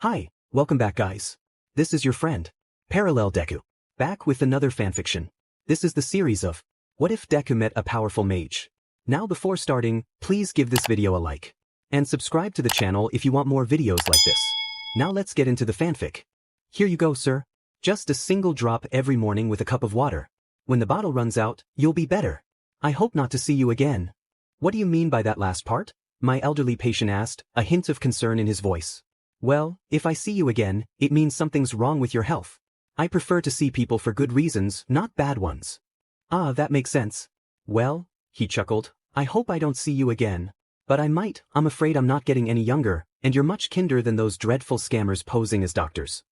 Hi, welcome back guys. This is your friend, Parallel Deku, back with another fanfiction. This is the series of, What if Deku met a powerful mage? Now before starting, please give this video a like. And subscribe to the channel if you want more videos like this. Now let's get into the fanfic. Here you go sir. Just a single drop every morning with a cup of water. When the bottle runs out, you'll be better. I hope not to see you again. What do you mean by that last part? My elderly patient asked, a hint of concern in his voice. Well, if I see you again, it means something's wrong with your health. I prefer to see people for good reasons, not bad ones. Ah, that makes sense. Well, he chuckled, I hope I don't see you again. But I might. I'm afraid I'm not getting any younger, and you're much kinder than those dreadful scammers posing as doctors.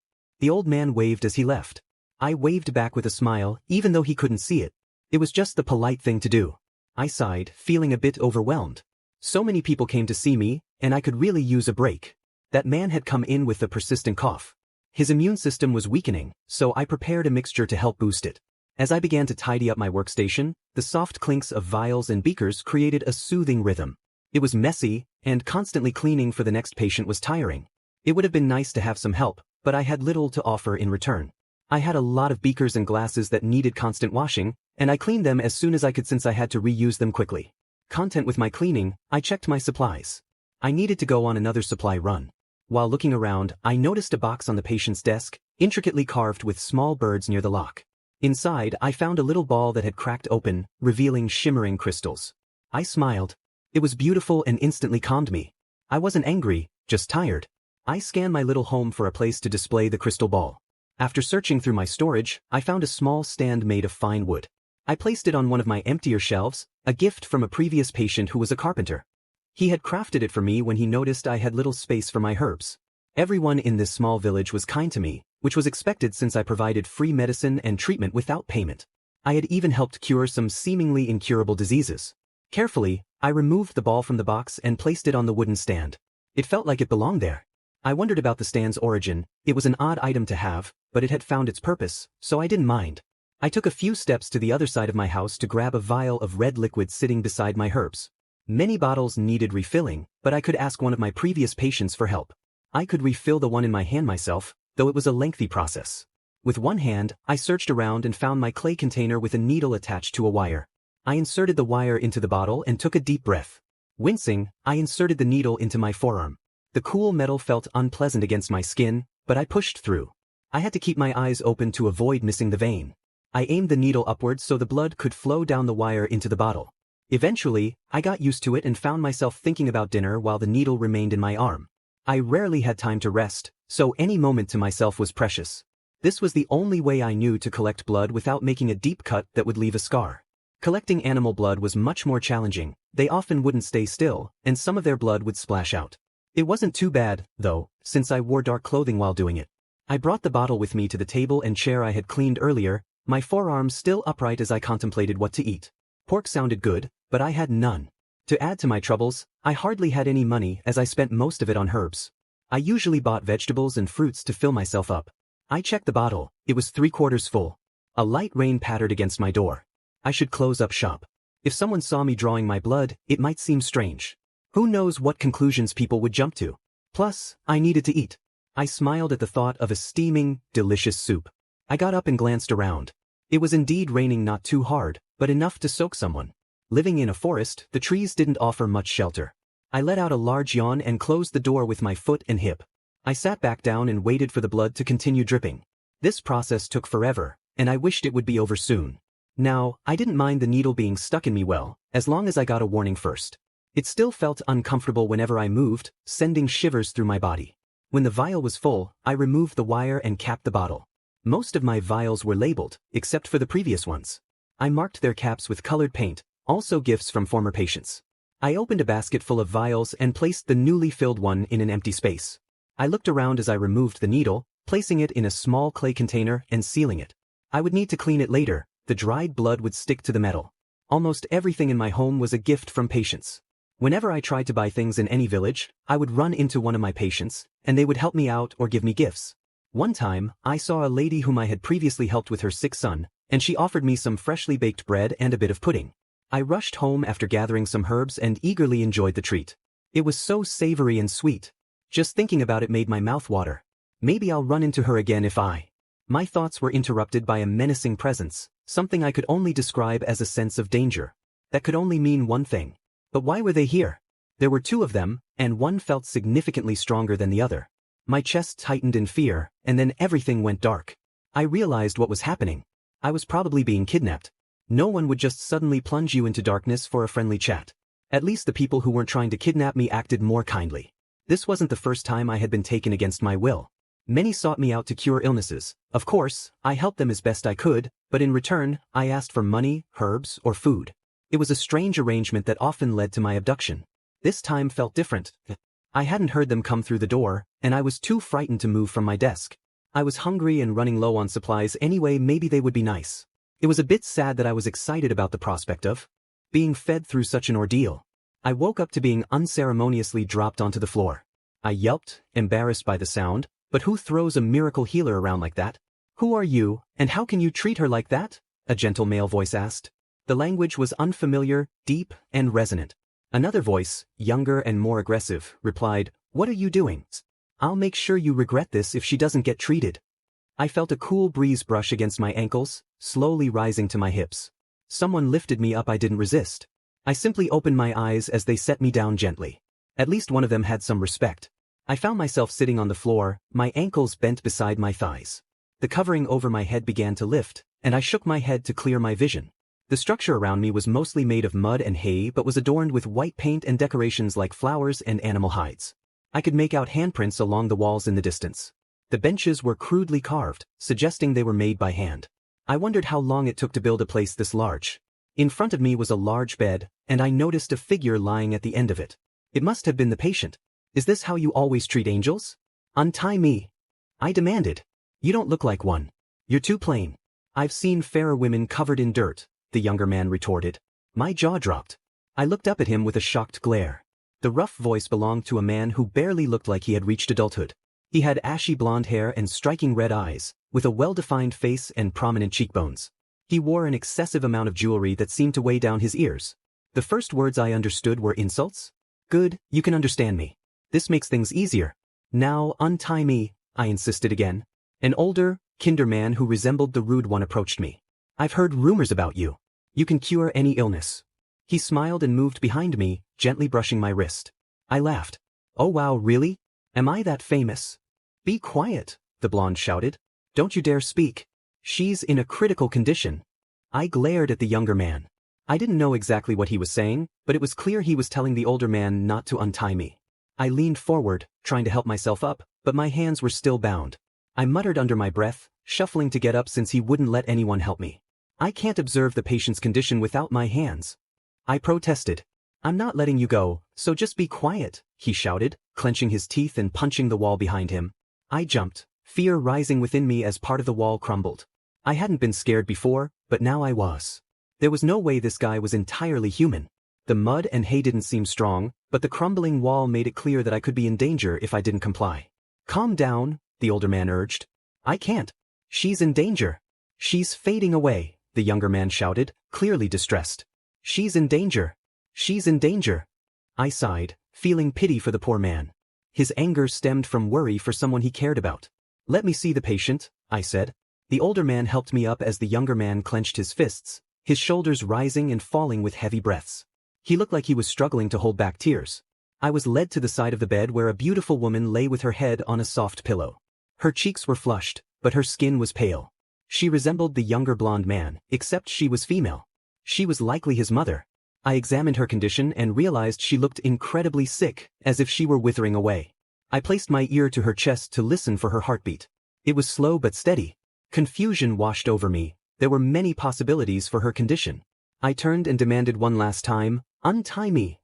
The old man waved as he left. I waved back with a smile, even though he couldn't see it. It was just the polite thing to do. I sighed, feeling a bit overwhelmed. So many people came to see me, and I could really use a break. That man had come in with a persistent cough. His immune system was weakening, so I prepared a mixture to help boost it. As I began to tidy up my workstation, the soft clinks of vials and beakers created a soothing rhythm. It was messy, and constantly cleaning for the next patient was tiring. It would have been nice to have some help, but I had little to offer in return. I had a lot of beakers and glasses that needed constant washing, and I cleaned them as soon as I could since I had to reuse them quickly. Content with my cleaning, I checked my supplies. I needed to go on another supply run. While looking around, I noticed a box on the patient's desk, intricately carved with small birds near the lock. Inside, I found a little ball that had cracked open, revealing shimmering crystals. I smiled. It was beautiful and instantly calmed me. I wasn't angry, just tired. I scanned my little home for a place to display the crystal ball. After searching through my storage, I found a small stand made of fine wood. I placed it on one of my emptier shelves, a gift from a previous patient who was a carpenter. He had crafted it for me when he noticed I had little space for my herbs. Everyone in this small village was kind to me, which was expected since I provided free medicine and treatment without payment. I had even helped cure some seemingly incurable diseases. Carefully, I removed the ball from the box and placed it on the wooden stand. It felt like it belonged there. I wondered about the stand's origin. It was an odd item to have, but it had found its purpose, so I didn't mind. I took a few steps to the other side of my house to grab a vial of red liquid sitting beside my herbs. Many bottles needed refilling, but I could ask one of my previous patients for help. I could refill the one in my hand myself, though it was a lengthy process. With one hand, I searched around and found my clay container with a needle attached to a wire. I inserted the wire into the bottle and took a deep breath. Wincing, I inserted the needle into my forearm. The cool metal felt unpleasant against my skin, but I pushed through. I had to keep my eyes open to avoid missing the vein. I aimed the needle upwards so the blood could flow down the wire into the bottle. Eventually, I got used to it and found myself thinking about dinner while the needle remained in my arm. I rarely had time to rest, so any moment to myself was precious. This was the only way I knew to collect blood without making a deep cut that would leave a scar. Collecting animal blood was much more challenging. They often wouldn't stay still, and some of their blood would splash out. It wasn't too bad, though, since I wore dark clothing while doing it. I brought the bottle with me to the table and chair I had cleaned earlier, my forearms still upright as I contemplated what to eat. Pork sounded good, but I had none. To add to my troubles, I hardly had any money as I spent most of it on herbs. I usually bought vegetables and fruits to fill myself up. I checked the bottle. It was 3/4 full. A light rain pattered against my door. I should close up shop. If someone saw me drawing my blood, it might seem strange. Who knows what conclusions people would jump to? Plus, I needed to eat. I smiled at the thought of a steaming, delicious soup. I got up and glanced around. It was indeed raining, not too hard, but enough to soak someone. Living in a forest, the trees didn't offer much shelter. I let out a large yawn and closed the door with my foot and hip. I sat back down and waited for the blood to continue dripping. This process took forever, and I wished it would be over soon. Now, I didn't mind the needle being stuck in me well, as long as I got a warning first. It still felt uncomfortable whenever I moved, sending shivers through my body. When the vial was full, I removed the wire and capped the bottle. Most of my vials were labeled, except for the previous ones. I marked their caps with colored paint, also gifts from former patients. I opened a basket full of vials and placed the newly filled one in an empty space. I looked around as I removed the needle, placing it in a small clay container and sealing it. I would need to clean it later. The dried blood would stick to the metal. Almost everything in my home was a gift from patients. Whenever I tried to buy things in any village, I would run into one of my patients, and they would help me out or give me gifts. One time, I saw a lady whom I had previously helped with her sick son, and she offered me some freshly baked bread and a bit of pudding. I rushed home after gathering some herbs and eagerly enjoyed the treat. It was so savory and sweet. Just thinking about it made my mouth water. Maybe I'll run into her again if I... My thoughts were interrupted by a menacing presence, something I could only describe as a sense of danger. That could only mean one thing. But why were they here? There were two of them, and one felt significantly stronger than the other. My chest tightened in fear, and then everything went dark. I realized what was happening. I was probably being kidnapped. No one would just suddenly plunge you into darkness for a friendly chat. At least the people who weren't trying to kidnap me acted more kindly. This wasn't the first time I had been taken against my will. Many sought me out to cure illnesses. Of course, I helped them as best I could, but in return, I asked for money, herbs, or food. It was a strange arrangement that often led to my abduction. This time felt different. I hadn't heard them come through the door, and I was too frightened to move from my desk. I was hungry and running low on supplies anyway. Maybe they would be nice. It was a bit sad that I was excited about the prospect of being fed through such an ordeal. I woke up to being unceremoniously dropped onto the floor. I yelped, embarrassed by the sound, but who throws a miracle healer around like that? Who are you, and how can you treat her like that? A gentle male voice asked. The language was unfamiliar, deep, and resonant. Another voice, younger and more aggressive, replied, "What are you doing? I'll make sure you regret this if she doesn't get treated." I felt a cool breeze brush against my ankles, slowly rising to my hips. Someone lifted me up. I didn't resist. I simply opened my eyes as they set me down gently. At least one of them had some respect. I found myself sitting on the floor, my ankles bent beside my thighs. The covering over my head began to lift, and I shook my head to clear my vision. The structure around me was mostly made of mud and hay but was adorned with white paint and decorations like flowers and animal hides. I could make out handprints along the walls in the distance. The benches were crudely carved, suggesting they were made by hand. I wondered how long it took to build a place this large. In front of me was a large bed, and I noticed a figure lying at the end of it. It must have been the patient. "Is this how you always treat angels? Untie me," I demanded. "You don't look like one. You're too plain." "I've seen fairer women covered in dirt," the younger man retorted. My jaw dropped. I looked up at him with a shocked glare. The rough voice belonged to a man who barely looked like he had reached adulthood. He had ashy blonde hair and striking red eyes, with a well-defined face and prominent cheekbones. He wore an excessive amount of jewelry that seemed to weigh down his ears. The first words I understood were insults. "Good, you can understand me. This makes things easier. Now untie me," I insisted again. An older, kinder man who resembled the rude one approached me. "I've heard rumors about you. You can cure any illness." He smiled and moved behind me, gently brushing my wrist. I laughed. "Oh wow, really? Am I that famous?" "Be quiet," the blonde shouted. "Don't you dare speak. She's in a critical condition." I glared at the younger man. I didn't know exactly what he was saying, but it was clear he was telling the older man not to untie me. I leaned forward, trying to help myself up, but my hands were still bound. I muttered under my breath, shuffling to get up since he wouldn't let anyone help me. "I can't observe the patient's condition without my hands," I protested. "I'm not letting you go, so just be quiet," he shouted, clenching his teeth and punching the wall behind him. I jumped, fear rising within me as part of the wall crumbled. I hadn't been scared before, but now I was. There was no way this guy was entirely human. The mud and hay didn't seem strong, but the crumbling wall made it clear that I could be in danger if I didn't comply. "Calm down," the older man urged. "I can't. She's in danger." "She's fading away," the younger man shouted, clearly distressed. "She's in danger. She's in danger." I sighed, feeling pity for the poor man. His anger stemmed from worry for someone he cared about. "Let me see the patient," I said. The older man helped me up as the younger man clenched his fists, his shoulders rising and falling with heavy breaths. He looked like he was struggling to hold back tears. I was led to the side of the bed where a beautiful woman lay with her head on a soft pillow. Her cheeks were flushed, but her skin was pale. She resembled the younger blonde man, except she was female. She was likely his mother. I examined her condition and realized she looked incredibly sick, as if she were withering away. I placed my ear to her chest to listen for her heartbeat. It was slow but steady. Confusion washed over me. There were many possibilities for her condition. I turned and demanded one last time, "Untie me."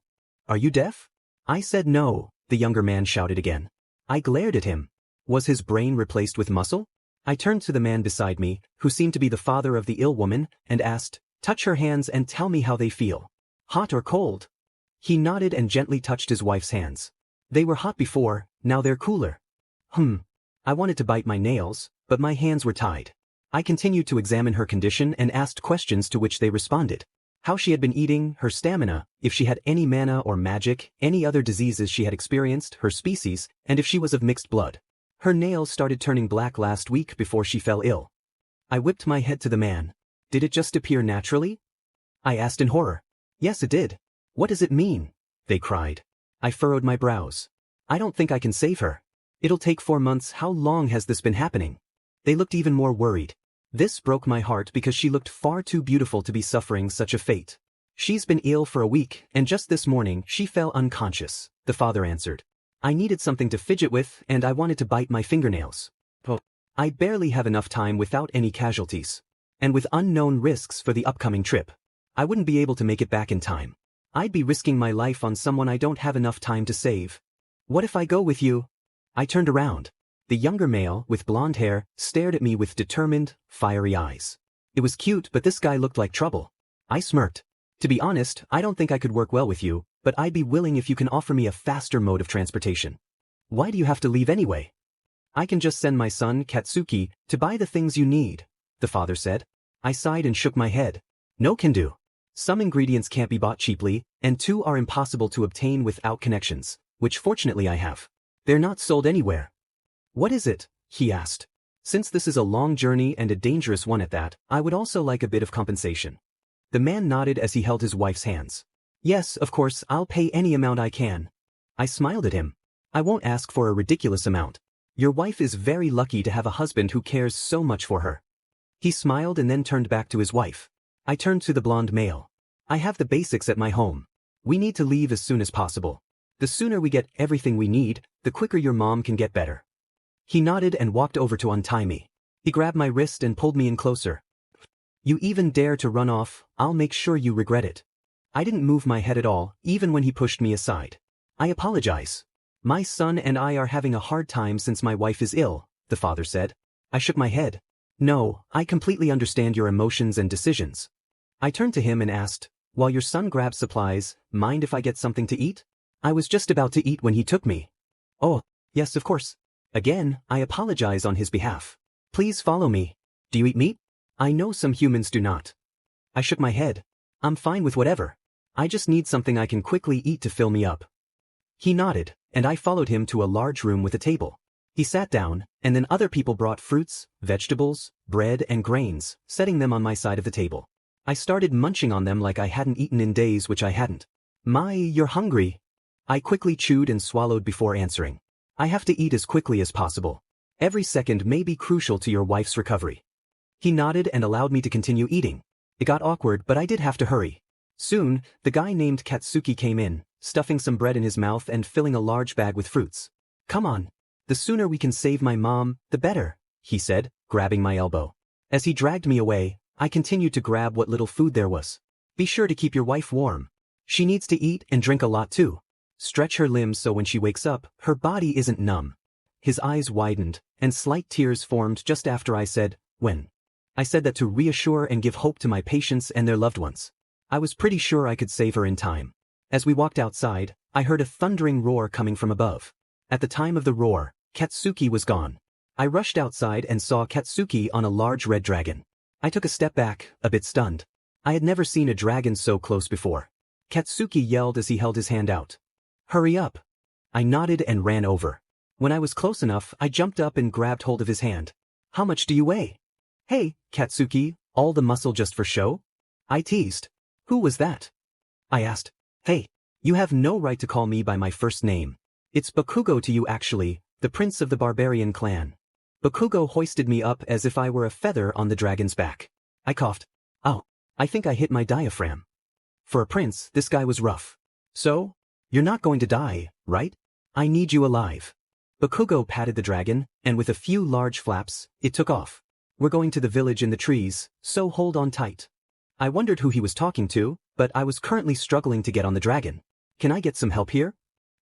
"Are you deaf?" I said no, the younger man shouted again. I glared at him. Was his brain replaced with muscle? I turned to the man beside me, who seemed to be the father of the ill woman, and asked, "Touch her hands and tell me how they feel. Hot or cold?" He nodded and gently touched his wife's hands. "They were hot before, now they're cooler." I wanted to bite my nails, but my hands were tied. I continued to examine her condition and asked questions to which they responded. How she had been eating, her stamina, if she had any mana or magic, any other diseases she had experienced, her species, and if she was of mixed blood. Her nails started turning black last week before she fell ill. I whipped my head to the man. Did it just appear naturally? I asked in horror. Yes, it did. What does it mean? They cried. I furrowed my brows. I don't think I can save her. It'll take 4 months. How long has this been happening? They looked even more worried. This broke my heart because she looked far too beautiful to be suffering such a fate. She's been ill for a week, and just this morning she fell unconscious, the father answered. I needed something to fidget with, and I wanted to bite my fingernails. Oh, I barely have enough time without any casualties. And with unknown risks for the upcoming trip. I wouldn't be able to make it back in time. I'd be risking my life on someone I don't have enough time to save. What if I go with you? I turned around. The younger male, with blonde hair, stared at me with determined, fiery eyes. It was cute, but this guy looked like trouble. I smirked. To be honest, I don't think I could work well with you, but I'd be willing if you can offer me a faster mode of transportation. Why do you have to leave anyway? I can just send my son, Katsuki, to buy the things you need, the father said. I sighed and shook my head. No can do. Some ingredients can't be bought cheaply, and 2 are impossible to obtain without connections, which fortunately I have. They're not sold anywhere. What is it? He asked. Since this is a long journey and a dangerous one at that, I would also like a bit of compensation. The man nodded as he held his wife's hands. Yes, of course, I'll pay any amount I can. I smiled at him. I won't ask for a ridiculous amount. Your wife is very lucky to have a husband who cares so much for her. He smiled and then turned back to his wife. I turned to the blonde male. I have the basics at my home. We need to leave as soon as possible. The sooner we get everything we need, the quicker your mom can get better. He nodded and walked over to untie me. He grabbed my wrist and pulled me in closer. You even dare to run off, I'll make sure you regret it. I didn't move my head at all, even when he pushed me aside. I apologize. My son and I are having a hard time since my wife is ill, the father said. I shook my head. No, I completely understand your emotions and decisions. I turned to him and asked, while your son grabs supplies, mind if I get something to eat? I was just about to eat when he took me. Oh, yes, of course. Again, I apologize on his behalf. Please follow me. Do you eat meat? I know some humans do not. I shook my head. I'm fine with whatever. I just need something I can quickly eat to fill me up. He nodded, and I followed him to a large room with a table. He sat down, and then other people brought fruits, vegetables, bread, and grains, setting them on my side of the table. I started munching on them like I hadn't eaten in days, which I hadn't. You're hungry. I quickly chewed and swallowed before answering. I have to eat as quickly as possible. Every second may be crucial to your wife's recovery. He nodded and allowed me to continue eating. It got awkward, but I did have to hurry. Soon, the guy named Katsuki came in, stuffing some bread in his mouth and filling a large bag with fruits. Come on. The sooner we can save my mom, the better, he said, grabbing my elbow. As he dragged me away, I continued to grab what little food there was. Be sure to keep your wife warm. She needs to eat and drink a lot too. Stretch her limbs so when she wakes up, her body isn't numb. His eyes widened, and slight tears formed just after I said, when. I said that to reassure and give hope to my patients and their loved ones. I was pretty sure I could save her in time. As we walked outside, I heard a thundering roar coming from above. At the time of the roar, Katsuki was gone. I rushed outside and saw Katsuki on a large red dragon. I took a step back, a bit stunned. I had never seen a dragon so close before. Katsuki yelled as he held his hand out. Hurry up. I nodded and ran over. When I was close enough, I jumped up and grabbed hold of his hand. How much do you weigh? Hey, Katsuki, all the muscle just for show? I teased. Who was that? I asked. Hey, you have no right to call me by my first name. It's Bakugo to you actually, the prince of the Barbarian clan. Bakugo hoisted me up as if I were a feather on the dragon's back. I coughed. Oh, I think I hit my diaphragm. For a prince, this guy was rough. So? You're not going to die, right? I need you alive. Bakugo patted the dragon, and with a few large flaps, it took off. We're going to the village in the trees, so hold on tight. I wondered who he was talking to, but I was currently struggling to get on the dragon. Can I get some help here?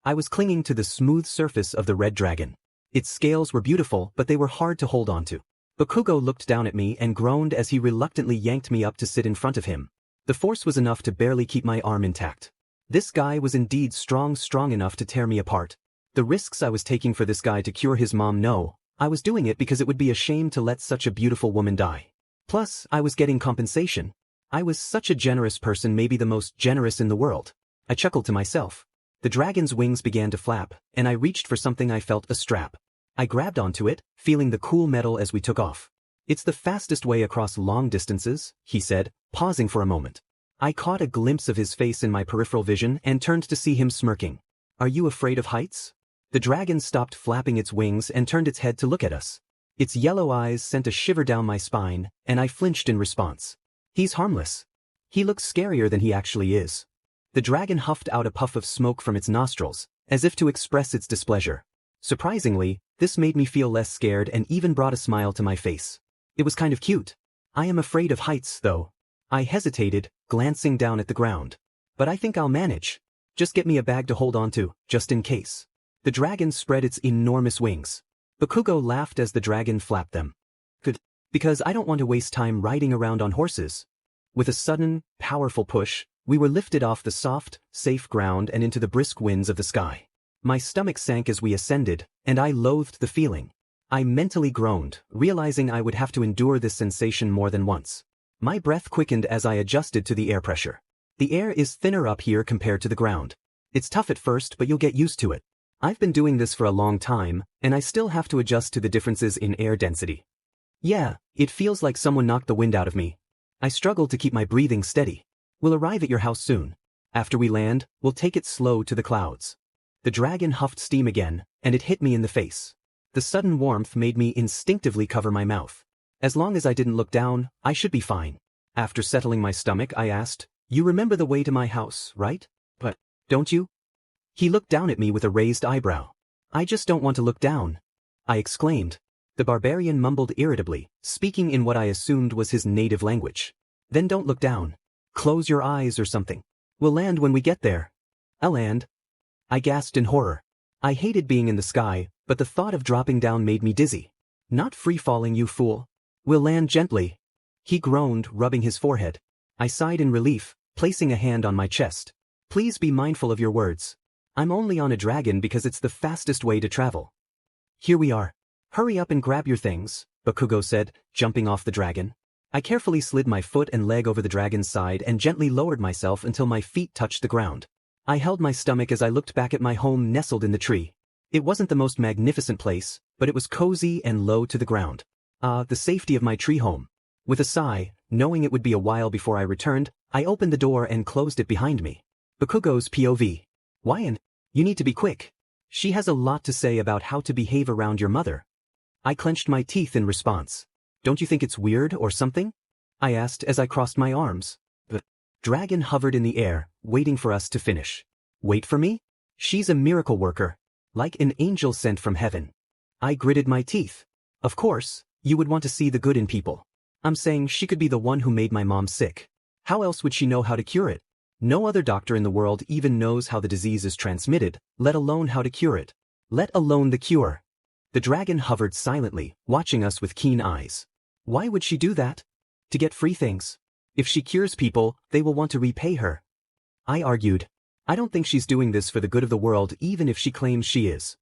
I was clinging to the smooth surface of the red dragon. Its scales were beautiful, but they were hard to hold onto. Bakugo looked down at me and groaned as he reluctantly yanked me up to sit in front of him. The force was enough to barely keep my arm intact. This guy was indeed strong enough to tear me apart. The risks I was taking for this guy to cure his mom, no, I was doing it because it would be a shame to let such a beautiful woman die. Plus, I was getting compensation. I was such a generous person, maybe the most generous in the world. I chuckled to myself. The dragon's wings began to flap, and I reached for something. I felt a strap. I grabbed onto it, feeling the cool metal as we took off. It's the fastest way across long distances, he said, pausing for a moment. I caught a glimpse of his face in my peripheral vision and turned to see him smirking. Are you afraid of heights? The dragon stopped flapping its wings and turned its head to look at us. Its yellow eyes sent a shiver down my spine, and I flinched in response. He's harmless. He looks scarier than he actually is. The dragon huffed out a puff of smoke from its nostrils, as if to express its displeasure. Surprisingly, this made me feel less scared and even brought a smile to my face. It was kind of cute. I am afraid of heights, though. I hesitated, glancing down at the ground. But I think I'll manage. Just get me a bag to hold onto, just in case. The dragon spread its enormous wings. Bakugo laughed as the dragon flapped them. Good. Because I don't want to waste time riding around on horses. With a sudden, powerful push, we were lifted off the soft, safe ground and into the brisk winds of the sky. My stomach sank as we ascended, and I loathed the feeling. I mentally groaned, realizing I would have to endure this sensation more than once. My breath quickened as I adjusted to the air pressure. The air is thinner up here compared to the ground. It's tough at first, but you'll get used to it. I've been doing this for a long time, and I still have to adjust to the differences in air density. Yeah, it feels like someone knocked the wind out of me. I struggled to keep my breathing steady. We'll arrive at your house soon. After we land, we'll take it slow to the clouds. The dragon huffed steam again, and it hit me in the face. The sudden warmth made me instinctively cover my mouth. As long as I didn't look down, I should be fine. After settling my stomach, I asked, "You remember the way to my house, right? But, don't you?" He looked down at me with a raised eyebrow. "I just don't want to look down," I exclaimed. The barbarian mumbled irritably, speaking in what I assumed was his native language. "Then don't look down. Close your eyes or something. We'll land when we get there." "I'll land." I gasped in horror. I hated being in the sky, but the thought of dropping down made me dizzy. "Not free-falling, you fool. We'll land gently." He groaned, rubbing his forehead. I sighed in relief, placing a hand on my chest. "Please be mindful of your words. I'm only on a dragon because it's the fastest way to travel." "Here we are. Hurry up and grab your things," Bakugo said, jumping off the dragon. I carefully slid my foot and leg over the dragon's side and gently lowered myself until my feet touched the ground. I held my stomach as I looked back at my home nestled in the tree. It wasn't the most magnificent place, but it was cozy and low to the ground. The safety of my tree home. With a sigh, knowing it would be a while before I returned, I opened the door and closed it behind me. Bakugo's POV. "Xueyun, you need to be quick. She has a lot to say about how to behave around your mother." I clenched my teeth in response. "Don't you think it's weird or something?" I asked as I crossed my arms. The dragon hovered in the air, waiting for us to finish. "Wait for me? She's a miracle worker. Like an angel sent from heaven." I gritted my teeth. "Of course, you would want to see the good in people. I'm saying she could be the one who made my mom sick. How else would she know how to cure it? No other doctor in the world even knows how the disease is transmitted, let alone how to cure it. Let alone the cure." The dragon hovered silently, watching us with keen eyes. "Why would she do that? To get free things. If she cures people, they will want to repay her." I argued. "I don't think she's doing this for the good of the world even if she claims she is."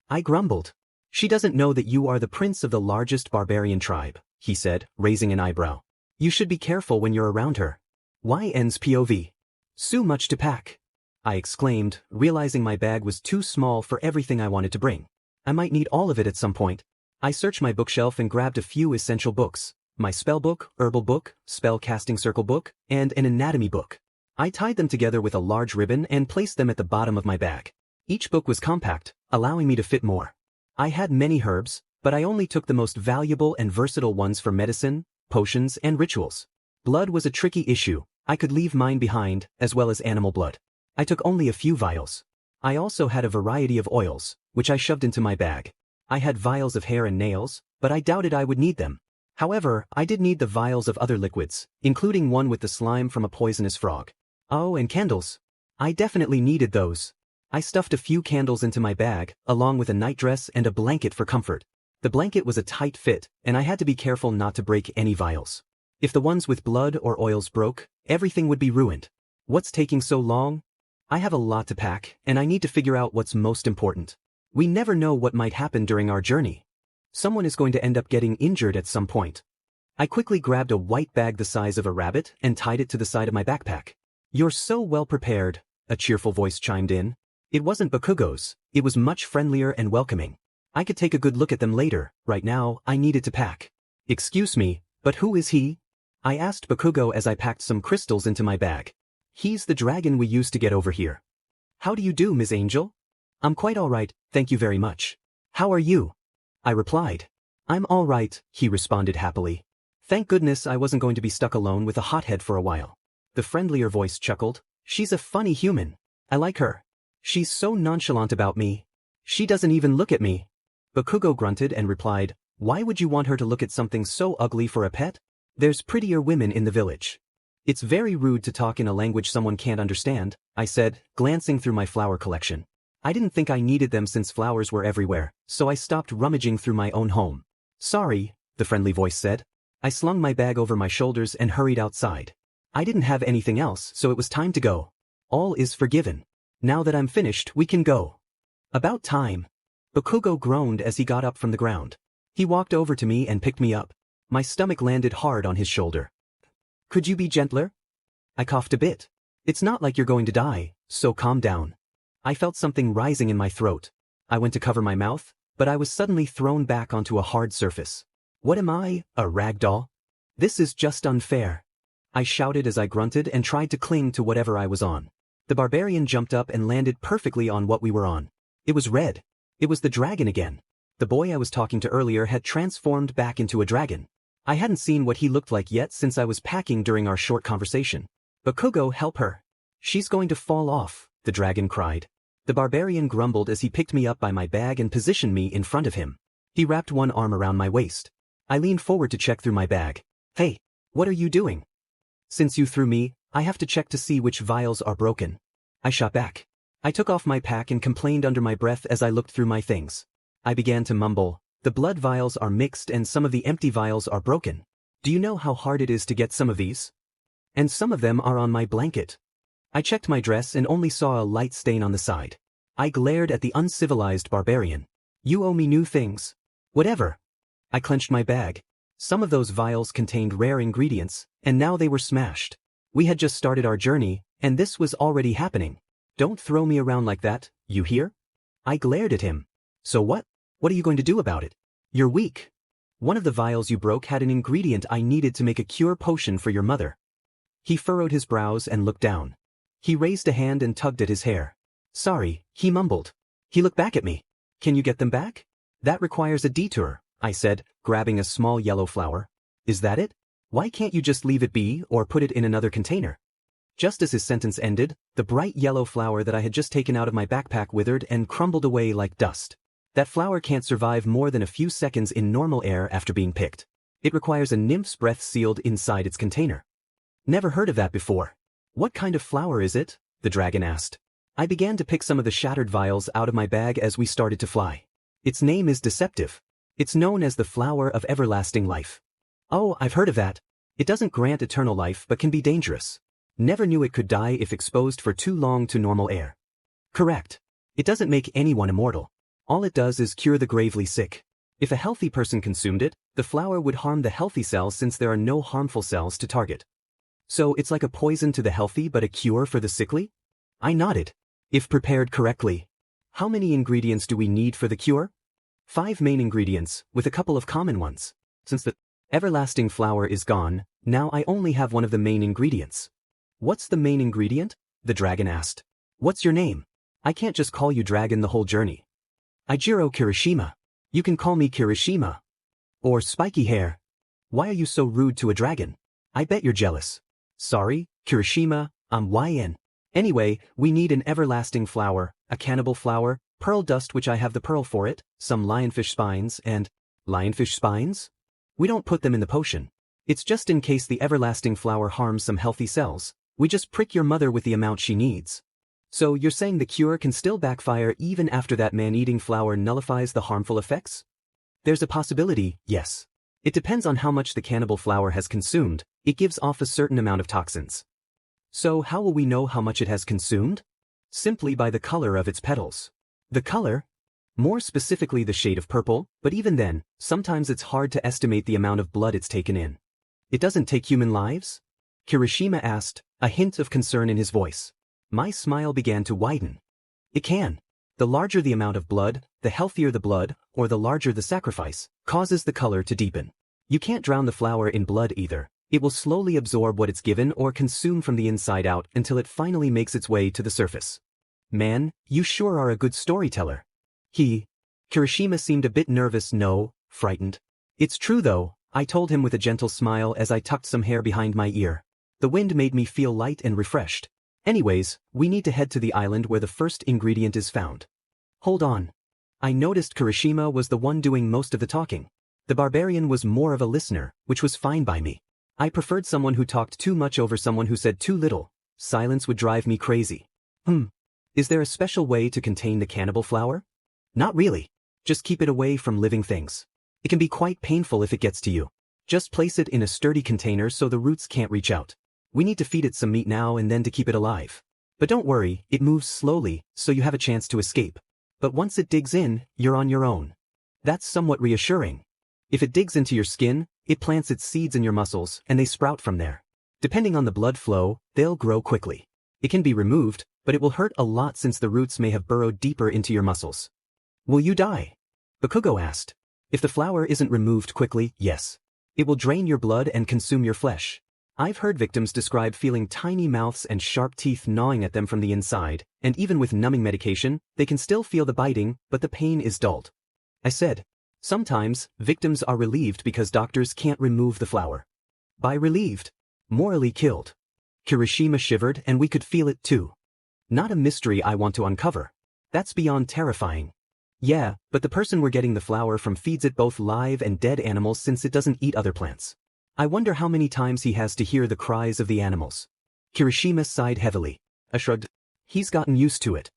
I grumbled. "She doesn't know that you are the prince of the largest barbarian tribe," he said, raising an eyebrow. "You should be careful when you're around her." Xueyun's POV. "So much to pack," I exclaimed, realizing my bag was too small for everything I wanted to bring. I might need all of it at some point. I searched my bookshelf and grabbed a few essential books: my spell book, herbal book, spell casting circle book, and an anatomy book. I tied them together with a large ribbon and placed them at the bottom of my bag. Each book was compact, allowing me to fit more. I had many herbs, but I only took the most valuable and versatile ones for medicine, potions, and rituals. Blood was a tricky issue. I could leave mine behind, as well as animal blood. I took only a few vials. I also had a variety of oils, which I shoved into my bag. I had vials of hair and nails, but I doubted I would need them. However, I did need the vials of other liquids, including one with the slime from a poisonous frog. Oh, and candles. I definitely needed those. I stuffed a few candles into my bag, along with a nightdress and a blanket for comfort. The blanket was a tight fit, and I had to be careful not to break any vials. If the ones with blood or oils broke, everything would be ruined. What's taking so long? I have a lot to pack, and I need to figure out what's most important. We never know what might happen during our journey. Someone is going to end up getting injured at some point. I quickly grabbed a white bag the size of a rabbit and tied it to the side of my backpack. You're so well prepared, a cheerful voice chimed in. It wasn't Bakugo's, it was much friendlier and welcoming. I could take a good look at them later, right now I needed to pack. Excuse me, but who is he? I asked Bakugo as I packed some crystals into my bag. He's the dragon we used to get over here. How do you do, Ms. Angel? I'm quite alright, thank you very much. How are you? I replied. I'm alright, he responded happily. Thank goodness I wasn't going to be stuck alone with a hothead for a while. The friendlier voice chuckled. She's a funny human. I like her. She's so nonchalant about me. She doesn't even look at me. Bakugo grunted and replied, why would you want her to look at something so ugly for a pet? There's prettier women in the village. It's very rude to talk in a language someone can't understand, I said, glancing through my flower collection. I didn't think I needed them since flowers were everywhere, so I stopped rummaging through my own home. Sorry, the friendly voice said. I slung my bag over my shoulders and hurried outside. I didn't have anything else, so it was time to go. All is forgiven. Now that I'm finished, we can go. About time. Bakugo groaned as he got up from the ground. He walked over to me and picked me up. My stomach landed hard on his shoulder. Could you be gentler? I coughed a bit. It's not like you're going to die, so calm down. I felt something rising in my throat. I went to cover my mouth, but I was suddenly thrown back onto a hard surface. What am I, a rag doll? This is just unfair. I shouted as I grunted and tried to cling to whatever I was on. The barbarian jumped up and landed perfectly on what we were on. It was red. It was the dragon again. The boy I was talking to earlier had transformed back into a dragon. I hadn't seen what he looked like yet since I was packing during our short conversation. Bakugo, help her. She's going to fall off, the dragon cried. The barbarian grumbled as he picked me up by my bag and positioned me in front of him. He wrapped one arm around my waist. I leaned forward to check through my bag. Hey, what are you doing? Since you threw me, I have to check to see which vials are broken. I shot back. I took off my pack and complained under my breath as I looked through my things. I began to mumble. The blood vials are mixed and some of the empty vials are broken. Do you know how hard it is to get some of these? And some of them are on my blanket. I checked my dress and only saw a light stain on the side. I glared at the uncivilized barbarian. You owe me new things. Whatever. I clenched my bag. Some of those vials contained rare ingredients, and now they were smashed. We had just started our journey, and this was already happening. Don't throw me around like that, you hear? I glared at him. So what? What are you going to do about it? You're weak. One of the vials you broke had an ingredient I needed to make a cure potion for your mother. He furrowed his brows and looked down. He raised a hand and tugged at his hair. Sorry, he mumbled. He looked back at me. Can you get them back? That requires a detour, I said, grabbing a small yellow flower. Is that it? Why can't you just leave it be or put it in another container? Just as his sentence ended, the bright yellow flower that I had just taken out of my backpack withered and crumbled away like dust. That flower can't survive more than a few seconds in normal air after being picked. It requires a nymph's breath sealed inside its container. Never heard of that before. What kind of flower is it? The dragon asked. I began to pick some of the shattered vials out of my bag as we started to fly. Its name is deceptive. It's known as the flower of everlasting life. Oh, I've heard of that. It doesn't grant eternal life but can be dangerous. Never knew it could die if exposed for too long to normal air. Correct. It doesn't make anyone immortal. All it does is cure the gravely sick. If a healthy person consumed it, the flower would harm the healthy cells since there are no harmful cells to target. So it's like a poison to the healthy but a cure for the sickly? I nodded. If prepared correctly. How many ingredients do we need for the cure? 5 main ingredients, with a couple of common ones. Since the everlasting flower is gone, now I only have one of the main ingredients. What's the main ingredient? The dragon asked. What's your name? I can't just call you dragon the whole journey. Ijiro Kirishima. You can call me Kirishima. Or spiky hair. Why are you so rude to a dragon? I bet you're jealous. Sorry, Kirishima, I'm YN. Anyway, we need an everlasting flower, a cannibal flower, pearl dust which I have the pearl for it, some lionfish spines and... Lionfish spines? We don't put them in the potion. It's just in case the everlasting flower harms some healthy cells. We just prick your mother with the amount she needs. So you're saying the cure can still backfire even after that man-eating flower nullifies the harmful effects? There's a possibility, yes. It depends on how much the cannibal flower has consumed. It gives off a certain amount of toxins. So how will we know how much it has consumed? Simply by the color of its petals. The color? More specifically the shade of purple, but even then, sometimes it's hard to estimate the amount of blood it's taken in. It doesn't take human lives? Kirishima asked, a hint of concern in his voice. My smile began to widen. It can. The larger the amount of blood, the healthier the blood, or the larger the sacrifice, causes the color to deepen. You can't drown the flower in blood either. It will slowly absorb what it's given or consume from the inside out until it finally makes its way to the surface. Man, you sure are a good storyteller. Kirishima seemed a bit nervous, no, frightened. It's true though, I told him with a gentle smile as I tucked some hair behind my ear. The wind made me feel light and refreshed. Anyways, we need to head to the island where the first ingredient is found. Hold on. I noticed Kirishima was the one doing most of the talking. The barbarian was more of a listener, which was fine by me. I preferred someone who talked too much over someone who said too little. Silence would drive me crazy. Is there a special way to contain the cannibal flower? Not really. Just keep it away from living things. It can be quite painful if it gets to you. Just place it in a sturdy container so the roots can't reach out. We need to feed it some meat now and then to keep it alive. But don't worry, it moves slowly, so you have a chance to escape. But once it digs in, you're on your own. That's somewhat reassuring. If it digs into your skin, it plants its seeds in your muscles and they sprout from there. Depending on the blood flow, they'll grow quickly. It can be removed, but it will hurt a lot since the roots may have burrowed deeper into your muscles. Will you die? Bakugo asked. If the flower isn't removed quickly, yes. It will drain your blood and consume your flesh. I've heard victims describe feeling tiny mouths and sharp teeth gnawing at them from the inside, and even with numbing medication, they can still feel the biting, but the pain is dulled. I said. Sometimes, victims are relieved because doctors can't remove the flower. By relieved, morally killed. Kirishima shivered and we could feel it too. Not a mystery I want to uncover. That's beyond terrifying. Yeah, but the person we're getting the flower from feeds it both live and dead animals since it doesn't eat other plants. I wonder how many times he has to hear the cries of the animals. Kirishima sighed heavily. I shrugged. He's gotten used to it.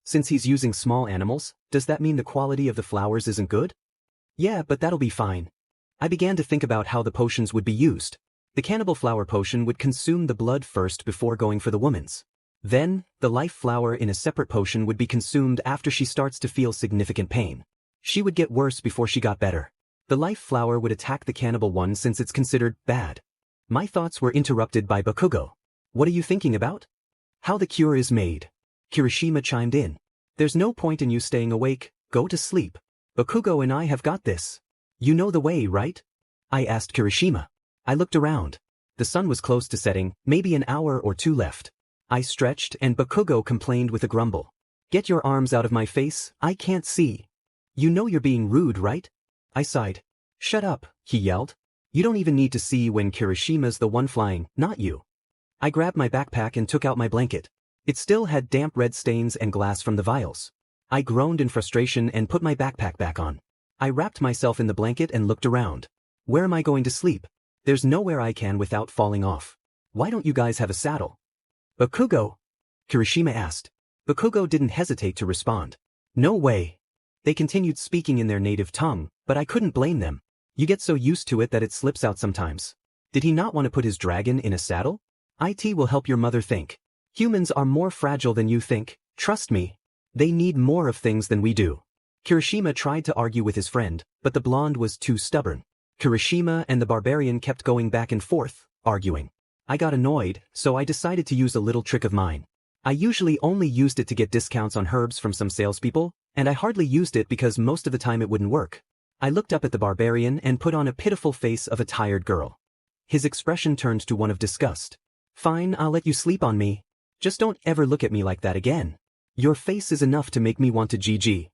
Since he's using small animals, does that mean the quality of the flowers isn't good? Yeah, but that'll be fine. I began to think about how the potions would be used. The cannibal flower potion would consume the blood first before going for the woman's. Then, the life flower in a separate potion would be consumed after she starts to feel significant pain. She would get worse before she got better. The life flower would attack the cannibal one since it's considered bad. My thoughts were interrupted by Bakugo. What are you thinking about? How the cure is made. Kirishima chimed in. There's no point in you staying awake, go to sleep. Bakugo and I have got this. You know the way, right? I asked Kirishima. I looked around. The sun was close to setting, maybe an hour or two left. I stretched and Bakugo complained with a grumble. Get your arms out of my face, I can't see. You know you're being rude, right? I sighed. Shut up, he yelled. You don't even need to see when Kirishima's the one flying, not you. I grabbed my backpack and took out my blanket. It still had damp red stains and glass from the vials. I groaned in frustration and put my backpack back on. I wrapped myself in the blanket and looked around. Where am I going to sleep? There's nowhere I can without falling off. Why don't you guys have a saddle? Bakugo? Kirishima asked. Bakugo didn't hesitate to respond. No way. They continued speaking in their native tongue, but I couldn't blame them. You get so used to it that it slips out sometimes. Did he not want to put his dragon in a saddle? IT will help your mother think. Humans are more fragile than you think, trust me. They need more of things than we do. Kirishima tried to argue with his friend, but the blonde was too stubborn. Kirishima and the barbarian kept going back and forth, arguing. I got annoyed, so I decided to use a little trick of mine. I usually only used it to get discounts on herbs from some salespeople, and I hardly used it because most of the time it wouldn't work. I looked up at the barbarian and put on a pitiful face of a tired girl. His expression turned to one of disgust. Fine, I'll let you sleep on me. Just don't ever look at me like that again. Your face is enough to make me want to GG.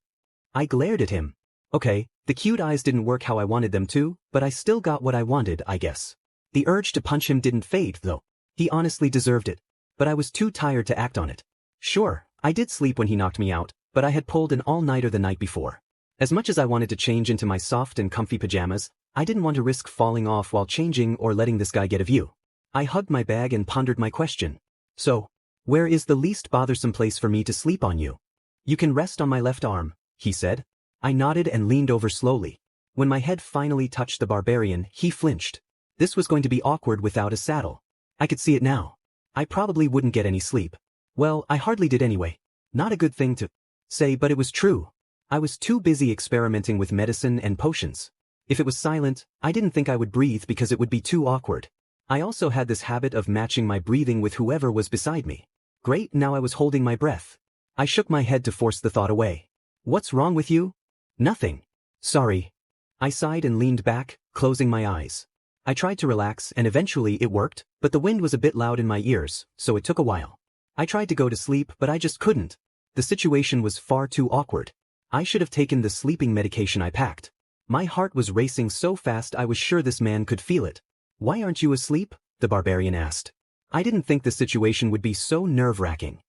I glared at him. Okay, the cute eyes didn't work how I wanted them to, but I still got what I wanted, I guess. The urge to punch him didn't fade, though. He honestly deserved it. But I was too tired to act on it. Sure, I did sleep when he knocked me out, but I had pulled an all-nighter the night before. As much as I wanted to change into my soft and comfy pajamas, I didn't want to risk falling off while changing or letting this guy get a view. I hugged my bag and pondered my question. So, where is the least bothersome place for me to sleep on you? You can rest on my left arm, he said. I nodded and leaned over slowly. When my head finally touched the barbarian, he flinched. This was going to be awkward without a saddle. I could see it now. I probably wouldn't get any sleep. Well, I hardly did anyway. Not a good thing to say, but it was true. I was too busy experimenting with medicine and potions. If it was silent, I didn't think I would breathe because it would be too awkward. I also had this habit of matching my breathing with whoever was beside me. Great, now I was holding my breath. I shook my head to force the thought away. What's wrong with you? Nothing. Sorry. I sighed and leaned back, closing my eyes. I tried to relax and eventually it worked, but the wind was a bit loud in my ears, so it took a while. I tried to go to sleep but I just couldn't. The situation was far too awkward. I should have taken the sleeping medication I packed. My heart was racing so fast I was sure this man could feel it. Why aren't you asleep? The barbarian asked. I didn't think the situation would be so nerve-wracking.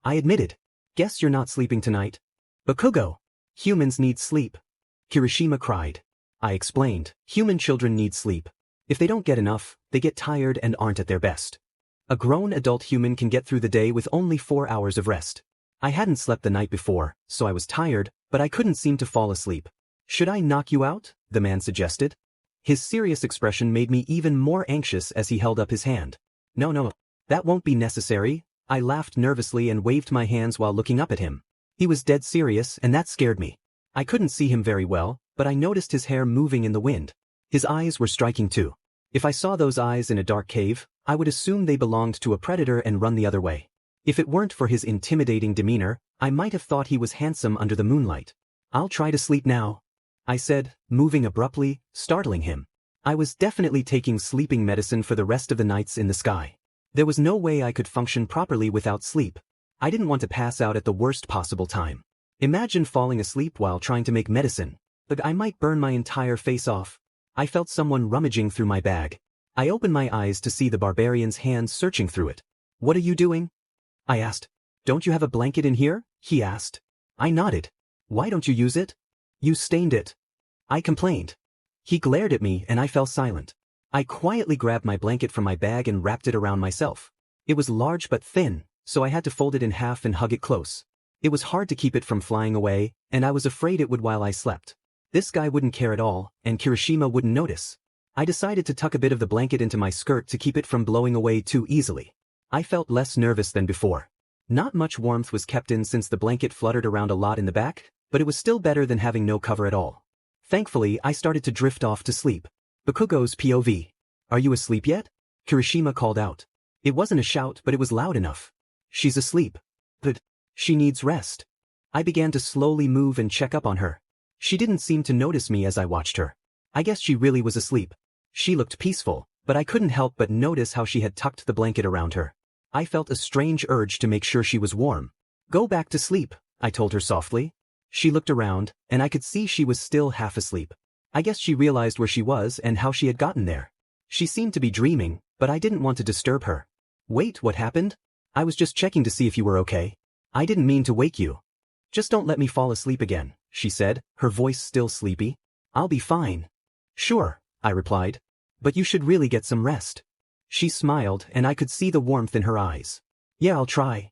I admitted. Guess you're not sleeping tonight. Bakugo. Humans need sleep. Kirishima cried. I explained. Human children need sleep. If they don't get enough, they get tired and aren't at their best. A grown adult human can get through the day with only 4 hours of rest. I hadn't slept the night before, so I was tired, but I couldn't seem to fall asleep. Should I knock you out? The man suggested. His serious expression made me even more anxious as he held up his hand. No, that won't be necessary. I laughed nervously and waved my hands while looking up at him. He was dead serious and that scared me. I couldn't see him very well, but I noticed his hair moving in the wind. His eyes were striking too. If I saw those eyes in a dark cave, I would assume they belonged to a predator and run the other way. If it weren't for his intimidating demeanor, I might have thought he was handsome under the moonlight. I'll try to sleep now, I said, moving abruptly, startling him. I was definitely taking sleeping medicine for the rest of the nights in the sky. There was no way I could function properly without sleep. I didn't want to pass out at the worst possible time. Imagine falling asleep while trying to make medicine. But I might burn my entire face off. I felt someone rummaging through my bag. I opened my eyes to see the barbarian's hands searching through it. What are you doing? I asked. Don't you have a blanket in here? He asked. I nodded. Why don't you use it? You stained it. I complained. He glared at me and I fell silent. I quietly grabbed my blanket from my bag and wrapped it around myself. It was large but thin, so I had to fold it in half and hug it close. It was hard to keep it from flying away, and I was afraid it would while I slept. This guy wouldn't care at all, and Kirishima wouldn't notice. I decided to tuck a bit of the blanket into my skirt to keep it from blowing away too easily. I felt less nervous than before. Not much warmth was kept in since the blanket fluttered around a lot in the back, but it was still better than having no cover at all. Thankfully, I started to drift off to sleep. Bakugo's POV. Are you asleep yet? Kirishima called out. It wasn't a shout, but it was loud enough. She's asleep. But she needs rest. I began to slowly move and check up on her. She didn't seem to notice me as I watched her. I guess she really was asleep. She looked peaceful, but I couldn't help but notice how she had tucked the blanket around her. I felt a strange urge to make sure she was warm. Go back to sleep, I told her softly. She looked around, and I could see she was still half asleep. I guess she realized where she was and how she had gotten there. She seemed to be dreaming, but I didn't want to disturb her. Wait, what happened? I was just checking to see if you were okay. I didn't mean to wake you. Just don't let me fall asleep again, she said, her voice still sleepy. I'll be fine. Sure, I replied. But you should really get some rest. She smiled and I could see the warmth in her eyes. Yeah, I'll try.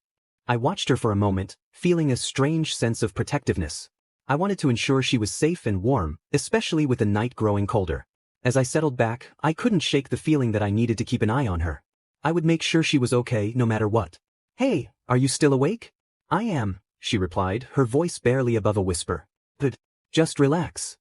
I watched her for a moment, feeling a strange sense of protectiveness. I wanted to ensure she was safe and warm, especially with the night growing colder. As I settled back, I couldn't shake the feeling that I needed to keep an eye on her. I would make sure she was okay no matter what. Hey, are you still awake? I am, she replied, her voice barely above a whisper. But just relax.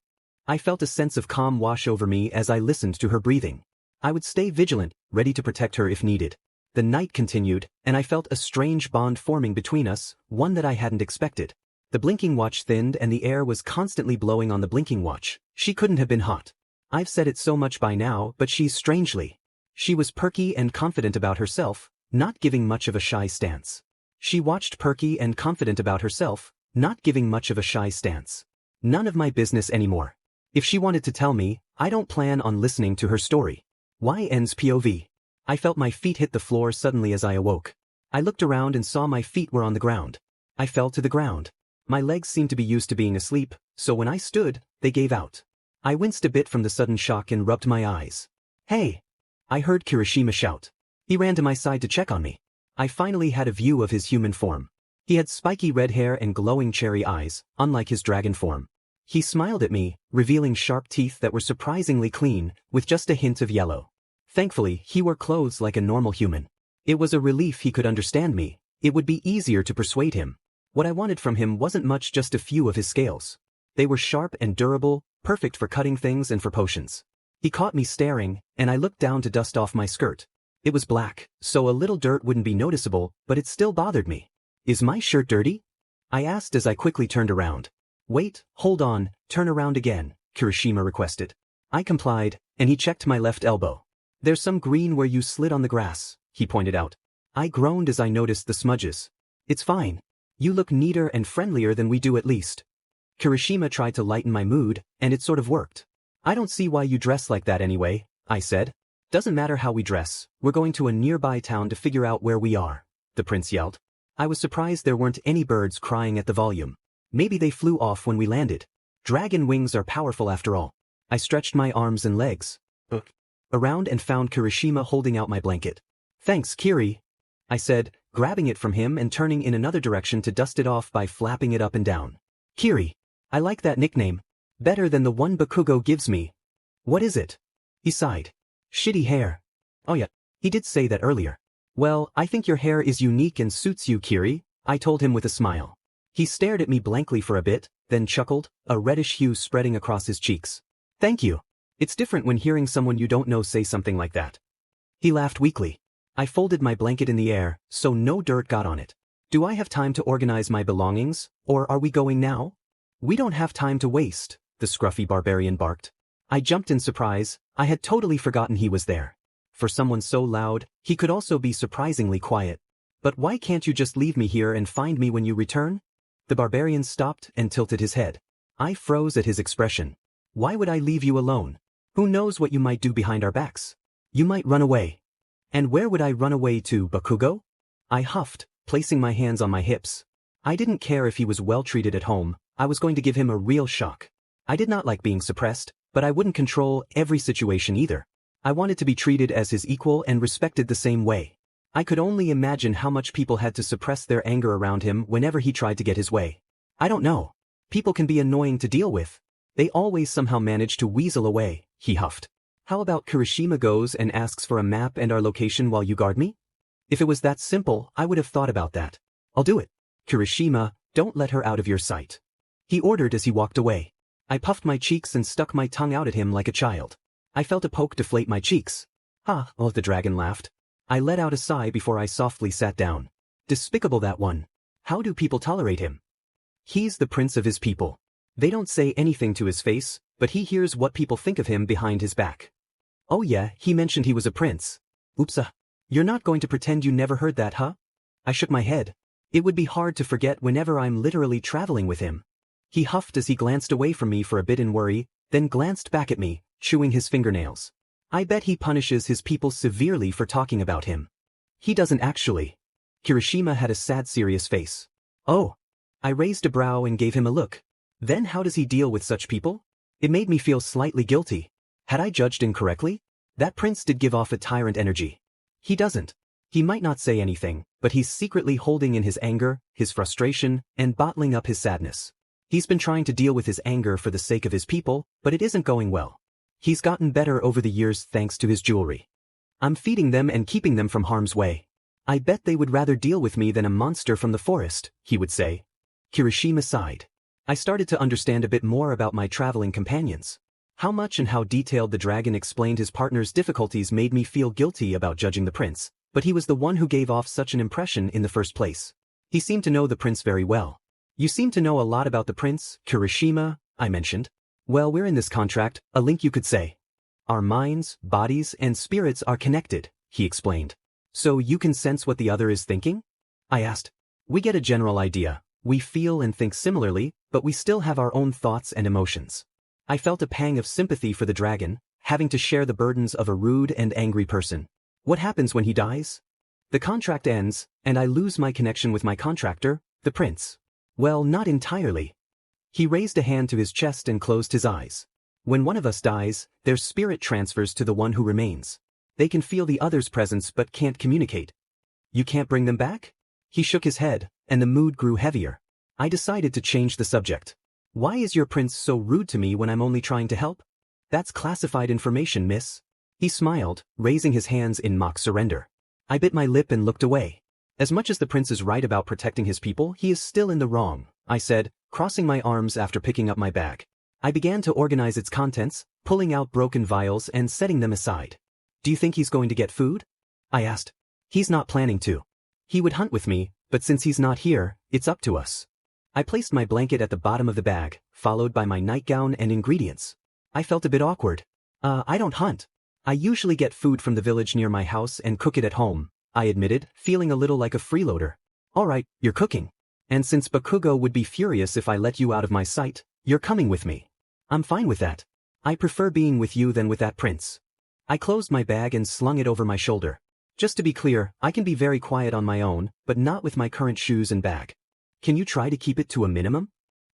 I felt a sense of calm wash over me as I listened to her breathing. I would stay vigilant, ready to protect her if needed. The night continued, and I felt a strange bond forming between us, one that I hadn't expected. The blinking watch thinned and the air was constantly blowing on the blinking watch. She couldn't have been hot. I've said it so much by now, but she's strangely. She was perky and confident about herself, not giving much of a shy stance. She watched perky and confident about herself, not giving much of a shy stance. None of my business anymore. If she wanted to tell me, I don't plan on listening to her story. Why ends POV? I felt my feet hit the floor suddenly as I awoke. I looked around and saw my feet were on the ground. I fell to the ground. My legs seemed to be used to being asleep, so when I stood, they gave out. I winced a bit from the sudden shock and rubbed my eyes. Hey! I heard Kirishima shout. He ran to my side to check on me. I finally had a view of his human form. He had spiky red hair and glowing cherry eyes, unlike his dragon form. He smiled at me, revealing sharp teeth that were surprisingly clean, with just a hint of yellow. Thankfully, he wore clothes like a normal human. It was a relief he could understand me. It would be easier to persuade him. What I wanted from him wasn't much, just a few of his scales. They were sharp and durable, perfect for cutting things and for potions. He caught me staring, and I looked down to dust off my skirt. It was black, so a little dirt wouldn't be noticeable, but it still bothered me. Is my shirt dirty? I asked as I quickly turned around. Wait, hold on, turn around again, Kirishima requested. I complied, and he checked my left elbow. There's some green where you slid on the grass, he pointed out. I groaned as I noticed the smudges. It's fine. You look neater and friendlier than we do at least. Kirishima tried to lighten my mood, and it sort of worked. I don't see why you dress like that anyway, I said. Doesn't matter how we dress, we're going to a nearby town to figure out where we are, the prince yelled. I was surprised there weren't any birds crying at the volume. Maybe they flew off when we landed. Dragon wings are powerful after all. I stretched my arms and legs around and found Kirishima holding out my blanket. Thanks, Kiri, I said, grabbing it from him and turning in another direction to dust it off by flapping it up and down. Kiri. I like that nickname. Better than the one Bakugo gives me. What is it? He sighed. Shitty hair. Oh yeah, he did say that earlier. Well, I think your hair is unique and suits you, Kiri, I told him with a smile. He stared at me blankly for a bit, then chuckled, a reddish hue spreading across his cheeks. Thank you. It's different when hearing someone you don't know say something like that. He laughed weakly. I folded my blanket in the air, so no dirt got on it. Do I have time to organize my belongings, or are we going now? We don't have time to waste, the scruffy barbarian barked. I jumped in surprise, I had totally forgotten he was there. For someone so loud, he could also be surprisingly quiet. But why can't you just leave me here and find me when you return? The barbarian stopped and tilted his head. I froze at his expression. Why would I leave you alone? Who knows what you might do behind our backs? You might run away. And where would I run away to, Bakugo? I huffed, placing my hands on my hips. I didn't care if he was well treated at home, I was going to give him a real shock. I did not like being suppressed, but I wouldn't control every situation either. I wanted to be treated as his equal and respected the same way. I could only imagine how much people had to suppress their anger around him whenever he tried to get his way. I don't know. People can be annoying to deal with. They always somehow manage to weasel away, he huffed. How about Kirishima goes and asks for a map and our location while you guard me? If it was that simple, I would have thought about that. I'll do it. Kirishima, don't let her out of your sight. He ordered as he walked away. I puffed my cheeks and stuck my tongue out at him like a child. I felt a poke deflate my cheeks. Ha, oh, the dragon laughed. I let out a sigh before I softly sat down. Despicable that one. How do people tolerate him? He's the prince of his people. They don't say anything to his face, but he hears what people think of him behind his back. Oh yeah, he mentioned he was a prince. Oops. You're not going to pretend you never heard that, huh? I shook my head. It would be hard to forget whenever I'm literally traveling with him. He huffed as he glanced away from me for a bit in worry, then glanced back at me, chewing his fingernails. I bet he punishes his people severely for talking about him. He doesn't actually. Kirishima had a sad, serious face. Oh. I raised a brow and gave him a look. Then how does he deal with such people? It made me feel slightly guilty. Had I judged incorrectly? That prince did give off a tyrant energy. He doesn't. He might not say anything, but he's secretly holding in his anger, his frustration, and bottling up his sadness. He's been trying to deal with his anger for the sake of his people, but it isn't going well. He's gotten better over the years thanks to his jewelry. I'm feeding them and keeping them from harm's way. I bet they would rather deal with me than a monster from the forest, he would say. Kirishima sighed. I started to understand a bit more about my traveling companions. How much and how detailed the dragon explained his partner's difficulties made me feel guilty about judging the prince, but he was the one who gave off such an impression in the first place. He seemed to know the prince very well. You seem to know a lot about the prince, Kirishima, I mentioned. Well, we're in this contract, a link you could say. Our minds, bodies, and spirits are connected, he explained. So you can sense what the other is thinking? I asked. We get a general idea. We feel and think similarly, but we still have our own thoughts and emotions. I felt a pang of sympathy for the dragon, having to share the burdens of a rude and angry person. What happens when he dies? The contract ends, and I lose my connection with my contractor, the prince. Well, not entirely. He raised a hand to his chest and closed his eyes. When one of us dies, their spirit transfers to the one who remains. They can feel the other's presence but can't communicate. You can't bring them back? He shook his head, and the mood grew heavier. I decided to change the subject. Why is your prince so rude to me when I'm only trying to help? That's classified information, miss. He smiled, raising his hands in mock surrender. I bit my lip and looked away. As much as the prince is right about protecting his people, he is still in the wrong, I said, crossing my arms after picking up my bag. I began to organize its contents, pulling out broken vials and setting them aside. Do you think he's going to get food? I asked. He's not planning to. He would hunt with me, but since he's not here, it's up to us. I placed my blanket at the bottom of the bag, followed by my nightgown and ingredients. I felt a bit awkward. I don't hunt. I usually get food from the village near my house and cook it at home, I admitted, feeling a little like a freeloader. Alright, you're cooking. And since Bakugo would be furious if I let you out of my sight, you're coming with me. I'm fine with that. I prefer being with you than with that prince. I closed my bag and slung it over my shoulder. Just to be clear, I can be very quiet on my own, but not with my current shoes and bag. Can you try to keep it to a minimum?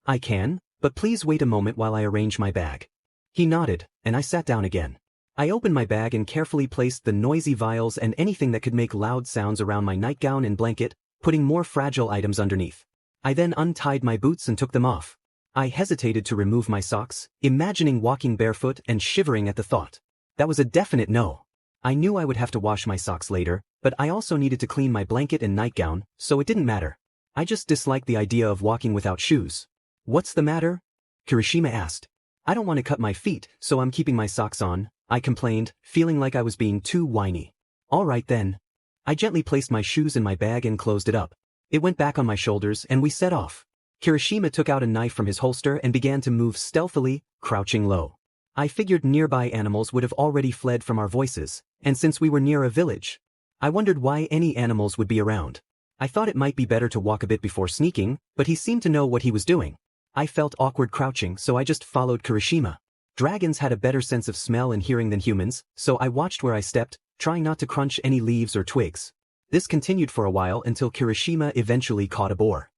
I can, but please wait a moment while I arrange my bag. He nodded, and I sat down again. I opened my bag and carefully placed the noisy vials and anything that could make loud sounds around my nightgown and blanket, putting more fragile items underneath. I then untied my boots and took them off. I hesitated to remove my socks, imagining walking barefoot and shivering at the thought. That was a definite no. I knew I would have to wash my socks later, but I also needed to clean my blanket and nightgown, so it didn't matter. I just disliked the idea of walking without shoes. What's the matter? Kirishima asked. I don't want to cut my feet, so I'm keeping my socks on, I complained, feeling like I was being too whiny. Alright then. I gently placed my shoes in my bag and closed it up. It went back on my shoulders and we set off. Kirishima took out a knife from his holster and began to move stealthily, crouching low. I figured nearby animals would have already fled from our voices, and since we were near a village, I wondered why any animals would be around. I thought it might be better to walk a bit before sneaking, but he seemed to know what he was doing. I felt awkward crouching, so I just followed Kirishima. Dragons had a better sense of smell and hearing than humans, so I watched where I stepped, trying not to crunch any leaves or twigs. This continued for a while until Kirishima eventually caught a boar.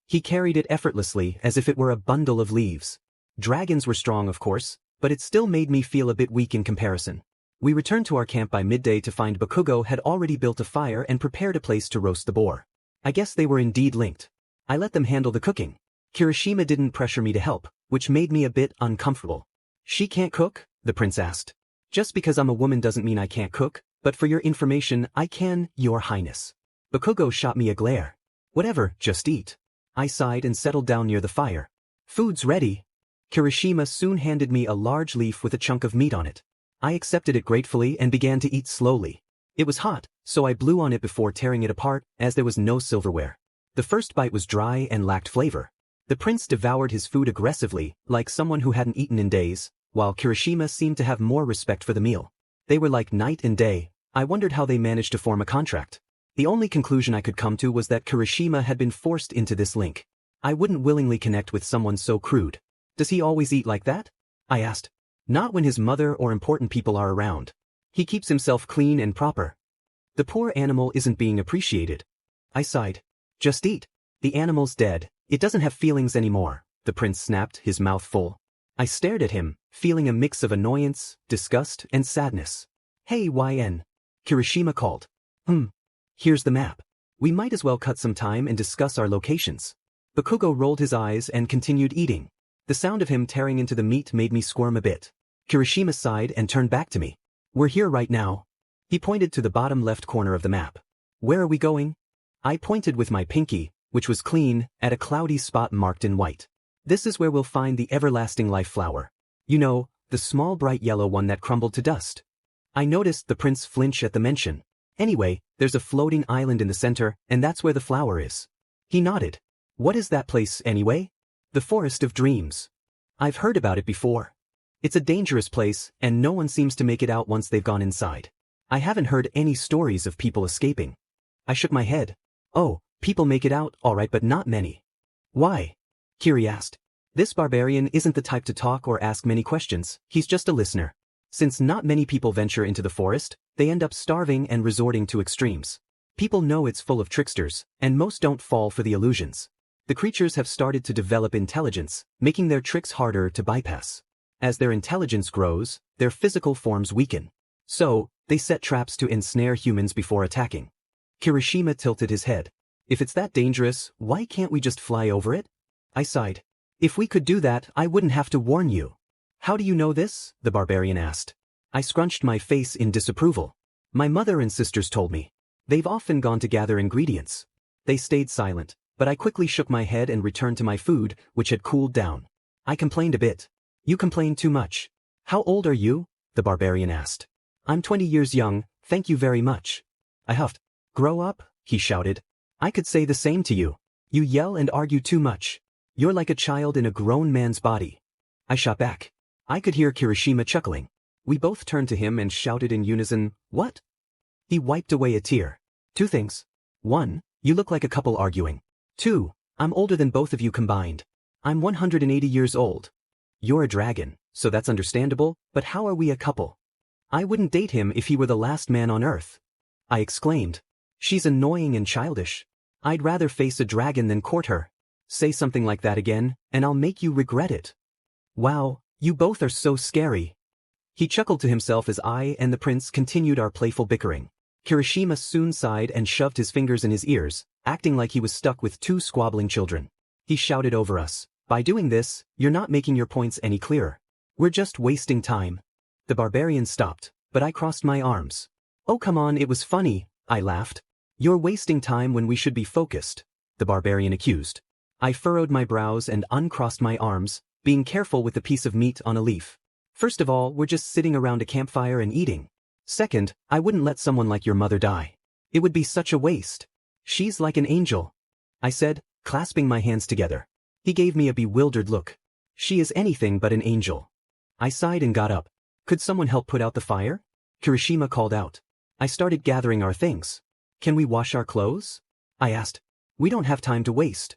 He carried it effortlessly as if it were a bundle of leaves. Dragons were strong, of course, but it still made me feel a bit weak in comparison. We returned to our camp by midday to find Bakugo had already built a fire and prepared a place to roast the boar. I guess they were indeed linked. I let them handle the cooking. Kirishima didn't pressure me to help, which made me a bit uncomfortable. She can't cook? The prince asked. Just because I'm a woman doesn't mean I can't cook, but for your information, I can, your highness. Bakugo shot me a glare. Whatever, just eat. I sighed and settled down near the fire. Food's ready. Kirishima soon handed me a large leaf with a chunk of meat on it. I accepted it gratefully and began to eat slowly. It was hot, so I blew on it before tearing it apart, as there was no silverware. The first bite was dry and lacked flavor. The prince devoured his food aggressively, like someone who hadn't eaten in days, while Kirishima seemed to have more respect for the meal. They were like night and day. I wondered how they managed to form a contract. The only conclusion I could come to was that Kirishima had been forced into this link. I wouldn't willingly connect with someone so crude. Does he always eat like that? I asked. Not when his mother or important people are around. He keeps himself clean and proper. The poor animal isn't being appreciated. I sighed. Just eat. The animal's dead. It doesn't have feelings anymore, the prince snapped, his mouth full. I stared at him, feeling a mix of annoyance, disgust, and sadness. Hey YN. Kirishima called. Here's the map. We might as well cut some time and discuss our locations. Bakugo rolled his eyes and continued eating. The sound of him tearing into the meat made me squirm a bit. Kirishima sighed and turned back to me. We're here right now. He pointed to the bottom left corner of the map. Where are we going? I pointed with my pinky, which was clean, at a cloudy spot marked in white. This is where we'll find the everlasting life flower. You know, the small bright yellow one that crumbled to dust. I noticed the prince flinch at the mention. Anyway, there's a floating island in the center, and that's where the flower is. He nodded. What is that place, anyway? The Forest of Dreams. I've heard about it before. It's a dangerous place, and no one seems to make it out once they've gone inside. I haven't heard any stories of people escaping. I shook my head. Oh, people make it out, alright, but not many. Why? Kiri asked. This barbarian isn't the type to talk or ask many questions, he's just a listener. Since not many people venture into the forest, they end up starving and resorting to extremes. People know it's full of tricksters, and most don't fall for the illusions. The creatures have started to develop intelligence, making their tricks harder to bypass. As their intelligence grows, their physical forms weaken. So, they set traps to ensnare humans before attacking. Kirishima tilted his head. If it's that dangerous, why can't we just fly over it? I sighed. If we could do that, I wouldn't have to warn you. How do you know this? The barbarian asked. I scrunched my face in disapproval. My mother and sisters told me. They've often gone to gather ingredients. They stayed silent, but I quickly shook my head and returned to my food, which had cooled down. I complained a bit. You complain too much. How old are you? The barbarian asked. I'm 20 years young, thank you very much. I huffed. Grow up, he shouted. I could say the same to you. You yell and argue too much. You're like a child in a grown man's body. I shot back. I could hear Kirishima chuckling. We both turned to him and shouted in unison, what? He wiped away a tear. Two things. 1, you look like a couple arguing. 2, I'm older than both of you combined. I'm 180 years old. You're a dragon, so that's understandable, but how are we a couple? I wouldn't date him if he were the last man on Earth. I exclaimed. She's annoying and childish. I'd rather face a dragon than court her. Say something like that again, and I'll make you regret it. Wow, you both are so scary. He chuckled to himself as I and the prince continued our playful bickering. Kirishima soon sighed and shoved his fingers in his ears, acting like he was stuck with 2 squabbling children. He shouted over us, by doing this, you're not making your points any clearer. We're just wasting time. The barbarian stopped, but I crossed my arms. Oh come on, it was funny, I laughed. You're wasting time when we should be focused, the barbarian accused. I furrowed my brows and uncrossed my arms, being careful with the piece of meat on a leaf. First of all, we're just sitting around a campfire and eating. Second, I wouldn't let someone like your mother die. It would be such a waste. She's like an angel, I said, clasping my hands together. He gave me a bewildered look. She is anything but an angel. I sighed and got up. Could someone help put out the fire? Kirishima called out. I started gathering our things. Can we wash our clothes? I asked. We don't have time to waste.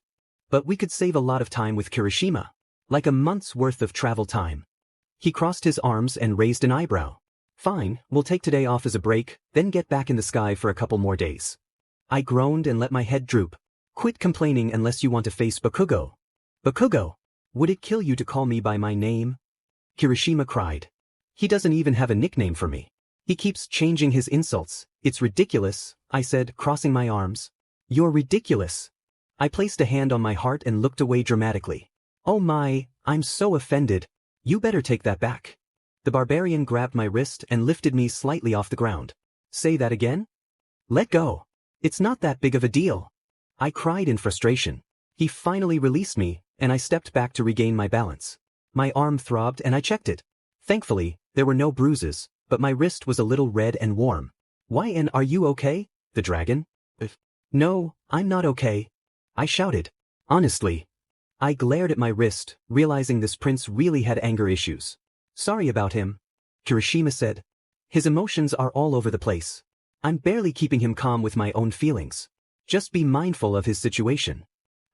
But we could save a lot of time with Kirishima. Like a month's worth of travel time. He crossed his arms and raised an eyebrow. Fine, we'll take today off as a break, then get back in the sky for a couple more days. I groaned and let my head droop. Quit complaining unless you want to face Bakugo. Bakugo? Would it kill you to call me by my name? Kirishima cried. He doesn't even have a nickname for me. He keeps changing his insults. It's ridiculous, I said, crossing my arms. You're ridiculous. I placed a hand on my heart and looked away dramatically. Oh my, I'm so offended. You better take that back. The barbarian grabbed my wrist and lifted me slightly off the ground. Say that again? Let go. It's not that big of a deal. I cried in frustration. He finally released me, and I stepped back to regain my balance. My arm throbbed and I checked it. Thankfully, there were no bruises, but my wrist was a little red and warm. Why and are you okay? The dragon? No, I'm not okay. I shouted. Honestly. I glared at my wrist, realizing this prince really had anger issues. Sorry about him, Kirishima said. His emotions are all over the place. I'm barely keeping him calm with my own feelings. Just be mindful of his situation.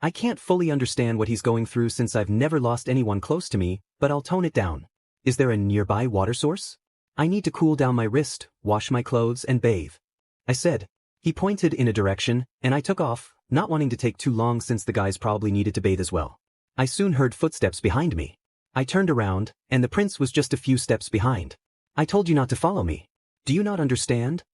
I can't fully understand what he's going through since I've never lost anyone close to me, but I'll tone it down. Is there a nearby water source? I need to cool down my wrist, wash my clothes and bathe. I said. He pointed in a direction, and I took off, not wanting to take too long since the guys probably needed to bathe as well. I soon heard footsteps behind me. I turned around, and the prince was just a few steps behind. I told you not to follow me. Do you not understand?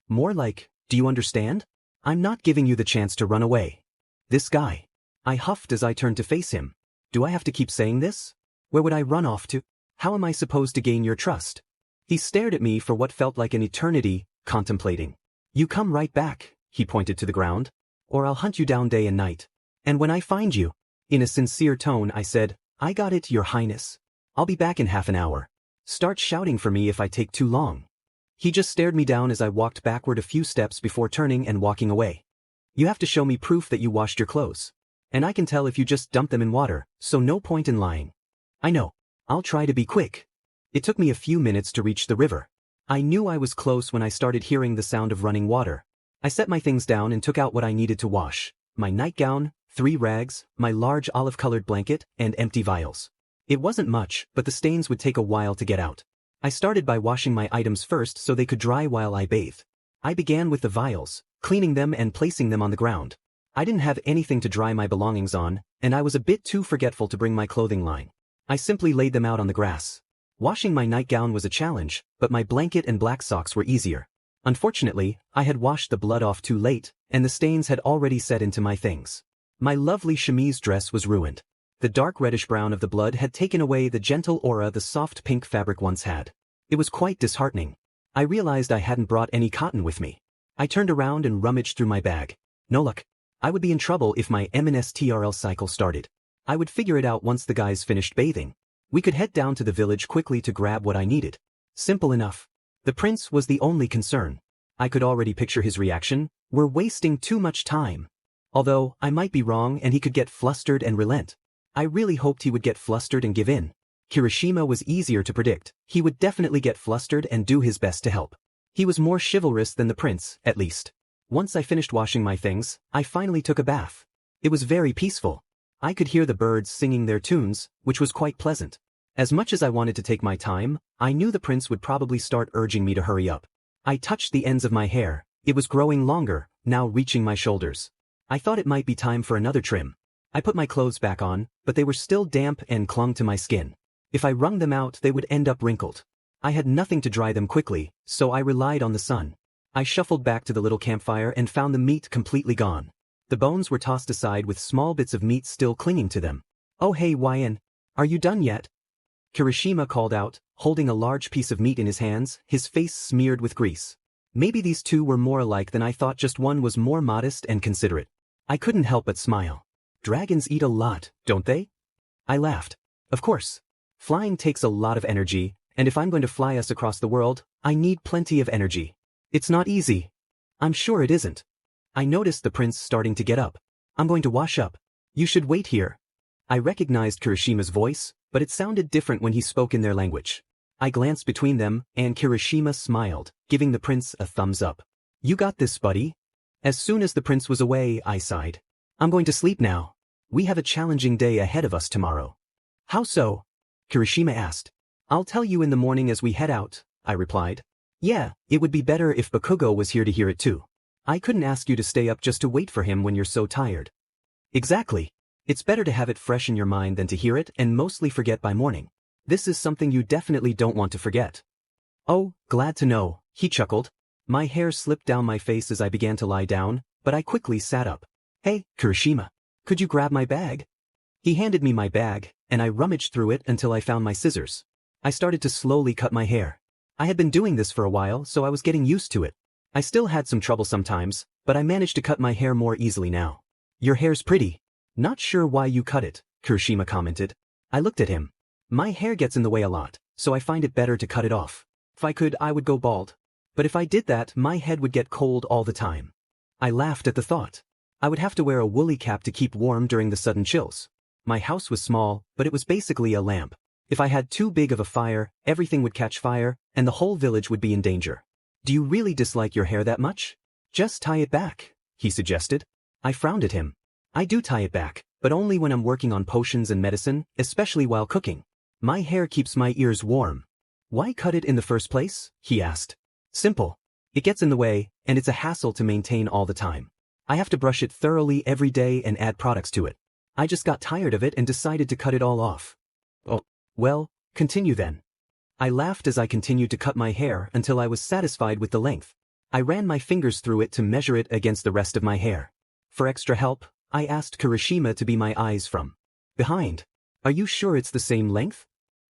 More like, do you understand? I'm not giving you the chance to run away. This guy. I huffed as I turned to face him. Do I have to keep saying this? Where would I run off to? How am I supposed to gain your trust? He stared at me for what felt like an eternity, contemplating. You come right back, he pointed to the ground, or I'll hunt you down day and night. And when I find you, in a sincere tone I said, I got it, Your Highness. I'll be back in half an hour. Start shouting for me if I take too long. He just stared me down as I walked backward a few steps before turning and walking away. You have to show me proof that you washed your clothes. And I can tell if you just dumped them in water, so no point in lying. I know. I'll try to be quick. It took me a few minutes to reach the river. I knew I was close when I started hearing the sound of running water. I set my things down and took out what I needed to wash. My nightgown, 3 rags, my large olive-colored blanket, and empty vials. It wasn't much, but the stains would take a while to get out. I started by washing my items first so they could dry while I bathed. I began with the vials, cleaning them and placing them on the ground. I didn't have anything to dry my belongings on, and I was a bit too forgetful to bring my clothing line. I simply laid them out on the grass. Washing my nightgown was a challenge, but my blanket and black socks were easier. Unfortunately, I had washed the blood off too late, and the stains had already set into my things. My lovely chemise dress was ruined. The dark reddish-brown of the blood had taken away the gentle aura the soft pink fabric once had. It was quite disheartening. I realized I hadn't brought any cotton with me. I turned around and rummaged through my bag. No luck. I would be in trouble if my MNSTRL cycle started. I would figure it out once the guys finished bathing. We could head down to the village quickly to grab what I needed. Simple enough. The prince was the only concern. I could already picture his reaction. We're wasting too much time. Although, I might be wrong and he could get flustered and relent. I really hoped he would get flustered and give in. Kirishima was easier to predict. He would definitely get flustered and do his best to help. He was more chivalrous than the prince, at least. Once I finished washing my things, I finally took a bath. It was very peaceful. I could hear the birds singing their tunes, which was quite pleasant. As much as I wanted to take my time, I knew the prince would probably start urging me to hurry up. I touched the ends of my hair. It was growing longer, now reaching my shoulders. I thought it might be time for another trim. I put my clothes back on, but they were still damp and clung to my skin. If I wrung them out, they would end up wrinkled. I had nothing to dry them quickly, so I relied on the sun. I shuffled back to the little campfire and found the meat completely gone. The bones were tossed aside with small bits of meat still clinging to them. "Oh hey Xueyun, are you done yet?" Kirishima called out, holding a large piece of meat in his hands, his face smeared with grease. Maybe these two were more alike than I thought, just one was more modest and considerate. I couldn't help but smile. Dragons eat a lot, don't they? I laughed. Of course. Flying takes a lot of energy, and if I'm going to fly us across the world, I need plenty of energy. It's not easy. I'm sure it isn't. I noticed the prince starting to get up. "I'm going to wash up. You should wait here." I recognized Kirishima's voice, but it sounded different when he spoke in their language. I glanced between them, and Kirishima smiled, giving the prince a thumbs up. "You got this, buddy." As soon as the prince was away, I sighed. "I'm going to sleep now. We have a challenging day ahead of us tomorrow." "How so?" Kirishima asked. "I'll tell you in the morning as we head out," I replied. "Yeah, it would be better if Bakugo was here to hear it too. I couldn't ask you to stay up just to wait for him when you're so tired." "Exactly. It's better to have it fresh in your mind than to hear it and mostly forget by morning. This is something you definitely don't want to forget." "Oh, glad to know," he chuckled. My hair slipped down my face as I began to lie down, but I quickly sat up. "Hey, Kirishima, could you grab my bag?" He handed me my bag, and I rummaged through it until I found my scissors. I started to slowly cut my hair. I had been doing this for a while, so I was getting used to it. I still had some trouble sometimes, but I managed to cut my hair more easily now. "Your hair's pretty." "Not sure why you cut it," Kirishima commented. I looked at him. My hair gets in the way a lot, so I find it better to cut it off. If I could, I would go bald. But if I did that, my head would get cold all the time. I laughed at the thought. I would have to wear a woolly cap to keep warm during the sudden chills. My house was small, but it was basically a lamp. If I had too big of a fire, everything would catch fire, and the whole village would be in danger. "Do you really dislike your hair that much?" "Just tie it back," he suggested. I frowned at him. "I do tie it back, but only when I'm working on potions and medicine, especially while cooking. My hair keeps my ears warm." "Why cut it in the first place?" he asked. "Simple. It gets in the way, and it's a hassle to maintain all the time. I have to brush it thoroughly every day and add products to it. I just got tired of it and decided to cut it all off." "Oh, well, continue then." I laughed as I continued to cut my hair until I was satisfied with the length. I ran my fingers through it to measure it against the rest of my hair. For extra help, I asked Kirishima to be my eyes from behind. "Are you sure it's the same length?"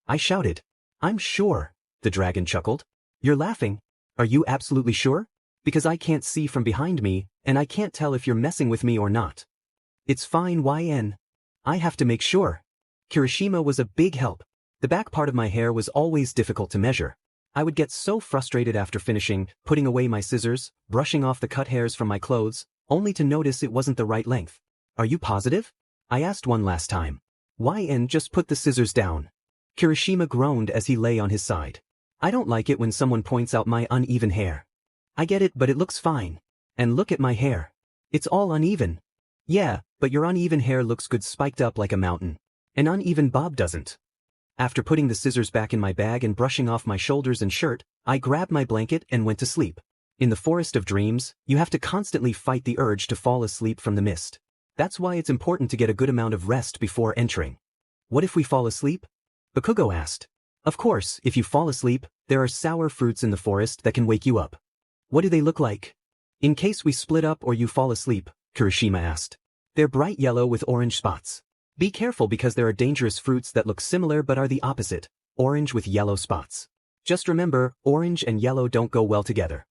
I shouted. "I'm sure," the dragon chuckled. "You're laughing. Are you absolutely sure? Because I can't see from behind me, and I can't tell if you're messing with me or not." "It's fine, Xueyun. I have to make sure." Kirishima was a big help. The back part of my hair was always difficult to measure. I would get so frustrated after finishing, putting away my scissors, brushing off the cut hairs from my clothes, only to notice it wasn't the right length. "Are you positive?" I asked one last time. Xueyun just put the scissors down. Kirishima groaned as he lay on his side. "I don't like it when someone points out my uneven hair." "I get it, but it looks fine. And look at my hair. It's all uneven." "Yeah, but your uneven hair looks good spiked up like a mountain. An uneven bob doesn't." After putting the scissors back in my bag and brushing off my shoulders and shirt, I grabbed my blanket and went to sleep. In the forest of dreams, you have to constantly fight the urge to fall asleep from the mist. That's why it's important to get a good amount of rest before entering. "What if we fall asleep?" Bakugo asked. "Of course, if you fall asleep, there are sour fruits in the forest that can wake you up." "What do they look like?" "In case we split up or you fall asleep," Kirishima asked. "They're bright yellow with orange spots. Be careful because there are dangerous fruits that look similar but are the opposite, orange with yellow spots. Just remember, orange and yellow don't go well together."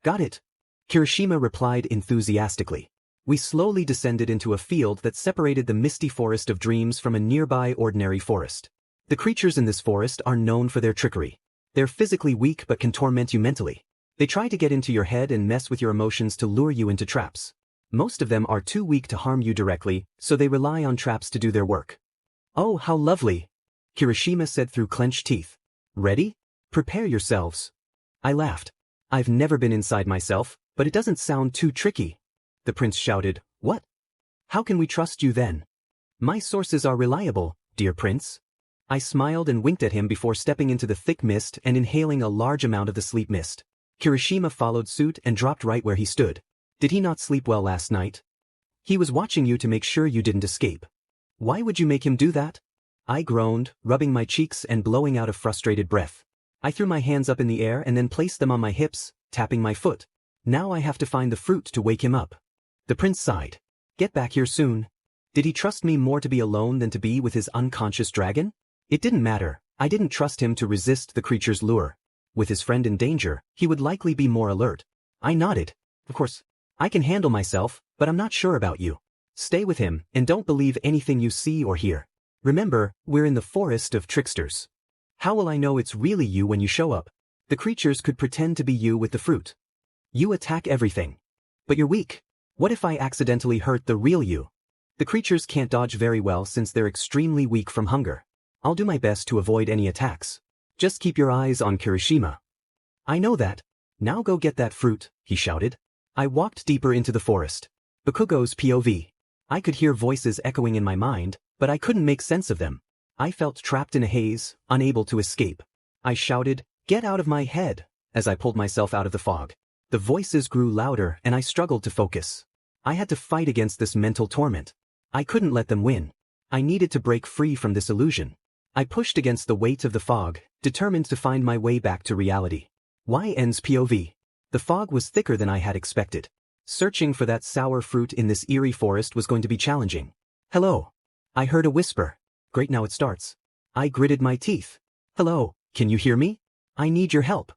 "Got it," Kirishima replied enthusiastically. We slowly descended into a field that separated the misty forest of dreams from a nearby ordinary forest. The creatures in this forest are known for their trickery. They're physically weak but can torment you mentally. They try to get into your head and mess with your emotions to lure you into traps. Most of them are too weak to harm you directly, so they rely on traps to do their work. "Oh, how lovely," Kirishima said through clenched teeth. "Ready? Prepare yourselves." I laughed. "I've never been inside myself, but it doesn't sound too tricky." The prince shouted, "What? How can we trust you then?" "My sources are reliable, dear prince." I smiled and winked at him before stepping into the thick mist and inhaling a large amount of the sleep mist. Kirishima followed suit and dropped right where he stood. "Did he not sleep well last night?" "He was watching you to make sure you didn't escape." "Why would you make him do that?" I groaned, rubbing my cheeks and blowing out a frustrated breath. I threw my hands up in the air and then placed them on my hips, tapping my foot. "Now I have to find the fruit to wake him up." The prince sighed. "Get back here soon." Did he trust me more to be alone than to be with his unconscious dragon? It didn't matter. I didn't trust him to resist the creature's lure. With his friend in danger, he would likely be more alert. I nodded. "Of course. I can handle myself, but I'm not sure about you. Stay with him, and don't believe anything you see or hear. Remember, we're in the forest of tricksters. How will I know it's really you when you show up? The creatures could pretend to be you with the fruit. You attack everything. But you're weak. What if I accidentally hurt the real you? The creatures can't dodge very well since they're extremely weak from hunger. I'll do my best to avoid any attacks. Just keep your eyes on Kirishima." "I know that. Now go get that fruit," he shouted. I walked deeper into the forest. Bakugo's POV. I could hear voices echoing in my mind, but I couldn't make sense of them. I felt trapped in a haze, unable to escape. I shouted, "Get out of my head," as I pulled myself out of the fog. The voices grew louder and I struggled to focus. I had to fight against this mental torment. I couldn't let them win. I needed to break free from this illusion. I pushed against the weight of the fog, determined to find my way back to reality. YN's POV. The fog was thicker than I had expected. Searching for that sour fruit in this eerie forest was going to be challenging. "Hello." I heard a whisper. Great, now it starts. I gritted my teeth. "Hello, can you hear me? I need your help."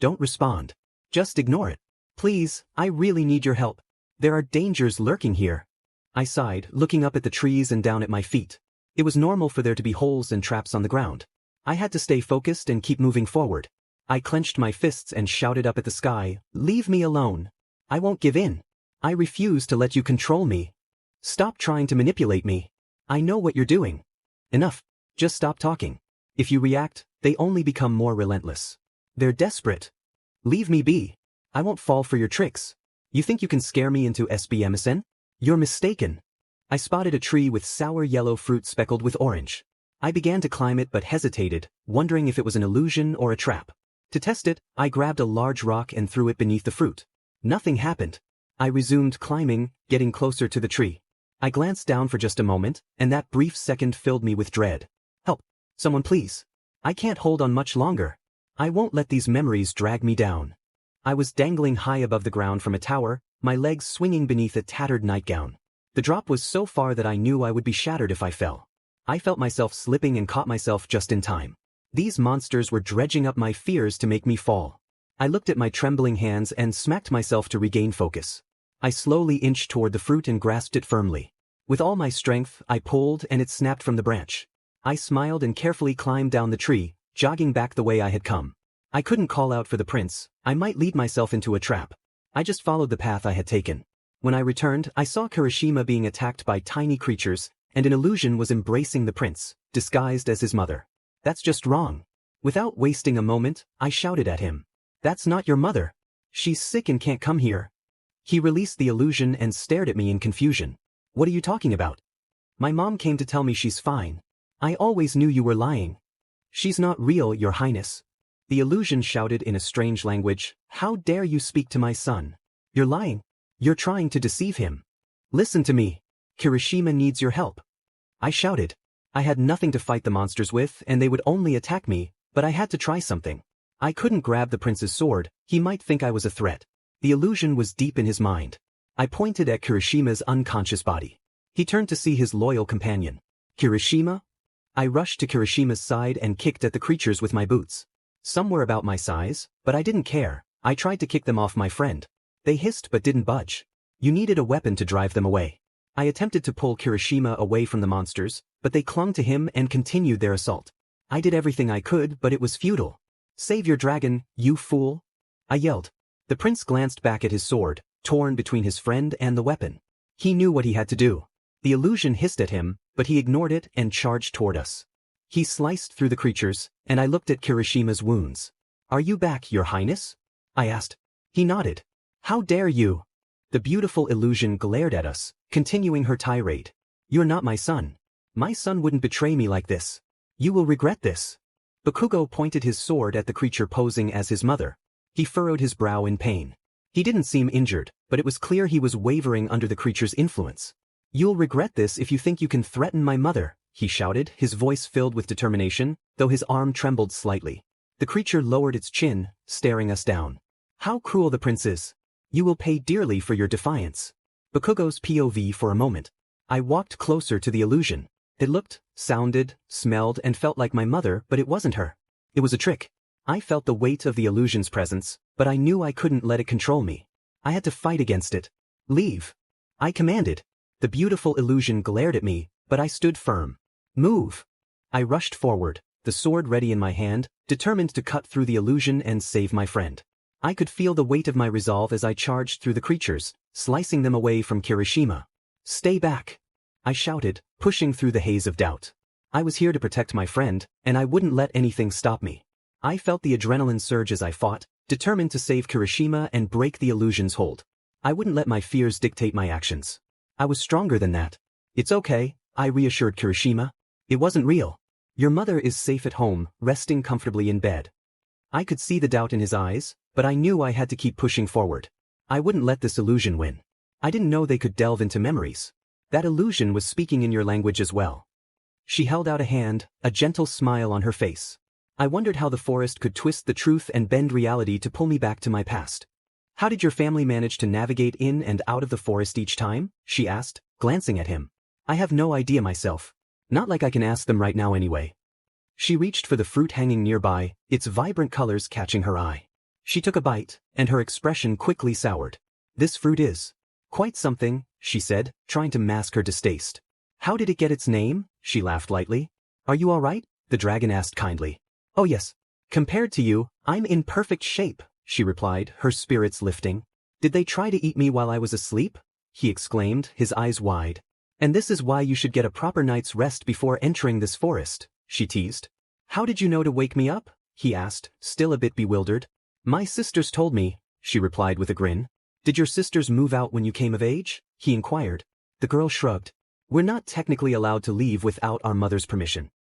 "Don't respond. Just ignore it. Please, I really need your help. There are dangers lurking here." I sighed, looking up at the trees and down at my feet. It was normal for there to be holes and traps on the ground. I had to stay focused and keep moving forward. I clenched my fists and shouted up at the sky, "Leave me alone. I won't give in. I refuse to let you control me. Stop trying to manipulate me. I know what you're doing. Enough. Just stop talking. If you react, they only become more relentless. They're desperate. Leave me be. I won't fall for your tricks. You think you can scare me into SBMSN? You're mistaken." I spotted a tree with sour yellow fruit speckled with orange. I began to climb it but hesitated, wondering if it was an illusion or a trap. To test it, I grabbed a large rock and threw it beneath the fruit. Nothing happened. I resumed climbing, getting closer to the tree. I glanced down for just a moment, and that brief second filled me with dread. "Help. Someone please. I can't hold on much longer. I won't let these memories drag me down." I was dangling high above the ground from a tower, my legs swinging beneath a tattered nightgown. The drop was so far that I knew I would be shattered if I fell. I felt myself slipping and caught myself just in time. These monsters were dredging up my fears to make me fall. I looked at my trembling hands and smacked myself to regain focus. I slowly inched toward the fruit and grasped it firmly. With all my strength, I pulled and it snapped from the branch. I smiled and carefully climbed down the tree, jogging back the way I had come. I couldn't call out for the prince. I might lead myself into a trap. I just followed the path I had taken. When I returned, I saw Kirishima being attacked by tiny creatures, and an illusion was embracing the prince, disguised as his mother. "That's just wrong." Without wasting a moment, I shouted at him. "That's not your mother. She's sick and can't come here." He released the illusion and stared at me in confusion. "What are you talking about?" "My mom came to tell me she's fine. I always knew you were lying." "She's not real, Your Highness." The illusion shouted in a strange language, "How dare you speak to my son? You're lying. You're trying to deceive him. Listen to me. Kirishima needs your help." I shouted. I had nothing to fight the monsters with and they would only attack me, but I had to try something. I couldn't grab the prince's sword, he might think I was a threat. The illusion was deep in his mind. I pointed at Kirishima's unconscious body. He turned to see his loyal companion. "Kirishima?" I rushed to Kirishima's side and kicked at the creatures with my boots. Some were about my size, but I didn't care. I tried to kick them off my friend. They hissed but didn't budge. You needed a weapon to drive them away. I attempted to pull Kirishima away from the monsters, but they clung to him and continued their assault. I did everything I could, but it was futile. Save your dragon, you fool! I yelled. The prince glanced back at his sword, torn between his friend and the weapon. He knew what he had to do. The illusion hissed at him, but he ignored it and charged toward us. He sliced through the creatures, and I looked at Kirishima's wounds. Are you back, your highness? I asked. He nodded. How dare you? The beautiful illusion glared at us, continuing her tirade. You're not my son. My son wouldn't betray me like this. You will regret this. Bakugo pointed his sword at the creature posing as his mother. He furrowed his brow in pain. He didn't seem injured, but it was clear he was wavering under the creature's influence. You'll regret this if you think you can threaten my mother, he shouted, his voice filled with determination, though his arm trembled slightly. The creature lowered its chin, staring us down. How cruel the prince is. You will pay dearly for your defiance. Bakugo's POV for a moment. I walked closer to the illusion. It looked, sounded, smelled and felt like my mother, but it wasn't her. It was a trick. I felt the weight of the illusion's presence, but I knew I couldn't let it control me. I had to fight against it. Leave. I commanded. The beautiful illusion glared at me, but I stood firm. Move. I rushed forward, the sword ready in my hand, determined to cut through the illusion and save my friend. I could feel the weight of my resolve as I charged through the creatures, slicing them away from Kirishima. Stay back. I shouted, pushing through the haze of doubt. I was here to protect my friend, and I wouldn't let anything stop me. I felt the adrenaline surge as I fought, determined to save Kirishima and break the illusion's hold. I wouldn't let my fears dictate my actions. I was stronger than that. It's okay, I reassured Kirishima. It wasn't real. Your mother is safe at home, resting comfortably in bed. I could see the doubt in his eyes, but I knew I had to keep pushing forward. I wouldn't let this illusion win. I didn't know they could delve into memories. That illusion was speaking in your language as well. She held out a hand, a gentle smile on her face. I wondered how the forest could twist the truth and bend reality to pull me back to my past. How did your family manage to navigate in and out of the forest each time? She asked, glancing at him. I have no idea myself. Not like I can ask them right now anyway. She reached for the fruit hanging nearby, its vibrant colors catching her eye. She took a bite, and her expression quickly soured. This fruit is quite something, she said, trying to mask her distaste. How did it get its name? She laughed lightly. Are you all right? The dragon asked kindly. Oh yes. Compared to you, I'm in perfect shape, she replied, her spirits lifting. Did they try to eat me while I was asleep? He exclaimed, his eyes wide. And this is why you should get a proper night's rest before entering this forest, she teased. How did you know to wake me up? He asked, still a bit bewildered. My sisters told me, she replied with a grin. Did your sisters move out when you came of age? He inquired. The girl shrugged. We're not technically allowed to leave without our mother's permission.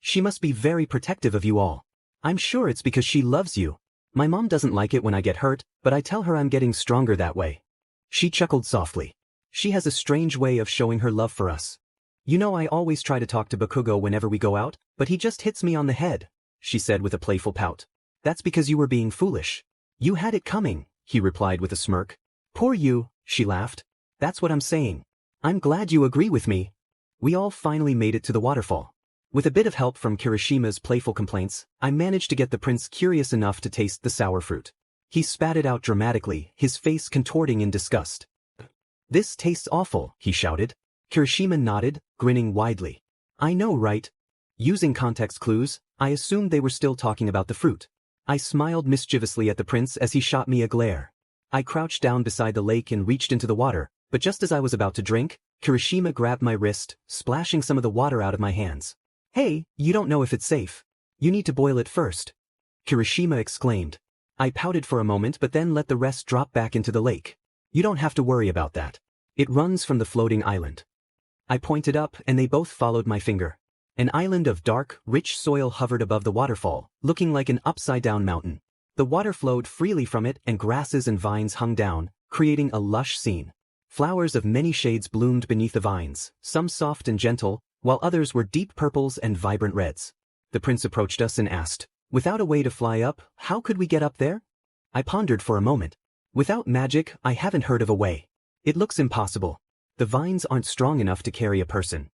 She must be very protective of you all. I'm sure it's because she loves you. My mom doesn't like it when I get hurt, but I tell her I'm getting stronger that way. She chuckled softly. She has a strange way of showing her love for us. You know, I always try to talk to Bakugo whenever we go out, but he just hits me on the head, she said with a playful pout. That's because you were being foolish. You had it coming, he replied with a smirk. Poor you, she laughed. That's what I'm saying. I'm glad you agree with me. We all finally made it to the waterfall. With a bit of help from Kirishima's playful complaints, I managed to get the prince curious enough to taste the sour fruit. He spat it out dramatically, his face contorting in disgust. This tastes awful, he shouted. Kirishima nodded, grinning widely. I know, right? Using context clues, I assumed they were still talking about the fruit. I smiled mischievously at the prince as he shot me a glare. I crouched down beside the lake and reached into the water, but just as I was about to drink, Kirishima grabbed my wrist, splashing some of the water out of my hands. Hey, you don't know if it's safe. You need to boil it first. Kirishima exclaimed. I pouted for a moment but then let the rest drop back into the lake. You don't have to worry about that. It runs from the floating island. I pointed up and they both followed my finger. An island of dark, rich soil hovered above the waterfall, looking like an upside-down mountain. The water flowed freely from it and grasses and vines hung down, creating a lush scene. Flowers of many shades bloomed beneath the vines, some soft and gentle, while others were deep purples and vibrant reds. The prince approached us and asked, without a way to fly up, how could we get up there? I pondered for a moment. Without magic, I haven't heard of a way. It looks impossible. The vines aren't strong enough to carry a person.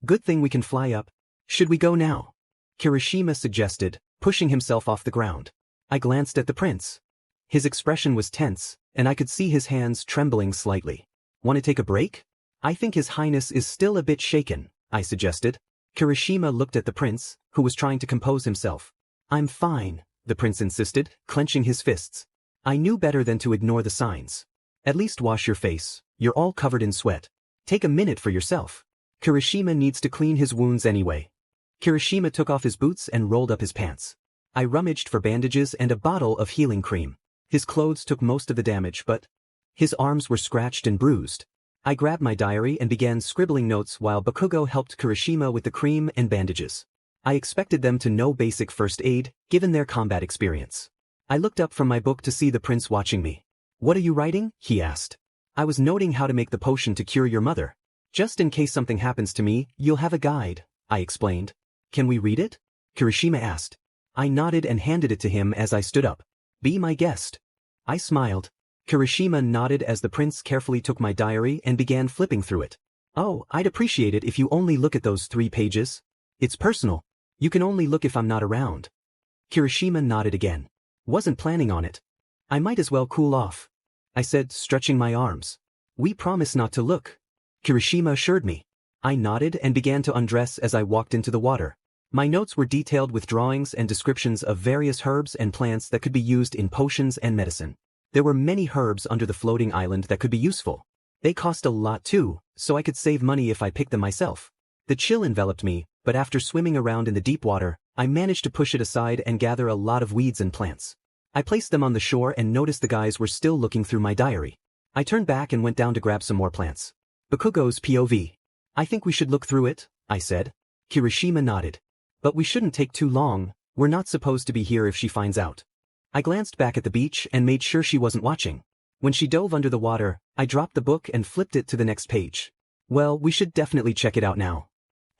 Good thing we can fly up. Should we go now? Kirishima suggested, pushing himself off the ground. I glanced at the prince. His expression was tense, and I could see his hands trembling slightly. Want to take a break? I think His Highness is still a bit shaken, I suggested. Kirishima looked at the prince, who was trying to compose himself. I'm fine, the prince insisted, clenching his fists. I knew better than to ignore the signs. At least wash your face, you're all covered in sweat. Take a minute for yourself. Kirishima needs to clean his wounds anyway. Kirishima took off his boots and rolled up his pants. I rummaged for bandages and a bottle of healing cream. His clothes took most of the damage, but his arms were scratched and bruised. I grabbed my diary and began scribbling notes while Bakugo helped Kirishima with the cream and bandages. I expected them to know basic first aid, given their combat experience. I looked up from my book to see the prince watching me. What are you writing? He asked. I was noting how to make the potion to cure your mother. Just in case something happens to me, you'll have a guide, I explained. Can we read it? Kirishima asked. I nodded and handed it to him as I stood up. Be my guest. I smiled. Kirishima nodded as the prince carefully took my diary and began flipping through it. Oh, I'd appreciate it if you only look at those 3 pages. It's personal. You can only look if I'm not around. Kirishima nodded again. Wasn't planning on it. I might as well cool off, I said, stretching my arms. We promise not to look, Kirishima assured me. I nodded and began to undress as I walked into the water. My notes were detailed with drawings and descriptions of various herbs and plants that could be used in potions and medicine. There were many herbs under the floating island that could be useful. They cost a lot too, so I could save money if I picked them myself. The chill enveloped me, but after swimming around in the deep water, I managed to push it aside and gather a lot of weeds and plants. I placed them on the shore and noticed the guys were still looking through my diary. I turned back and went down to grab some more plants. Bakugo's POV. I think we should look through it, I said. Kirishima nodded. But we shouldn't take too long, we're not supposed to be here if she finds out. I glanced back at the beach and made sure she wasn't watching. When she dove under the water, I dropped the book and flipped it to the next page. Well, we should definitely check it out now.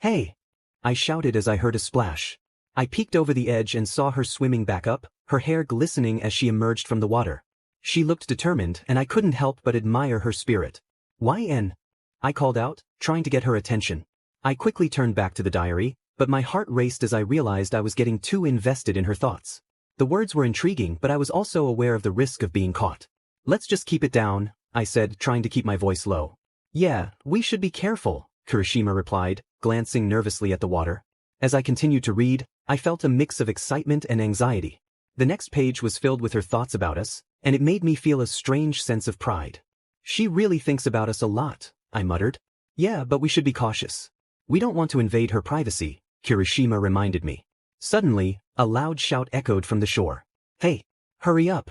Hey! I shouted as I heard a splash. I peeked over the edge and saw her swimming back up, her hair glistening as she emerged from the water. She looked determined and I couldn't help but admire her spirit. YN! I called out, trying to get her attention. I quickly turned back to the diary, but my heart raced as I realized I was getting too invested in her thoughts. The words were intriguing, but I was also aware of the risk of being caught. Let's just keep it down, I said, trying to keep my voice low. Yeah, we should be careful, Kirishima replied, glancing nervously at the water. As I continued to read, I felt a mix of excitement and anxiety. The next page was filled with her thoughts about us, and it made me feel a strange sense of pride. She really thinks about us a lot, I muttered. Yeah, but we should be cautious. We don't want to invade her privacy, Kirishima reminded me. Suddenly, a loud shout echoed from the shore. Hey, hurry up.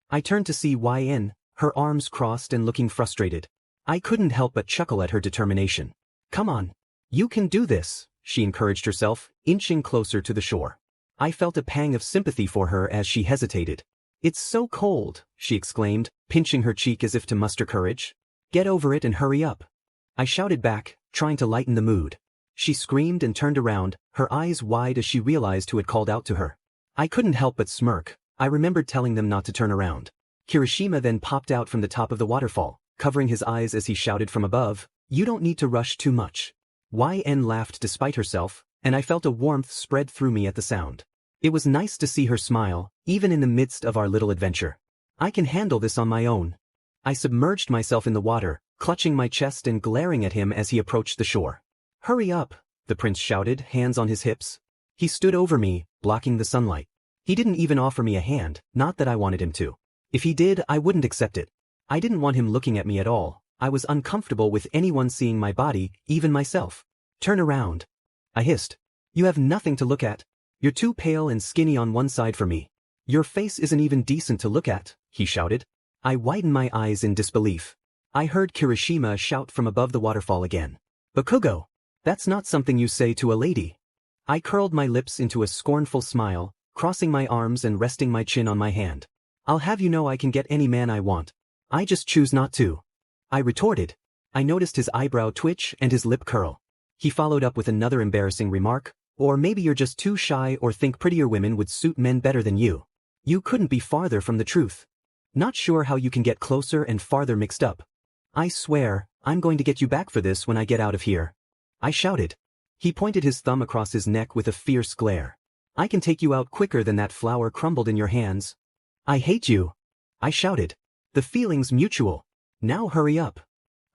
I turned to see YN, her arms crossed and looking frustrated. I couldn't help but chuckle at her determination. Come on. You can do this, she encouraged herself, inching closer to the shore. I felt a pang of sympathy for her as she hesitated. It's so cold, she exclaimed, pinching her cheek as if to muster courage. Get over it and hurry up. I shouted back, trying to lighten the mood. She screamed and turned around, her eyes wide as she realized who had called out to her. I couldn't help but smirk. I remembered telling them not to turn around. Kirishima then popped out from the top of the waterfall, covering his eyes as he shouted from above, You don't need to rush too much. YN laughed despite herself, and I felt a warmth spread through me at the sound. It was nice to see her smile, even in the midst of our little adventure. I can handle this on my own. I submerged myself in the water, clutching my chest and glaring at him as he approached the shore. Hurry up, the prince shouted, hands on his hips. He stood over me, blocking the sunlight. He didn't even offer me a hand, not that I wanted him to. If he did, I wouldn't accept it. I didn't want him looking at me at all. I was uncomfortable with anyone seeing my body, even myself. Turn around. I hissed. You have nothing to look at. You're too pale and skinny on one side for me. Your face isn't even decent to look at, he shouted. I widened my eyes in disbelief. I heard Kirishima shout from above the waterfall again. Bakugo! That's not something you say to a lady. I curled my lips into a scornful smile, crossing my arms and resting my chin on my hand. I'll have you know I can get any man I want. I just choose not to. I retorted. I noticed his eyebrow twitch and his lip curl. He followed up with another embarrassing remark, or maybe you're just too shy or think prettier women would suit men better than you. You couldn't be farther from the truth. Not sure how you can get closer and farther mixed up. I swear, I'm going to get you back for this when I get out of here. I shouted. He pointed his thumb across his neck with a fierce glare. I can take you out quicker than that flower crumbled in your hands. I hate you. I shouted. The feeling's mutual. Now hurry up.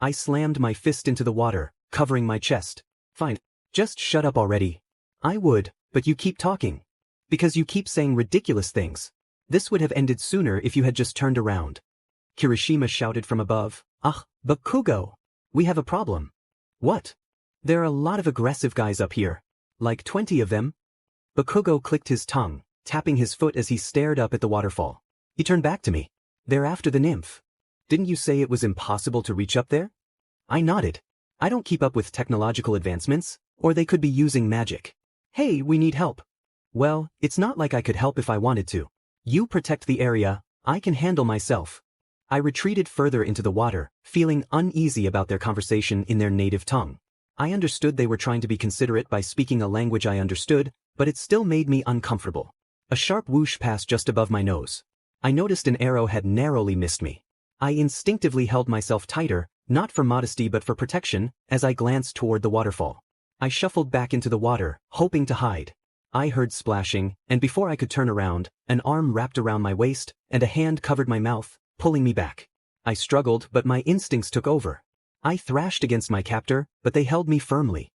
I slammed my fist into the water, covering my chest. Fine. Just shut up already. I would, but you keep talking. Because you keep saying ridiculous things. This would have ended sooner if you had just turned around. Kirishima shouted from above. Ah, Bakugo! We have a problem. What? There are a lot of aggressive guys up here. Like 20 of them. Bakugo clicked his tongue, tapping his foot as he stared up at the waterfall. He turned back to me. They're after the nymph. Didn't you say it was impossible to reach up there? I nodded. I don't keep up with technological advancements, or they could be using magic. Hey, we need help. Well, it's not like I could help if I wanted to. You protect the area, I can handle myself. I retreated further into the water, feeling uneasy about their conversation in their native tongue. I understood they were trying to be considerate by speaking a language I understood, but it still made me uncomfortable. A sharp whoosh passed just above my nose. I noticed an arrow had narrowly missed me. I instinctively held myself tighter, not for modesty but for protection, as I glanced toward the waterfall. I shuffled back into the water, hoping to hide. I heard splashing, and before I could turn around, an arm wrapped around my waist, and a hand covered my mouth, pulling me back. I struggled, but my instincts took over. I thrashed against my captor, but they held me firmly.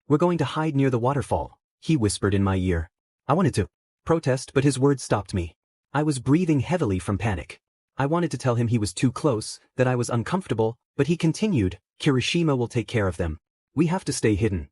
We're going to hide near the waterfall, he whispered in my ear. I wanted to protest, but his words stopped me. I was breathing heavily from panic. I wanted to tell him he was too close, that I was uncomfortable, but he continued, Kirishima will take care of them. We have to stay hidden.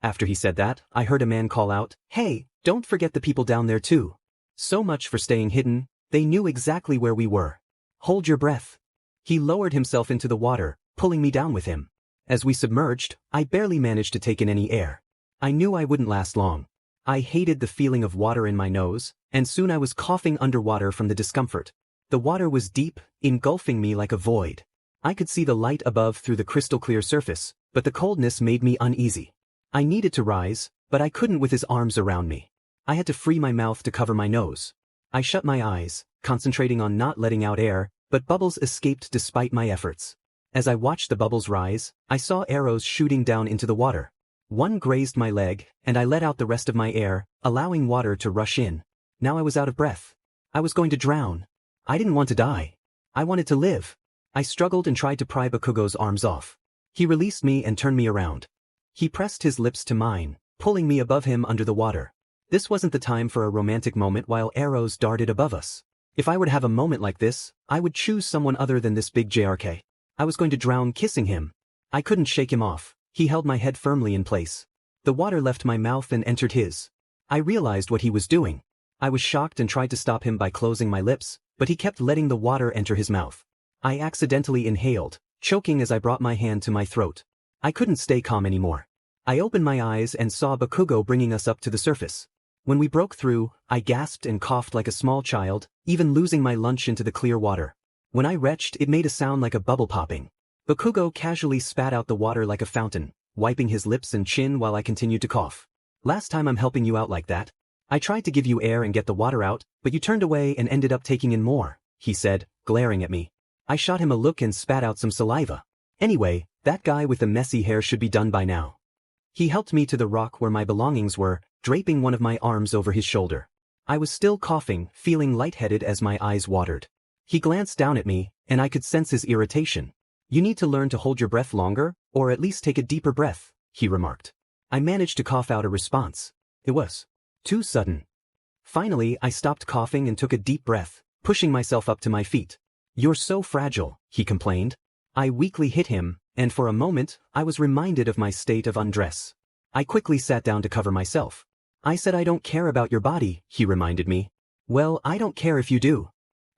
After he said that, I heard a man call out, Hey, don't forget the people down there too. So much for staying hidden, they knew exactly where we were. Hold your breath. He lowered himself into the water, pulling me down with him. As we submerged, I barely managed to take in any air. I knew I wouldn't last long. I hated the feeling of water in my nose, and soon I was coughing underwater from the discomfort. The water was deep, engulfing me like a void. I could see the light above through the crystal-clear surface, but the coldness made me uneasy. I needed to rise, but I couldn't with his arms around me. I had to free my mouth to cover my nose. I shut my eyes, concentrating on not letting out air, but bubbles escaped despite my efforts. As I watched the bubbles rise, I saw arrows shooting down into the water. One grazed my leg, and I let out the rest of my air, allowing water to rush in. Now I was out of breath. I was going to drown. I didn't want to die. I wanted to live. I struggled and tried to pry Bakugo's arms off. He released me and turned me around. He pressed his lips to mine, pulling me above him under the water. This wasn't the time for a romantic moment while arrows darted above us. If I were to have a moment like this, I would choose someone other than this big JRK. I was going to drown kissing him. I couldn't shake him off. He held my head firmly in place. The water left my mouth and entered his. I realized what he was doing. I was shocked and tried to stop him by closing my lips, but he kept letting the water enter his mouth. I accidentally inhaled, choking as I brought my hand to my throat. I couldn't stay calm anymore. I opened my eyes and saw Bakugo bringing us up to the surface. When we broke through, I gasped and coughed like a small child, even losing my lunch into the clear water. When I retched, it made a sound like a bubble popping. Bakugo casually spat out the water like a fountain, wiping his lips and chin while I continued to cough. Last time I'm helping you out like that. I tried to give you air and get the water out, but you turned away and ended up taking in more, he said, glaring at me. I shot him a look and spat out some saliva. Anyway, that guy with the messy hair should be done by now. He helped me to the rock where my belongings were, draping one of my arms over his shoulder. I was still coughing, feeling lightheaded as my eyes watered. He glanced down at me, and I could sense his irritation. You need to learn to hold your breath longer, or at least take a deeper breath, he remarked. I managed to cough out a response. It was too sudden. Finally, I stopped coughing and took a deep breath, pushing myself up to my feet. You're so fragile, he complained. I weakly hit him, and for a moment, I was reminded of my state of undress. I quickly sat down to cover myself. I said I don't care about your body, he reminded me. Well, I don't care if you do.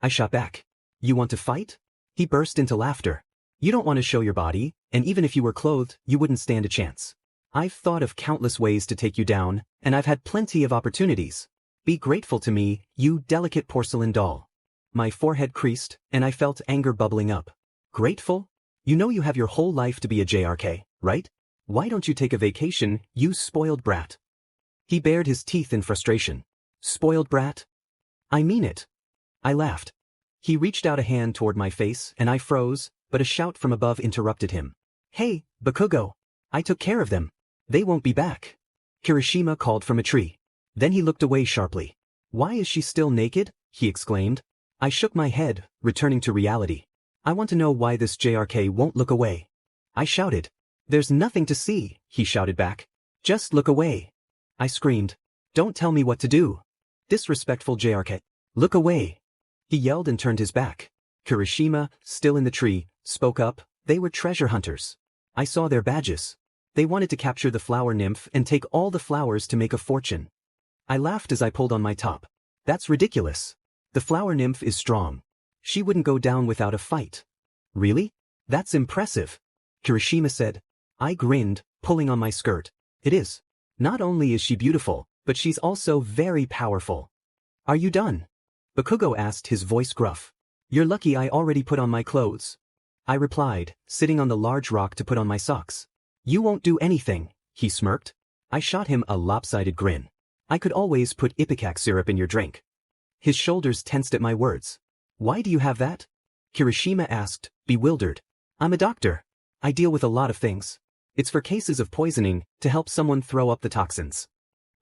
I shot back. You want to fight? He burst into laughter. You don't want to show your body, and even if you were clothed, you wouldn't stand a chance. I've thought of countless ways to take you down, and I've had plenty of opportunities. Be grateful to me, you delicate porcelain doll. My forehead creased, and I felt anger bubbling up. Grateful? You know you have your whole life to be a JRK, right? Why don't you take a vacation, you spoiled brat? He bared his teeth in frustration. Spoiled brat? I mean it. I laughed. He reached out a hand toward my face, and I froze, but a shout from above interrupted him. Hey, Bakugo. I took care of them. They won't be back. Kirishima called from a tree. Then he looked away sharply. Why is she still naked? He exclaimed. I shook my head, returning to reality. I want to know why this JRK won't look away. I shouted. There's nothing to see, he shouted back. Just look away. I screamed. Don't tell me what to do. Disrespectful JRK. Look away. He yelled and turned his back. Kirishima, still in the tree, spoke up. They were treasure hunters. I saw their badges. They wanted to capture the flower nymph and take all the flowers to make a fortune. I laughed as I pulled on my top. That's ridiculous. The flower nymph is strong. She wouldn't go down without a fight. Really? That's impressive. Kirishima said. I grinned, pulling on my skirt. It is. Not only is she beautiful, but she's also very powerful. Are you done? Bakugo asked, his voice gruff. You're lucky I already put on my clothes. I replied, sitting on the large rock to put on my socks. You won't do anything, he smirked. I shot him a lopsided grin. I could always put ipecac syrup in your drink. His shoulders tensed at my words. Why do you have that? Kirishima asked, bewildered. I'm a doctor. I deal with a lot of things. It's for cases of poisoning, to help someone throw up the toxins.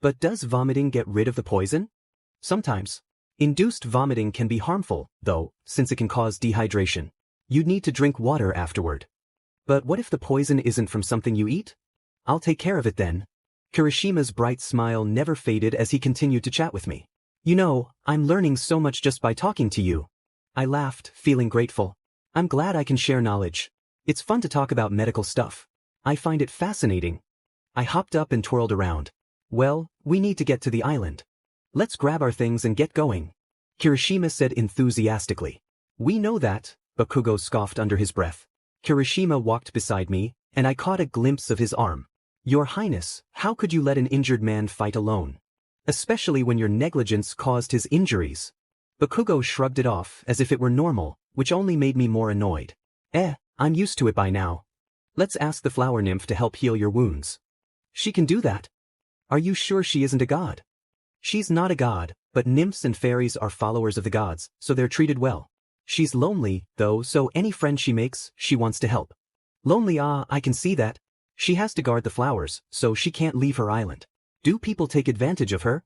But does vomiting get rid of the poison? Sometimes. Induced vomiting can be harmful, though, since it can cause dehydration. You'd need to drink water afterward. But what if the poison isn't from something you eat? I'll take care of it then. Kirishima's bright smile never faded as he continued to chat with me. You know, I'm learning so much just by talking to you. I laughed, feeling grateful. I'm glad I can share knowledge. It's fun to talk about medical stuff. I find it fascinating. I hopped up and twirled around. Well, we need to get to the island. Let's grab our things and get going. Kirishima said enthusiastically. We know that, Bakugo scoffed under his breath. Kirishima walked beside me, and I caught a glimpse of his arm. Your Highness, how could you let an injured man fight alone? Especially when your negligence caused his injuries. Bakugo shrugged it off as if it were normal, which only made me more annoyed. I'm used to it by now. Let's ask the flower nymph to help heal your wounds. She can do that. Are you sure she isn't a god? She's not a god, but nymphs and fairies are followers of the gods, so they're treated well. She's lonely, though, so any friend she makes, she wants to help. Lonely, I can see that. She has to guard the flowers, so she can't leave her island. Do people take advantage of her?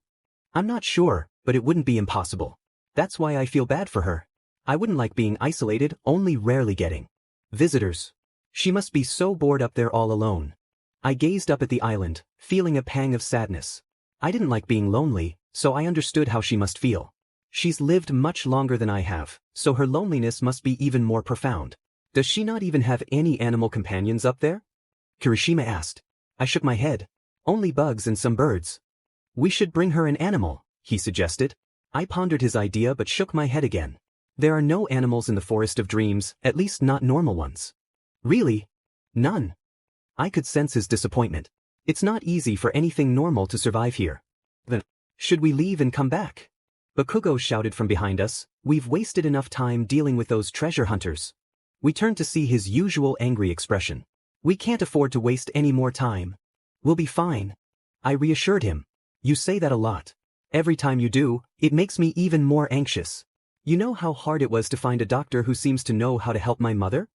I'm not sure, but it wouldn't be impossible. That's why I feel bad for her. I wouldn't like being isolated, only rarely getting visitors. She must be so bored up there all alone. I gazed up at the island, feeling a pang of sadness. I didn't like being lonely, so I understood how she must feel. She's lived much longer than I have, so her loneliness must be even more profound. Does she not even have any animal companions up there? Kirishima asked. I shook my head. Only bugs and some birds. We should bring her an animal, he suggested. I pondered his idea but shook my head again. There are no animals in the Forest of Dreams, at least not normal ones. Really? None. I could sense his disappointment. It's not easy for anything normal to survive here. Then, should we leave and come back? Bakugo shouted from behind us, we've wasted enough time dealing with those treasure hunters. We turned to see his usual angry expression. We can't afford to waste any more time. We'll be fine. I reassured him. You say that a lot. Every time you do, it makes me even more anxious. You know how hard it was to find a doctor who seems to know how to help my mother?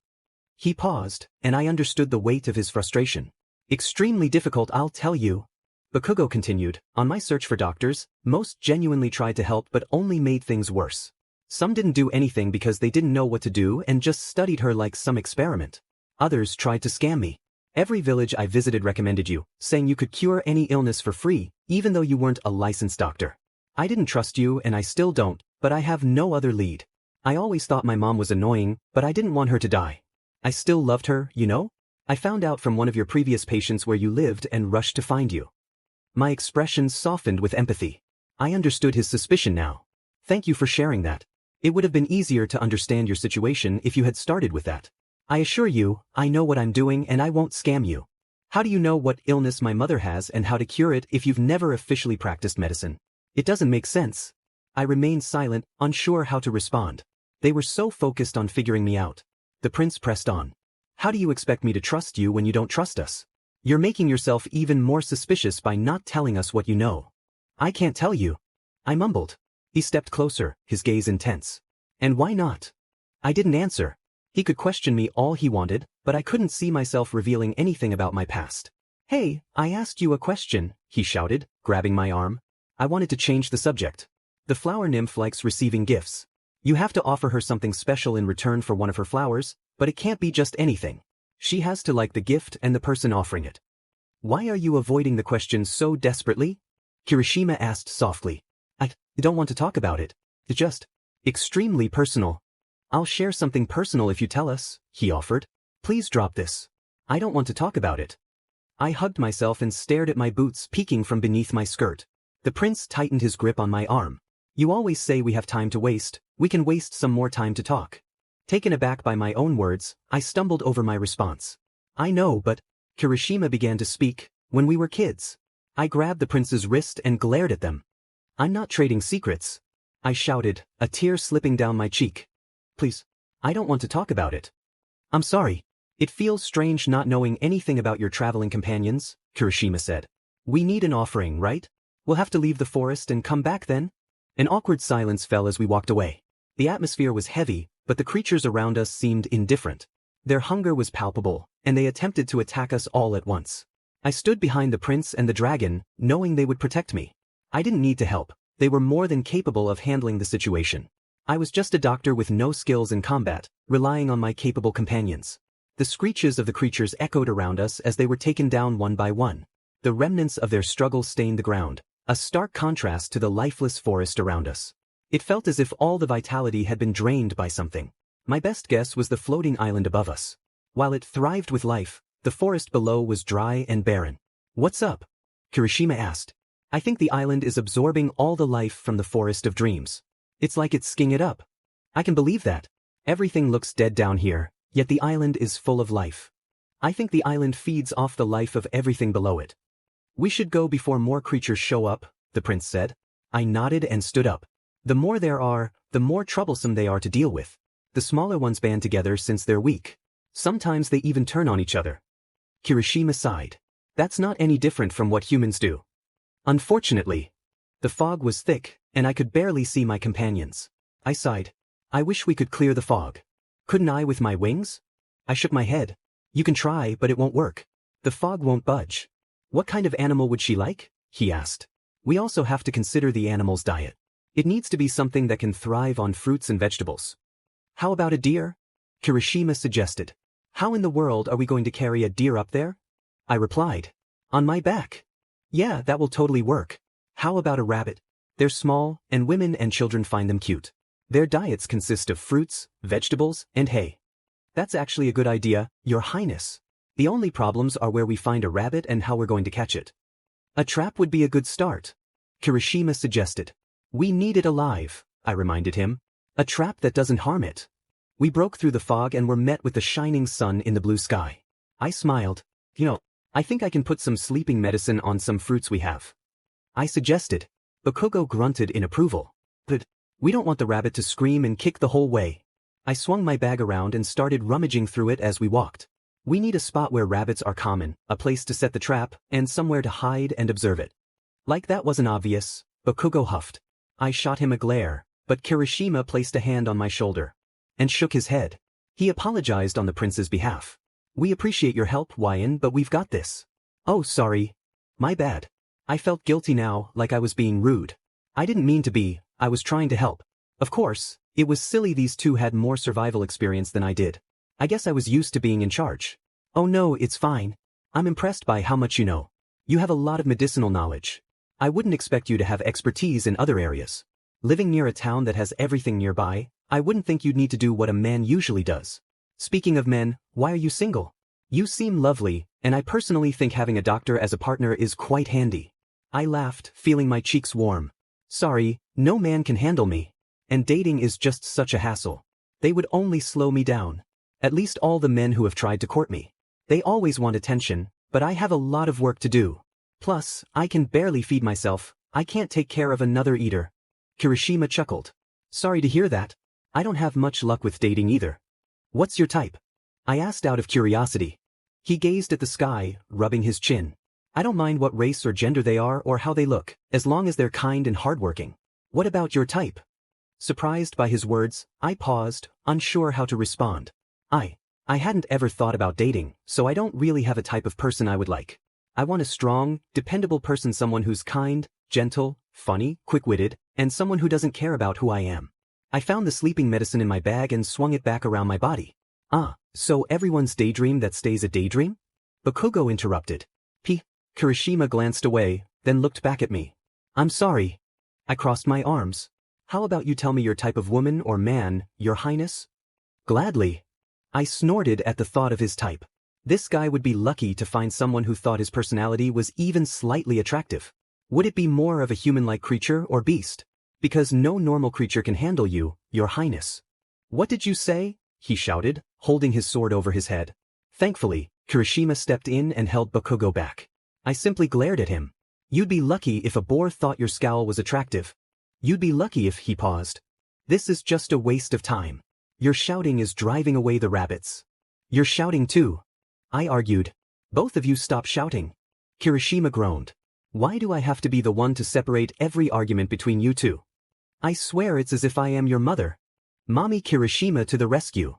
He paused, and I understood the weight of his frustration. Extremely difficult, I'll tell you. Bakugo continued, on my search for doctors, most genuinely tried to help but only made things worse. Some didn't do anything because they didn't know what to do and just studied her like some experiment. Others tried to scam me. Every village I visited recommended you, saying you could cure any illness for free, even though you weren't a licensed doctor. I didn't trust you and I still don't, but I have no other lead. I always thought my mom was annoying, but I didn't want her to die. I still loved her, you know? I found out from one of your previous patients where you lived and rushed to find you. My expression softened with empathy. I understood his suspicion now. Thank you for sharing that. It would have been easier to understand your situation if you had started with that. I assure you, I know what I'm doing and I won't scam you. How do you know what illness my mother has and how to cure it if you've never officially practiced medicine? It doesn't make sense. I remained silent, unsure how to respond. They were so focused on figuring me out. The prince pressed on. How do you expect me to trust you when you don't trust us? You're making yourself even more suspicious by not telling us what you know. I can't tell you. I mumbled. He stepped closer, his gaze intense. And why not? I didn't answer. He could question me all he wanted, but I couldn't see myself revealing anything about my past. Hey, I asked you a question, he shouted, grabbing my arm. I wanted to change the subject. The flower nymph likes receiving gifts. You have to offer her something special in return for one of her flowers, but it can't be just anything. She has to like the gift and the person offering it. Why are you avoiding the question so desperately? Kirishima asked softly. I don't want to talk about it. It's just extremely personal. I'll share something personal if you tell us, he offered. Please drop this. I don't want to talk about it. I hugged myself and stared at my boots peeking from beneath my skirt. The prince tightened his grip on my arm. You always say we have time to waste, we can waste some more time to talk. Taken aback by my own words, I stumbled over my response. I know, but Kirishima began to speak. When we were kids. I grabbed the prince's wrist and glared at them. I'm not trading secrets. I shouted, a tear slipping down my cheek. Please, I don't want to talk about it. I'm sorry. It feels strange not knowing anything about your traveling companions, Kirishima said. We need an offering, right? We'll have to leave the forest and come back then? An awkward silence fell as we walked away. The atmosphere was heavy, but the creatures around us seemed indifferent. Their hunger was palpable, and they attempted to attack us all at once. I stood behind the prince and the dragon, knowing they would protect me. I didn't need to help. They were more than capable of handling the situation. I was just a doctor with no skills in combat, relying on my capable companions. The screeches of the creatures echoed around us as they were taken down one by one. The remnants of their struggle stained the ground, a stark contrast to the lifeless forest around us. It felt as if all the vitality had been drained by something. My best guess was the floating island above us. While it thrived with life, the forest below was dry and barren. What's up? Kirishima asked. I think the island is absorbing all the life from the forest of dreams. It's like it's skinning it up. I can believe that. Everything looks dead down here, yet the island is full of life. I think the island feeds off the life of everything below it. We should go before more creatures show up, the prince said. I nodded and stood up. The more there are, the more troublesome they are to deal with. The smaller ones band together since they're weak. Sometimes they even turn on each other. Kirishima sighed. That's not any different from what humans do. Unfortunately. The fog was thick, and I could barely see my companions. I sighed. I wish we could clear the fog. Couldn't I with my wings? I shook my head. You can try, but it won't work. The fog won't budge. What kind of animal would she like? He asked. We also have to consider the animal's diet. It needs to be something that can thrive on fruits and vegetables. How about a deer? Kirishima suggested. How in the world are we going to carry a deer up there? I replied. On my back. Yeah, that will totally work. How about a rabbit? They're small, and women and children find them cute. Their diets consist of fruits, vegetables, and hay. That's actually a good idea, Your Highness. The only problems are where we find a rabbit and how we're going to catch it. A trap would be a good start. Kirishima suggested. We need it alive, I reminded him. A trap that doesn't harm it. We broke through the fog and were met with the shining sun in the blue sky. I smiled. I think I can put some sleeping medicine on some fruits we have. I suggested. Bakugo grunted in approval. But we don't want the rabbit to scream and kick the whole way. I swung my bag around and started rummaging through it as we walked. We need a spot where rabbits are common, a place to set the trap, and somewhere to hide and observe it. Like that wasn't obvious, Bakugo huffed. I shot him a glare, but Kirishima placed a hand on my shoulder and shook his head. He apologized on the prince's behalf. We appreciate your help, Xueyun, but we've got this. Oh, sorry. My bad. I felt guilty now, like I was being rude. I didn't mean to be, I was trying to help. Of course, it was silly these two had more survival experience than I did. I guess I was used to being in charge. Oh no, it's fine. I'm impressed by how much you know. You have a lot of medicinal knowledge. I wouldn't expect you to have expertise in other areas. Living near a town that has everything nearby, I wouldn't think you'd need to do what a man usually does. Speaking of men, why are you single? You seem lovely, and I personally think having a doctor as a partner is quite handy. I laughed, feeling my cheeks warm. Sorry, no man can handle me. And dating is just such a hassle. They would only slow me down. At least all the men who have tried to court me. They always want attention, but I have a lot of work to do. Plus, I can barely feed myself. I can't take care of another eater. Kirishima chuckled. Sorry to hear that. I don't have much luck with dating either. What's your type? I asked out of curiosity. He gazed at the sky, rubbing his chin. I don't mind what race or gender they are or how they look, as long as they're kind and hardworking. What about your type? Surprised by his words, I paused, unsure how to respond. I hadn't ever thought about dating, so I don't really have a type of person I would like. I want a strong, dependable person, someone who's kind, gentle, funny, quick-witted, and someone who doesn't care about who I am. I found the sleeping medicine in my bag and swung it back around my body. Ah, so everyone's daydream that stays a daydream? Bakugo interrupted. Kirishima glanced away, then looked back at me. I'm sorry. I crossed my arms. How about you tell me your type of woman or man, your highness? Gladly. I snorted at the thought of his type. This guy would be lucky to find someone who thought his personality was even slightly attractive. Would it be more of a human-like creature or beast? Because no normal creature can handle you, your highness. What did you say? He shouted, holding his sword over his head. Thankfully, Kirishima stepped in and held Bakugo back. I simply glared at him. You'd be lucky if a boar thought your scowl was attractive. You'd be lucky if he paused. This is just a waste of time. Your shouting is driving away the rabbits. You're shouting too. I argued. Both of you stop shouting. Kirishima groaned. Why do I have to be the one to separate every argument between you two? I swear it's as if I am your mother. Mommy Kirishima to the rescue.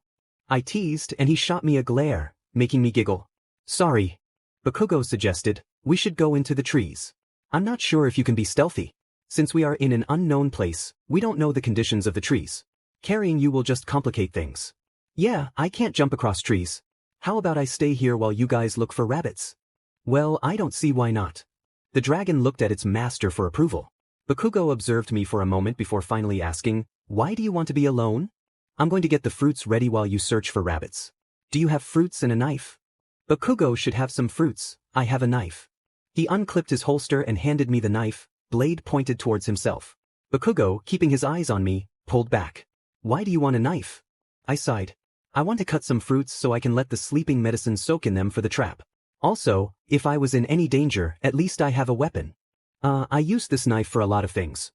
I teased and he shot me a glare, making me giggle. Sorry. Bakugo suggested, we should go into the trees. I'm not sure if you can be stealthy. Since we are in an unknown place, we don't know the conditions of the trees. Carrying you will just complicate things. Yeah, I can't jump across trees. How about I stay here while you guys look for rabbits? Well, I don't see why not. The dragon looked at its master for approval. Bakugo observed me for a moment before finally asking, why do you want to be alone? I'm going to get the fruits ready while you search for rabbits. Do you have fruits and a knife? Bakugo should have some fruits, I have a knife. He unclipped his holster and handed me the knife, blade pointed towards himself. Bakugo, keeping his eyes on me, pulled back. Why do you want a knife? I sighed. I want to cut some fruits so I can let the sleeping medicine soak in them for the trap. Also, if I was in any danger, at least I have a weapon. I use this knife for a lot of things.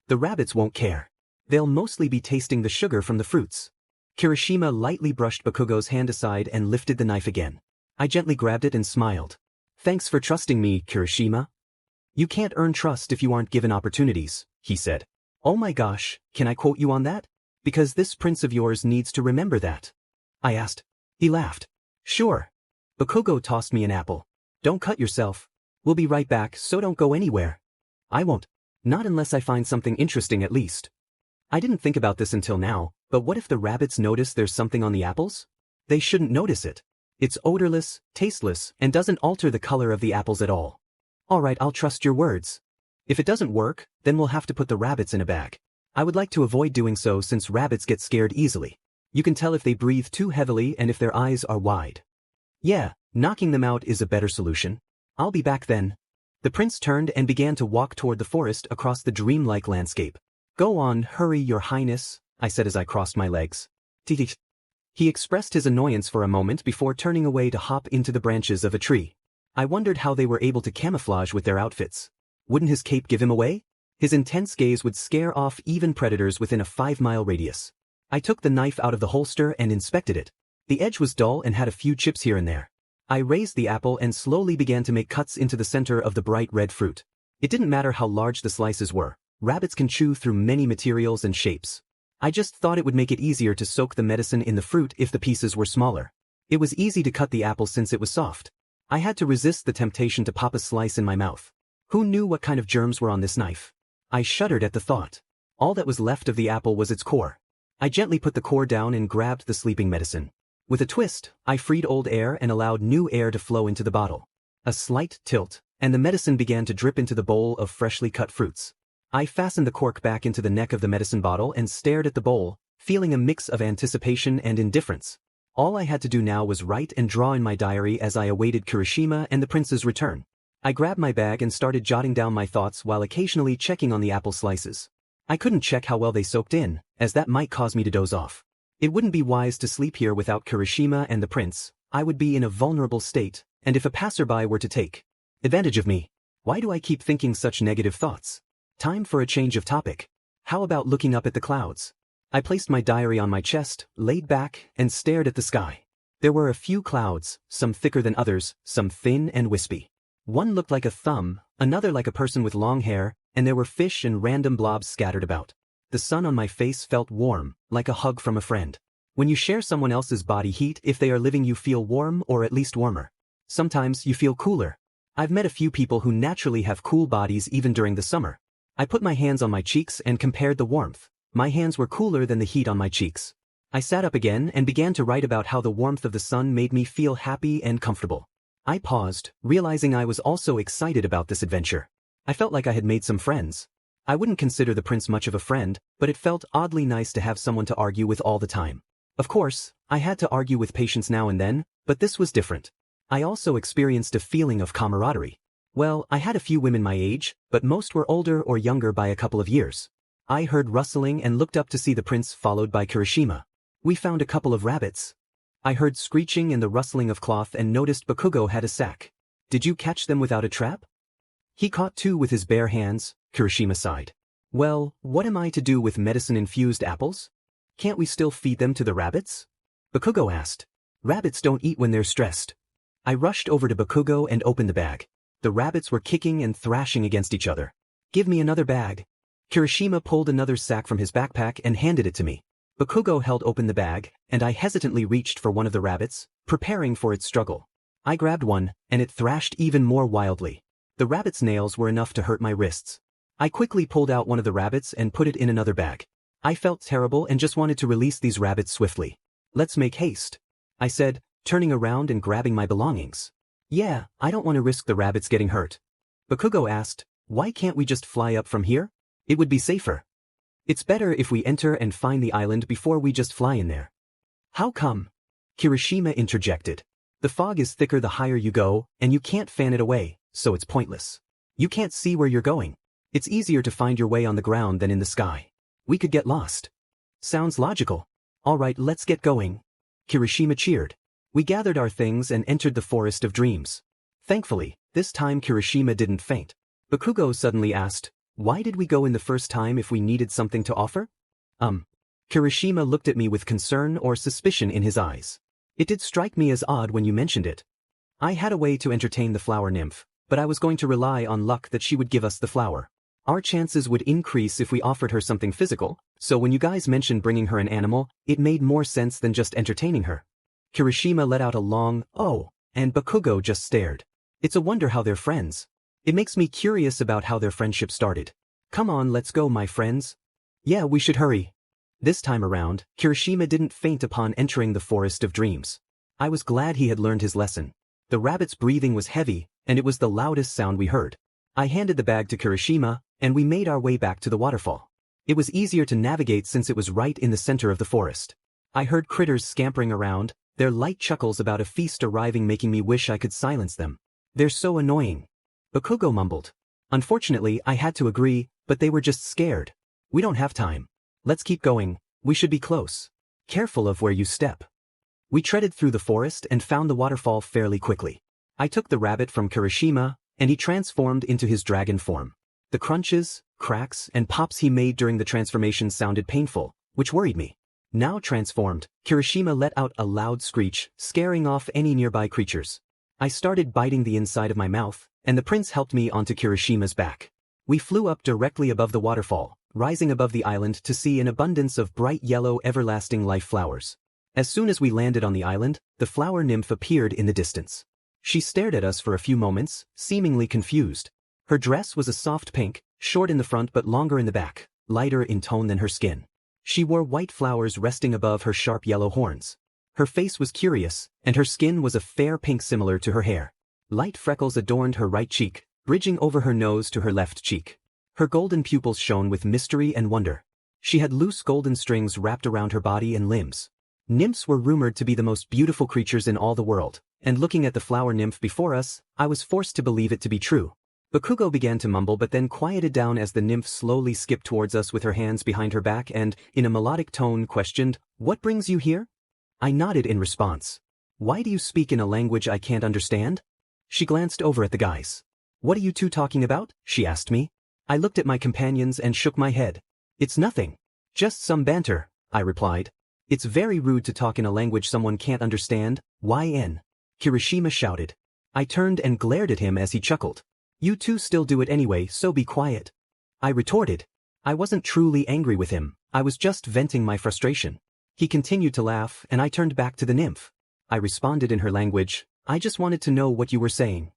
The rabbits won't care. They'll mostly be tasting the sugar from the fruits. Kirishima lightly brushed Bakugo's hand aside and lifted the knife again. I gently grabbed it and smiled. Thanks for trusting me, Kirishima. You can't earn trust if you aren't given opportunities, he said. Oh my gosh, can I quote you on that? Because this prince of yours needs to remember that. I asked. He laughed. Sure. Bakugo tossed me an apple. Don't cut yourself. We'll be right back, so don't go anywhere. I won't. Not unless I find something interesting at least. I didn't think about this until now, but what if the rabbits notice there's something on the apples? They shouldn't notice it. It's odorless, tasteless, and doesn't alter the color of the apples at all. Alright, I'll trust your words. If it doesn't work, then we'll have to put the rabbits in a bag. I would like to avoid doing so since rabbits get scared easily. You can tell if they breathe too heavily and if their eyes are wide. Yeah, knocking them out is a better solution. I'll be back then. The prince turned and began to walk toward the forest across the dreamlike landscape. Go on, hurry, your highness, I said as I crossed my legs. Titich. He expressed his annoyance for a moment before turning away to hop into the branches of a tree. I wondered how they were able to camouflage with their outfits. Wouldn't his cape give him away? His intense gaze would scare off even predators within a 5-mile radius. I took the knife out of the holster and inspected it. The edge was dull and had a few chips here and there. I raised the apple and slowly began to make cuts into the center of the bright red fruit. It didn't matter how large the slices were. Rabbits can chew through many materials and shapes. I just thought it would make it easier to soak the medicine in the fruit if the pieces were smaller. It was easy to cut the apple since it was soft. I had to resist the temptation to pop a slice in my mouth. Who knew what kind of germs were on this knife? I shuddered at the thought. All that was left of the apple was its core. I gently put the core down and grabbed the sleeping medicine. With a twist, I freed old air and allowed new air to flow into the bottle. A slight tilt, and the medicine began to drip into the bowl of freshly cut fruits. I fastened the cork back into the neck of the medicine bottle and stared at the bowl, feeling a mix of anticipation and indifference. All I had to do now was write and draw in my diary as I awaited Kirishima and the prince's return. I grabbed my bag and started jotting down my thoughts while occasionally checking on the apple slices. I couldn't check how well they soaked in, as that might cause me to doze off. It wouldn't be wise to sleep here without Kirishima and the prince. I would be in a vulnerable state, and if a passerby were to take advantage of me. Why do I keep thinking such negative thoughts? Time for a change of topic. How about looking up at the clouds? I placed my diary on my chest, laid back, and stared at the sky. There were a few clouds, some thicker than others, some thin and wispy. One looked like a thumb, another like a person with long hair, and there were fish and random blobs scattered about. The sun on my face felt warm, like a hug from a friend. When you share someone else's body heat, if they are living, you feel warm or at least warmer. Sometimes you feel cooler. I've met a few people who naturally have cool bodies even during the summer. I put my hands on my cheeks and compared the warmth. My hands were cooler than the heat on my cheeks. I sat up again and began to write about how the warmth of the sun made me feel happy and comfortable. I paused, realizing I was also excited about this adventure. I felt like I had made some friends. I wouldn't consider the prince much of a friend, but it felt oddly nice to have someone to argue with all the time. Of course, I had to argue with patience now and then, but this was different. I also experienced a feeling of camaraderie. Well, I had a few women my age, but most were older or younger by a couple of years. I heard rustling and looked up to see the prince followed by Kirishima. We found a couple of rabbits. I heard screeching and the rustling of cloth and noticed Bakugo had a sack. Did you catch them without a trap? He caught 2 with his bare hands, Kirishima sighed. Well, what am I to do with medicine-infused apples? Can't we still feed them to the rabbits? Bakugo asked. Rabbits don't eat when they're stressed. I rushed over to Bakugo and opened the bag. The rabbits were kicking and thrashing against each other. Give me another bag. Kirishima pulled another sack from his backpack and handed it to me. Bakugo held open the bag, and I hesitantly reached for one of the rabbits, preparing for its struggle. I grabbed one, and it thrashed even more wildly. The rabbit's nails were enough to hurt my wrists. I quickly pulled out one of the rabbits and put it in another bag. I felt terrible and just wanted to release these rabbits swiftly. Let's make haste, I said, turning around and grabbing my belongings. Yeah, I don't want to risk the rabbits getting hurt. Bakugo asked, why can't we just fly up from here? It would be safer. It's better if we enter and find the island before we just fly in there. How come? Kirishima interjected. The fog is thicker the higher you go, and you can't fan it away, so it's pointless. You can't see where you're going. It's easier to find your way on the ground than in the sky. We could get lost. Sounds logical. All right, let's get going. Kirishima cheered. We gathered our things and entered the Forest of Dreams. Thankfully, this time Kirishima didn't faint. Bakugo suddenly asked, why did we go in the first time if we needed something to offer? Kirishima looked at me with concern or suspicion in his eyes. It did strike me as odd when you mentioned it. I had a way to entertain the flower nymph, but I was going to rely on luck that she would give us the flower. Our chances would increase if we offered her something physical, so when you guys mentioned bringing her an animal, it made more sense than just entertaining her. Kirishima let out a long, oh, and Bakugo just stared. It's a wonder how they're friends. It makes me curious about how their friendship started. Come on, let's go, my friends. Yeah, we should hurry. This time around, Kirishima didn't faint upon entering the Forest of Dreams. I was glad he had learned his lesson. The rabbit's breathing was heavy, and it was the loudest sound we heard. I handed the bag to Kirishima, and we made our way back to the waterfall. It was easier to navigate since it was right in the center of the forest. I heard critters scampering around, their light chuckles about a feast arriving making me wish I could silence them. They're so annoying. Bakugo mumbled. Unfortunately, I had to agree, but they were just scared. We don't have time. Let's keep going, we should be close. Careful of where you step. We treaded through the forest and found the waterfall fairly quickly. I took the rabbit from Kirishima, and he transformed into his dragon form. The crunches, cracks, and pops he made during the transformation sounded painful, which worried me. Now transformed, Kirishima let out a loud screech, scaring off any nearby creatures. I started biting the inside of my mouth, and the prince helped me onto Kirishima's back. We flew up directly above the waterfall, rising above the island to see an abundance of bright yellow everlasting life flowers. As soon as we landed on the island, the flower nymph appeared in the distance. She stared at us for a few moments, seemingly confused. Her dress was a soft pink, short in the front but longer in the back, lighter in tone than her skin. She wore white flowers resting above her sharp yellow horns. Her face was curious, and her skin was a fair pink similar to her hair. Light freckles adorned her right cheek, bridging over her nose to her left cheek. Her golden pupils shone with mystery and wonder. She had loose golden strings wrapped around her body and limbs. Nymphs were rumored to be the most beautiful creatures in all the world, and looking at the flower nymph before us, I was forced to believe it to be true. Bakugo began to mumble but then quieted down as the nymph slowly skipped towards us with her hands behind her back and, in a melodic tone, questioned, "What brings you here?" I nodded in response. "Why do you speak in a language I can't understand?" She glanced over at the guys. "What are you two talking about?" she asked me. I looked at my companions and shook my head. "It's nothing. Just some banter," I replied. "It's very rude to talk in a language someone can't understand, YN. Kirishima shouted. I turned and glared at him as he chuckled. "You two still do it anyway, so be quiet." I retorted. I wasn't truly angry with him, I was just venting my frustration. He continued to laugh and I turned back to the nymph. I responded in her language, "I just wanted to know what you were saying."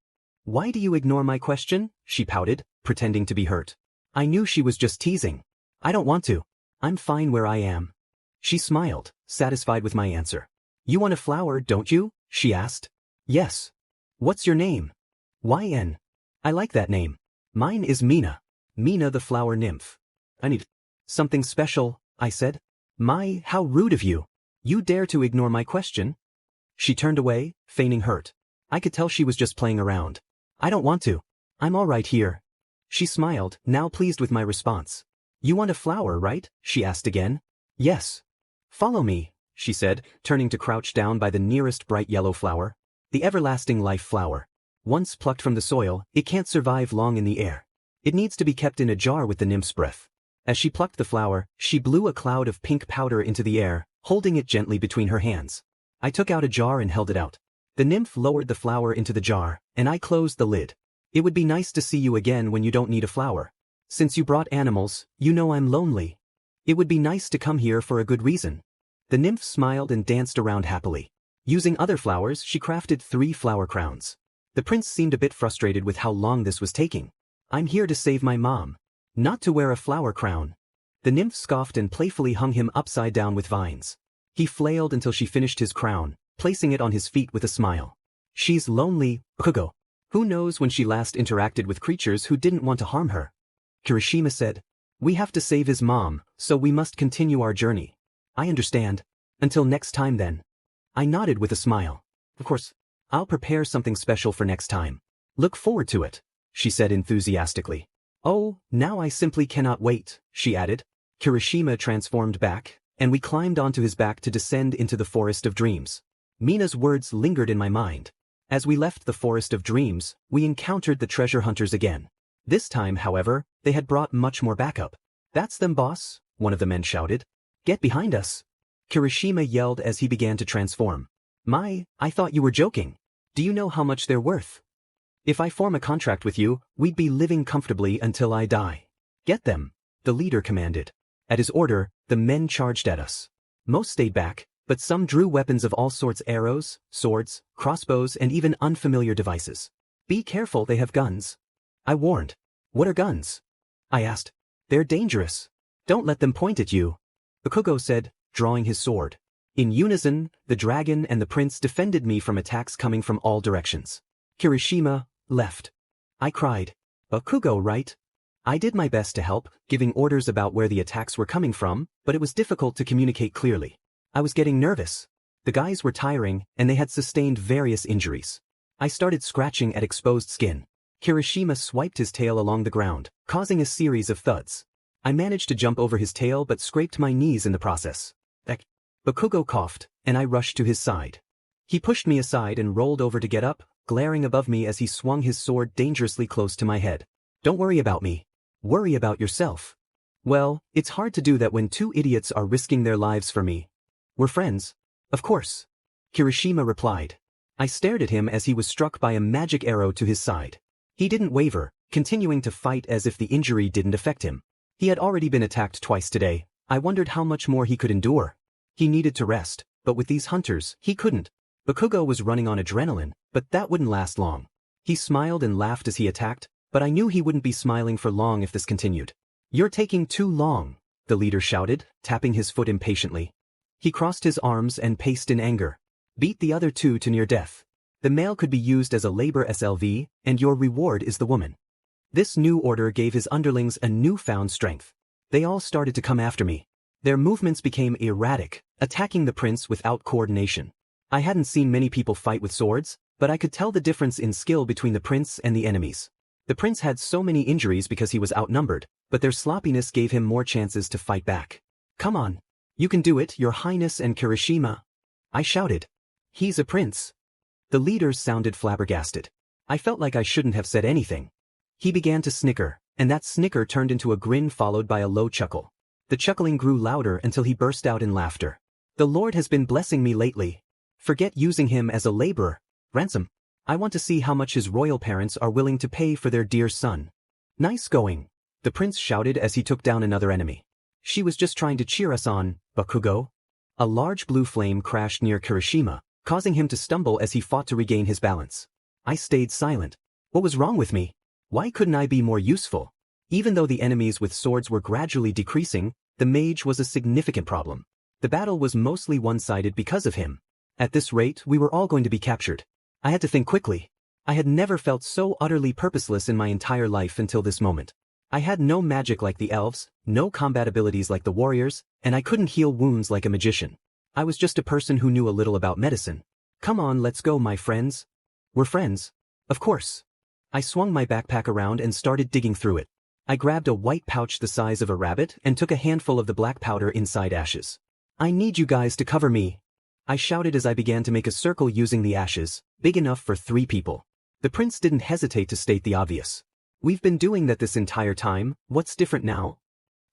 "Why do you ignore my question?" she pouted, pretending to be hurt. I knew she was just teasing. "I don't want to. I'm fine where I am. She smiled, satisfied with my answer. You want a flower, don't you? She asked. Yes. What's your name? YN. I like that name. Mine is Bnha. Bnha the flower nymph. I need something special, I said. My, how rude of you. You dare to ignore my question? She turned away, feigning hurt. I could tell she was just playing around. I don't want to. I'm all right here. She smiled, now pleased with my response. You want a flower, right? She asked again. Yes. Follow me, she said, turning to crouch down by the nearest bright yellow flower. The everlasting life flower. Once plucked from the soil, it can't survive long in the air. It needs to be kept in a jar with the nymph's breath. As she plucked the flower, she blew a cloud of pink powder into the air, holding it gently between her hands. I took out a jar and held it out. The nymph lowered the flower into the jar, and I closed the lid. It would be nice to see you again when you don't need a flower. Since you brought animals, you know I'm lonely. It would be nice to come here for a good reason. The nymph smiled and danced around happily. Using other flowers, she crafted 3 flower crowns. The prince seemed a bit frustrated with how long this was taking. I'm here to save my mom. Not to wear a flower crown. The nymph scoffed and playfully hung him upside down with vines. He flailed until she finished his crown, placing it on his feet with a smile. She's lonely, Bakugo. Who knows when she last interacted with creatures who didn't want to harm her? Kirishima said. We have to save his mom, so we must continue our journey. I understand. Until next time then. I nodded with a smile. Of course. I'll prepare something special for next time. Look forward to it, she said enthusiastically. Oh, now I simply cannot wait, she added. Kirishima transformed back, and we climbed onto his back to descend into the Forest of Dreams. Bnha's words lingered in my mind. As we left the Forest of Dreams, we encountered the treasure hunters again. This time, however, they had brought much more backup. That's them, boss, one of the men shouted. Get behind us. Kirishima yelled as he began to transform. I thought you were joking. Do you know how much they're worth? If I form a contract with you, we'd be living comfortably until I die. Get them, the leader commanded. At his order, the men charged at us. Most stayed back, but some drew weapons of all sorts: arrows, swords, crossbows, and even unfamiliar devices. Be careful, they have guns. I warned. What are guns? I asked. They're dangerous. Don't let them point at you. Bakugo said, drawing his sword. In unison, the dragon and the prince defended me from attacks coming from all directions. Kirishima left. I cried. Bakugo, right? I did my best to help, giving orders about where the attacks were coming from, but it was difficult to communicate clearly. I was getting nervous. The guys were tiring, and they had sustained various injuries. I started scratching at exposed skin. Kirishima swiped his tail along the ground, causing a series of thuds. I managed to jump over his tail but scraped my knees in the process. Bakugo coughed, and I rushed to his side. He pushed me aside and rolled over to get up, glaring above me as he swung his sword dangerously close to my head. Don't worry about me. Worry about yourself. Well, it's hard to do that when 2 idiots are risking their lives for me. We're friends. Of course. Kirishima replied. I stared at him as he was struck by a magic arrow to his side. He didn't waver, continuing to fight as if the injury didn't affect him. He had already been attacked twice today. I wondered how much more he could endure. He needed to rest, but with these hunters, he couldn't. Bakugo was running on adrenaline, but that wouldn't last long. He smiled and laughed as he attacked, but I knew he wouldn't be smiling for long if this continued. You're taking too long, the leader shouted, tapping his foot impatiently. He crossed his arms and paced in anger. Beat the other 2 to near death. The male could be used as a labor SLV, and your reward is the woman. This new order gave his underlings a newfound strength. They all started to come after me. Their movements became erratic, attacking the prince without coordination. I hadn't seen many people fight with swords, but I could tell the difference in skill between the prince and the enemies. The prince had so many injuries because he was outnumbered, but their sloppiness gave him more chances to fight back. Come on. You can do it, Your Highness and Kirishima. I shouted. He's a prince. The leaders sounded flabbergasted. I felt like I shouldn't have said anything. He began to snicker, and that snicker turned into a grin followed by a low chuckle. The chuckling grew louder until he burst out in laughter. The Lord has been blessing me lately. Forget using him as a laborer. Ransom. I want to see how much his royal parents are willing to pay for their dear son. Nice going, the prince shouted as he took down another enemy. She was just trying to cheer us on, Bakugo. A large blue flame crashed near Kirishima, causing him to stumble as he fought to regain his balance. I stayed silent. What was wrong with me? Why couldn't I be more useful? Even though the enemies with swords were gradually decreasing, The mage was a significant problem. The battle was mostly one-sided because of him. At this rate, we were all going to be captured. I had to think quickly. I had never felt so utterly purposeless in my entire life until this moment. I had no magic like the elves, no combat abilities like the warriors, and I couldn't heal wounds like a magician. I was just a person who knew a little about medicine. Come on, let's go, my friends. We're friends. Of course. I swung my backpack around and started digging through it. I grabbed a white pouch the size of a rabbit and took a handful of the black powder inside ashes. I need you guys to cover me. I shouted as I began to make a circle using the ashes, big enough for 3 people. The prince didn't hesitate to state the obvious. We've been doing that this entire time, what's different now?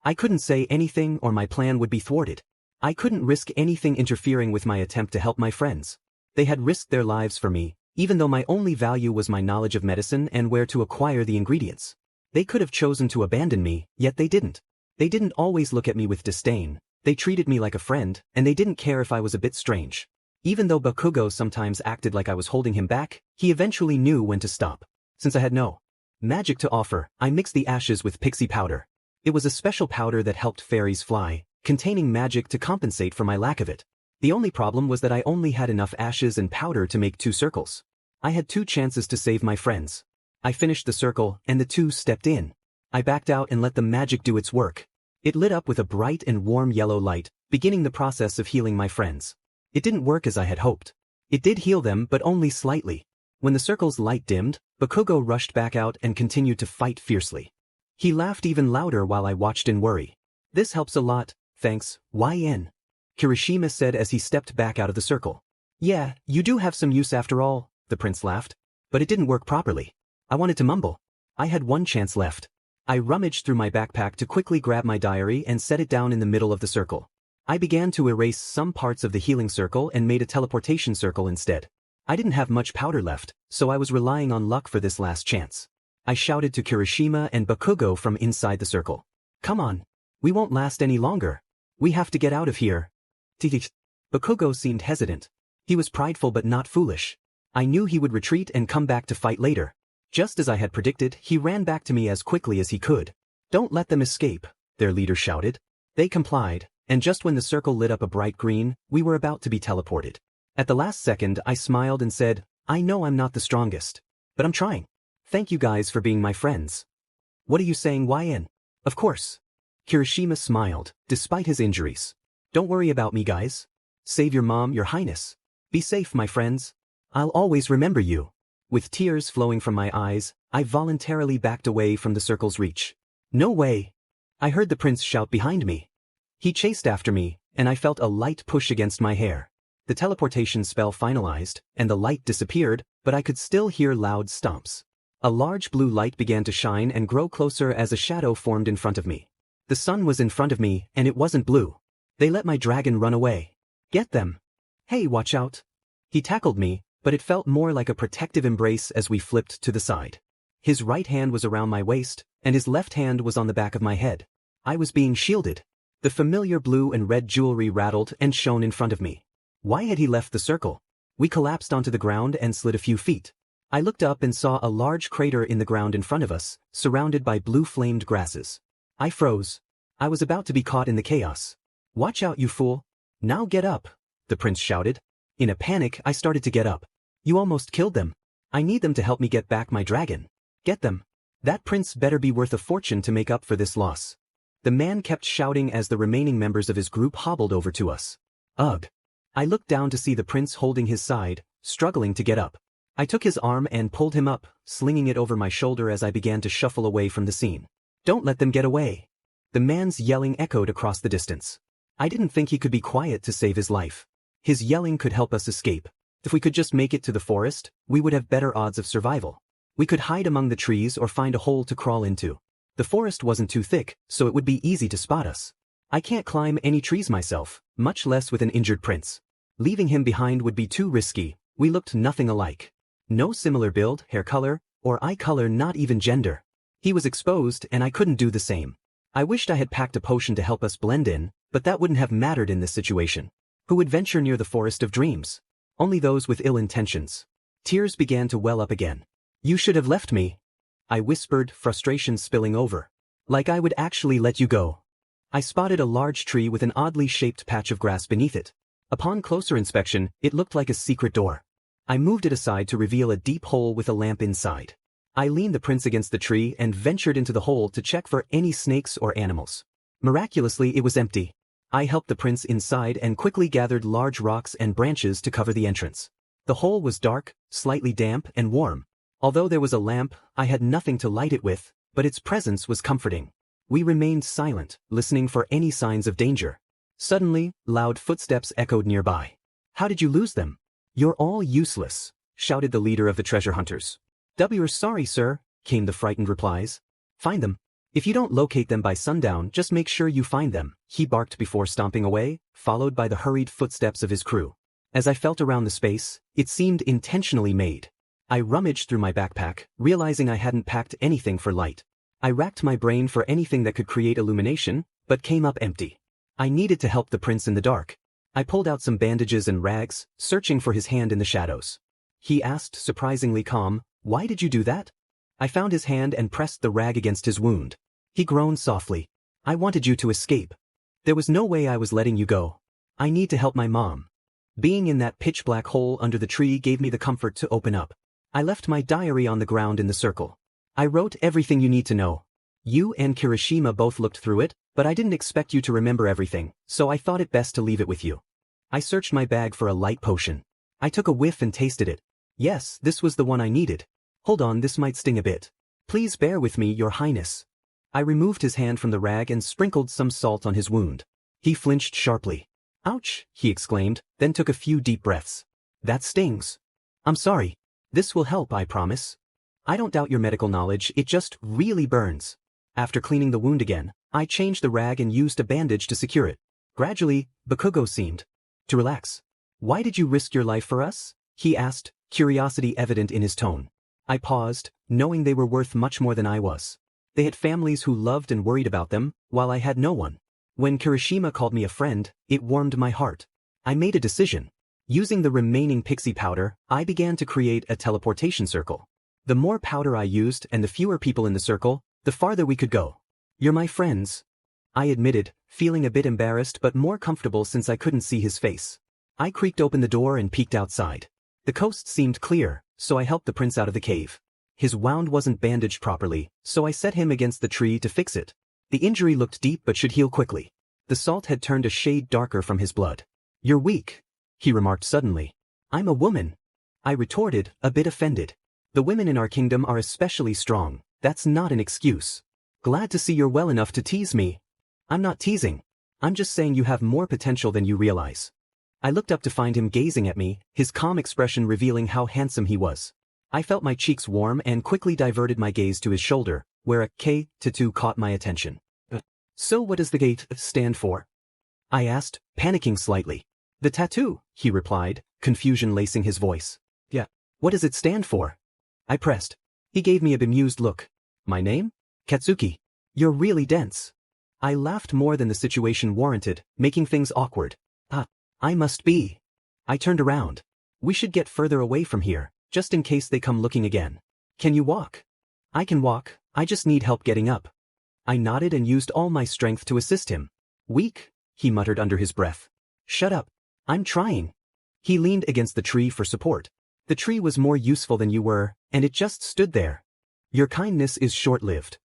I couldn't say anything or my plan would be thwarted. I couldn't risk anything interfering with my attempt to help my friends. They had risked their lives for me, even though my only value was my knowledge of medicine and where to acquire the ingredients. They could have chosen to abandon me, yet they didn't. They didn't always look at me with disdain. They treated me like a friend, and they didn't care if I was a bit strange. Even though Bakugo sometimes acted like I was holding him back, he eventually knew when to stop. Since I had no magic to offer, I mixed the ashes with pixie powder. It was a special powder that helped fairies fly, containing magic to compensate for my lack of it. The only problem was that I only had enough ashes and powder to make 2 circles. I had 2 chances to save my friends. I finished the circle, and the 2 stepped in. I backed out and let the magic do its work. It lit up with a bright and warm yellow light, beginning the process of healing my friends. It didn't work as I had hoped. It did heal them, but only slightly. When the circle's light dimmed, Bakugo rushed back out and continued to fight fiercely. He laughed even louder while I watched in worry. This helps a lot, thanks, Xueyun. Kirishima said as he stepped back out of the circle. Yeah, you do have some use after all, the prince laughed. But it didn't work properly. I wanted to mumble. I had 1 chance left. I rummaged through my backpack to quickly grab my diary and set it down in the middle of the circle. I began to erase some parts of the healing circle and made a teleportation circle instead. I didn't have much powder left, so I was relying on luck for this last chance. I shouted to Kirishima and Bakugo from inside the circle. Come on. We won't last any longer. We have to get out of here. Bakugo seemed hesitant. He was prideful but not foolish. I knew he would retreat and come back to fight later. Just as I had predicted, he ran back to me as quickly as he could. Don't let them escape, their leader shouted. They complied, and just when the circle lit up a bright green, we were about to be teleported. At the last second, I smiled and said, I know I'm not the strongest, but I'm trying. Thank you guys for being my friends. What are you saying, Xueyun? Of course. Kirishima smiled, despite his injuries. Don't worry about me, guys. Save your mom, your highness. Be safe, my friends. I'll always remember you. With tears flowing from my eyes, I voluntarily backed away from the circle's reach. No way. I heard the prince shout behind me. He chased after me, and I felt a light push against my hair. The teleportation spell finalized, and the light disappeared, but I could still hear loud stomps. A large blue light began to shine and grow closer as a shadow formed in front of me. The sun was in front of me, and it wasn't blue. They let my dragon run away. Get them. Hey, watch out. He tackled me, but it felt more like a protective embrace as we flipped to the side. His right hand was around my waist, and his left hand was on the back of my head. I was being shielded. The familiar blue and red jewelry rattled and shone in front of me. Why had he left the circle? We collapsed onto the ground and slid a few feet. I looked up and saw a large crater in the ground in front of us, surrounded by blue-flamed grasses. I froze. I was about to be caught in the chaos. Watch out, you fool. Now get up, the prince shouted. In a panic, I started to get up. You almost killed them. I need them to help me get back my dragon. Get them. That prince better be worth a fortune to make up for this loss. The man kept shouting as the remaining members of his group hobbled over to us. Ugh. I looked down to see the prince holding his side, struggling to get up. I took his arm and pulled him up, slinging it over my shoulder as I began to shuffle away from the scene. Don't let them get away. The man's yelling echoed across the distance. I didn't think he could be quiet to save his life. His yelling could help us escape. If we could just make it to the forest, we would have better odds of survival. We could hide among the trees or find a hole to crawl into. The forest wasn't too thick, so it would be easy to spot us. I can't climb any trees myself, much less with an injured prince. Leaving him behind would be too risky. We looked nothing alike. No similar build, hair color, or eye color, not even gender. He was exposed and I couldn't do the same. I wished I had packed a potion to help us blend in, but that wouldn't have mattered in this situation. Who would venture near the forest of dreams? Only those with ill intentions. Tears began to well up again. You should have left me. I whispered, frustration spilling over. Like I would actually let you go. I spotted a large tree with an oddly shaped patch of grass beneath it. Upon closer inspection, it looked like a secret door. I moved it aside to reveal a deep hole with a lamp inside. I leaned the prince against the tree and ventured into the hole to check for any snakes or animals. Miraculously, it was empty. I helped the prince inside and quickly gathered large rocks and branches to cover the entrance. The hole was dark, slightly damp and warm. Although there was a lamp, I had nothing to light it with, but its presence was comforting. We remained silent, listening for any signs of danger. Suddenly, loud footsteps echoed nearby. "How did you lose them?" "You're all useless," shouted the leader of the treasure hunters. "We're sorry, sir," came the frightened replies. "Find them. If you don't locate them by sundown, just make sure you find them," he barked before stomping away, followed by the hurried footsteps of his crew. As I felt around the space, it seemed intentionally made. I rummaged through my backpack, realizing I hadn't packed anything for light. I racked my brain for anything that could create illumination, but came up empty. I needed to help the prince in the dark. I pulled out some bandages and rags, searching for his hand in the shadows. He asked, surprisingly calm, "Why did you do that?" I found his hand and pressed the rag against his wound. He groaned softly. "I wanted you to escape. There was no way I was letting you go. I need to help my mom." Being in that pitch-black hole under the tree gave me the comfort to open up. I left my diary on the ground in the circle. I wrote everything you need to know. You and Kirishima both looked through it, but I didn't expect you to remember everything, so I thought it best to leave it with you. I searched my bag for a light potion. I took a whiff and tasted it. Yes, this was the one I needed. "Hold on, this might sting a bit. Please bear with me, Your Highness." I removed his hand from the rag and sprinkled some salt on his wound. He flinched sharply. "Ouch," he exclaimed, then took a few deep breaths. "That stings." "I'm sorry. This will help, I promise." "I don't doubt your medical knowledge, it just really burns." After cleaning the wound again, I changed the rag and used a bandage to secure it. Gradually, Bakugo seemed to relax. "Why did you risk your life for us?" he asked, curiosity evident in his tone. I paused, knowing they were worth much more than I was. They had families who loved and worried about them, while I had no one. When Kirishima called me a friend, it warmed my heart. I made a decision. Using the remaining pixie powder, I began to create a teleportation circle. The more powder I used and the fewer people in the circle, the farther we could go. "You're my friends," I admitted, feeling a bit embarrassed but more comfortable since I couldn't see his face. I creaked open the door and peeked outside. The coast seemed clear, so I helped the prince out of the cave. His wound wasn't bandaged properly, so I set him against the tree to fix it. The injury looked deep but should heal quickly. The salt had turned a shade darker from his blood. "You're weak," he remarked suddenly. "I'm a woman," I retorted, a bit offended. "The women in our kingdom are especially strong. That's not an excuse." "Glad to see you're well enough to tease me." "I'm not teasing. I'm just saying you have more potential than you realize." I looked up to find him gazing at me, his calm expression revealing how handsome he was. I felt my cheeks warm and quickly diverted my gaze to his shoulder, where a K tattoo caught my attention. "So what does the gate stand for?" I asked, panicking slightly. "The tattoo," he replied, confusion lacing his voice. "Yeah. What does it stand for?" I pressed. He gave me a bemused look. "My name? Katsuki. You're really dense." I laughed more than the situation warranted, making things awkward. I must be." I turned around. "We should get further away from here, just in case they come looking again." "Can you walk?" "I can walk, I just need help getting up." I nodded and used all my strength to assist him. "Weak," he muttered under his breath. "Shut up. I'm trying." He leaned against the tree for support. "The tree was more useful than you were, and it just stood there. Your kindness is short-lived."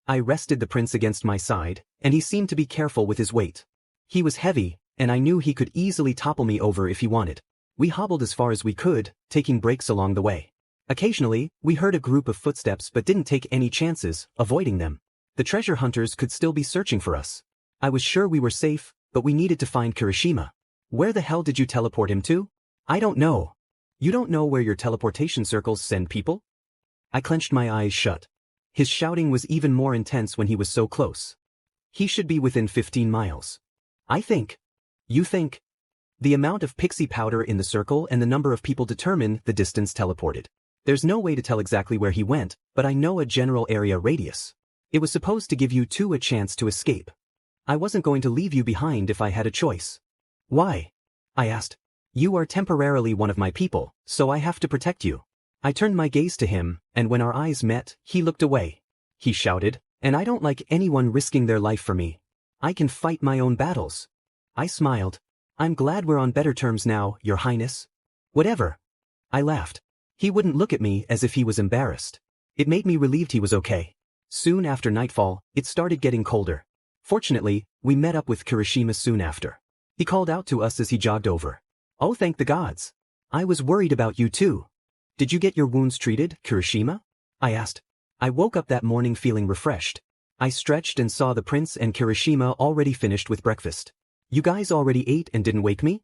I rested the prince against my side, and he seemed to be careful with his weight. He was heavy, and I knew he could easily topple me over if he wanted. We hobbled as far as we could, taking breaks along the way. Occasionally, we heard a group of footsteps but didn't take any chances, avoiding them. The treasure hunters could still be searching for us. I was sure we were safe, but we needed to find Kirishima. "Where the hell did you teleport him to?" "I don't know." "You don't know where your teleportation circles send people?" I clenched my eyes shut. His shouting was even more intense when he was so close. "He should be within 15 miles. I think." "You think?" The amount of pixie powder in the circle and the number of people determine the distance teleported. There's no way to tell exactly where he went, but I know a general area radius. It was supposed to give you two a chance to escape. I wasn't going to leave you behind if I had a choice. "Why?" I asked. "You are temporarily one of my people, so I have to protect you." I turned my gaze to him, and when our eyes met, he looked away. He shouted, "And I don't like anyone risking their life for me." I can fight my own battles. I smiled. I'm glad we're on better terms now, Your Highness. Whatever. I laughed. He wouldn't look at me as if he was embarrassed. It made me relieved he was okay. Soon after nightfall, it started getting colder. Fortunately, we met up with Kirishima soon after. He called out to us as he jogged over. Oh, thank the gods. I was worried about you too. Did you get your wounds treated, Kirishima? I asked. I woke up that morning feeling refreshed. I stretched and saw the prince and Kirishima already finished with breakfast. You guys already ate and didn't wake me?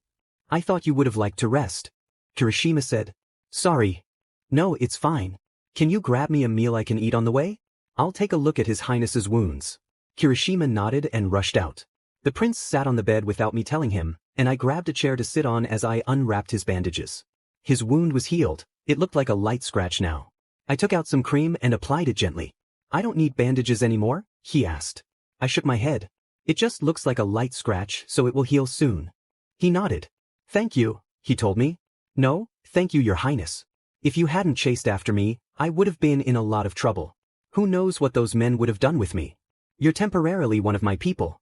I thought you would have liked to rest. Kirishima said. Sorry. No, it's fine. Can you grab me a meal I can eat on the way? I'll take a look at His Highness's wounds. Kirishima nodded and rushed out. The prince sat on the bed without me telling him, and I grabbed a chair to sit on as I unwrapped his bandages. His wound was healed. It looked like a light scratch now. I took out some cream and applied it gently. I don't need bandages anymore? He asked. I shook my head. It just looks like a light scratch, so it will heal soon. He nodded. Thank you, he told me. No, thank you, Your Highness. If you hadn't chased after me, I would have been in a lot of trouble. Who knows what those men would have done with me? You're temporarily one of my people.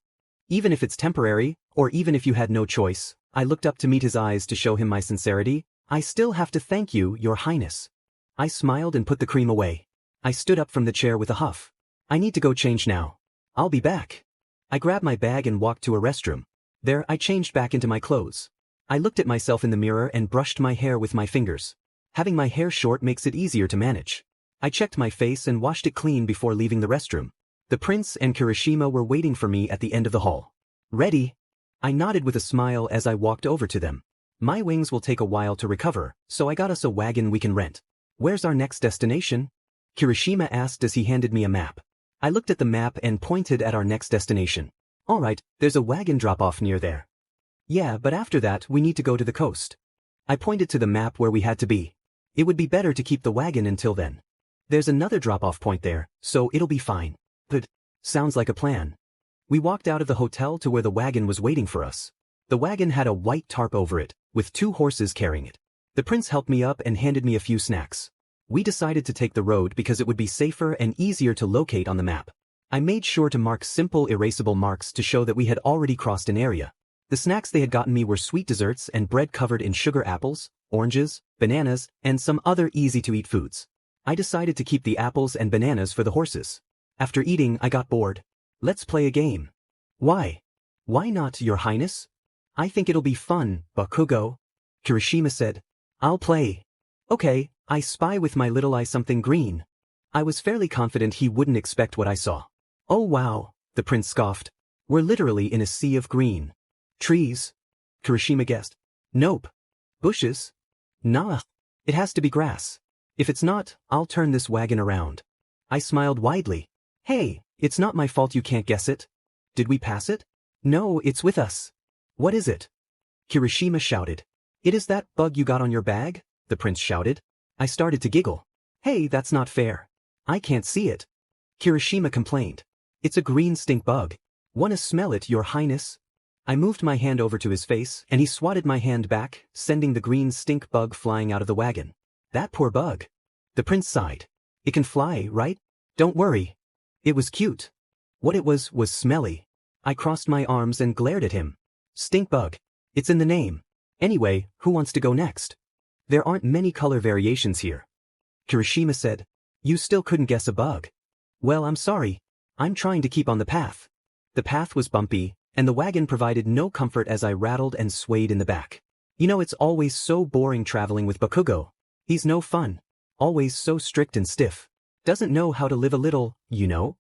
Even if it's temporary, or even if you had no choice, I looked up to meet his eyes to show him my sincerity. I still have to thank you, Your Highness. I smiled and put the cream away. I stood up from the chair with a huff. I need to go change now. I'll be back. I grabbed my bag and walked to a restroom. There, I changed back into my clothes. I looked at myself in the mirror and brushed my hair with my fingers. Having my hair short makes it easier to manage. I checked my face and washed it clean before leaving the restroom. The prince and Kirishima were waiting for me at the end of the hall. Ready? I nodded with a smile as I walked over to them. My wings will take a while to recover, so I got us a wagon we can rent. Where's our next destination? Kirishima asked as he handed me a map. I looked at the map and pointed at our next destination. All right, there's a wagon drop-off near there. Yeah, but after that we need to go to the coast. I pointed to the map where we had to be. It would be better to keep the wagon until then. There's another drop-off point there, so it'll be fine. But, sounds like a plan. We walked out of the hotel to where the wagon was waiting for us. The wagon had a white tarp over it, with 2 horses carrying it. The prince helped me up and handed me a few snacks. We decided to take the road because it would be safer and easier to locate on the map. I made sure to mark simple erasable marks to show that we had already crossed an area. The snacks they had gotten me were sweet desserts and bread covered in sugar apples, oranges, bananas, and some other easy-to-eat foods. I decided to keep the apples and bananas for the horses. After eating, I got bored. Let's play a game. Why? Why not, Your Highness? I think it'll be fun, Bakugo. Kirishima said. I'll play. Okay, I spy with my little eye something green. I was fairly confident he wouldn't expect what I saw. Oh wow, the prince scoffed. We're literally in a sea of green. Trees? Kirishima guessed. Nope. Bushes? Nah. It has to be grass. If it's not, I'll turn this wagon around. I smiled widely. Hey, it's not my fault you can't guess it. Did we pass it? No, it's with us. What is it? Kirishima shouted. It is that bug you got on your bag? The prince shouted. I started to giggle. Hey, that's not fair. I can't see it. Kirishima complained. It's a green stink bug. Wanna smell it, Your Highness? I moved my hand over to his face and he swatted my hand back, sending the green stink bug flying out of the wagon. That poor bug. The prince sighed. It can fly, right? Don't worry. It was cute. What it was smelly. I crossed my arms and glared at him. Stink bug. It's in the name. Anyway, who wants to go next? There aren't many color variations here. Kirishima said. You still couldn't guess a bug. Well, I'm sorry. I'm trying to keep on the path. The path was bumpy, and the wagon provided no comfort as I rattled and swayed in the back. You know, it's always so boring traveling with Bakugo. He's no fun. Always so strict and stiff. Doesn't know how to live a little, you know?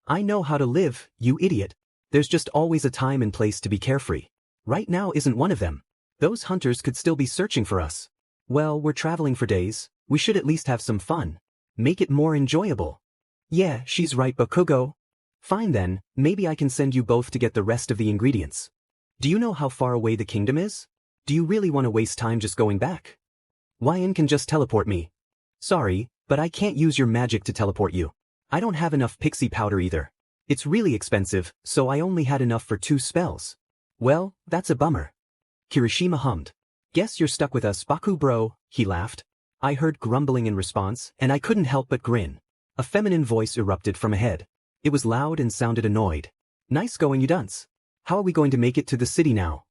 I know how to live, you idiot. There's just always a time and place to be carefree. Right now isn't one of them. Those hunters could still be searching for us. Well, we're traveling for days. We should at least have some fun. Make it more enjoyable. Yeah, she's right, Bakugo. Fine then, maybe I can send you both to get the rest of the ingredients. Do you know how far away the kingdom is? Do you really want to waste time just going back? Xueyun can just teleport me. Sorry, but I can't use your magic to teleport you. I don't have enough pixie powder either. It's really expensive, so I only had enough for 2 spells. Well, that's a bummer. Kirishima hummed. Guess you're stuck with us, Baku bro, he laughed. I heard grumbling in response, and I couldn't help but grin. A feminine voice erupted from ahead. It was loud and sounded annoyed. Nice going, you dunce. How are we going to make it to the city now?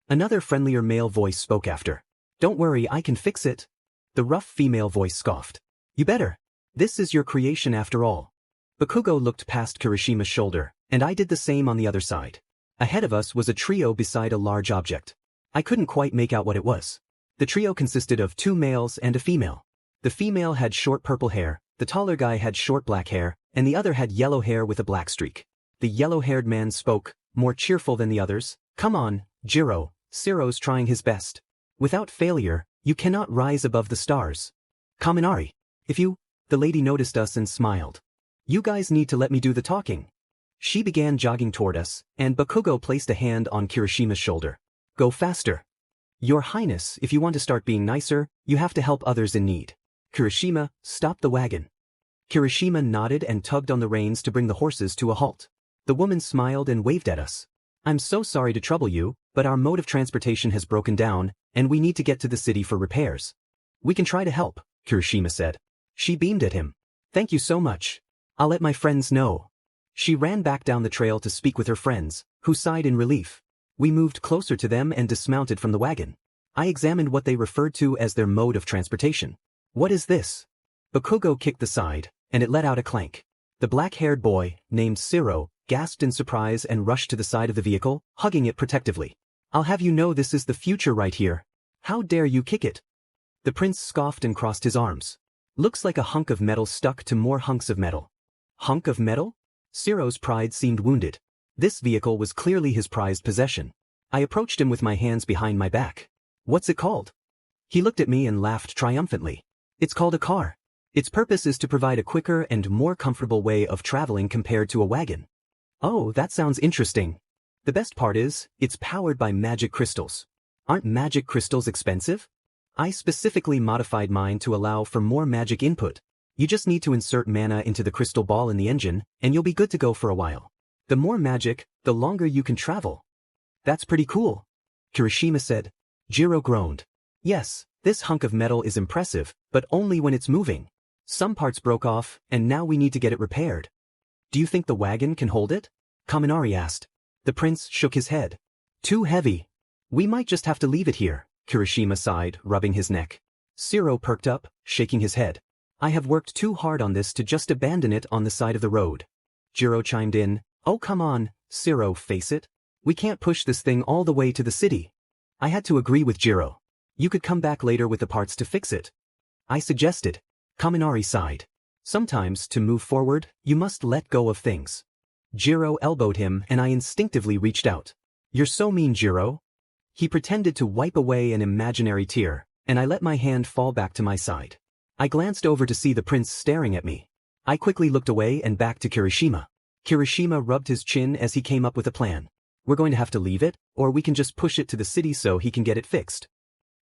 Another friendlier male voice spoke after. Don't worry, I can fix it. The rough female voice scoffed. You better. This is your creation after all. Bakugo looked past Kirishima's shoulder, and I did the same on the other side. Ahead of us was a trio beside a large object. I couldn't quite make out what it was. The trio consisted of 2 males and a female. The female had short purple hair, the taller guy had short black hair, and the other had yellow hair with a black streak. The yellow-haired man spoke, more cheerful than the others. Come on, Jiro, Siro's trying his best. Without failure, you cannot rise above the stars. Kaminari. If you... The lady noticed us and smiled. You guys need to let me do the talking. She began jogging toward us, and Bakugo placed a hand on Kirishima's shoulder. Go faster. Your Highness, if you want to start being nicer, you have to help others in need. Kirishima, stop the wagon. Kirishima nodded and tugged on the reins to bring the horses to a halt. The woman smiled and waved at us. I'm so sorry to trouble you, but our mode of transportation has broken down, and we need to get to the city for repairs. We can try to help, Kirishima said. She beamed at him. Thank you so much. I'll let my friends know. She ran back down the trail to speak with her friends, who sighed in relief. We moved closer to them and dismounted from the wagon. I examined what they referred to as their mode of transportation. What is this? Bakugo kicked the side, and it let out a clank. The black-haired boy, named Siro, gasped in surprise and rushed to the side of the vehicle, hugging it protectively. I'll have you know this is the future right here. How dare you kick it? The prince scoffed and crossed his arms. Looks like a hunk of metal stuck to more hunks of metal. Hunk of metal? Siro's pride seemed wounded. This vehicle was clearly his prized possession. I approached him with my hands behind my back. What's it called? He looked at me and laughed triumphantly. It's called a car. Its purpose is to provide a quicker and more comfortable way of traveling compared to a wagon. Oh, that sounds interesting. The best part is, it's powered by magic crystals. Aren't magic crystals expensive? I specifically modified mine to allow for more magic input. You just need to insert mana into the crystal ball in the engine, and you'll be good to go for a while. The more magic, the longer you can travel. That's pretty cool, Kirishima said. Jiro groaned. Yes, this hunk of metal is impressive, but only when it's moving. Some parts broke off, and now we need to get it repaired. Do you think the wagon can hold it? Kaminari asked. The prince shook his head. Too heavy. We might just have to leave it here, Kirishima sighed, rubbing his neck. Siro perked up, shaking his head. I have worked too hard on this to just abandon it on the side of the road. Jiro chimed in. Oh come on, Siro, face it. We can't push this thing all the way to the city. I had to agree with Jiro. You could come back later with the parts to fix it. I suggested. Kaminari sighed. Sometimes, to move forward, you must let go of things. Jiro elbowed him and I instinctively reached out. You're so mean, Jiro. He pretended to wipe away an imaginary tear, and I let my hand fall back to my side. I glanced over to see the prince staring at me. I quickly looked away and back to Kirishima. Kirishima rubbed his chin as he came up with a plan. We're going to have to leave it, or we can just push it to the city so he can get it fixed.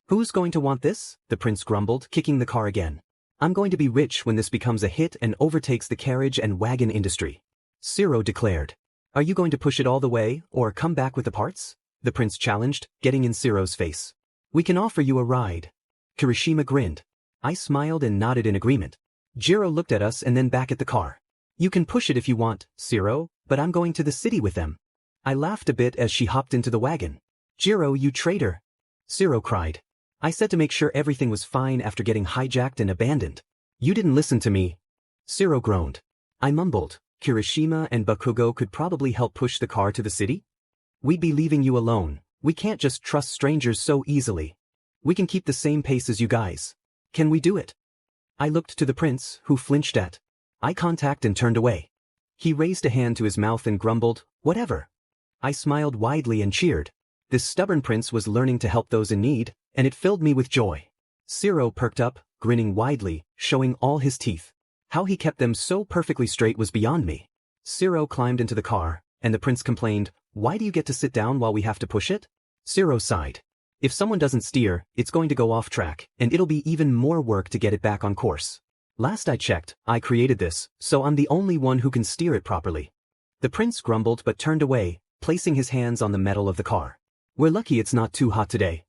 Who's going to want this? The prince grumbled, kicking the car again. I'm going to be rich when this becomes a hit and overtakes the carriage and wagon industry. Siro declared. Are you going to push it all the way, or come back with the parts? The prince challenged, getting in Siro's face. We can offer you a ride. Kirishima grinned. I smiled and nodded in agreement. Jiro looked at us and then back at the car. You can push it if you want, Siro, but I'm going to the city with them. I laughed a bit as she hopped into the wagon. Jiro, you traitor! Siro cried. I said to make sure everything was fine after getting hijacked and abandoned. You didn't listen to me. Siro groaned. I mumbled. Kirishima and Bakugo could probably help push the car to the city? We'd be leaving you alone. We can't just trust strangers so easily. We can keep the same pace as you guys. Can we do it? I looked to the prince, who flinched at eye contact and turned away. He raised a hand to his mouth and grumbled, whatever. I smiled widely and cheered. This stubborn prince was learning to help those in need, and it filled me with joy. Siro perked up, grinning widely, showing all his teeth. How he kept them so perfectly straight was beyond me. Siro climbed into the car, and the prince complained, why do you get to sit down while we have to push it? Siro sighed. If someone doesn't steer, it's going to go off track, and it'll be even more work to get it back on course. Last I checked, I created this, so I'm the only one who can steer it properly. The prince grumbled but turned away, placing his hands on the metal of the car. We're lucky it's not too hot today.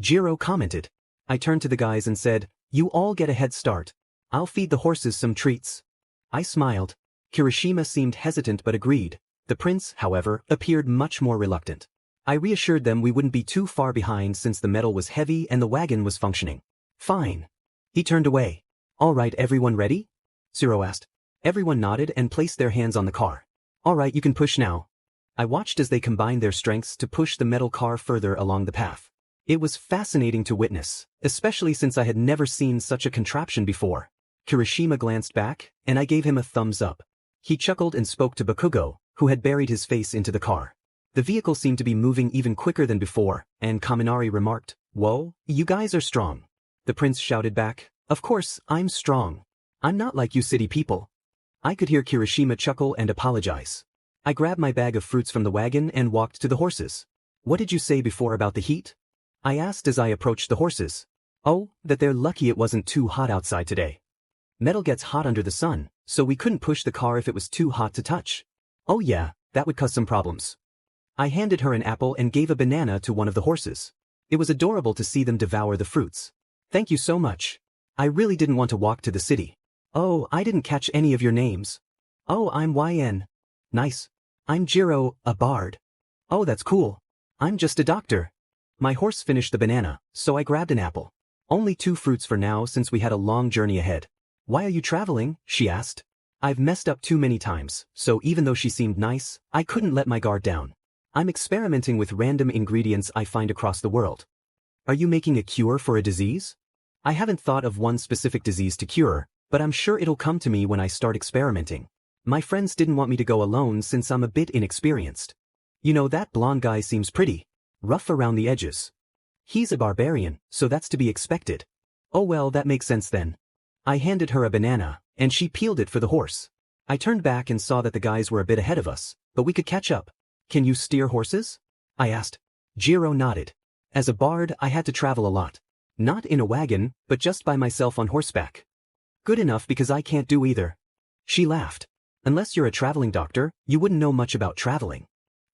Jiro commented. I turned to the guys and said, you all get a head start. I'll feed the horses some treats. I smiled. Kirishima seemed hesitant but agreed. The prince, however, appeared much more reluctant. I reassured them we wouldn't be too far behind since the metal was heavy and the wagon was functioning. Fine. He turned away. All right, everyone ready? Zero asked. Everyone nodded and placed their hands on the car. All right, you can push now. I watched as they combined their strengths to push the metal car further along the path. It was fascinating to witness, especially since I had never seen such a contraption before. Kirishima glanced back, and I gave him a thumbs up. He chuckled and spoke to Bakugo, who had buried his face into the car. The vehicle seemed to be moving even quicker than before, and Kaminari remarked, "Whoa, you guys are strong." The prince shouted back, "Of course, I'm strong. I'm not like you city people." I could hear Kirishima chuckle and apologize. I grabbed my bag of fruits from the wagon and walked to the horses. "What did you say before about the heat?" I asked as I approached the horses. "Oh, that they're lucky it wasn't too hot outside today. Metal gets hot under the sun, so we couldn't push the car if it was too hot to touch." "Oh yeah, that would cause some problems." I handed her an apple and gave a banana to one of the horses. It was adorable to see them devour the fruits. "Thank you so much. I really didn't want to walk to the city." "Oh, I didn't catch any of your names." "Oh, I'm YN. Nice. I'm Jiro, a bard." "Oh, that's cool. I'm just a doctor." My horse finished the banana, so I grabbed an apple. "Only 2 fruits for now since we had a long journey ahead." "Why are you traveling?" she asked. I've messed up too many times, so even though she seemed nice, I couldn't let my guard down. I'm experimenting with random ingredients I find across the world. "Are you making a cure for a disease?" "I haven't thought of one specific disease to cure, but I'm sure it'll come to me when I start experimenting. My friends didn't want me to go alone since I'm a bit inexperienced." "You know, that blonde guy seems pretty rough around the edges." "He's a barbarian, so that's to be expected." "Oh well, that makes sense then." I handed her a banana, and she peeled it for the horse. I turned back and saw that the guys were a bit ahead of us, but we could catch up. "Can you steer horses?" I asked. Jiro nodded. As a bard, I had to travel a lot. Not in a wagon, but just by myself on horseback. "Good enough because I can't do either." She laughed. "Unless you're a traveling doctor, you wouldn't know much about traveling."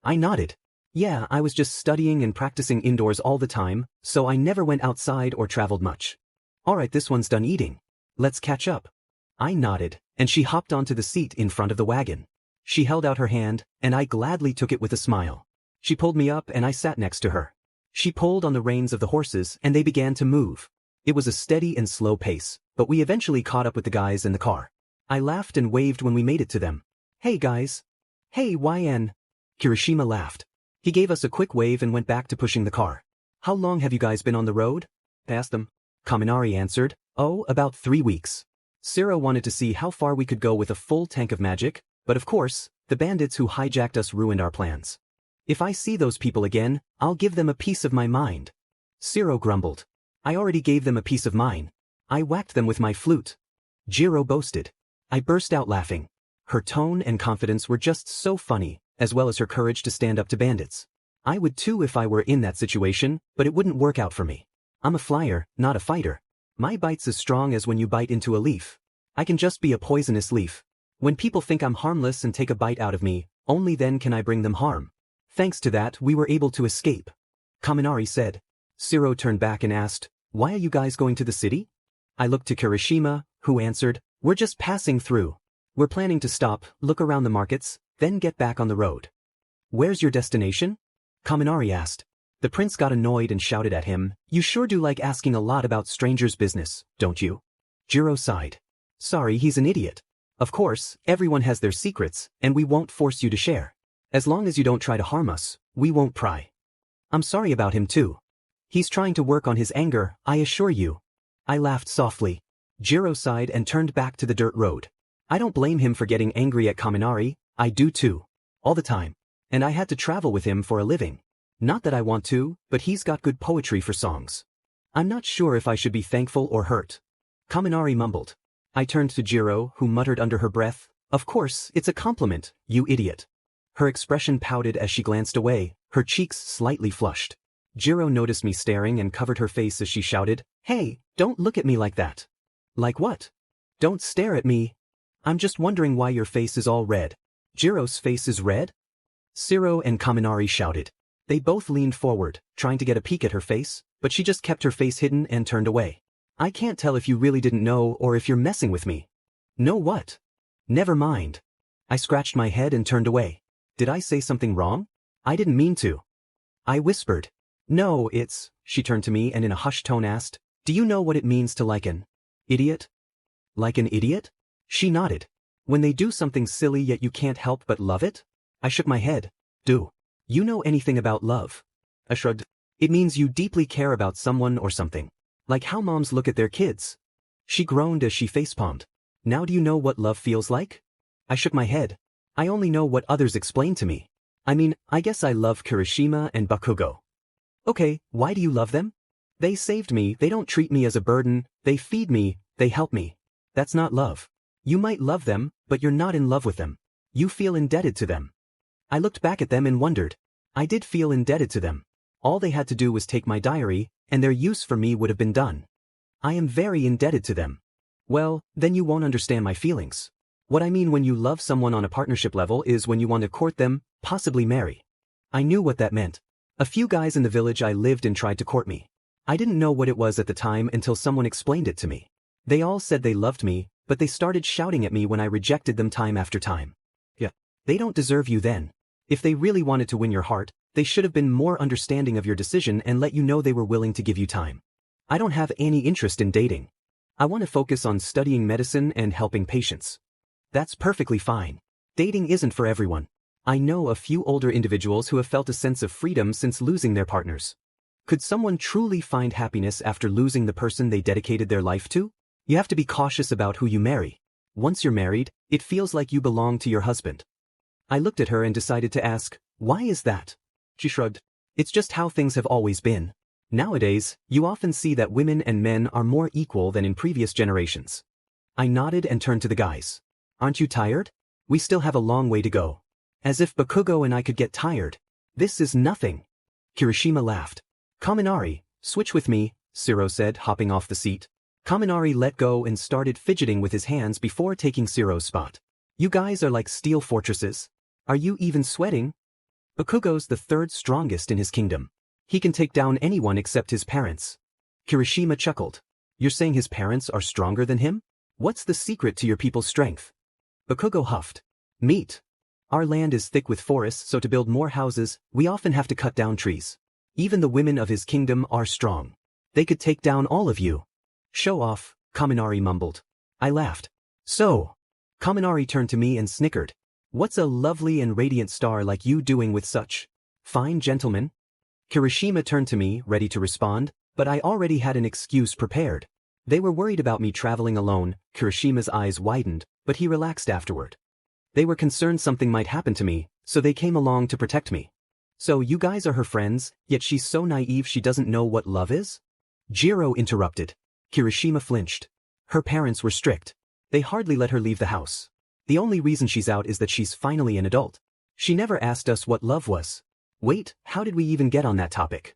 I nodded. "Yeah, I was just studying and practicing indoors all the time, so I never went outside or traveled much." "All right, this one's done eating. Let's catch up." I nodded, and she hopped onto the seat in front of the wagon. She held out her hand, and I gladly took it with a smile. She pulled me up and I sat next to her. She pulled on the reins of the horses and they began to move. It was a steady and slow pace, but we eventually caught up with the guys in the car. I laughed and waved when we made it to them. "Hey guys." "Hey YN." Kirishima laughed. He gave us a quick wave and went back to pushing the car. "How long have you guys been on the road?" I asked them. Kaminari answered, "Oh, about 3 weeks. Siro wanted to see how far we could go with a full tank of magic, but of course, the bandits who hijacked us ruined our plans. If I see those people again, I'll give them a piece of my mind." Siro grumbled. "I already gave them a piece of mine. I whacked them with my flute." Jiro boasted. I burst out laughing. Her tone and confidence were just so funny, as well as her courage to stand up to bandits. I would too if I were in that situation, but it wouldn't work out for me. I'm a flyer, not a fighter. My bite's as strong as when you bite into a leaf. I can just be a poisonous leaf. When people think I'm harmless and take a bite out of me, only then can I bring them harm. Thanks to that, we were able to escape." Kaminari said. Siro turned back and asked, "Why are you guys going to the city?" I looked to Kirishima, who answered, "We're just passing through. We're planning to stop, look around the markets, then get back on the road." "Where's your destination?" Kaminari asked. The prince got annoyed and shouted at him, "You sure do like asking a lot about strangers' business, don't you?" Jiro sighed. "Sorry, he's an idiot. Of course, everyone has their secrets, and we won't force you to share. As long as you don't try to harm us, we won't pry." "I'm sorry about him too. He's trying to work on his anger, I assure you." I laughed softly. Jiro sighed and turned back to the dirt road. I don't blame him for getting angry at Kaminari, I do too. All the time. And I had to travel with him for a living. Not that I want to, but he's got good poetry for songs. I'm not sure if I should be thankful or hurt. Kaminari mumbled. I turned to Jiro, who muttered under her breath, "Of course, it's a compliment, you idiot." Her expression pouted as she glanced away, her cheeks slightly flushed. Jiro noticed me staring and covered her face as she shouted, "Hey, don't look at me like that." "Like what?" "Don't stare at me. I'm just wondering why your face is all red." "Jiro's face is red?" Siro and Kaminari shouted. They both leaned forward, trying to get a peek at her face, but she just kept her face hidden and turned away. "I can't tell if you really didn't know or if you're messing with me." "Know what?" "Never mind." I scratched my head and turned away. Did I say something wrong? I didn't mean to. I whispered. No, it's, she turned to me and in a hushed tone asked, do you know what it means to like an idiot? Like an idiot? She nodded. When they do something silly yet you can't help but love it? I shook my head. Do you know anything about love? I shrugged. It means you deeply care about someone or something. Like how moms look at their kids. She groaned as she facepalmed. Now do you know what love feels like? I shook my head. I only know what others explain to me. I mean, I guess I love Kirishima and Bakugo. Okay, why do you love them? They saved me, they don't treat me as a burden, they feed me, they help me. That's not love. You might love them, but you're not in love with them. You feel indebted to them. I looked back at them and wondered. I did feel indebted to them. All they had to do was take my diary, and their use for me would have been done. I am very indebted to them. Well, then you won't understand my feelings. What I mean when you love someone on a partnership level is when you want to court them, possibly marry. I knew what that meant. A few guys in the village I lived in tried to court me. I didn't know what it was at the time until someone explained it to me. They all said they loved me, but they started shouting at me when I rejected them time after time. Yeah, they don't deserve you then. If they really wanted to win your heart, they should have been more understanding of your decision and let you know they were willing to give you time. I don't have any interest in dating. I want to focus on studying medicine and helping patients. That's perfectly fine. Dating isn't for everyone. I know a few older individuals who have felt a sense of freedom since losing their partners. Could someone truly find happiness after losing the person they dedicated their life to? You have to be cautious about who you marry. Once you're married, it feels like you belong to your husband. I looked at her and decided to ask, why is that? She shrugged. It's just how things have always been. Nowadays, you often see that women and men are more equal than in previous generations. I nodded and turned to the guys. Aren't you tired? We still have a long way to go. As if Bakugo and I could get tired. This is nothing. Kirishima laughed. Kaminari, switch with me, Siro said, hopping off the seat. Kaminari let go and started fidgeting with his hands before taking Siro's spot. You guys are like steel fortresses. Are you even sweating? Bakugo's the third strongest in his kingdom. He can take down anyone except his parents. Kirishima chuckled. You're saying his parents are stronger than him? What's the secret to your people's strength? Bakugo huffed. Meat. Our land is thick with forests, so to build more houses, we often have to cut down trees. Even the women of his kingdom are strong. They could take down all of you. Show off, Kaminari mumbled. I laughed. So. Kaminari turned to me and snickered. What's a lovely and radiant star like you doing with such fine gentlemen? Kirishima turned to me, ready to respond, but I already had an excuse prepared. They were worried about me traveling alone. Kirishima's eyes widened, but he relaxed afterward. They were concerned something might happen to me, so they came along to protect me. So you guys are her friends, yet she's so naive she doesn't know what love is? Jiro interrupted. Kirishima flinched. Her parents were strict. They hardly let her leave the house. The only reason she's out is that she's finally an adult. She never asked us what love was. Wait, how did we even get on that topic?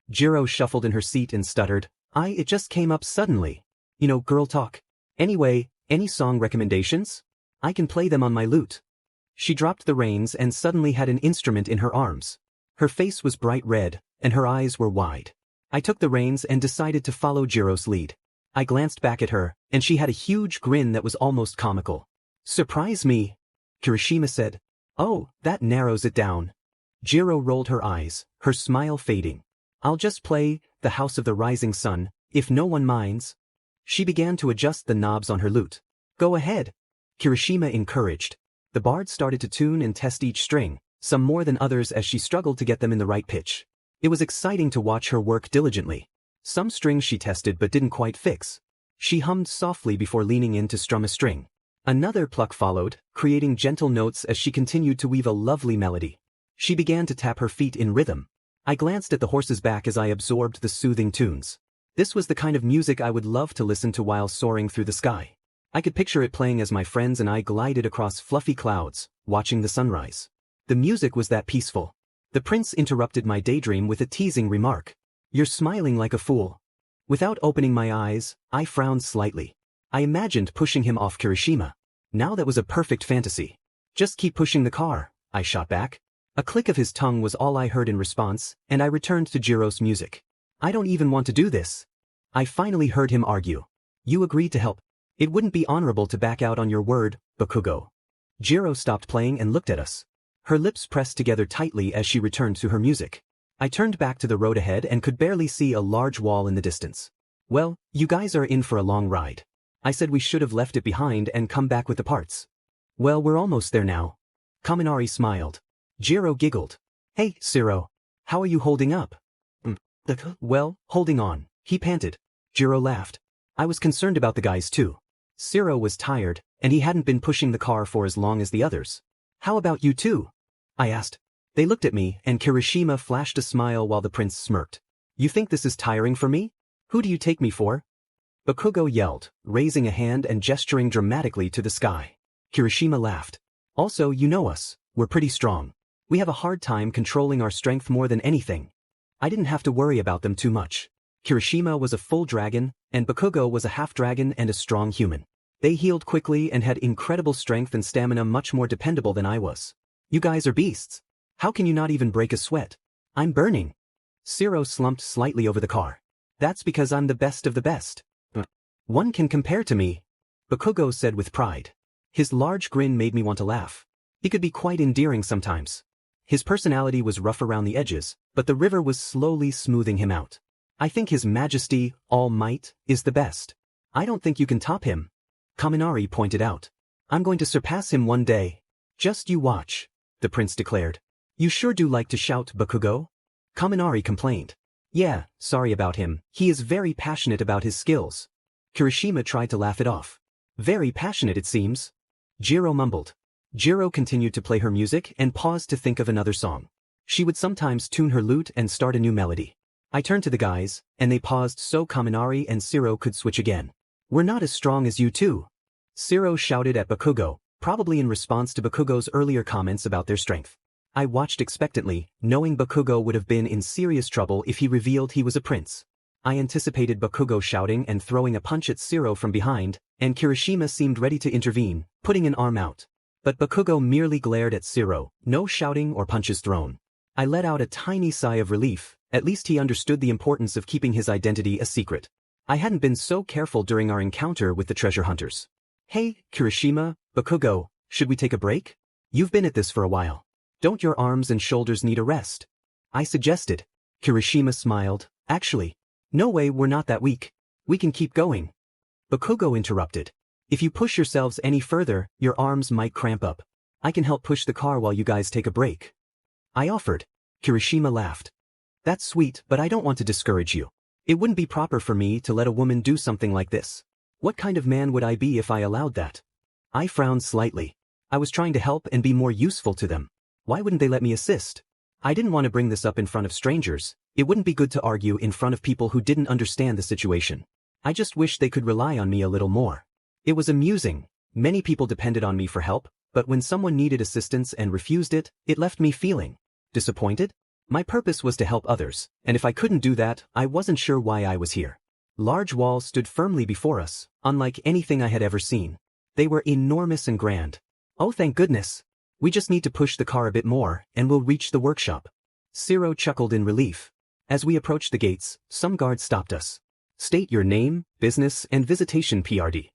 Jiro shuffled in her seat and stuttered. It just came up suddenly. You know, girl talk. Anyway, any song recommendations? I can play them on my lute. She dropped the reins and suddenly had an instrument in her arms. Her face was bright red, and her eyes were wide. I took the reins and decided to follow Jiro's lead. I glanced back at her, and she had a huge grin that was almost comical. Surprise me, Kirishima said. Oh, that narrows it down. Jiro rolled her eyes, her smile fading. I'll just play The House of the Rising Sun, if no one minds. She began to adjust the knobs on her lute. Go ahead, Kirishima encouraged. The bard started to tune and test each string, some more than others as she struggled to get them in the right pitch. It was exciting to watch her work diligently. Some strings she tested but didn't quite fix. She hummed softly before leaning in to strum a string. Another pluck followed, creating gentle notes as she continued to weave a lovely melody. She began to tap her feet in rhythm. I glanced at the horse's back as I absorbed the soothing tunes. This was the kind of music I would love to listen to while soaring through the sky. I could picture it playing as my friends and I glided across fluffy clouds, watching the sunrise. The music was that peaceful. The prince interrupted my daydream with a teasing remark. You're smiling like a fool. Without opening my eyes, I frowned slightly. I imagined pushing him off Kirishima. Now that was a perfect fantasy. Just keep pushing the car, I shot back. A click of his tongue was all I heard in response, and I returned to Jiro's music. I don't even want to do this. I finally heard him argue. You agreed to help. It wouldn't be honorable to back out on your word, Bakugo. Jiro stopped playing and looked at us. Her lips pressed together tightly as she returned to her music. I turned back to the road ahead and could barely see a large wall in the distance. Well, you guys are in for a long ride. I said we should have left it behind and come back with the parts. Well, we're almost there now. Kaminari smiled. Jiro giggled. Hey, Zero. How are you holding up? Well, holding on, he panted. Jiro laughed. I was concerned about the guys too. Zero was tired, and he hadn't been pushing the car for as long as the others. How about you two? I asked. They looked at me, and Kirishima flashed a smile while the prince smirked. You think this is tiring for me? Who do you take me for? Bakugo yelled, raising a hand and gesturing dramatically to the sky. Kirishima laughed. Also, you know us, we're pretty strong. We have a hard time controlling our strength more than anything. I didn't have to worry about them too much. Kirishima was a full dragon, and Bakugo was a half-dragon and a strong human. They healed quickly and had incredible strength and stamina, much more dependable than I was. You guys are beasts. How can you not even break a sweat? I'm burning. Zero slumped slightly over the car. That's because I'm the best of the best. One can compare to me, Bakugo said with pride. His large grin made me want to laugh. He could be quite endearing sometimes. His personality was rough around the edges, but the river was slowly smoothing him out. I think His Majesty, All Might, is the best. I don't think you can top him. Kaminari pointed out. I'm going to surpass him one day. Just you watch, the prince declared. You sure do like to shout, Bakugo? Kaminari complained. Yeah, sorry about him, he is very passionate about his skills. Kirishima tried to laugh it off. Very passionate it seems. Jiro mumbled. Jiro continued to play her music and paused to think of another song. She would sometimes tune her lute and start a new melody. I turned to the guys, and they paused so Kaminari and Zero could switch again. We're not as strong as you two. Zero shouted at Bakugo, probably in response to Bakugo's earlier comments about their strength. I watched expectantly, knowing Bakugo would have been in serious trouble if he revealed he was a prince. I anticipated Bakugo shouting and throwing a punch at Zero from behind, and Kirishima seemed ready to intervene, putting an arm out. But Bakugo merely glared at Zero, no shouting or punches thrown. I let out a tiny sigh of relief, at least he understood the importance of keeping his identity a secret. I hadn't been so careful during our encounter with the treasure hunters. Hey, Kirishima, Bakugo, should we take a break? You've been at this for a while. Don't your arms and shoulders need a rest? I suggested. Kirishima smiled. Actually, no way, we're not that weak. We can keep going. Bakugo interrupted. If you push yourselves any further, your arms might cramp up. I can help push the car while you guys take a break. I offered. Kirishima laughed. That's sweet, but I don't want to discourage you. It wouldn't be proper for me to let a woman do something like this. What kind of man would I be if I allowed that? I frowned slightly. I was trying to help and be more useful to them. Why wouldn't they let me assist? I didn't want to bring this up in front of strangers. It wouldn't be good to argue in front of people who didn't understand the situation. I just wished they could rely on me a little more. It was amusing. Many people depended on me for help, but when someone needed assistance and refused it, it left me feeling disappointed. My purpose was to help others, and if I couldn't do that, I wasn't sure why I was here. Large walls stood firmly before us, unlike anything I had ever seen. They were enormous and grand. Oh, thank goodness. We just need to push the car a bit more, and we'll reach the workshop. Zero chuckled in relief. As we approached the gates, some guards stopped us. State your name, business, and visitation PRD.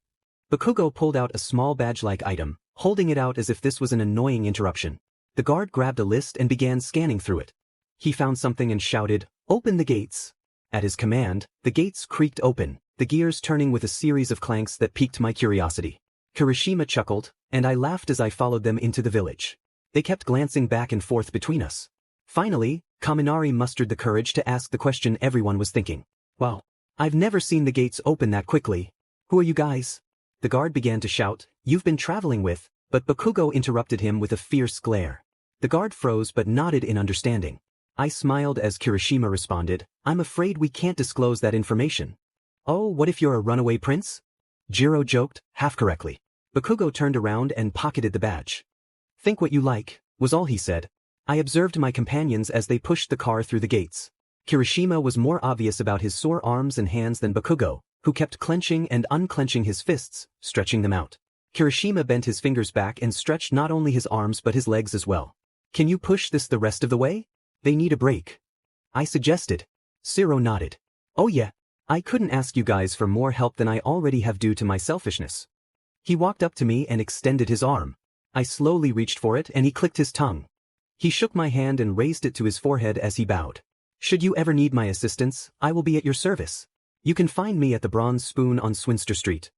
Bakugo pulled out a small badge-like item, holding it out as if this was an annoying interruption. The guard grabbed a list and began scanning through it. He found something and shouted, "Open the gates." At his command, the gates creaked open, the gears turning with a series of clanks that piqued my curiosity. Kirishima chuckled, and I laughed as I followed them into the village. They kept glancing back and forth between us. Finally, Kaminari mustered the courage to ask the question everyone was thinking. Wow, I've never seen the gates open that quickly. Who are you guys? The guard began to shout, "You've been traveling with," but Bakugo interrupted him with a fierce glare. The guard froze but nodded in understanding. I smiled as Kirishima responded, "I'm afraid we can't disclose that information." "Oh, what if you're a runaway prince?" Jiro joked, half correctly. Bakugo turned around and pocketed the badge. "Think what you like," was all he said. I observed my companions as they pushed the car through the gates. Kirishima was more obvious about his sore arms and hands than Bakugo, who kept clenching and unclenching his fists, stretching them out. Kirishima bent his fingers back and stretched not only his arms but his legs as well. "Can you push this the rest of the way? They need a break," I suggested. Zero nodded. "Oh yeah, I couldn't ask you guys for more help than I already have due to my selfishness." He walked up to me and extended his arm. I slowly reached for it and he clicked his tongue. He shook my hand and raised it to his forehead as he bowed. Should you ever need my assistance, I will be at your service. You can find me at the Bronze Spoon on Swinster Street.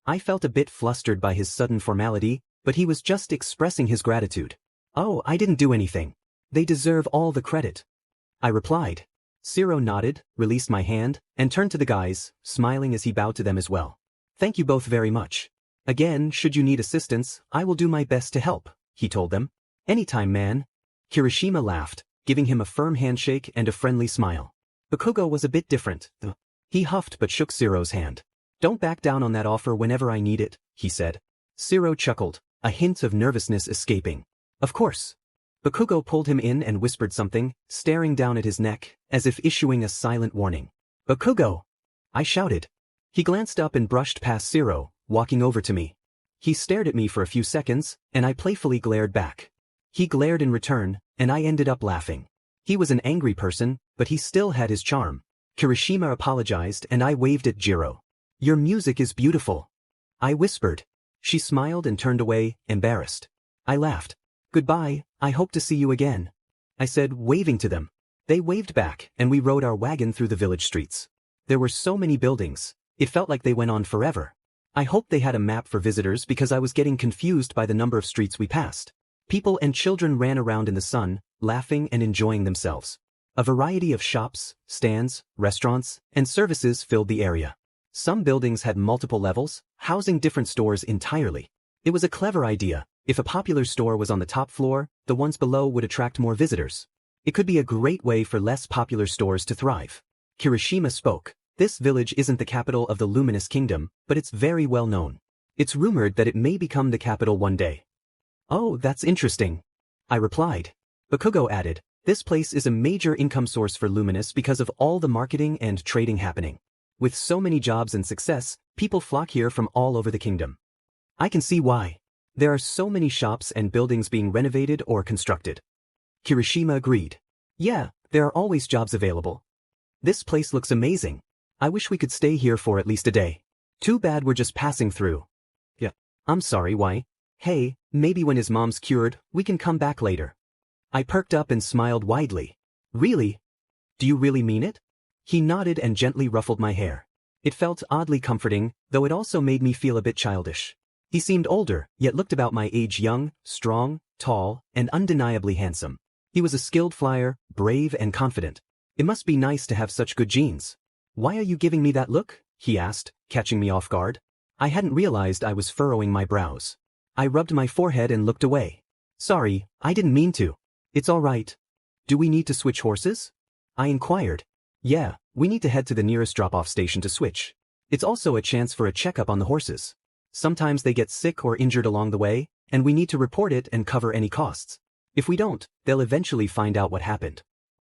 I felt a bit flustered by his sudden formality, but he was just expressing his gratitude. Oh, I didn't do anything. They deserve all the credit, I replied. Zero nodded, released my hand, and turned to the guys, smiling as he bowed to them as well. Thank you both very much. Again, should you need assistance, I will do my best to help, he told them. Anytime, man. Kirishima laughed, giving him a firm handshake and a friendly smile. Bakugo was a bit different, though. He huffed but shook Zero's hand. Don't back down on that offer whenever I need it, he said. Zero chuckled, a hint of nervousness escaping. Of course. Bakugo pulled him in and whispered something, staring down at his neck, as if issuing a silent warning. Bakugo! I shouted. He glanced up and brushed past Zero, walking over to me. He stared at me for a few seconds, and I playfully glared back. He glared in return, and I ended up laughing. He was an angry person, but he still had his charm. Kirishima apologized and I waved at Jiro. Your music is beautiful, I whispered. She smiled and turned away, embarrassed. I laughed. Goodbye, I hope to see you again, I said, waving to them. They waved back, and we rode our wagon through the village streets. There were so many buildings, it felt like they went on forever. I hoped they had a map for visitors because I was getting confused by the number of streets we passed. People and children ran around in the sun, laughing and enjoying themselves. A variety of shops, stands, restaurants, and services filled the area. Some buildings had multiple levels, housing different stores entirely. It was a clever idea. If a popular store was on the top floor, the ones below would attract more visitors. It could be a great way for less popular stores to thrive. Kirishima spoke. This village isn't the capital of the Luminous Kingdom, but it's very well known. It's rumored that it may become the capital one day. Oh, that's interesting, I replied. Bakugo added, this place is a major income source for Luminous because of all the marketing and trading happening. With so many jobs and success, people flock here from all over the kingdom. I can see why. There are so many shops and buildings being renovated or constructed. Kirishima agreed. Yeah, there are always jobs available. This place looks amazing. I wish we could stay here for at least a day. Too bad we're just passing through. Yeah. I'm sorry, why? Hey, maybe when his mom's cured, we can come back later. I perked up and smiled widely. Really? Do you really mean it? He nodded and gently ruffled my hair. It felt oddly comforting, though it also made me feel a bit childish. He seemed older, yet looked about my age, young, strong, tall, and undeniably handsome. He was a skilled flyer, brave and confident. It must be nice to have such good genes. Why are you giving me that look? He asked, catching me off guard. I hadn't realized I was furrowing my brows. I rubbed my forehead and looked away. Sorry, I didn't mean to. It's all right. Do we need to switch horses? I inquired. Yeah, we need to head to the nearest drop-off station to switch. It's also a chance for a checkup on the horses. Sometimes they get sick or injured along the way, and we need to report it and cover any costs. If we don't, they'll eventually find out what happened.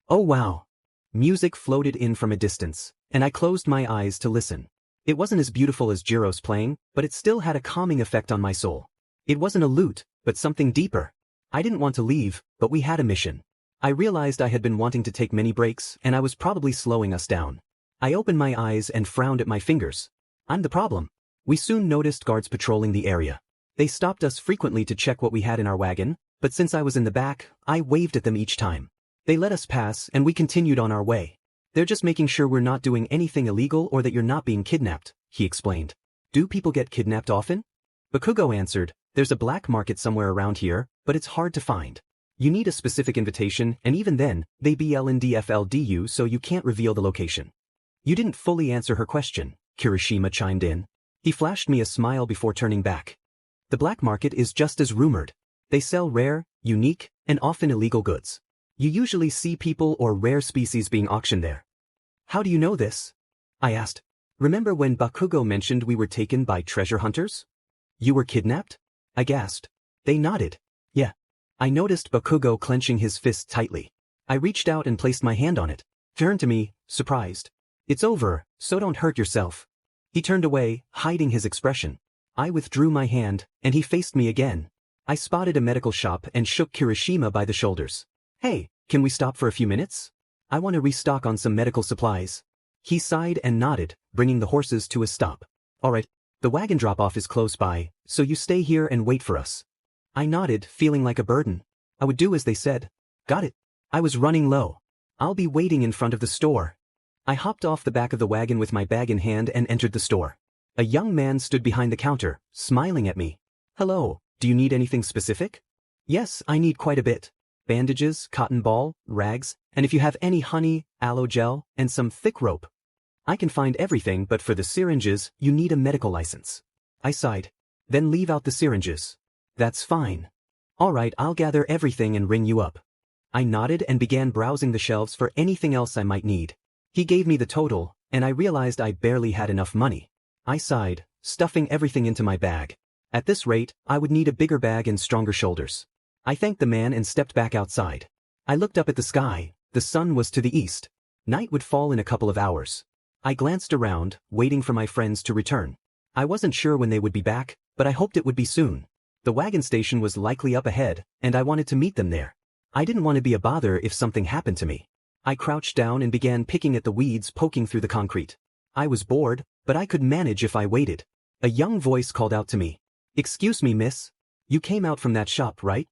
Oh wow. Music floated in from a distance, and I closed my eyes to listen. It wasn't as beautiful as Jiro's playing, but it still had a calming effect on my soul. It wasn't a lute, but something deeper. I didn't want to leave, but we had a mission. I realized I had been wanting to take many breaks, and I was probably slowing us down. I opened my eyes and frowned at my fingers. I'm the problem. We soon noticed guards patrolling the area. They stopped us frequently to check what we had in our wagon, but since I was in the back, I waved at them each time. They let us pass and we continued on our way. They're just making sure we're not doing anything illegal or that you're not being kidnapped, he explained. Do people get kidnapped often? Bakugo answered, there's a black market somewhere around here, but it's hard to find. You need a specific invitation, and even then, they blindfold you so you can't reveal the location. You didn't fully answer her question, Kirishima chimed in. He flashed me a smile before turning back. The black market is just as rumored. They sell rare, unique, and often illegal goods. You usually see people or rare species being auctioned there. How do you know this? I asked. Remember when Bakugo mentioned we were taken by treasure hunters? You were kidnapped? I gasped. They nodded. Yeah. I noticed Bakugo clenching his fist tightly. I reached out and placed my hand on it. Turned to me, surprised. It's over, so don't hurt yourself. He turned away, hiding his expression. I withdrew my hand, and he faced me again. I spotted a medical shop and shook Kirishima by the shoulders. Hey, can we stop for a few minutes? I want to restock on some medical supplies. He sighed and nodded, bringing the horses to a stop. All right, the wagon drop-off is close by, so you stay here and wait for us. I nodded, feeling like a burden. I would do as they said. Got it. I was running low. I'll be waiting in front of the store. I hopped off the back of the wagon with my bag in hand and entered the store. A young man stood behind the counter, smiling at me. Hello, do you need anything specific? Yes, I need quite a bit. Bandages, cotton ball, rags, and if you have any honey, aloe gel, and some thick rope. I can find everything, but for the syringes, you need a medical license. I sighed. Then leave out the syringes. That's fine. All right, I'll gather everything and ring you up. I nodded and began browsing the shelves for anything else I might need. He gave me the total, and I realized I barely had enough money. I sighed, stuffing everything into my bag. At this rate, I would need a bigger bag and stronger shoulders. I thanked the man and stepped back outside. I looked up at the sky. The sun was to the east. Night would fall in a couple of hours. I glanced around, waiting for my friends to return. I wasn't sure when they would be back, but I hoped it would be soon. The wagon station was likely up ahead, and I wanted to meet them there. I didn't want to be a bother if something happened to me. I crouched down and began picking at the weeds poking through the concrete. I was bored, but I could manage if I waited. A young voice called out to me. Excuse me, miss. You came out from that shop, right?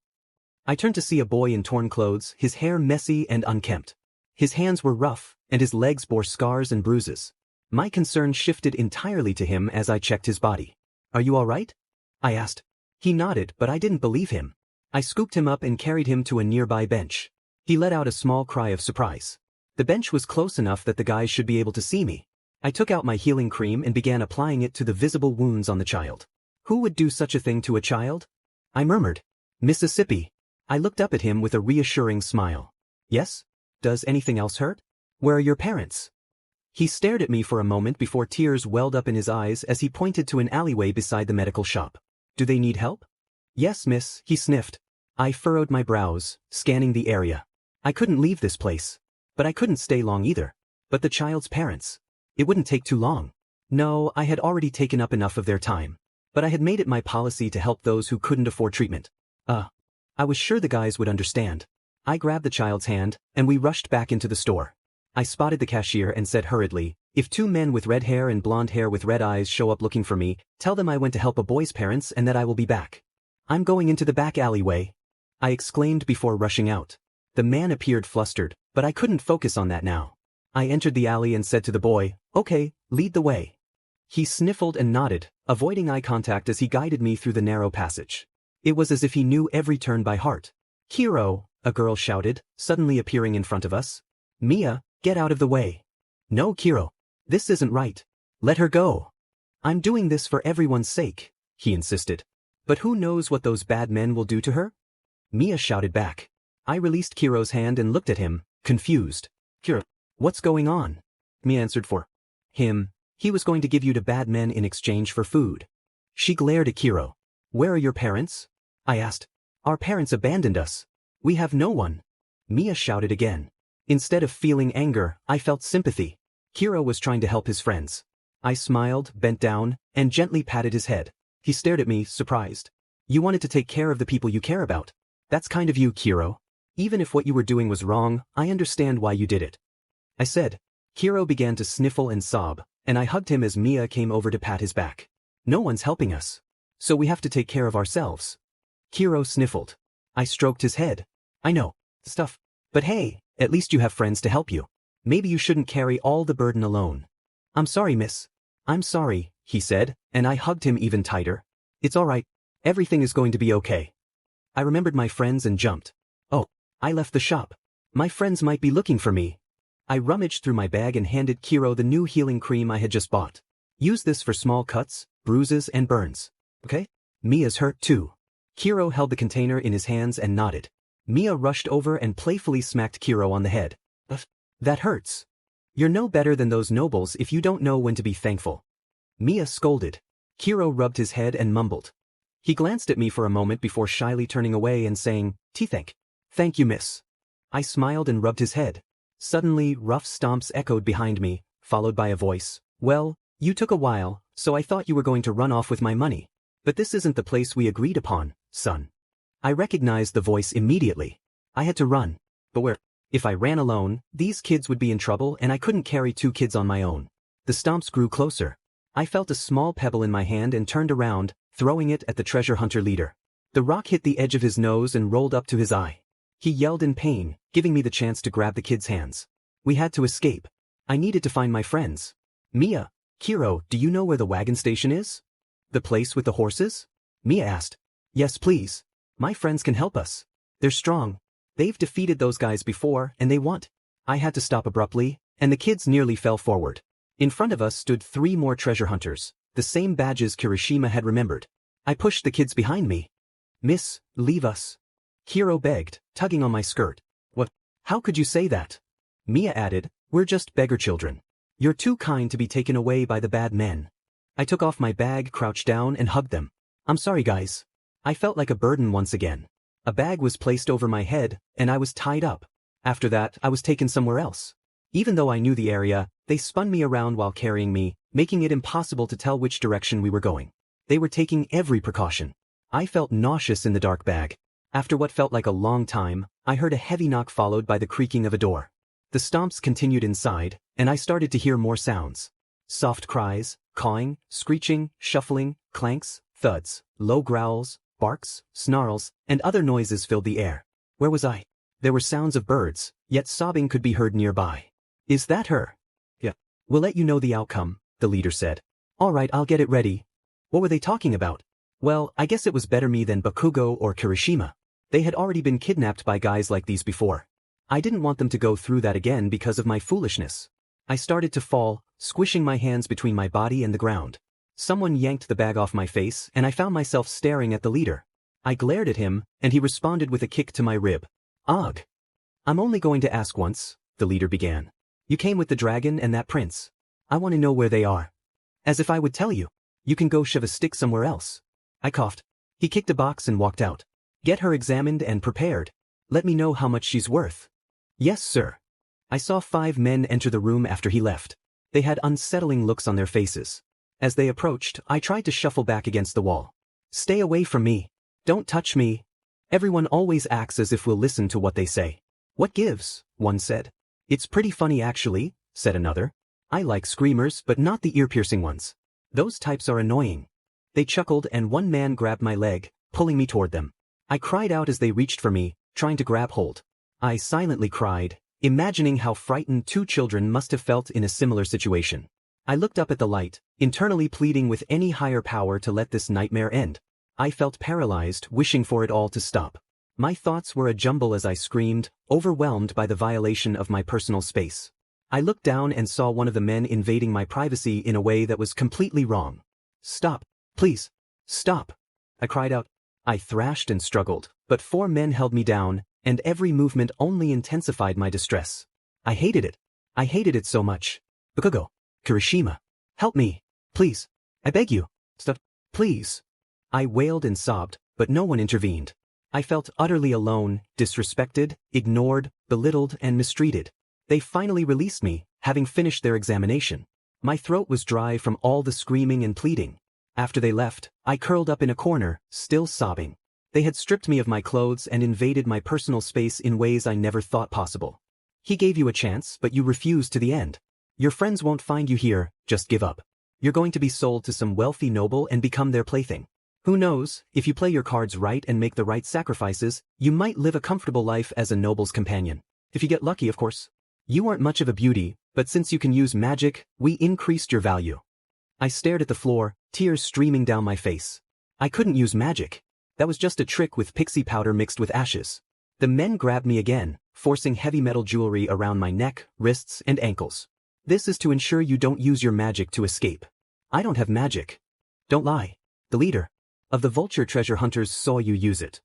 I turned to see a boy in torn clothes, his hair messy and unkempt. His hands were rough, and his legs bore scars and bruises. My concern shifted entirely to him as I checked his body. Are you all right? I asked. He nodded, but I didn't believe him. I scooped him up and carried him to a nearby bench. He let out a small cry of surprise. The bench was close enough that the guys should be able to see me. I took out my healing cream and began applying it to the visible wounds on the child. Who would do such a thing to a child? I murmured. Mississippi. I looked up at him with a reassuring smile. Yes? Does anything else hurt? Where are your parents? He stared at me for a moment before tears welled up in his eyes as he pointed to an alleyway beside the medical shop. Do they need help? Yes, miss, he sniffed. I furrowed my brows, scanning the area. I couldn't leave this place. But I couldn't stay long either. But the child's parents. It wouldn't take too long. No, I had already taken up enough of their time. But I had made it my policy to help those who couldn't afford treatment. I was sure the guys would understand. I grabbed the child's hand, and we rushed back into the store. I spotted the cashier and said hurriedly, if two men with red hair and blonde hair with red eyes show up looking for me, tell them I went to help a boy's parents and that I will be back. I'm going into the back alleyway, I exclaimed before rushing out. The man appeared flustered, but I couldn't focus on that now. I entered the alley and said to the boy, okay, lead the way. He sniffled and nodded, avoiding eye contact as he guided me through the narrow passage. It was as if he knew every turn by heart. Kiro, a girl shouted, suddenly appearing in front of us. Mia, get out of the way. No, Kiro. This isn't right. Let her go. I'm doing this for everyone's sake, he insisted. But who knows what those bad men will do to her? Mia shouted back. I released Kiro's hand and looked at him, confused. Kiro, what's going on? Mia answered for him. He was going to give you to bad men in exchange for food. She glared at Kiro. Where are your parents? I asked. Our parents abandoned us. We have no one. Mia shouted again. Instead of feeling anger, I felt sympathy. Kiro was trying to help his friends. I smiled, bent down, and gently patted his head. He stared at me, surprised. You wanted to take care of the people you care about. That's kind of you, Kiro. Even if what you were doing was wrong, I understand why you did it. I said. Kiro began to sniffle and sob, and I hugged him as Mia came over to pat his back. No one's helping us. So we have to take care of ourselves. Kiro sniffled. I stroked his head. I know. Stuff. But hey, at least you have friends to help you. Maybe you shouldn't carry all the burden alone. I'm sorry, miss. I'm sorry, he said, and I hugged him even tighter. It's all right. Everything is going to be okay. I remembered my friends and jumped. Oh, I left the shop. My friends might be looking for me. I rummaged through my bag and handed Kiro the new healing cream I had just bought. Use this for small cuts, bruises, and burns. Okay? Mia's hurt too. Kiro held the container in his hands and nodded. Mia rushed over and playfully smacked Kiro on the head. That hurts. You're no better than those nobles if you don't know when to be thankful. Mia scolded. Kiro rubbed his head and mumbled. He glanced at me for a moment before shyly turning away and saying, Thank you, miss. I smiled and rubbed his head. Suddenly, rough stomps echoed behind me, followed by a voice. Well, you took a while, so I thought you were going to run off with my money. But this isn't the place we agreed upon, son. I recognized the voice immediately. I had to run. But where? If I ran alone, these kids would be in trouble and I couldn't carry two kids on my own. The stomps grew closer. I felt a small pebble in my hand and turned around, throwing it at the treasure hunter leader. The rock hit the edge of his nose and rolled up to his eye. He yelled in pain, giving me the chance to grab the kid's hands. We had to escape. I needed to find my friends. Mia, Kiro, do you know where the wagon station is? The place with the horses? Mia asked. Yes, please. My friends can help us. They're strong. They've defeated those guys before, and they want. I had to stop abruptly, and the kids nearly fell forward. In front of us stood 3 more treasure hunters, the same badges Kirishima had remembered. I pushed the kids behind me. Miss, leave us. Kiro begged, tugging on my skirt. What? How could you say that? Mia added, we're just beggar children. You're too kind to be taken away by the bad men. I took off my bag, crouched down, and hugged them. I'm sorry, guys. I felt like a burden once again. A bag was placed over my head, and I was tied up. After that, I was taken somewhere else. Even though I knew the area, they spun me around while carrying me, making it impossible to tell which direction we were going. They were taking every precaution. I felt nauseous in the dark bag. After what felt like a long time, I heard a heavy knock followed by the creaking of a door. The stomps continued inside, and I started to hear more sounds. Soft cries, cawing, screeching, shuffling, clanks, thuds, low growls, barks, snarls, and other noises filled the air. Where was I? There were sounds of birds, yet sobbing could be heard nearby. Is that her? Yeah. We'll let you know the outcome, the leader said. All right, I'll get it ready. What were they talking about? Well, I guess it was better me than Bakugo or Kirishima. They had already been kidnapped by guys like these before. I didn't want them to go through that again because of my foolishness. I started to fall, squishing my hands between my body and the ground. Someone yanked the bag off my face and I found myself staring at the leader. I glared at him, and he responded with a kick to my rib. Ugh. I'm only going to ask once, the leader began. You came with the dragon and that prince. I want to know where they are. As if I would tell you. You can go shove a stick somewhere else. I coughed. He kicked a box and walked out. Get her examined and prepared. Let me know how much she's worth. Yes, sir. I saw 5 men enter the room after he left. They had unsettling looks on their faces. As they approached, I tried to shuffle back against the wall. Stay away from me. Don't touch me. Everyone always acts as if we'll listen to what they say. What gives? One said. It's pretty funny actually, said another. I like screamers but not the ear-piercing ones. Those types are annoying. They chuckled and one man grabbed my leg, pulling me toward them. I cried out as they reached for me, trying to grab hold. I silently cried, imagining how frightened 2 children must have felt in a similar situation. I looked up at the light, internally pleading with any higher power to let this nightmare end. I felt paralyzed, wishing for it all to stop. My thoughts were a jumble as I screamed, overwhelmed by the violation of my personal space. I looked down and saw one of the men invading my privacy in a way that was completely wrong. Stop, please, stop, I cried out. I thrashed and struggled, but 4 men held me down, and every movement only intensified my distress. I hated it. I hated it so much. Bakugo, Kirishima, help me, please. I beg you, stop, please. I wailed and sobbed, but no one intervened. I felt utterly alone, disrespected, ignored, belittled, and mistreated. They finally released me, having finished their examination. My throat was dry from all the screaming and pleading. After they left, I curled up in a corner, still sobbing. They had stripped me of my clothes and invaded my personal space in ways I never thought possible. He gave you a chance, but you refused to the end. Your friends won't find you here, just give up. You're going to be sold to some wealthy noble and become their plaything. Who knows, if you play your cards right and make the right sacrifices, you might live a comfortable life as a noble's companion. If you get lucky, of course. You aren't much of a beauty, but since you can use magic, we increased your value. I stared at the floor, tears streaming down my face. I couldn't use magic. That was just a trick with pixie powder mixed with ashes. The men grabbed me again, forcing heavy metal jewelry around my neck, wrists, and ankles. This is to ensure you don't use your magic to escape. I don't have magic. Don't lie. The leader of the vulture treasure hunters saw you use it.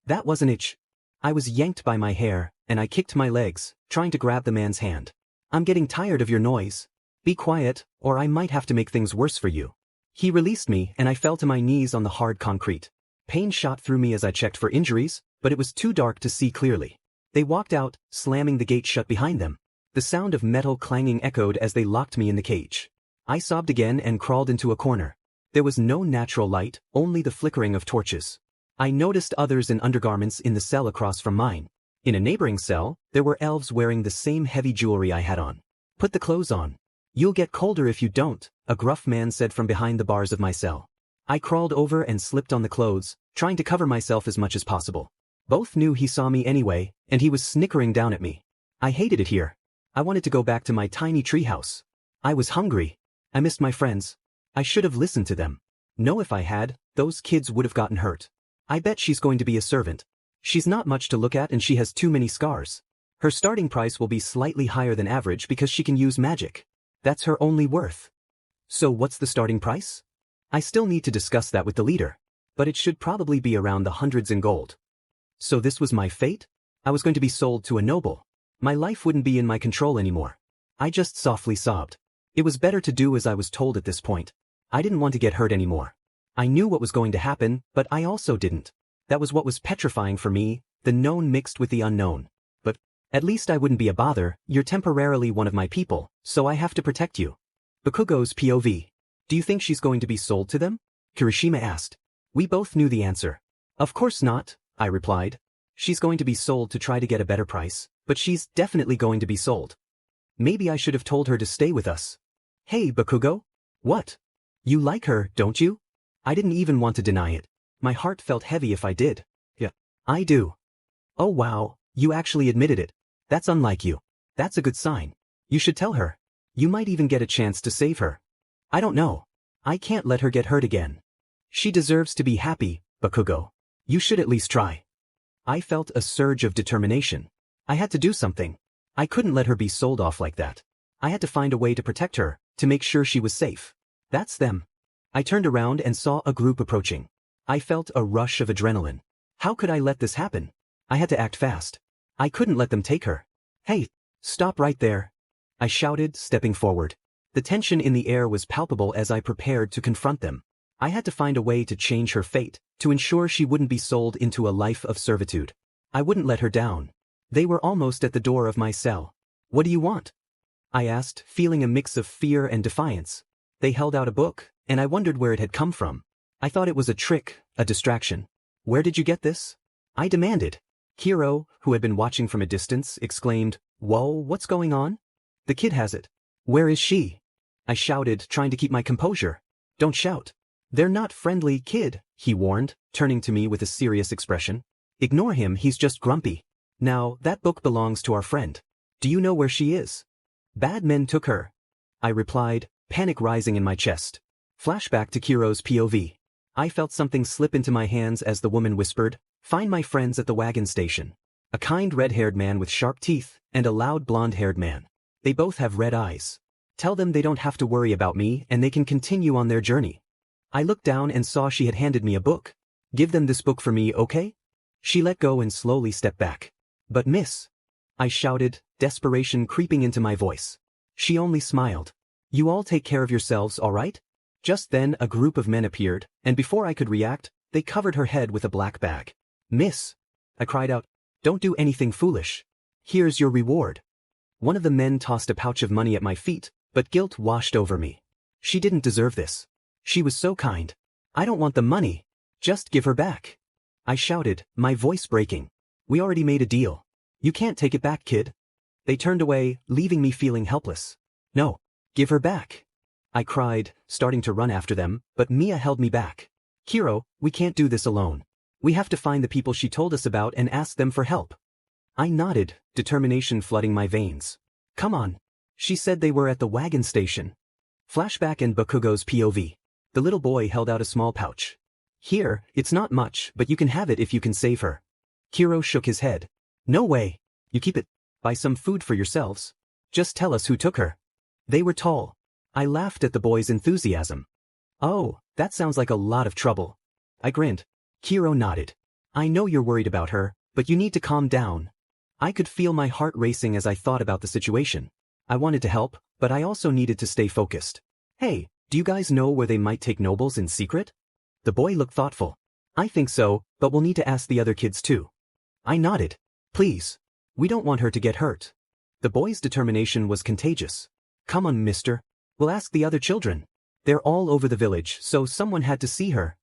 That wasn't it. I was yanked by my hair, and I kicked my legs, trying to grab the man's hand. I'm getting tired of your noise. Be quiet, or I might have to make things worse for you. He released me and I fell to my knees on the hard concrete. Pain shot through me as I checked for injuries, but it was too dark to see clearly. They walked out, slamming the gate shut behind them. The sound of metal clanging echoed as they locked me in the cage. I sobbed again and crawled into a corner. There was no natural light, only the flickering of torches. I noticed others in undergarments in the cell across from mine. In a neighboring cell, there were elves wearing the same heavy jewelry I had on. Put the clothes on. You'll get colder if you don't, a gruff man said from behind the bars of my cell. I crawled over and slipped on the clothes, trying to cover myself as much as possible. Both knew he saw me anyway, and he was snickering down at me. I hated it here. I wanted to go back to my tiny treehouse. I was hungry. I missed my friends. I should have listened to them. No, if I had, those kids would have gotten hurt. I bet she's going to be a servant. She's not much to look at and she has too many scars. Her starting price will be slightly higher than average because she can use magic. That's her only worth. So what's the starting price? I still need to discuss that with the leader, but it should probably be around the hundreds in gold. So this was my fate? I was going to be sold to a noble. My life wouldn't be in my control anymore. I just softly sobbed. It was better to do as I was told at this point. I didn't want to get hurt anymore. I knew what was going to happen, but I also didn't. That was what was petrifying for me, the known mixed with the unknown. But at least I wouldn't be a bother. You're temporarily one of my people, so I have to protect you. Bakugo's POV. Do you think she's going to be sold to them? Kirishima asked. We both knew the answer. Of course not, I replied. She's going to be sold to try to get a better price, but she's definitely going to be sold. Maybe I should have told her to stay with us. Hey, Bakugo? What? You like her, don't you? I didn't even want to deny it. My heart felt heavy if I did. Yeah, I do. Oh wow, you actually admitted it. That's unlike you. That's a good sign. You should tell her. You might even get a chance to save her. I don't know. I can't let her get hurt again. She deserves to be happy, Bakugo. You should at least try. I felt a surge of determination. I had to do something. I couldn't let her be sold off like that. I had to find a way to protect her, to make sure she was safe. That's them. I turned around and saw a group approaching. I felt a rush of adrenaline. How could I let this happen? I had to act fast. I couldn't let them take her. Hey, stop right there. I shouted, stepping forward. The tension in the air was palpable as I prepared to confront them. I had to find a way to change her fate, to ensure she wouldn't be sold into a life of servitude. I wouldn't let her down. They were almost at the door of my cell. What do you want? I asked, feeling a mix of fear and defiance. They held out a book, and I wondered where it had come from. I thought it was a trick, a distraction. Where did you get this? I demanded. Kiro, who had been watching from a distance, exclaimed, Whoa, what's going on? The kid has it. Where is she? I shouted, trying to keep my composure. Don't shout. They're not friendly, kid, he warned, turning to me with a serious expression. Ignore him, he's just grumpy. Now, that book belongs to our friend. Do you know where she is? Bad men took her. I replied, panic rising in my chest. Flashback to Kiro's POV. I felt something slip into my hands as the woman whispered, Find my friends at the wagon station. A kind red-haired man with sharp teeth, and a loud blonde-haired man. They both have red eyes. Tell them they don't have to worry about me and they can continue on their journey. I looked down and saw she had handed me a book. Give them this book for me, okay? She let go and slowly stepped back. But miss, I shouted, desperation creeping into my voice. She only smiled. You all take care of yourselves, all right? Just then a group of men appeared, and before I could react, they covered her head with a black bag. Miss, I cried out, don't do anything foolish. Here's your reward. One of the men tossed a pouch of money at my feet, but guilt washed over me. She didn't deserve this. She was so kind. I don't want the money. Just give her back. I shouted, my voice breaking. We already made a deal. You can't take it back, kid. They turned away, leaving me feeling helpless. No, give her back. I cried, starting to run after them, but Mia held me back. Kiro, we can't do this alone. We have to find the people she told us about and ask them for help. I nodded, determination flooding my veins. Come on. She said they were at the wagon station. Flashback and Bakugo's POV. The little boy held out a small pouch. Here, it's not much, but you can have it if you can save her. Kiro shook his head. No way. You keep it. Buy some food for yourselves. Just tell us who took her. They were tall. I laughed at the boy's enthusiasm. Oh, that sounds like a lot of trouble. I grinned. Kiro nodded. I know you're worried about her, but you need to calm down. I could feel my heart racing as I thought about the situation. I wanted to help, but I also needed to stay focused. Hey, do you guys know where they might take nobles in secret? The boy looked thoughtful. I think so, but we'll need to ask the other kids too. I nodded. Please. We don't want her to get hurt. The boy's determination was contagious. Come on, mister. We'll ask the other children. They're all over the village, so someone had to see her.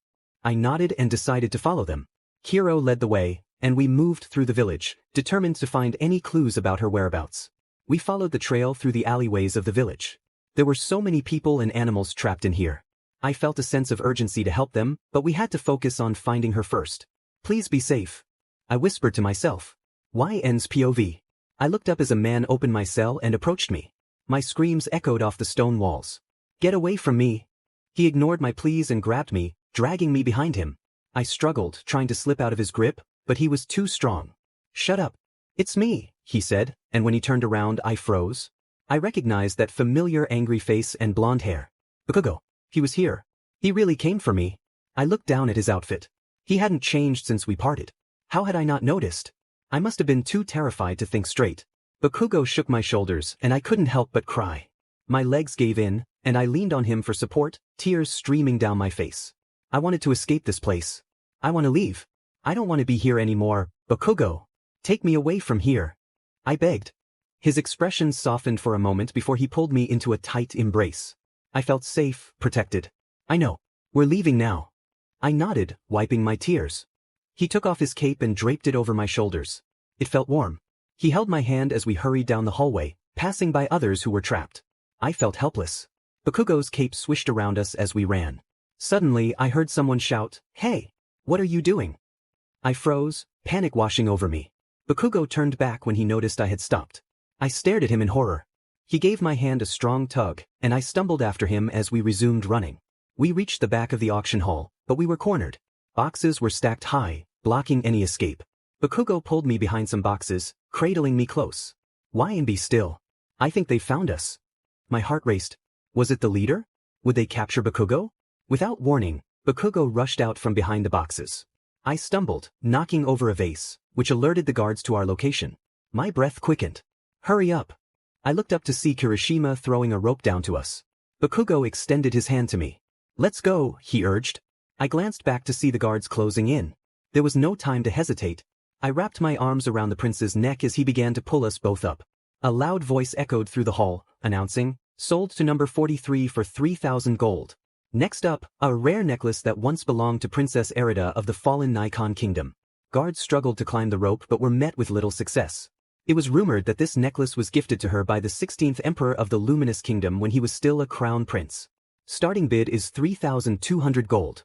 I nodded and decided to follow them. Kiro led the way, and we moved through the village, determined to find any clues about her whereabouts. We followed the trail through the alleyways of the village. There were so many people and animals trapped in here. I felt a sense of urgency to help them, but we had to focus on finding her first. Please be safe. I whispered to myself. Why ends POV? I looked up as a man opened my cell and approached me. My screams echoed off the stone walls. Get away from me. He ignored my pleas and grabbed me, dragging me behind him. I struggled, trying to slip out of his grip, but he was too strong. Shut up. It's me, he said, and when he turned around I froze. I recognized that familiar angry face and blonde hair. Bakugo. He was here. He really came for me. I looked down at his outfit. He hadn't changed since we parted. How had I not noticed? I must have been too terrified to think straight. Bakugo shook my shoulders and I couldn't help but cry. My legs gave in, and I leaned on him for support, tears streaming down my face. I wanted to escape this place. I want to leave. I don't want to be here anymore, Bakugo. Take me away from here. I begged. His expression softened for a moment before he pulled me into a tight embrace. I felt safe, protected. I know. We're leaving now. I nodded, wiping my tears. He took off his cape and draped it over my shoulders. It felt warm. He held my hand as we hurried down the hallway, passing by others who were trapped. I felt helpless. Bakugo's cape swished around us as we ran. Suddenly, I heard someone shout, "Hey! What are you doing?" I froze, panic washing over me. Bakugo turned back when he noticed I had stopped. I stared at him in horror. He gave my hand a strong tug, and I stumbled after him as we resumed running. We reached the back of the auction hall, but we were cornered. Boxes were stacked high, blocking any escape. Bakugo pulled me behind some boxes, cradling me close. Why and be still? I think they found us. My heart raced. Was it the leader? Would they capture Bakugo? Without warning, Bakugo rushed out from behind the boxes. I stumbled, knocking over a vase, which alerted the guards to our location. My breath quickened. Hurry up. I looked up to see Kirishima throwing a rope down to us. Bakugo extended his hand to me. Let's go, he urged. I glanced back to see the guards closing in. There was no time to hesitate. I wrapped my arms around the prince's neck as he began to pull us both up. A loud voice echoed through the hall, announcing, "Sold to number 43 for 3,000 gold. Next up, a rare necklace that once belonged to Princess Erida of the fallen Nikon Kingdom." Guards struggled to climb the rope but were met with little success. It was rumored that this necklace was gifted to her by the 16th Emperor of the Luminous Kingdom when he was still a crown prince. Starting bid is 3,200 gold.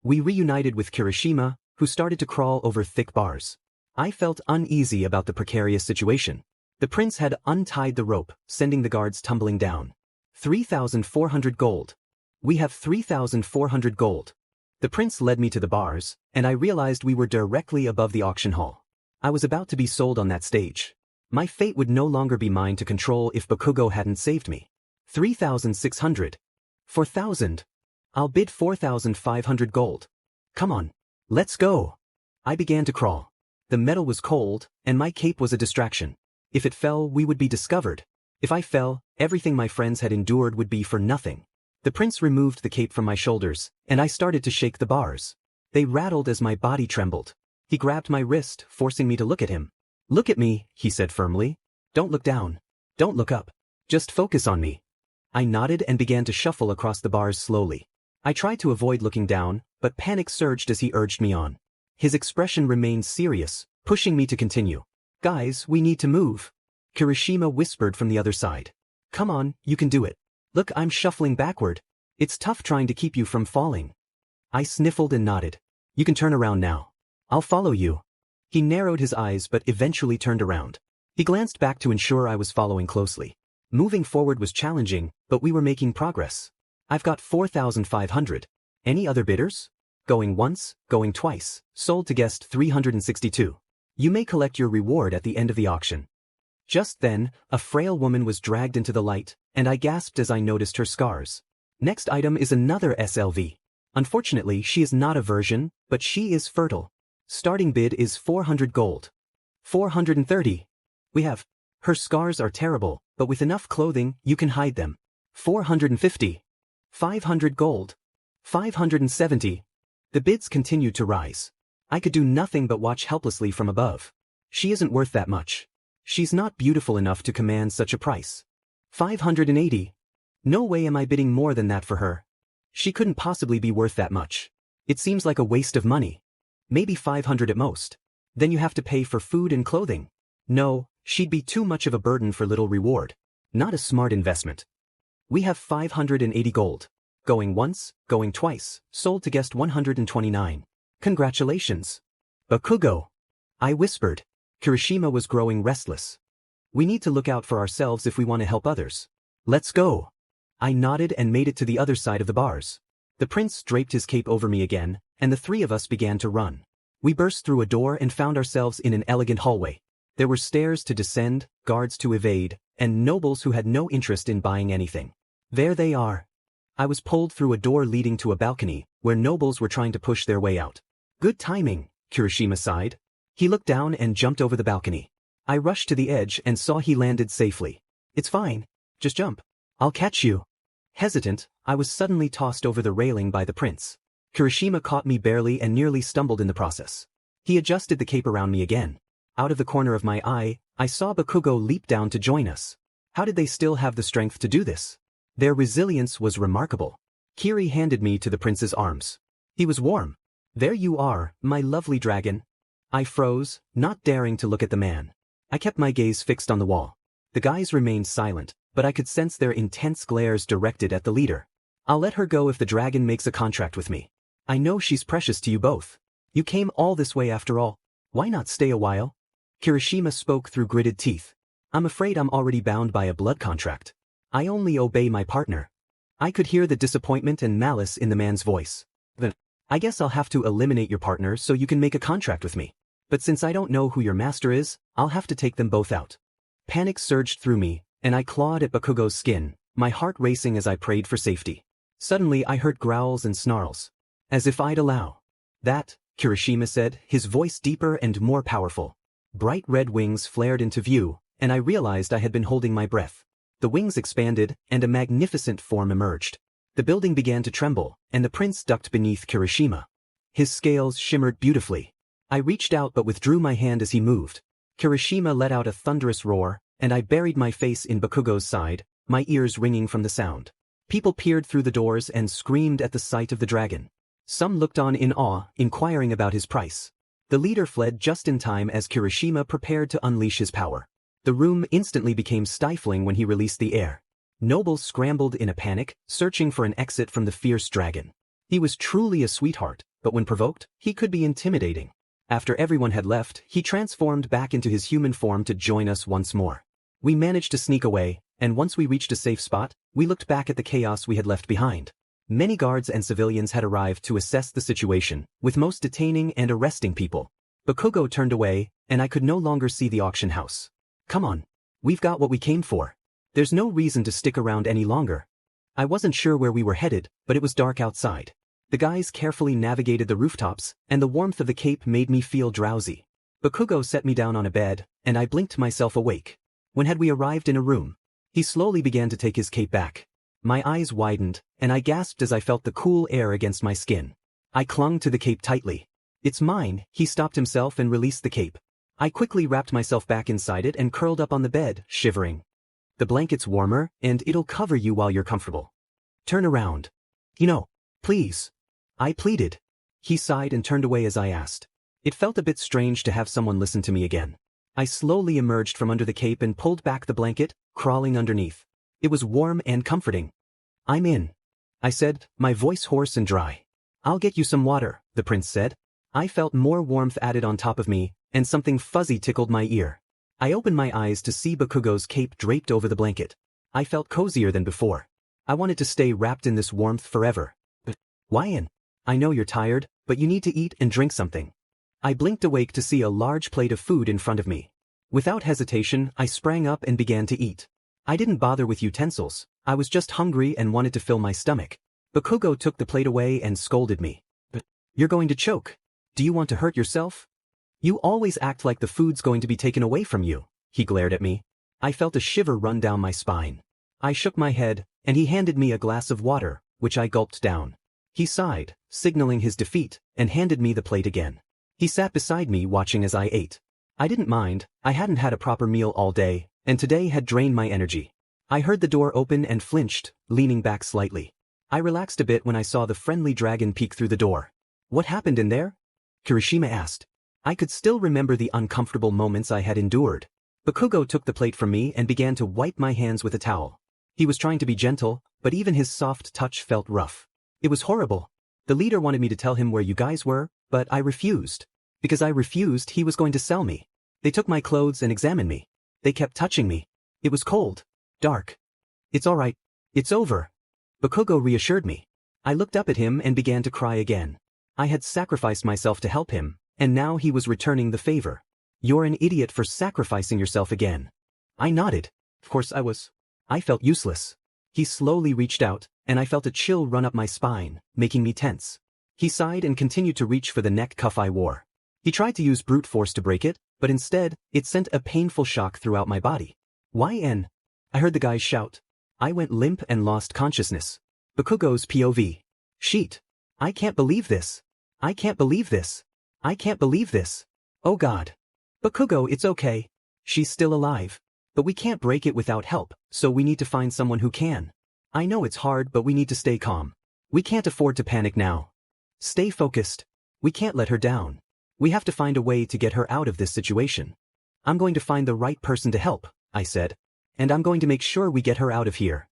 We reunited with Kirishima, who started to crawl over thick bars. I felt uneasy about the precarious situation. The prince had untied the rope, sending the guards tumbling down. 3,400 gold. We have 3,400 gold. The prince led me to the bars, and I realized we were directly above the auction hall. I was about to be sold on that stage. My fate would no longer be mine to control if Bakugo hadn't saved me. 3,600. 4,000. I'll bid 4,500 gold. Come on. Let's go. I began to crawl. The metal was cold, and my cape was a distraction. If it fell, we would be discovered. If I fell, everything my friends had endured would be for nothing. The prince removed the cape from my shoulders, and I started to shake the bars. They rattled as my body trembled. He grabbed my wrist, forcing me to look at him. "Look at me," he said firmly. "Don't look down. Don't look up. Just focus on me." I nodded and began to shuffle across the bars slowly. I tried to avoid looking down, but panic surged as he urged me on. His expression remained serious, pushing me to continue. "Guys, we need to move," Kirishima whispered from the other side. "Come on, you can do it. Look, I'm shuffling backward. It's tough trying to keep you from falling." I sniffled and nodded. "You can turn around now. I'll follow you." He narrowed his eyes but eventually turned around. He glanced back to ensure I was following closely. Moving forward was challenging, but we were making progress. "I've got 4,500. Any other bidders?" "Going once, going twice, sold to guest 362. You may collect your reward at the end of the auction." Just then, a frail woman was dragged into the light, and I gasped as I noticed her scars. Next item is another SLV. Unfortunately, she is not a virgin, but she is fertile. Starting bid is 400 gold. 430. We have. Her scars are terrible, but with enough clothing, you can hide them. 450. 500 gold. 570. The bids continued to rise. I could do nothing but watch helplessly from above. She isn't worth that much. She's not beautiful enough to command such a price. 580. No way am I bidding more than that for her. She couldn't possibly be worth that much. It seems like a waste of money. Maybe 500 at most. Then you have to pay for food and clothing. No, she'd be too much of a burden for little reward. Not a smart investment. We have 580 gold. Going once, going twice, sold to guest 129. Congratulations. Bakugo. I whispered. Kirishima was growing restless. We need to look out for ourselves if we want to help others. Let's go. I nodded and made it to the other side of the bars. The prince draped his cape over me again, and the three of us began to run. We burst through a door and found ourselves in an elegant hallway. There were stairs to descend, guards to evade, and nobles who had no interest in buying anything. There they are. I was pulled through a door leading to a balcony, where nobles were trying to push their way out. Good timing, Kirishima sighed. He looked down and jumped over the balcony. I rushed to the edge and saw he landed safely. It's fine. Just jump. I'll catch you. Hesitant, I was suddenly tossed over the railing by the prince. Kirishima caught me barely and nearly stumbled in the process. He adjusted the cape around me again. Out of the corner of my eye, I saw Bakugo leap down to join us. How did they still have the strength to do this? Their resilience was remarkable. Kiri handed me to the prince's arms. He was warm. There you are, my lovely dragon. I froze, not daring to look at the man. I kept my gaze fixed on the wall. The guys remained silent, but I could sense their intense glares directed at the leader. I'll let her go if the dragon makes a contract with me. I know she's precious to you both. You came all this way after all. Why not stay a while? Kirishima spoke through gritted teeth. I'm afraid I'm already bound by a blood contract. I only obey my partner. I could hear the disappointment and malice in the man's voice. Then, I guess I'll have to eliminate your partner so you can make a contract with me. But since I don't know who your master is, I'll have to take them both out. Panic surged through me, and I clawed at Bakugo's skin, my heart racing as I prayed for safety. Suddenly I heard growls and snarls. As if I'd allow. That, Kirishima said, his voice deeper and more powerful. Bright red wings flared into view, and I realized I had been holding my breath. The wings expanded, and a magnificent form emerged. The building began to tremble, and the prince ducked beneath Kirishima. His scales shimmered beautifully. I reached out but withdrew my hand as he moved. Kirishima let out a thunderous roar, and I buried my face in Bakugo's side, my ears ringing from the sound. People peered through the doors and screamed at the sight of the dragon. Some looked on in awe, inquiring about his price. The leader fled just in time as Kirishima prepared to unleash his power. The room instantly became stifling when he released the air. Nobles scrambled in a panic, searching for an exit from the fierce dragon. He was truly a sweetheart, but when provoked, he could be intimidating. After everyone had left, he transformed back into his human form to join us once more. We managed to sneak away, and once we reached a safe spot, we looked back at the chaos we had left behind. Many guards and civilians had arrived to assess the situation, with most detaining and arresting people. Bakugo turned away, and I could no longer see the auction house. Come on. We've got what we came for. There's no reason to stick around any longer. I wasn't sure where we were headed, but it was dark outside. The guys carefully navigated the rooftops, and the warmth of the cape made me feel drowsy. Bakugo set me down on a bed, and I blinked myself awake. When had we arrived in a room? He slowly began to take his cape back. My eyes widened, and I gasped as I felt the cool air against my skin. I clung to the cape tightly. It's mine. He stopped himself and released the cape. I quickly wrapped myself back inside it and curled up on the bed, shivering. The blanket's warmer, and it'll cover you while you're comfortable. Turn around. Please. I pleaded. He sighed and turned away as I asked. It felt a bit strange to have someone listen to me again. I slowly emerged from under the cape and pulled back the blanket, crawling underneath. It was warm and comforting. I'm in, I said, my voice hoarse and dry. I'll get you some water, the prince said. I felt more warmth added on top of me, and something fuzzy tickled my ear. I opened my eyes to see Bakugo's cape draped over the blanket. I felt cozier than before. I wanted to stay wrapped in this warmth forever. But why in? I know you're tired, but you need to eat and drink something. I blinked awake to see a large plate of food in front of me. Without hesitation, I sprang up and began to eat. I didn't bother with utensils. I was just hungry and wanted to fill my stomach. Bakugo took the plate away and scolded me. But you're going to choke. Do you want to hurt yourself? You always act like the food's going to be taken away from you, he glared at me. I felt a shiver run down my spine. I shook my head, and he handed me a glass of water, which I gulped down. He sighed, signaling his defeat, and handed me the plate again. He sat beside me watching as I ate. I didn't mind. I hadn't had a proper meal all day, and today had drained my energy. I heard the door open and flinched, leaning back slightly. I relaxed a bit when I saw the friendly dragon peek through the door. What happened in there? Kirishima asked. I could still remember the uncomfortable moments I had endured. Bakugo took the plate from me and began to wipe my hands with a towel. He was trying to be gentle, but even his soft touch felt rough. It was horrible. The leader wanted me to tell him where you guys were, but I refused. Because I refused, he was going to sell me. They took my clothes and examined me. They kept touching me. It was cold. Dark. It's alright. It's over. Bakugo reassured me. I looked up at him and began to cry again. I had sacrificed myself to help him, and now he was returning the favor. You're an idiot for sacrificing yourself again. I nodded. Of course I was. I felt useless. He slowly reached out, and I felt a chill run up my spine, making me tense. He sighed and continued to reach for the neck cuff I wore. He tried to use brute force to break it, but instead, it sent a painful shock throughout my body. YN. I heard the guys shout. I went limp and lost consciousness. Bakugo's POV. Sheet. I can't believe this. I can't believe this. I can't believe this. Oh God. Bakugo, it's okay. She's still alive. But we can't break it without help, so we need to find someone who can. I know it's hard, but we need to stay calm. We can't afford to panic now. Stay focused. We can't let her down. We have to find a way to get her out of this situation. I'm going to find the right person to help, I said. And I'm going to make sure we get her out of here.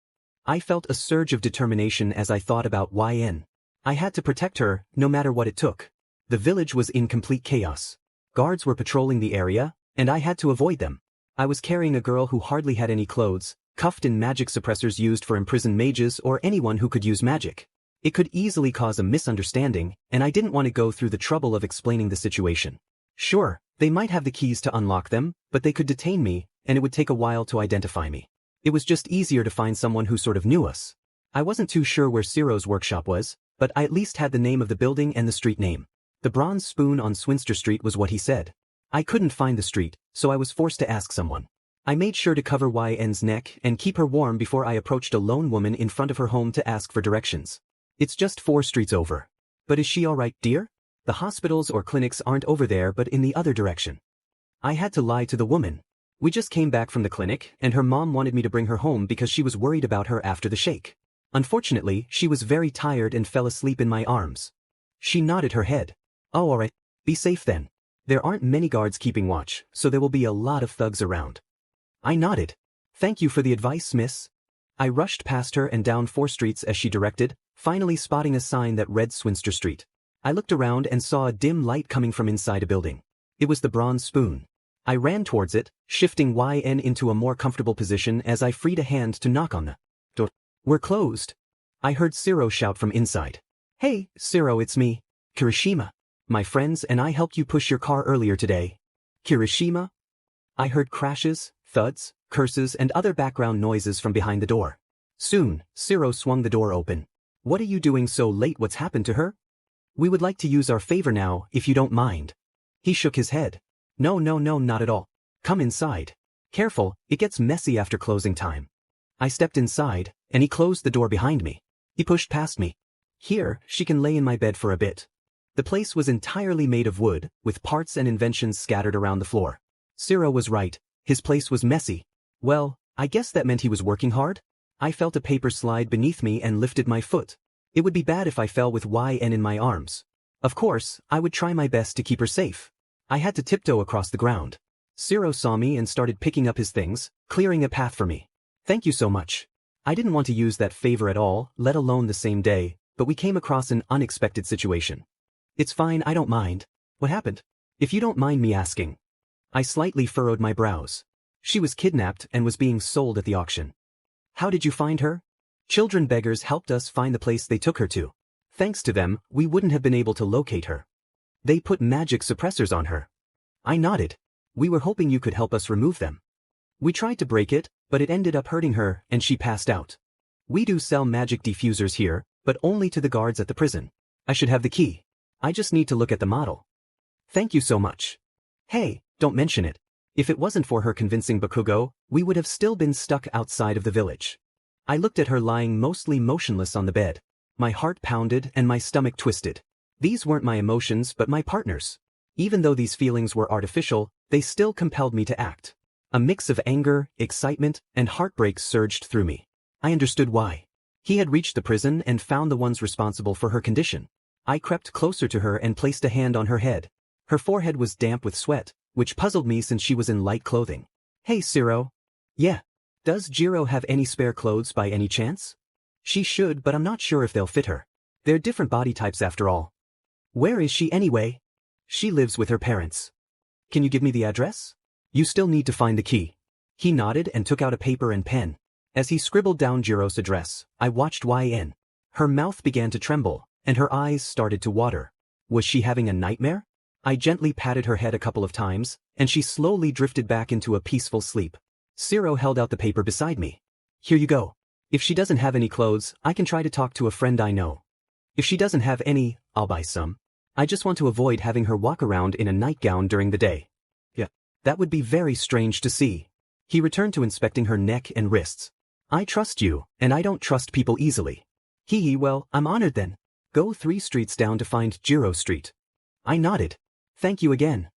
I felt a surge of determination as I thought about YN. I had to protect her, no matter what it took. The village was in complete chaos. Guards were patrolling the area, and I had to avoid them. I was carrying a girl who hardly had any clothes, cuffed in magic suppressors used for imprisoned mages or anyone who could use magic. It could easily cause a misunderstanding, and I didn't want to go through the trouble of explaining the situation. Sure, they might have the keys to unlock them, but they could detain me, and it would take a while to identify me. It was just easier to find someone who sort of knew us. I wasn't too sure where Ciro's workshop was, but I at least had the name of the building and the street name. The Bronze Spoon on Swinster Street was what he said. I couldn't find the street, so I was forced to ask someone. I made sure to cover YN's neck and keep her warm before I approached a lone woman in front of her home to ask for directions. It's just 4 streets over. But is she alright, dear? The hospitals or clinics aren't over there but in the other direction. I had to lie to the woman. We just came back from the clinic, and her mom wanted me to bring her home because she was worried about her after the shake. Unfortunately, she was very tired and fell asleep in my arms. She nodded her head. Oh, alright. Be safe then. There aren't many guards keeping watch, so there will be a lot of thugs around. I nodded. Thank you for the advice, miss. I rushed past her and down 4 streets as she directed, finally spotting a sign that read Swinster Street. I looked around and saw a dim light coming from inside a building. It was the Bronze Spoon. I ran towards it, shifting YN into a more comfortable position as I freed a hand to knock on the door. We're closed. I heard Ciro shout from inside. Hey, Ciro, it's me, Kirishima. My friends and I helped you push your car earlier today. Kirishima? I heard crashes, thuds, curses and other background noises from behind the door. Soon, Ciro swung the door open. What are you doing so late? What's happened to her? We would like to use our favor now, if you don't mind. He shook his head. No, not at all. Come inside. Careful, it gets messy after closing time. I stepped inside, and he closed the door behind me. He pushed past me. Here, she can lay in my bed for a bit. The place was entirely made of wood, with parts and inventions scattered around the floor. Ciro was right. His place was messy. Well, I guess that meant he was working hard? I felt a paper slide beneath me and lifted my foot. It would be bad if I fell with YN in my arms. Of course, I would try my best to keep her safe. I had to tiptoe across the ground. Ciro saw me and started picking up his things, clearing a path for me. Thank you so much. I didn't want to use that favor at all, let alone the same day, but we came across an unexpected situation. It's fine, I don't mind. What happened? If you don't mind me asking. I slightly furrowed my brows. She was kidnapped and was being sold at the auction. How did you find her? Children beggars helped us find the place they took her to. Thanks to them, we wouldn't have been able to locate her. They put magic suppressors on her. I nodded. We were hoping you could help us remove them. We tried to break it, but it ended up hurting her and she passed out. We do sell magic diffusers here, but only to the guards at the prison. I should have the key. I just need to look at the model. Thank you so much. Hey, don't mention it. If it wasn't for her convincing Bakugo, we would have still been stuck outside of the village. I looked at her lying mostly motionless on the bed. My heart pounded and my stomach twisted. These weren't my emotions but my partner's. Even though these feelings were artificial, they still compelled me to act. A mix of anger, excitement, and heartbreak surged through me. I understood why. He had reached the prison and found the ones responsible for her condition. I crept closer to her and placed a hand on her head. Her forehead was damp with sweat, which puzzled me since she was in light clothing. Hey, Ciro. Yeah. Does Jiro have any spare clothes by any chance? She should, but I'm not sure if they'll fit her. They're different body types after all. Where is she anyway? She lives with her parents. Can you give me the address? You still need to find the key. He nodded and took out a paper and pen. As he scribbled down Jiro's address, I watched Xueyun. Her mouth began to tremble, and her eyes started to water. Was she having a nightmare? I gently patted her head a couple of times, and she slowly drifted back into a peaceful sleep. Zero held out the paper beside me. Here you go. If she doesn't have any clothes, I can try to talk to a friend I know. If she doesn't have any, I'll buy some. I just want to avoid having her walk around in a nightgown during the day. Yeah, that would be very strange to see. He returned to inspecting her neck and wrists. I trust you, and I don't trust people easily. Well, I'm honored then. Go 3 streets down to find Jiro Street. I nodded. Thank you again.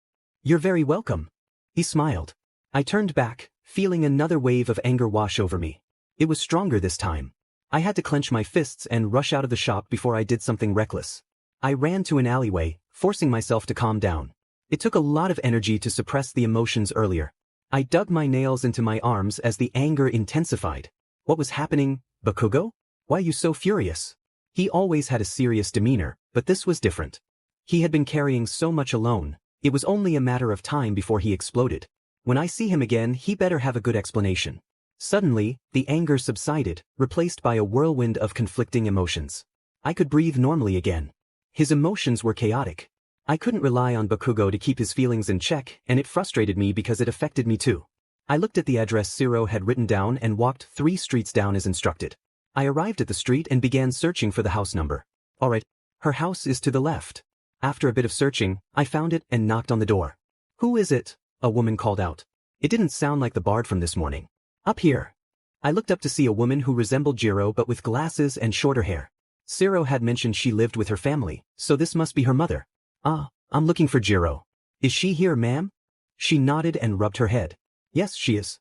You're very welcome. He smiled. I turned back, feeling another wave of anger wash over me. It was stronger this time. I had to clench my fists and rush out of the shop before I did something reckless. I ran to an alleyway, forcing myself to calm down. It took a lot of energy to suppress the emotions earlier. I dug my nails into my arms as the anger intensified. What was happening, Bakugo? Why are you so furious? He always had a serious demeanor, but this was different. He had been carrying so much alone, it was only a matter of time before he exploded. When I see him again, he better have a good explanation. Suddenly, the anger subsided, replaced by a whirlwind of conflicting emotions. I could breathe normally again. His emotions were chaotic. I couldn't rely on Bakugo to keep his feelings in check, and it frustrated me because it affected me too. I looked at the address Zero had written down and walked 3 streets down as instructed. I arrived at the street and began searching for the house number. Alright, her house is to the left. After a bit of searching, I found it and knocked on the door. Who is it? A woman called out. It didn't sound like the bard from this morning. Up here. I looked up to see a woman who resembled Jiro but with glasses and shorter hair. Zero had mentioned she lived with her family, so this must be her mother. I'm looking for Jiro. Is she here, ma'am? She nodded and rubbed her head. Yes, she is.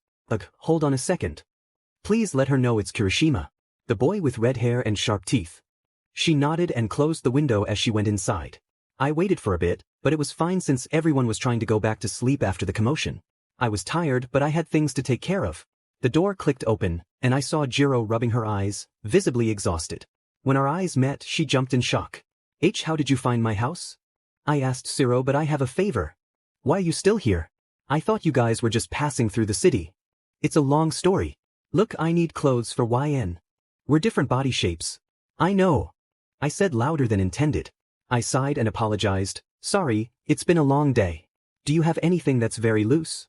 Hold on a second. Please let her know it's Kirishima. The boy with red hair and sharp teeth. She nodded and closed the window as she went inside. I waited for a bit, but it was fine since everyone was trying to go back to sleep after the commotion. I was tired, but I had things to take care of. The door clicked open, and I saw Jiro rubbing her eyes, visibly exhausted. When our eyes met, she jumped in shock. How did you find my house? I asked Zero, but I have a favor. Why are you still here? I thought you guys were just passing through the city. It's a long story. Look, I need clothes for Xueyun. We're different body shapes. I know. I said louder than intended. I sighed and apologized. Sorry, it's been a long day. Do you have anything that's very loose?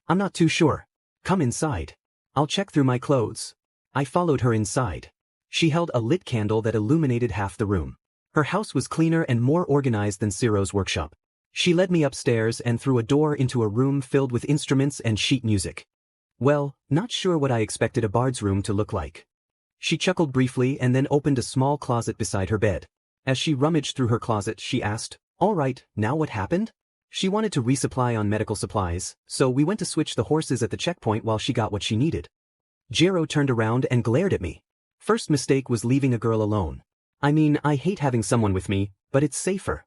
I'm not too sure. Come inside. I'll check through my clothes. I followed her inside. She held a lit candle that illuminated half the room. Her house was cleaner and more organized than Zero's workshop. She led me upstairs and through a door into a room filled with instruments and sheet music. Well, not sure what I expected a bard's room to look like. She chuckled briefly and then opened a small closet beside her bed. As she rummaged through her closet, she asked, All right, now what happened? She wanted to resupply on medical supplies, so we went to switch the horses at the checkpoint while she got what she needed. Jiro turned around and glared at me. First mistake was leaving a girl alone. I mean, I hate having someone with me, but it's safer.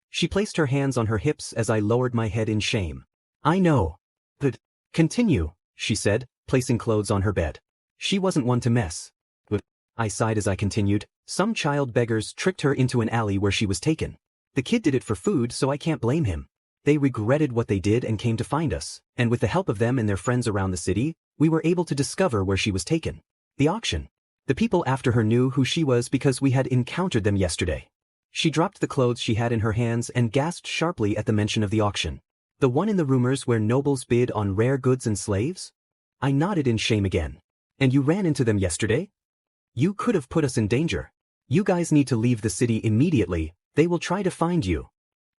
She placed her hands on her hips as I lowered my head in shame. I know. But, continue, she said, placing clothes on her bed. She wasn't one to mess. But, I sighed as I continued, some child beggars tricked her into an alley where she was taken. The kid did it for food, so I can't blame him. They regretted what they did and came to find us, and with the help of them and their friends around the city, we were able to discover where she was taken. The auction. The people after her knew who she was because we had encountered them yesterday. She dropped the clothes she had in her hands and gasped sharply at the mention of the auction. The one in the rumors where nobles bid on rare goods and slaves? I nodded in shame again. And you ran into them yesterday? You could have put us in danger. You guys need to leave the city immediately, they will try to find you.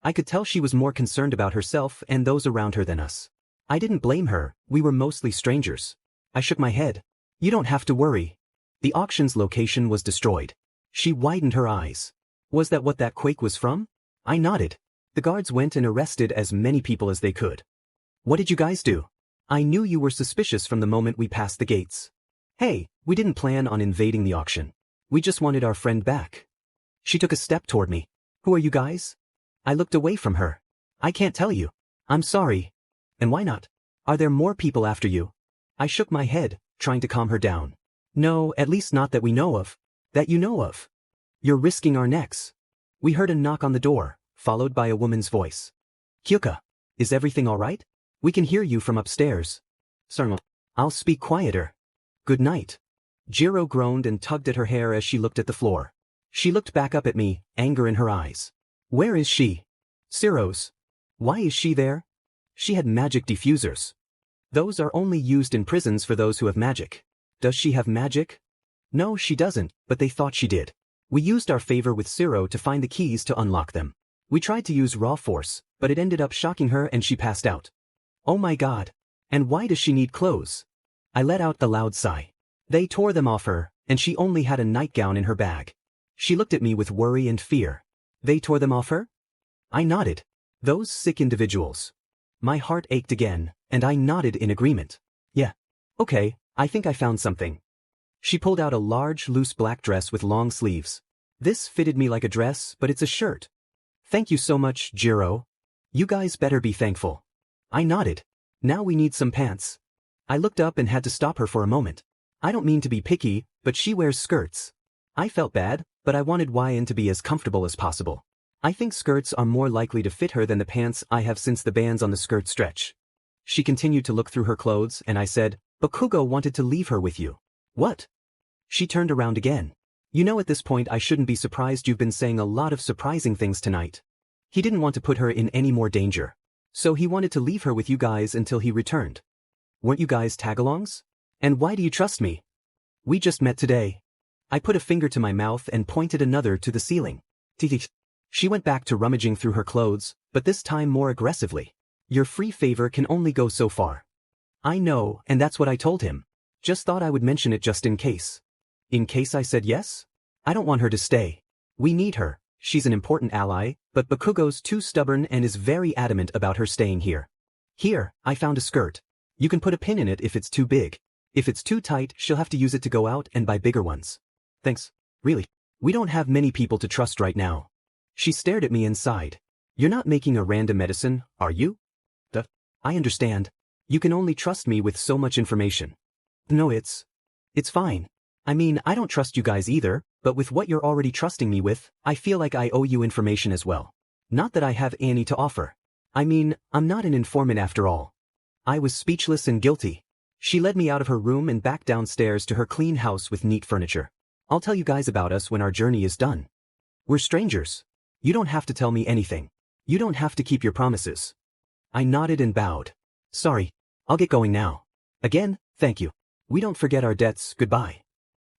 I could tell she was more concerned about herself and those around her than us. I didn't blame her, we were mostly strangers. I shook my head. You don't have to worry. The auction's location was destroyed. She widened her eyes. Was that what that quake was from? I nodded. The guards went and arrested as many people as they could. What did you guys do? I knew you were suspicious from the moment we passed the gates. Hey, we didn't plan on invading the auction. We just wanted our friend back. She took a step toward me. Who are you guys? I looked away from her. I can't tell you. I'm sorry. And why not? Are there more people after you? I shook my head, trying to calm her down. No, at least not that we know of. That you know of. You're risking our necks. We heard a knock on the door, followed by a woman's voice. Kyuka, is everything alright? We can hear you from upstairs. Sorry, I'll speak quieter. Good night. Jiro groaned and tugged at her hair as she looked at the floor. She looked back up at me, anger in her eyes. Where is she? Ciro's. Why is she there? She had magic diffusers. Those are only used in prisons for those who have magic. Does she have magic? No, she doesn't, but they thought she did. We used our favor with Ciro to find the keys to unlock them. We tried to use raw force, but it ended up shocking her and she passed out. Oh my god. And why does she need clothes? I let out the loud sigh. They tore them off her, and she only had a nightgown in her bag. She looked at me with worry and fear. They tore them off her? I nodded. Those sick individuals. My heart ached again, and I nodded in agreement. Yeah. Okay, I think I found something. She pulled out a large, loose black dress with long sleeves. This fitted me like a dress, but it's a shirt. Thank you so much, Jiro. You guys better be thankful. I nodded. Now we need some pants. I looked up and had to stop her for a moment. I don't mean to be picky, but she wears skirts. I felt bad, but I wanted Xueyun to be as comfortable as possible. I think skirts are more likely to fit her than the pants I have since the bands on the skirt stretch. She continued to look through her clothes and I said, Bakugo wanted to leave her with you. What? She turned around again. You know, at this point I shouldn't be surprised you've been saying a lot of surprising things tonight. He didn't want to put her in any more danger. So he wanted to leave her with you guys until he returned. Weren't you guys tag-alongs? And why do you trust me? We just met today. I put a finger to my mouth and pointed another to the ceiling. She went back to rummaging through her clothes, but this time more aggressively. Your free favor can only go so far. I know, and that's what I told him. Just thought I would mention it just in case. In case I said yes? I don't want her to stay. We need her, she's an important ally, but Bakugo's too stubborn and is very adamant about her staying here. Here, I found a skirt. You can put a pin in it if it's too big. If it's too tight, she'll have to use it to go out and buy bigger ones. Thanks. Really? We don't have many people to trust right now. She stared at me and sighed. You're not making a random medicine, are you? I understand. You can only trust me with so much information. No, it's fine. I mean, I don't trust you guys either, but with what you're already trusting me with, I feel like I owe you information as well. Not that I have any to offer. I mean, I'm not an informant after all. I was speechless and guilty. She led me out of her room and back downstairs to her clean house with neat furniture. I'll tell you guys about us when our journey is done. We're strangers. You don't have to tell me anything. You don't have to keep your promises. I nodded and bowed. Sorry. I'll get going now. Again, thank you. We don't forget our debts, goodbye.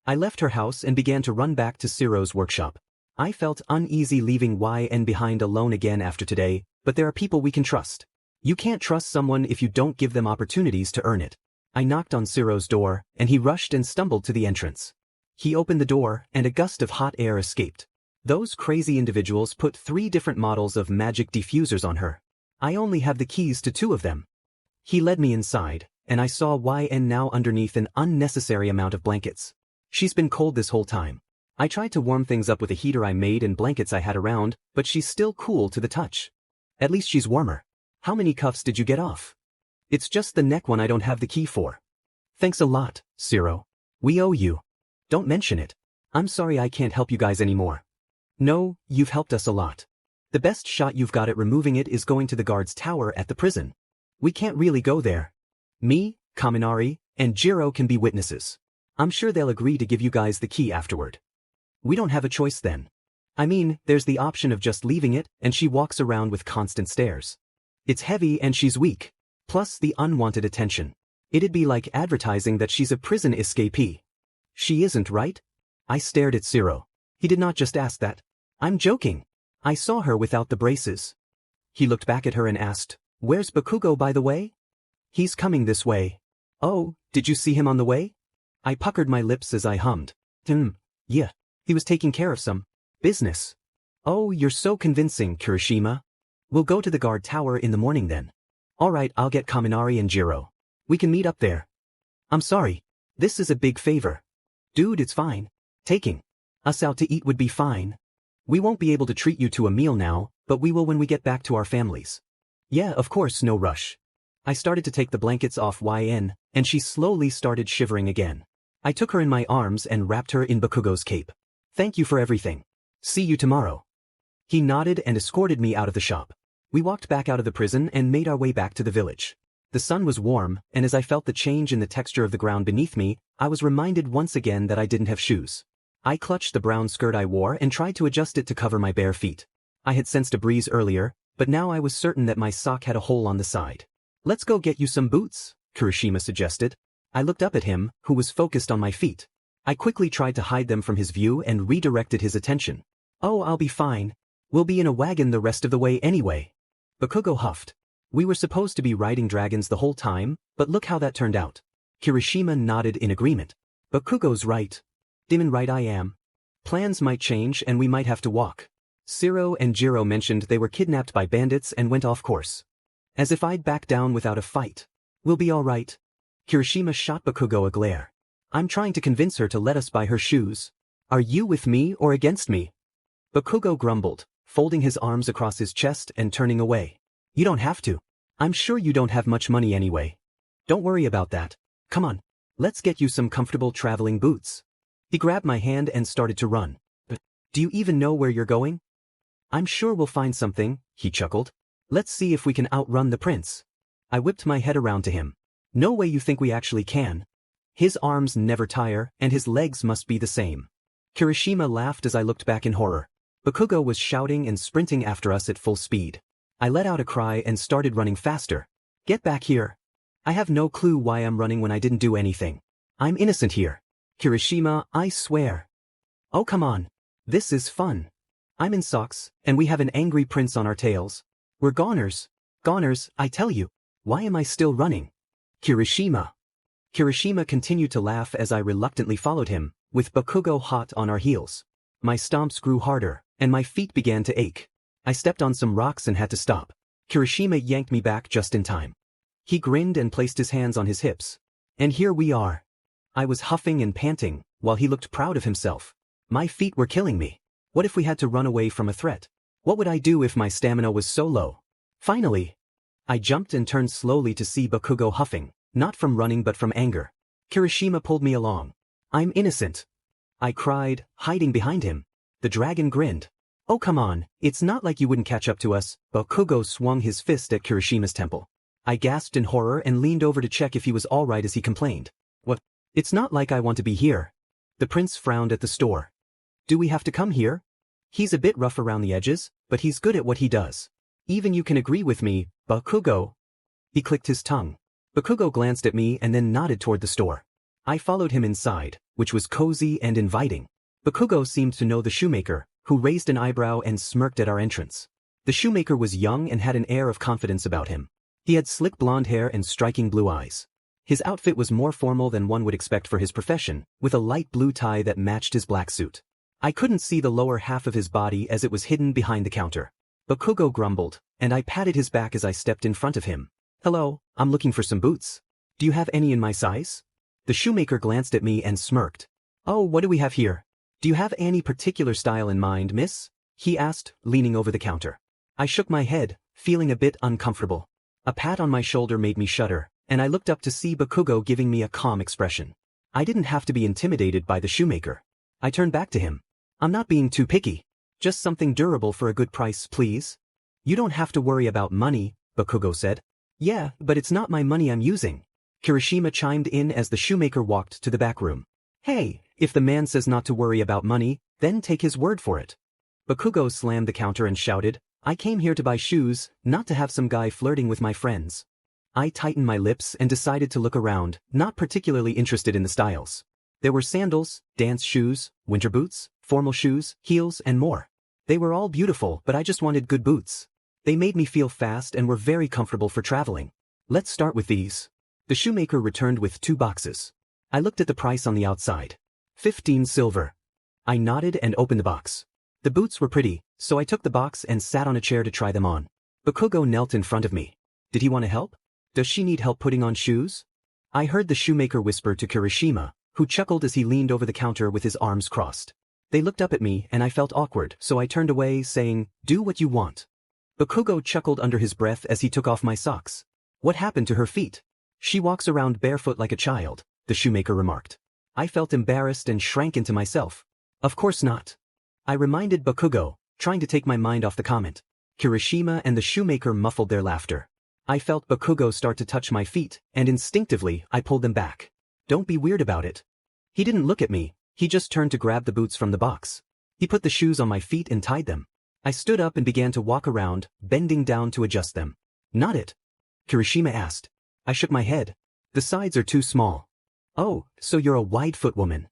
I left her house and began to run back to Ciro's workshop. I felt uneasy leaving Xueyun behind alone again after today, but there are people we can trust. You can't trust someone if you don't give them opportunities to earn it. I knocked on Ciro's door, and he rushed and stumbled to the entrance. He opened the door, and a gust of hot air escaped. Those crazy individuals put 3 different models of magic diffusers on her. I only have the keys to 2 of them. He led me inside, and I saw Xueyun now underneath an unnecessary amount of blankets. She's been cold this whole time. I tried to warm things up with a heater I made and blankets I had around, but she's still cool to the touch. At least she's warmer. How many cuffs did you get off? It's just the neck one I don't have the key for. Thanks a lot, Ciro. We owe you. Don't mention it. I'm sorry I can't help you guys anymore. No, you've helped us a lot. The best shot you've got at removing it is going to the guard's tower at the prison. We can't really go there. Me, Kaminari, and Jiro can be witnesses. I'm sure they'll agree to give you guys the key afterward. We don't have a choice then. I mean, there's the option of just leaving it, and she walks around with constant stares. It's heavy and she's weak. Plus the unwanted attention. It'd be like advertising that she's a prison escapee. She isn't, right? I stared at Ciro. He did not just ask that. I'm joking. I saw her without the braces. He looked back at her and asked, Where's Bakugo, by the way? He's coming this way. Oh, did you see him on the way? I puckered my lips as I hummed. Yeah. He was taking care of some business. Oh, you're so convincing, Kirishima. We'll go to the guard tower in the morning then. Alright, I'll get Kaminari and Jiro. We can meet up there. I'm sorry. This is a big favor. Dude, it's fine. Taking us out to eat would be fine. We won't be able to treat you to a meal now, but we will when we get back to our families. Yeah, of course, no rush. I started to take the blankets off Xueyun, and she slowly started shivering again. I took her in my arms and wrapped her in Bakugo's cape. Thank you for everything. See you tomorrow. He nodded and escorted me out of the shop. We walked back out of the prison and made our way back to the village. The sun was warm, and as I felt the change in the texture of the ground beneath me, I was reminded once again that I didn't have shoes. I clutched the brown skirt I wore and tried to adjust it to cover my bare feet. I had sensed a breeze earlier, but now I was certain that my sock had a hole on the side. "Let's go get you some boots," Kirishima suggested. I looked up at him, who was focused on my feet. I quickly tried to hide them from his view and redirected his attention. "Oh, I'll be fine. We'll be in a wagon the rest of the way anyway." Bakugo huffed. "We were supposed to be riding dragons the whole time, but look how that turned out." Kirishima nodded in agreement. "Bakugo's right. Damn right I am. Plans might change and we might have to walk." Siro and Jiro mentioned they were kidnapped by bandits and went off course. As if I'd back down without a fight. "We'll be all right." Kirishima shot Bakugo a glare. "I'm trying to convince her to let us buy her shoes. Are you with me or against me?" Bakugo grumbled, folding his arms across his chest and turning away. "You don't have to. I'm sure you don't have much money anyway. Don't worry about that. Come on, let's get you some comfortable traveling boots." He grabbed my hand and started to run. "But do you even know where you're going?" "I'm sure we'll find something," he chuckled. "Let's see if we can outrun the prince." I whipped my head around to him. "No way you think we actually can. His arms never tire, and his legs must be the same." Kirishima laughed as I looked back in horror. Bakugo was shouting and sprinting after us at full speed. I let out a cry and started running faster. "Get back here. I have no clue why I'm running when I didn't do anything. I'm innocent here. Kirishima, I swear." "Oh come on. This is fun. I'm in socks, and we have an angry prince on our tails. We're goners. Goners, I tell you. Why am I still running?" "Kirishima." Kirishima continued to laugh as I reluctantly followed him, with Bakugo hot on our heels. My stomps grew harder, and my feet began to ache. I stepped on some rocks and had to stop. Kirishima yanked me back just in time. He grinned and placed his hands on his hips. And here we are. I was huffing and panting, while he looked proud of himself. My feet were killing me. What if we had to run away from a threat? What would I do if my stamina was so low? Finally, I jumped and turned slowly to see Bakugo huffing, not from running but from anger. Kirishima pulled me along. "I'm innocent," I cried, hiding behind him. The dragon grinned. "Oh come on, it's not like you wouldn't catch up to us." Bakugo swung his fist at Kirishima's temple. I gasped in horror and leaned over to check if he was all right as he complained. "What? It's not like I want to be here." The prince frowned at the store. "Do we have to come here? He's a bit rough around the edges, but he's good at what he does. Even you can agree with me, Bakugo." He clicked his tongue. Bakugo glanced at me and then nodded toward the store. I followed him inside, which was cozy and inviting. Bakugo seemed to know the shoemaker, who raised an eyebrow and smirked at our entrance. The shoemaker was young and had an air of confidence about him. He had slick blonde hair and striking blue eyes. His outfit was more formal than one would expect for his profession, with a light blue tie that matched his black suit. I couldn't see the lower half of his body as it was hidden behind the counter. Bakugo grumbled, and I patted his back as I stepped in front of him. "Hello, I'm looking for some boots. Do you have any in my size?" The shoemaker glanced at me and smirked. "Oh, what do we have here? Do you have any particular style in mind, miss?" he asked, leaning over the counter. I shook my head, feeling a bit uncomfortable. A pat on my shoulder made me shudder, and I looked up to see Bakugo giving me a calm expression. I didn't have to be intimidated by the shoemaker. I turned back to him. "I'm not being too picky. Just something durable for a good price, please." "You don't have to worry about money," Bakugo said. "Yeah, but it's not my money I'm using." Kirishima chimed in as the shoemaker walked to the back room. "Hey, if the man says not to worry about money, then take his word for it." Bakugo slammed the counter and shouted, "I came here to buy shoes, not to have some guy flirting with my friends." I tightened my lips and decided to look around, not particularly interested in the styles. There were sandals, dance shoes, winter boots, formal shoes, heels, and more. They were all beautiful, but I just wanted good boots. They made me feel fast and were very comfortable for traveling. "Let's start with these." The shoemaker returned with 2 boxes. I looked at the price on the outside. 15 silver. I nodded and opened the box. The boots were pretty, so I took the box and sat on a chair to try them on. Bakugo knelt in front of me. Did he want to help? Does she need help putting on shoes? I heard the shoemaker whisper to Kirishima, who chuckled as he leaned over the counter with his arms crossed. They looked up at me and I felt awkward, so I turned away, saying, "Do what you want." Bakugo chuckled under his breath as he took off my socks. "What happened to her feet?" "She walks around barefoot like a child," the shoemaker remarked. I felt embarrassed and shrank into myself. "Of course not." I reminded Bakugo, trying to take my mind off the comment. Kirishima and the shoemaker muffled their laughter. I felt Bakugo start to touch my feet, and instinctively I pulled them back. Don't be weird about it. He didn't look at me, he just turned to grab the boots from the box. He put the shoes on my feet and tied them. I stood up and began to walk around, bending down to adjust them. Not it? Kirishima asked. I shook my head. The sides are too small. Oh, so you're a wide-foot woman.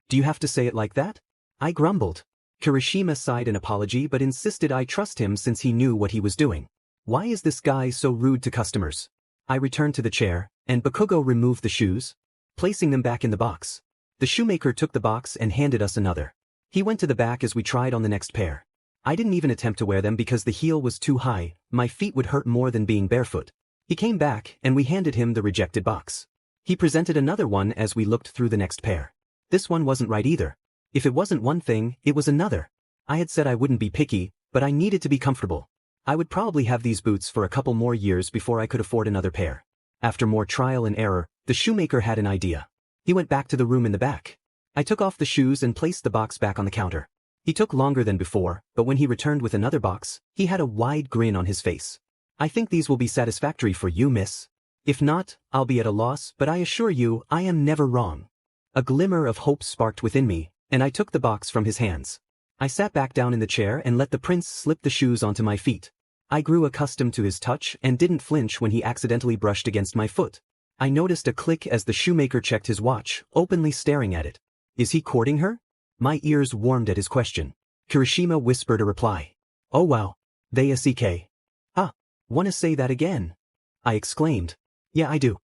Do you have to say it like that? I grumbled. Kirishima sighed an apology but insisted I trust him since he knew what he was doing. Why is this guy so rude to customers? I returned to the chair, and Bakugo removed the shoes, placing them back in the box. The shoemaker took the box and handed us another. He went to the back as we tried on the next pair. I didn't even attempt to wear them because the heel was too high, my feet would hurt more than being barefoot. He came back and we handed him the rejected box. He presented another one as we looked through the next pair. This one wasn't right either. If it wasn't one thing, it was another. I had said I wouldn't be picky, but I needed to be comfortable. I would probably have these boots for a couple more years before I could afford another pair. After more trial and error, the shoemaker had an idea. He went back to the room in the back. I took off the shoes and placed the box back on the counter. He took longer than before, but when he returned with another box, he had a wide grin on his face. I think these will be satisfactory for you, miss. If not, I'll be at a loss, but I assure you, I am never wrong. A glimmer of hope sparked within me, and I took the box from his hands. I sat back down in the chair and let the prince slip the shoes onto my feet. I grew accustomed to his touch and didn't flinch when he accidentally brushed against my foot. I noticed a click as the shoemaker checked his watch, openly staring at it. Is he courting her? My ears warmed at his question. Kirishima whispered a reply. Oh wow. Bnha AU. Wanna say that again? I exclaimed. Yeah, I do.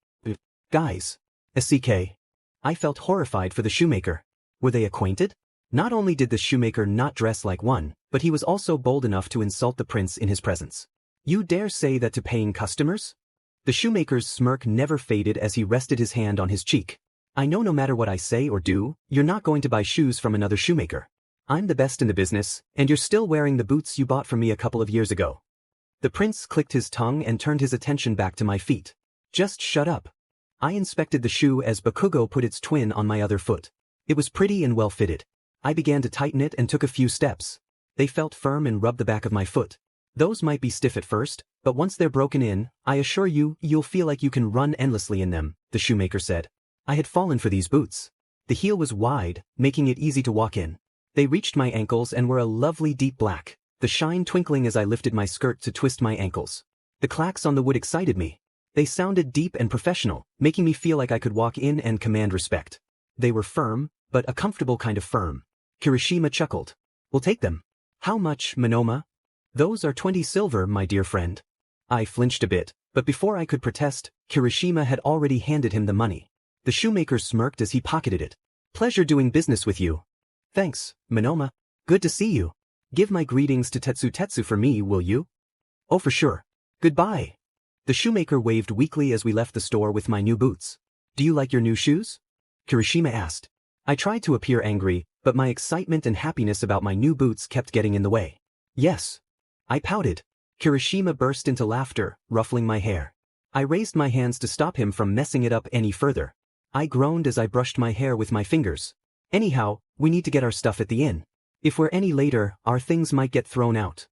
Guys. Bnha AU. I felt horrified for the shoemaker. Were they acquainted? Not only did the shoemaker not dress like one, but he was also bold enough to insult the prince in his presence. You dare say that to paying customers? The shoemaker's smirk never faded as he rested his hand on his cheek. I know no matter what I say or do, you're not going to buy shoes from another shoemaker. I'm the best in the business, and you're still wearing the boots you bought from me a couple of years ago. The prince clicked his tongue and turned his attention back to my feet. Just shut up. I inspected the shoe as Bakugo put its twin on my other foot. It was pretty and well fitted. I began to tighten it and took a few steps. They felt firm and rubbed the back of my foot. Those might be stiff at first, but once they're broken in, I assure you, you'll feel like you can run endlessly in them, the shoemaker said. I had fallen for these boots. The heel was wide, making it easy to walk in. They reached my ankles and were a lovely deep black, the shine twinkling as I lifted my skirt to twist my ankles. The clacks on the wood excited me. They sounded deep and professional, making me feel like I could walk in and command respect. They were firm, but a comfortable kind of firm. Kirishima chuckled. We'll take them. How much, Monoma? Those are 20 silver, my dear friend. I flinched a bit, but before I could protest, Kirishima had already handed him the money. The shoemaker smirked as he pocketed it. Pleasure doing business with you. Thanks, Monoma. Good to see you. Give my greetings to Tetsu for me, will you? Oh, for sure. Goodbye. The shoemaker waved weakly as we left the store with my new boots. Do you like your new shoes? Kirishima asked. I tried to appear angry, but my excitement and happiness about my new boots kept getting in the way. Yes. I pouted. Kirishima burst into laughter, ruffling my hair. I raised my hands to stop him from messing it up any further. I groaned as I brushed my hair with my fingers. Anyhow, we need to get our stuff at the inn. If we're any later, our things might get thrown out.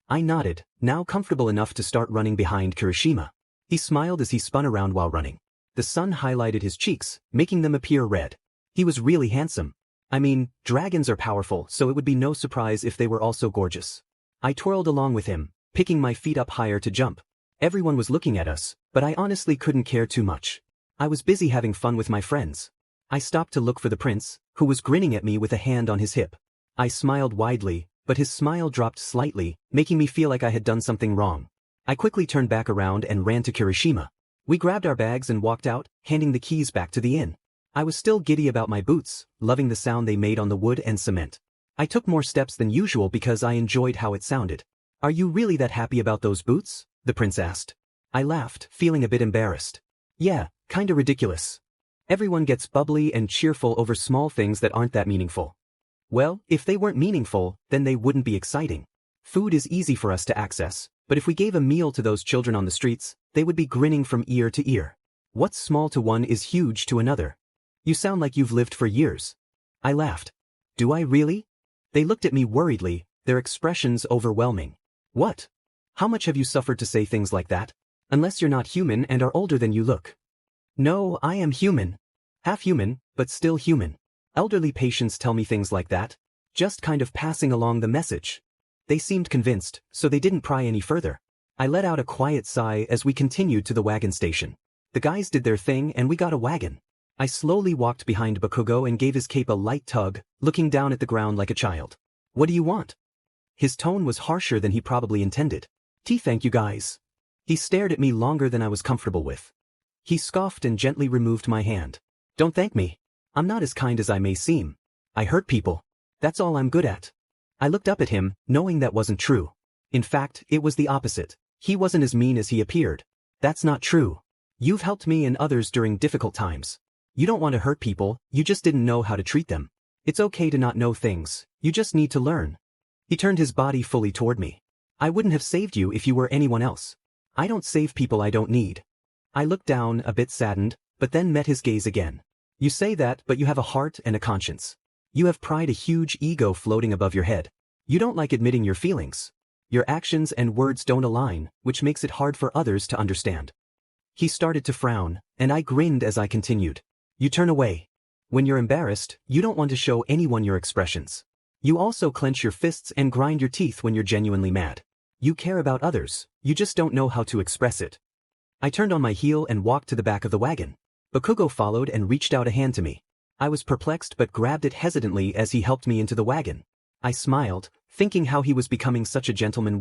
I nodded, now comfortable enough to start running behind Kirishima. He smiled as he spun around while running. The sun highlighted his cheeks, making them appear red. He was really handsome. I mean, dragons are powerful, so it would be no surprise if they were also gorgeous. I twirled along with him, picking my feet up higher to jump. Everyone was looking at us, but I honestly couldn't care too much. I was busy having fun with my friends. I stopped to look for the prince, who was grinning at me with a hand on his hip. I smiled widely, but his smile dropped slightly, making me feel like I had done something wrong. I quickly turned back around and ran to Kirishima. We grabbed our bags and walked out, handing the keys back to the inn. I was still giddy about my boots, loving the sound they made on the wood and cement. I took more steps than usual because I enjoyed how it sounded. Are you really that happy about those boots? The prince asked. I laughed, feeling a bit embarrassed. Yeah, kinda ridiculous. Everyone gets bubbly and cheerful over small things that aren't that meaningful. Well, if they weren't meaningful, then they wouldn't be exciting. Food is easy for us to access, but if we gave a meal to those children on the streets, they would be grinning from ear to ear. What's small to one is huge to another. You sound like you've lived for years. I laughed. Do I really? They looked at me worriedly, their expressions overwhelming. What? How much have you suffered to say things like that? Unless you're not human and are older than you look. No, I am human. Half human, but still human. Elderly patients tell me things like that, just kind of passing along the message. They seemed convinced, so they didn't pry any further. I let out a quiet sigh as we continued to the wagon station. The guys did their thing and we got a wagon. I slowly walked behind Bakugo and gave his cape a light tug, looking down at the ground like a child. What do you want? His tone was harsher than he probably intended. Thank you guys. He stared at me longer than I was comfortable with. He scoffed and gently removed my hand. Don't thank me. I'm not as kind as I may seem. I hurt people. That's all I'm good at. I looked up at him, knowing that wasn't true. In fact, it was the opposite. He wasn't as mean as he appeared. That's not true. You've helped me and others during difficult times. You don't want to hurt people, you just didn't know how to treat them. It's okay to not know things, you just need to learn. He turned his body fully toward me. I wouldn't have saved you if you were anyone else. I don't save people I don't need. I looked down, a bit saddened, but then met his gaze again. You say that, but you have a heart and a conscience. You have pride, a huge ego floating above your head. You don't like admitting your feelings. Your actions and words don't align, which makes it hard for others to understand. He started to frown, and I grinned as I continued. You turn away. When you're embarrassed, you don't want to show anyone your expressions. You also clench your fists and grind your teeth when you're genuinely mad. You care about others, you just don't know how to express it. I turned on my heel and walked to the back of the wagon. Bakugo followed and reached out a hand to me. I was perplexed but grabbed it hesitantly as he helped me into the wagon. I smiled, thinking how he was becoming such a gentleman,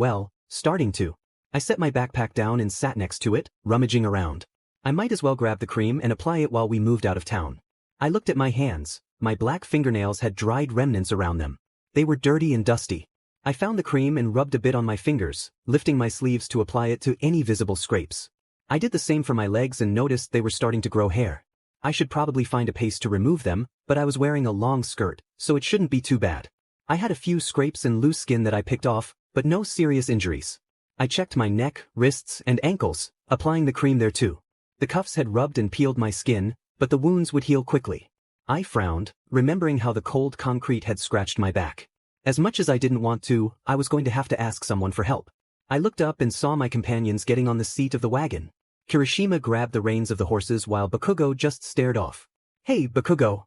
starting to. I set my backpack down and sat next to it, rummaging around. I might as well grab the cream and apply it while we moved out of town. I looked at my hands. My black fingernails had dried remnants around them. They were dirty and dusty. I found the cream and rubbed a bit on my fingers, lifting my sleeves to apply it to any visible scrapes. I did the same for my legs and noticed they were starting to grow hair. I should probably find a paste to remove them, but I was wearing a long skirt, so it shouldn't be too bad. I had a few scrapes and loose skin that I picked off, but no serious injuries. I checked my neck, wrists, and ankles, applying the cream there too. The cuffs had rubbed and peeled my skin, but the wounds would heal quickly. I frowned, remembering how the cold concrete had scratched my back. As much as I didn't want to, I was going to have to ask someone for help. I looked up and saw my companions getting on the seat of the wagon. Kirishima grabbed the reins of the horses while Bakugo just stared off. Hey, Bakugo.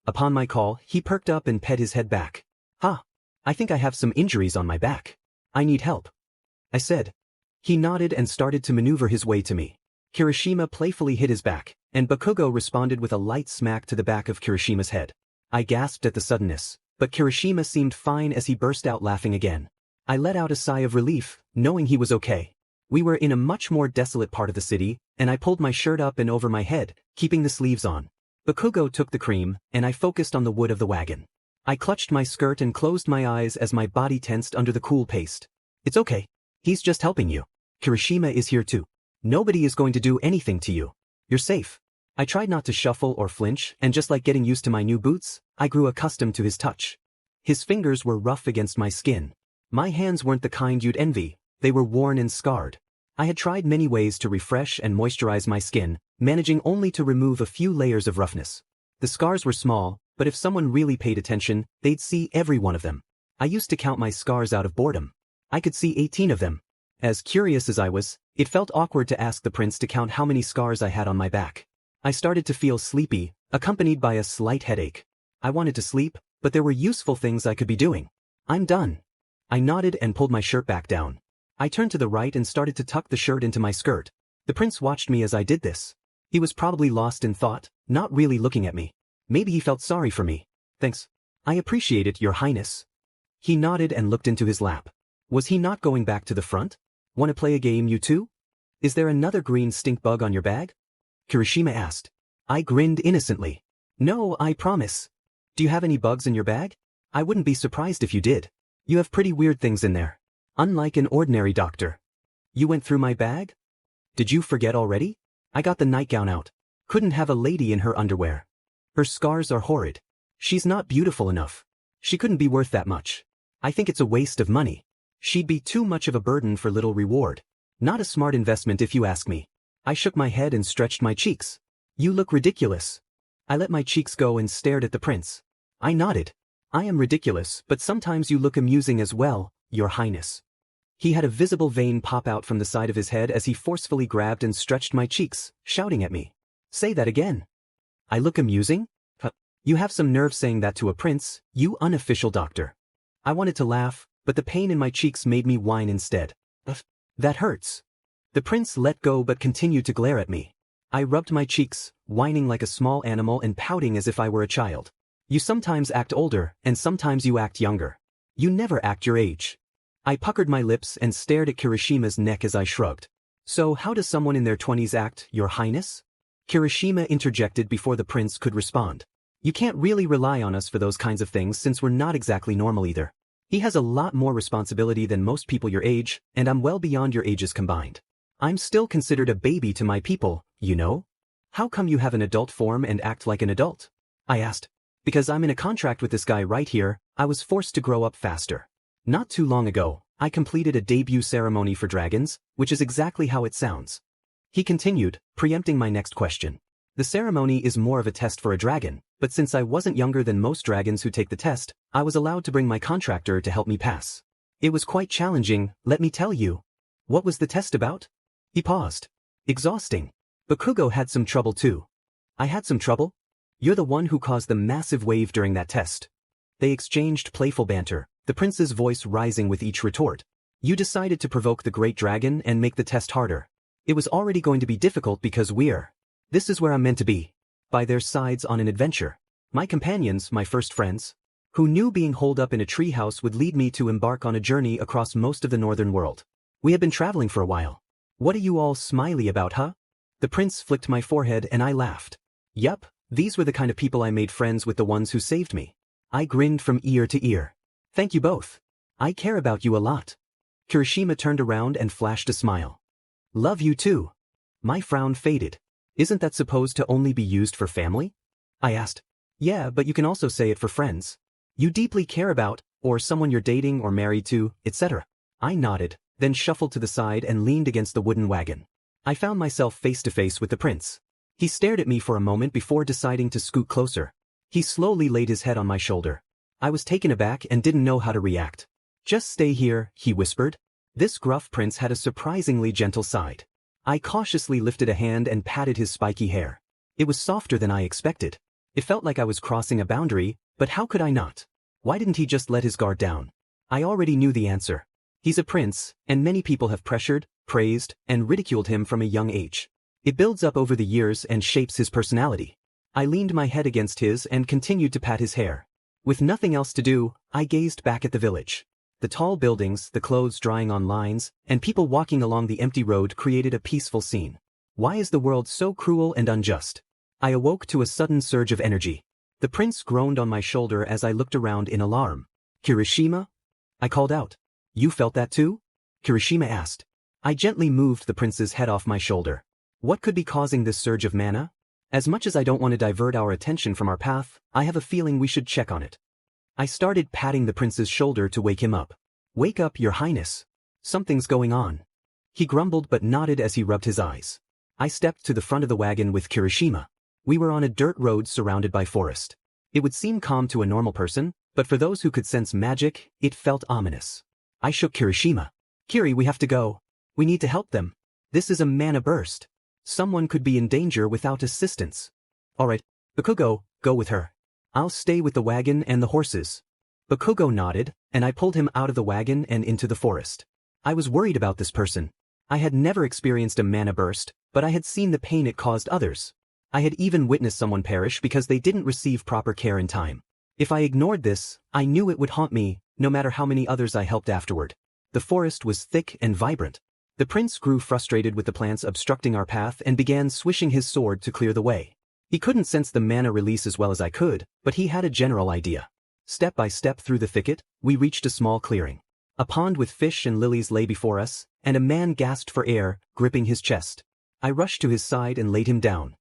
Upon my call, he perked up and pet his head back. I think I have some injuries on my back. I need help, I said. He nodded and started to maneuver his way to me. Kirishima playfully hit his back, and Bakugo responded with a light smack to the back of Kirishima's head. I gasped at the suddenness, but Kirishima seemed fine as he burst out laughing again. I let out a sigh of relief, knowing he was okay. We were in a much more desolate part of the city, and I pulled my shirt up and over my head, keeping the sleeves on. Bakugo took the cream, and I focused on the wood of the wagon. I clutched my skirt and closed my eyes as my body tensed under the cool paste. It's okay. He's just helping you. Kirishima is here too. Nobody is going to do anything to you. You're safe. I tried not to shuffle or flinch, and just like getting used to my new boots, I grew accustomed to his touch. His fingers were rough against my skin. My hands weren't the kind you'd envy, they were worn and scarred. I had tried many ways to refresh and moisturize my skin, managing only to remove a few layers of roughness. The scars were small, but if someone really paid attention, they'd see every one of them. I used to count my scars out of boredom. I could see 18 of them. As curious as I was, it felt awkward to ask the prince to count how many scars I had on my back. I started to feel sleepy, accompanied by a slight headache. I wanted to sleep, but there were useful things I could be doing. I'm done. I nodded and pulled my shirt back down. I turned to the right and started to tuck the shirt into my skirt. The prince watched me as I did this. He was probably lost in thought, not really looking at me. Maybe he felt sorry for me. Thanks. I appreciate it, Your Highness. He nodded and looked into his lap. Was he not going back to the front? Want to play a game, you two? Is there another green stink bug on your bag? Kirishima asked. I grinned innocently. No, I promise. Do you have any bugs in your bag? I wouldn't be surprised if you did. You have pretty weird things in there. Unlike an ordinary doctor. You went through my bag? Did you forget already? I got the nightgown out. Couldn't have a lady in her underwear. Her scars are horrid. She's not beautiful enough. She couldn't be worth that much. I think it's a waste of money. She'd be too much of a burden for little reward. Not a smart investment if you ask me. I shook my head and stretched my cheeks. You look ridiculous. I let my cheeks go and stared at the prince. I nodded. I am ridiculous, but sometimes you look amusing as well, Your Highness. He had a visible vein pop out from the side of his head as he forcefully grabbed and stretched my cheeks, shouting at me. Say that again. I look amusing? You have some nerve saying that to a prince, you unofficial doctor. I wanted to laugh, but the pain in my cheeks made me whine instead. That hurts. The prince let go but continued to glare at me. I rubbed my cheeks, whining like a small animal and pouting as if I were a child. You sometimes act older, and sometimes you act younger. You never act your age. I puckered my lips and stared at Kirishima's neck as I shrugged. So how does someone in their 20s act, Your Highness? Kirishima interjected before the prince could respond. You can't really rely on us for those kinds of things since we're not exactly normal either. He has a lot more responsibility than most people your age, and I'm well beyond your ages combined. I'm still considered a baby to my people, you know? How come you have an adult form and act like an adult? I asked. Because I'm in a contract with this guy right here, I was forced to grow up faster. Not too long ago, I completed a debut ceremony for dragons, which is exactly how it sounds. He continued, preempting my next question. The ceremony is more of a test for a dragon, but since I wasn't younger than most dragons who take the test, I was allowed to bring my contractor to help me pass. It was quite challenging, let me tell you. What was the test about? He paused. Exhausting. Bakugo had some trouble too. I had some trouble? You're the one who caused the massive wave during that test. They exchanged playful banter, the prince's voice rising with each retort. You decided to provoke the great dragon and make the test harder. It was already going to be difficult because this is where I'm meant to be. By their sides on an adventure. My companions, my first friends. Who knew being holed up in a treehouse would lead me to embark on a journey across most of the northern world. We had been traveling for a while. What are you all smiley about, huh? The prince flicked my forehead and I laughed. Yup, these were the kind of people I made friends with, the ones who saved me. I grinned from ear to ear. Thank you both. I care about you a lot. Kirishima turned around and flashed a smile. Love you too. My frown faded. Isn't that supposed to only be used for family? I asked. Yeah, but you can also say it for friends. You deeply care about, or someone you're dating or married to, etc. I nodded, then shuffled to the side and leaned against the wooden wagon. I found myself face to face with the prince. He stared at me for a moment before deciding to scoot closer. He slowly laid his head on my shoulder. I was taken aback and didn't know how to react. Just stay here, he whispered. This gruff prince had a surprisingly gentle side. I cautiously lifted a hand and patted his spiky hair. It was softer than I expected. It felt like I was crossing a boundary, but how could I not? Why didn't he just let his guard down? I already knew the answer. He's a prince, and many people have pressured, praised, and ridiculed him from a young age. It builds up over the years and shapes his personality. I leaned my head against his and continued to pat his hair. With nothing else to do, I gazed back at the village. The tall buildings, the clothes drying on lines, and people walking along the empty road created a peaceful scene. Why is the world so cruel and unjust? I awoke to a sudden surge of energy. The prince groaned on my shoulder as I looked around in alarm. Kirishima? I called out. You felt that too? Kirishima asked. I gently moved the prince's head off my shoulder. What could be causing this surge of mana? As much as I don't want to divert our attention from our path, I have a feeling we should check on it. I started patting the prince's shoulder to wake him up. Wake up, Your Highness. Something's going on. He grumbled but nodded as he rubbed his eyes. I stepped to the front of the wagon with Kirishima. We were on a dirt road surrounded by forest. It would seem calm to a normal person, but for those who could sense magic, it felt ominous. I shook Kirishima. Kiri, we have to go. We need to help them. This is a mana burst. Someone could be in danger without assistance. Alright, Bakugo, go with her. I'll stay with the wagon and the horses. Bakugo nodded, and I pulled him out of the wagon and into the forest. I was worried about this person. I had never experienced a mana burst, but I had seen the pain it caused others. I had even witnessed someone perish because they didn't receive proper care in time. If I ignored this, I knew it would haunt me, no matter how many others I helped afterward. The forest was thick and vibrant. The prince grew frustrated with the plants obstructing our path and began swishing his sword to clear the way. He couldn't sense the mana release as well as I could, but he had a general idea. Step by step through the thicket, we reached a small clearing. A pond with fish and lilies lay before us, and a man gasped for air, gripping his chest. I rushed to his side and laid him down.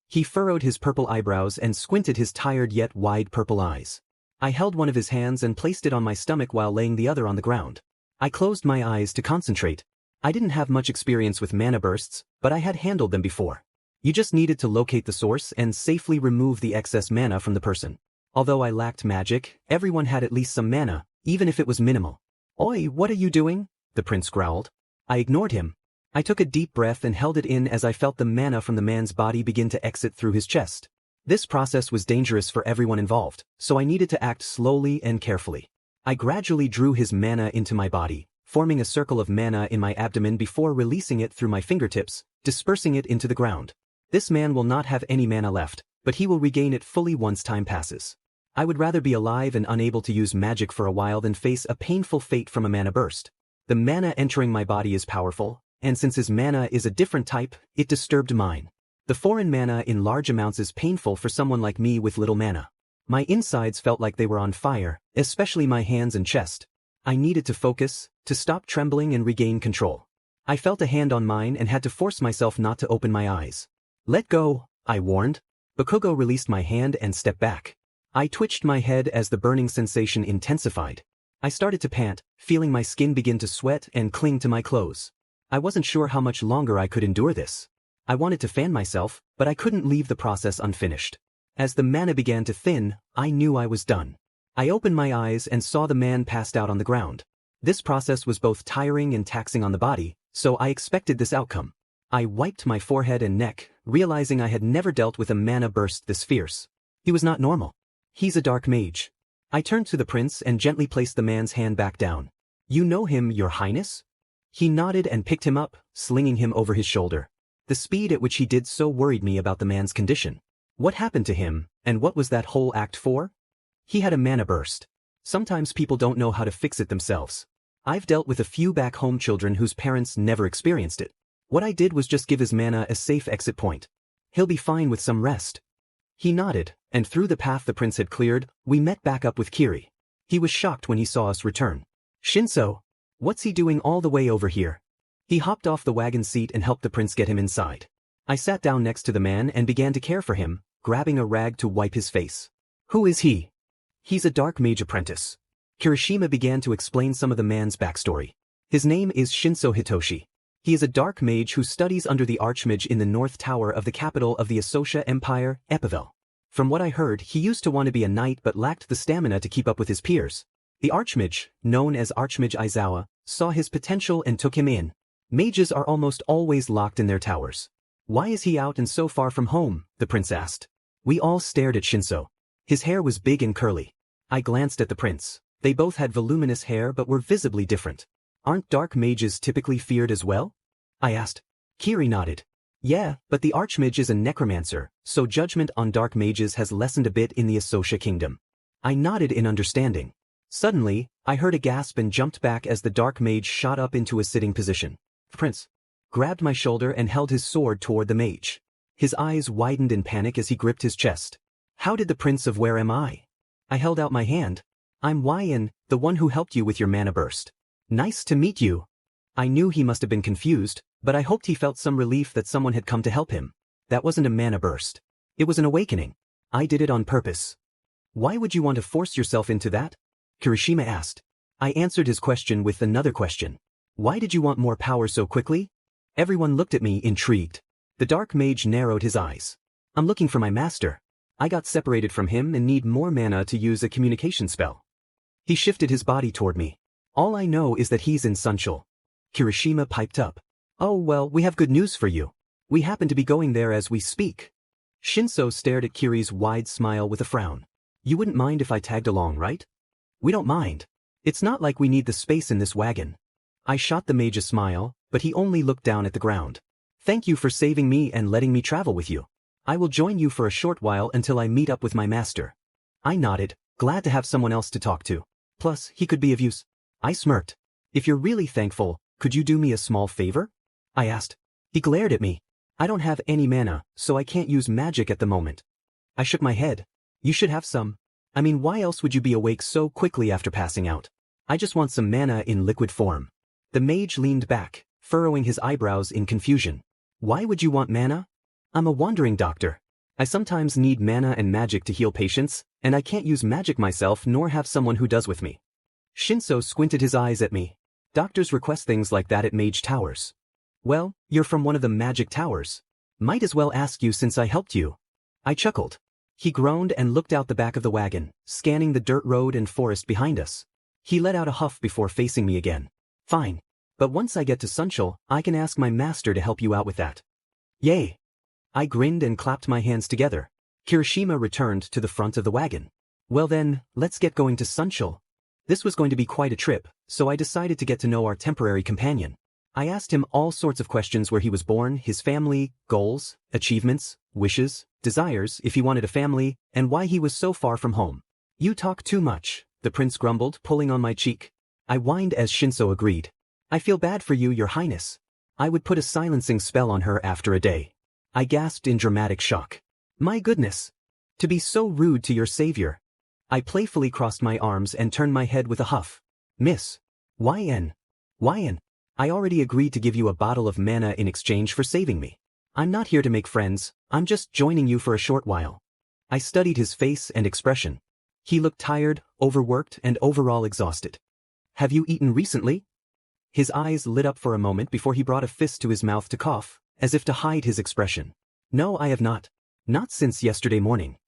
He furrowed his purple eyebrows and squinted his tired yet wide purple eyes. I held one of his hands and placed it on my stomach while laying the other on the ground. I closed my eyes to concentrate. I didn't have much experience with mana bursts, but I had handled them before. You just needed to locate the source and safely remove the excess mana from the person. Although I lacked magic, everyone had at least some mana, even if it was minimal. "Oi, what are you doing?" the prince growled. I ignored him. I took a deep breath and held it in as I felt the mana from the man's body begin to exit through his chest. This process was dangerous for everyone involved, so I needed to act slowly and carefully. I gradually drew his mana into my body, forming a circle of mana in my abdomen before releasing it through my fingertips, dispersing it into the ground. This man will not have any mana left, but he will regain it fully once time passes. I would rather be alive and unable to use magic for a while than face a painful fate from a mana burst. The mana entering my body is powerful, and since his mana is a different type, it disturbed mine. The foreign mana in large amounts is painful for someone like me with little mana. My insides felt like they were on fire, especially my hands and chest. I needed to focus, to stop trembling and regain control. I felt a hand on mine and had to force myself not to open my eyes. "Let go," I warned. Bakugo released my hand and stepped back. I twitched my head as the burning sensation intensified. I started to pant, feeling my skin begin to sweat and cling to my clothes. I wasn't sure how much longer I could endure this. I wanted to fan myself, but I couldn't leave the process unfinished. As the mana began to thin, I knew I was done. I opened my eyes and saw the man passed out on the ground. This process was both tiring and taxing on the body, so I expected this outcome. I wiped my forehead and neck, realizing I had never dealt with a mana burst this fierce. He was not normal. "He's a dark mage." I turned to the prince and gently placed the man's hand back down. "You know him, your highness?" He nodded and picked him up, slinging him over his shoulder. The speed at which he did so worried me about the man's condition. What happened to him, and what was that whole act for? He had a mana burst. Sometimes people don't know how to fix it themselves. I've dealt with a few back home children whose parents never experienced it. What I did was just give his mana a safe exit point. He'll be fine with some rest. He nodded, and through the path the prince had cleared, we met back up with Kiri. He was shocked when he saw us return. "Shinso, what's he doing all the way over here?" He hopped off the wagon seat and helped the prince get him inside. I sat down next to the man and began to care for him, grabbing a rag to wipe his face. "Who is he?" "He's a dark mage apprentice." Kirishima began to explain some of the man's backstory. "His name is Shinso Hitoshi. He is a dark mage who studies under the Archmage in the North Tower of the capital of the Asosha Empire, Epivel. From what I heard, he used to want to be a knight but lacked the stamina to keep up with his peers. The Archmage, known as Archmage Aizawa, saw his potential and took him in. Mages are almost always locked in their towers. Why is he out and so far from home? The prince asked. We all stared at Shinso. His hair was big and curly. I glanced at the prince. They both had voluminous hair but were visibly different. Aren't dark mages typically feared as well? I asked. Kiri nodded. Yeah, but the Archmage is a necromancer, so judgment on dark mages has lessened a bit in the Asosha kingdom. I nodded in understanding. Suddenly, I heard a gasp and jumped back as the dark mage shot up into a sitting position. The prince grabbed my shoulder and held his sword toward the mage. His eyes widened in panic as he gripped his chest. How did the prince of where am I? I held out my hand. I'm Xueyun, the one who helped you with your mana burst. Nice to meet you. I knew he must have been confused, but I hoped he felt some relief that someone had come to help him. That wasn't a mana burst. It was an awakening. I did it on purpose. Why would you want to force yourself into that? Kirishima asked. I answered his question with another question. Why did you want more power so quickly? Everyone looked at me intrigued. The dark mage narrowed his eyes. I'm looking for my master. I got separated from him and need more mana to use a communication spell. He shifted his body toward me. All I know is that he's in Sunshul. Kirishima piped up. Oh well, we have good news for you. We happen to be going there as we speak. Shinso stared at Kiri's wide smile with a frown. You wouldn't mind if I tagged along, right? We don't mind. It's not like we need the space in this wagon. I shot the mage a smile, but he only looked down at the ground. Thank you for saving me and letting me travel with you. I will join you for a short while until I meet up with my master. I nodded, glad to have someone else to talk to. Plus, he could be of use. I smirked. If you're really thankful, could you do me a small favor? I asked. He glared at me. I don't have any mana, so I can't use magic at the moment. I shook my head. You should have some. I mean, why else would you be awake so quickly after passing out? I just want some mana in liquid form. The mage leaned back, furrowing his eyebrows in confusion. Why would you want mana? I'm a wandering doctor. I sometimes need mana and magic to heal patients, and I can't use magic myself nor have someone who does with me. Shinso squinted his eyes at me. Doctors request things like that at mage towers. Well, you're from one of the magic towers. Might as well ask you since I helped you. I chuckled. He groaned and looked out the back of the wagon, scanning the dirt road and forest behind us. He let out a huff before facing me again. Fine. But once I get to Sunshul, I can ask my master to help you out with that. Yay. I grinned and clapped my hands together. Kirishima returned to the front of the wagon. Well then, let's get going to Sunshul. This was going to be quite a trip, so I decided to get to know our temporary companion. I asked him all sorts of questions: where he was born, his family, goals, achievements, wishes, desires, if he wanted a family, and why he was so far from home. You talk too much, the prince grumbled, pulling on my cheek. I whined as Shinso agreed. I feel bad for you, your highness. I would put a silencing spell on her after a day. I gasped in dramatic shock. My goodness. To be so rude to your savior. I playfully crossed my arms and turned my head with a huff. Miss. Xueyun. I already agreed to give you a bottle of mana in exchange for saving me. I'm not here to make friends, I'm just joining you for a short while. I studied his face and expression. He looked tired, overworked, and overall exhausted. Have you eaten recently? His eyes lit up for a moment before he brought a fist to his mouth to cough, as if to hide his expression. No, I have not. Not since yesterday morning.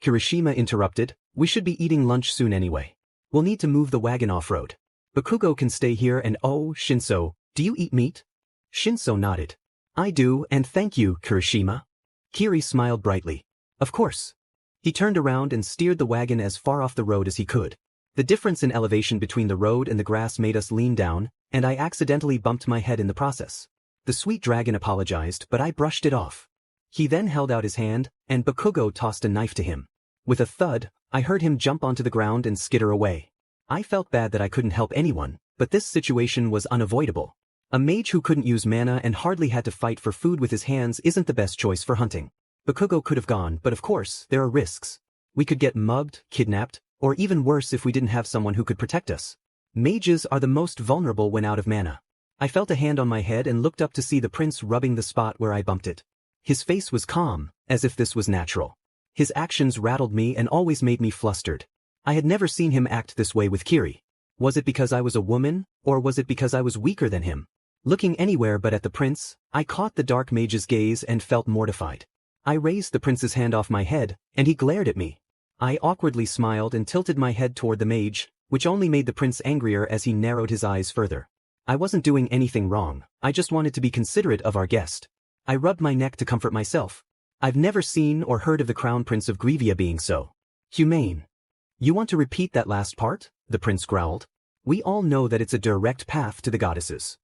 Kirishima interrupted. We should be eating lunch soon anyway. We'll need to move the wagon off-road. Bakugo can stay here and oh, Shinso, do you eat meat? Shinso nodded. I do, and thank you, Kirishima. Kiri smiled brightly. Of course. He turned around and steered the wagon as far off the road as he could. The difference in elevation between the road and the grass made us lean down, and I accidentally bumped my head in the process. The sweet dragon apologized, but I brushed it off. He then held out his hand, and Bakugo tossed a knife to him. With a thud, I heard him jump onto the ground and skitter away. I felt bad that I couldn't help anyone, but this situation was unavoidable. A mage who couldn't use mana and hardly had to fight for food with his hands isn't the best choice for hunting. Bakugo could have gone, but of course, there are risks. We could get mugged, kidnapped, or even worse if we didn't have someone who could protect us. Mages are the most vulnerable when out of mana. I felt a hand on my head and looked up to see the prince rubbing the spot where I bumped it. His face was calm, as if this was natural. His actions rattled me and always made me flustered. I had never seen him act this way with Kiri. Was it because I was a woman, or was it because I was weaker than him? Looking anywhere but at the prince, I caught the dark mage's gaze and felt mortified. I raised the prince's hand off my head, and he glared at me. I awkwardly smiled and tilted my head toward the mage, which only made the prince angrier as he narrowed his eyes further. I wasn't doing anything wrong, I just wanted to be considerate of our guest. I rubbed my neck to comfort myself. I've never seen or heard of the Crown Prince of Grevia being so humane. You want to repeat that last part? The prince growled. We all know that it's a direct path to the goddesses.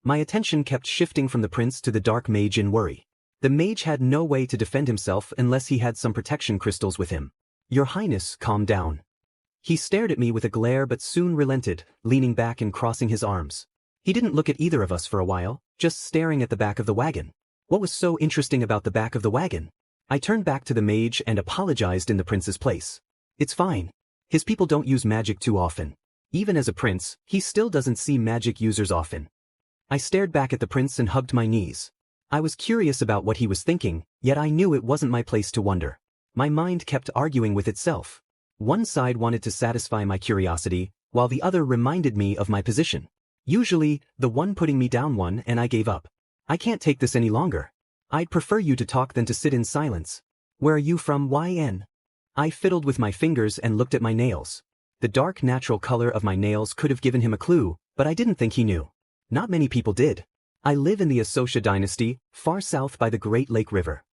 My attention kept shifting from the prince to the dark mage in worry. The mage had no way to defend himself unless he had some protection crystals with him. Your Highness, calm down. He stared at me with a glare but soon relented, leaning back and crossing his arms. He didn't look at either of us for a while, just staring at the back of the wagon. What was so interesting about the back of the wagon? I turned back to the mage and apologized in the prince's place. It's fine. His people don't use magic too often. Even as a prince, he still doesn't see magic users often. I stared back at the prince and hugged my knees. I was curious about what he was thinking, yet I knew it wasn't my place to wonder. My mind kept arguing with itself. One side wanted to satisfy my curiosity, while the other reminded me of my position. Usually, the one putting me down won, and I gave up. I can't take this any longer. I'd prefer you to talk than to sit in silence. Where are you from, Xueyun? I fiddled with my fingers and looked at my nails. The dark natural color of my nails could have given him a clue, but I didn't think he knew. Not many people did. I live in the Asosha dynasty, far south by the Great Lake River.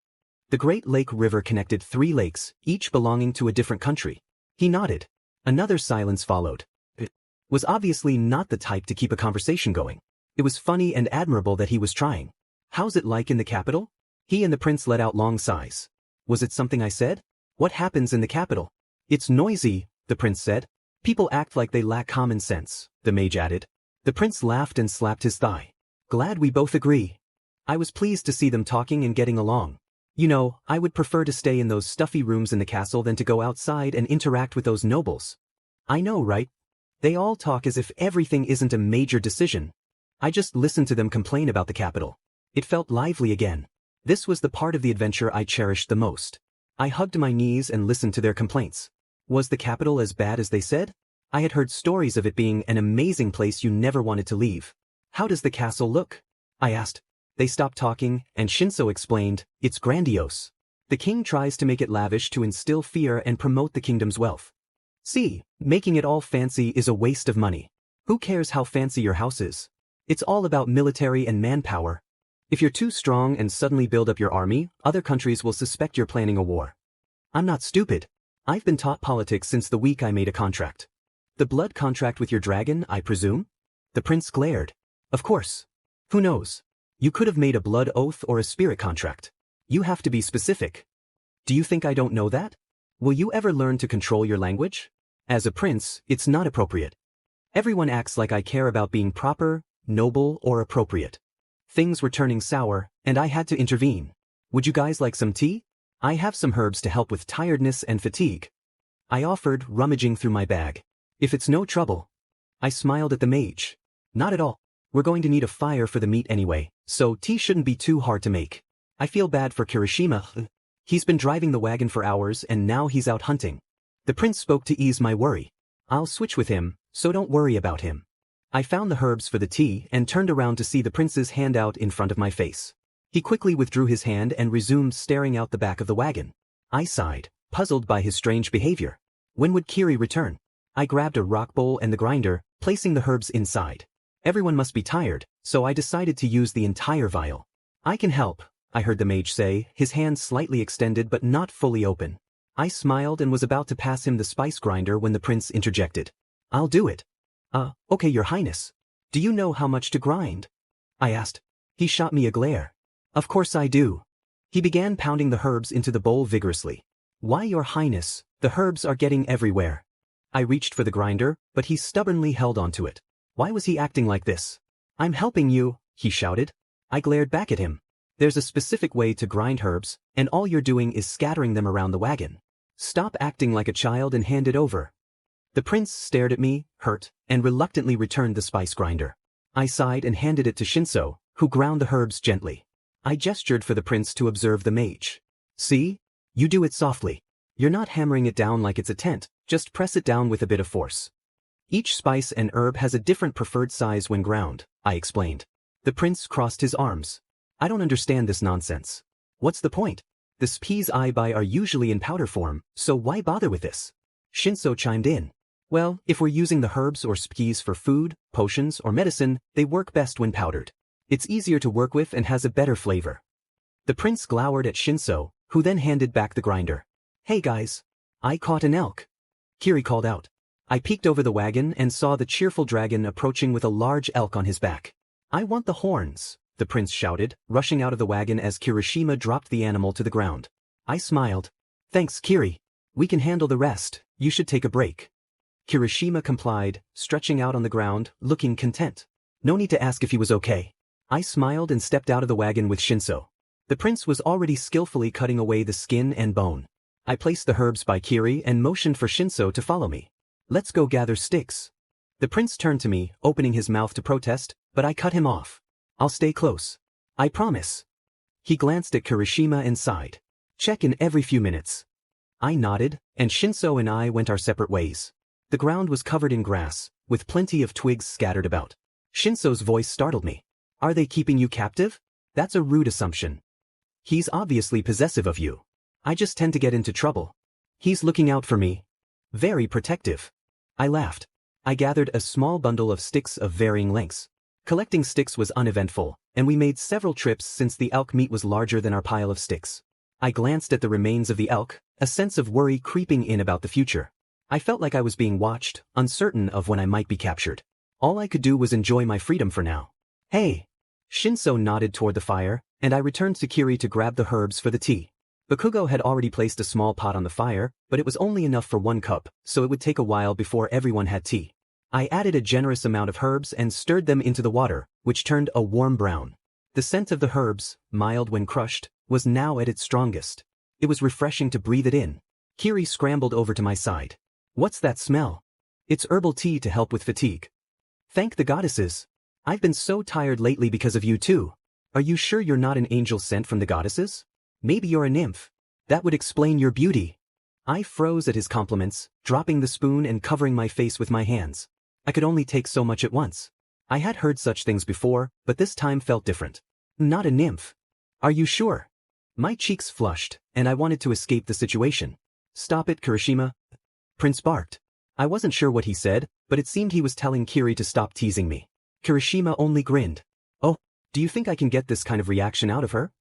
The Great Lake River connected 3 lakes, each belonging to a different country. He nodded. Another silence followed. It was obviously not the type to keep a conversation going. It was funny and admirable that he was trying. How's it like in the capital? He and the prince let out long sighs. Was it something I said? What happens in the capital? It's noisy, the prince said. People act like they lack common sense, the mage added. The prince laughed and slapped his thigh. Glad we both agree. I was pleased to see them talking and getting along. You know, I would prefer to stay in those stuffy rooms in the castle than to go outside and interact with those nobles. I know, right? They all talk as if everything isn't a major decision. I just listened to them complain about the capital. It felt lively again. This was the part of the adventure I cherished the most. I hugged my knees and listened to their complaints. Was the capital as bad as they said? I had heard stories of it being an amazing place you never wanted to leave. How does the castle look? I asked. They stopped talking, and Shinso explained, it's grandiose. The king tries to make it lavish to instill fear and promote the kingdom's wealth. See, making it all fancy is a waste of money. Who cares how fancy your house is? It's all about military and manpower. If you're too strong and suddenly build up your army, other countries will suspect you're planning a war. I'm not stupid. I've been taught politics since the week I made a contract. The blood contract with your dragon, I presume? The prince glared. Of course. Who knows? You could have made a blood oath or a spirit contract. You have to be specific. Do you think I don't know that? Will you ever learn to control your language? As a prince, it's not appropriate. Everyone acts like I care about being proper, noble, or appropriate. Things were turning sour, and I had to intervene. Would you guys like some tea? I have some herbs to help with tiredness and fatigue. I offered, rummaging through my bag. If it's no trouble. I smiled at the mage. Not at all. We're going to need a fire for the meat anyway, so tea shouldn't be too hard to make. I feel bad for Kirishima. He's been driving the wagon for hours and now he's out hunting. The prince spoke to ease my worry. I'll switch with him, so don't worry about him. I found the herbs for the tea and turned around to see the prince's hand out in front of my face. He quickly withdrew his hand and resumed staring out the back of the wagon. I sighed, puzzled by his strange behavior. When would Kiri return? I grabbed a rock bowl and the grinder, placing the herbs inside. Everyone must be tired, so I decided to use the entire vial. I can help, I heard the mage say, his hand slightly extended but not fully open. I smiled and was about to pass him the spice grinder when the prince interjected. I'll do it. Okay, your highness. Do you know how much to grind? I asked. He shot me a glare. Of course I do. He began pounding the herbs into the bowl vigorously. Why, your highness, the herbs are getting everywhere. I reached for the grinder, but he stubbornly held onto it. Why was he acting like this? I'm helping you, he shouted. I glared back at him. There's a specific way to grind herbs, and all you're doing is scattering them around the wagon. Stop acting like a child and hand it over. The prince stared at me, hurt, and reluctantly returned the spice grinder. I sighed and handed it to Shinso, who ground the herbs gently. I gestured for the prince to observe the mage. See? You do it softly. You're not hammering it down like it's a tent, just press it down with a bit of force. Each spice and herb has a different preferred size when ground, I explained. The prince crossed his arms. I don't understand this nonsense. What's the point? The spices I buy are usually in powder form, so why bother with this? Shinso chimed in. Well, if we're using the herbs or spices for food, potions, or medicine, they work best when powdered. It's easier to work with and has a better flavor. The prince glowered at Shinso, who then handed back the grinder. Hey guys. I caught an elk. Kiri called out. I peeked over the wagon and saw the cheerful dragon approaching with a large elk on his back. I want the horns, the prince shouted, rushing out of the wagon as Kirishima dropped the animal to the ground. I smiled. Thanks, Kiri. We can handle the rest, you should take a break. Kirishima complied, stretching out on the ground, looking content. No need to ask if he was okay. I smiled and stepped out of the wagon with Shinso. The prince was already skillfully cutting away the skin and bone. I placed the herbs by Kiri and motioned for Shinso to follow me. Let's go gather sticks. The prince turned to me, opening his mouth to protest, but I cut him off. I'll stay close. I promise. He glanced at Kirishima and sighed. Check in every few minutes. I nodded, and Shinso and I went our separate ways. The ground was covered in grass, with plenty of twigs scattered about. Shinso's voice startled me. Are they keeping you captive? That's a rude assumption. He's obviously possessive of you. I just tend to get into trouble. He's looking out for me. Very protective. I laughed. I gathered a small bundle of sticks of varying lengths. Collecting sticks was uneventful, and we made several trips since the elk meat was larger than our pile of sticks. I glanced at the remains of the elk, a sense of worry creeping in about the future. I felt like I was being watched, uncertain of when I might be captured. All I could do was enjoy my freedom for now. Hey! Shinso nodded toward the fire, and I returned to Kiri to grab the herbs for the tea. Bakugo had already placed a small pot on the fire, but it was only enough for 1 cup, so it would take a while before everyone had tea. I added a generous amount of herbs and stirred them into the water, which turned a warm brown. The scent of the herbs, mild when crushed, was now at its strongest. It was refreshing to breathe it in. Kiri scrambled over to my side. What's that smell? It's herbal tea to help with fatigue. Thank the goddesses. I've been so tired lately because of you too. Are you sure you're not an angel sent from the goddesses? Maybe you're a nymph. That would explain your beauty. I froze at his compliments, dropping the spoon and covering my face with my hands. I could only take so much at once. I had heard such things before, but this time felt different. Not a nymph. Are you sure? My cheeks flushed, and I wanted to escape the situation. "Stop it, Kirishima," Prince barked. I wasn't sure what he said, but it seemed he was telling Kiri to stop teasing me. Kirishima only grinned. "Oh, do you think I can get this kind of reaction out of her?"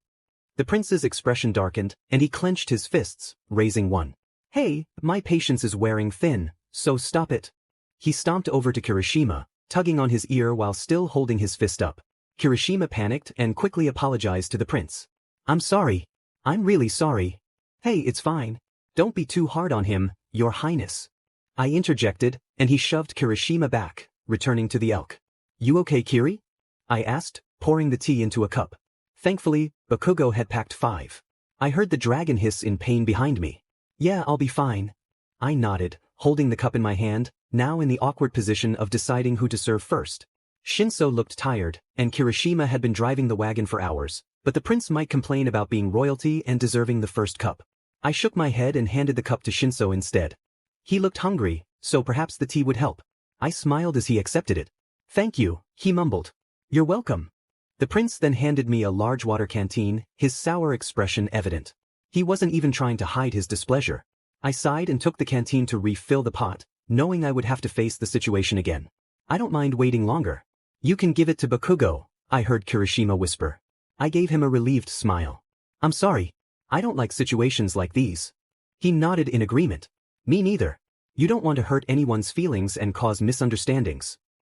The prince's expression darkened, and he clenched his fists, raising one. "Hey, my patience is wearing thin, so stop it." He stomped over to Kirishima, tugging on his ear while still holding his fist up. Kirishima panicked and quickly apologized to the prince. "I'm sorry. I'm really sorry." "Hey, it's fine. Don't be too hard on him, Your Highness." I interjected, and he shoved Kirishima back, returning to the elk. "You okay, Kiri?" I asked, pouring the tea into a cup. Thankfully, Bakugo had packed 5. I heard the dragon hiss in pain behind me. "Yeah, I'll be fine." I nodded, holding the cup in my hand, now in the awkward position of deciding who to serve first. Shinso looked tired, and Kirishima had been driving the wagon for hours, but the prince might complain about being royalty and deserving the first cup. I shook my head and handed the cup to Shinso instead. He looked hungry, so perhaps the tea would help. I smiled as he accepted it. "Thank you," he mumbled. "You're welcome." The prince then handed me a large water canteen, his sour expression evident. He wasn't even trying to hide his displeasure. I sighed and took the canteen to refill the pot, knowing I would have to face the situation again. "I don't mind waiting longer." "You can give it to Bakugo," I heard Kirishima whisper. I gave him a relieved smile. "I'm sorry. I don't like situations like these." He nodded in agreement. "Me neither. You don't want to hurt anyone's feelings and cause misunderstandings."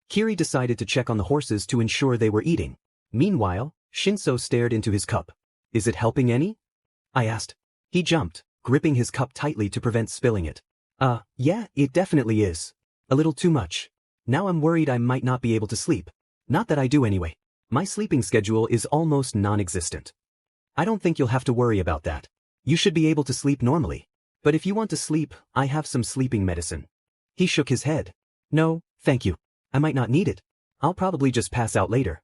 Kiri decided to check on the horses to ensure they were eating. Meanwhile, Shinso stared into his cup. "Is it helping any?" I asked. He jumped, gripping his cup tightly to prevent spilling it. Yeah, it definitely is. A little too much. Now I'm worried I might not be able to sleep. Not that I do anyway. My sleeping schedule is almost non-existent." "I don't think you'll have to worry about that. You should be able to sleep normally. But if you want to sleep, I have some sleeping medicine." He shook his head. "No, thank you. I might not need it. I'll probably just pass out later."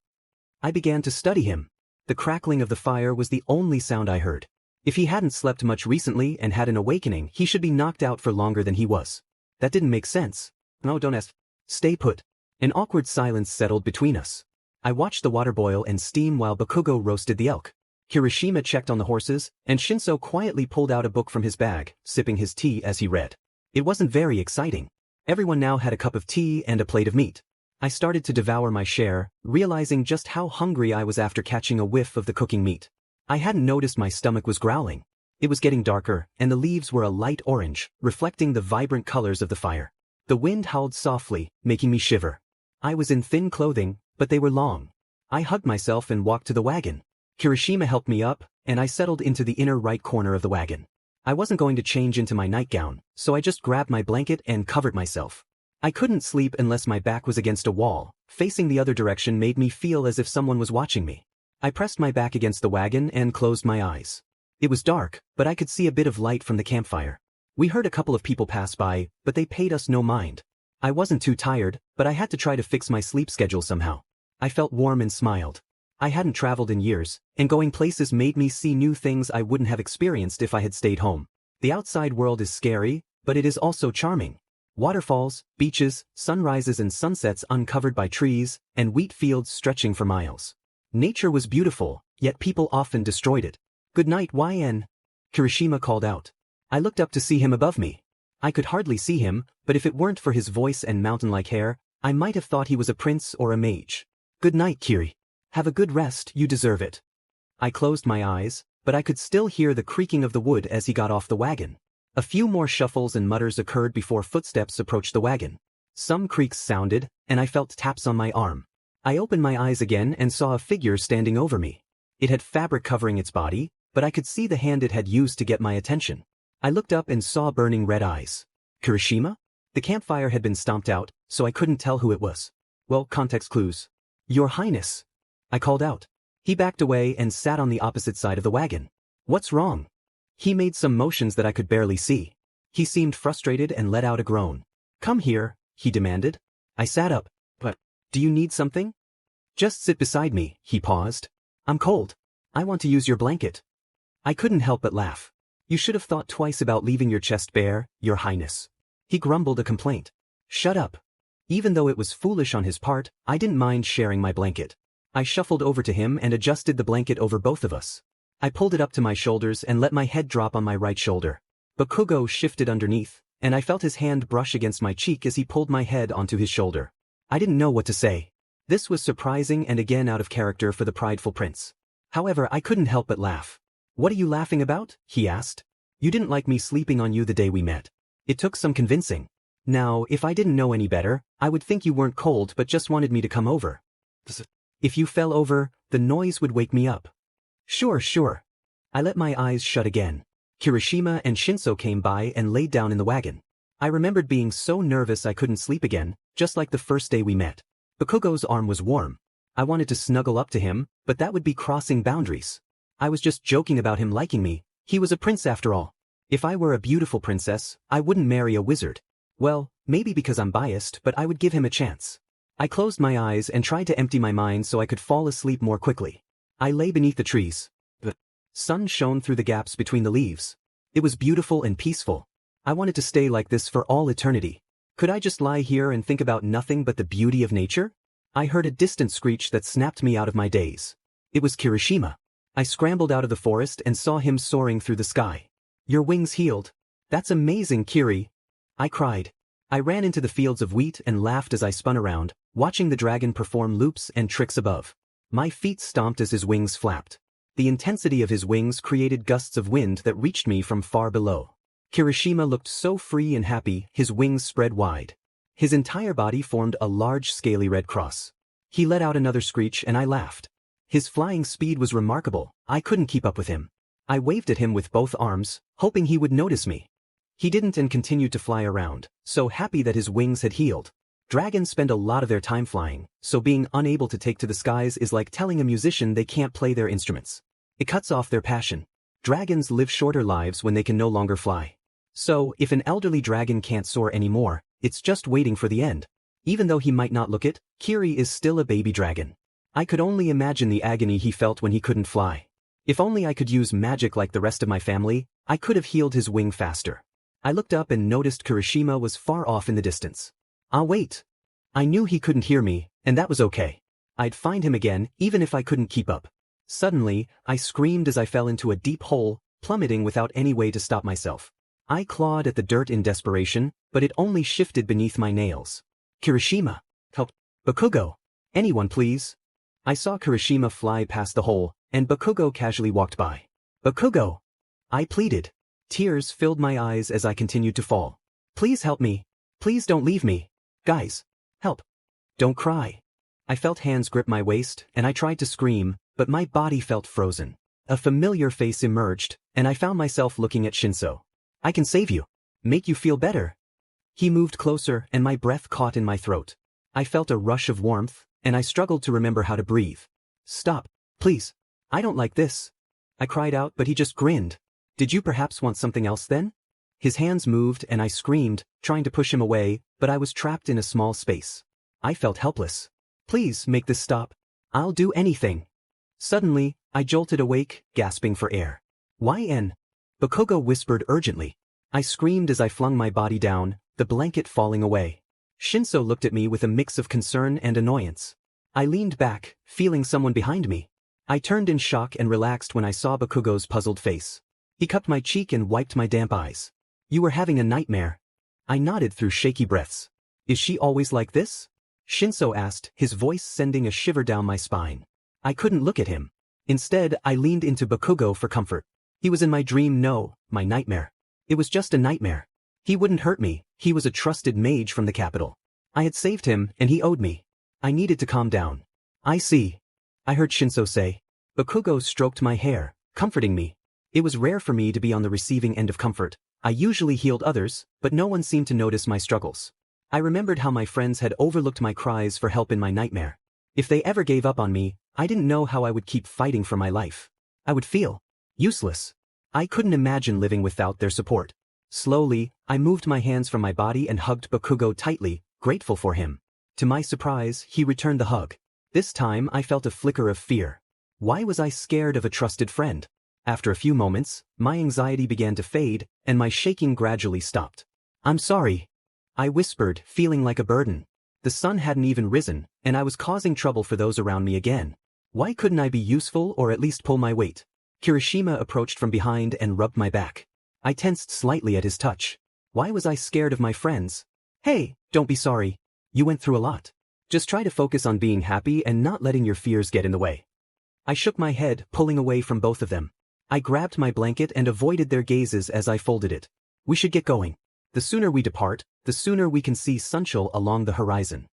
I began to study him. The crackling of the fire was the only sound I heard. If he hadn't slept much recently and had an awakening, he should be knocked out for longer than he was. That didn't make sense. "No, don't ask." "Stay put." An awkward silence settled between us. I watched the water boil and steam while Bakugo roasted the elk. Kirishima checked on the horses, and Shinso quietly pulled out a book from his bag, sipping his tea as he read. It wasn't very exciting. Everyone now had a cup of tea and a plate of meat. I started to devour my share, realizing just how hungry I was after catching a whiff of the cooking meat. I hadn't noticed my stomach was growling. It was getting darker, and the leaves were a light orange, reflecting the vibrant colors of the fire. The wind howled softly, making me shiver. I was in thin clothing, but they were long. I hugged myself and walked to the wagon. Kirishima helped me up, and I settled into the inner right corner of the wagon. I wasn't going to change into my nightgown, so I just grabbed my blanket and covered myself. I couldn't sleep unless my back was against a wall. Facing the other direction made me feel as if someone was watching me. I pressed my back against the wagon and closed my eyes. It was dark, but I could see a bit of light from the campfire. We heard a couple of people pass by, but they paid us no mind. I wasn't too tired, but I had to try to fix my sleep schedule somehow. I felt warm and smiled. I hadn't traveled in years, and going places made me see new things I wouldn't have experienced if I had stayed home. The outside world is scary, but it is also charming. Waterfalls, beaches, sunrises and sunsets uncovered by trees, and wheat fields stretching for miles. Nature was beautiful, yet people often destroyed it. "Good night, YN," Kirishima called out. I looked up to see him above me. I could hardly see him, but if it weren't for his voice and mountain-like hair, I might have thought he was a prince or a mage. "Good night, Kiri. Have a good rest, you deserve it." I closed my eyes, but I could still hear the creaking of the wood as he got off the wagon. A few more shuffles and mutters occurred before footsteps approached the wagon. Some creaks sounded, and I felt taps on my arm. I opened my eyes again and saw a figure standing over me. It had fabric covering its body, but I could see the hand it had used to get my attention. I looked up and saw burning red eyes. Kirishima? The campfire had been stomped out, so I couldn't tell who it was. Well, context clues. "Your Highness," I called out. He backed away and sat on the opposite side of the wagon. "What's wrong?" He made some motions that I could barely see. He seemed frustrated and let out a groan. "Come here," he demanded. I sat up. "But, do you need something?" "Just sit beside me," he paused. "I'm cold. I want to use your blanket." I couldn't help but laugh. "You should have thought twice about leaving your chest bare, Your Highness." He grumbled a complaint. "Shut up." Even though it was foolish on his part, I didn't mind sharing my blanket. I shuffled over to him and adjusted the blanket over both of us. I pulled it up to my shoulders and let my head drop on my right shoulder. Bakugo shifted underneath, and I felt his hand brush against my cheek as he pulled my head onto his shoulder. I didn't know what to say. This was surprising and again out of character for the prideful prince. However, I couldn't help but laugh. "What are you laughing about?" he asked. "You didn't like me sleeping on you the day we met. It took some convincing. Now, if I didn't know any better, I would think you weren't cold but just wanted me to come over. If you fell over, the noise would wake me up." Sure. I let my eyes shut again. Kirishima and Shinso came by and laid down in the wagon. I remembered being so nervous I couldn't sleep again, just like the first day we met. Bakugo's arm was warm. I wanted to snuggle up to him, but that would be crossing boundaries. I was just joking about him liking me. He was a prince after all. If I were a beautiful princess, I wouldn't marry a wizard. Well, maybe because I'm biased, but I would give him a chance. I closed my eyes and tried to empty my mind so I could fall asleep more quickly. I lay beneath the trees. The sun shone through the gaps between the leaves. It was beautiful and peaceful. I wanted to stay like this for all eternity. Could I just lie here and think about nothing but the beauty of nature? I heard a distant screech that snapped me out of my daze. It was Kirishima. I scrambled out of the forest and saw him soaring through the sky. "Your wings healed. That's amazing, Kiri," I cried. I ran into the fields of wheat and laughed as I spun around, watching the dragon perform loops and tricks above. My feet stomped as his wings flapped. The intensity of his wings created gusts of wind that reached me from far below. Kirishima looked so free and happy, his wings spread wide. His entire body formed a large scaly red cross. He let out another screech and I laughed. His flying speed was remarkable. I couldn't keep up with him. I waved at him with both arms, hoping he would notice me. He didn't and continued to fly around, so happy that his wings had healed. Dragons spend a lot of their time flying, so being unable to take to the skies is like telling a musician they can't play their instruments. It cuts off their passion. Dragons live shorter lives when they can no longer fly. So, if an elderly dragon can't soar anymore, it's just waiting for the end. Even though he might not look it, Kiri is still a baby dragon. I could only imagine the agony he felt when he couldn't fly. If only I could use magic like the rest of my family, I could have healed his wing faster. I looked up and noticed Kirishima was far off in the distance. Wait. I knew he couldn't hear me, and that was okay. I'd find him again, even if I couldn't keep up. Suddenly, I screamed as I fell into a deep hole, plummeting without any way to stop myself. I clawed at the dirt in desperation, but it only shifted beneath my nails. "Kirishima! Help! Bakugo! Anyone please!" I saw Kirishima fly past the hole, and Bakugo casually walked by. "Bakugo!" I pleaded. Tears filled my eyes as I continued to fall. "Please help me. Please don't leave me. Guys, help. Don't cry." I felt hands grip my waist, and I tried to scream, but my body felt frozen. A familiar face emerged, and I found myself looking at Shinso. "I can save you. Make you feel better." He moved closer, and my breath caught in my throat. I felt a rush of warmth, and I struggled to remember how to breathe. "Stop, please. I don't like this." I cried out, but he just grinned. "Did you perhaps want something else then?" His hands moved and I screamed, trying to push him away, but I was trapped in a small space. I felt helpless. "Please make this stop. I'll do anything." Suddenly, I jolted awake, gasping for air. "YN?" Bakugo whispered urgently. I screamed as I flung my body down, the blanket falling away. Shinso looked at me with a mix of concern and annoyance. I leaned back, feeling someone behind me. I turned in shock and relaxed when I saw Bakugo's puzzled face. He cupped my cheek and wiped my damp eyes. "You were having a nightmare." I nodded through shaky breaths. "Is she always like this?" Shinso asked, his voice sending a shiver down my spine. I couldn't look at him. Instead, I leaned into Bakugo for comfort. He was in my dream, no, my nightmare. It was just a nightmare. He wouldn't hurt me, he was a trusted mage from the capital. I had saved him, and he owed me. I needed to calm down. "I see," I heard Shinso say. Bakugo stroked my hair, comforting me. It was rare for me to be on the receiving end of comfort. I usually healed others, but no one seemed to notice my struggles. I remembered how my friends had overlooked my cries for help in my nightmare. If they ever gave up on me, I didn't know how I would keep fighting for my life. I would feel useless. I couldn't imagine living without their support. Slowly, I moved my hands from my body and hugged Bakugo tightly, grateful for him. To my surprise, he returned the hug. This time I felt a flicker of fear. Why was I scared of a trusted friend? After a few moments, my anxiety began to fade, and my shaking gradually stopped. "I'm sorry," I whispered, feeling like a burden. The sun hadn't even risen, and I was causing trouble for those around me again. Why couldn't I be useful or at least pull my weight? Kirishima approached from behind and rubbed my back. I tensed slightly at his touch. Why was I scared of my friends? Hey, don't be sorry. You went through a lot. Just try to focus on being happy and not letting your fears get in the way. I shook my head, pulling away from both of them. I grabbed my blanket and avoided their gazes as I folded it. We should get going. The sooner we depart, the sooner we can see Sunshul along the horizon.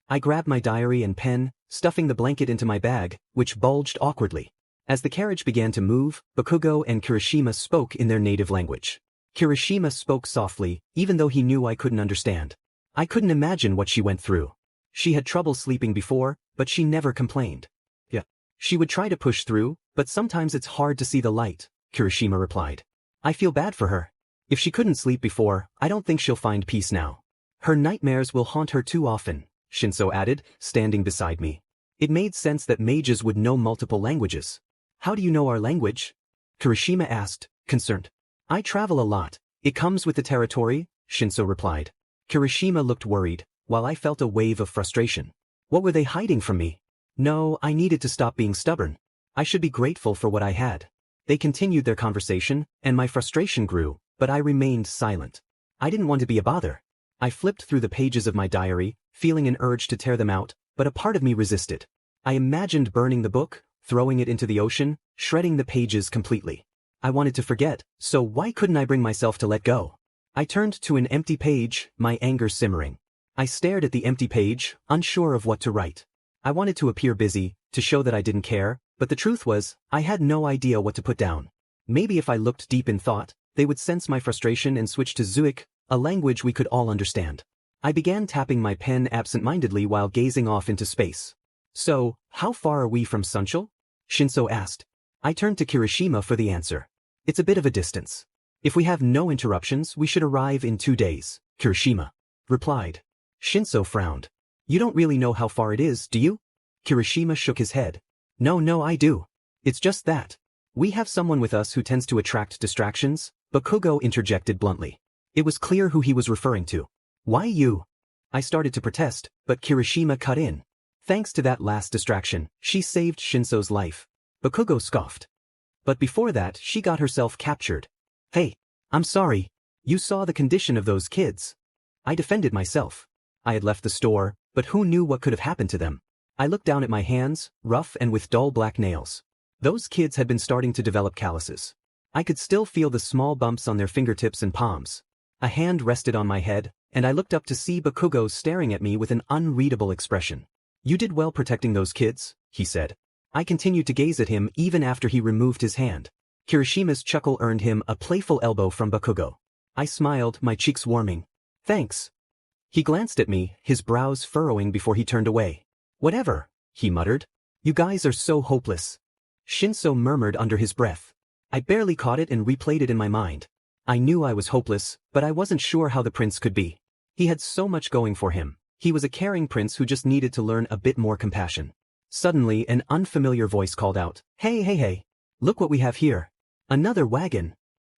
I grabbed my diary and pen, stuffing the blanket into my bag, which bulged awkwardly. As the carriage began to move, Bakugo and Kirishima spoke in their native language. Kirishima spoke softly, even though he knew I couldn't understand. I couldn't imagine what she went through. She had trouble sleeping before, but she never complained. Yeah. She would try to push through, but sometimes it's hard to see the light, Kirishima replied. I feel bad for her. If she couldn't sleep before, I don't think she'll find peace now. Her nightmares will haunt her too often, Shinso added, standing beside me. It made sense that mages would know multiple languages. How do you know our language? Kirishima asked, concerned. I travel a lot. It comes with the territory, Shinso replied. Kirishima looked worried, while I felt a wave of frustration. What were they hiding from me? No, I needed to stop being stubborn. I should be grateful for what I had. They continued their conversation, and my frustration grew, but I remained silent. I didn't want to be a bother. I flipped through the pages of my diary, feeling an urge to tear them out, but a part of me resisted. I imagined burning the book, throwing it into the ocean, shredding the pages completely. I wanted to forget, so why couldn't I bring myself to let go? I turned to an empty page, my anger simmering. I stared at the empty page, unsure of what to write. I wanted to appear busy, to show that I didn't care, but the truth was, I had no idea what to put down. Maybe if I looked deep in thought, they would sense my frustration and switch to Xueyun, a language we could all understand. I began tapping my pen absent-mindedly while gazing off into space. So, how far are we from Sunshul? Shinso asked. I turned to Kirishima for the answer. It's a bit of a distance. If we have no interruptions, we should arrive in 2 days, Kirishima replied. Shinso frowned. You don't really know how far it is, do you? Kirishima shook his head. No, I do. It's just that. We have someone with us who tends to attract distractions, Bakugo interjected bluntly. It was clear who he was referring to. Why you? I started to protest, but Kirishima cut in. Thanks to that last distraction, she saved Shinso's life. Bakugo scoffed. But before that, she got herself captured. Hey, I'm sorry. You saw the condition of those kids. I defended myself. I had left the store, but who knew what could have happened to them? I looked down at my hands, rough and with dull black nails. Those kids had been starting to develop calluses. I could still feel the small bumps on their fingertips and palms. A hand rested on my head, and I looked up to see Bakugo staring at me with an unreadable expression. You did well protecting those kids, he said. I continued to gaze at him even after he removed his hand. Kirishima's chuckle earned him a playful elbow from Bakugo. I smiled, my cheeks warming. Thanks. He glanced at me, his brows furrowing before he turned away. Whatever, he muttered. You guys are so hopeless. Shinso murmured under his breath. I barely caught it and replayed it in my mind. I knew I was hopeless, but I wasn't sure how the prince could be. He had so much going for him. He was a caring prince who just needed to learn a bit more compassion. Suddenly, an unfamiliar voice called out, Hey, look what we have here. Another wagon.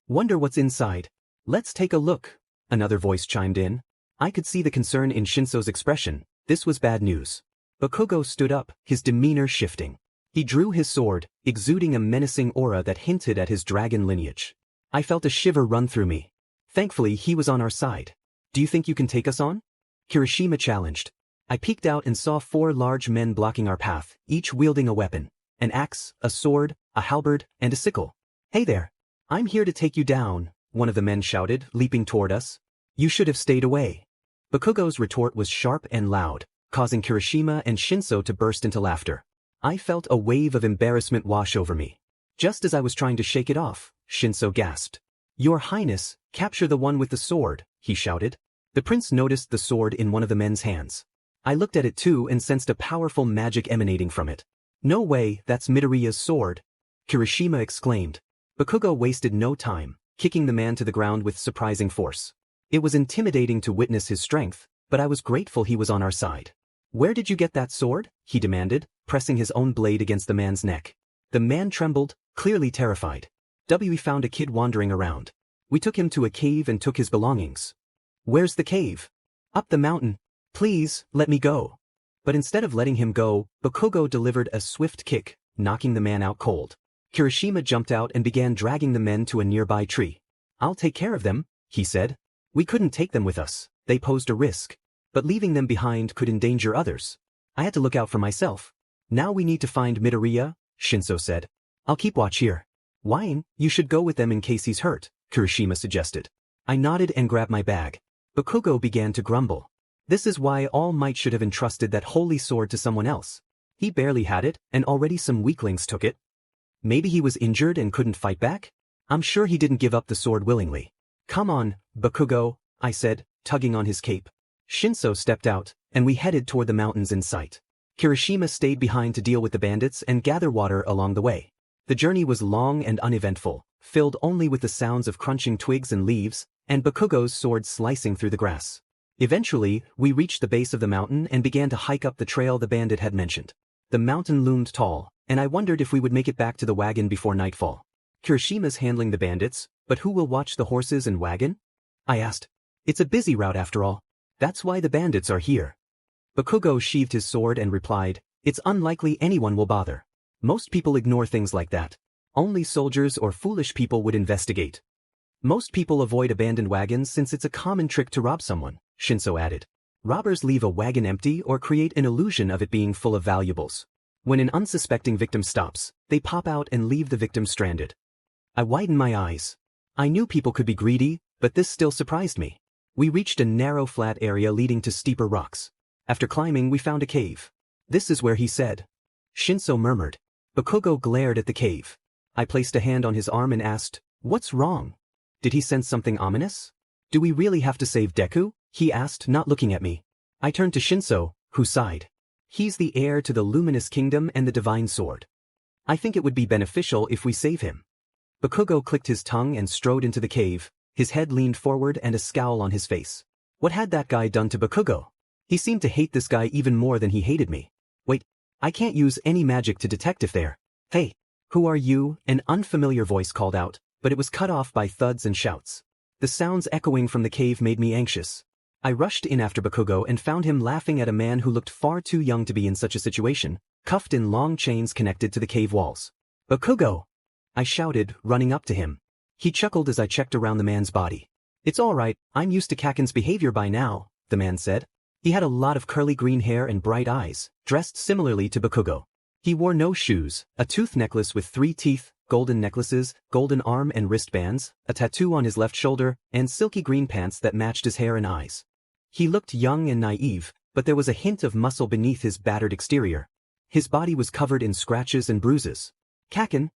Wonder what's inside. Let's take a look. Another voice chimed in. I could see the concern in Shinso's expression. This was bad news. Bakugo stood up, his demeanor shifting. He drew his sword, exuding a menacing aura that hinted at his dragon lineage. I felt a shiver run through me. Thankfully, he was on our side. Do you think you can take us on? Kirishima challenged. I peeked out and saw 4 large men blocking our path, each wielding a weapon. An axe, a sword, a halberd, and a sickle. Hey there. I'm here to take you down, one of the men shouted, leaping toward us. You should have stayed away. Bakugo's retort was sharp and loud, causing Kirishima and Shinso to burst into laughter. I felt a wave of embarrassment wash over me. Just as I was trying to shake it off, Shinso gasped. Your Highness, capture the one with the sword, he shouted. The prince noticed the sword in one of the men's hands. I looked at it too and sensed a powerful magic emanating from it. No way, that's Midoriya's sword, Kirishima exclaimed. Bakugo wasted no time, kicking the man to the ground with surprising force. It was intimidating to witness his strength, but I was grateful he was on our side. Where did you get that sword? He demanded, pressing his own blade against the man's neck. The man trembled, clearly terrified. We found a kid wandering around. We took him to a cave and took his belongings. Where's the cave? Up the mountain. Please, let me go. But instead of letting him go, Bakugo delivered a swift kick, knocking the man out cold. Kirishima jumped out and began dragging the men to a nearby tree. "I'll take care of them," he said. "We couldn't take them with us, they posed a risk. But leaving them behind could endanger others. I had to look out for myself. Now we need to find Midoriya," Shinso said. "I'll keep watch here." "Wine, you should go with them in case he's hurt," Kirishima suggested. I nodded and grabbed my bag. Bakugo began to grumble. This is why All Might should have entrusted that holy sword to someone else. He barely had it, and already some weaklings took it. Maybe he was injured and couldn't fight back? I'm sure he didn't give up the sword willingly. "Come on, Bakugo," I said, tugging on his cape. Shinso stepped out, and we headed toward the mountains in sight. Kirishima stayed behind to deal with the bandits and gather water along the way. The journey was long and uneventful, filled only with the sounds of crunching twigs and leaves, and Bakugo's sword slicing through the grass. Eventually, we reached the base of the mountain and began to hike up the trail the bandit had mentioned. The mountain loomed tall, and I wondered if we would make it back to the wagon before nightfall. "Kirishima's handling the bandits, but who will watch the horses and wagon?" I asked. "It's a busy route after all. That's why the bandits are here." Bakugo sheathed his sword and replied, "It's unlikely anyone will bother. Most people ignore things like that. Only soldiers or foolish people would investigate. Most people avoid abandoned wagons since it's a common trick to rob someone," Shinso added. "Robbers leave a wagon empty or create an illusion of it being full of valuables. When an unsuspecting victim stops, they pop out and leave the victim stranded." I widened my eyes. I knew people could be greedy, but this still surprised me. We reached a narrow flat area leading to steeper rocks. After climbing, we found a cave. "This is where he said," Shinso murmured. Bakugo glared at the cave. I placed a hand on his arm and asked, "What's wrong?" Did he sense something ominous? "Do we really have to save Deku?" he asked, not looking at me. I turned to Shinso, who sighed. "He's the heir to the Luminous Kingdom and the Divine Sword. I think it would be beneficial if we save him." Bakugo clicked his tongue and strode into the cave, his head leaned forward and a scowl on his face. What had that guy done to Bakugo? He seemed to hate this guy even more than he hated me. "Wait, I can't use any magic to detect if they're—" "Hey, who are you?" an unfamiliar voice called out, but it was cut off by thuds and shouts. The sounds echoing from the cave made me anxious. I rushed in after Bakugo and found him laughing at a man who looked far too young to be in such a situation, cuffed in long chains connected to the cave walls. "Bakugo!" I shouted, running up to him. He chuckled as I checked around the man's body. "It's all right, I'm used to Kaken's behavior by now," the man said. He had a lot of curly green hair and bright eyes, dressed similarly to Bakugo. He wore no shoes, a tooth necklace with 3 teeth, golden necklaces, golden arm and wristbands, a tattoo on his left shoulder, and silky green pants that matched his hair and eyes. He looked young and naive, but there was a hint of muscle beneath his battered exterior. His body was covered in scratches and bruises. "Kaken?"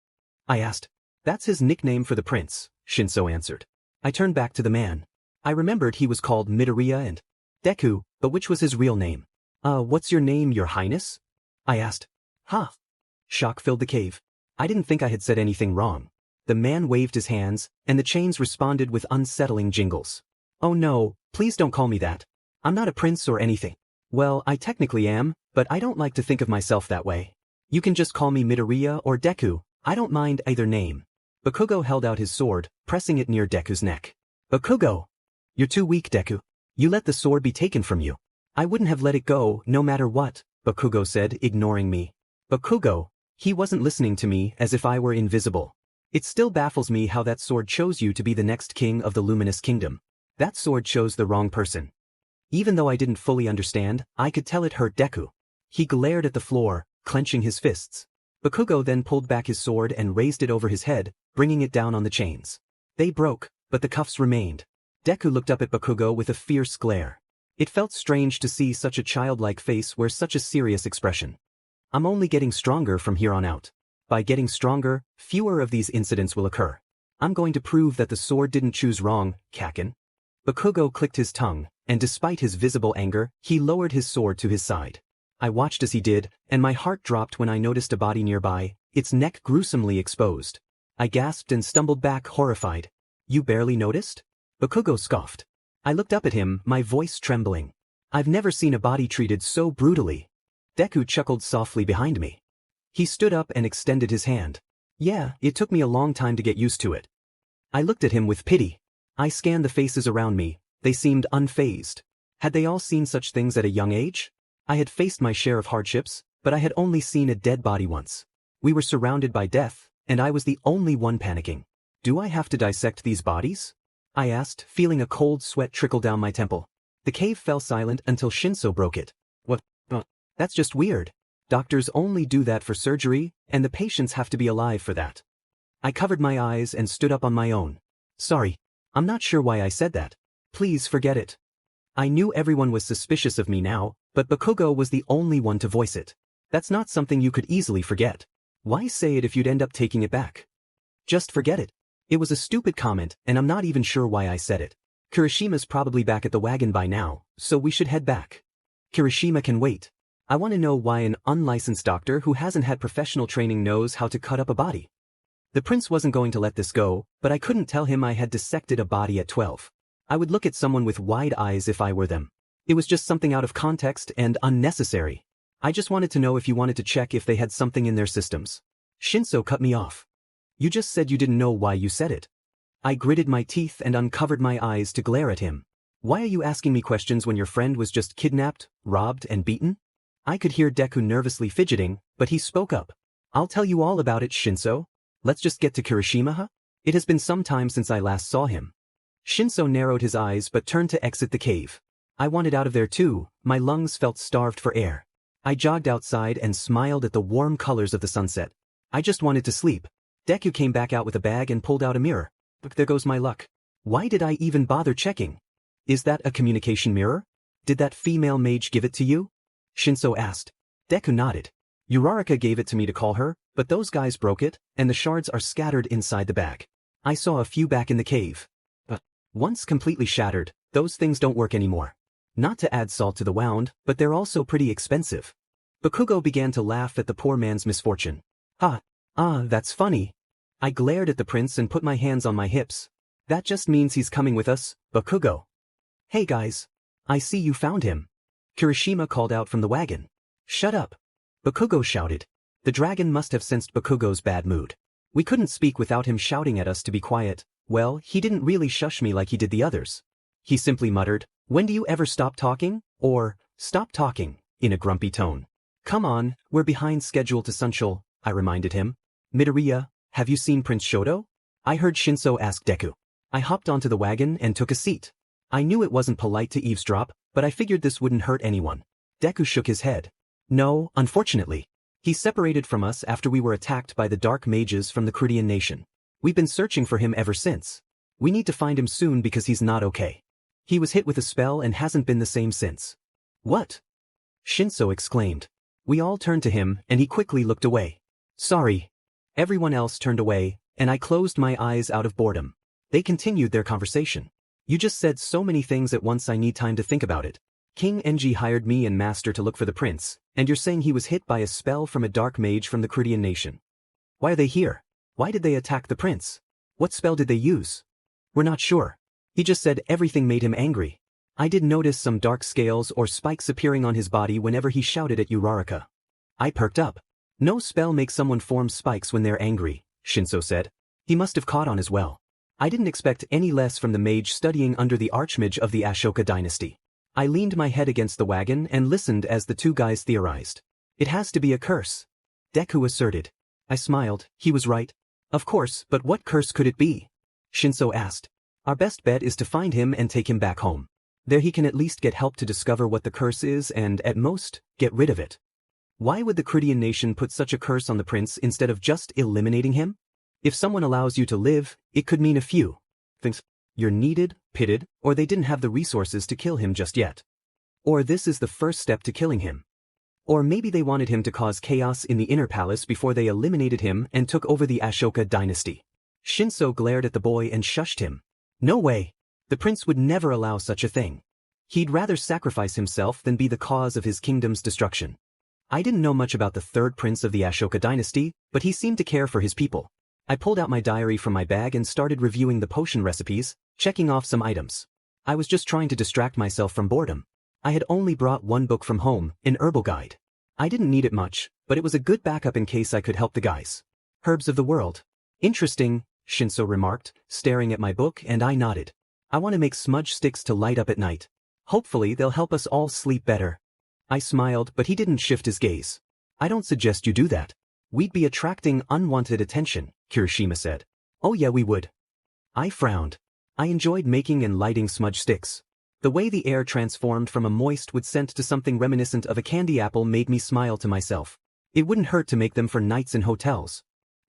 I asked. "That's his nickname for the prince," Shinso answered. I turned back to the man. I remembered he was called Midoriya and Deku, but which was his real name? What's your name, your highness?" I asked. "Huh." Shock filled the cave. I didn't think I had said anything wrong. The man waved his hands, and the chains responded with unsettling jingles. "Oh no, please don't call me that. I'm not a prince or anything." "Well, I technically am, but I don't like to think of myself that way. You can just call me Midoriya or Deku, I don't mind either name." Bakugo held out his sword, pressing it near Deku's neck. "Bakugo! You're too weak, Deku. You let the sword be taken from you." "I wouldn't have let it go, no matter what," Bakugo said, ignoring me. "Bakugo," he wasn't listening to me, as if I were invisible. "It still baffles me how that sword chose you to be the next king of the Luminous Kingdom. That sword chose the wrong person." Even though I didn't fully understand, I could tell it hurt Deku. He glared at the floor, clenching his fists. Bakugo then pulled back his sword and raised it over his head, bringing it down on the chains. They broke, but the cuffs remained. Deku looked up at Bakugo with a fierce glare. It felt strange to see such a childlike face wear such a serious expression. "I'm only getting stronger from here on out. By getting stronger, fewer of these incidents will occur. I'm going to prove that the sword didn't choose wrong, Kaken." Bakugo clicked his tongue, and despite his visible anger, he lowered his sword to his side. I watched as he did, and my heart dropped when I noticed a body nearby, its neck gruesomely exposed. I gasped and stumbled back, horrified. "You barely noticed?" Bakugo scoffed. I looked up at him, my voice trembling. "I've never seen a body treated so brutally." Deku chuckled softly behind me. He stood up and extended his hand. "Yeah, it took me a long time to get used to it." I looked at him with pity. I scanned the faces around me. They seemed unfazed. Had they all seen such things at a young age? I had faced my share of hardships, but I had only seen a dead body once. We were surrounded by death, and I was the only one panicking. Do I have to dissect these bodies? I asked, feeling a cold sweat trickle down my temple. The cave fell silent until Shinso broke it. What? That's just weird. Doctors only do that for surgery, and the patients have to be alive for that. I covered my eyes and stood up on my own. Sorry. I'm not sure why I said that. Please forget it. I knew everyone was suspicious of me now, but Bakugo was the only one to voice it. That's not something you could easily forget. Why say it if you'd end up taking it back? Just forget it. It was a stupid comment, and I'm not even sure why I said it. Kirishima's probably back at the wagon by now, so we should head back. Kirishima can wait. I want to know why an unlicensed doctor who hasn't had professional training knows how to cut up a body. The prince wasn't going to let this go, but I couldn't tell him I had dissected a body at 12. I would look at someone with wide eyes if I were them. It was just something out of context and unnecessary. I just wanted to know if you wanted to check if they had something in their systems. Shinso cut me off. You just said you didn't know why you said it. I gritted my teeth and uncovered my eyes to glare at him. Why are you asking me questions when your friend was just kidnapped, robbed, and beaten? I could hear Deku nervously fidgeting, but he spoke up. I'll tell you all about it, Shinso. Let's just get to Kirishima, huh? It has been some time since I last saw him. Shinso narrowed his eyes but turned to exit the cave. I wanted out of there too, my lungs felt starved for air. I jogged outside and smiled at the warm colors of the sunset. I just wanted to sleep. Deku came back out with a bag and pulled out a mirror. But there goes my luck. Why did I even bother checking? Is that a communication mirror? Did that female mage give it to you? Shinso asked. Deku nodded. Uraraka gave it to me to call her, but those guys broke it, and the shards are scattered inside the bag. I saw a few back in the cave. But once completely shattered, those things don't work anymore. Not to add salt to the wound, but they're also pretty expensive. Bakugo began to laugh at the poor man's misfortune. That's funny. I glared at the prince and put my hands on my hips. That just means he's coming with us, Bakugo. Hey guys. I see you found him. Kirishima called out from the wagon. Shut up. Bakugo shouted. The dragon must have sensed Bakugo's bad mood. We couldn't speak without him shouting at us to be quiet. Well, he didn't really shush me like he did the others. He simply muttered, "When do you ever stop talking?" or, "Stop talking," in a grumpy tone. Come on, we're behind schedule to Sunshul, I reminded him. Midoriya, have you seen Prince Shoto? I heard Shinso ask Deku. I hopped onto the wagon and took a seat. I knew it wasn't polite to eavesdrop, but I figured this wouldn't hurt anyone. Deku shook his head. No, unfortunately. He separated from us after we were attacked by the dark mages from the Crudian nation. We've been searching for him ever since. We need to find him soon because he's not okay. He was hit with a spell and hasn't been the same since. What? Shinso exclaimed. We all turned to him, and he quickly looked away. Sorry. Everyone else turned away, and I closed my eyes out of boredom. They continued their conversation. You just said so many things at once I need time to think about it. King Enji hired me and Master to look for the prince, and you're saying he was hit by a spell from a dark mage from the Crudian nation. Why are they here? Why did they attack the prince? What spell did they use? We're not sure. He just said everything made him angry. I did notice some dark scales or spikes appearing on his body whenever he shouted at Uraraka. I perked up. No spell makes someone form spikes when they're angry, Shinso said. He must have caught on as well. I didn't expect any less from the mage studying under the Archmage of the Ashoka dynasty. I leaned my head against the wagon and listened as the two guys theorized. It has to be a curse. Deku asserted. I smiled, he was right. Of course, but what curse could it be? Shinso asked. Our best bet is to find him and take him back home. There he can at least get help to discover what the curse is and, at most, get rid of it. Why would the Crudian nation put such a curse on the prince instead of just eliminating him? If someone allows you to live, it could mean a few things. You're needed, pitted, or they didn't have the resources to kill him just yet. Or this is the first step to killing him. Or maybe they wanted him to cause chaos in the inner palace before they eliminated him and took over the Ashoka dynasty. Shinso glared at the boy and shushed him. No way. The prince would never allow such a thing. He'd rather sacrifice himself than be the cause of his kingdom's destruction. I didn't know much about the third prince of the Ashoka dynasty, but he seemed to care for his people. I pulled out my diary from my bag and started reviewing the potion recipes, checking off some items. I was just trying to distract myself from boredom. I had only brought one book from home, an herbal guide. I didn't need it much, but it was a good backup in case I could help the guys. Herbs of the world. Interesting, Shinso remarked, staring at my book, and I nodded. I want to make smudge sticks to light up at night. Hopefully they'll help us all sleep better. I smiled, but he didn't shift his gaze. I don't suggest you do that. We'd be attracting unwanted attention, Kirishima said. Oh yeah, we would. I frowned. I enjoyed making and lighting smudge sticks. The way the air transformed from a moist wood scent to something reminiscent of a candy apple made me smile to myself. It wouldn't hurt to make them for nights in hotels.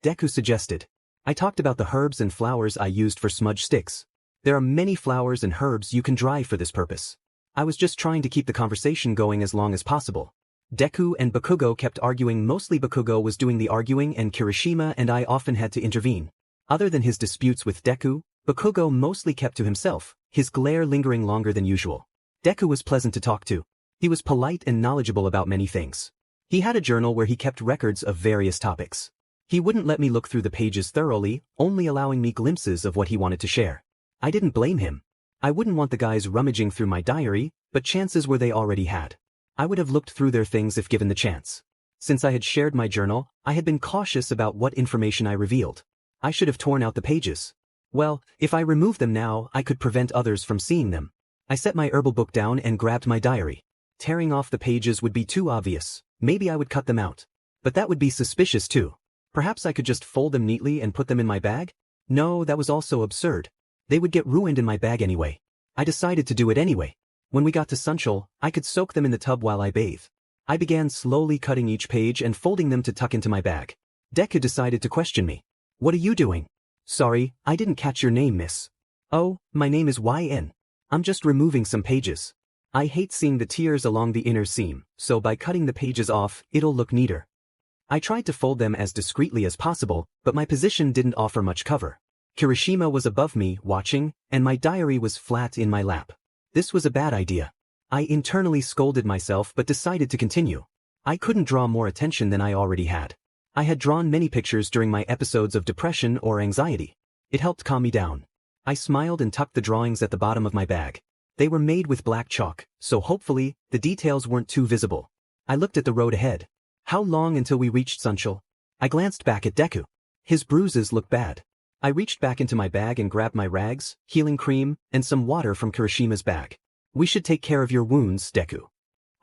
Deku suggested. I talked about the herbs and flowers I used for smudge sticks. There are many flowers and herbs you can dry for this purpose. I was just trying to keep the conversation going as long as possible. Deku and Bakugo kept arguing. Mostly Bakugo was doing the arguing and Kirishima and I often had to intervene. Other than his disputes with Deku, Bakugo mostly kept to himself, his glare lingering longer than usual. Deku was pleasant to talk to. He was polite and knowledgeable about many things. He had a journal where he kept records of various topics. He wouldn't let me look through the pages thoroughly, only allowing me glimpses of what he wanted to share. I didn't blame him. I wouldn't want the guys rummaging through my diary, but chances were they already had. I would have looked through their things if given the chance. Since I had shared my journal, I had been cautious about what information I revealed. I should have torn out the pages. Well, if I removed them now, I could prevent others from seeing them. I set my herbal book down and grabbed my diary. Tearing off the pages would be too obvious. Maybe I would cut them out. But that would be suspicious too. Perhaps I could just fold them neatly and put them in my bag? No, that was also absurd. They would get ruined in my bag anyway. I decided to do it anyway. When we got to Sunshul, I could soak them in the tub while I bathe. I began slowly cutting each page and folding them to tuck into my bag. Deku decided to question me. What are you doing? Sorry, I didn't catch your name, miss. Oh, my name is Xueyun. I'm just removing some pages. I hate seeing the tears along the inner seam, so by cutting the pages off, it'll look neater. I tried to fold them as discreetly as possible, but my position didn't offer much cover. Kirishima was above me, watching, and my diary was flat in my lap. This was a bad idea. I internally scolded myself but decided to continue. I couldn't draw more attention than I already had. I had drawn many pictures during my episodes of depression or anxiety. It helped calm me down. I smiled and tucked the drawings at the bottom of my bag. They were made with black chalk, so hopefully, the details weren't too visible. I looked at the road ahead. How long until we reached Sunshul? I glanced back at Deku. His bruises looked bad. I reached back into my bag and grabbed my rags, healing cream, and some water from Kirishima's bag. We should take care of your wounds, Deku.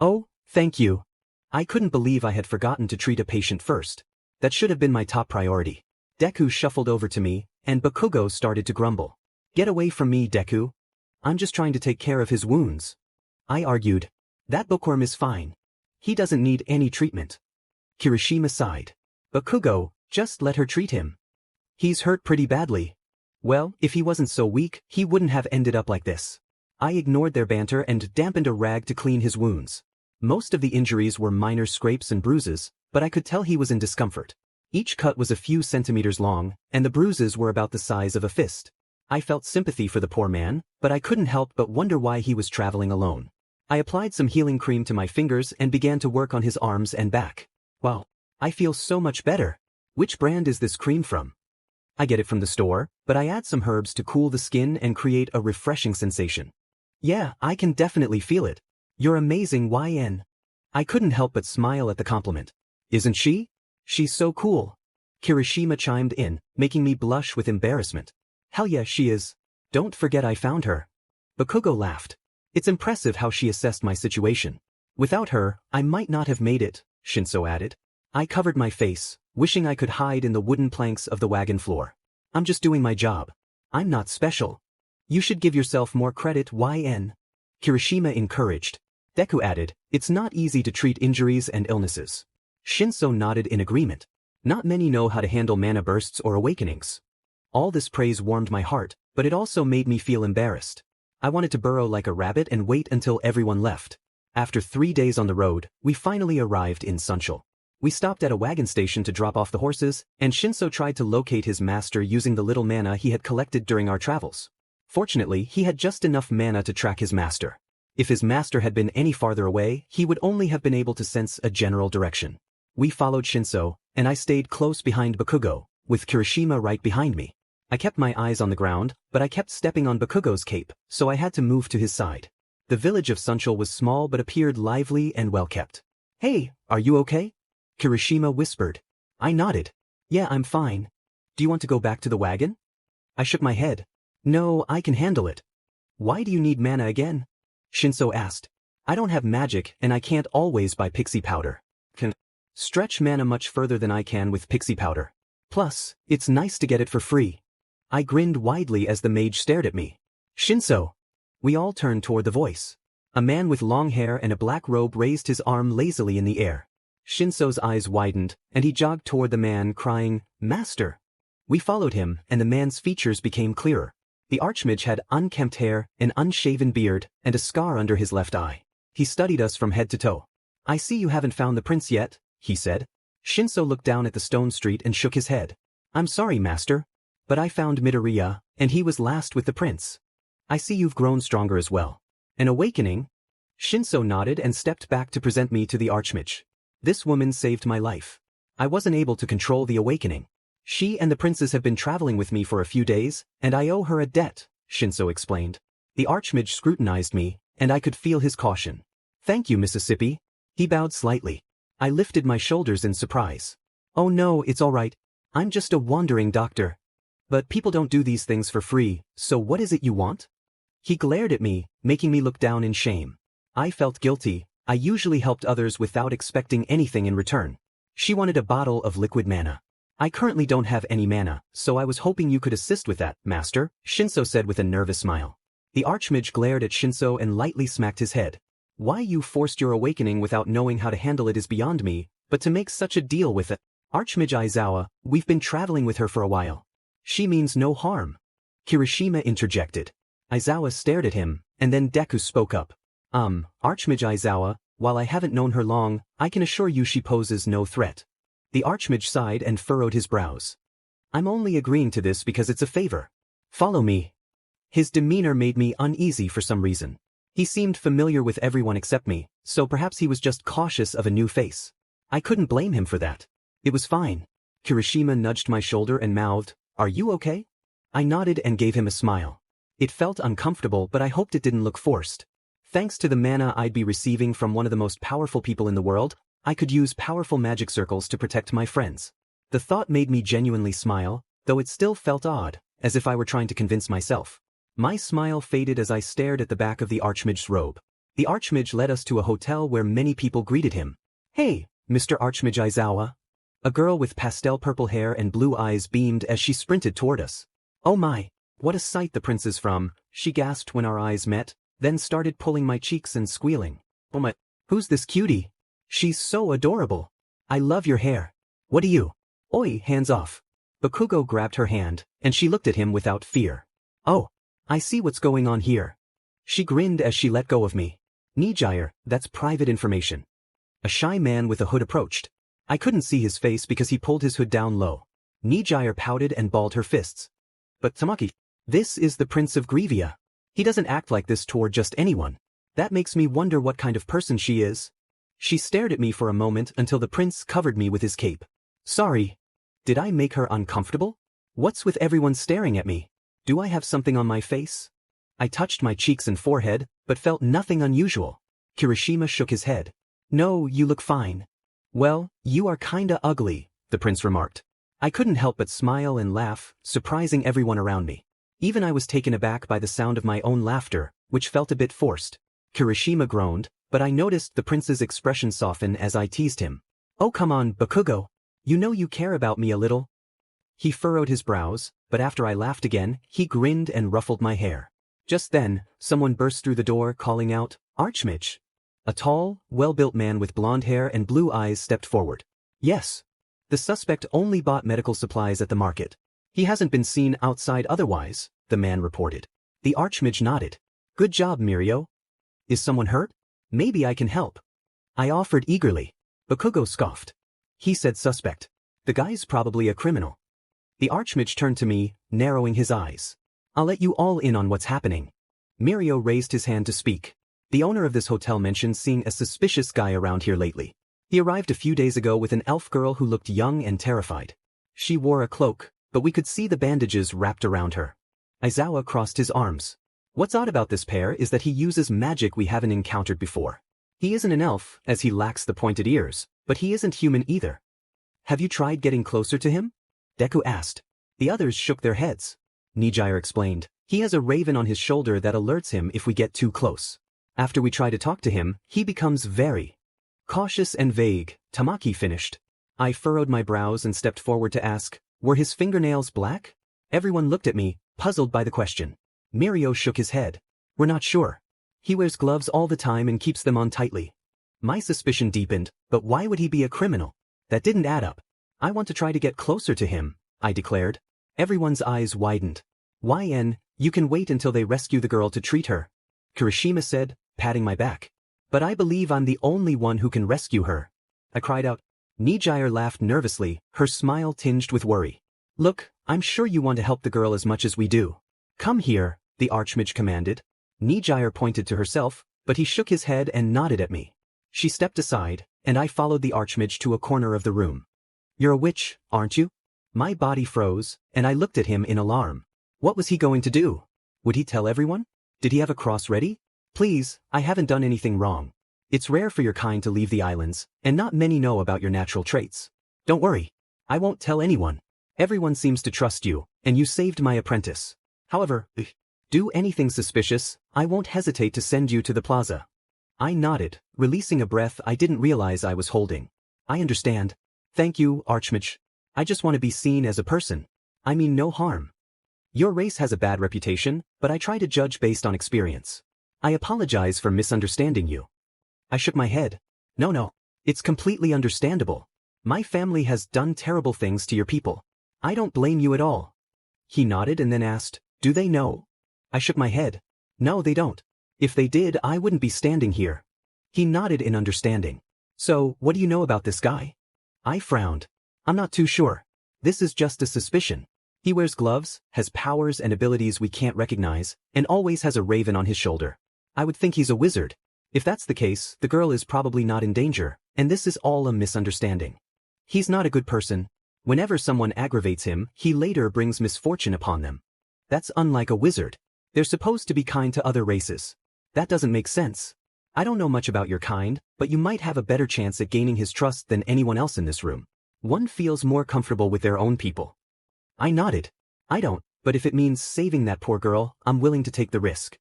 Oh, thank you. I couldn't believe I had forgotten to treat a patient first. That should have been my top priority. Deku shuffled over to me, and Bakugo started to grumble. Get away from me, Deku. I'm just trying to take care of his wounds. I argued. That bookworm is fine. He doesn't need any treatment. Kirishima sighed. Bakugo, just let her treat him. He's hurt pretty badly. Well, if he wasn't so weak, he wouldn't have ended up like this. I ignored their banter and dampened a rag to clean his wounds. Most of the injuries were minor scrapes and bruises, but I could tell he was in discomfort. Each cut was a few centimeters long, and the bruises were about the size of a fist. I felt sympathy for the poor man, but I couldn't help but wonder why he was traveling alone. I applied some healing cream to my fingers and began to work on his arms and back. Wow, I feel so much better. Which brand is this cream from? I get it from the store, but I add some herbs to cool the skin and create a refreshing sensation. Yeah, I can definitely feel it. You're amazing, YN. I couldn't help but smile at the compliment. Isn't she? She's so cool. Kirishima chimed in, making me blush with embarrassment. Hell yeah, she is. Don't forget I found her. Bakugo laughed. It's impressive how she assessed my situation. Without her, I might not have made it, Shinso added. I covered my face, wishing I could hide in the wooden planks of the wagon floor. I'm just doing my job. I'm not special. You should give yourself more credit, YN. Kirishima encouraged. Deku added, it's not easy to treat injuries and illnesses. Shinso nodded in agreement. Not many know how to handle mana bursts or awakenings. All this praise warmed my heart, but it also made me feel embarrassed. I wanted to burrow like a rabbit and wait until everyone left. After 3 days on the road, we finally arrived in Sunshul. We stopped at a wagon station to drop off the horses, and Shinso tried to locate his master using the little mana he had collected during our travels. Fortunately, he had just enough mana to track his master. If his master had been any farther away, he would only have been able to sense a general direction. We followed Shinso, and I stayed close behind Bakugo, with Kirishima right behind me. I kept my eyes on the ground, but I kept stepping on Bakugo's cape, so I had to move to his side. The village of Sunshul was small but appeared lively and well-kept. Hey, are you okay? Kirishima whispered. I nodded. Yeah, I'm fine. Do you want to go back to the wagon? I shook my head. No, I can handle it. Why do you need mana again? Shinso asked. I don't have magic and I can't always buy pixie powder. Can stretch mana much further than I can with pixie powder. Plus, it's nice to get it for free. I grinned widely as the mage stared at me. Shinso. We all turned toward the voice. A man with long hair and a black robe raised his arm lazily in the air. Shinso's eyes widened, and he jogged toward the man, crying, "Master!" We followed him, and the man's features became clearer. The Archmage had unkempt hair, an unshaven beard, and a scar under his left eye. He studied us from head to toe. "I see you haven't found the prince yet," he said. Shinso looked down at the stone street and shook his head. "I'm sorry, master. But I found Midoriya, and he was last with the prince. I see you've grown stronger as well. An awakening?" Shinso nodded and stepped back to present me to the Archmage. "This woman saved my life. I wasn't able to control the awakening. She and the princes have been traveling with me for a few days, and I owe her a debt," Shinso explained. The Archmage scrutinized me, and I could feel his caution. "Thank you, Mississippi." He bowed slightly. I lifted my shoulders in surprise. "Oh no, it's all right. I'm just a wandering doctor. But people don't do these things for free, so what is it you want?" He glared at me, making me look down in shame. I felt guilty. I usually helped others without expecting anything in return. She wanted a bottle of liquid mana. "I currently don't have any mana, so I was hoping you could assist with that, master," Shinso said with a nervous smile. The Archmage glared at Shinso and lightly smacked his head. "Why you forced your awakening without knowing how to handle it is beyond me, but to make such a deal with it. Archmage Aizawa, we've been traveling with her for a while. She means no harm." Kirishima interjected. Aizawa stared at him, and then Deku spoke up. Archmage Aizawa, while I haven't known her long, I can assure you she poses no threat." The Archmage sighed and furrowed his brows. "I'm only agreeing to this because it's a favor. Follow me." His demeanor made me uneasy for some reason. He seemed familiar with everyone except me, so perhaps he was just cautious of a new face. I couldn't blame him for that. It was fine. Kirishima nudged my shoulder and mouthed, "Are you okay?" I nodded and gave him a smile. It felt uncomfortable, but I hoped it didn't look forced. Thanks to the mana I'd be receiving from one of the most powerful people in the world, I could use powerful magic circles to protect my friends. The thought made me genuinely smile, though it still felt odd, as if I were trying to convince myself. My smile faded as I stared at the back of the Archmage's robe. The Archmage led us to a hotel where many people greeted him. "Hey, Mr. Archmage Aizawa." A girl with pastel purple hair and blue eyes beamed as she sprinted toward us. "Oh my, what a sight the prince is from," she gasped when our eyes met, then started pulling my cheeks and squealing. "Oh my, who's this cutie? She's so adorable. I love your hair. What are you?" "Oi, hands off." Bakugo grabbed her hand, and she looked at him without fear. "Oh, I see what's going on here." She grinned as she let go of me. "Nijire, that's private information." A shy man with a hood approached. I couldn't see his face because he pulled his hood down low. Nijire pouted and balled her fists. "But Tamaki, this is the Prince of Grievia. He doesn't act like this toward just anyone. That makes me wonder what kind of person she is." She stared at me for a moment until the prince covered me with his cape. "Sorry. Did I make her uncomfortable? What's with everyone staring at me? Do I have something on my face?" I touched my cheeks and forehead, but felt nothing unusual. Kirishima shook his head. "No, you look fine." "Well, you are kinda ugly," the prince remarked. I couldn't help but smile and laugh, surprising everyone around me. Even I was taken aback by the sound of my own laughter, which felt a bit forced. Kirishima groaned, but I noticed the prince's expression soften as I teased him. "Oh come on, Bakugo. You know you care about me a little." He furrowed his brows, but after I laughed again, he grinned and ruffled my hair. Just then, someone burst through the door calling out, "Archmage." A tall, well-built man with blonde hair and blue eyes stepped forward. "Yes. The suspect only bought medical supplies at the market. He hasn't been seen outside otherwise," the man reported. The Archmage nodded. "Good job, Mirio. Is someone hurt? Maybe I can help." I offered eagerly. Bakugo scoffed. He said suspect. The guy's probably a criminal. The Archmage turned to me, narrowing his eyes. "I'll let you all in on what's happening." Mirio raised his hand to speak. "The owner of this hotel mentioned seeing a suspicious guy around here lately. He arrived a few days ago with an elf girl who looked young and terrified. She wore a cloak, but we could see the bandages wrapped around her." Aizawa crossed his arms. "What's odd about this pair is that he uses magic we haven't encountered before. He isn't an elf, as he lacks the pointed ears, but he isn't human either." "Have you tried getting closer to him?" Deku asked. The others shook their heads. Nijire explained. "He has a raven on his shoulder that alerts him if we get too close. After we try to talk to him, he becomes very cautious and vague," Tamaki finished. I furrowed my brows and stepped forward to ask, Were his fingernails black? Everyone looked at me, puzzled by the question. Mirio shook his head. We're not sure. He wears gloves all the time and keeps them on tightly. My suspicion deepened, but why would he be a criminal? That didn't add up. I want to try to get closer to him, I declared. Everyone's eyes widened. YN, you can wait until they rescue the girl to treat her, Kirishima said, patting my back. But I believe I'm the only one who can rescue her. I cried out. Nijire laughed nervously, her smile tinged with worry. Look, I'm sure you want to help the girl as much as we do. Come here, the Archmage commanded. Nijire pointed to herself, but he shook his head and nodded at me. She stepped aside, and I followed the Archmage to a corner of the room. You're a witch, aren't you? My body froze, and I looked at him in alarm. What was he going to do? Would he tell everyone? Did he have a cross ready? Please, I haven't done anything wrong. It's rare for your kind to leave the islands, and not many know about your natural traits. Don't worry. I won't tell anyone. Everyone seems to trust you, and you saved my apprentice. However, do anything suspicious, I won't hesitate to send you to the plaza. I nodded, releasing a breath I didn't realize I was holding. I understand. Thank you, Archmage. I just want to be seen as a person. I mean no harm. Your race has a bad reputation, but I try to judge based on experience. I apologize for misunderstanding you. I shook my head. No. It's completely understandable. My family has done terrible things to your people. I don't blame you at all. He nodded and then asked, do they know? I shook my head. No, they don't. If they did, I wouldn't be standing here. He nodded in understanding. So, what do you know about this guy? I frowned. I'm not too sure. This is just a suspicion. He wears gloves, has powers and abilities we can't recognize, and always has a raven on his shoulder. I would think he's a wizard. If that's the case, the girl is probably not in danger, and this is all a misunderstanding. He's not a good person. Whenever someone aggravates him, he later brings misfortune upon them. That's unlike a wizard. They're supposed to be kind to other races. That doesn't make sense. I don't know much about your kind, but you might have a better chance at gaining his trust than anyone else in this room. One feels more comfortable with their own people. I nodded. I don't, but if it means saving that poor girl, I'm willing to take the risk.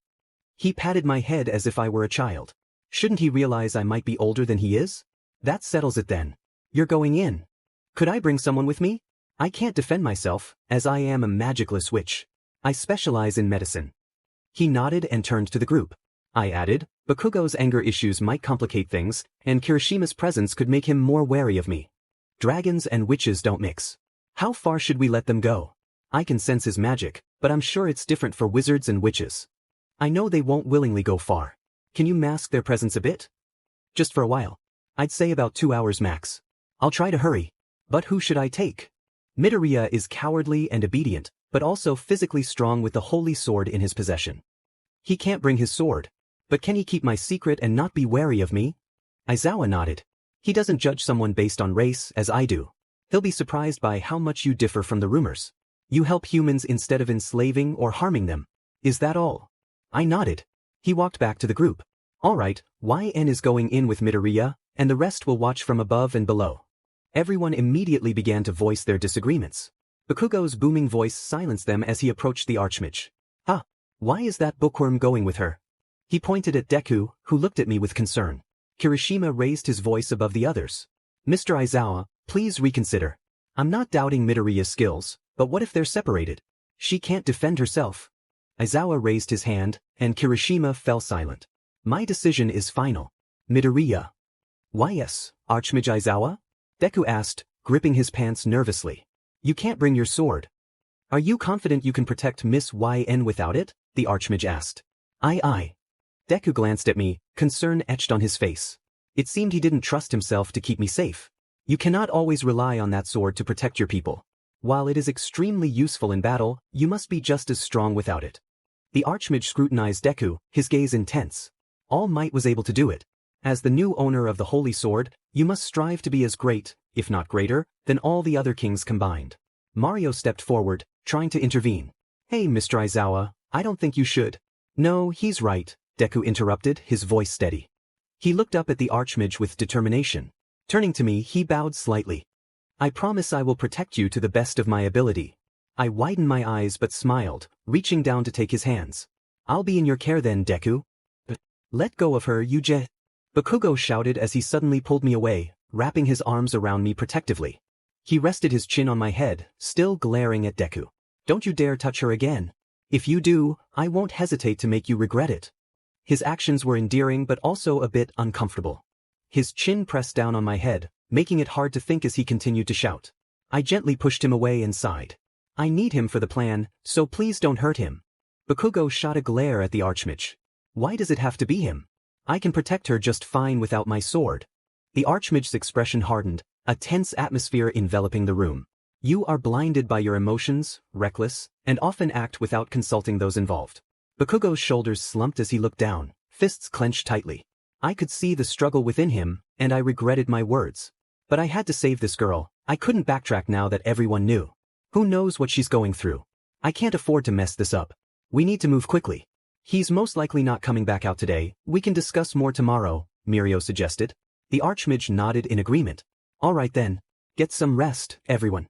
He patted my head as if I were a child. Shouldn't he realize I might be older than he is? That settles it then. You're going in. Could I bring someone with me? I can't defend myself, as I am a magicless witch. I specialize in medicine. He nodded and turned to the group. I added, Bakugo's anger issues might complicate things, and Kirishima's presence could make him more wary of me. Dragons and witches don't mix. How far should we let them go? I can sense his magic, but I'm sure it's different for wizards and witches. I know they won't willingly go far. Can you mask their presence a bit? Just for a while. I'd say about 2 hours max. I'll try to hurry. But who should I take? Midoriya is cowardly and obedient, but also physically strong with the holy sword in his possession. He can't bring his sword. But can he keep my secret and not be wary of me? Aizawa nodded. He doesn't judge someone based on race, as I do. He'll be surprised by how much you differ from the rumors. You help humans instead of enslaving or harming them. Is that all? I nodded. He walked back to the group. All right, YN is going in with Midoriya, and the rest will watch from above and below. Everyone immediately began to voice their disagreements. Bakugo's booming voice silenced them as he approached the Archmage. Why is that bookworm going with her? He pointed at Deku, who looked at me with concern. Kirishima raised his voice above the others. Mr. Aizawa, please reconsider. I'm not doubting Midoriya's skills, but what if they're separated? She can't defend herself. Aizawa raised his hand, and Kirishima fell silent. My decision is final. Midoriya. Why yes, Archmage Aizawa? Deku asked, gripping his pants nervously. You can't bring your sword. Are you confident you can protect Miss YN without it? The Archmage asked. Aye. Deku glanced at me, concern etched on his face. It seemed he didn't trust himself to keep me safe. You cannot always rely on that sword to protect your people. While it is extremely useful in battle, you must be just as strong without it. The Archmage scrutinized Deku, his gaze intense. All Might was able to do it. As the new owner of the Holy Sword, you must strive to be as great, if not greater, than all the other kings combined. Mario stepped forward, trying to intervene. Hey, Mr. Aizawa, I don't think you should. No, he's right, Deku interrupted, his voice steady. He looked up at the Archmage with determination. Turning to me, he bowed slightly. I promise I will protect you to the best of my ability. I widened my eyes but smiled, reaching down to take his hands. I'll be in your care then, Deku. Let go of her, you Bakugo shouted as he suddenly pulled me away, wrapping his arms around me protectively. He rested his chin on my head, still glaring at Deku. Don't you dare touch her again. If you do, I won't hesitate to make you regret it. His actions were endearing but also a bit uncomfortable. His chin pressed down on my head, making it hard to think as he continued to shout. I gently pushed him away and sighed. I need him for the plan, so please don't hurt him. Bakugo shot a glare at the Archmage. Why does it have to be him? I can protect her just fine without my sword. The Archmage's expression hardened, a tense atmosphere enveloping the room. You are blinded by your emotions, reckless, and often act without consulting those involved. Bakugo's shoulders slumped as he looked down, fists clenched tightly. I could see the struggle within him, and I regretted my words. But I had to save this girl. I couldn't backtrack now that everyone knew. Who knows what she's going through? I can't afford to mess this up. We need to move quickly. He's most likely not coming back out today. We can discuss more tomorrow, Mirio suggested. The Archmage nodded in agreement. All right then. Get some rest, everyone.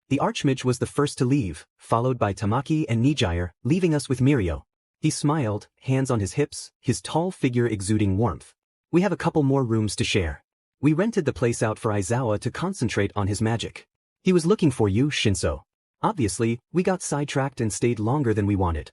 The Archmage was the first to leave, followed by Tamaki and Nijire, leaving us with Mirio. He smiled, hands on his hips, his tall figure exuding warmth. We have a couple more rooms to share. We rented the place out for Aizawa to concentrate on his magic. He was looking for you, Shinso. Obviously, we got sidetracked and stayed longer than we wanted.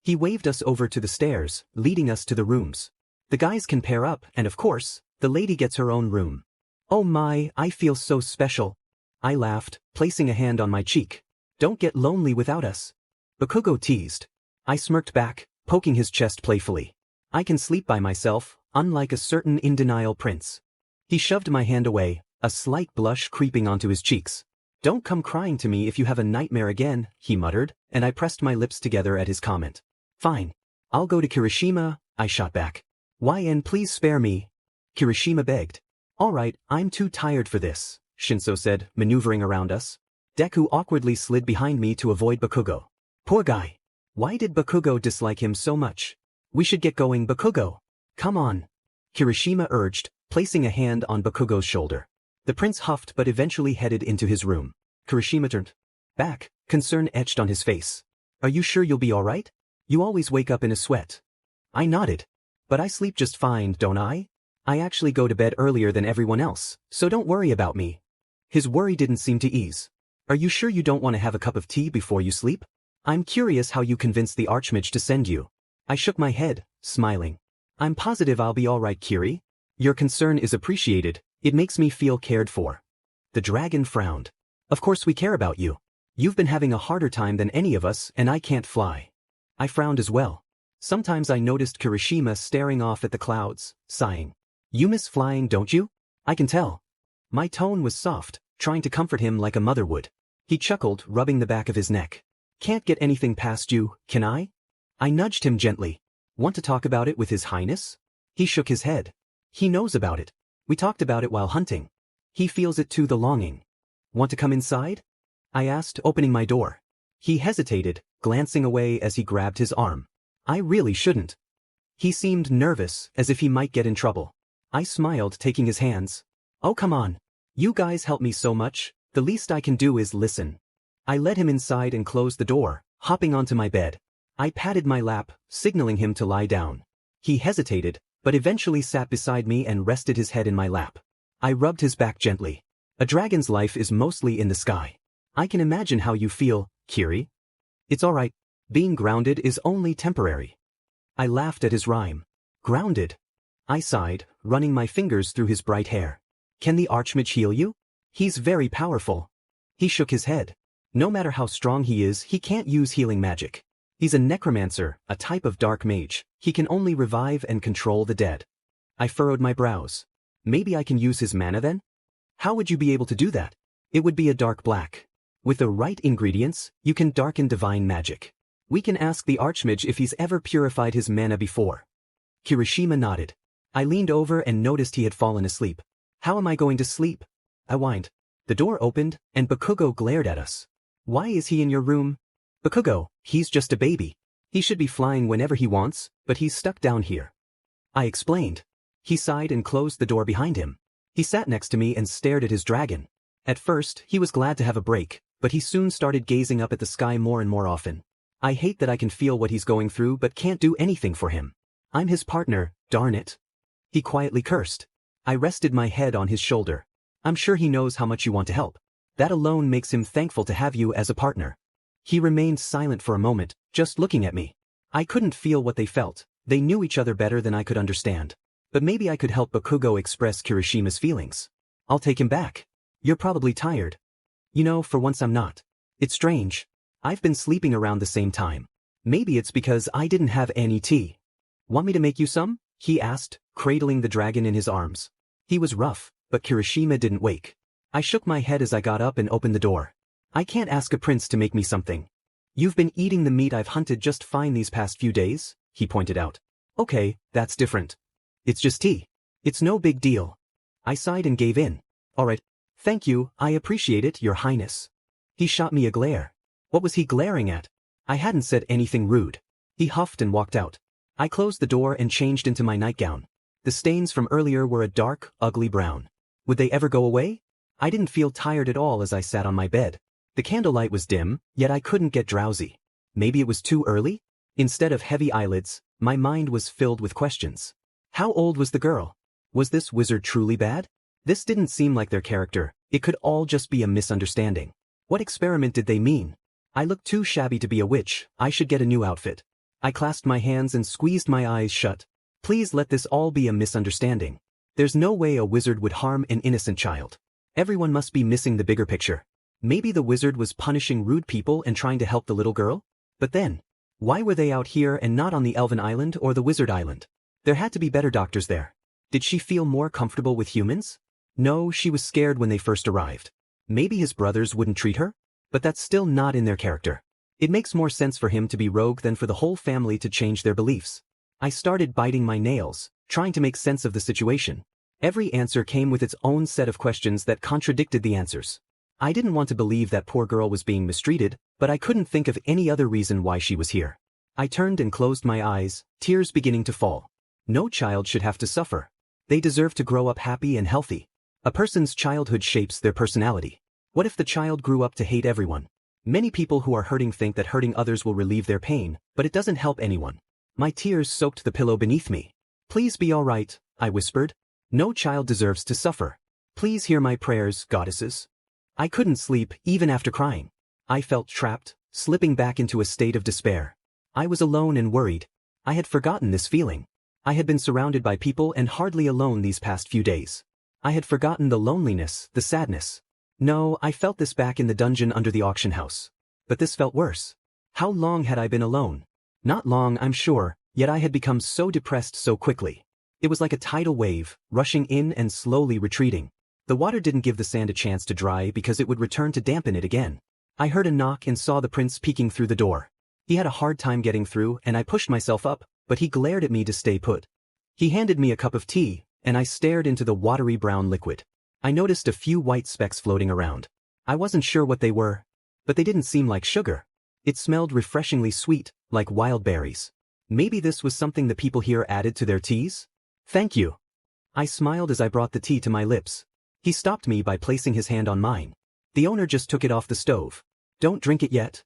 He waved us over to the stairs, leading us to the rooms. The guys can pair up, and of course, the lady gets her own room. Oh my, I feel so special. I laughed, placing a hand on my cheek. Don't get lonely without us. Bakugo teased. I smirked back, poking his chest playfully. I can sleep by myself, unlike a certain in-denial prince. He shoved my hand away, a slight blush creeping onto his cheeks. Don't come crying to me if you have a nightmare again, he muttered, and I pressed my lips together at his comment. Fine. I'll go to Kirishima, I shot back. Why and please spare me. Kirishima begged. All right, I'm too tired for this, Shinso said, maneuvering around us. Deku awkwardly slid behind me to avoid Bakugo. Poor guy. Why did Bakugo dislike him so much? We should get going, Bakugo. Come on. Kirishima urged, placing a hand on Bakugo's shoulder. The prince huffed but eventually headed into his room. Kirishima turned back, concern etched on his face. Are you sure you'll be all right? You always wake up in a sweat. I nodded. But I sleep just fine, don't I? I actually go to bed earlier than everyone else, so don't worry about me. His worry didn't seem to ease. Are you sure you don't want to have a cup of tea before you sleep? I'm curious how you convinced the Archmage to send you. I shook my head, smiling. I'm positive I'll be all right, Kiri. Your concern is appreciated. It makes me feel cared for. The dragon frowned. Of course we care about you. You've been having a harder time than any of us and I can't fly. I frowned as well. Sometimes I noticed Kirishima staring off at the clouds, sighing. You miss flying, don't you? I can tell. My tone was soft, trying to comfort him like a mother would. He chuckled, rubbing the back of his neck. Can't get anything past you, can I? I nudged him gently. Want to talk about it with His Highness? He shook his head. He knows about it. We talked about it while hunting. He feels it too, the longing. Want to come inside? I asked, opening my door. He hesitated, glancing away as he grabbed his arm. I really shouldn't. He seemed nervous, as if he might get in trouble. I smiled, taking his hands. Oh come on. You guys help me so much, the least I can do is listen. I led him inside and closed the door, hopping onto my bed. I patted my lap, signaling him to lie down. He hesitated, but eventually sat beside me and rested his head in my lap. I rubbed his back gently. A dragon's life is mostly in the sky. I can imagine how you feel, Kiri. It's all right. Being grounded is only temporary. I laughed at his rhyme. Grounded. I sighed, running my fingers through his bright hair. Can the Archmage heal you? He's very powerful. He shook his head. No matter how strong he is, he can't use healing magic. He's a necromancer, a type of dark mage. He can only revive and control the dead. I furrowed my brows. Maybe I can use his mana then? How would you be able to do that? It would be a dark black. With the right ingredients, you can darken divine magic. We can ask the Archmage if he's ever purified his mana before. Kirishima nodded. I leaned over and noticed he had fallen asleep. How am I going to sleep? I whined. The door opened, and Bakugo glared at us. Why is he in your room? Bakugo, he's just a baby. He should be flying whenever he wants, but he's stuck down here. I explained. He sighed and closed the door behind him. He sat next to me and stared at his dragon. At first, he was glad to have a break, but he soon started gazing up at the sky more and more often. I hate that I can feel what he's going through but can't do anything for him. I'm his partner, darn it. He quietly cursed. I rested my head on his shoulder. I'm sure he knows how much you want to help. That alone makes him thankful to have you as a partner. He remained silent for a moment, just looking at me. I couldn't feel what they felt. They knew each other better than I could understand. But maybe I could help Bakugo express Kirishima's feelings. I'll take him back. You're probably tired. You know, for once I'm not. It's strange. I've been sleeping around the same time. Maybe it's because I didn't have any tea. Want me to make you some? He asked, cradling the dragon in his arms. He was rough, but Kirishima didn't wake. I shook my head as I got up and opened the door. I can't ask a prince to make me something. You've been eating the meat I've hunted just fine these past few days, he pointed out. Okay, that's different. It's just tea. It's no big deal. I sighed and gave in. Alright. Thank you, I appreciate it, Your Highness. He shot me a glare. What was he glaring at? I hadn't said anything rude. He huffed and walked out. I closed the door and changed into my nightgown. The stains from earlier were a dark, ugly brown. Would they ever go away? I didn't feel tired at all as I sat on my bed. The candlelight was dim, yet I couldn't get drowsy. Maybe it was too early? Instead of heavy eyelids, my mind was filled with questions. How old was the girl? Was this wizard truly bad? This didn't seem like their character. It could all just be a misunderstanding. What experiment did they mean? I looked too shabby to be a witch. I should get a new outfit. I clasped my hands and squeezed my eyes shut. Please let this all be a misunderstanding. There's no way a wizard would harm an innocent child. Everyone must be missing the bigger picture. Maybe the wizard was punishing rude people and trying to help the little girl? But then, why were they out here and not on the Elven Island or the Wizard Island? There had to be better doctors there. Did she feel more comfortable with humans? No, she was scared when they first arrived. Maybe his brothers wouldn't treat her? But that's still not in their character. It makes more sense for him to be rogue than for the whole family to change their beliefs. I started biting my nails, trying to make sense of the situation. Every answer came with its own set of questions that contradicted the answers. I didn't want to believe that poor girl was being mistreated, but I couldn't think of any other reason why she was here. I turned and closed my eyes, tears beginning to fall. No child should have to suffer. They deserve to grow up happy and healthy. A person's childhood shapes their personality. What if the child grew up to hate everyone? Many people who are hurting think that hurting others will relieve their pain, but it doesn't help anyone. My tears soaked the pillow beneath me. Please be all right, I whispered. No child deserves to suffer. Please hear my prayers, goddesses. I couldn't sleep, even after crying. I felt trapped, slipping back into a state of despair. I was alone and worried. I had forgotten this feeling. I had been surrounded by people and hardly alone these past few days. I had forgotten the loneliness, the sadness. No, I felt this back in the dungeon under the auction house. But this felt worse. How long had I been alone? Not long, I'm sure, yet I had become so depressed so quickly. It was like a tidal wave, rushing in and slowly retreating. The water didn't give the sand a chance to dry because it would return to dampen it again. I heard a knock and saw the prince peeking through the door. He had a hard time getting through and I pushed myself up, but he glared at me to stay put. He handed me a cup of tea, and I stared into the watery brown liquid. I noticed a few white specks floating around. I wasn't sure what they were, but they didn't seem like sugar. It smelled refreshingly sweet, like wild berries. Maybe this was something the people here added to their teas? Thank you. I smiled as I brought the tea to my lips. He stopped me by placing his hand on mine. The owner just took it off the stove. Don't drink it yet.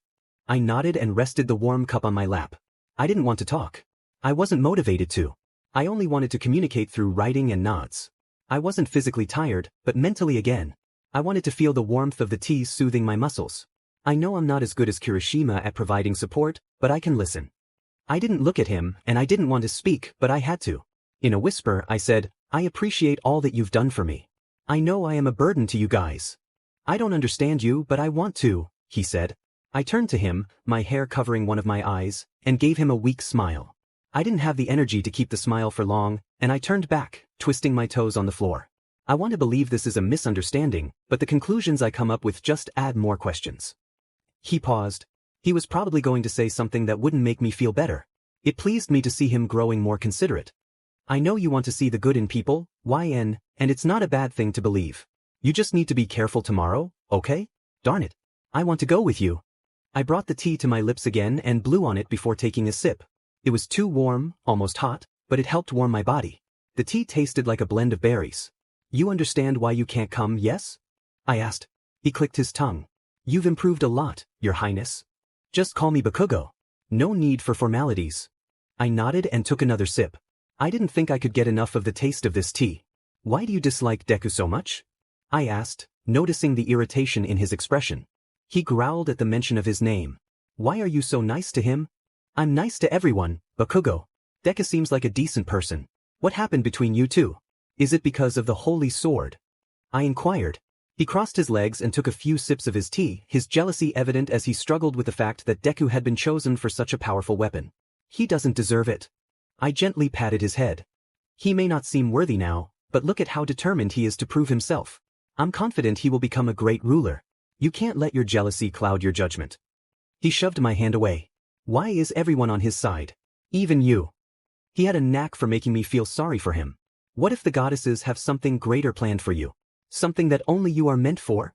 I nodded and rested the warm cup on my lap. I didn't want to talk. I wasn't motivated to. I only wanted to communicate through writing and nods. I wasn't physically tired, but mentally again. I wanted to feel the warmth of the tea soothing my muscles. I know I'm not as good as Kirishima at providing support, but I can listen. I didn't look at him, and I didn't want to speak, but I had to. In a whisper, I said, I appreciate all that you've done for me. I know I am a burden to you guys. I don't understand you, but I want to, he said. I turned to him, my hair covering one of my eyes, and gave him a weak smile. I didn't have the energy to keep the smile for long, and I turned back, twisting my toes on the floor. I want to believe this is a misunderstanding, but the conclusions I come up with just add more questions. He paused. He was probably going to say something that wouldn't make me feel better. It pleased me to see him growing more considerate. I know you want to see the good in people, YN, and it's not a bad thing to believe. You just need to be careful tomorrow, okay? Darn it. I want to go with you. I brought the tea to my lips again and blew on it before taking a sip. It was too warm, almost hot, but it helped warm my body. The tea tasted like a blend of berries. You understand why you can't come, yes? I asked. He clicked his tongue. You've improved a lot, Your Highness. Just call me Bakugo. No need for formalities. I nodded and took another sip. I didn't think I could get enough of the taste of this tea. Why do you dislike Deku so much? I asked, noticing the irritation in his expression. He growled at the mention of his name. Why are you so nice to him? I'm nice to everyone, Bakugo. Deku seems like a decent person. What happened between you two? Is it because of the holy sword? I inquired. He crossed his legs and took a few sips of his tea, his jealousy evident as he struggled with the fact that Deku had been chosen for such a powerful weapon. He doesn't deserve it. I gently patted his head. He may not seem worthy now, but look at how determined he is to prove himself. I'm confident he will become a great ruler. You can't let your jealousy cloud your judgment. He shoved my hand away. Why is everyone on his side? Even you. He had a knack for making me feel sorry for him. What if the goddesses have something greater planned for you? Something that only you are meant for?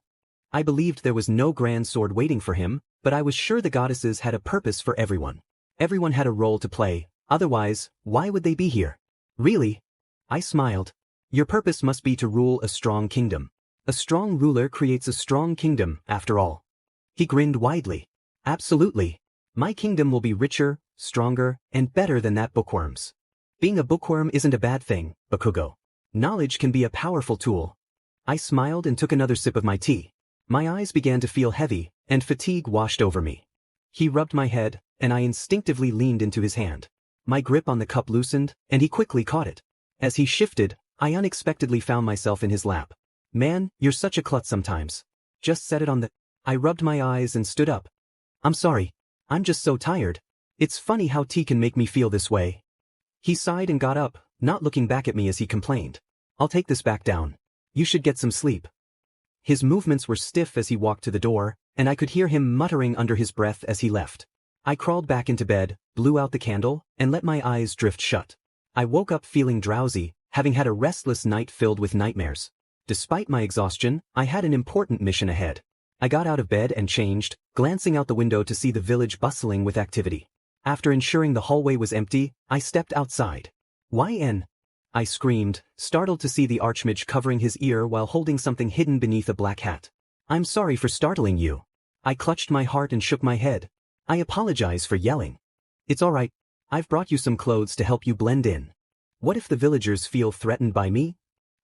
I believed there was no grand sword waiting for him, but I was sure the goddesses had a purpose for everyone. Everyone had a role to play, otherwise, why would they be here? Really? I smiled. Your purpose must be to rule a strong kingdom. A strong ruler creates a strong kingdom, after all. He grinned widely. Absolutely. My kingdom will be richer, stronger, and better than that bookworm's. Being a bookworm isn't a bad thing, Bakugo. Knowledge can be a powerful tool. I smiled and took another sip of my tea. My eyes began to feel heavy, and fatigue washed over me. He rubbed my head, and I instinctively leaned into his hand. My grip on the cup loosened, and he quickly caught it. As he shifted, I unexpectedly found myself in his lap. Man, you're such a klutz sometimes. Just set it on the... I rubbed my eyes and stood up. I'm sorry. I'm just so tired. It's funny how tea can make me feel this way. He sighed and got up, not looking back at me as he complained. I'll take this back down. You should get some sleep. His movements were stiff as he walked to the door, and I could hear him muttering under his breath as he left. I crawled back into bed, blew out the candle, and let my eyes drift shut. I woke up feeling drowsy, having had a restless night filled with nightmares. Despite my exhaustion, I had an important mission ahead. I got out of bed and changed, glancing out the window to see the village bustling with activity. After ensuring the hallway was empty, I stepped outside. YN! I screamed, startled to see the archmage covering his ear while holding something hidden beneath a black hat. I'm sorry for startling you. I clutched my heart and shook my head. I apologize for yelling. It's all right. I've brought you some clothes to help you blend in. What if the villagers feel threatened by me?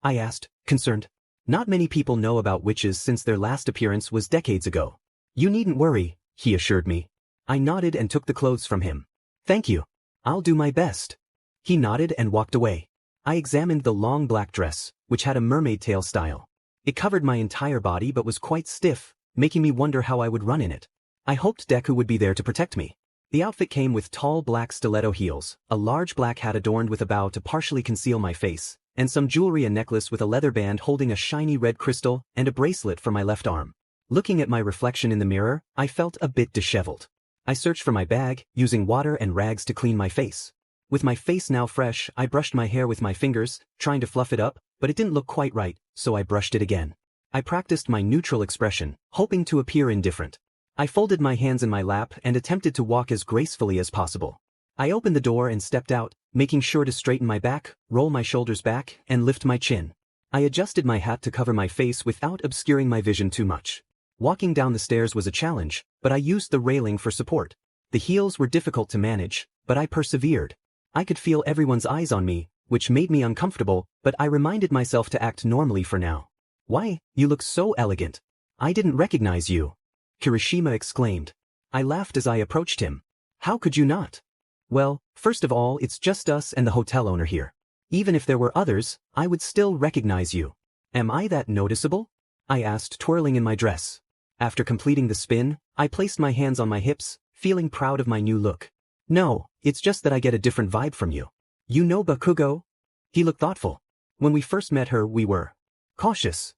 I asked, concerned. Not many people know about witches since their last appearance was decades ago. You needn't worry, he assured me. I nodded and took the clothes from him. Thank you. I'll do my best. He nodded and walked away. I examined the long black dress, which had a mermaid tail style. It covered my entire body but was quite stiff, making me wonder how I would run in it. I hoped Deku would be there to protect me. The outfit came with tall black stiletto heels, a large black hat adorned with a bow to partially conceal my face, and some jewelry, a necklace with a leather band holding a shiny red crystal, and a bracelet for my left arm. Looking at my reflection in the mirror, I felt a bit disheveled. I searched for my bag, using water and rags to clean my face. With my face now fresh, I brushed my hair with my fingers, trying to fluff it up, but it didn't look quite right, so I brushed it again. I practiced my neutral expression, hoping to appear indifferent. I folded my hands in my lap and attempted to walk as gracefully as possible. I opened the door and stepped out, making sure to straighten my back, roll my shoulders back, and lift my chin. I adjusted my hat to cover my face without obscuring my vision too much. Walking down the stairs was a challenge, but I used the railing for support. The heels were difficult to manage, but I persevered. I could feel everyone's eyes on me, which made me uncomfortable, but I reminded myself to act normally for now. Why, you look so elegant. I didn't recognize you. Kirishima exclaimed. I laughed as I approached him. How could you not? Well, first of all, it's just us and the hotel owner here. Even if there were others, I would still recognize you. Am I that noticeable? I asked, twirling in my dress. After completing the spin, I placed my hands on my hips, feeling proud of my new look. No, it's just that I get a different vibe from you. You know Bakugo? He looked thoughtful. When we first met her, we were cautious.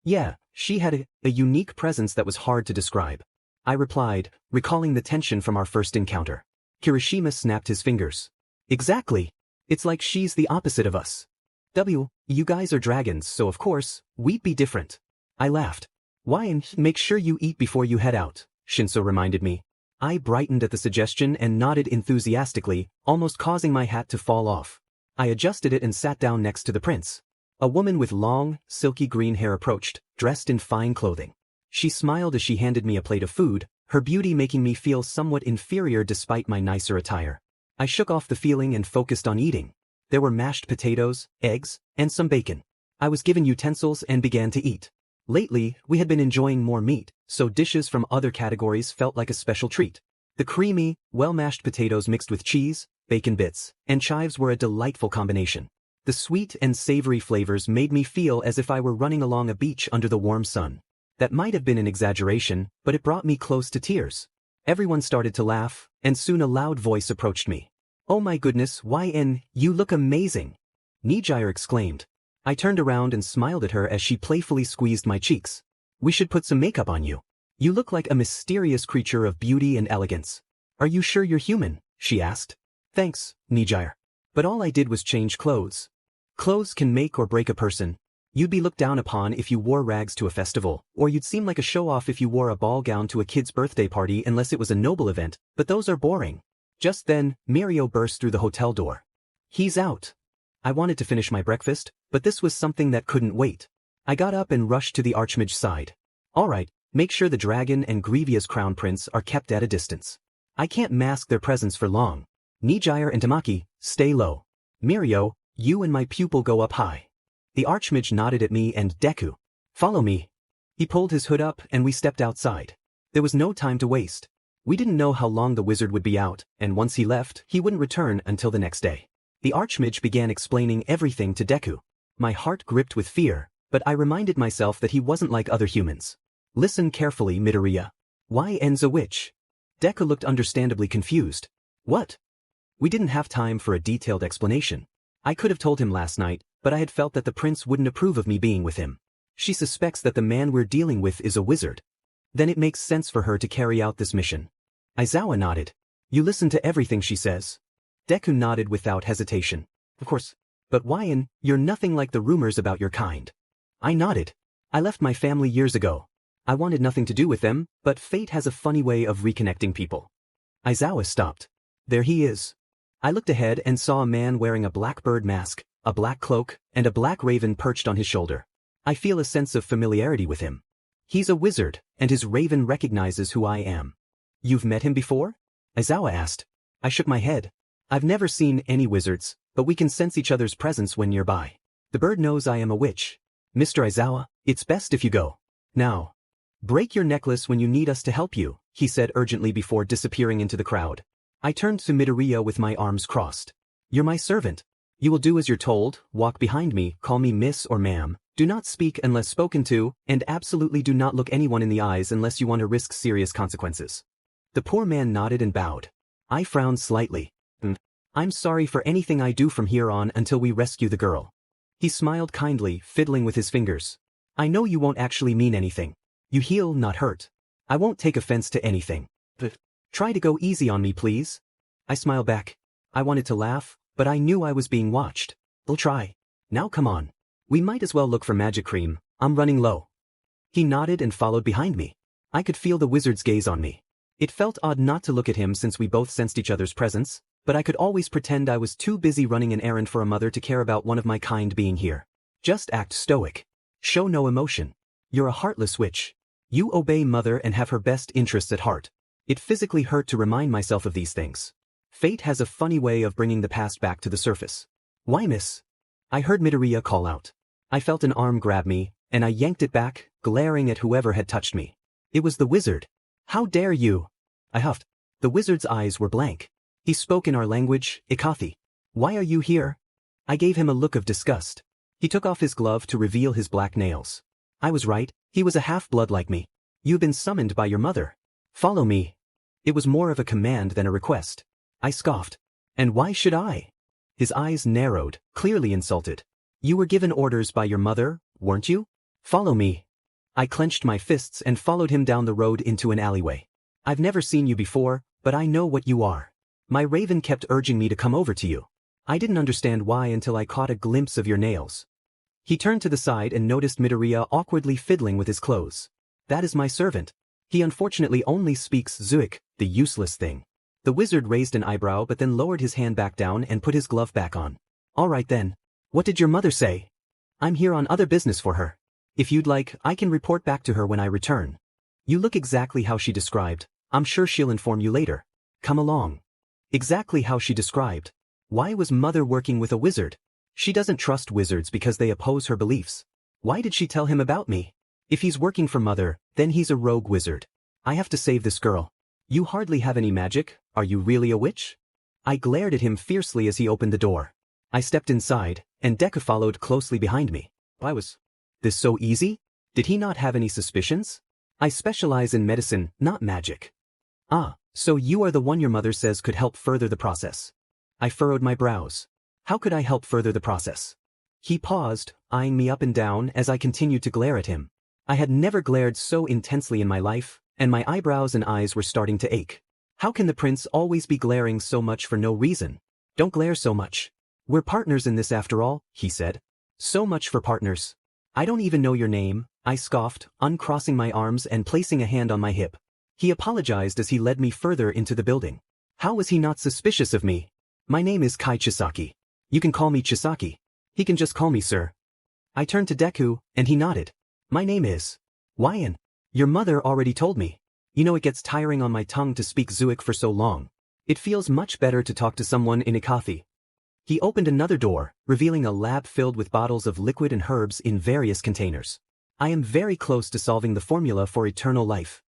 Yeah, she had a unique presence that was hard to describe. I replied, recalling the tension from our first encounter. Kirishima snapped his fingers. Exactly. It's like she's the opposite of us. You guys are dragons, so of course, we'd be different. I laughed. Why, and make sure you eat before you head out, Shinso reminded me. I brightened at the suggestion and nodded enthusiastically, almost causing my hat to fall off. I adjusted it and sat down next to the prince. A woman with long, silky green hair approached, dressed in fine clothing. She smiled as she handed me a plate of food, her beauty making me feel somewhat inferior despite my nicer attire. I shook off the feeling and focused on eating. There were mashed potatoes, eggs, and some bacon. I was given utensils and began to eat. Lately, we had been enjoying more meat, so dishes from other categories felt like a special treat. The creamy, well-mashed potatoes mixed with cheese, bacon bits, and chives were a delightful combination. The sweet and savory flavors made me feel as if I were running along a beach under the warm sun. That might have been an exaggeration, but it brought me close to tears. Everyone started to laugh, and soon a loud voice approached me. "Oh my goodness, Xueyun, you look amazing!" Mage exclaimed. I turned around and smiled at her as she playfully squeezed my cheeks. "We should put some makeup on you. You look like a mysterious creature of beauty and elegance." "Are you sure you're human?" she asked. "Thanks, Mage. But all I did was change clothes." Clothes can make or break a person. You'd be looked down upon if you wore rags to a festival, or you'd seem like a show-off if you wore a ball gown to a kid's birthday party unless it was a noble event, but those are boring. Just then, Mirio burst through the hotel door. "He's out." I wanted to finish my breakfast, but this was something that couldn't wait. I got up and rushed to the Archmage's side. "All right, make sure the dragon and Grievous crown prince are kept at a distance. I can't mask their presence for long. Nijire and Tamaki, stay low. Mirio, you and my pupil go up high." The Archmage nodded at me and Deku. "Follow me." He pulled his hood up and we stepped outside. There was no time to waste. We didn't know how long the wizard would be out, and once he left, he wouldn't return until the next day. The Archmage began explaining everything to Deku. My heart gripped with fear, but I reminded myself that he wasn't like other humans. "Listen carefully, Midoriya. Xueyun's a witch." Deku looked understandably confused. "What?" We didn't have time for a detailed explanation. I could have told him last night, but I had felt that the prince wouldn't approve of me being with him. She suspects that the man we're dealing with is a wizard. Then it makes sense for her to carry out this mission. Aizawa nodded. "You listen to everything she says." Deku nodded without hesitation. "Of course. But Xueyun, you're nothing like the rumors about your kind." I nodded. "I left my family years ago. I wanted nothing to do with them, but fate has a funny way of reconnecting people." Aizawa stopped. "There he is." I looked ahead and saw a man wearing a black bird mask, a black cloak, and a black raven perched on his shoulder. I feel a sense of familiarity with him. He's a wizard, and his raven recognizes who I am. "You've met him before?" Aizawa asked. I shook my head. "I've never seen any wizards, but we can sense each other's presence when nearby. The bird knows I am a witch. Mr. Aizawa, it's best if you go. Now. Break your necklace when you need us to help you," he said urgently before disappearing into the crowd. I turned to Midoriya with my arms crossed. "You're my servant. You will do as you're told, walk behind me, call me miss or ma'am, do not speak unless spoken to, and absolutely do not look anyone in the eyes unless you want to risk serious consequences." The poor man nodded and bowed. I frowned slightly. "I'm sorry for anything I do from here on until we rescue the girl." He smiled kindly, fiddling with his fingers. "I know you won't actually mean anything. You heal, not hurt. I won't take offense to anything. But try to go easy on me, please." I smiled back. I wanted to laugh, but I knew I was being watched. "I'll try. Now come on. We might as well look for magic cream. I'm running low." He nodded and followed behind me. I could feel the wizard's gaze on me. It felt odd not to look at him since we both sensed each other's presence, but I could always pretend I was too busy running an errand for a mother to care about one of my kind being here. Just act stoic. Show no emotion. You're a heartless witch. You obey mother and have her best interests at heart. It physically hurt to remind myself of these things. Fate has a funny way of bringing the past back to the surface. "Why, miss?" I heard Midoriya call out. I felt an arm grab me, and I yanked it back, glaring at whoever had touched me. It was the wizard. "How dare you?" I huffed. The wizard's eyes were blank. He spoke in our language, Ikathi. "Why are you here?" I gave him a look of disgust. He took off his glove to reveal his black nails. I was right, he was a half-blood like me. "You've been summoned by your mother. Follow me." It was more of a command than a request. I scoffed. "And why should I?" His eyes narrowed, clearly insulted. "You were given orders by your mother, weren't you? Follow me." I clenched my fists and followed him down the road into an alleyway. "I've never seen you before, but I know what you are. My raven kept urging me to come over to you. I didn't understand why until I caught a glimpse of your nails." He turned to the side and noticed Midoriya awkwardly fiddling with his clothes. "That is my servant. He unfortunately only speaks Xueyun, the useless thing." The wizard raised an eyebrow but then lowered his hand back down and put his glove back on. "All right then. What did your mother say?" "I'm here on other business for her. If you'd like, I can report back to her when I return." "You look exactly how she described. I'm sure she'll inform you later. Come along." Exactly how she described. Why was mother working with a wizard? She doesn't trust wizards because they oppose her beliefs. Why did she tell him about me? If he's working for Mother, then he's a rogue wizard. I have to save this girl. You hardly have any magic, are you really a witch? I glared at him fiercely as he opened the door. I stepped inside, and Deku followed closely behind me. Was this so easy? Did he not have any suspicions? I specialize in medicine, not magic. Ah, so you are the one your mother says could help further the process. I furrowed my brows. How could I help further the process? He paused, eyeing me up and down as I continued to glare at him. I had never glared so intensely in my life, and my eyebrows and eyes were starting to ache. How can the prince always be glaring so much for no reason? Don't glare so much. We're partners in this after all, he said. So much for partners. I don't even know your name, I scoffed, uncrossing my arms and placing a hand on my hip. He apologized as he led me further into the building. How was he not suspicious of me? My name is Kai Chisaki. You can call me Chisaki. He can just call me sir. I turned to Deku, and he nodded. My name is Xueyun. Your mother already told me. You know it gets tiring on my tongue to speak Zuic for so long. It feels much better to talk to someone in Ikathi. He opened another door, revealing a lab filled with bottles of liquid and herbs in various containers. I am very close to solving the formula for eternal life.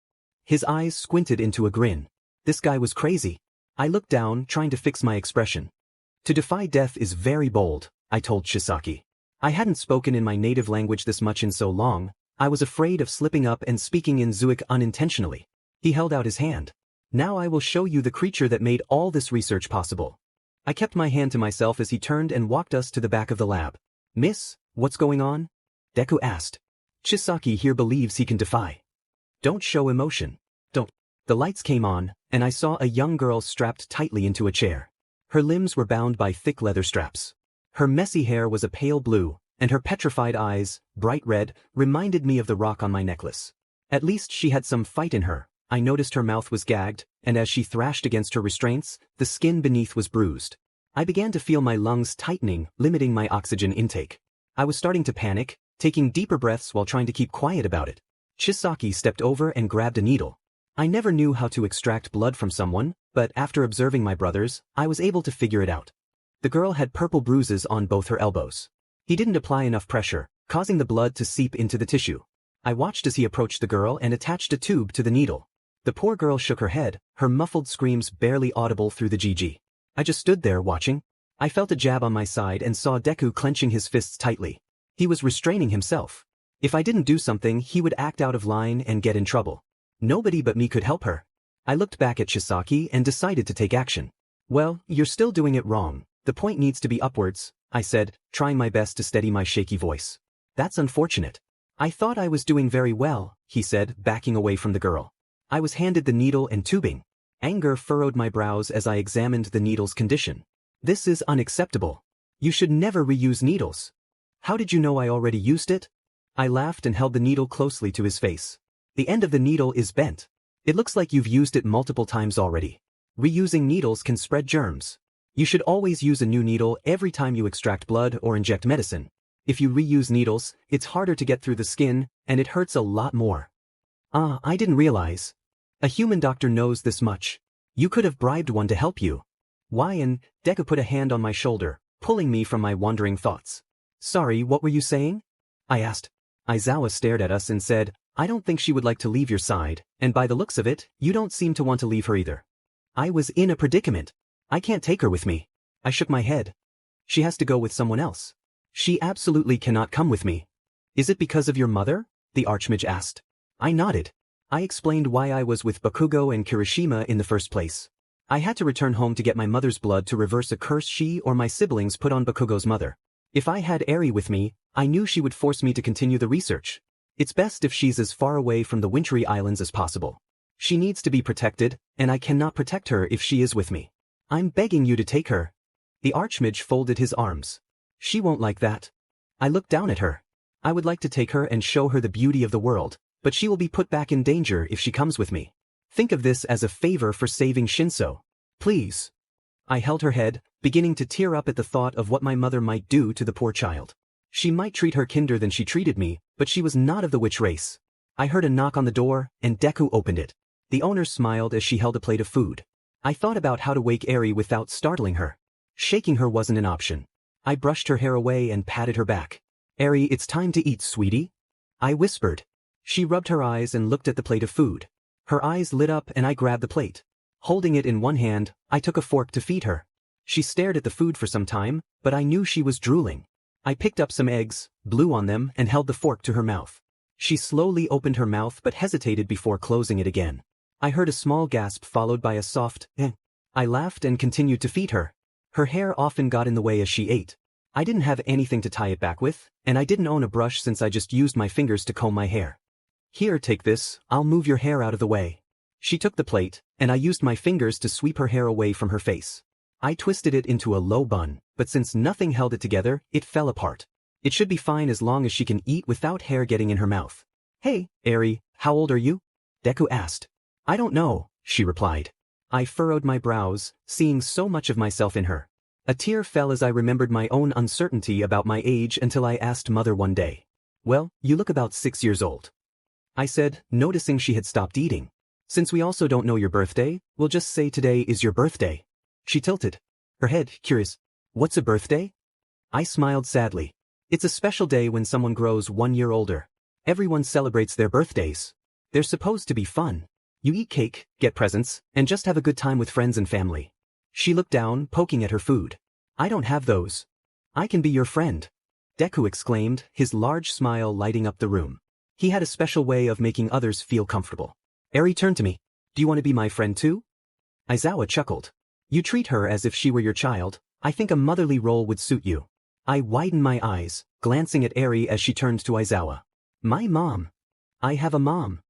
His eyes squinted into a grin. This guy was crazy. I looked down, trying to fix my expression. To defy death is very bold, I told Chisaki. I hadn't spoken in my native language this much in so long, I was afraid of slipping up and speaking in Zuic unintentionally. He held out his hand. Now I will show you the creature that made all this research possible. I kept my hand to myself as he turned and walked us to the back of the lab. Miss, what's going on? Deku asked. Chisaki here believes he can defy. Don't show emotion. Don't. The lights came on, and I saw a young girl strapped tightly into a chair. Her limbs were bound by thick leather straps. Her messy hair was a pale blue, and her petrified eyes, bright red, reminded me of the rock on my necklace. At least she had some fight in her. I noticed her mouth was gagged, and as she thrashed against her restraints, the skin beneath was bruised. I began to feel my lungs tightening, limiting my oxygen intake. I was starting to panic, taking deeper breaths while trying to keep quiet about it. Chisaki stepped over and grabbed a needle. I never knew how to extract blood from someone, but after observing my brothers, I was able to figure it out. The girl had purple bruises on both her elbows. He didn't apply enough pressure, causing the blood to seep into the tissue. I watched as he approached the girl and attached a tube to the needle. The poor girl shook her head, her muffled screams barely audible through the GG. I just stood there watching. I felt a jab on my side and saw Deku clenching his fists tightly. He was restraining himself. If I didn't do something, he would act out of line and get in trouble. Nobody but me could help her. I looked back at Chisaki and decided to take action. Well, you're still doing it wrong. The point needs to be upwards, I said, trying my best to steady my shaky voice. That's unfortunate. I thought I was doing very well, he said, backing away from the girl. I was handed the needle and tubing. Anger furrowed my brows as I examined the needle's condition. This is unacceptable. You should never reuse needles. How did you know I already used it? I laughed and held the needle closely to his face. The end of the needle is bent. It looks like you've used it multiple times already. Reusing needles can spread germs. You should always use a new needle every time you extract blood or inject medicine. If you reuse needles, it's harder to get through the skin, and it hurts a lot more. Ah, I didn't realize. A human doctor knows this much. You could have bribed one to help you. Xueyun, Deku put a hand on my shoulder, pulling me from my wandering thoughts. Sorry, what were you saying? I asked. Aizawa stared at us and said, I don't think she would like to leave your side, and by the looks of it, you don't seem to want to leave her either. I was in a predicament. I can't take her with me. I shook my head. She has to go with someone else. She absolutely cannot come with me. Is it because of your mother? The Archmage asked. I nodded. I explained why I was with Bakugo and Kirishima in the first place. I had to return home to get my mother's blood to reverse a curse she or my siblings put on Bakugo's mother. If I had Eri with me, I knew she would force me to continue the research. It's best if she's as far away from the wintry islands as possible. She needs to be protected, and I cannot protect her if she is with me. I'm begging you to take her. The Archmage folded his arms. She won't like that. I looked down at her. I would like to take her and show her the beauty of the world, but she will be put back in danger if she comes with me. Think of this as a favor for saving Shinso. Please. I held her head, beginning to tear up at the thought of what my mother might do to the poor child. She might treat her kinder than she treated me, but she was not of the witch race. I heard a knock on the door, and Deku opened it. The owner smiled as she held a plate of food. I thought about how to wake Eri without startling her. Shaking her wasn't an option. I brushed her hair away and patted her back. Eri, it's time to eat, sweetie. I whispered. She rubbed her eyes and looked at the plate of food. Her eyes lit up and I grabbed the plate. Holding it in one hand, I took a fork to feed her. She stared at the food for some time, but I knew she was drooling. I picked up some eggs, blew on them and held the fork to her mouth. She slowly opened her mouth but hesitated before closing it again. I heard a small gasp followed by a soft, eh. I laughed and continued to feed her. Her hair often got in the way as she ate. I didn't have anything to tie it back with, and I didn't own a brush since I just used my fingers to comb my hair. Here, take this, I'll move your hair out of the way. She took the plate, and I used my fingers to sweep her hair away from her face. I twisted it into a low bun, but since nothing held it together, it fell apart. It should be fine as long as she can eat without hair getting in her mouth. Hey, Eri, how old are you? Deku asked. I don't know, she replied. I furrowed my brows, seeing so much of myself in her. A tear fell as I remembered my own uncertainty about my age until I asked Mother one day. Well, you look about 6 years old. I said, noticing she had stopped eating. Since we also don't know your birthday, we'll just say today is your birthday. She tilted her head, curious. What's a birthday? I smiled sadly. It's a special day when someone grows 1 year older. Everyone celebrates their birthdays. They're supposed to be fun. You eat cake, get presents, and just have a good time with friends and family. She looked down, poking at her food. I don't have those. I can be your friend. Deku exclaimed, his large smile lighting up the room. He had a special way of making others feel comfortable. Eri turned to me. Do you want to be my friend too? Aizawa chuckled. You treat her as if she were your child. I think a motherly role would suit you. I widened my eyes, glancing at Eri as she turned to Aizawa. My mom. I have a mom.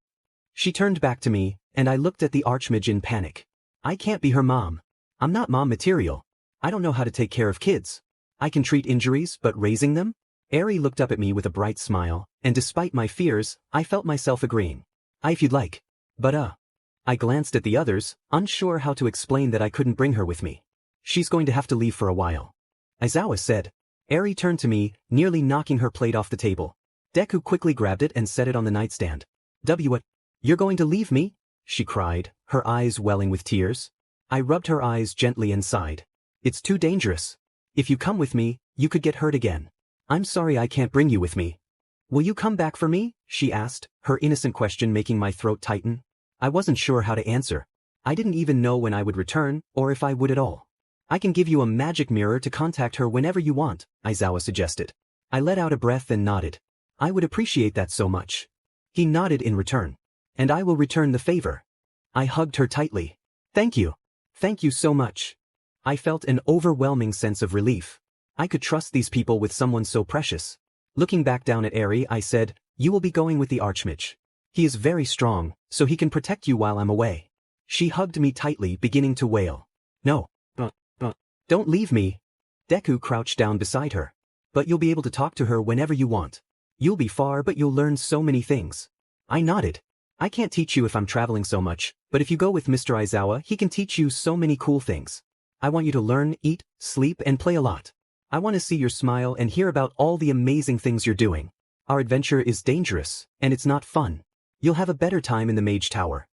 She turned back to me, and I looked at the Archmage in panic. I can't be her mom. I'm not mom material. I don't know how to take care of kids. I can treat injuries, but raising them? Eri looked up at me with a bright smile, and despite my fears, I felt myself agreeing. If you'd like. But I glanced at the others, unsure how to explain that I couldn't bring her with me. She's going to have to leave for a while. Aizawa said. Eri turned to me, nearly knocking her plate off the table. Deku quickly grabbed it and set it on the nightstand. What? You're going to leave me? She cried, her eyes welling with tears. I rubbed her eyes gently and sighed. It's too dangerous. If you come with me, you could get hurt again. I'm sorry I can't bring you with me. Will you come back for me? She asked, her innocent question making my throat tighten. I wasn't sure how to answer. I didn't even know when I would return, or if I would at all. I can give you a magic mirror to contact her whenever you want, Aizawa suggested. I let out a breath and nodded. I would appreciate that so much. He nodded in return. And I will return the favor. I hugged her tightly. Thank you. Thank you so much. I felt an overwhelming sense of relief. I could trust these people with someone so precious. Looking back down at Eri, I said, you will be going with the Archmage. He is very strong, so he can protect you while I'm away. She hugged me tightly, beginning to wail. No. Don't leave me. Deku crouched down beside her. But you'll be able to talk to her whenever you want. You'll be far, but you'll learn so many things. I nodded. I can't teach you if I'm traveling so much, but if you go with Mr. Aizawa, he can teach you so many cool things. I want you to learn, eat, sleep, and play a lot. I want to see your smile and hear about all the amazing things you're doing. Our adventure is dangerous, and it's not fun. You'll have a better time in the Mage Tower.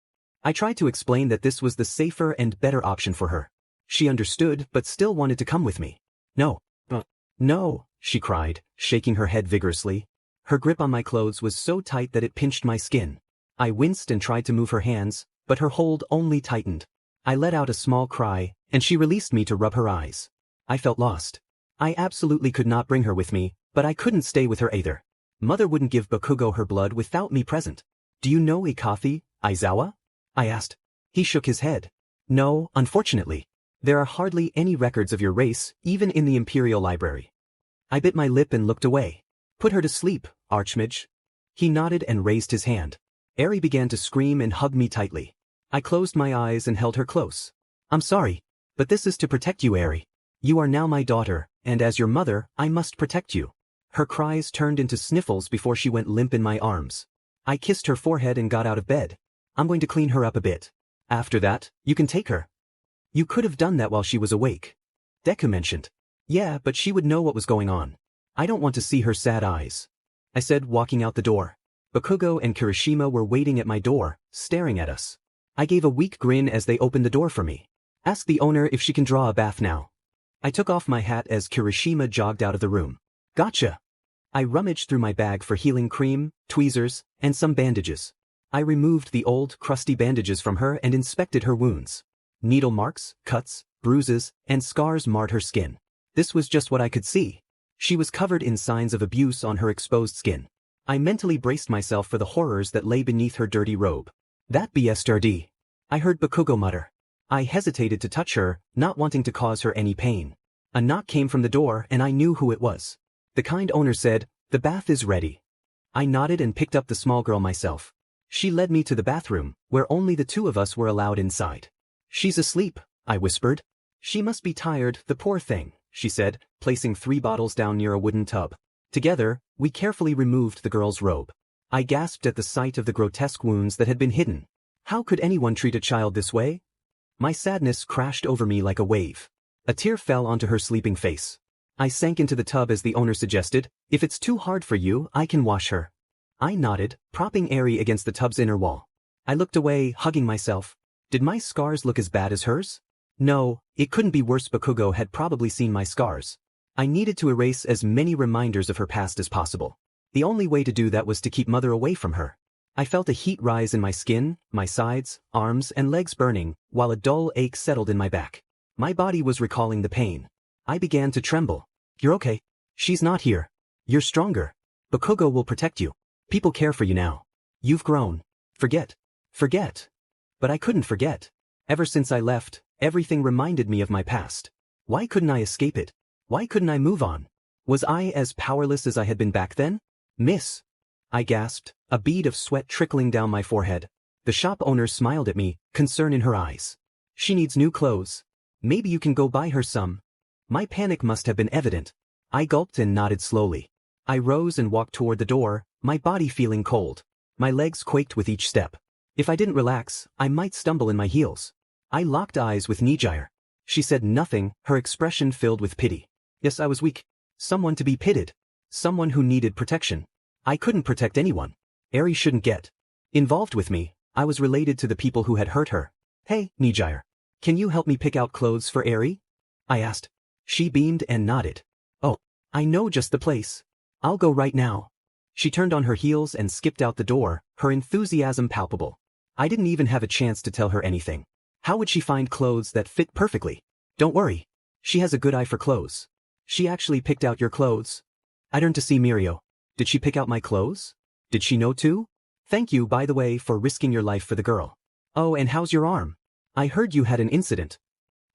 I tried to explain that this was the safer and better option for her. She understood, but still wanted to come with me. No. No, she cried, shaking her head vigorously. Her grip on my clothes was so tight that it pinched my skin. I winced and tried to move her hands, but her hold only tightened. I let out a small cry, and she released me to rub her eyes. I felt lost. I absolutely could not bring her with me, but I couldn't stay with her either. Mother wouldn't give Bakugo her blood without me present. Do you know Ikafi, Aizawa? I asked. He shook his head. No, unfortunately. There are hardly any records of your race, even in the Imperial Library. I bit my lip and looked away. Put her to sleep, Archmage. He nodded and raised his hand. Eri began to scream and hug me tightly. I closed my eyes and held her close. I'm sorry, but this is to protect you, Eri. You are now my daughter, and as your mother, I must protect you. Her cries turned into sniffles before she went limp in my arms. I kissed her forehead and got out of bed. I'm going to clean her up a bit. After that, you can take her. You could have done that while she was awake. Deku mentioned. Yeah, but she would know what was going on. I don't want to see her sad eyes. I said, walking out the door. Bakugo and Kirishima were waiting at my door, staring at us. I gave a weak grin as they opened the door for me. Ask the owner if she can draw a bath now. I took off my hat as Kirishima jogged out of the room. Gotcha. I rummaged through my bag for healing cream, tweezers, and some bandages. I removed the old, crusty bandages from her and inspected her wounds. Needle marks, cuts, bruises, and scars marred her skin. This was just what I could see. She was covered in signs of abuse on her exposed skin. I mentally braced myself for the horrors that lay beneath her dirty robe. That bastard, I heard Bakugo mutter. I hesitated to touch her, not wanting to cause her any pain. A knock came from the door and I knew who it was. The kind owner said, "The bath is ready." I nodded and picked up the small girl myself. She led me to the bathroom, where only the two of us were allowed inside. "She's asleep," I whispered. "She must be tired, the poor thing," she said, placing 3 bottles down near a wooden tub. Together, we carefully removed the girl's robe. I gasped at the sight of the grotesque wounds that had been hidden. How could anyone treat a child this way? My sadness crashed over me like a wave. A tear fell onto her sleeping face. I sank into the tub as the owner suggested, "If it's too hard for you, I can wash her." I nodded, propping Eri against the tub's inner wall. I looked away, hugging myself. Did my scars look as bad as hers? No, it couldn't be worse. Bakugo had probably seen my scars. I needed to erase as many reminders of her past as possible. The only way to do that was to keep Mother away from her. I felt a heat rise in my skin, my sides, arms, and legs burning, while a dull ache settled in my back. My body was recalling the pain. I began to tremble. "You're okay. She's not here. You're stronger. Bakugo will protect you. People care for you now. You've grown. Forget. Forget." But I couldn't forget. Ever since I left, everything reminded me of my past. Why couldn't I escape it? Why couldn't I move on? Was I as powerless as I had been back then? "Miss," I gasped, a bead of sweat trickling down my forehead. The shop owner smiled at me, concern in her eyes. "She needs new clothes. Maybe you can go buy her some." My panic must have been evident. I gulped and nodded slowly. I rose and walked toward the door, my body feeling cold. My legs quaked with each step. If I didn't relax, I might stumble in my heels. I locked eyes with Nijire. She said nothing, her expression filled with pity. Yes, I was weak. Someone to be pitied. Someone who needed protection. I couldn't protect anyone. Eri shouldn't get involved with me. I was related to the people who had hurt her. "Hey, Nijire. Can you help me pick out clothes for Eri?" I asked. She beamed and nodded. "Oh, I know just the place. I'll go right now." She turned on her heels and skipped out the door, her enthusiasm palpable. I didn't even have a chance to tell her anything. How would she find clothes that fit perfectly? "Don't worry. She has a good eye for clothes. She actually picked out your clothes." I turned to see Mirio. Did she pick out my clothes? Did she know too? "Thank you, by the way, for risking your life for the girl. Oh, and how's your arm? I heard you had an incident."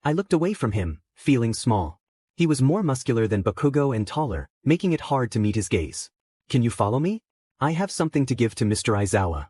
I looked away from him, feeling small. He was more muscular than Bakugo and taller, making it hard to meet his gaze. "Can you follow me? I have something to give to Mr. Aizawa."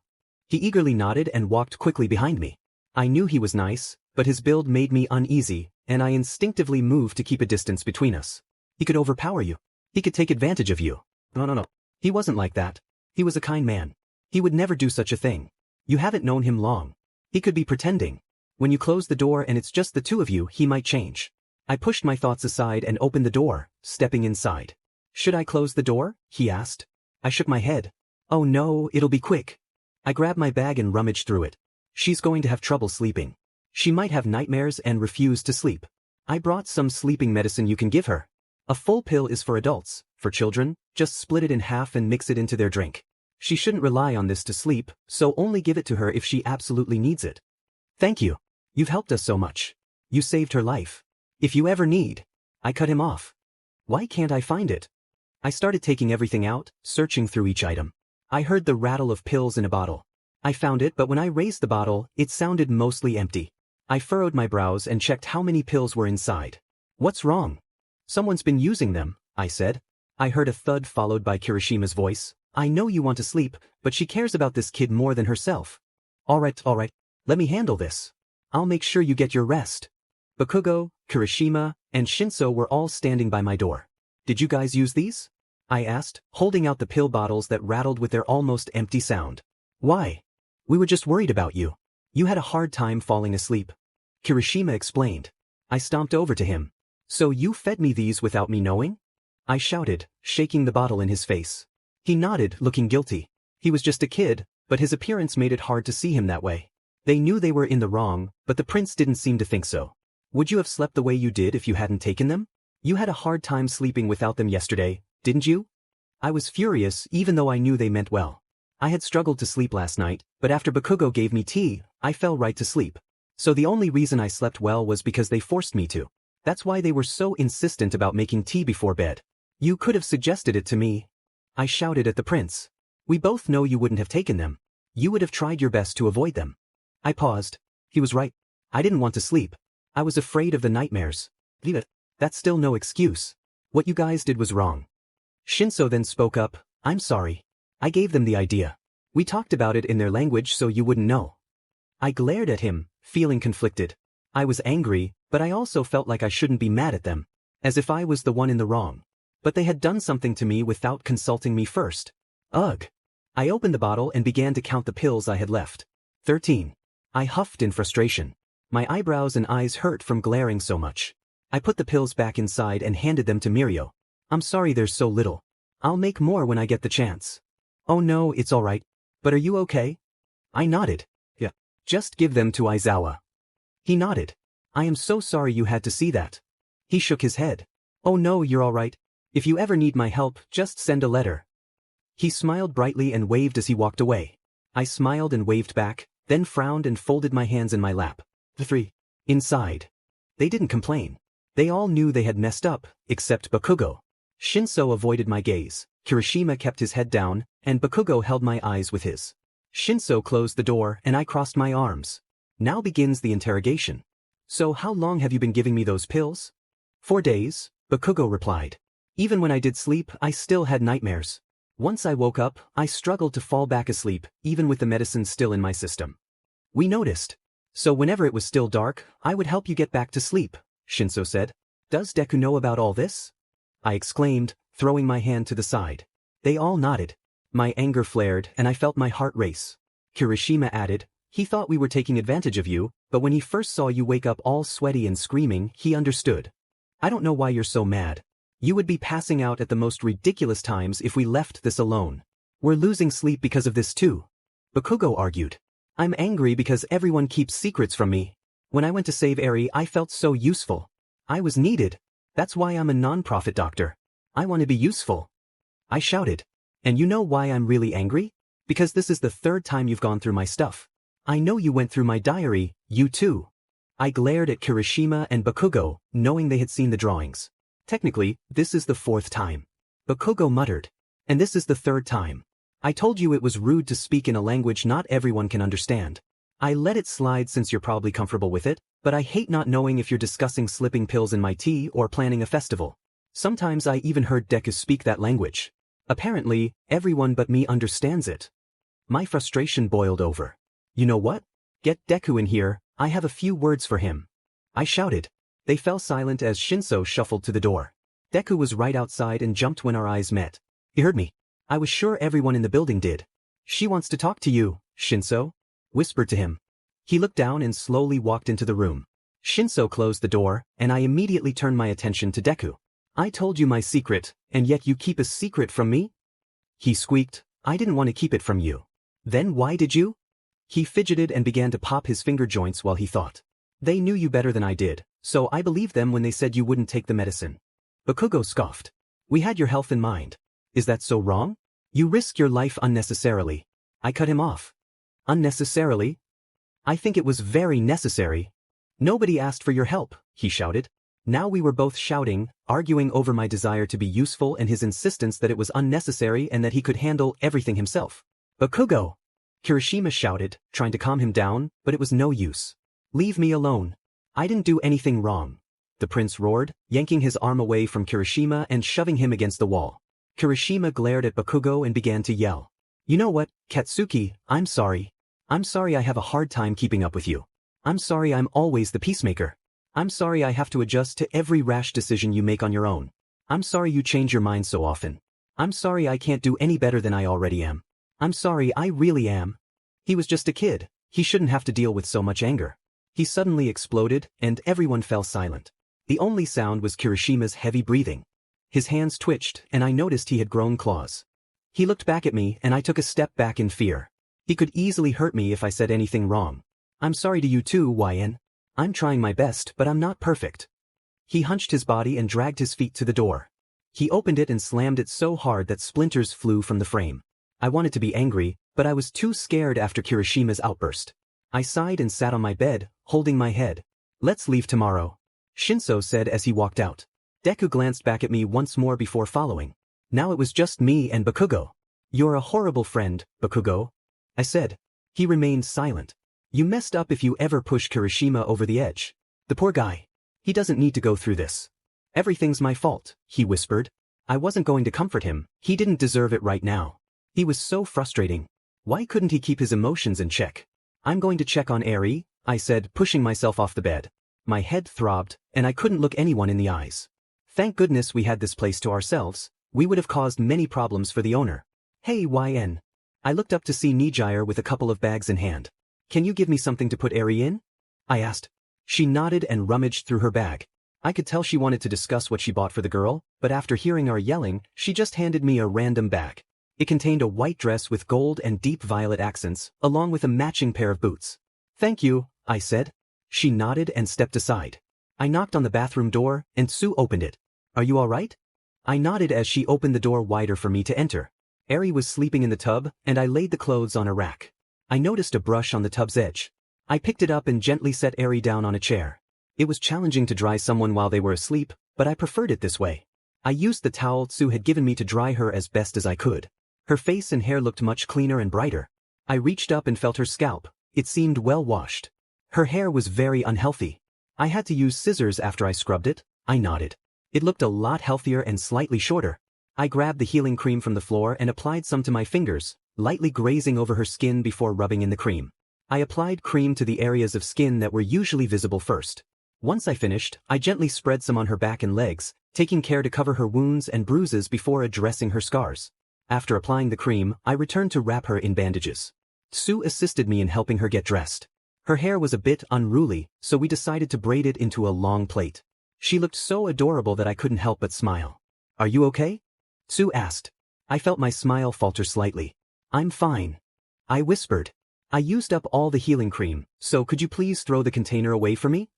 He eagerly nodded and walked quickly behind me. I knew he was nice, but his build made me uneasy, and I instinctively moved to keep a distance between us. He could overpower you. He could take advantage of you. No. He wasn't like that. He was a kind man. He would never do such a thing. You haven't known him long. He could be pretending. When you close the door and it's just the two of you, he might change. I pushed my thoughts aside and opened the door, stepping inside. "Should I close the door?" he asked. I shook my head. "Oh no, it'll be quick." I grabbed my bag and rummaged through it. She's going to have trouble sleeping. She might have nightmares and refuse to sleep. I brought some sleeping medicine you can give her. A full pill is for adults. For children, just split it in half and mix it into their drink. She shouldn't rely on this to sleep, so only give it to her if she absolutely needs it. "Thank you. You've helped us so much. You saved her life. If you ever need..." I cut him off. "Why can't I find it?" I started taking everything out, searching through each item. I heard the rattle of pills in a bottle. I found it, but when I raised the bottle, it sounded mostly empty. I furrowed my brows and checked how many pills were inside. "What's wrong?" "Someone's been using them," I said. I heard a thud followed by Kirishima's voice. "I know you want to sleep, but she cares about this kid more than herself." All right. Let me handle this. I'll make sure you get your rest." Bakugo, Kirishima, and Shinso were all standing by my door. "Did you guys use these?" I asked, holding out the pill bottles that rattled with their almost empty sound. "Why?" "We were just worried about you. You had a hard time falling asleep." Kirishima explained. I stomped over to him. "So you fed me these without me knowing?" I shouted, shaking the bottle in his face. He nodded, looking guilty. He was just a kid, but his appearance made it hard to see him that way. They knew they were in the wrong, but the prince didn't seem to think so. "Would you have slept the way you did if you hadn't taken them? You had a hard time sleeping without them yesterday, didn't you?" I was furious even though I knew they meant well. I had struggled to sleep last night, but after Bakugo gave me tea, I fell right to sleep. So the only reason I slept well was because they forced me to. That's why they were so insistent about making tea before bed. You could have suggested it to me. I shouted at the prince. We both know you wouldn't have taken them. You would have tried your best to avoid them. I paused. He was right. I didn't want to sleep. I was afraid of the nightmares. Leave it. That's still no excuse. What you guys did was wrong. Shinso then spoke up. I'm sorry. I gave them the idea. We talked about it in their language so you wouldn't know. I glared at him, feeling conflicted. I was angry, but I also felt like I shouldn't be mad at them, as if I was the one in the wrong. But they had done something to me without consulting me first. Ugh. I opened the bottle and began to count the pills I had left. 13. I huffed in frustration. My eyebrows and eyes hurt from glaring so much. I put the pills back inside and handed them to Mirio. I'm sorry there's so little. I'll make more when I get the chance. Oh no, it's alright. But are you okay? I nodded. Yeah. Just give them to Aizawa. He nodded. I am so sorry you had to see that. He shook his head. Oh no, you're alright. If you ever need my help, just send a letter. He smiled brightly and waved as he walked away. I smiled and waved back, then frowned and folded my hands in my lap. The three. Inside. They didn't complain. They all knew they had messed up, except Bakugo. Shinso avoided my gaze, Kirishima kept his head down, and Bakugo held my eyes with his. Shinso closed the door and I crossed my arms. Now begins the interrogation. So how long have you been giving me those pills? 4 days, Bakugo replied. Even when I did sleep, I still had nightmares. Once I woke up, I struggled to fall back asleep, even with the medicine still in my system. We noticed. So whenever it was still dark, I would help you get back to sleep, Shinso said. Does Deku know about all this? I exclaimed, throwing my hand to the side. They all nodded. My anger flared and I felt my heart race. Kirishima added, he thought we were taking advantage of you, but when he first saw you wake up all sweaty and screaming, he understood. I don't know why you're so mad. You would be passing out at the most ridiculous times if we left this alone. We're losing sleep because of this too. Bakugo argued. I'm angry because everyone keeps secrets from me. When I went to save Eri, I felt so useful. I was needed. That's why I'm a non-profit doctor. I want to be useful. I shouted. And you know why I'm really angry? Because this is the 3rd time you've gone through my stuff. I know you went through my diary, you too. I glared at Kirishima and Bakugo, knowing they had seen the drawings. Technically, this is the 4th time. Bakugo muttered. And this is the 3rd time. I told you it was rude to speak in a language not everyone can understand. I let it slide since you're probably comfortable with it, but I hate not knowing if you're discussing slipping pills in my tea or planning a festival. Sometimes I even heard Deku speak that language. Apparently, everyone but me understands it. My frustration boiled over. You know what? Get Deku in here, I have a few words for him. I shouted. They fell silent as Shinso shuffled to the door. Deku was right outside and jumped when our eyes met. He heard me. I was sure everyone in the building did. She wants to talk to you, Shinso, whispered to him. He looked down and slowly walked into the room. Shinso closed the door, and I immediately turned my attention to Deku. I told you my secret, and yet you keep a secret from me? He squeaked. I didn't want to keep it from you. Then why did you? He fidgeted and began to pop his finger joints while he thought. They knew you better than I did, so I believed them when they said you wouldn't take the medicine. Bakugo scoffed. We had your health in mind. Is that so wrong? You risk your life unnecessarily. I cut him off. Unnecessarily? I think it was very necessary. Nobody asked for your help, he shouted. Now we were both shouting, arguing over my desire to be useful and his insistence that it was unnecessary and that he could handle everything himself. Bakugo! Kirishima shouted, trying to calm him down, but it was no use. Leave me alone. I didn't do anything wrong. The prince roared, yanking his arm away from Kirishima and shoving him against the wall. Kirishima glared at Bakugo and began to yell. You know what, Katsuki, I'm sorry. I'm sorry I have a hard time keeping up with you. I'm sorry I'm always the peacemaker. I'm sorry I have to adjust to every rash decision you make on your own. I'm sorry you change your mind so often. I'm sorry I can't do any better than I already am. I'm sorry, I really am. He was just a kid. He shouldn't have to deal with so much anger. He suddenly exploded, and everyone fell silent. The only sound was Kirishima's heavy breathing. His hands twitched, and I noticed he had grown claws. He looked back at me, and I took a step back in fear. He could easily hurt me if I said anything wrong. I'm sorry to you too, Xueyun. I'm trying my best, but I'm not perfect. He hunched his body and dragged his feet to the door. He opened it and slammed it so hard that splinters flew from the frame. I wanted to be angry, but I was too scared after Kirishima's outburst. I sighed and sat on my bed, holding my head. Let's leave tomorrow, Shinso said as he walked out. Deku glanced back at me once more before following. Now it was just me and Bakugo. You're a horrible friend, Bakugo, I said. He remained silent. You messed up if you ever push Kirishima over the edge. The poor guy. He doesn't need to go through this. Everything's my fault, he whispered. I wasn't going to comfort him, he didn't deserve it right now. He was so frustrating. Why couldn't he keep his emotions in check? I'm going to check on Eri, I said, pushing myself off the bed. My head throbbed, and I couldn't look anyone in the eyes. Thank goodness we had this place to ourselves. We would have caused many problems for the owner. Hey YN. I looked up to see Nijire with a couple of bags in hand. Can you give me something to put Eri in? I asked. She nodded and rummaged through her bag. I could tell she wanted to discuss what she bought for the girl, but after hearing our yelling, she just handed me a random bag. It contained a white dress with gold and deep violet accents, along with a matching pair of boots. Thank you, I said. She nodded and stepped aside. I knocked on the bathroom door, and Sue opened it. Are you all right? I nodded as she opened the door wider for me to enter. Eri was sleeping in the tub, and I laid the clothes on a rack. I noticed a brush on the tub's edge. I picked it up and gently set Eri down on a chair. It was challenging to dry someone while they were asleep, but I preferred it this way. I used the towel Sue had given me to dry her as best as I could. Her face and hair looked much cleaner and brighter. I reached up and felt her scalp. It seemed well washed. Her hair was very unhealthy. I had to use scissors after I scrubbed it. I nodded. It looked a lot healthier and slightly shorter. I grabbed the healing cream from the floor and applied some to my fingers, lightly grazing over her skin before rubbing in the cream. I applied cream to the areas of skin that were usually visible first. Once I finished, I gently spread some on her back and legs, taking care to cover her wounds and bruises before addressing her scars. After applying the cream, I returned to wrap her in bandages. Sue assisted me in helping her get dressed. Her hair was a bit unruly, so we decided to braid it into a long plait. She looked so adorable that I couldn't help but smile. Are you okay? Sue asked. I felt my smile falter slightly. I'm fine, I whispered. I used up all the healing cream, so could you please throw the container away for me?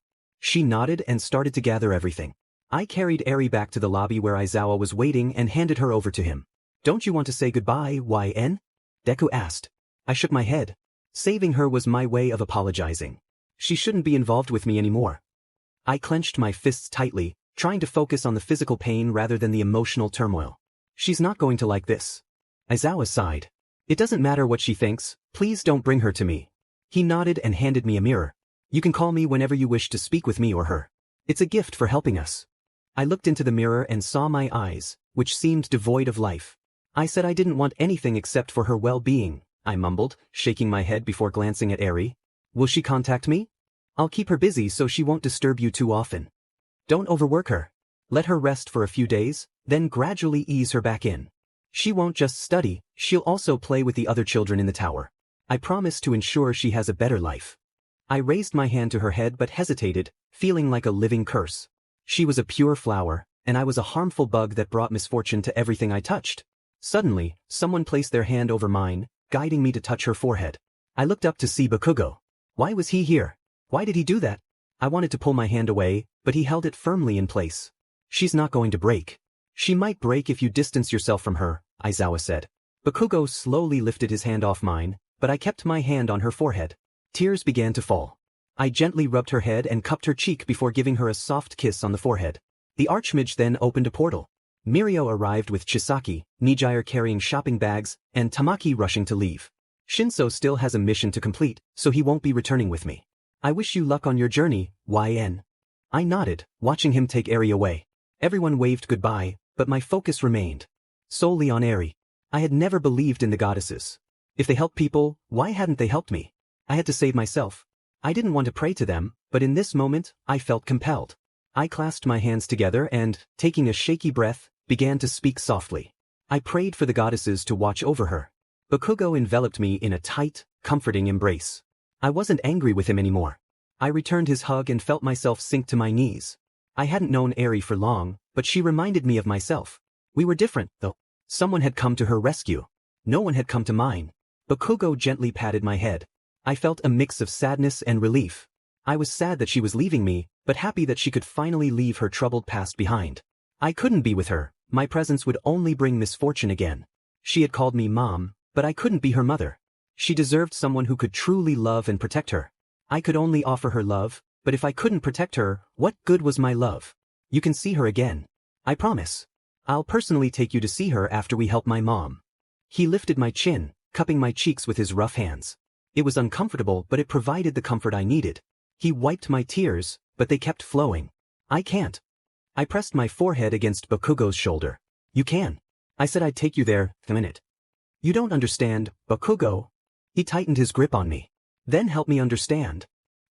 She nodded and started to gather everything. I carried Eri back to the lobby where Aizawa was waiting and handed her over to him. Don't you want to say goodbye, YN? Deku asked. I shook my head. Saving her was my way of apologizing. She shouldn't be involved with me anymore. I clenched my fists tightly, trying to focus on the physical pain rather than the emotional turmoil. She's not going to like this. Aizawa sighed. It doesn't matter what she thinks, please don't bring her to me. He nodded and handed me a mirror. You can call me whenever you wish to speak with me or her. It's a gift for helping us. I looked into the mirror and saw my eyes, which seemed devoid of life. I said I didn't want anything except for her well-being, I mumbled, shaking my head before glancing at Eri. Will she contact me? I'll keep her busy so she won't disturb you too often. Don't overwork her. Let her rest for a few days, then gradually ease her back in. She won't just study, she'll also play with the other children in the tower. I promise to ensure she has a better life. I raised my hand to her head but hesitated, feeling like a living curse. She was a pure flower, and I was a harmful bug that brought misfortune to everything I touched. Suddenly, someone placed their hand over mine, guiding me to touch her forehead. I looked up to see Bakugo. Why was he here? Why did he do that? I wanted to pull my hand away, but he held it firmly in place. She's not going to break. She might break if you distance yourself from her, Aizawa said. Bakugo slowly lifted his hand off mine, but I kept my hand on her forehead. Tears began to fall. I gently rubbed her head and cupped her cheek before giving her a soft kiss on the forehead. The Archmage then opened a portal. Mirio arrived with Chisaki, Nijire carrying shopping bags, and Tamaki rushing to leave. Shinso still has a mission to complete, so he won't be returning with me. I wish you luck on your journey, YN. I nodded, watching him take Eri away. Everyone waved goodbye, but my focus remained solely on Eri. I had never believed in the goddesses. If they helped people, why hadn't they helped me? I had to save myself. I didn't want to pray to them, but in this moment, I felt compelled. I clasped my hands together and, taking a shaky breath, began to speak softly. I prayed for the goddesses to watch over her. Bakugo enveloped me in a tight, comforting embrace. I wasn't angry with him anymore. I returned his hug and felt myself sink to my knees. I hadn't known Eri for long, but she reminded me of myself. We were different, though. Someone had come to her rescue. No one had come to mine. Bakugo gently patted my head. I felt a mix of sadness and relief. I was sad that she was leaving me, but happy that she could finally leave her troubled past behind. I couldn't be with her, My presence would only bring misfortune again. She had called me mom, but I couldn't be her mother. She deserved someone who could truly love and protect her. I could only offer her love, but if I couldn't protect her, what good was my love? You can see her again. I promise. I'll personally take you to see her after we help my mom. He lifted my chin, cupping my cheeks with his rough hands. It was uncomfortable, but it provided the comfort I needed. He wiped my tears, but they kept flowing. I can't. I pressed my forehead against Bakugo's shoulder. You can. I said I'd take you there, a minute. You don't understand, Bakugo. He tightened his grip on me. Then help me understand.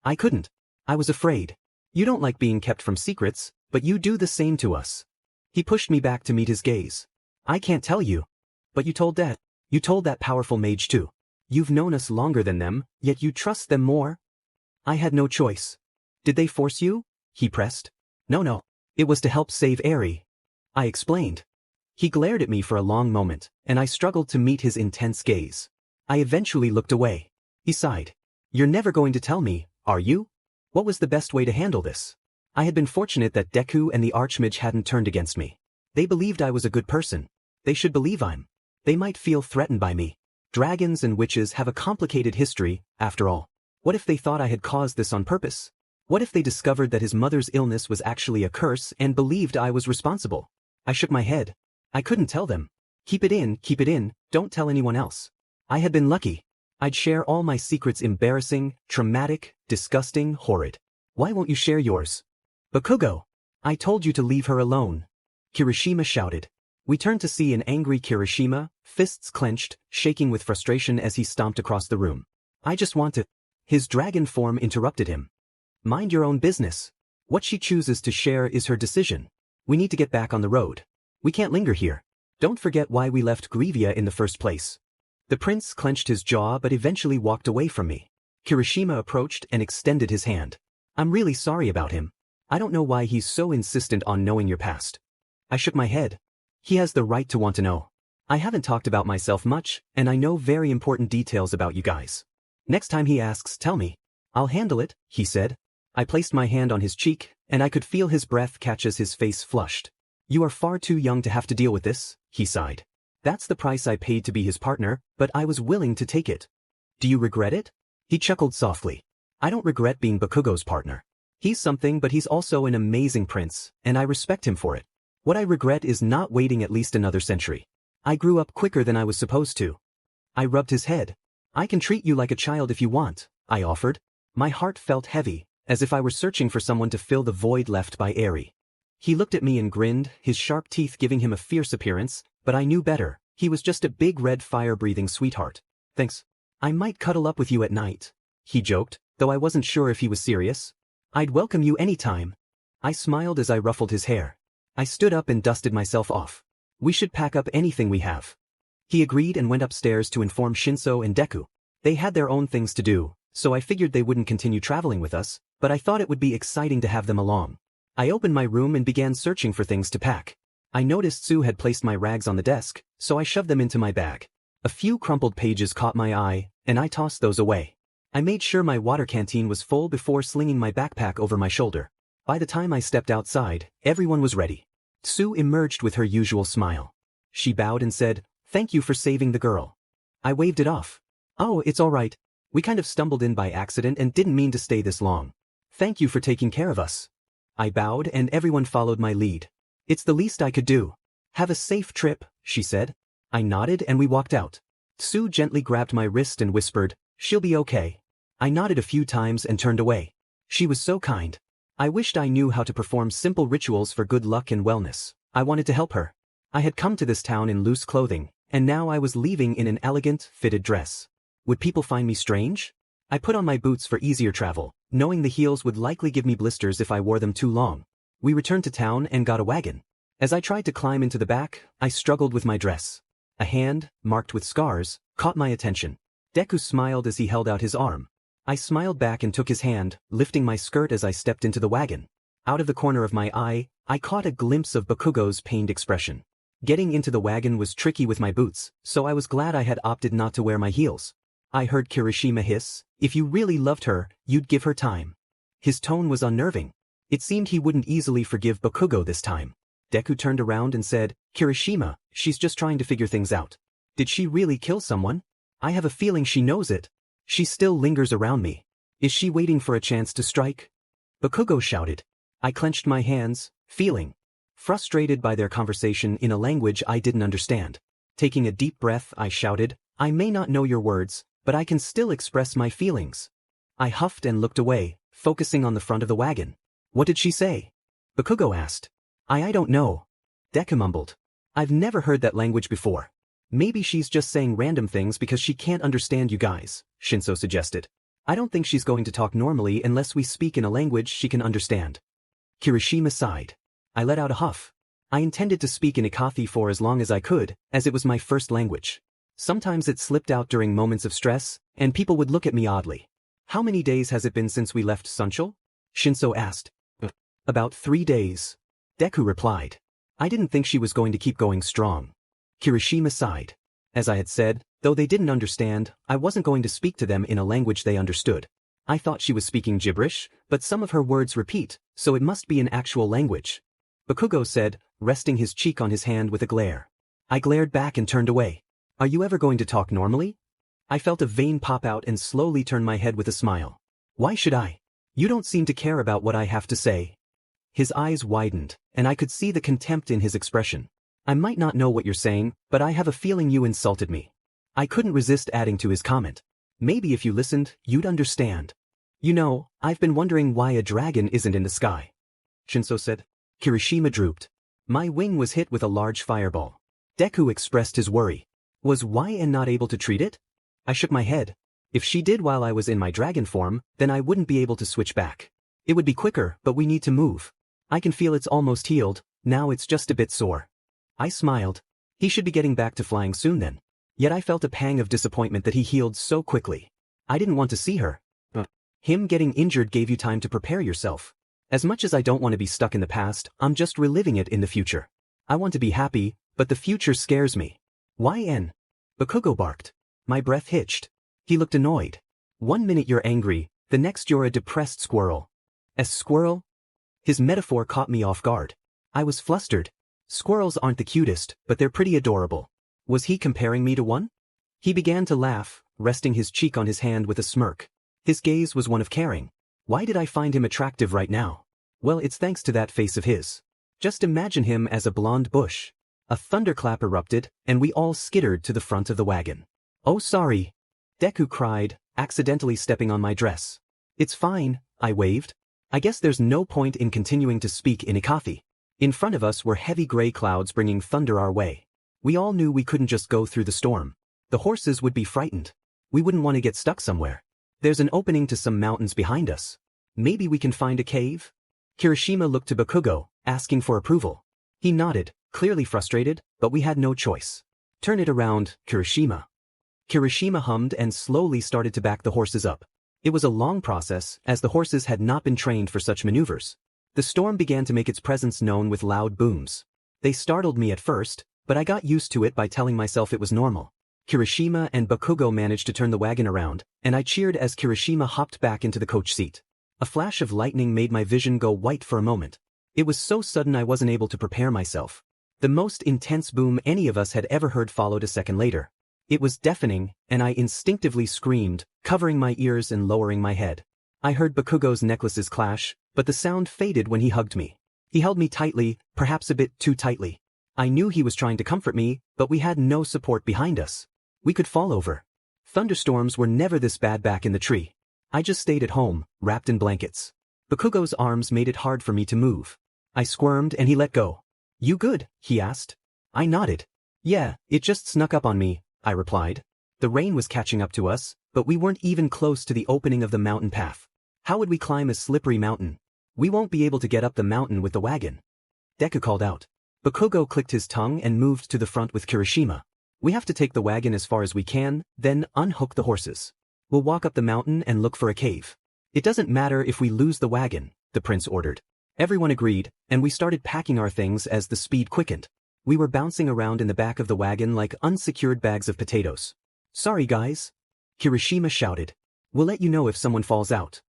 I couldn't. I was afraid. You don't like being kept from secrets, but you do the same to us. He pushed me back to meet his gaze. I can't tell you. But you told that. You told that powerful mage too. You've known us longer than them, yet you trust them more? I had no choice. Did they force you? He pressed. No. It was to help save Eri. I explained. He glared at me for a long moment, and I struggled to meet his intense gaze. I eventually looked away. He sighed. You're never going to tell me, are you? What was the best way to handle this? I had been fortunate that Deku and the Archmage hadn't turned against me. They believed I was a good person. They should believe I'm. They might feel threatened by me. Dragons and witches have a complicated history, after all. What if they thought I had caused this on purpose? What if they discovered that his mother's illness was actually a curse and believed I was responsible? I shook my head. I couldn't tell them. Keep it in, don't tell anyone else. I had been lucky. I'd share all my secrets, embarrassing, traumatic, disgusting, horrid. Why won't you share yours? Bakugo! I told you to leave her alone. Kirishima shouted. We turned to see an angry Kirishima, fists clenched, shaking with frustration as he stomped across the room. I just want to... His dragon form interrupted him. Mind your own business. What she chooses to share is her decision. We need to get back on the road. We can't linger here. Don't forget why we left Grievia in the first place. The prince clenched his jaw but eventually walked away from me. Kirishima approached and extended his hand. I'm really sorry about him. I don't know why he's so insistent on knowing your past. I shook my head. He has the right to want to know. I haven't talked about myself much, and I know very important details about you guys. Next time he asks, tell me. I'll handle it, he said. I placed my hand on his cheek, and I could feel his breath catch as his face flushed. You are far too young to have to deal with this, he sighed. That's the price I paid to be his partner, but I was willing to take it. Do you regret it? He chuckled softly. I don't regret being Bakugo's partner. He's something, but he's also an amazing prince, and I respect him for it. What I regret is not waiting at least another century. I grew up quicker than I was supposed to. I rubbed his head. I can treat you like a child if you want, I offered. My heart felt heavy, as if I were searching for someone to fill the void left by Eri. He looked at me and grinned, his sharp teeth giving him a fierce appearance, but I knew better. He was just a big red fire-breathing sweetheart. Thanks. I might cuddle up with you at night, he joked, though I wasn't sure if he was serious. I'd welcome you anytime. I smiled as I ruffled his hair. I stood up and dusted myself off. We should pack up anything we have. He agreed and went upstairs to inform Shinso and Deku. They had their own things to do, so I figured they wouldn't continue traveling with us, but I thought it would be exciting to have them along. I opened my room and began searching for things to pack. I noticed Sue had placed my rags on the desk, so I shoved them into my bag. A few crumpled pages caught my eye, and I tossed those away. I made sure my water canteen was full before slinging my backpack over my shoulder. By the time I stepped outside, everyone was ready. Sue emerged with her usual smile. She bowed and said, "Thank you for saving the girl." I waved it off. "Oh, it's all right. We kind of stumbled in by accident and didn't mean to stay this long. Thank you for taking care of us." I bowed and everyone followed my lead. "It's the least I could do." "Have a safe trip," she said. I nodded and we walked out. Sue gently grabbed my wrist and whispered, "She'll be okay." I nodded a few times and turned away. She was so kind. I wished I knew how to perform simple rituals for good luck and wellness. I wanted to help her. I had come to this town in loose clothing, and now I was leaving in an elegant, fitted dress. Would people find me strange? I put on my boots for easier travel, knowing the heels would likely give me blisters if I wore them too long. We returned to town and got a wagon. As I tried to climb into the back, I struggled with my dress. A hand, marked with scars, caught my attention. Deku smiled as he held out his arm. I smiled back and took his hand, lifting my skirt as I stepped into the wagon. Out of the corner of my eye, I caught a glimpse of Bakugo's pained expression. Getting into the wagon was tricky with my boots, so I was glad I had opted not to wear my heels. I heard Kirishima hiss, "If you really loved her, you'd give her time." His tone was unnerving. It seemed he wouldn't easily forgive Bakugo this time. Deku turned around and said, Kirishima, she's just trying to figure things out. Did she really kill someone? I have a feeling she knows it. She still lingers around me. Is she waiting for a chance to strike? Bakugo shouted. I clenched my hands, feeling frustrated by their conversation in a language I didn't understand. Taking a deep breath, I shouted, I may not know your words, but I can still express my feelings. I huffed and looked away, focusing on the front of the wagon. What did she say? Bakugo asked. I don't know. Deku mumbled. I've never heard that language before. Maybe she's just saying random things because she can't understand you guys, Shinso suggested. I don't think she's going to talk normally unless we speak in a language she can understand. Kirishima sighed. I let out a huff. I intended to speak in Ikathi for as long as I could, as it was my first language. Sometimes it slipped out during moments of stress, and people would look at me oddly. How many days has it been since we left Sunchel? Shinso asked. About 3 days. Deku replied. I didn't think she was going to keep going strong. Kirishima sighed. As I had said, though they didn't understand, I wasn't going to speak to them in a language they understood. I thought she was speaking gibberish, but some of her words repeat, so it must be an actual language. Bakugo said, resting his cheek on his hand with a glare. I glared back and turned away. Are you ever going to talk normally? I felt a vein pop out and slowly turned my head with a smile. Why should I? You don't seem to care about what I have to say. His eyes widened, and I could see the contempt in his expression. I might not know what you're saying, but I have a feeling you insulted me. I couldn't resist adding to his comment. Maybe if you listened, you'd understand. You know, I've been wondering why a dragon isn't in the sky. Shinso said. Kirishima drooped. My wing was hit with a large fireball. Deku expressed his worry. Was Xueyun not able to treat it? I shook my head. If she did while I was in my dragon form, then I wouldn't be able to switch back. It would be quicker, but we need to move. I can feel it's almost healed, now it's just a bit sore. I smiled. He should be getting back to flying soon then. Yet I felt a pang of disappointment that he healed so quickly. I didn't want to see her. Him getting injured gave you time to prepare yourself. As much as I don't want to be stuck in the past, I'm just reliving it in the future. I want to be happy, but the future scares me. Yn? Bakugo barked. My breath hitched. He looked annoyed. 1 minute you're angry, the next you're a depressed squirrel. A squirrel? His metaphor caught me off guard. I was flustered. Squirrels aren't the cutest, but they're pretty adorable. Was he comparing me to one? He began to laugh, resting his cheek on his hand with a smirk. His gaze was one of caring. Why did I find him attractive right now? Well, it's thanks to that face of his. Just imagine him as a blonde bush. A thunderclap erupted, and we all skittered to the front of the wagon. Oh sorry. Deku cried, accidentally stepping on my dress. It's fine, I waved. I guess there's no point in continuing to speak in Ikathi. In front of us were heavy gray clouds bringing thunder our way. We all knew we couldn't just go through the storm. The horses would be frightened. We wouldn't want to get stuck somewhere. There's an opening to some mountains behind us. Maybe we can find a cave? Kirishima looked to Bakugo, asking for approval. He nodded, clearly frustrated, but we had no choice. Turn it around, Kirishima. Kirishima hummed and slowly started to back the horses up. It was a long process, as the horses had not been trained for such maneuvers. The storm began to make its presence known with loud booms. They startled me at first, but I got used to it by telling myself it was normal. Kirishima and Bakugo managed to turn the wagon around, and I cheered as Kirishima hopped back into the coach seat. A flash of lightning made my vision go white for a moment. It was so sudden I wasn't able to prepare myself. The most intense boom any of us had ever heard followed a second later. It was deafening, and I instinctively screamed, covering my ears and lowering my head. I heard Bakugo's necklaces clash, but the sound faded when he hugged me. He held me tightly, perhaps a bit too tightly. I knew he was trying to comfort me, but we had no support behind us. We could fall over. Thunderstorms were never this bad back in the tree. I just stayed at home, wrapped in blankets. Bakugo's arms made it hard for me to move. I squirmed and he let go. You good? He asked. I nodded. Yeah, it just snuck up on me, I replied. The rain was catching up to us, but we weren't even close to the opening of the mountain path. How would we climb a slippery mountain? We won't be able to get up the mountain with the wagon. Deku called out. Bakugo clicked his tongue and moved to the front with Kirishima. We have to take the wagon as far as we can, then unhook the horses. We'll walk up the mountain and look for a cave. It doesn't matter if we lose the wagon, the prince ordered. Everyone agreed, and we started packing our things as the speed quickened. We were bouncing around in the back of the wagon like unsecured bags of potatoes. Sorry guys. Kirishima shouted. We'll let you know if someone falls out.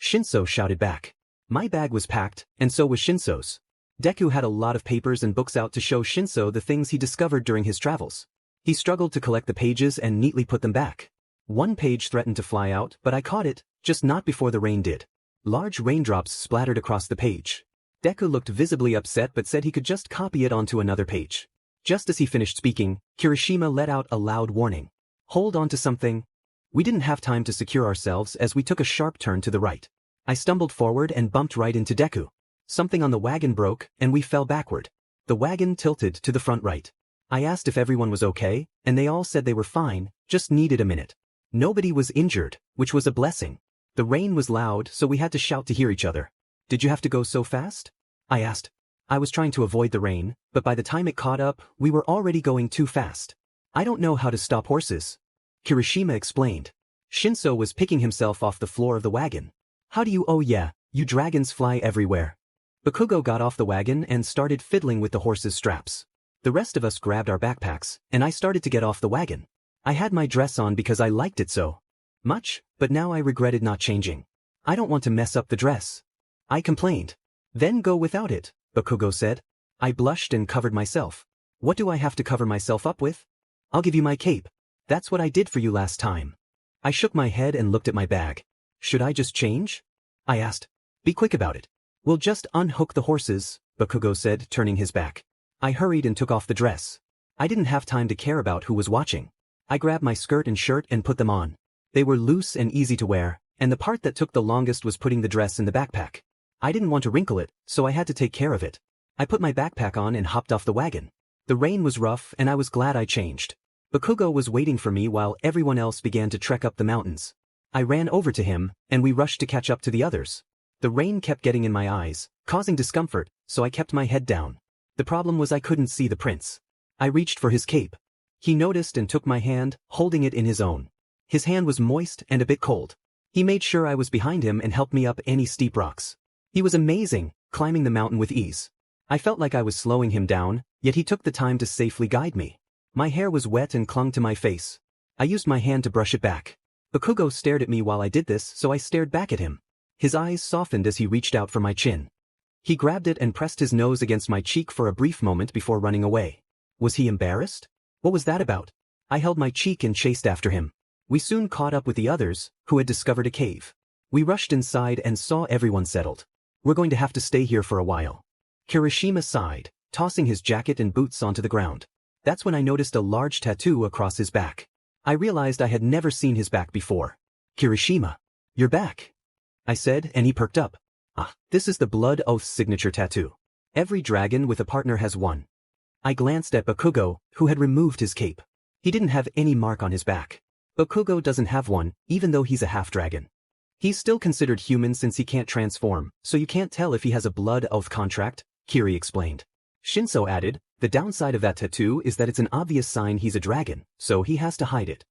Shinso shouted back. My bag was packed, and so was Shinso's. Deku had a lot of papers and books out to show Shinso the things he discovered during his travels. He struggled to collect the pages and neatly put them back. One page threatened to fly out, but I caught it, just not before the rain did. Large raindrops splattered across the page. Deku looked visibly upset but said he could just copy it onto another page. Just as he finished speaking, Kirishima let out a loud warning. Hold on to something. We didn't have time to secure ourselves as we took a sharp turn to the right. I stumbled forward and bumped right into Deku. Something on the wagon broke, and we fell backward. The wagon tilted to the front right. I asked if everyone was okay, and they all said they were fine, just needed a minute. Nobody was injured, which was a blessing. The rain was loud, so we had to shout to hear each other. Did you have to go so fast? I asked. I was trying to avoid the rain, but by the time it caught up, we were already going too fast. I don't know how to stop horses. Kirishima explained. Shinso was picking himself off the floor of the wagon. How do you? Oh yeah, you dragons fly everywhere. Bakugo got off the wagon and started fiddling with the horse's straps. The rest of us grabbed our backpacks, and I started to get off the wagon. I had my dress on because I liked it so much, but now I regretted not changing. I don't want to mess up the dress. I complained. Then go without it, Bakugo said. I blushed and covered myself. What do I have to cover myself up with? I'll give you my cape. That's what I did for you last time. I shook my head and looked at my bag. Should I just change? I asked. Be quick about it. We'll just unhook the horses, Bakugo said, turning his back. I hurried and took off the dress. I didn't have time to care about who was watching. I grabbed my skirt and shirt and put them on. They were loose and easy to wear, and the part that took the longest was putting the dress in the backpack. I didn't want to wrinkle it, so I had to take care of it. I put my backpack on and hopped off the wagon. The rain was rough and I was glad I changed. Bakugo was waiting for me while everyone else began to trek up the mountains. I ran over to him, and we rushed to catch up to the others. The rain kept getting in my eyes, causing discomfort, so I kept my head down. The problem was I couldn't see the prince. I reached for his cape. He noticed and took my hand, holding it in his own. His hand was moist and a bit cold. He made sure I was behind him and helped me up any steep rocks. He was amazing, climbing the mountain with ease. I felt like I was slowing him down, yet he took the time to safely guide me. My hair was wet and clung to my face. I used my hand to brush it back. Bakugo stared at me while I did this, so I stared back at him. His eyes softened as he reached out for my chin. He grabbed it and pressed his nose against my cheek for a brief moment before running away. Was he embarrassed? What was that about? I held my cheek and chased after him. We soon caught up with the others, who had discovered a cave. We rushed inside and saw everyone settled. We're going to have to stay here for a while. Kirishima sighed, tossing his jacket and boots onto the ground. That's when I noticed a large tattoo across his back. I realized I had never seen his back before. Kirishima, you're back, I said, and he perked up. Ah, this is the Blood Oath signature tattoo. Every dragon with a partner has one. I glanced at Bakugo, who had removed his cape. He didn't have any mark on his back. Bakugo doesn't have one, even though he's a half-dragon. He's still considered human since he can't transform, so you can't tell if he has a Blood Oath contract, Kiri explained. Shinso added, the downside of that tattoo is that it's an obvious sign he's a dragon, so he has to hide it.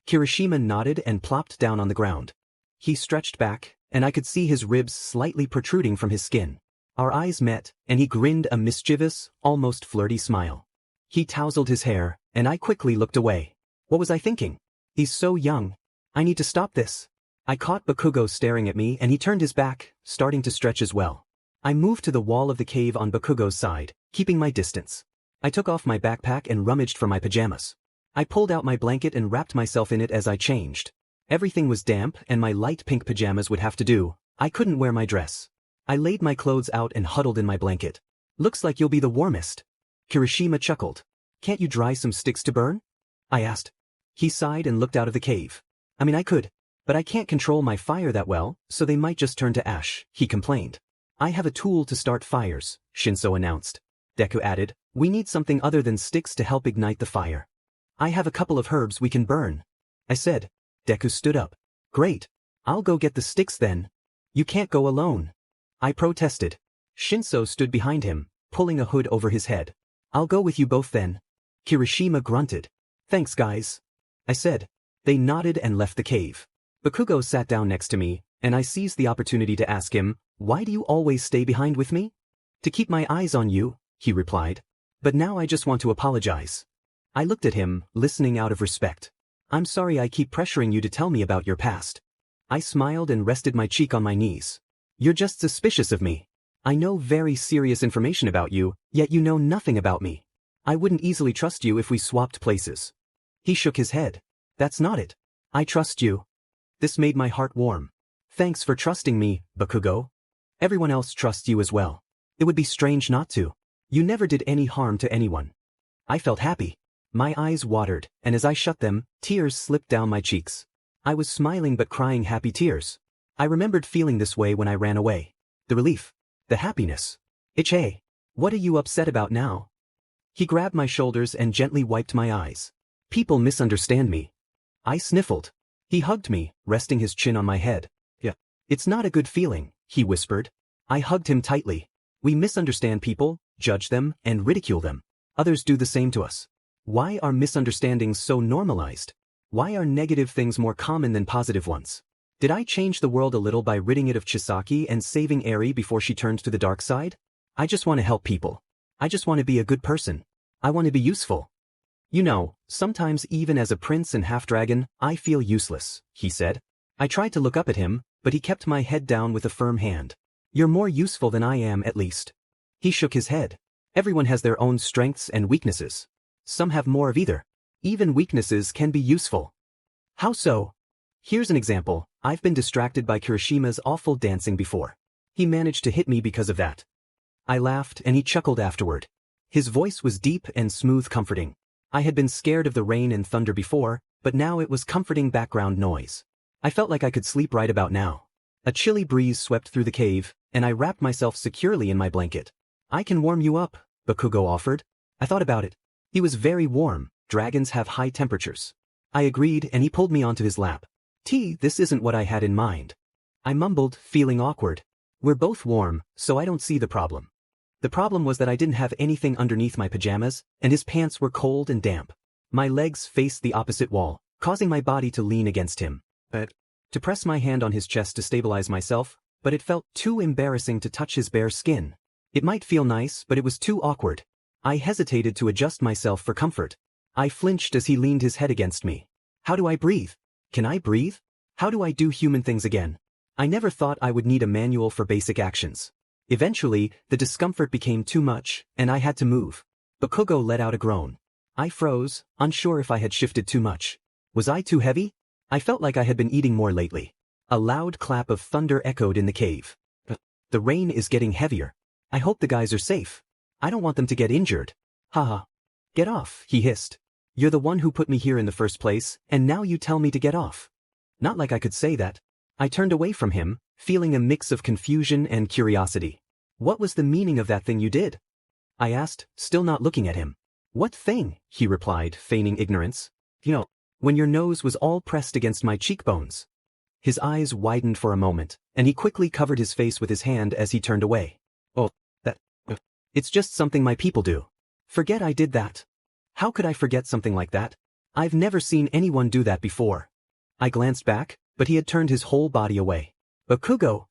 Kirishima nodded and plopped down on the ground. He stretched back, and I could see his ribs slightly protruding from his skin. Our eyes met, and he grinned a mischievous, almost flirty smile. He tousled his hair, and I quickly looked away. What was I thinking? He's so young. I need to stop this. I caught Bakugo staring at me and he turned his back, starting to stretch as well. I moved to the wall of the cave on Bakugo's side, keeping my distance. I took off my backpack and rummaged for my pajamas. I pulled out my blanket and wrapped myself in it as I changed. Everything was damp and my light pink pajamas would have to do. I couldn't wear my dress. I laid my clothes out and huddled in my blanket. Looks like you'll be the warmest. Kirishima chuckled. Can't you dry some sticks to burn? I asked. He sighed and looked out of the cave. I mean I could, but I can't control my fire that well, so they might just turn to ash, he complained. I have a tool to start fires, Shinso announced. Deku added, we need something other than sticks to help ignite the fire. I have a couple of herbs we can burn, I said. Deku stood up. Great. I'll go get the sticks then. You can't go alone, I protested. Shinso stood behind him, pulling a hood over his head. I'll go with you both then. Kirishima grunted. Thanks guys, I said. They nodded and left the cave. Bakugo sat down next to me, and I seized the opportunity to ask him, why do you always stay behind with me? To keep my eyes on you, he replied. But now I just want to apologize. I looked at him, listening out of respect. I'm sorry I keep pressuring you to tell me about your past. I smiled and rested my cheek on my knees. You're just suspicious of me. I know very serious information about you, yet you know nothing about me. I wouldn't easily trust you if we swapped places. He shook his head. That's not it. I trust you. This made my heart warm. Thanks for trusting me, Bakugo. Everyone else trusts you as well. It would be strange not to. You never did any harm to anyone. I felt happy. My eyes watered, and as I shut them, tears slipped down my cheeks. I was smiling but crying happy tears. I remembered feeling this way when I ran away. The relief. The happiness. Hey, what are you upset about now? He grabbed my shoulders and gently wiped my eyes. People misunderstand me. I sniffled. He hugged me, resting his chin on my head. Yeah. It's not a good feeling, he whispered. I hugged him tightly. We misunderstand people, judge them, and ridicule them. Others do the same to us. Why are misunderstandings so normalized? Why are negative things more common than positive ones? Did I change the world a little by ridding it of Chisaki and saving Eri before she turned to the dark side? I just want to help people. I just want to be a good person. I want to be useful. You know, sometimes even as a prince and half-dragon, I feel useless, he said. I tried to look up at him, but he kept my head down with a firm hand. You're more useful than I am, at least. He shook his head. Everyone has their own strengths and weaknesses. Some have more of either. Even weaknesses can be useful. How so? Here's an example. I've been distracted by Kirishima's awful dancing before. He managed to hit me because of that. I laughed and he chuckled afterward. His voice was deep and smooth, comforting. I had been scared of the rain and thunder before, but now it was comforting background noise. I felt like I could sleep right about now. A chilly breeze swept through the cave, and I wrapped myself securely in my blanket. I can warm you up, Bakugo offered. I thought about it. He was very warm. Dragons have high temperatures. I agreed and he pulled me onto his lap. This isn't what I had in mind. I mumbled, feeling awkward. We're both warm, so I don't see the problem. The problem was that I didn't have anything underneath my pajamas, and his pants were cold and damp. My legs faced the opposite wall, causing my body to lean against him. To press my hand on his chest to stabilize myself, but it felt too embarrassing to touch his bare skin. It might feel nice, but it was too awkward. I hesitated to adjust myself for comfort. I flinched as he leaned his head against me. How do I breathe? Can I breathe? How do I do human things again? I never thought I would need a manual for basic actions. Eventually, the discomfort became too much, and I had to move. Bakugo let out a groan. I froze, unsure if I had shifted too much. Was I too heavy? I felt like I had been eating more lately. A loud clap of thunder echoed in the cave. The rain is getting heavier. I hope the guys are safe. I don't want them to get injured. Haha. Get off, he hissed. You're the one who put me here in the first place, and now you tell me to get off. Not like I could say that. I turned away from him, feeling a mix of confusion and curiosity. What was the meaning of that thing you did? I asked, still not looking at him. What thing? He replied, feigning ignorance. When your nose was all pressed against my cheekbones. His eyes widened for a moment, and he quickly covered his face with his hand as he turned away. Oh, that. It's just something my people do. Forget I did that. How could I forget something like that? I've never seen anyone do that before. I glanced back, but he had turned his whole body away. Bakugo!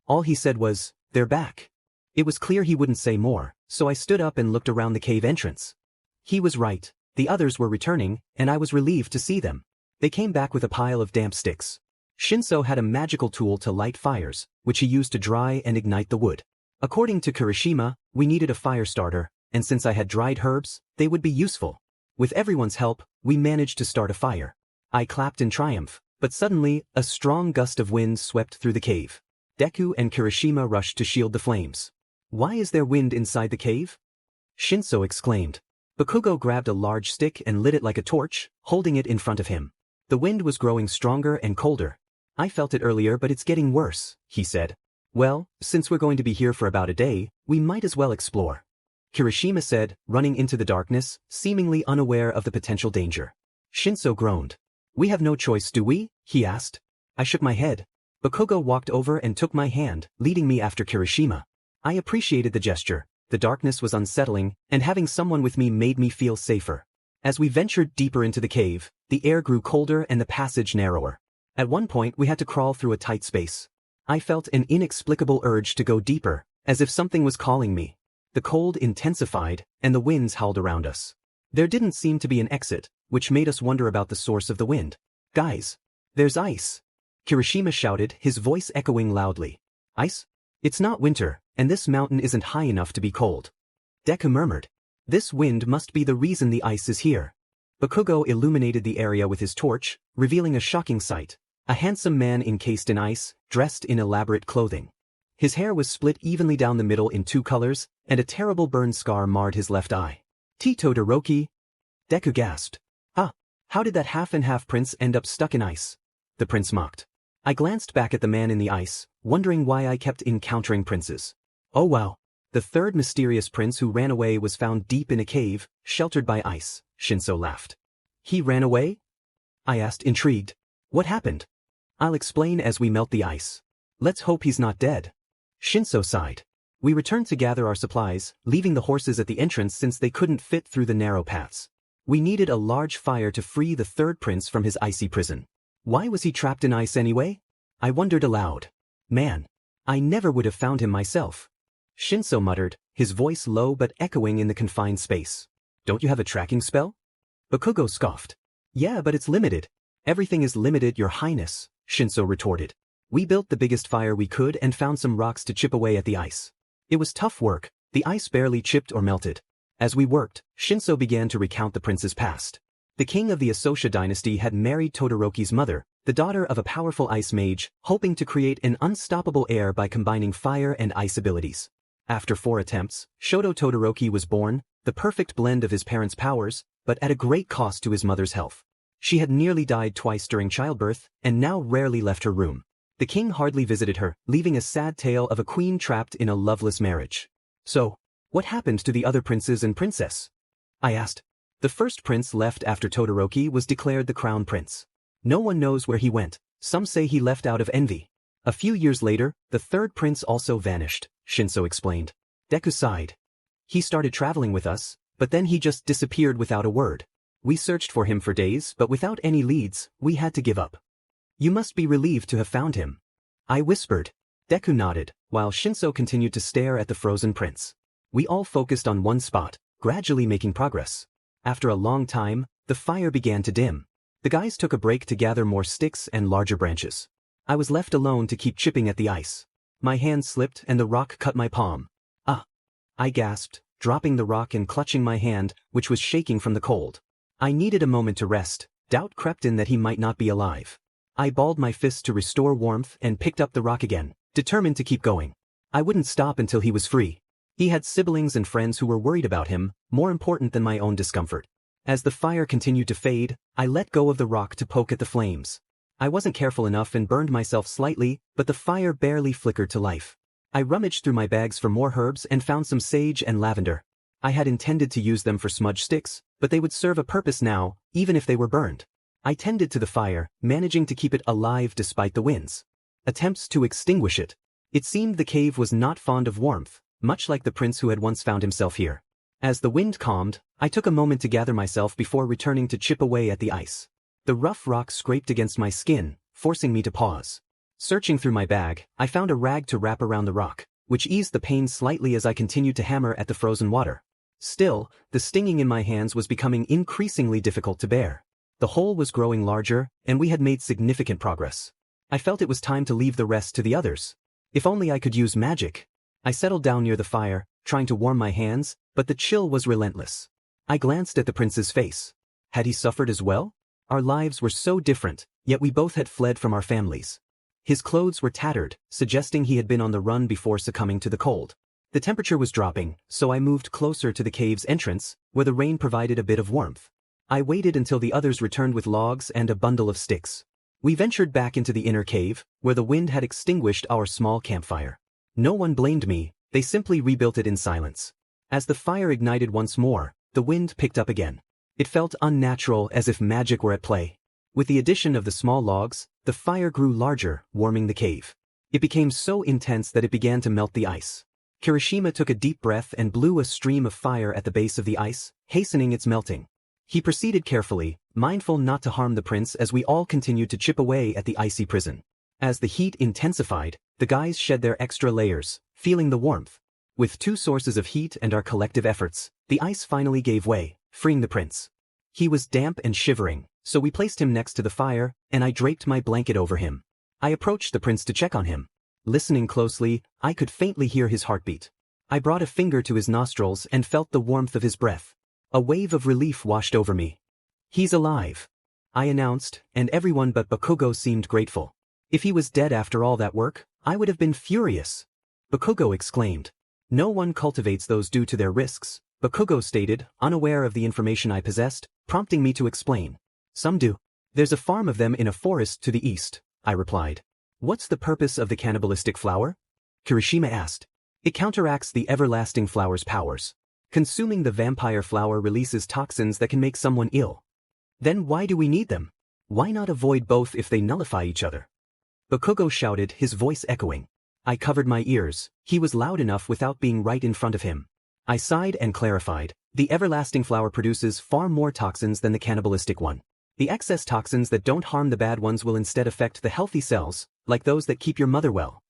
All he said was, they're back. It was clear he wouldn't say more, so I stood up and looked around the cave entrance. He was right. The others were returning, and I was relieved to see them. They came back with a pile of damp sticks. Shinso had a magical tool to light fires, which he used to dry and ignite the wood. According to Kirishima, we needed a fire starter, and since I had dried herbs, they would be useful. With everyone's help, we managed to start a fire. I clapped in triumph, but suddenly, a strong gust of wind swept through the cave. Deku and Kirishima rushed to shield the flames. Why is there wind inside the cave? Shinso exclaimed. Bakugo grabbed a large stick and lit it like a torch, holding it in front of him. The wind was growing stronger and colder. I felt it earlier, but it's getting worse, he said. Well, since we're going to be here for about a day, we might as well explore. Kirishima said, running into the darkness, seemingly unaware of the potential danger. Shinso groaned. We have no choice, do we? He asked. I shook my head. Bakugo walked over and took my hand, leading me after Kirishima. I appreciated the gesture. The darkness was unsettling, and having someone with me made me feel safer. As we ventured deeper into the cave, the air grew colder and the passage narrower. At one point we had to crawl through a tight space. I felt an inexplicable urge to go deeper, as if something was calling me. The cold intensified, and the winds howled around us. There didn't seem to be an exit, which made us wonder about the source of the wind. Guys! There's ice! Kirishima shouted, his voice echoing loudly. Ice? It's not winter, and this mountain isn't high enough to be cold. Deku murmured. This wind must be the reason the ice is here. Bakugo illuminated the area with his torch, revealing a shocking sight. A handsome man encased in ice, dressed in elaborate clothing. His hair was split evenly down the middle in 2 colors, and a terrible burn scar marred his left eye. Todoroki? Deku gasped. Ah, how did that half-and-half prince end up stuck in ice? The prince mocked. I glanced back at the man in the ice, wondering why I kept encountering princes. Oh wow. The third mysterious prince who ran away was found deep in a cave, sheltered by ice, Shinso laughed. He ran away? I asked, intrigued. What happened? I'll explain as we melt the ice. Let's hope he's not dead. Shinso sighed. We returned to gather our supplies, leaving the horses at the entrance since they couldn't fit through the narrow paths. We needed a large fire to free the third prince from his icy prison. Why was he trapped in ice anyway? I wondered aloud. Man, I never would have found him myself. Shinso muttered, his voice low but echoing in the confined space. Don't you have a tracking spell? Bakugo scoffed. Yeah, but it's limited. Everything is limited, your highness, Shinso retorted. We built the biggest fire we could and found some rocks to chip away at the ice. It was tough work, the ice barely chipped or melted. As we worked, Shinso began to recount the prince's past. The king of the Asosha dynasty had married Todoroki's mother, the daughter of a powerful ice mage, hoping to create an unstoppable heir by combining fire and ice abilities. After 4 attempts, Shoto Todoroki was born, the perfect blend of his parents' powers, but at a great cost to his mother's health. She had nearly died twice during childbirth, and now rarely left her room. The king hardly visited her, leaving a sad tale of a queen trapped in a loveless marriage. So, what happened to the other princes and princess? I asked. The first prince left after Todoroki was declared the crown prince. No one knows where he went, some say he left out of envy. A few years later, the third prince also vanished, Shinso explained. Deku sighed. He started traveling with us, but then he just disappeared without a word. We searched for him for days, but without any leads, we had to give up. You must be relieved to have found him. I whispered. Deku nodded, while Shinso continued to stare at the frozen prince. We all focused on one spot, gradually making progress. After a long time, the fire began to dim. The guys took a break to gather more sticks and larger branches. I was left alone to keep chipping at the ice. My hand slipped and the rock cut my palm. Ah! I gasped, dropping the rock and clutching my hand, which was shaking from the cold. I needed a moment to rest. Doubt crept in that he might not be alive. I balled my fists to restore warmth and picked up the rock again, determined to keep going. I wouldn't stop until he was free. He had siblings and friends who were worried about him, more important than my own discomfort. As the fire continued to fade, I let go of the rock to poke at the flames. I wasn't careful enough and burned myself slightly, but the fire barely flickered to life. I rummaged through my bags for more herbs and found some sage and lavender. I had intended to use them for smudge sticks, but they would serve a purpose now, even if they were burned. I tended to the fire, managing to keep it alive despite the winds. Attempts to extinguish it. It seemed the cave was not fond of warmth, much like the prince who had once found himself here. As the wind calmed, I took a moment to gather myself before returning to chip away at the ice. The rough rock scraped against my skin, forcing me to pause. Searching through my bag, I found a rag to wrap around the rock, which eased the pain slightly as I continued to hammer at the frozen water. Still, the stinging in my hands was becoming increasingly difficult to bear. The hole was growing larger, and we had made significant progress. I felt it was time to leave the rest to the others. If only I could use magic. I settled down near the fire, trying to warm my hands, but the chill was relentless. I glanced at the prince's face. Had he suffered as well? Our lives were so different, yet we both had fled from our families. His clothes were tattered, suggesting he had been on the run before succumbing to the cold. The temperature was dropping, so I moved closer to the cave's entrance, where the rain provided a bit of warmth. I waited until the others returned with logs and a bundle of sticks. We ventured back into the inner cave, where the wind had extinguished our small campfire. No one blamed me, they simply rebuilt it in silence. As the fire ignited once more, the wind picked up again. It felt unnatural, as if magic were at play. With the addition of the small logs, the fire grew larger, warming the cave. It became so intense that it began to melt the ice. Kirishima took a deep breath and blew a stream of fire at the base of the ice, hastening its melting. He proceeded carefully, mindful not to harm the prince as we all continued to chip away at the icy prison. As the heat intensified, the guys shed their extra layers, feeling the warmth. With 2 sources of heat and our collective efforts, the ice finally gave way, freeing the prince. He was damp and shivering, so we placed him next to the fire, and I draped my blanket over him. I approached the prince to check on him. Listening closely, I could faintly hear his heartbeat. I brought a finger to his nostrils and felt the warmth of his breath. A wave of relief washed over me. He's alive, I announced, and everyone but Bakugo seemed grateful. If he was dead after all that work, I would have been furious. Bakugo exclaimed. No one cultivates those due to their risks, Bakugo stated, unaware of the information I possessed, prompting me to explain. Some do. There's a farm of them in a forest to the east, I replied. What's the purpose of the cannibalistic flower? Kirishima asked. It counteracts the everlasting flower's powers. Consuming the vampire flower releases toxins that can make someone ill. Then why do we need them? Why not avoid both if they nullify each other? Bakugo shouted, his voice echoing. I covered my ears. He was loud enough without being right in front of him. I sighed and clarified. The everlasting flower produces far more toxins than the cannibalistic one. The excess toxins that don't harm the bad ones will instead affect the healthy cells, like those that keep your mother well.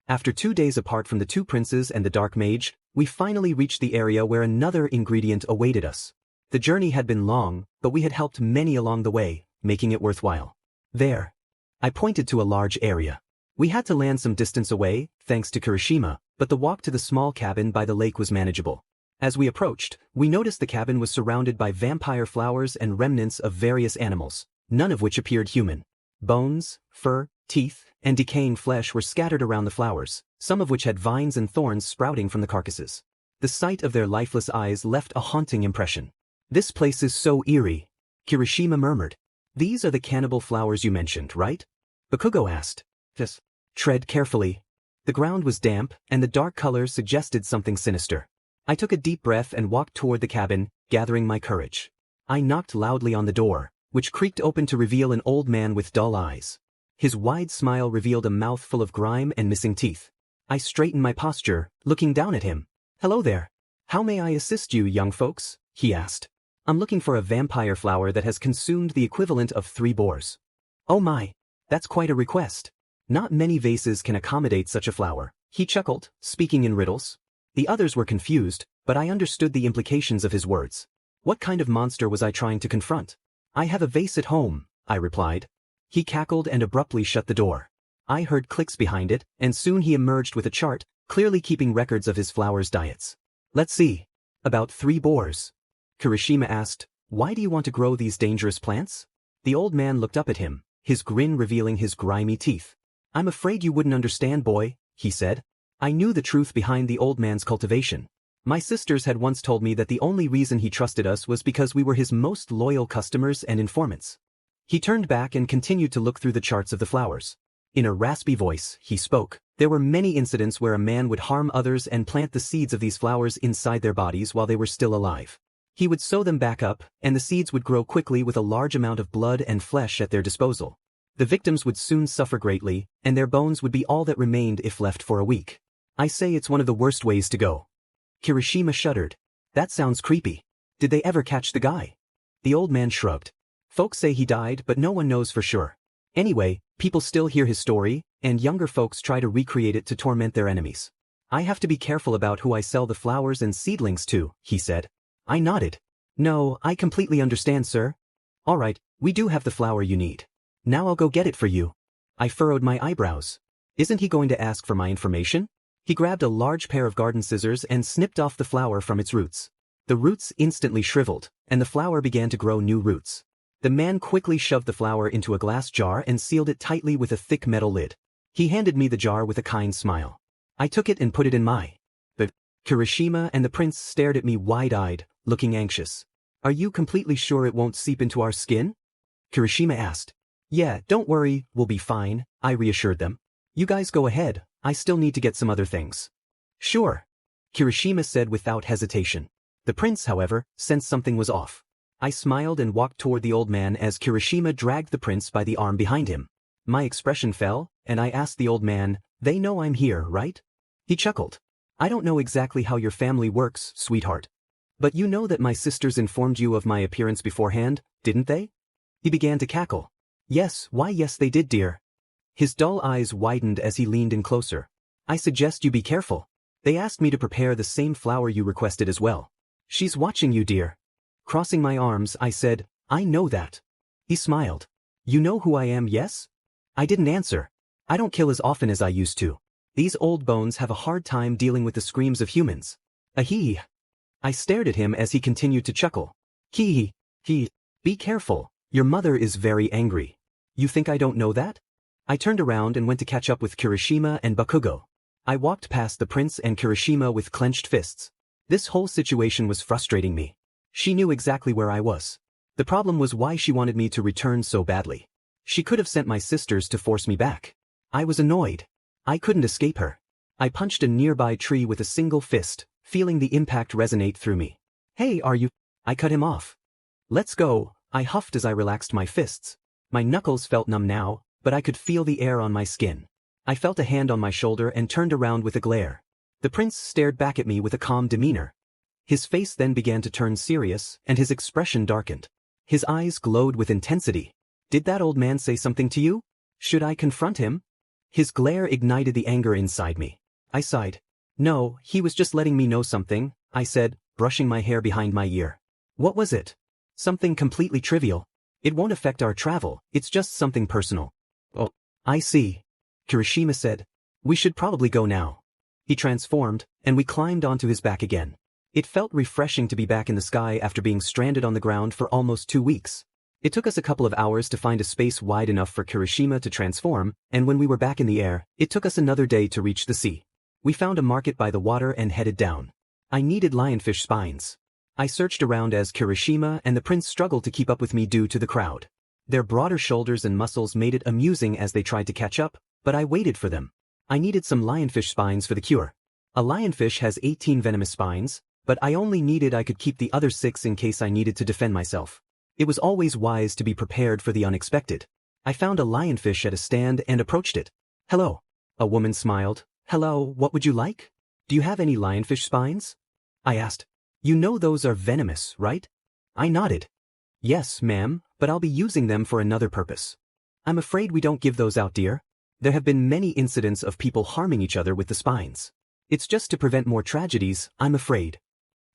After 2 days apart from the two princes and the dark mage, we finally reached the area where another ingredient awaited us. The journey had been long, but we had helped many along the way, making it worthwhile. There. I pointed to a large area. We had to land some distance away, thanks to Kirishima, but the walk to the small cabin by the lake was manageable. As we approached, we noticed the cabin was surrounded by vampire flowers and remnants of various animals, none of which appeared human. Bones, fur, teeth, and decaying flesh were scattered around the flowers, some of which had vines and thorns sprouting from the carcasses. The sight of their lifeless eyes left a haunting impression. This place is so eerie, Kirishima murmured. These are the cannibal flowers you mentioned, right? Bakugo asked. Yes. Tread carefully. The ground was damp, and the dark color suggested something sinister. I took a deep breath and walked toward the cabin, gathering my courage. I knocked loudly on the door, which creaked open to reveal an old man with dull eyes. His wide smile revealed a mouth full of grime and missing teeth. I straightened my posture, looking down at him. Hello there. How may I assist you, young folks? He asked. I'm looking for a vampire flower that has consumed the equivalent of 3 boars. Oh my, that's quite a request. Not many vases can accommodate such a flower, he chuckled, speaking in riddles. The others were confused, but I understood the implications of his words. What kind of monster was I trying to confront? I have a vase at home, I replied. He cackled and abruptly shut the door. I heard clicks behind it, and soon he emerged with a chart, clearly keeping records of his flowers' diets. Let's see. About 3 boars. Kirishima asked, why do you want to grow these dangerous plants? The old man looked up at him, his grin revealing his grimy teeth. I'm afraid you wouldn't understand, boy, he said. I knew the truth behind the old man's cultivation. My sisters had once told me that the only reason he trusted us was because we were his most loyal customers and informants. He turned back and continued to look through the charts of the flowers. In a raspy voice, he spoke. There were many incidents where a man would harm others and plant the seeds of these flowers inside their bodies while they were still alive. He would sew them back up, and the seeds would grow quickly with a large amount of blood and flesh at their disposal. The victims would soon suffer greatly, and their bones would be all that remained if left for a week. I say it's one of the worst ways to go. Kirishima shuddered. That sounds creepy. Did they ever catch the guy? The old man shrugged. Folks say he died, but no one knows for sure. Anyway, people still hear his story, and younger folks try to recreate it to torment their enemies. I have to be careful about who I sell the flowers and seedlings to, he said. I nodded. No, I completely understand, sir. All right, we do have the flower you need. Now I'll go get it for you. I furrowed my eyebrows. Isn't he going to ask for my information? He grabbed a large pair of garden scissors and snipped off the flower from its roots. The roots instantly shriveled, and the flower began to grow new roots. The man quickly shoved the flower into a glass jar and sealed it tightly with a thick metal lid. He handed me the jar with a kind smile. I took it and put it in my. But Kirishima and the prince stared at me wide-eyed, looking anxious. Are you completely sure it won't seep into our skin? Kirishima asked. Yeah, don't worry, we'll be fine, I reassured them. You guys go ahead, I still need to get some other things. Sure, Kirishima said without hesitation. The prince, however, sensed something was off. I smiled and walked toward the old man as Kirishima dragged the prince by the arm behind him. My expression fell, and I asked the old man, they know I'm here, right? He chuckled. I don't know exactly how your family works, sweetheart. But you know that my sisters informed you of my appearance beforehand, didn't they? He began to cackle. Yes, why yes they did, dear. His dull eyes widened as he leaned in closer. I suggest you be careful. They asked me to prepare the same flower you requested as well. She's watching you, dear. Crossing my arms, I said, I know that. He smiled. You know who I am, yes? I didn't answer. I don't kill as often as I used to. These old bones have a hard time dealing with the screams of humans. Ahee. I stared at him as he continued to chuckle. He. Be careful, your mother is very angry. You think I don't know that? I turned around and went to catch up with Kirishima and Bakugo. I walked past the prince and Kirishima with clenched fists. This whole situation was frustrating me. She knew exactly where I was. The problem was why she wanted me to return so badly. She could have sent my sisters to force me back. I was annoyed. I couldn't escape her. I punched a nearby tree with a single fist, feeling the impact resonate through me. Hey, are you? I cut him off. Let's go, I huffed as I relaxed my fists. My knuckles felt numb now, but I could feel the air on my skin. I felt a hand on my shoulder and turned around with a glare. The prince stared back at me with a calm demeanor. His face then began to turn serious, and his expression darkened. His eyes glowed with intensity. Did that old man say something to you? Should I confront him? His glare ignited the anger inside me. I sighed. No, he was just letting me know something, I said, brushing my hair behind my ear. What was it? Something completely trivial. It won't affect our travel, it's just something personal. Oh, I see. Kirishima said. We should probably go now. He transformed, and we climbed onto his back again. It felt refreshing to be back in the sky after being stranded on the ground for almost 2 weeks. It took us a couple of hours to find a space wide enough for Kirishima to transform, and when we were back in the air, it took us another day to reach the sea. We found a market by the water and headed down. I needed lionfish spines. I searched around as Kirishima and the prince struggled to keep up with me due to the crowd. Their broader shoulders and muscles made it amusing as they tried to catch up, but I waited for them. I needed some lionfish spines for the cure. A lionfish has 18 venomous spines, but I only needed I could keep the other 6 in case I needed to defend myself. It was always wise to be prepared for the unexpected. I found a lionfish at a stand and approached it. Hello. A woman smiled. Hello, what would you like? Do you have any lionfish spines? I asked. You know those are venomous, right? I nodded. Yes, ma'am, but I'll be using them for another purpose. I'm afraid we don't give those out, dear. There have been many incidents of people harming each other with the spines. It's just to prevent more tragedies, I'm afraid.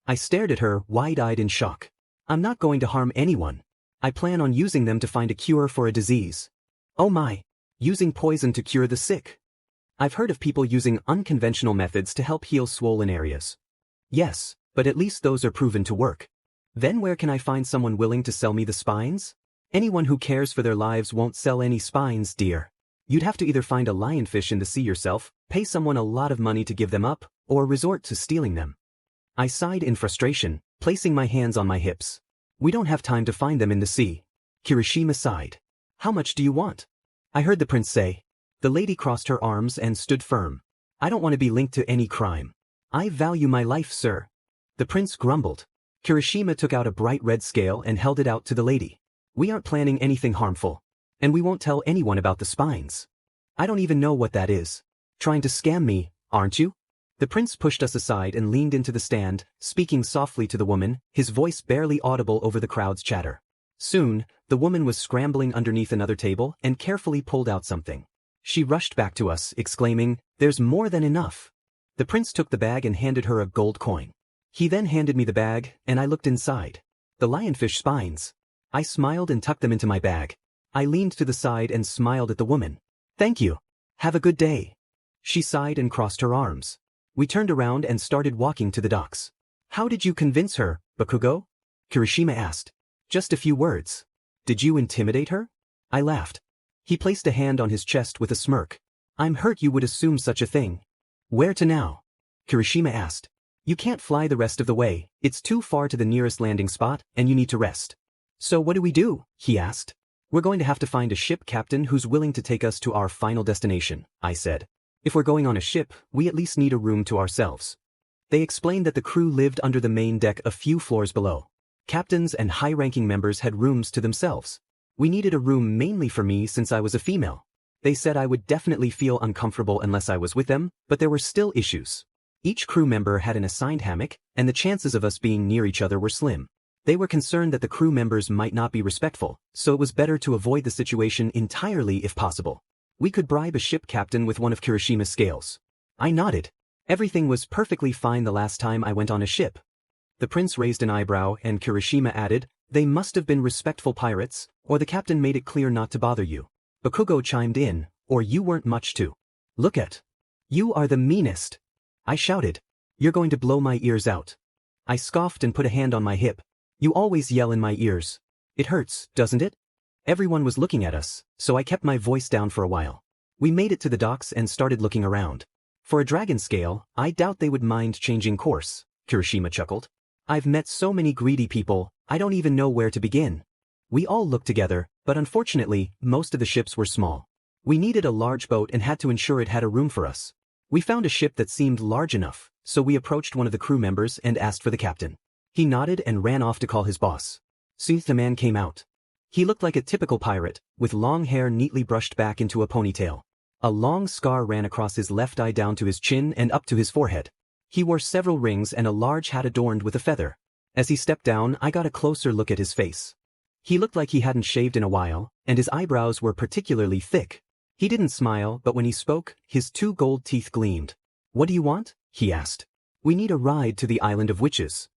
I stared at her, wide-eyed in shock. I'm not going to harm anyone. I plan on using them to find a cure for a disease. Oh my, using poison to cure the sick. I've heard of people using unconventional methods to help heal swollen areas. Yes, but at least those are proven to work. Then where can I find someone willing to sell me the spines? Anyone who cares for their lives won't sell any spines, dear. You'd have to either find a lionfish in the sea yourself, pay someone a lot of money to give them up, or resort to stealing them. I sighed in frustration, placing my hands on my hips. We don't have time to find them in the sea. Kirishima sighed. How much do you want? I heard the prince say. The lady crossed her arms and stood firm. I don't want to be linked to any crime. I value my life, sir. The prince grumbled. Kirishima took out a bright red scale and held it out to the lady. We aren't planning anything harmful. And we won't tell anyone about the spines. I don't even know what that is. Trying to scam me, aren't you? The prince pushed us aside and leaned into the stand, speaking softly to the woman, his voice barely audible over the crowd's chatter. Soon, the woman was scrambling underneath another table and carefully pulled out something. She rushed back to us, exclaiming, "There's more than enough." The prince took the bag and handed her a gold coin. He then handed me the bag, and I looked inside. The lionfish spines. I smiled and tucked them into my bag. I leaned to the side and smiled at the woman. Thank you. Have a good day. She sighed and crossed her arms. We turned around and started walking to the docks. How did you convince her, Bakugo? Kirishima asked. Just a few words. Did you intimidate her? I laughed. He placed a hand on his chest with a smirk. I'm hurt you would assume such a thing. Where to now? Kirishima asked. You can't fly the rest of the way, it's too far to the nearest landing spot, and you need to rest. So what do we do? He asked. We're going to have to find a ship captain who's willing to take us to our final destination, I said. If we're going on a ship, we at least need a room to ourselves. They explained that the crew lived under the main deck a few floors below. Captains and high-ranking members had rooms to themselves. We needed a room mainly for me since I was a female. They said I would definitely feel uncomfortable unless I was with them, but there were still issues. Each crew member had an assigned hammock, and the chances of us being near each other were slim. They were concerned that the crew members might not be respectful, so it was better to avoid the situation entirely if possible. We could bribe a ship captain with one of Kirishima's scales. I nodded. Everything was perfectly fine the last time I went on a ship. The prince raised an eyebrow and Kirishima added, they must have been respectful pirates, or the captain made it clear not to bother you. Bakugo chimed in, or you weren't much to look at. You are the meanest. I shouted. You're going to blow my ears out. I scoffed and put a hand on my hip. You always yell in my ears. It hurts, doesn't it? Everyone was looking at us, so I kept my voice down for a while. We made it to the docks and started looking around. For a dragon scale, I doubt they would mind changing course, Kirishima chuckled. I've met so many greedy people, I don't even know where to begin. We all looked together, but unfortunately, most of the ships were small. We needed a large boat and had to ensure it had a room for us. We found a ship that seemed large enough, so we approached one of the crew members and asked for the captain. He nodded and ran off to call his boss. Soon the man came out. He looked like a typical pirate, with long hair neatly brushed back into a ponytail. A long scar ran across his left eye down to his chin and up to his forehead. He wore several rings and a large hat adorned with a feather. As he stepped down, I got a closer look at his face. He looked like he hadn't shaved in a while, and his eyebrows were particularly thick. He didn't smile, but when he spoke, his 2 gold teeth gleamed. What do you want? He asked. We need a ride to the island of witches.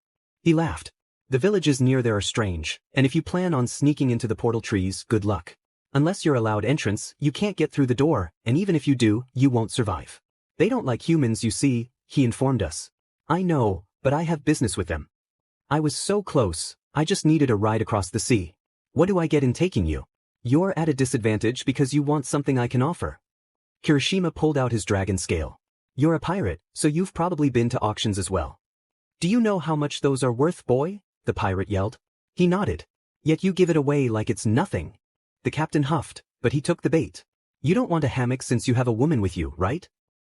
He laughed. The villages near there are strange, and if you plan on sneaking into the portal trees, good luck. Unless you're allowed entrance, you can't get through the door, and even if you do, you won't survive. They don't like humans, you see, he informed us. I know, but I have business with them. I was so close, I just needed a ride across the sea. What do I get in taking you? You're at a disadvantage because you want something I can offer. Kirishima pulled out his dragon scale. You're a pirate, so you've probably been to auctions as well. Do you know how much those are worth, boy? The pirate yelled. He nodded. Yet you give it away like it's nothing. The captain huffed, but he took the bait. You don't want a hammock since you have a woman with you, right?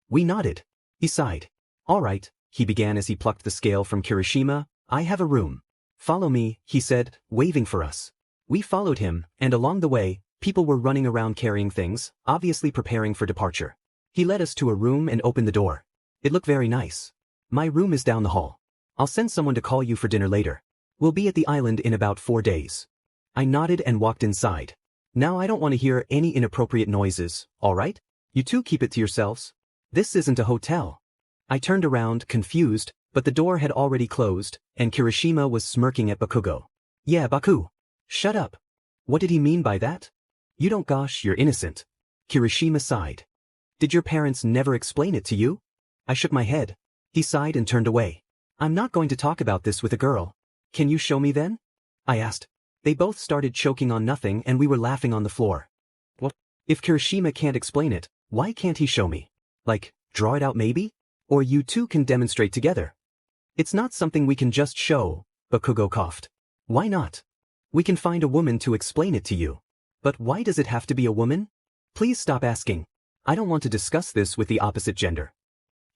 We nodded. He sighed. All right, he began as he plucked the scale from Kirishima. I have a room. Follow me, he said, waving for us. We followed him, and along the way, people were running around carrying things, obviously preparing for departure. He led us to a room and opened the door. It looked very nice. My room is down the hall. I'll send someone to call you for dinner later. We'll be at the island in about 4 days. I nodded and walked inside. Now I don't want to hear any inappropriate noises, all right? You two keep it to yourselves. This isn't a hotel. I turned around, confused, but the door had already closed, and Kirishima was smirking at Bakugo. Yeah, Baku. Shut up. What did he mean by that? You don't gosh, you're innocent. Kirishima sighed. Did your parents never explain it to you? I shook my head. He sighed and turned away. I'm not going to talk about this with a girl. Can you show me then? I asked. They both started choking on nothing and we were laughing on the floor. What? If Kirishima can't explain it, why can't he show me? Like, draw it out maybe? Or you two can demonstrate together. It's not something we can just show, Bakugo coughed. Why not? We can find a woman to explain it to you. But why does it have to be a woman? Please stop asking. I don't want to discuss this with the opposite gender.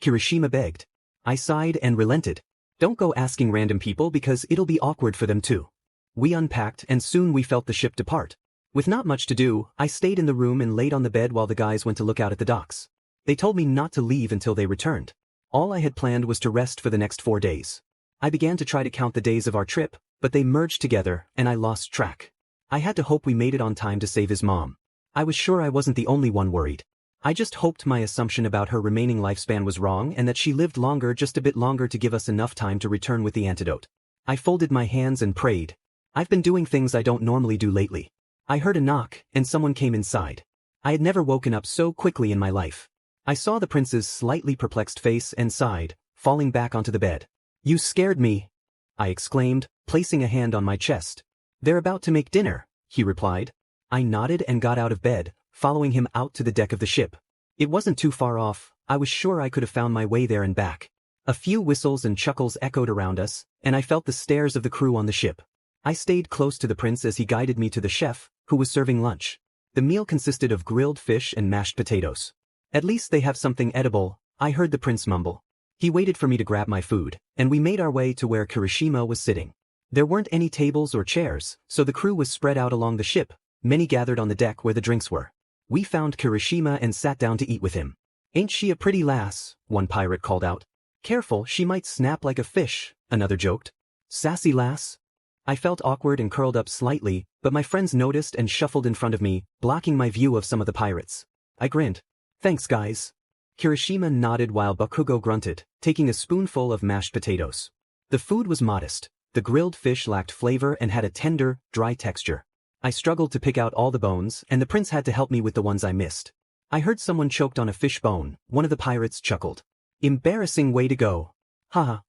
Kirishima begged. I sighed and relented. Don't go asking random people because it'll be awkward for them too. We unpacked and soon we felt the ship depart. With not much to do, I stayed in the room and laid on the bed while the guys went to look out at the docks. They told me not to leave until they returned. All I had planned was to rest for the next 4 days. I began to try to count the days of our trip, but they merged together and I lost track. I had to hope we made it on time to save his mom. I was sure I wasn't the only one worried. I just hoped my assumption about her remaining lifespan was wrong and that she lived longer, just a bit longer, to give us enough time to return with the antidote. I folded my hands and prayed. I've been doing things I don't normally do lately. I heard a knock and someone came inside. I had never woken up so quickly in my life. I saw the prince's slightly perplexed face and sighed, falling back onto the bed. You scared me, I exclaimed, placing a hand on my chest. They're about to make dinner, he replied. I nodded and got out of bed, following him out to the deck of the ship. It wasn't too far off. I was sure I could have found my way there and back. A few whistles and chuckles echoed around us, and I felt the stares of the crew on the ship. I stayed close to the prince as he guided me to the chef, who was serving lunch. The meal consisted of grilled fish and mashed potatoes. At least they have something edible, I heard the prince mumble. He waited for me to grab my food, and we made our way to where Kirishima was sitting. There weren't any tables or chairs, so the crew was spread out along the ship, many gathered on the deck where the drinks were. We found Kirishima and sat down to eat with him. Ain't she a pretty lass? One pirate called out. Careful, she might snap like a fish, another joked. Sassy lass? I felt awkward and curled up slightly, but my friends noticed and shuffled in front of me, blocking my view of some of the pirates. I grinned. Thanks, guys. Kirishima nodded while Bakugo grunted, taking a spoonful of mashed potatoes. The food was modest. The grilled fish lacked flavor and had a tender, dry texture. I struggled to pick out all the bones, and the prince had to help me with the ones I missed. I heard someone choked on a fish bone, one of the pirates chuckled. Embarrassing way to go. Haha.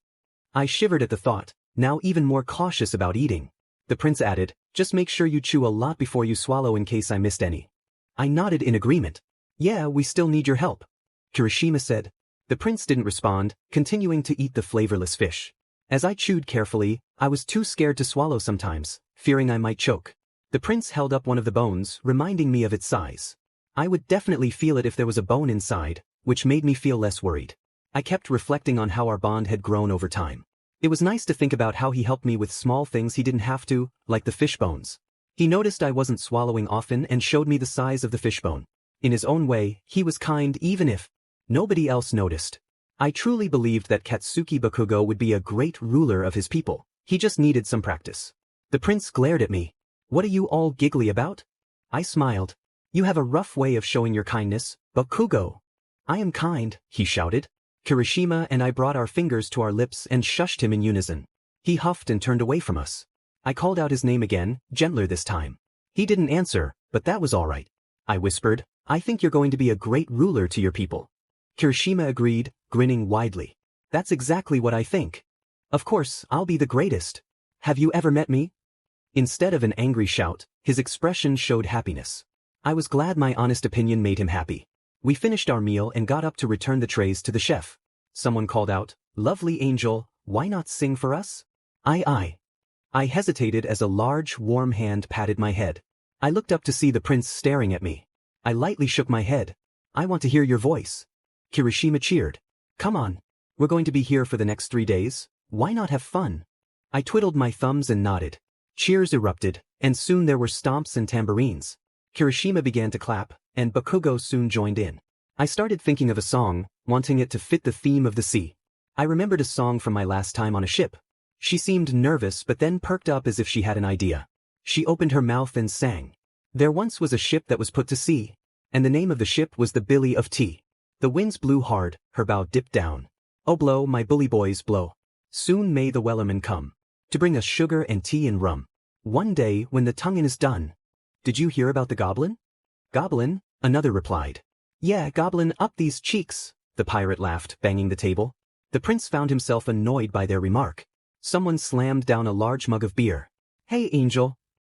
I shivered at the thought, now even more cautious about eating. The prince added, just make sure you chew a lot before you swallow in case I missed any. I nodded in agreement. Yeah, we still need your help, Kirishima said. The prince didn't respond, continuing to eat the flavorless fish. As I chewed carefully, I was too scared to swallow sometimes, fearing I might choke. The prince held up one of the bones, reminding me of its size. I would definitely feel it if there was a bone inside, which made me feel less worried. I kept reflecting on how our bond had grown over time. It was nice to think about how he helped me with small things he didn't have to, like the fish bones. He noticed I wasn't swallowing often and showed me the size of the fishbone. In his own way, he was kind even if nobody else noticed. I truly believed that Katsuki Bakugo would be a great ruler of his people. He just needed some practice. The prince glared at me. What are you all giggly about? I smiled. You have a rough way of showing your kindness, Bakugo. I am kind, he shouted. Kirishima and I brought our fingers to our lips and shushed him in unison. He huffed and turned away from us. I called out his name again, gentler this time. He didn't answer, but that was all right. I whispered, I think you're going to be a great ruler to your people. Kirishima agreed, grinning widely. That's exactly what I think. Of course, I'll be the greatest. Have you ever met me? Instead of an angry shout, his expression showed happiness. I was glad my honest opinion made him happy. We finished our meal and got up to return the trays to the chef. Someone called out, Lovely angel, why not sing for us? I hesitated as a large, warm hand patted my head. I looked up to see the prince staring at me. I lightly shook my head. I want to hear your voice. Kirishima cheered. Come on. We're going to be here for the next 3 days. Why not have fun? I twiddled my thumbs and nodded. Cheers erupted, and soon there were stomps and tambourines. Kirishima began to clap, and Bakugo soon joined in. I started thinking of a song, wanting it to fit the theme of the sea. I remembered a song from my last time on a ship. She seemed nervous but then perked up as if she had an idea. She opened her mouth and sang. There once was a ship that was put to sea, and the name of the ship was the Billy of Tea. The winds blew hard, her bow dipped down. Oh blow, my bully boys, blow. Soon may the wellerman come, to bring us sugar and tea and rum. One day when the tonguing is done. Did you hear about the goblin? Goblin, another replied. Yeah, goblin up these cheeks, the pirate laughed, banging the table. The prince found himself annoyed by their remark. Someone slammed down a large mug of beer. Hey, angel.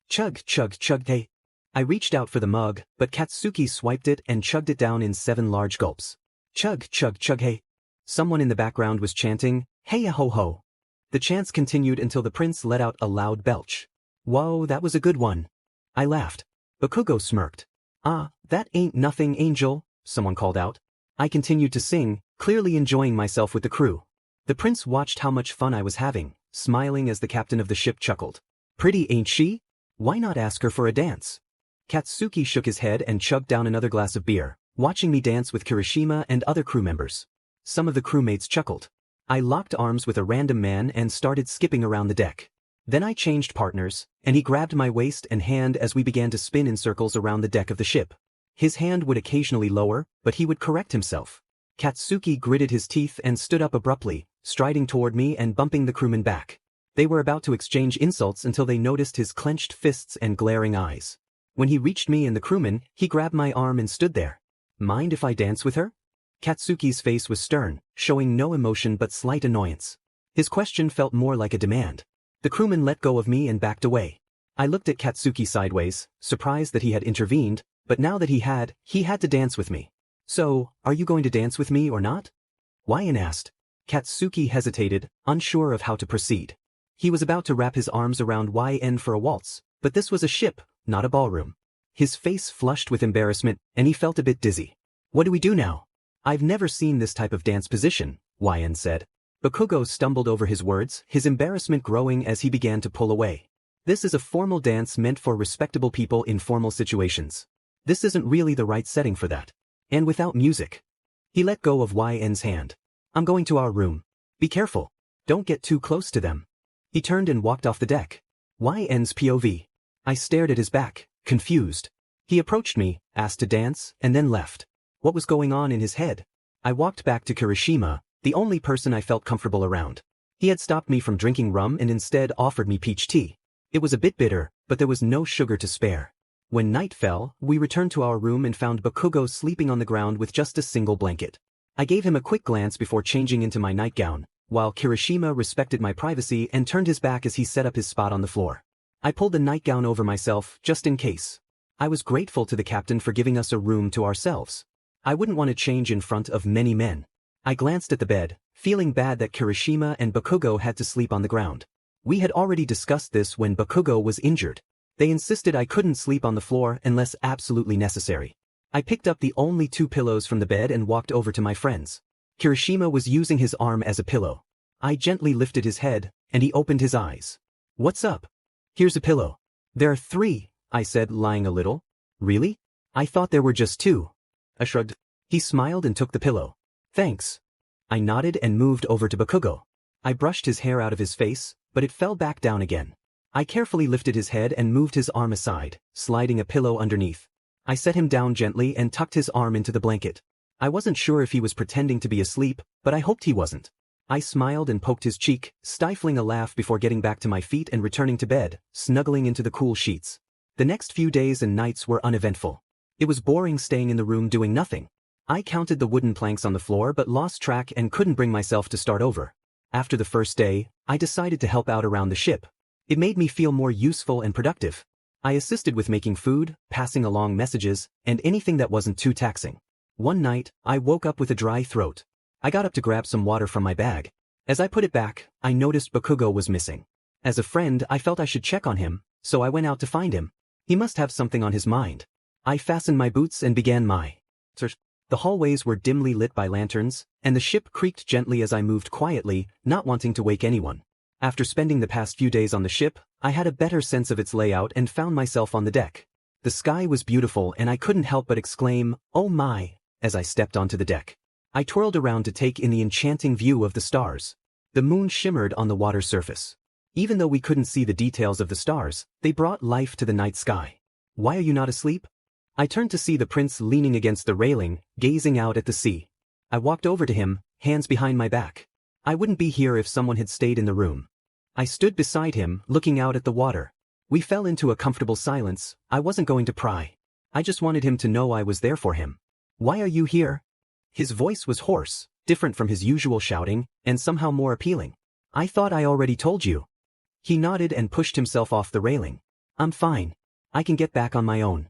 Chug, chug, chug, hey. I reached out for the mug, but Katsuki swiped it and chugged it down in 7 large gulps. Chug, chug, chug, hey. Someone in the background was chanting, hey ho ho. The chants continued until the prince let out a loud belch. Whoa, that was a good one. I laughed. Bakugo smirked. Ah, that ain't nothing, angel, someone called out. I continued to sing, clearly enjoying myself with the crew. The prince watched how much fun I was having, smiling as the captain of the ship chuckled. Pretty, ain't she? Why not ask her for a dance? Katsuki shook his head and chugged down another glass of beer, watching me dance with Kirishima and other crew members. Some of the crewmates chuckled. I locked arms with a random man and started skipping around the deck. Then I changed partners, and he grabbed my waist and hand as we began to spin in circles around the deck of the ship. His hand would occasionally lower, but he would correct himself. Katsuki gritted his teeth and stood up abruptly, striding toward me and bumping the crewmen back. They were about to exchange insults until they noticed his clenched fists and glaring eyes. When he reached me and the crewman, he grabbed my arm and stood there. Mind if I dance with her? Katsuki's face was stern, showing no emotion but slight annoyance. His question felt more like a demand. The crewman let go of me and backed away. I looked at Katsuki sideways, surprised that he had intervened, but now that he had to dance with me. So, are you going to dance with me or not? Xueyun asked. Katsuki hesitated, unsure of how to proceed. He was about to wrap his arms around Xueyun for a waltz, but this was a ship, not a ballroom. His face flushed with embarrassment, and he felt a bit dizzy. What do we do now? I've never seen this type of dance position, Xueyun said. Bakugo stumbled over his words, his embarrassment growing as he began to pull away. This is a formal dance meant for respectable people in formal situations. This isn't really the right setting for that. And without music. He let go of Xueyun's hand. I'm going to our room. Be careful. Don't get too close to them. He turned and walked off the deck. Xueyun's POV. I stared at his back, confused. He approached me, asked to dance, and then left. What was going on in his head? I walked back to Kirishima, the only person I felt comfortable around. He had stopped me from drinking rum and instead offered me peach tea. It was a bit bitter, but there was no sugar to spare. When night fell, we returned to our room and found Bakugo sleeping on the ground with just a single blanket. I gave him a quick glance before changing into my nightgown, while Kirishima respected my privacy and turned his back as he set up his spot on the floor. I pulled the nightgown over myself, just in case. I was grateful to the captain for giving us a room to ourselves. I wouldn't want to change in front of many men. I glanced at the bed, feeling bad that Kirishima and Bakugo had to sleep on the ground. We had already discussed this when Bakugo was injured. They insisted I couldn't sleep on the floor unless absolutely necessary. I picked up the only 2 pillows from the bed and walked over to my friends. Kirishima was using his arm as a pillow. I gently lifted his head, and he opened his eyes. "What's up?" "Here's a pillow." "There are 3, I said, lying a little. "Really? I thought there were just 2. I shrugged. He smiled and took the pillow. "Thanks." I nodded and moved over to Bakugo. I brushed his hair out of his face, but it fell back down again. I carefully lifted his head and moved his arm aside, sliding a pillow underneath. I set him down gently and tucked his arm into the blanket. I wasn't sure if he was pretending to be asleep, but I hoped he wasn't. I smiled and poked his cheek, stifling a laugh before getting back to my feet and returning to bed, snuggling into the cool sheets. The next few days and nights were uneventful. It was boring staying in the room doing nothing. I counted the wooden planks on the floor but lost track and couldn't bring myself to start over. After the first day, I decided to help out around the ship. It made me feel more useful and productive. I assisted with making food, passing along messages, and anything that wasn't too taxing. One night, I woke up with a dry throat. I got up to grab some water from my bag. As I put it back, I noticed Bakugo was missing. As a friend, I felt I should check on him, so I went out to find him. He must have something on his mind. I fastened my boots and began my search. The hallways were dimly lit by lanterns, and the ship creaked gently as I moved quietly, not wanting to wake anyone. After spending the past few days on the ship, I had a better sense of its layout and found myself on the deck. The sky was beautiful and I couldn't help but exclaim, "Oh my," as I stepped onto the deck. I twirled around to take in the enchanting view of the stars. The moon shimmered on the water's surface. Even though we couldn't see the details of the stars, they brought life to the night sky. "Why are you not asleep?" I turned to see the prince leaning against the railing, gazing out at the sea. I walked over to him, hands behind my back. I wouldn't be here if someone had stayed in the room. I stood beside him, looking out at the water. We fell into a comfortable silence. I wasn't going to pry. I just wanted him to know I was there for him. "Why are you here?" His voice was hoarse, different from his usual shouting, and somehow more appealing. "I thought I already told you." He nodded and pushed himself off the railing. "I'm fine. I can get back on my own."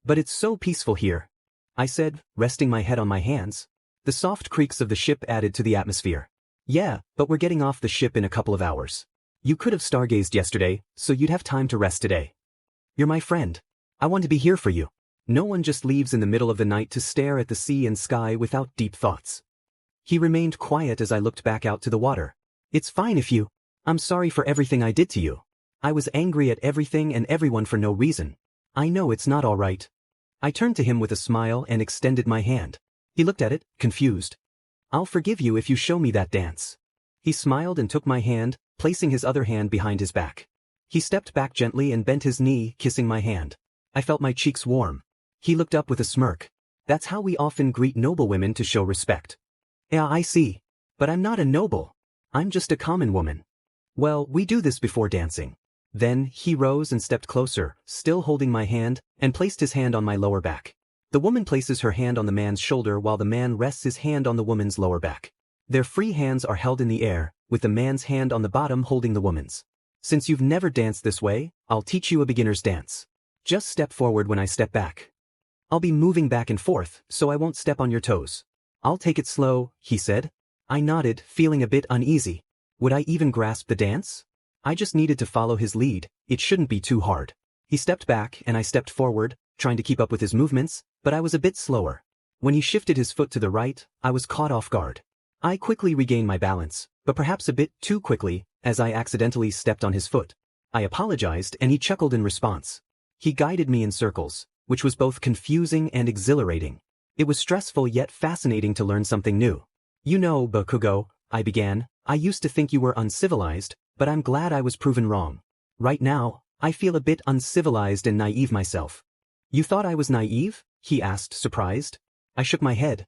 "But it's so peaceful here," I said, resting my head on my hands. The soft creaks of the ship added to the atmosphere. "Yeah, but we're getting off the ship in a couple of hours. You could have stargazed yesterday, so you'd have time to rest today. You're my friend. I want to be here for you. No one just leaves in the middle of the night to stare at the sea and sky without deep thoughts." He remained quiet as I looked back out to the water. "It's fine if you... I'm sorry for everything I did to you. I was angry at everything and everyone for no reason. I know it's not all right." I turned to him with a smile and extended my hand. He looked at it, confused. "I'll forgive you if you show me that dance." He smiled and took my hand, placing his other hand behind his back. He stepped back gently and bent his knee, kissing my hand. I felt my cheeks warm. He looked up with a smirk. "That's how we often greet noblewomen to show respect." "Yeah, I see. But I'm not a noble. I'm just a common woman." "Well, we do this before dancing." Then, he rose and stepped closer, still holding my hand, and placed his hand on my lower back. The woman places her hand on the man's shoulder while the man rests his hand on the woman's lower back. Their free hands are held in the air, with the man's hand on the bottom holding the woman's. "Since you've never danced this way, I'll teach you a beginner's dance. Just step forward when I step back. I'll be moving back and forth, so I won't step on your toes. I'll take it slow," he said. I nodded, feeling a bit uneasy. Would I even grasp the dance? I just needed to follow his lead. It shouldn't be too hard. He stepped back and I stepped forward, trying to keep up with his movements, but I was a bit slower. When he shifted his foot to the right, I was caught off guard. I quickly regained my balance, but perhaps a bit too quickly, as I accidentally stepped on his foot. I apologized and he chuckled in response. He guided me in circles, which was both confusing and exhilarating. It was stressful yet fascinating to learn something new. "You know, Bakugo," I began, "I used to think you were uncivilized, but I'm glad I was proven wrong. Right now, I feel a bit uncivilized and naive myself." "You thought I was naive?" he asked, surprised. I shook my head.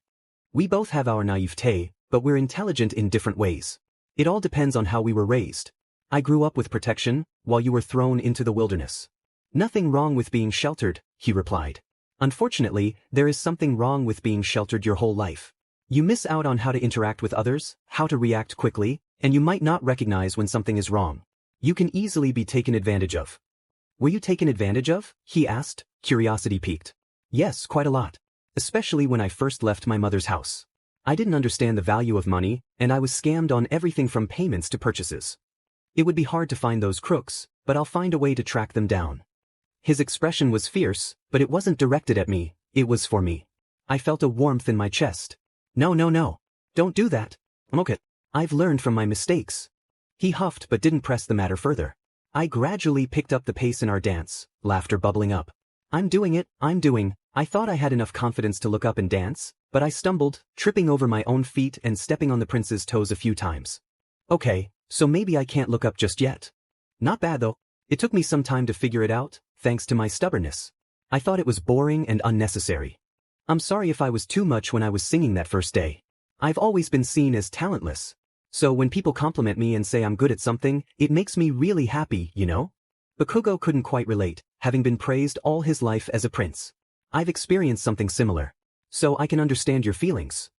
"We both have our naivete, but we're intelligent in different ways. It all depends on how we were raised. I grew up with protection, while you were thrown into the wilderness." Nothing wrong with being sheltered, he replied. Unfortunately, there is something wrong with being sheltered your whole life. You miss out on how to interact with others, how to react quickly, and you might not recognize when something is wrong. You can easily be taken advantage of. Were you taken advantage of? He asked, curiosity piqued. Yes, quite a lot. Especially when I first left my mother's house. I didn't understand the value of money, and I was scammed on everything from payments to purchases. It would be hard to find those crooks, but I'll find a way to track them down. His expression was fierce, but it wasn't directed at me, it was for me. I felt a warmth in my chest. No. Don't do that. Okay. I've learned from my mistakes. He huffed but didn't press the matter further. I gradually picked up the pace in our dance, laughter bubbling up. I'm doing. I thought I had enough confidence to look up and dance, but I stumbled, tripping over my own feet and stepping on the prince's toes a few times. Okay, so maybe I can't look up just yet. Not bad though. It took me some time to figure it out, thanks to my stubbornness. I thought it was boring and unnecessary. I'm sorry if I was too much when I was singing that first day. I've always been seen as talentless. So when people compliment me and say I'm good at something, it makes me really happy, you know? Bakugo couldn't quite relate, having been praised all his life as a prince. I've experienced something similar. So I can understand your feelings.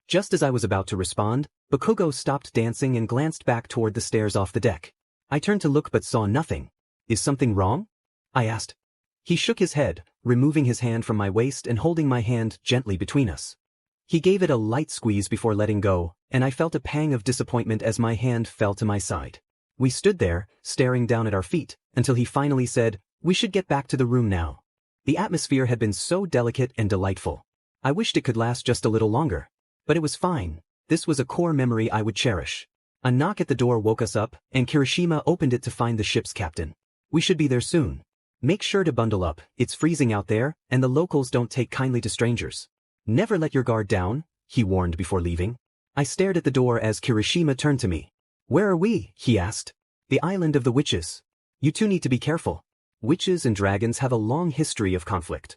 Just as I was about to respond, Bakugo stopped dancing and glanced back toward the stairs off the deck. I turned to look but saw nothing. Is something wrong? I asked. He shook his head, removing his hand from my waist and holding my hand gently between us. He gave it a light squeeze before letting go, and I felt a pang of disappointment as my hand fell to my side. We stood there, staring down at our feet, until he finally said, "We should get back to the room now." The atmosphere had been so delicate and delightful. I wished it could last just a little longer. But it was fine. This was a core memory I would cherish. A knock at the door woke us up, and Kirishima opened it to find the ship's captain. "We should be there soon. Make sure to bundle up, it's freezing out there, and the locals don't take kindly to strangers. Never let your guard down," he warned before leaving. I stared at the door as Kirishima turned to me. "Where are we?" he asked. "The island of the witches. You two need to be careful. Witches and dragons have a long history of conflict."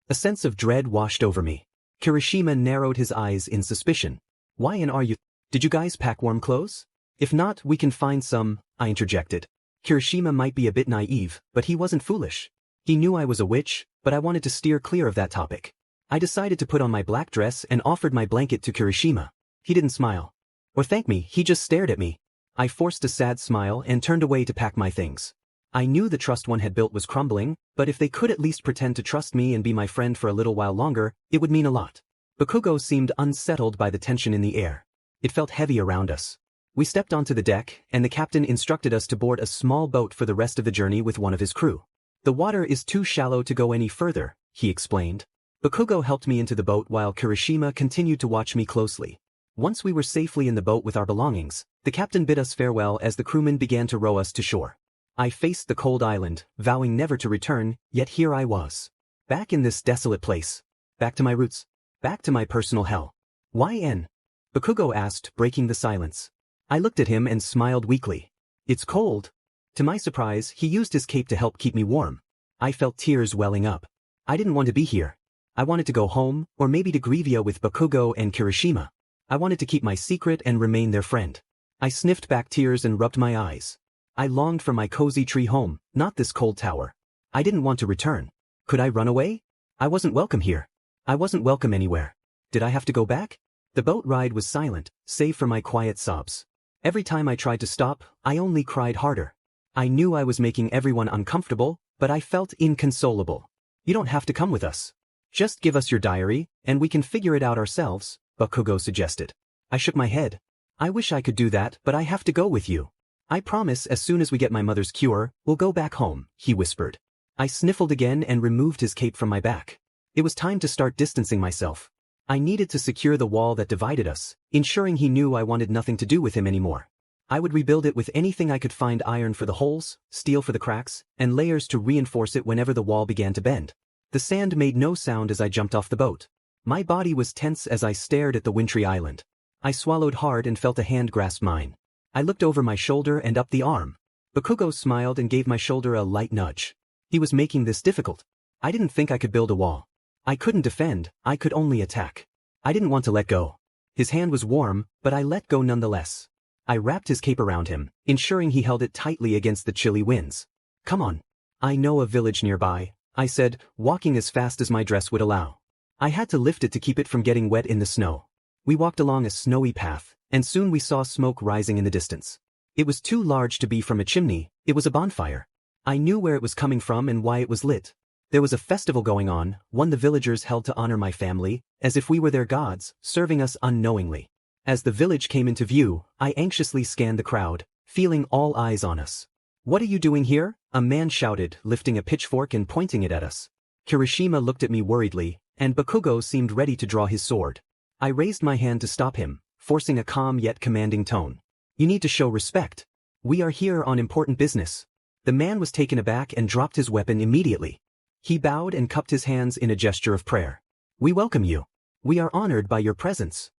A sense of dread washed over me. Kirishima narrowed his eyes in suspicion. "Why are you? Did you guys pack warm clothes? If not, we can find some," I interjected. Kirishima might be a bit naive, but he wasn't foolish. He knew I was a witch, but I wanted to steer clear of that topic. I decided to put on my black dress and offered my blanket to Kirishima. He didn't smile or thank me, he just stared at me. I forced a sad smile and turned away to pack my things. I knew the trust one had built was crumbling, but if they could at least pretend to trust me and be my friend for a little while longer, it would mean a lot. Bakugo seemed unsettled by the tension in the air. It felt heavy around us. We stepped onto the deck, and the captain instructed us to board a small boat for the rest of the journey with one of his crew. "The water is too shallow to go any further," he explained. Bakugo helped me into the boat while Kirishima continued to watch me closely. Once we were safely in the boat with our belongings, the captain bid us farewell as the crewmen began to row us to shore. I faced the cold island, vowing never to return, yet here I was. Back in this desolate place. Back to my roots. Back to my personal hell. "Yn?" Bakugo asked, breaking the silence. I looked at him and smiled weakly. "It's cold." To my surprise, he used his cape to help keep me warm. I felt tears welling up. I didn't want to be here. I wanted to go home, or maybe to Grevia with Bakugo and Kirishima. I wanted to keep my secret and remain their friend. I sniffed back tears and rubbed my eyes. I longed for my cozy tree home, not this cold tower. I didn't want to return. Could I run away? I wasn't welcome here. I wasn't welcome anywhere. Did I have to go back? The boat ride was silent, save for my quiet sobs. Every time I tried to stop, I only cried harder. I knew I was making everyone uncomfortable, but I felt inconsolable. "You don't have to come with us. Just give us your diary, and we can figure it out ourselves," Bakugo suggested. I shook my head. "I wish I could do that, but I have to go with you. I promise as soon as we get my mother's cure, we'll go back home," he whispered. I sniffled again and removed his cape from my back. It was time to start distancing myself. I needed to secure the wall that divided us, ensuring he knew I wanted nothing to do with him anymore. I would rebuild it with anything I could find: iron for the holes, steel for the cracks, and layers to reinforce it whenever the wall began to bend. The sand made no sound as I jumped off the boat. My body was tense as I stared at the wintry island. I swallowed hard and felt a hand grasp mine. I looked over my shoulder and up the arm. Bakugo smiled and gave my shoulder a light nudge. He was making this difficult. I didn't think I could build a wall. I couldn't defend, I could only attack. I didn't want to let go. His hand was warm, but I let go nonetheless. I wrapped his cape around him, ensuring he held it tightly against the chilly winds. "Come on." I know a village nearby, I said, walking as fast as my dress would allow. I had to lift it to keep it from getting wet in the snow. We walked along a snowy path, and soon we saw smoke rising in the distance. It was too large to be from a chimney, it was a bonfire. I knew where it was coming from and why it was lit. There was a festival going on, one the villagers held to honor my family, as if we were their gods, serving us unknowingly. As the village came into view, I anxiously scanned the crowd, feeling all eyes on us. "What are you doing here?" a man shouted, lifting a pitchfork and pointing it at us. Kirishima looked at me worriedly, and Bakugo seemed ready to draw his sword. I raised my hand to stop him, forcing a calm yet commanding tone. "You need to show respect. We are here on important business." The man was taken aback and dropped his weapon immediately. He bowed and cupped his hands in a gesture of prayer. "We welcome you. We are honored by your presence."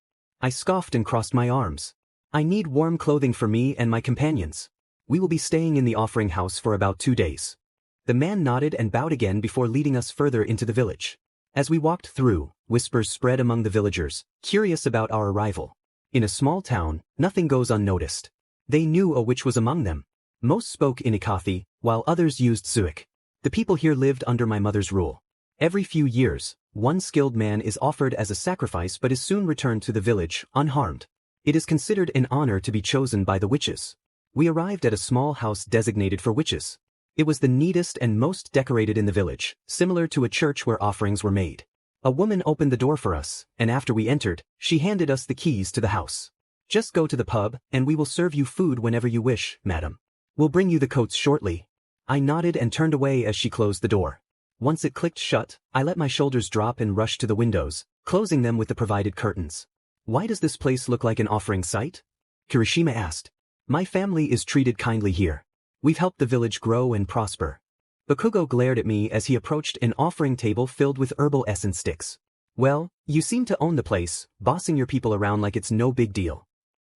I scoffed and crossed my arms. "I need warm clothing for me and my companions. We will be staying in the offering house for about 2 days." The man nodded and bowed again before leading us further into the village. As we walked through, whispers spread among the villagers, curious about our arrival. In a small town, nothing goes unnoticed. They knew a witch was among them. Most spoke Inikathi, while others used Xueyun. The people here lived under my mother's rule. Every few years, one skilled man is offered as a sacrifice but is soon returned to the village, unharmed. It is considered an honor to be chosen by the witches. We arrived at a small house designated for witches. It was the neatest and most decorated in the village, similar to a church where offerings were made. A woman opened the door for us, and after we entered, she handed us the keys to the house. "Just go to the pub, and we will serve you food whenever you wish, madam. We'll bring you the coats shortly." I nodded and turned away as she closed the door. Once it clicked shut, I let my shoulders drop and rushed to the windows, closing them with the provided curtains. "Why does this place look like an offering site?" Kirishima asked. "My family is treated kindly here. We've helped the village grow and prosper." Bakugo glared at me as he approached an offering table filled with herbal essence sticks. "Well, you seem to own the place, bossing your people around like it's no big deal."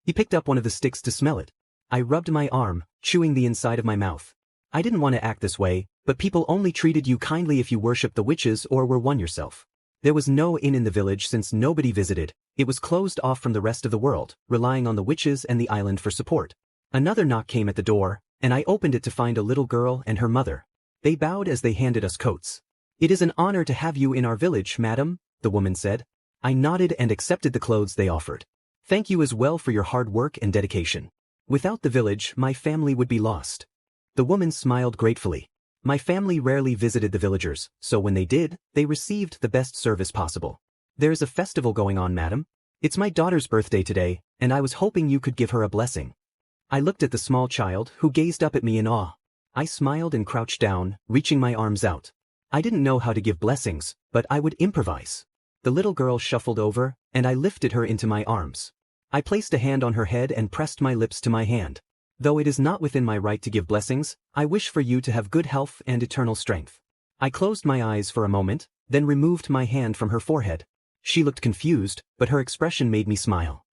He picked up one of the sticks to smell it. I rubbed my arm, chewing the inside of my mouth. I didn't want to act this way, but people only treated you kindly if you worshipped the witches or were one yourself. There was no inn in the village since nobody visited. It was closed off from the rest of the world, relying on the witches and the island for support. Another knock came at the door, and I opened it to find a little girl and her mother. They bowed as they handed us coats. "It is an honor to have you in our village, madam," the woman said. I nodded and accepted the clothes they offered. "Thank you as well for your hard work and dedication. Without the village, my family would be lost." The woman smiled gratefully. My family rarely visited the villagers, so when they did, they received the best service possible. "There's a festival going on, madam. It's my daughter's birthday today, and I was hoping you could give her a blessing." I looked at the small child, who gazed up at me in awe. I smiled and crouched down, reaching my arms out. I didn't know how to give blessings, but I would improvise. The little girl shuffled over, and I lifted her into my arms. I placed a hand on her head and pressed my lips to my hand. "Though it is not within my right to give blessings, I wish for you to have good health and eternal strength." I closed my eyes for a moment, then removed my hand from her forehead. She looked confused, but her expression made me smile.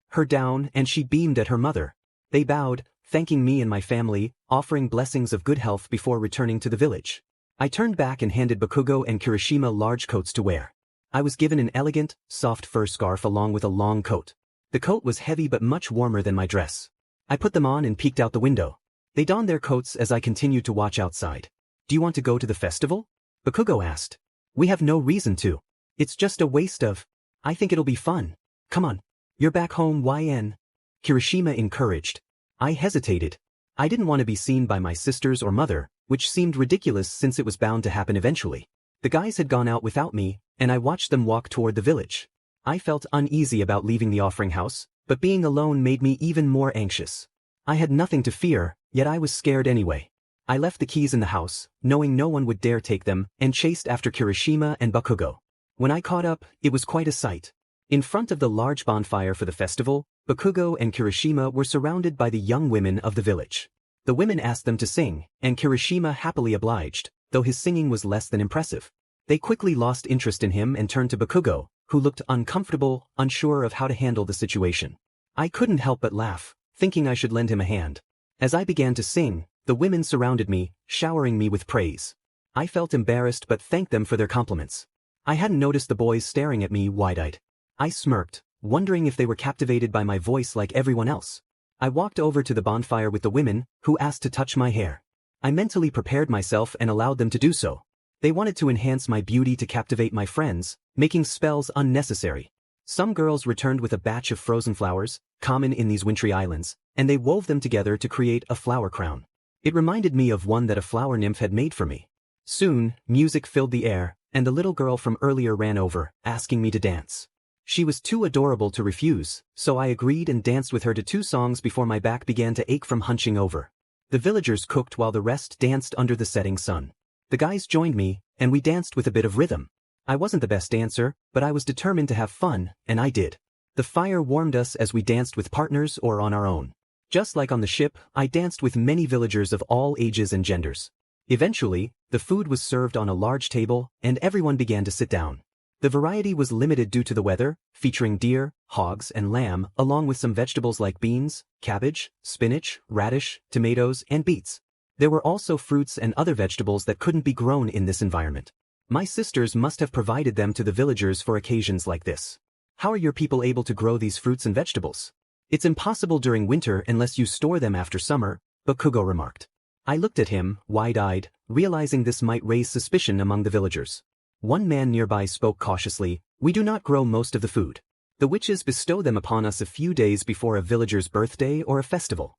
Her down, and she beamed at her mother. They bowed, thanking me and my family, offering blessings of good health before returning to the village. I turned back and handed Bakugo and Kirishima large coats to wear. I was given an elegant, soft fur scarf along with a long coat. The coat was heavy but much warmer than my dress. I put them on and peeked out the window. They donned their coats as I continued to watch outside. "Do you want to go to the festival?" Bakugo asked. "We have no reason to. It's just a waste of. I think it'll be fun. Come on. You're back home, YN." Kirishima encouraged. I hesitated. I didn't want to be seen by my sisters or mother, which seemed ridiculous since it was bound to happen eventually. The guys had gone out without me, and I watched them walk toward the village. I felt uneasy about leaving the offering house, but being alone made me even more anxious. I had nothing to fear, yet I was scared anyway. I left the keys in the house, knowing no one would dare take them, and chased after Kirishima and Bakugo. When I caught up, it was quite a sight. In front of the large bonfire for the festival, Bakugo and Kirishima were surrounded by the young women of the village. The women asked them to sing, and Kirishima happily obliged, though his singing was less than impressive. They quickly lost interest in him and turned to Bakugo, who looked uncomfortable, unsure of how to handle the situation. I couldn't help but laugh, thinking I should lend him a hand. As I began to sing, the women surrounded me, showering me with praise. I felt embarrassed but thanked them for their compliments. I hadn't noticed the boys staring at me wide-eyed. I smirked, wondering if they were captivated by my voice like everyone else. I walked over to the bonfire with the women, who asked to touch my hair. I mentally prepared myself and allowed them to do so. They wanted to enhance my beauty to captivate my friends, making spells unnecessary. Some girls returned with a batch of frozen flowers, common in these wintry islands, and they wove them together to create a flower crown. It reminded me of one that a flower nymph had made for me. Soon, music filled the air, and the little girl from earlier ran over, asking me to dance. She was too adorable to refuse, so I agreed and danced with her to 2 songs before my back began to ache from hunching over. The villagers cooked while the rest danced under the setting sun. The guys joined me, and we danced with a bit of rhythm. I wasn't the best dancer, but I was determined to have fun, and I did. The fire warmed us as we danced with partners or on our own. Just like on the ship, I danced with many villagers of all ages and genders. Eventually, the food was served on a large table, and everyone began to sit down. The variety was limited due to the weather, featuring deer, hogs, and lamb, along with some vegetables like beans, cabbage, spinach, radish, tomatoes, and beets. There were also fruits and other vegetables that couldn't be grown in this environment. My sisters must have provided them to the villagers for occasions like this. How are your people able to grow these fruits and vegetables? It's impossible during winter unless you store them after summer, Bakugo remarked. I looked at him, wide-eyed, realizing this might raise suspicion among the villagers. One man nearby spoke cautiously, "We do not grow most of the food. The witches bestow them upon us a few days before a villager's birthday or a festival."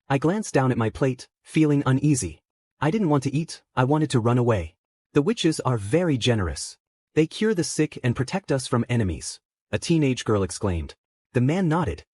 I glanced down at my plate, feeling uneasy. I didn't want to eat, I wanted to run away. The witches are very generous. They cure the sick and protect us from enemies, a teenage girl exclaimed. The man nodded.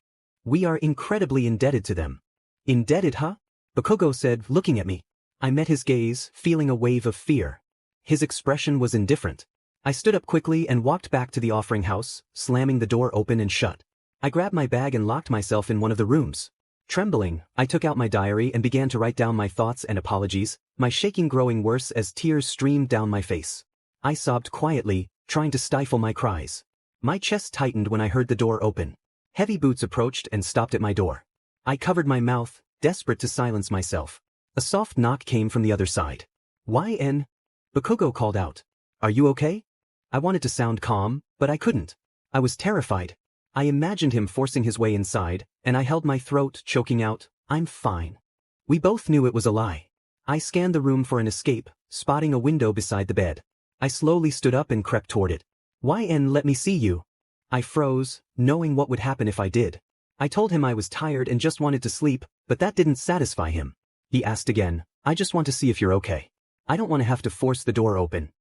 We are incredibly indebted to them. Indebted, huh? Bakugo said, looking at me. I met his gaze, feeling a wave of fear. His expression was indifferent. I stood up quickly and walked back to the offering house, slamming the door open and shut. I grabbed my bag and locked myself in one of the rooms. Trembling, I took out my diary and began to write down my thoughts and apologies, my shaking growing worse as tears streamed down my face. I sobbed quietly, trying to stifle my cries. My chest tightened when I heard the door open. Heavy boots approached and stopped at my door. I covered my mouth, desperate to silence myself. A soft knock came from the other side. "YN?" Bakugo called out. "Are you okay?" I wanted to sound calm, but I couldn't. I was terrified. I imagined him forcing his way inside, and I held my throat, choking out, "I'm fine." We both knew it was a lie. I scanned the room for an escape, spotting a window beside the bed. I slowly stood up and crept toward it. "YN, let me see you." I froze, knowing what would happen if I did. I told him I was tired and just wanted to sleep, but that didn't satisfy him. He asked again, "I just want to see if you're okay. I don't want to have to force the door open."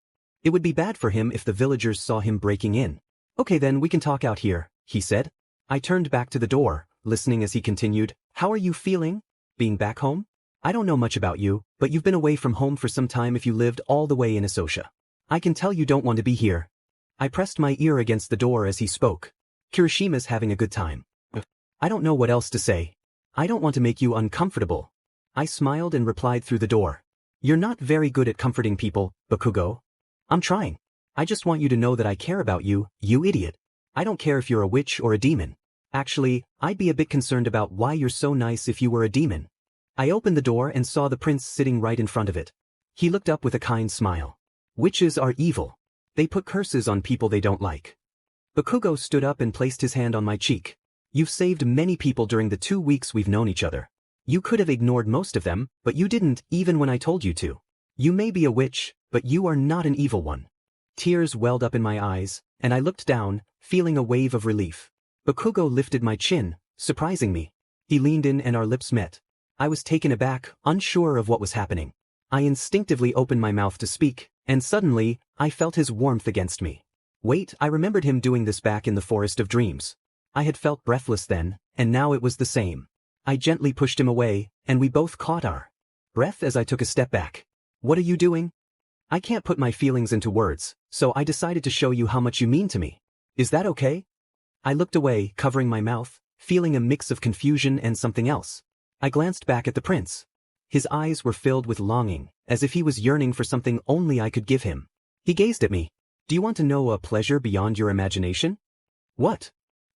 It would be bad for him if the villagers saw him breaking in. "Okay then, we can talk out here," he said. I turned back to the door, listening as he continued, "How are you feeling? Being back home? I don't know much about you, but you've been away from home for some time if you lived all the way in Asosha. I can tell you don't want to be here." I pressed my ear against the door as he spoke. "Kirishima's having a good time." I don't know what else to say. "I don't want to make you uncomfortable." I smiled and replied through the door. "You're not very good at comforting people, Bakugo." "I'm trying. I just want you to know that I care about you, you idiot. I don't care if you're a witch or a demon. Actually, I'd be a bit concerned about why you're so nice if you were a demon." I opened the door and saw the prince sitting right in front of it. He looked up with a kind smile. "Witches are evil. They put curses on people they don't like." Bakugo stood up and placed his hand on my cheek. "You've saved many people during the 2 weeks we've known each other. You could have ignored most of them, but you didn't, even when I told you to. You may be a witch, but you are not an evil one." Tears welled up in my eyes, and I looked down, feeling a wave of relief. Bakugo lifted my chin, surprising me. He leaned in and our lips met. I was taken aback, unsure of what was happening. I instinctively opened my mouth to speak, and suddenly, I felt his warmth against me. Wait, I remembered him doing this back in the Forest of Dreams. I had felt breathless then, and now it was the same. I gently pushed him away, and we both caught our breath as I took a step back. "What are you doing?" "I can't put my feelings into words, so I decided to show you how much you mean to me. Is that okay?" I looked away, covering my mouth, feeling a mix of confusion and something else. I glanced back at the prince. His eyes were filled with longing, as if he was yearning for something only I could give him. He gazed at me. "Do you want to know a pleasure beyond your imagination?" "What?"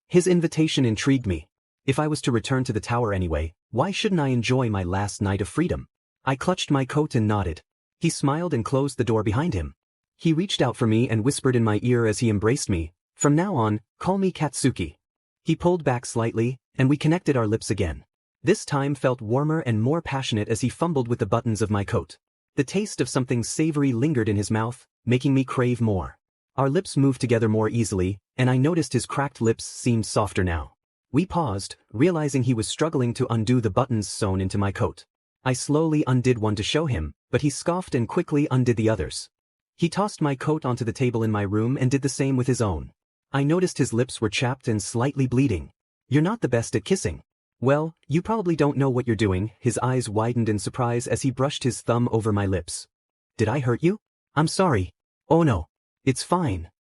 His invitation intrigued me. If I was to return to the tower anyway, why shouldn't I enjoy my last night of freedom? I clutched my coat and nodded. He smiled and closed the door behind him. He reached out for me and whispered in my ear as he embraced me, "From now on, call me Katsuki." He pulled back slightly, and we connected our lips again. This time felt warmer and more passionate as he fumbled with the buttons of my coat. The taste of something savory lingered in his mouth, making me crave more. Our lips moved together more easily, and I noticed his cracked lips seemed softer now. We paused, realizing he was struggling to undo the buttons sewn into my coat. I slowly undid one to show him, but he scoffed and quickly undid the others. He tossed my coat onto the table in my room and did the same with his own. I noticed his lips were chapped and slightly bleeding. "You're not the best at kissing." "Well, you probably don't know what you're doing." His eyes widened in surprise as he brushed his thumb over my lips. "Did I hurt you?" "I'm sorry." "Oh no. It's fine,"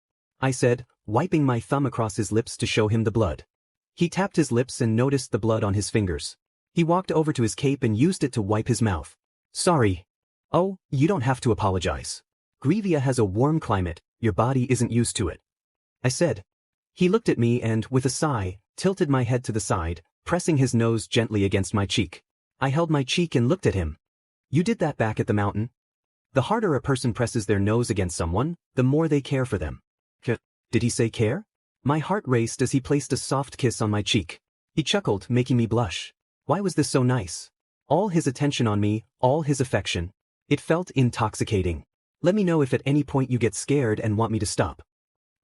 I said, wiping my thumb across his lips to show him the blood. He tapped his lips and noticed the blood on his fingers. He walked over to his cape and used it to wipe his mouth. "Sorry." "Oh, you don't have to apologize. Grevia has a warm climate, your body isn't used to it," I said. He looked at me and, with a sigh, tilted my head to the side, pressing his nose gently against my cheek. I held my cheek and looked at him. "You did that back at the mountain?" The harder a person presses their nose against someone, the more they care for them. Did he say care? My heart raced as he placed a soft kiss on my cheek. He chuckled, making me blush. Why was this so nice? All his attention on me, all his affection. It felt intoxicating. "Let me know if at any point you get scared and want me to stop."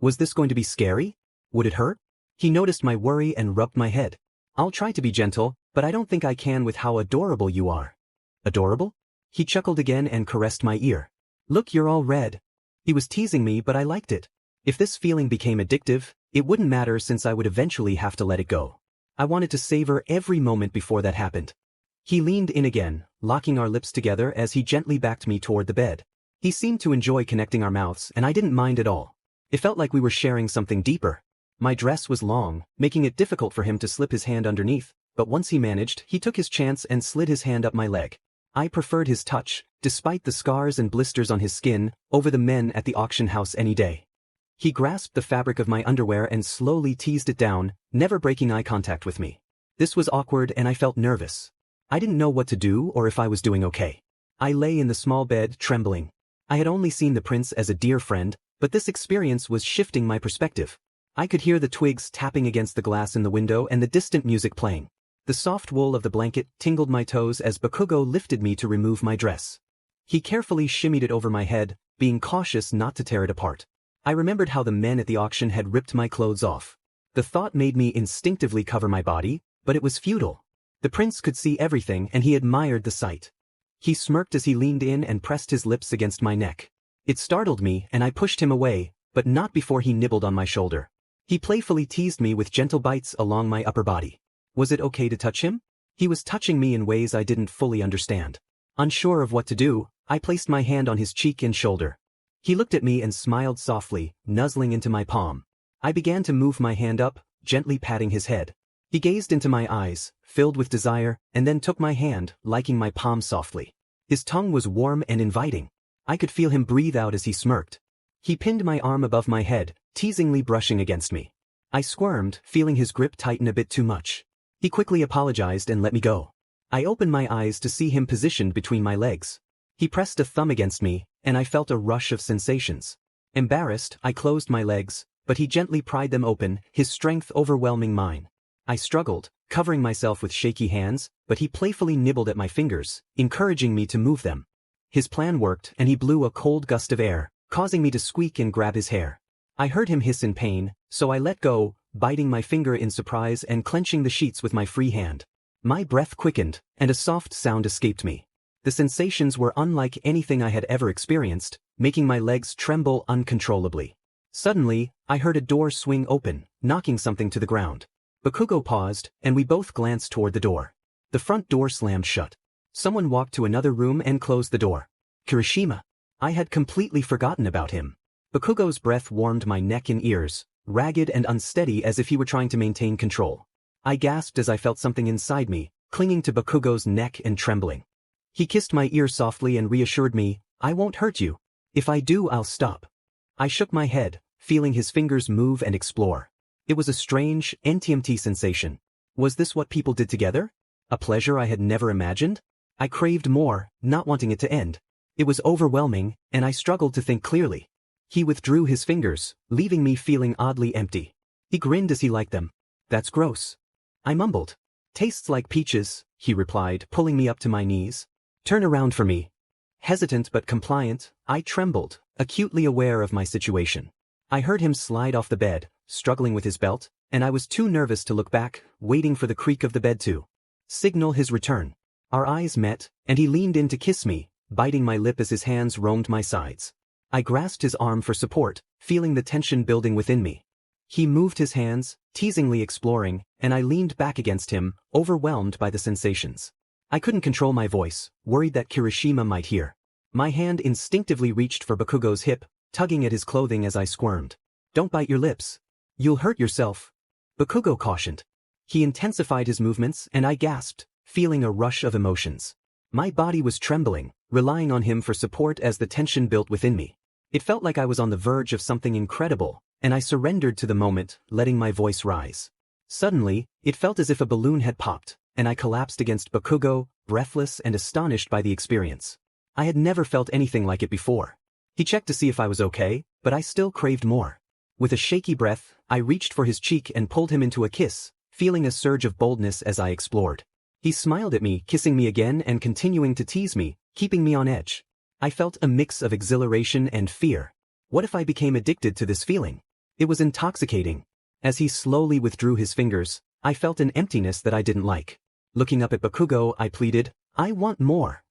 Was this going to be scary? Would it hurt? He noticed my worry and rubbed my head. "I'll try to be gentle, but I don't think I can with how adorable you are." "Adorable?" He chuckled again and caressed my ear. "Look, you're all red." He was teasing me, but I liked it. If this feeling became addictive, it wouldn't matter since I would eventually have to let it go. I wanted to savor every moment before that happened. He leaned in again, locking our lips together as he gently backed me toward the bed. He seemed to enjoy connecting our mouths, and I didn't mind at all. It felt like we were sharing something deeper. My dress was long, making it difficult for him to slip his hand underneath, but once he managed, he took his chance and slid his hand up my leg. I preferred his touch, despite the scars and blisters on his skin, over the men at the auction house any day. He grasped the fabric of my underwear and slowly teased it down, never breaking eye contact with me. This was awkward and I felt nervous. I didn't know what to do or if I was doing okay. I lay in the small bed, trembling. I had only seen the prince as a dear friend, but this experience was shifting my perspective. I could hear the twigs tapping against the glass in the window and the distant music playing. The soft wool of the blanket tingled my toes as Bakugo lifted me to remove my dress. He carefully shimmied it over my head, being cautious not to tear it apart. I remembered how the men at the auction had ripped my clothes off. The thought made me instinctively cover my body, but it was futile. The prince could see everything and he admired the sight. He smirked as he leaned in and pressed his lips against my neck. It startled me and I pushed him away, but not before he nibbled on my shoulder. He playfully teased me with gentle bites along my upper body. Was it okay to touch him? He was touching me in ways I didn't fully understand. Unsure of what to do, I placed my hand on his cheek and shoulder. He looked at me and smiled softly, nuzzling into my palm. I began to move my hand up, gently patting his head. He gazed into my eyes, filled with desire, and then took my hand, liking my palm softly. His tongue was warm and inviting. I could feel him breathe out as he smirked. He pinned my arm above my head, teasingly brushing against me. I squirmed, feeling his grip tighten a bit too much. He quickly apologized and let me go. I opened my eyes to see him positioned between my legs. He pressed a thumb against me, and I felt a rush of sensations. Embarrassed, I closed my legs, but he gently pried them open, his strength overwhelming mine. I struggled, covering myself with shaky hands, but he playfully nibbled at my fingers, encouraging me to move them. His plan worked, and he blew a cold gust of air, causing me to squeak and grab his hair. I heard him hiss in pain, so I let go, biting my finger in surprise and clenching the sheets with my free hand. My breath quickened, and a soft sound escaped me. The sensations were unlike anything I had ever experienced, making my legs tremble uncontrollably. Suddenly, I heard a door swing open, knocking something to the ground. Bakugo paused, and we both glanced toward the door. The front door slammed shut. Someone walked to another room and closed the door. Kirishima. I had completely forgotten about him. Bakugo's breath warmed my neck and ears, ragged and unsteady as if he were trying to maintain control. I gasped as I felt something inside me, clinging to Bakugo's neck and trembling. He kissed my ear softly and reassured me, "I won't hurt you. If I do, I'll stop." I shook my head, feeling his fingers move and explore. It was a strange, NTMT sensation. Was this what people did together? A pleasure I had never imagined? I craved more, not wanting it to end. It was overwhelming, and I struggled to think clearly. He withdrew his fingers, leaving me feeling oddly empty. He grinned as he liked them. "That's gross." I mumbled. Tastes like peaches, he replied, pulling me up to my knees. Turn around for me. Hesitant but compliant, I trembled, acutely aware of my situation. I heard him slide off the bed, struggling with his belt, and I was too nervous to look back, waiting for the creak of the bed to signal his return. Our eyes met, and he leaned in to kiss me, biting my lip as his hands roamed my sides. I grasped his arm for support, feeling the tension building within me. He moved his hands, teasingly exploring, and I leaned back against him, overwhelmed by the sensations. I couldn't control my voice, worried that Kirishima might hear. My hand instinctively reached for Bakugo's hip, tugging at his clothing as I squirmed. Don't bite your lips. You'll hurt yourself. Bakugo cautioned. He intensified his movements and I gasped, feeling a rush of emotions. My body was trembling, relying on him for support as the tension built within me. It felt like I was on the verge of something incredible, and I surrendered to the moment, letting my voice rise. Suddenly, it felt as if a balloon had popped, and I collapsed against Bakugo, breathless and astonished by the experience. I had never felt anything like it before. He checked to see if I was okay, but I still craved more. With a shaky breath, I reached for his cheek and pulled him into a kiss, feeling a surge of boldness as I explored. He smiled at me, kissing me again and continuing to tease me, keeping me on edge. I felt a mix of exhilaration and fear. What if I became addicted to this feeling? It was intoxicating. As he slowly withdrew his fingers, I felt an emptiness that I didn't like. Looking up at Bakugo, I pleaded, I want more.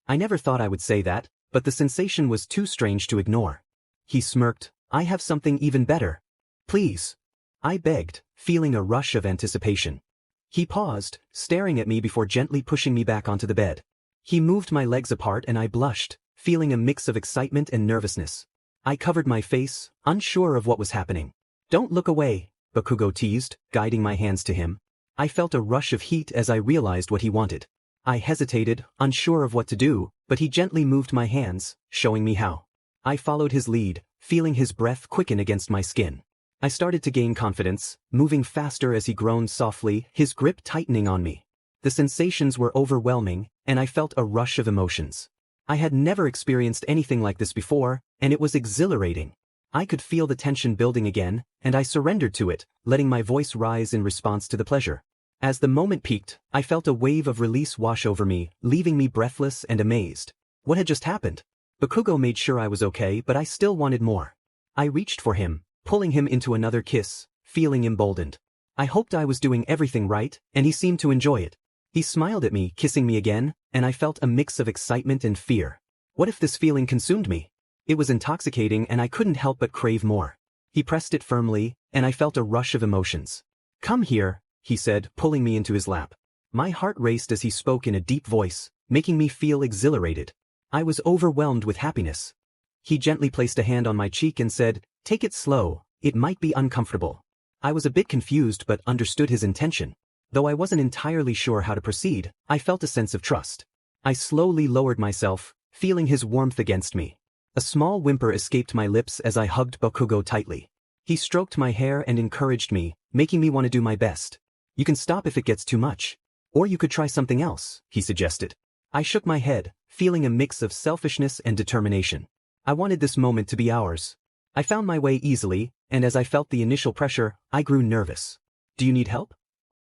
I never thought I would say that, but the sensation was too strange to ignore. He smirked, I have something even better. Please. I begged, feeling a rush of anticipation. He paused, staring at me before gently pushing me back onto the bed. He moved my legs apart and I blushed, feeling a mix of excitement and nervousness. I covered my face, unsure of what was happening. Don't look away, Bakugo teased, guiding my hands to him. I felt a rush of heat as I realized what he wanted. I hesitated, unsure of what to do, but he gently moved my hands, showing me how. I followed his lead, feeling his breath quicken against my skin. I started to gain confidence, moving faster as he groaned softly, his grip tightening on me. The sensations were overwhelming, and I felt a rush of emotions. I had never experienced anything like this before, and it was exhilarating. I could feel the tension building again, and I surrendered to it, letting my voice rise in response to the pleasure. As the moment peaked, I felt a wave of release wash over me, leaving me breathless and amazed. What had just happened? Bakugo made sure I was okay, but I still wanted more. I reached for him, pulling him into another kiss, feeling emboldened. I hoped I was doing everything right, and he seemed to enjoy it. He smiled at me, kissing me again, and I felt a mix of excitement and fear. What if this feeling consumed me? It was intoxicating and I couldn't help but crave more. He pressed it firmly, and I felt a rush of emotions. Come here, he said, pulling me into his lap. My heart raced as he spoke in a deep voice, making me feel exhilarated. I was overwhelmed with happiness. He gently placed a hand on my cheek and said, Take it slow, it might be uncomfortable. I was a bit confused but understood his intention. Though I wasn't entirely sure how to proceed, I felt a sense of trust. I slowly lowered myself, feeling his warmth against me. A small whimper escaped my lips as I hugged Bakugo tightly. He stroked my hair and encouraged me, making me want to do my best. You can stop if it gets too much. Or you could try something else, he suggested. I shook my head, feeling a mix of selfishness and determination. I wanted this moment to be ours. I found my way easily, and as I felt the initial pressure, I grew nervous. Do you need help?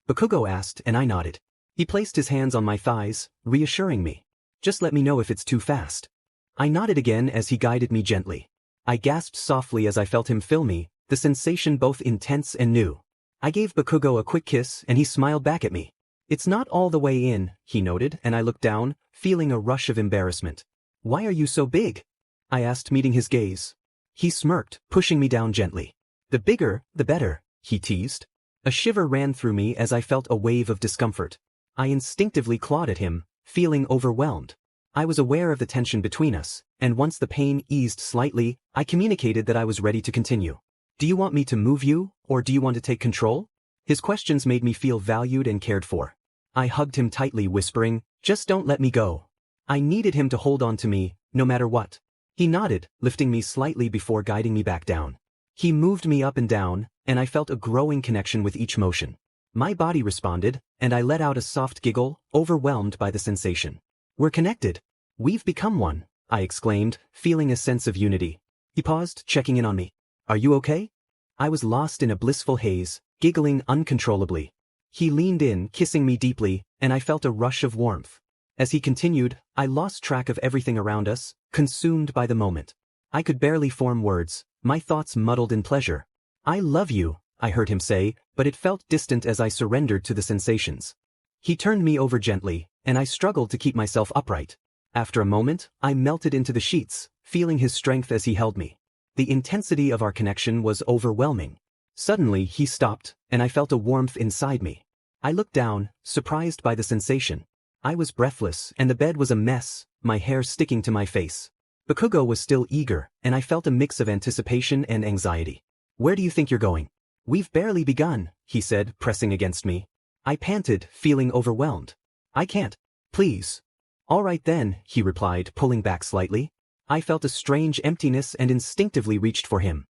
Bakugo asked, and I nodded. He placed his hands on my thighs, reassuring me. Just let me know if it's too fast. I nodded again as he guided me gently. I gasped softly as I felt him fill me, the sensation both intense and new. I gave Bakugo a quick kiss and he smiled back at me. It's not all the way in, he noted, and I looked down, feeling a rush of embarrassment. Why are you so big? I asked, meeting his gaze. He smirked, pushing me down gently. The bigger, the better, he teased. A shiver ran through me as I felt a wave of discomfort. I instinctively clawed at him, feeling overwhelmed. I was aware of the tension between us, and once the pain eased slightly, I communicated that I was ready to continue. Do you want me to move you, or do you want to take control? His questions made me feel valued and cared for. I hugged him tightly, whispering, Just don't let me go. I needed him to hold on to me, no matter what. He nodded, lifting me slightly before guiding me back down. He moved me up and down, and I felt a growing connection with each motion. My body responded, and I let out a soft giggle, overwhelmed by the sensation. We're connected. We've become one, I exclaimed, feeling a sense of unity. He paused, checking in on me. Are you okay? I was lost in a blissful haze, giggling uncontrollably. He leaned in, kissing me deeply, and I felt a rush of warmth. As he continued, I lost track of everything around us, consumed by the moment. I could barely form words, my thoughts muddled in pleasure. I love you, I heard him say, but it felt distant as I surrendered to the sensations. He turned me over gently, and I struggled to keep myself upright. After a moment, I melted into the sheets, feeling his strength as he held me. The intensity of our connection was overwhelming. Suddenly, he stopped, and I felt a warmth inside me. I looked down, surprised by the sensation. I was breathless, and the bed was a mess, my hair sticking to my face. Bakugo was still eager, and I felt a mix of anticipation and anxiety. Where do you think you're going? We've barely begun, he said, pressing against me. I panted, feeling overwhelmed. I can't. Please. All right then, he replied, pulling back slightly. I felt a strange emptiness and instinctively reached for him.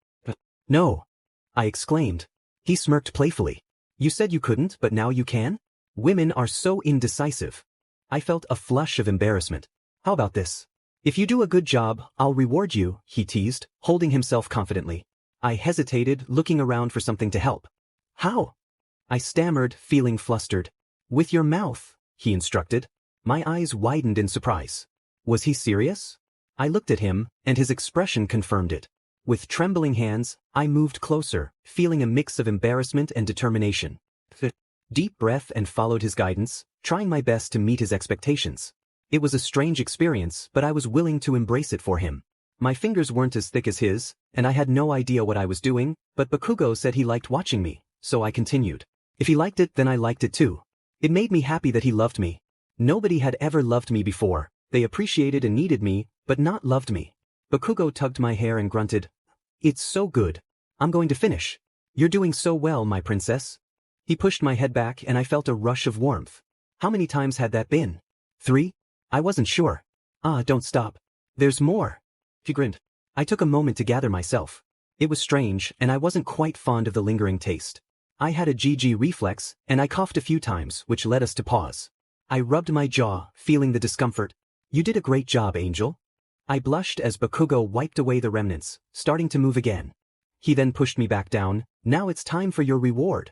No. I exclaimed. He smirked playfully. You said you couldn't, but now you can? Women are so indecisive. I felt a flush of embarrassment. How about this? If you do a good job, I'll reward you, he teased, holding himself confidently. I hesitated, looking around for something to help. How? I stammered, feeling flustered. With your mouth, he instructed. My eyes widened in surprise. Was he serious? I looked at him, and his expression confirmed it. With trembling hands, I moved closer, feeling a mix of embarrassment and determination. Deep breath and followed his guidance, trying my best to meet his expectations. It was a strange experience, but I was willing to embrace it for him. My fingers weren't as thick as his, and I had no idea what I was doing, but Bakugo said he liked watching me, so I continued. If he liked it, then I liked it too. It made me happy that he loved me. Nobody had ever loved me before. They appreciated and needed me, but not loved me. Bakugo tugged my hair and grunted. It's so good. I'm going to finish. You're doing so well, my princess. He pushed my head back and I felt a rush of warmth. How many times had that been? 3? I wasn't sure. Don't stop. There's more. He grinned. I took a moment to gather myself. It was strange, and I wasn't quite fond of the lingering taste. I had a GG reflex, and I coughed a few times, which led us to pause. I rubbed my jaw, feeling the discomfort. You did a great job, Angel. I blushed as Bakugo wiped away the remnants, starting to move again. He then pushed me back down. Now it's time for your reward.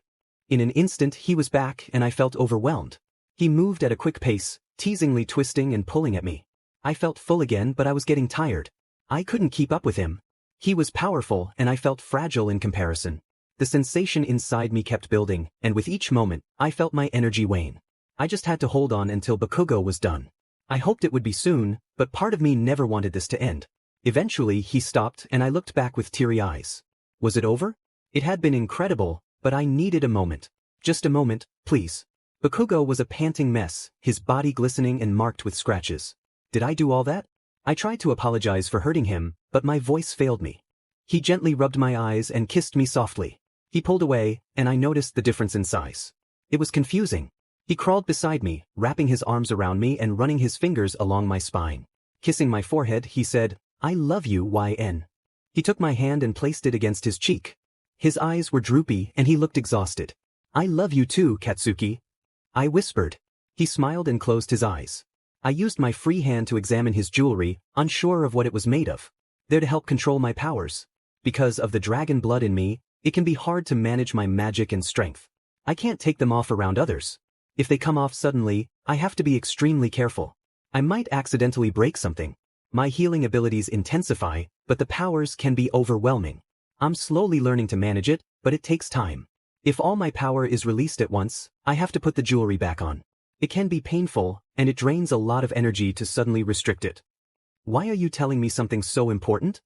In an instant he was back and I felt overwhelmed. He moved at a quick pace, teasingly twisting and pulling at me. I felt full again, but I was getting tired. I couldn't keep up with him. He was powerful and I felt fragile in comparison. The sensation inside me kept building, and with each moment, I felt my energy wane. I just had to hold on until Bakugo was done. I hoped it would be soon, but part of me never wanted this to end. Eventually he stopped and I looked back with teary eyes. Was it over? It had been incredible, but I needed a moment. Just a moment, please. Bakugo was a panting mess, his body glistening and marked with scratches. Did I do all that? I tried to apologize for hurting him, but my voice failed me. He gently rubbed my eyes and kissed me softly. He pulled away, and I noticed the difference in size. It was confusing. He crawled beside me, wrapping his arms around me and running his fingers along my spine. Kissing my forehead, he said, I love you, YN. He took my hand and placed it against his cheek. His eyes were droopy and he looked exhausted. I love you too, Katsuki. I whispered. He smiled and closed his eyes. I used my free hand to examine his jewelry, unsure of what it was made of. There to help control my powers. Because of the dragon blood in me, it can be hard to manage my magic and strength. I can't take them off around others. If they come off suddenly, I have to be extremely careful. I might accidentally break something. My healing abilities intensify, but the powers can be overwhelming. I'm slowly learning to manage it, but it takes time. If all my power is released at once, I have to put the jewelry back on. It can be painful, and it drains a lot of energy to suddenly restrict it. Why are you telling me something so important?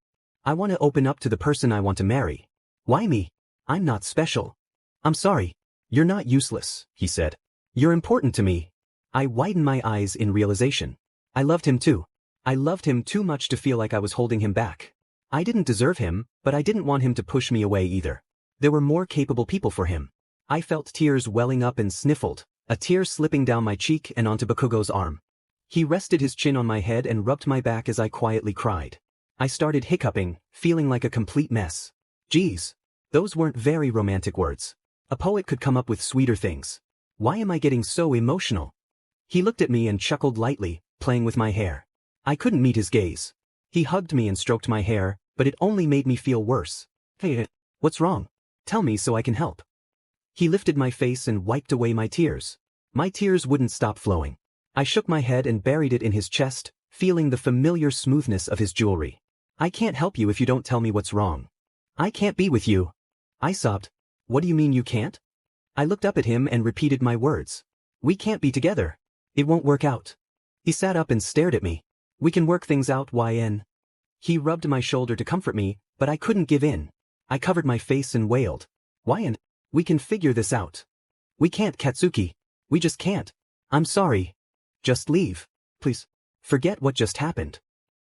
I want to open up to the person I want to marry. Why me? I'm not special. I'm sorry. You're not useless, he said. You're important to me. I widened my eyes in realization. I loved him too. I loved him too much to feel like I was holding him back. I didn't deserve him, but I didn't want him to push me away either. There were more capable people for him. I felt tears welling up and sniffled, a tear slipping down my cheek and onto Bakugo's arm. He rested his chin on my head and rubbed my back as I quietly cried. I started hiccuping, feeling like a complete mess. Geez, those weren't very romantic words. A poet could come up with sweeter things. Why am I getting so emotional? He looked at me and chuckled lightly, playing with my hair. I couldn't meet his gaze. He hugged me and stroked my hair, but it only made me feel worse. Hey, what's wrong? Tell me so I can help. He lifted my face and wiped away my tears. My tears wouldn't stop flowing. I shook my head and buried it in his chest, feeling the familiar smoothness of his jewelry. I can't help you if you don't tell me what's wrong. I can't be with you. I sobbed. What do you mean you can't? I looked up at him and repeated my words. We can't be together. It won't work out. He sat up and stared at me. We can work things out, Xueyun. He rubbed my shoulder to comfort me, but I couldn't give in. I covered my face and wailed. Xueyun, we can figure this out. We can't, Katsuki. We just can't. I'm sorry. Just leave. Please. Forget what just happened.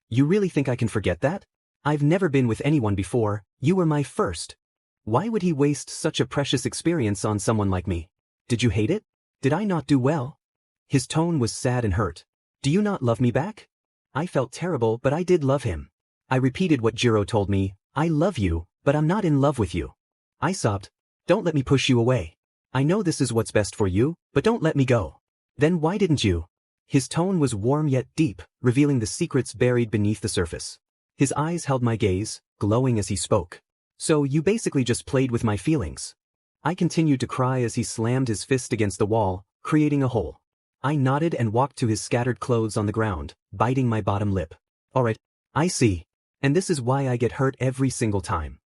You really think I can forget that? I've never been with anyone before, you were my first. Why would he waste such a precious experience on someone like me? Did you hate it? Did I not do well? His tone was sad and hurt. Do you not love me back? I felt terrible, but I did love him. I repeated what Jiro told me, I love you, but I'm not in love with you. I sobbed. Don't let me push you away. I know this is what's best for you, but don't let me go. Then why didn't you? His tone was warm yet deep, revealing the secrets buried beneath the surface. His eyes held my gaze, glowing as he spoke. So you basically just played with my feelings. I continued to cry as he slammed his fist against the wall, creating a hole. I nodded and walked to his scattered clothes on the ground, biting my bottom lip. Alright, I see. And this is why I get hurt every single time.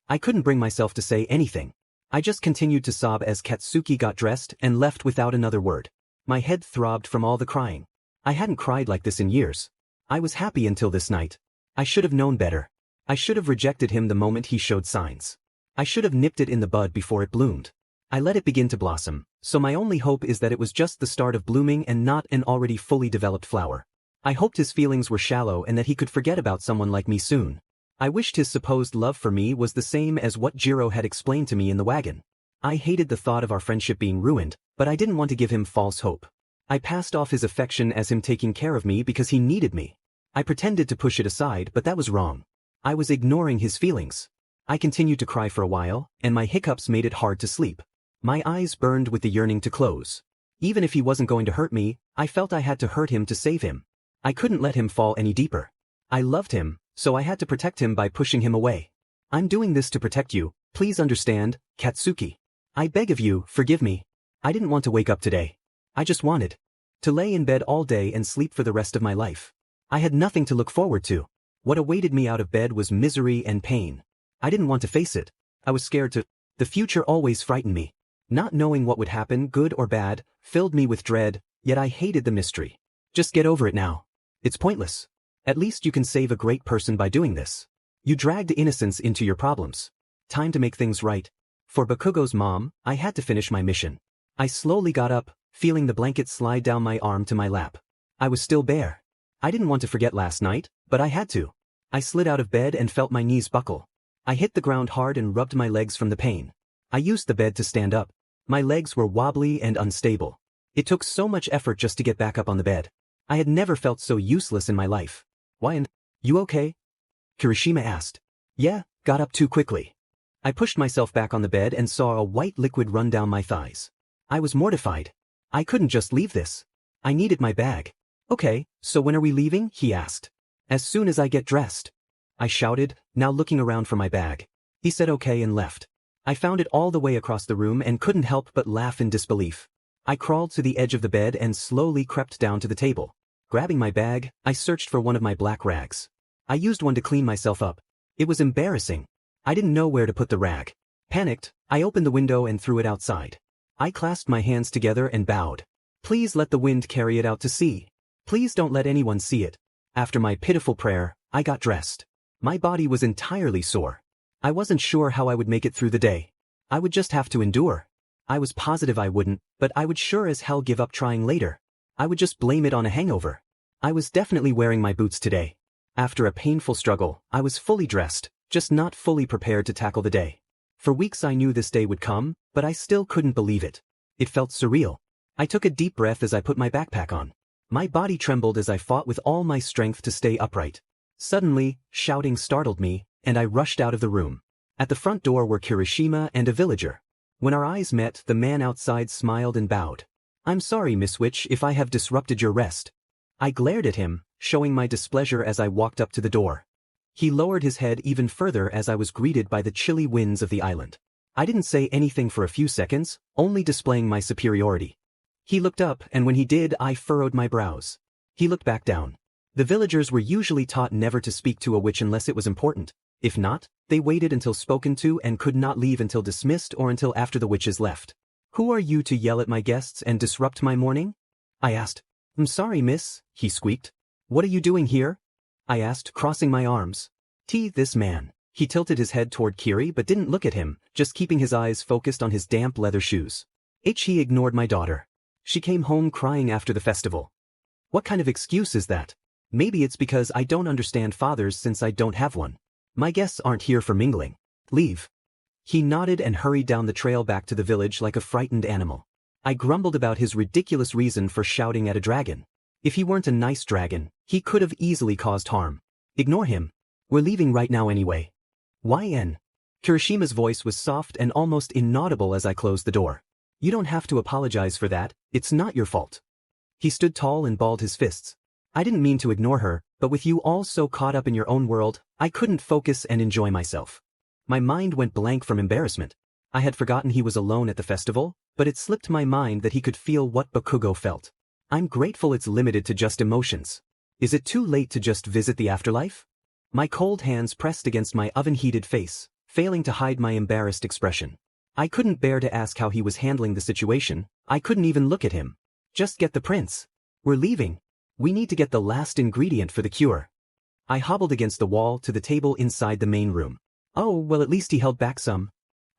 I couldn't bring myself to say anything. I just continued to sob as Katsuki got dressed and left without another word. My head throbbed from all the crying. I hadn't cried like this in years. I was happy until this night. I should have known better. I should have rejected him the moment he showed signs. I should have nipped it in the bud before it bloomed. I let it begin to blossom, so my only hope is that it was just the start of blooming and not an already fully developed flower. I hoped his feelings were shallow and that he could forget about someone like me soon. I wished his supposed love for me was the same as what Jiro had explained to me in the wagon. I hated the thought of our friendship being ruined, but I didn't want to give him false hope. I passed off his affection as him taking care of me because he needed me. I pretended to push it aside, but that was wrong. I was ignoring his feelings. I continued to cry for a while, and my hiccups made it hard to sleep. My eyes burned with the yearning to close. Even if he wasn't going to hurt me, I felt I had to hurt him to save him. I couldn't let him fall any deeper. I loved him, so I had to protect him by pushing him away. I'm doing this to protect you, please understand, Katsuki. I beg of you, forgive me. I didn't want to wake up today. I just wanted to lay in bed all day and sleep for the rest of my life. I had nothing to look forward to. What awaited me out of bed was misery and pain. I didn't want to face it. I was scared to. The future always frightened me. Not knowing what would happen, good or bad, filled me with dread, yet I hated the mystery. Just get over it now. It's pointless. At least you can save a great person by doing this. You dragged innocence into your problems. Time to make things right. For Bakugo's mom, I had to finish my mission. I slowly got up, feeling the blanket slide down my arm to my lap. I was still bare. I didn't want to forget last night, but I had to. I slid out of bed and felt my knees buckle. I hit the ground hard and rubbed my legs from the pain. I used the bed to stand up. My legs were wobbly and unstable. It took so much effort just to get back up on the bed. I had never felt so useless in my life. Xueyun, you okay? Kirishima asked. Yeah, got up too quickly. I pushed myself back on the bed and saw a white liquid run down my thighs. I was mortified. I couldn't just leave this. I needed my bag. Okay, so when are we leaving? He asked. As soon as I get dressed. I shouted, now looking around for my bag. He said okay and left. I found it all the way across the room and couldn't help but laugh in disbelief. I crawled to the edge of the bed and slowly crept down to the table. Grabbing my bag, I searched for one of my black rags. I used one to clean myself up. It was embarrassing. I didn't know where to put the rag. Panicked, I opened the window and threw it outside. I clasped my hands together and bowed. Please let the wind carry it out to sea. Please don't let anyone see it. After my pitiful prayer, I got dressed. My body was entirely sore. I wasn't sure how I would make it through the day. I would just have to endure. I was positive I wouldn't, but I would sure as hell give up trying later. I would just blame it on a hangover. I was definitely wearing my boots today. After a painful struggle, I was fully dressed, just not fully prepared to tackle the day. For weeks I knew this day would come, but I still couldn't believe it. It felt surreal. I took a deep breath as I put my backpack on. My body trembled as I fought with all my strength to stay upright. Suddenly, shouting startled me, and I rushed out of the room. At the front door were Kirishima and a villager. When our eyes met, the man outside smiled and bowed. I'm sorry, Miss Witch, if I have disrupted your rest. I glared at him, showing my displeasure as I walked up to the door. He lowered his head even further as I was greeted by the chilly winds of the island. I didn't say anything for a few seconds, only displaying my superiority. He looked up, and when he did, I furrowed my brows. He looked back down. The villagers were usually taught never to speak to a witch unless it was important. If not, they waited until spoken to and could not leave until dismissed or until after the witches left. "Who are you to yell at my guests and disrupt my morning?" I asked. "I'm sorry, miss," he squeaked. "What are you doing here?" I asked, crossing my arms. This man." He tilted his head toward Kiri but didn't look at him, just keeping his eyes focused on his damp leather shoes. He ignored my daughter. She came home crying after the festival. What kind of excuse is that? Maybe it's because I don't understand fathers since I don't have one. My guests aren't here for mingling. Leave. He nodded and hurried down the trail back to the village like a frightened animal. I grumbled about his ridiculous reason for shouting at a dragon. If he weren't a nice dragon, he could have easily caused harm. Ignore him. We're leaving right now anyway. YN. Kirishima's voice was soft and almost inaudible as I closed the door. You don't have to apologize for that, it's not your fault. He stood tall and balled his fists. I didn't mean to ignore her, but with you all so caught up in your own world, I couldn't focus and enjoy myself. My mind went blank from embarrassment. I had forgotten he was alone at the festival, but it slipped my mind that he could feel what Bakugo felt. I'm grateful it's limited to just emotions. Is it too late to just visit the afterlife? My cold hands pressed against my oven-heated face, failing to hide my embarrassed expression. I couldn't bear to ask how he was handling the situation. I couldn't even look at him. Just get the prince. We're leaving. We need to get the last ingredient for the cure. I hobbled against the wall to the table inside the main room. Oh, well, at least he held back some.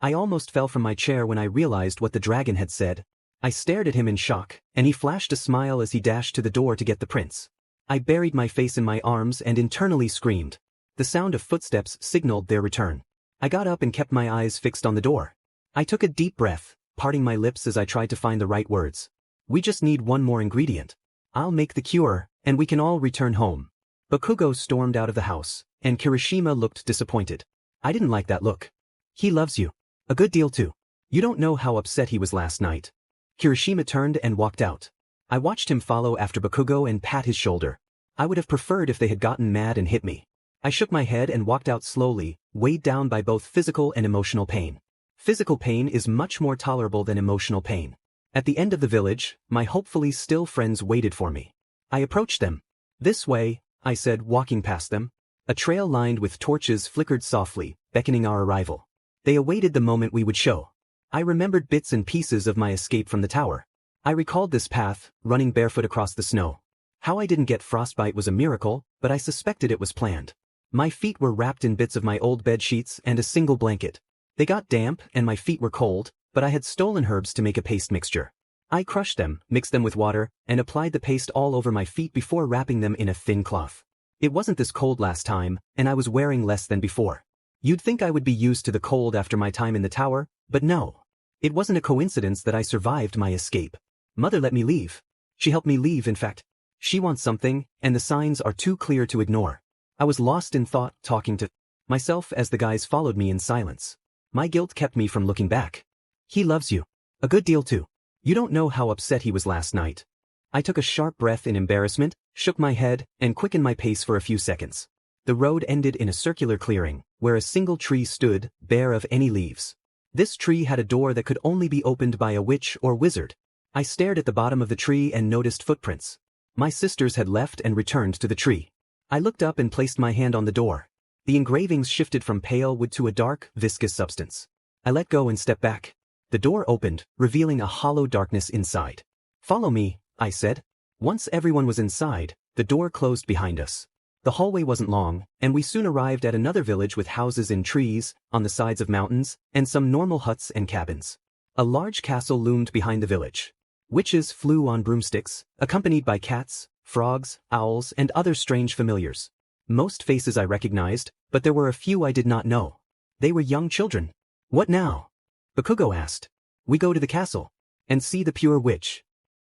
I almost fell from my chair when I realized what the dragon had said. I stared at him in shock, and he flashed a smile as he dashed to the door to get the prince. I buried my face in my arms and internally screamed. The sound of footsteps signaled their return. I got up and kept my eyes fixed on the door. I took a deep breath, parting my lips as I tried to find the right words. We just need one more ingredient. I'll make the cure, and we can all return home. Bakugo stormed out of the house, and Kirishima looked disappointed. I didn't like that look. He loves you. A good deal too. You don't know how upset he was last night. Kirishima turned and walked out. I watched him follow after Bakugo and pat his shoulder. I would have preferred if they had gotten mad and hit me. I shook my head and walked out slowly, weighed down by both physical and emotional pain. Physical pain is much more tolerable than emotional pain. At the end of the village, my hopefully still friends waited for me. I approached them. This way, I said, walking past them. A trail lined with torches flickered softly, beckoning our arrival. They awaited the moment we would show. I remembered bits and pieces of my escape from the tower. I recalled this path, running barefoot across the snow. How I didn't get frostbite was a miracle, but I suspected it was planned. My feet were wrapped in bits of my old bed sheets and a single blanket. They got damp and my feet were cold, but I had stolen herbs to make a paste mixture. I crushed them, mixed them with water, and applied the paste all over my feet before wrapping them in a thin cloth. It wasn't this cold last time, and I was wearing less than before. You'd think I would be used to the cold after my time in the tower, but no. It wasn't a coincidence that I survived my escape. Mother let me leave. She helped me leave, in fact. She wants something, and the signs are too clear to ignore. I was lost in thought, talking to myself as the guys followed me in silence. My guilt kept me from looking back. He loves you. A good deal too. You don't know how upset he was last night. I took a sharp breath in embarrassment, shook my head, and quickened my pace for a few seconds. The road ended in a circular clearing, where a single tree stood, bare of any leaves. This tree had a door that could only be opened by a witch or wizard. I stared at the bottom of the tree and noticed footprints. My sisters had left and returned to the tree. I looked up and placed my hand on the door. The engravings shifted from pale wood to a dark, viscous substance. I let go and stepped back. The door opened, revealing a hollow darkness inside. Follow me, I said. Once everyone was inside, the door closed behind us. The hallway wasn't long, and we soon arrived at another village with houses in trees, on the sides of mountains, and some normal huts and cabins. A large castle loomed behind the village. Witches flew on broomsticks, accompanied by cats, frogs, owls, and other strange familiars. Most faces I recognized, but there were a few I did not know. They were young children. What now? Bakugo asked. We go to the castle and see the pure witch.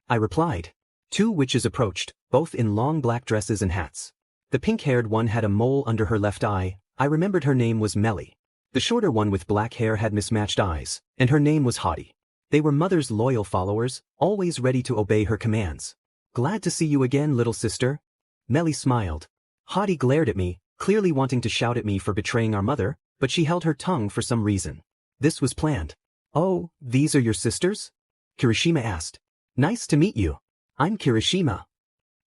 I replied. 2 witches approached, both in long black dresses and hats. The pink-haired one had a mole under her left eye. I remembered her name was Melly. The shorter one with black hair had mismatched eyes, and her name was Haughty. They were Mother's loyal followers, always ready to obey her commands. Glad to see you again, little sister. Melly smiled. Haughty glared at me, clearly wanting to shout at me for betraying our mother, but she held her tongue for some reason. This was planned. Oh, these are your sisters? Kirishima asked. Nice to meet you. I'm Kirishima.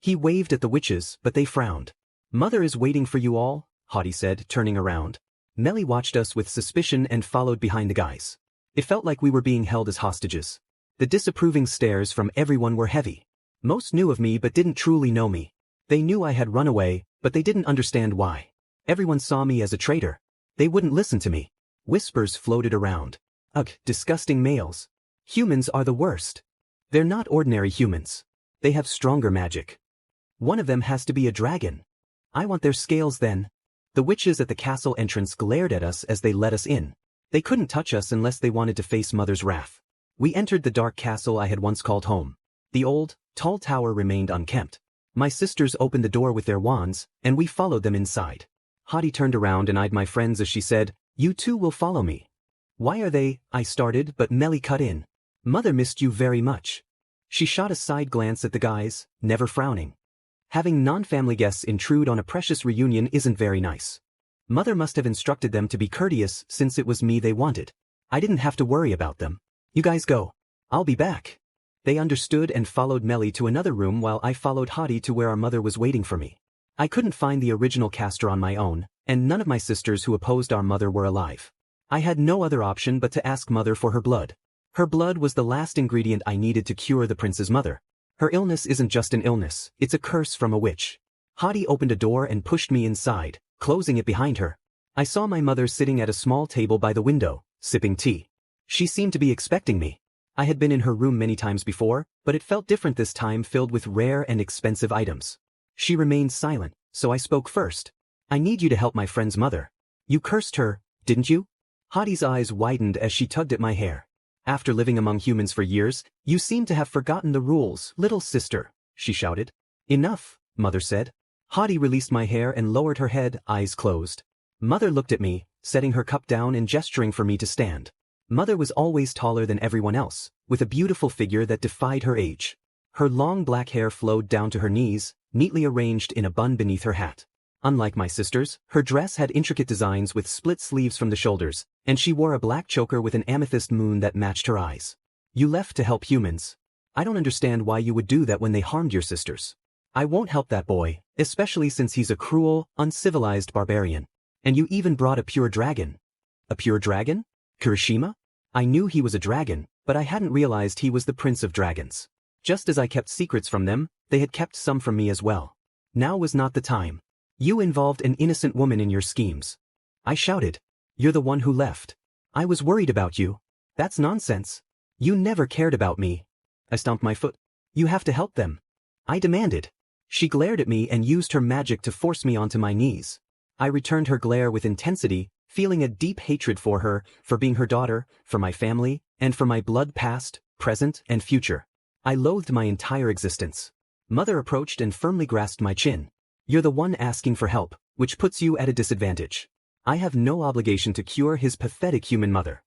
He waved at the witches, but they frowned. Mother is waiting for you all, Hadi said, turning around. Melly watched us with suspicion and followed behind the guys. It felt like we were being held as hostages. The disapproving stares from everyone were heavy. Most knew of me but didn't truly know me. They knew I had run away, but they didn't understand why. Everyone saw me as a traitor. They wouldn't listen to me. Whispers floated around. Ugh, disgusting males. Humans are the worst. They're not ordinary humans. They have stronger magic. One of them has to be a dragon. I want their scales then. The witches at the castle entrance glared at us as they let us in. They couldn't touch us unless they wanted to face Mother's wrath. We entered the dark castle I had once called home. The old, tall tower remained unkempt. My sisters opened the door with their wands, and we followed them inside. Hadi turned around and eyed my friends as she said, "You too will follow me." "Why are they?" I started, but Melly cut in. "Mother missed you very much." She shot a side glance at the guys, never frowning. Having non-family guests intrude on a precious reunion isn't very nice. Mother must have instructed them to be courteous since it was me they wanted. I didn't have to worry about them. "You guys go. I'll be back." They understood and followed Melly to another room while I followed Hadi to where our mother was waiting for me. I couldn't find the original caster on my own, and none of my sisters who opposed our mother were alive. I had no other option but to ask Mother for her blood. Her blood was the last ingredient I needed to cure the prince's mother. Her illness isn't just an illness, it's a curse from a witch. Hadi opened a door and pushed me inside, closing it behind her. I saw my mother sitting at a small table by the window, sipping tea. She seemed to be expecting me. I had been in her room many times before, but it felt different this time, filled with rare and expensive items. She remained silent, so I spoke first. "I need you to help my friend's mother. You cursed her, didn't you?" Hadi's eyes widened as she tugged at my hair. "After living among humans for years, you seem to have forgotten the rules, little sister," she shouted. "Enough," Mother said. Hadi released my hair and lowered her head, eyes closed. Mother looked at me, setting her cup down and gesturing for me to stand. Mother was always taller than everyone else, with a beautiful figure that defied her age. Her long black hair flowed down to her knees, neatly arranged in a bun beneath her hat. Unlike my sisters, her dress had intricate designs with split sleeves from the shoulders, and she wore a black choker with an amethyst moon that matched her eyes. "You left to help humans. I don't understand why you would do that when they harmed your sisters. I won't help that boy, especially since he's a cruel, uncivilized barbarian. And you even brought a pure dragon." "A pure dragon? Kirishima?" I knew he was a dragon, but I hadn't realized he was the prince of dragons. Just as I kept secrets from them, they had kept some from me as well. Now was not the time. "You involved an innocent woman in your schemes." I shouted. "You're the one who left. I was worried about you." "That's nonsense. You never cared about me." I stomped my foot. "You have to help them," I demanded. She glared at me and used her magic to force me onto my knees. I returned her glare with intensity, feeling a deep hatred for her, for being her daughter, for my family, and for my blood past, present, and future. I loathed my entire existence. Mother approached and firmly grasped my chin. "You're the one asking for help, which puts you at a disadvantage. I have no obligation to cure his pathetic human mother."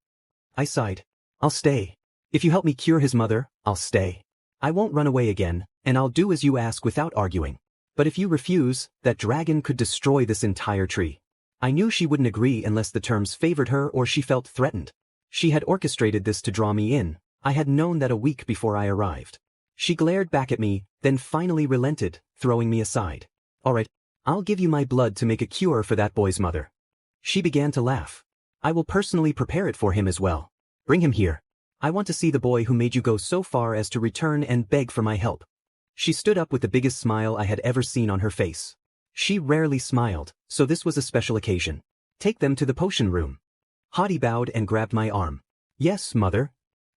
I sighed. "I'll stay. If you help me cure his mother, I'll stay. I won't run away again, and I'll do as you ask without arguing. But if you refuse, that dragon could destroy this entire tree." I knew she wouldn't agree unless the terms favored her or she felt threatened. She had orchestrated this to draw me in. I had known that a week before I arrived. She glared back at me, then finally relented, throwing me aside. "All right, I'll give you my blood to make a cure for that boy's mother." She began to laugh. "I will personally prepare it for him as well. Bring him here. I want to see the boy who made you go so far as to return and beg for my help." She stood up with the biggest smile I had ever seen on her face. She rarely smiled, so this was a special occasion. "Take them to the potion room." Hadi bowed and grabbed my arm. "Yes, Mother."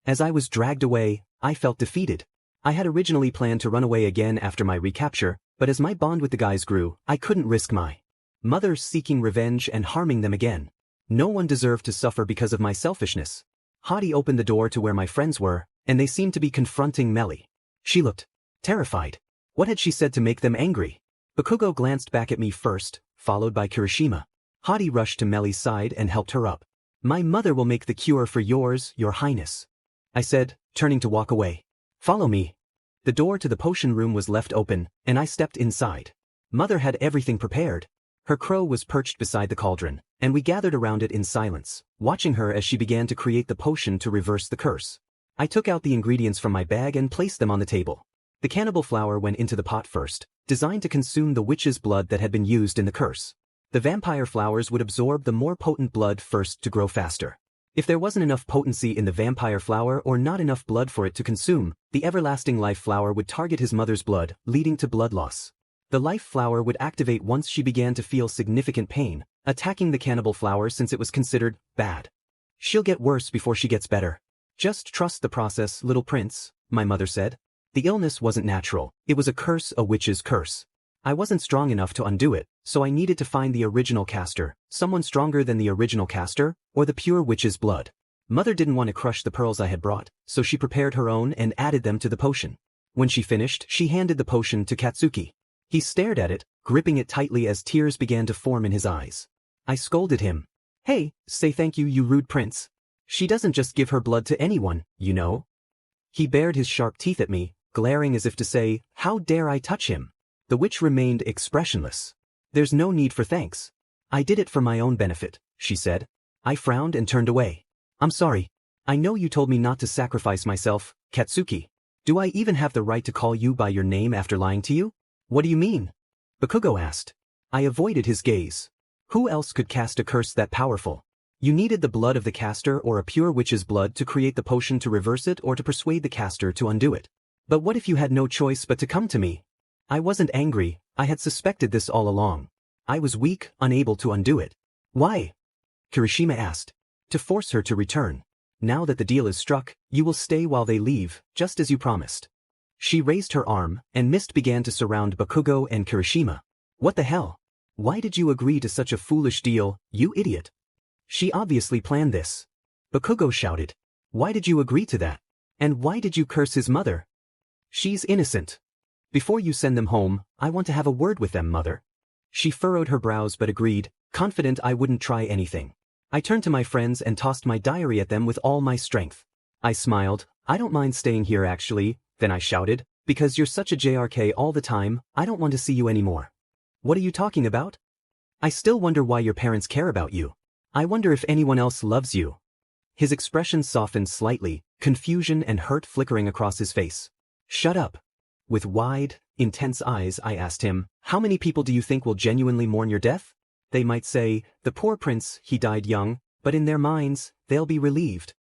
As I was dragged away, I felt defeated. I had originally planned to run away again after my recapture, but as my bond with the guys grew, I couldn't risk my mother seeking revenge and harming them again. No one deserved to suffer because of my selfishness. Hadi opened the door to where my friends were, and they seemed to be confronting Melly. She looked terrified. What had she said to make them angry? Bakugo glanced back at me first, followed by Kirishima. Hadi rushed to Melly's side and helped her up. "My mother will make the cure for yours, Your Highness," I said, turning to walk away. "Follow me." The door to the potion room was left open, and I stepped inside. Mother had everything prepared. Her crow was perched beside the cauldron, and we gathered around it in silence, watching her as she began to create the potion to reverse the curse. I took out the ingredients from my bag and placed them on the table. The cannibal flower went into the pot first, designed to consume the witch's blood that had been used in the curse. The vampire flowers would absorb the more potent blood first to grow faster. If there wasn't enough potency in the vampire flower or not enough blood for it to consume, the everlasting life flower would target his mother's blood, leading to blood loss. The life flower would activate once she began to feel significant pain, attacking the cannibal flower since it was considered bad. She'll get worse before she gets better. Just trust the process, little prince, my mother said. The illness wasn't natural, it was a curse, a witch's curse. I wasn't strong enough to undo it, so I needed to find the original caster, someone stronger than the original caster, or the pure witch's blood. Mother didn't want to crush the pearls I had brought, so she prepared her own and added them to the potion. When she finished, she handed the potion to Katsuki. He stared at it, gripping it tightly as tears began to form in his eyes. I scolded him. Hey, say thank you, you rude prince. She doesn't just give her blood to anyone, you know. He bared his sharp teeth at me, glaring as if to say, how dare I touch him? The witch remained expressionless. There's no need for thanks. I did it for my own benefit, she said. I frowned and turned away. I'm sorry. I know you told me not to sacrifice myself, Katsuki. Do I even have the right to call you by your name after lying to you? What do you mean? Bakugo asked. I avoided his gaze. Who else could cast a curse that powerful? You needed the blood of the caster or a pure witch's blood to create the potion to reverse it or to persuade the caster to undo it. But what if you had no choice but to come to me? I wasn't angry, I had suspected this all along. I was weak, unable to undo it. Why? Kirishima asked. To force her to return. Now that the deal is struck, you will stay while they leave, just as you promised. She raised her arm, and mist began to surround Bakugo and Kirishima. What the hell? Why did you agree to such a foolish deal, you idiot? She obviously planned this. Bakugo shouted. Why did you agree to that? And why did you curse his mother? She's innocent. Before you send them home, I want to have a word with them, mother. She furrowed her brows but agreed, confident I wouldn't try anything. I turned to my friends and tossed my diary at them with all my strength. I smiled. I don't mind staying here actually, then I shouted, because you're such a JRK all the time, I don't want to see you anymore. What are you talking about? I still wonder why your parents care about you. I wonder if anyone else loves you. His expression softened slightly, confusion and hurt flickering across his face. Shut up. With wide, intense eyes I asked him, how many people do you think will genuinely mourn your death? They might say, the poor prince, he died young, but in their minds, they'll be relieved.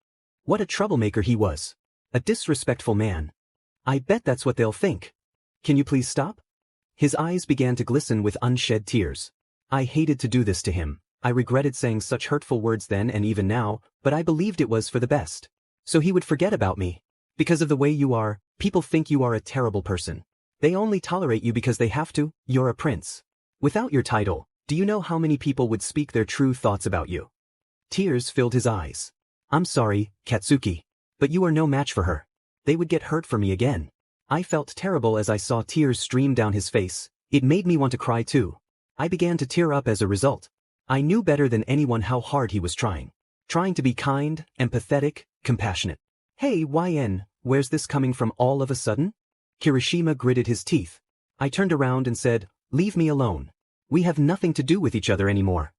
What a troublemaker he was. A disrespectful man. I bet that's what they'll think. Can you please stop? His eyes began to glisten with unshed tears. I hated to do this to him. I regretted saying such hurtful words then and even now, but I believed it was for the best. So he would forget about me. Because of the way you are, people think you are a terrible person. They only tolerate you because they have to, you're a prince. Without your title, do you know how many people would speak their true thoughts about you? Tears filled his eyes. I'm sorry, Katsuki. But you are no match for her. They would get hurt for me again. I felt terrible as I saw tears stream down his face. It made me want to cry too. I began to tear up as a result. I knew better than anyone how hard he was trying. Trying to be kind, empathetic, compassionate. Hey YN, where's this coming from all of a sudden? Kirishima gritted his teeth. I turned around and said, leave me alone. We have nothing to do with each other anymore.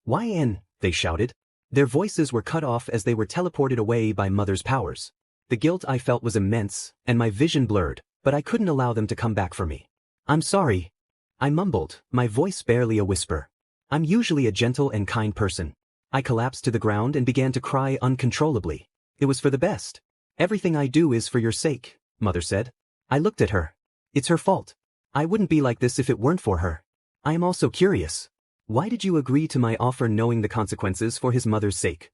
YN, they shouted. Their voices were cut off as they were teleported away by Mother's powers. The guilt I felt was immense, and my vision blurred, but I couldn't allow them to come back for me. I'm sorry. I mumbled, my voice barely a whisper. I'm usually a gentle and kind person. I collapsed to the ground and began to cry uncontrollably. It was for the best. Everything I do is for your sake, Mother said. I looked at her. It's her fault. I wouldn't be like this if it weren't for her. I am also curious. Why did you agree to my offer knowing the consequences for his mother's sake?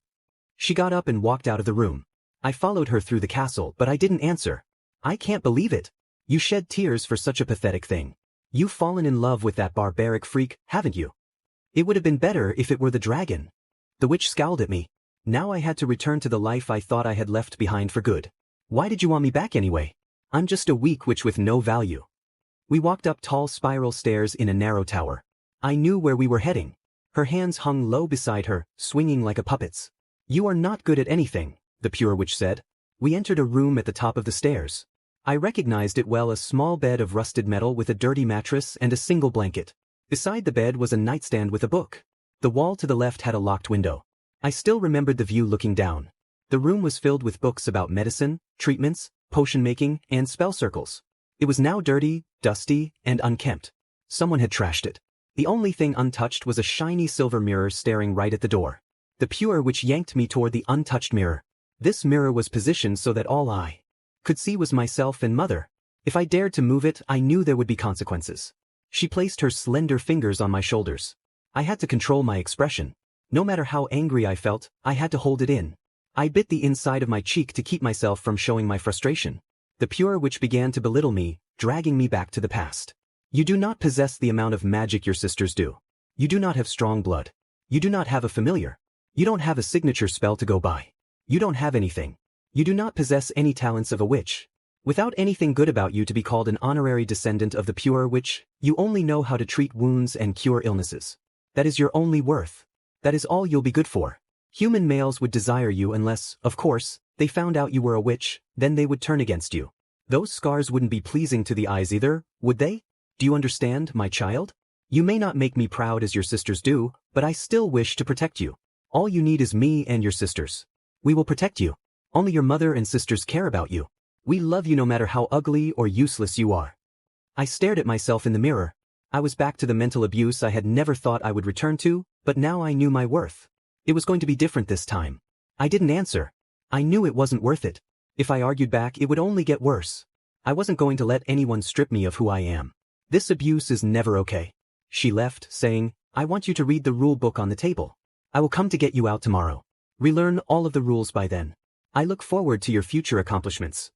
She got up and walked out of the room. I followed her through the castle, but I didn't answer. I can't believe it. You shed tears for such a pathetic thing. You've fallen in love with that barbaric freak, haven't you? It would have been better if it were the dragon. The witch scowled at me. Now I had to return to the life I thought I had left behind for good. Why did you want me back anyway? I'm just a weak witch with no value. We walked up tall spiral stairs in a narrow tower. I knew where we were heading. Her hands hung low beside her, swinging like a puppet's. You are not good at anything, the pure witch said. We entered a room at the top of the stairs. I recognized it well, a small bed of rusted metal with a dirty mattress and a single blanket. Beside the bed was a nightstand with a book. The wall to the left had a locked window. I still remembered the view looking down. The room was filled with books about medicine, treatments, potion making, and spell circles. It was now dirty, dusty, and unkempt. Someone had trashed it. The only thing untouched was a shiny silver mirror staring right at the door. The pure which yanked me toward the untouched mirror. This mirror was positioned so that all I could see was myself and Mother. If I dared to move it, I knew there would be consequences. She placed her slender fingers on my shoulders. I had to control my expression. No matter how angry I felt, I had to hold it in. I bit the inside of my cheek to keep myself from showing my frustration. The pure which began to belittle me, dragging me back to the past. You do not possess the amount of magic your sisters do. You do not have strong blood. You do not have a familiar. You don't have a signature spell to go by. You don't have anything. You do not possess any talents of a witch. Without anything good about you to be called an honorary descendant of the pure witch, you only know how to treat wounds and cure illnesses. That is your only worth. That is all you'll be good for. Human males would desire you unless, of course, they found out you were a witch, then they would turn against you. Those scars wouldn't be pleasing to the eyes either, would they? Do you understand, my child? You may not make me proud as your sisters do, but I still wish to protect you. All you need is me and your sisters. We will protect you. Only your mother and sisters care about you. We love you no matter how ugly or useless you are. I stared at myself in the mirror. I was back to the mental abuse I had never thought I would return to, but now I knew my worth. It was going to be different this time. I didn't answer. I knew it wasn't worth it. If I argued back, it would only get worse. I wasn't going to let anyone strip me of who I am. This abuse is never okay. She left, saying, I want you to read the rule book on the table. I will come to get you out tomorrow. Relearn all of the rules by then. I look forward to your future accomplishments.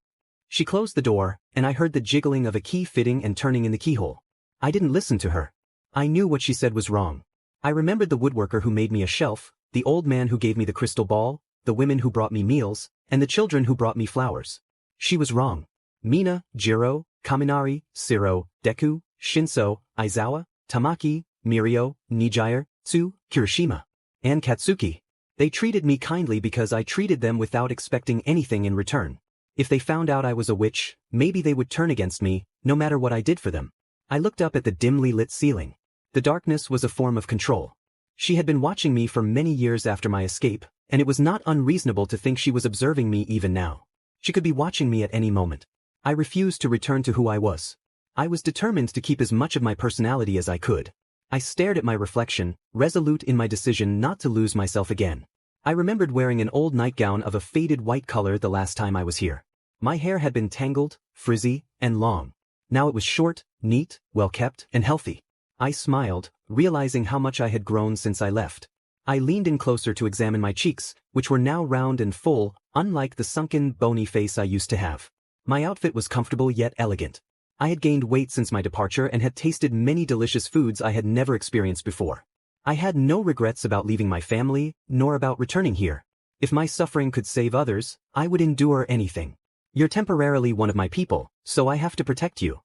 She closed the door, and I heard the jiggling of a key fitting and turning in the keyhole. I didn't listen to her. I knew what she said was wrong. I remembered the woodworker who made me a shelf, the old man who gave me the crystal ball, the women who brought me meals, and the children who brought me flowers. She was wrong. Mina, Jiro, Kaminari, Siro, Deku, Shinso, Aizawa, Tamaki, Mirio, Nijire, Tsu, Kirishima, and Katsuki. They treated me kindly because I treated them without expecting anything in return. If they found out I was a witch, maybe they would turn against me, no matter what I did for them. I looked up at the dimly lit ceiling. The darkness was a form of control. She had been watching me for many years after my escape, and it was not unreasonable to think she was observing me even now. She could be watching me at any moment. I refused to return to who I was. I was determined to keep as much of my personality as I could. I stared at my reflection, resolute in my decision not to lose myself again. I remembered wearing an old nightgown of a faded white color the last time I was here. My hair had been tangled, frizzy, and long. Now it was short, neat, well-kept, and healthy. I smiled, realizing how much I had grown since I left. I leaned in closer to examine my cheeks, which were now round and full, unlike the sunken, bony face I used to have. My outfit was comfortable yet elegant. I had gained weight since my departure and had tasted many delicious foods I had never experienced before. I had no regrets about leaving my family, nor about returning here. If my suffering could save others, I would endure anything. You're temporarily one of my people, so I have to protect you.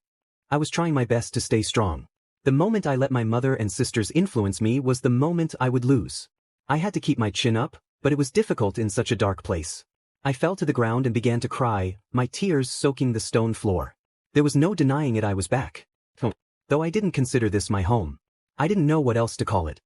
I was trying my best to stay strong. The moment I let my mother and sisters influence me was the moment I would lose. I had to keep my chin up, but it was difficult in such a dark place. I fell to the ground and began to cry, my tears soaking the stone floor. There was no denying it, I was back. Though I didn't consider this my home. I didn't know what else to call it.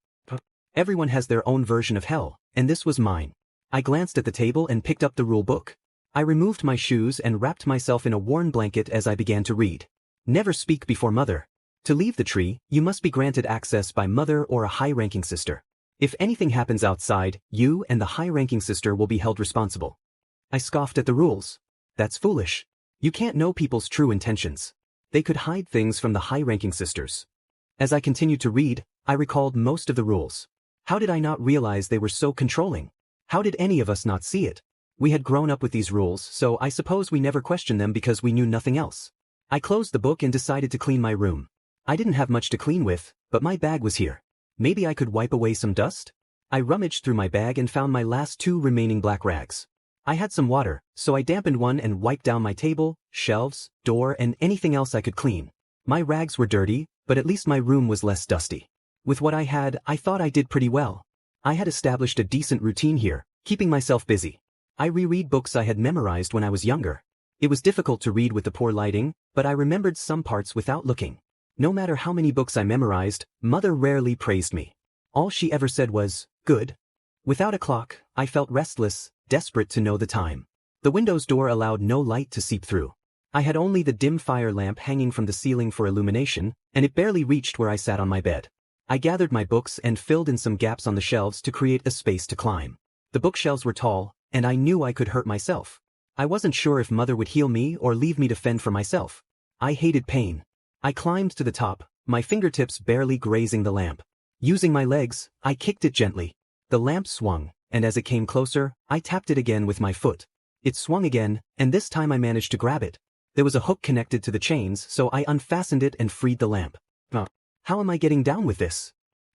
Everyone has their own version of hell, and this was mine. I glanced at the table and picked up the rule book. I removed my shoes and wrapped myself in a worn blanket as I began to read. Never speak before mother. To leave the tree, you must be granted access by mother or a high-ranking sister. If anything happens outside, you and the high-ranking sister will be held responsible. I scoffed at the rules. That's foolish. You can't know people's true intentions. They could hide things from the high-ranking sisters. As I continued to read, I recalled most of the rules. How did I not realize they were so controlling? How did any of us not see it? We had grown up with these rules, so I suppose we never questioned them because we knew nothing else. I closed the book and decided to clean my room. I didn't have much to clean with, but my bag was here. Maybe I could wipe away some dust? I rummaged through my bag and found my last 2 remaining black rags. I had some water, so I dampened one and wiped down my table, shelves, door, and anything else I could clean. My rags were dirty, but at least my room was less dusty. With what I had, I thought I did pretty well. I had established a decent routine here, keeping myself busy. I reread books I had memorized when I was younger. It was difficult to read with the poor lighting, but I remembered some parts without looking. No matter how many books I memorized, mother rarely praised me. All she ever said was, "Good." Without a clock, I felt restless, desperate to know the time. The window's door allowed no light to seep through. I had only the dim fire lamp hanging from the ceiling for illumination, and it barely reached where I sat on my bed. I gathered my books and filled in some gaps on the shelves to create a space to climb. The bookshelves were tall, and I knew I could hurt myself. I wasn't sure if Mother would heal me or leave me to fend for myself. I hated pain. I climbed to the top, my fingertips barely grazing the lamp. Using my legs, I kicked it gently. The lamp swung, and as it came closer, I tapped it again with my foot. It swung again, and this time I managed to grab it. There was a hook connected to the chains, so I unfastened it and freed the lamp. How am I getting down with this?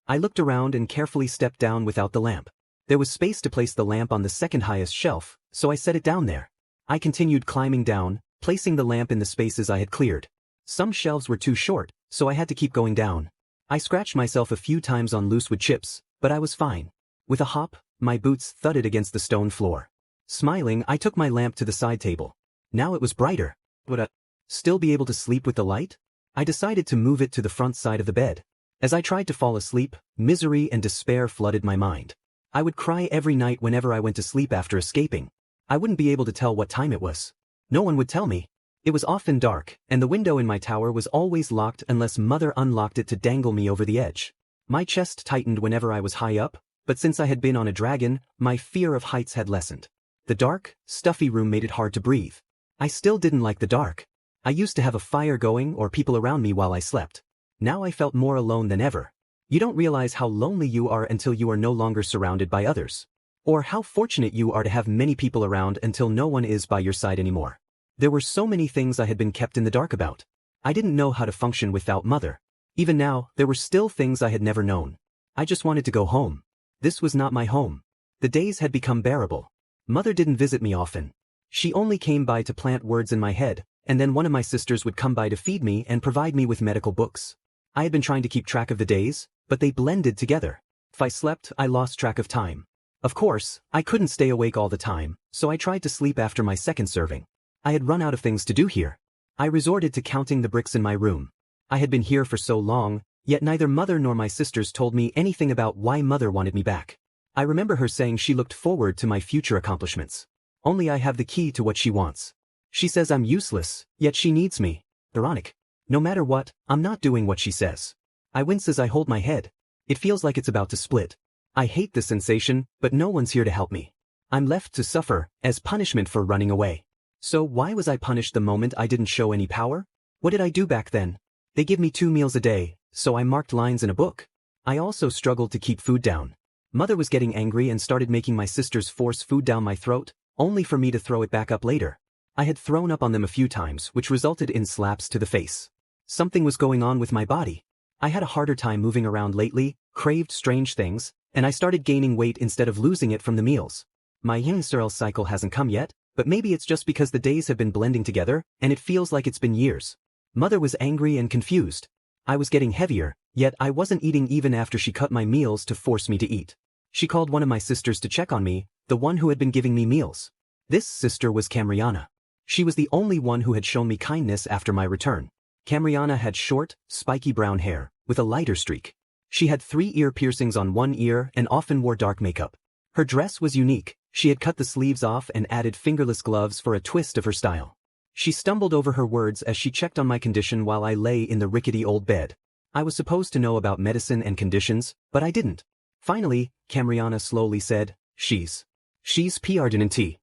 I looked around and carefully stepped down without the lamp. There was space to place the lamp on the second highest shelf, so I set it down there. I continued climbing down, placing the lamp in the spaces I had cleared. Some shelves were too short, so I had to keep going down. I scratched myself a few times on loose wood chips, but I was fine. With a hop, my boots thudded against the stone floor. Smiling, I took my lamp to the side table. Now it was brighter. Would I still be able to sleep with the light? I decided to move it to the front side of the bed. As I tried to fall asleep, misery and despair flooded my mind. I would cry every night whenever I went to sleep after escaping. I wouldn't be able to tell what time it was. No one would tell me. It was often dark, and the window in my tower was always locked unless Mother unlocked it to dangle me over the edge. My chest tightened whenever I was high up, but since I had been on a dragon, my fear of heights had lessened. The dark, stuffy room made it hard to breathe. I still didn't like the dark. I used to have a fire going or people around me while I slept. Now I felt more alone than ever. You don't realize how lonely you are until you are no longer surrounded by others. Or how fortunate you are to have many people around until no one is by your side anymore. There were so many things I had been kept in the dark about. I didn't know how to function without Mother. Even now, there were still things I had never known. I just wanted to go home. This was not my home. The days had become bearable. Mother didn't visit me often. She only came by to plant words in my head, and then one of my sisters would come by to feed me and provide me with medical books. I had been trying to keep track of the days, but they blended together. If I slept, I lost track of time. Of course, I couldn't stay awake all the time, so I tried to sleep after my second serving. I had run out of things to do here. I resorted to counting the bricks in my room. I had been here for so long, yet neither Mother nor my sisters told me anything about why Mother wanted me back. I remember her saying she looked forward to my future accomplishments. Only I have the key to what she wants. She says I'm useless, yet she needs me. Ironic. No matter what, I'm not doing what she says. I wince as I hold my head. It feels like it's about to split. I hate this sensation, but no one's here to help me. I'm left to suffer, as punishment for running away. So why was I punished the moment I didn't show any power? What did I do back then? They give me 2 meals a day, so I marked lines in a book. I also struggled to keep food down. Mother was getting angry and started making my sisters force food down my throat, only for me to throw it back up later. I had thrown up on them a few times, which resulted in slaps to the face. Something was going on with my body. I had a harder time moving around lately, craved strange things, and I started gaining weight instead of losing it from the meals. My menstrual cycle hasn't come yet, but maybe it's just because the days have been blending together, and it feels like it's been years. Mother was angry and confused. I was getting heavier, yet I wasn't eating even after she cut my meals to force me to eat. She called one of my sisters to check on me, the one who had been giving me meals. This sister was Camriana. She was the only one who had shown me kindness after my return. Camriana had short, spiky brown hair, with a lighter streak. She had 3 ear piercings on one ear and often wore dark makeup. Her dress was unique. She had cut the sleeves off and added fingerless gloves for a twist of her style. She stumbled over her words as she checked on my condition while I lay in the rickety old bed. I was supposed to know about medicine and conditions, but I didn't. Finally, Camriana slowly said, She's PRGNT.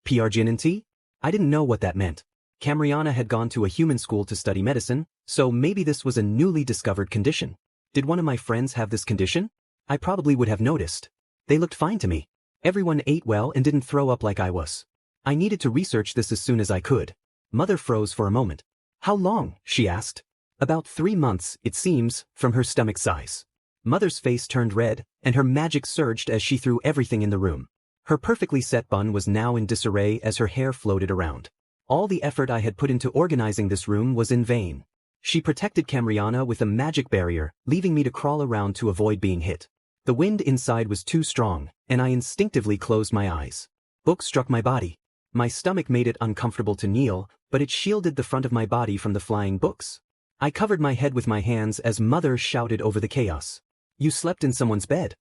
PRGNT? I didn't know what that meant. Camriana had gone to a human school to study medicine, so maybe this was a newly discovered condition. Did one of my friends have this condition? I probably would have noticed. They looked fine to me. Everyone ate well and didn't throw up like I was. I needed to research this as soon as I could. Mother froze for a moment. How long? She asked. About 3 months, it seems, from her stomach size. Mother's face turned red, and her magic surged as she threw everything in the room. Her perfectly set bun was now in disarray as her hair floated around. All the effort I had put into organizing this room was in vain. She protected Camriana with a magic barrier, leaving me to crawl around to avoid being hit. The wind inside was too strong, and I instinctively closed my eyes. Books struck my body. My stomach made it uncomfortable to kneel, but it shielded the front of my body from the flying books. I covered my head with my hands as Mother shouted over the chaos. You slept in someone's bed.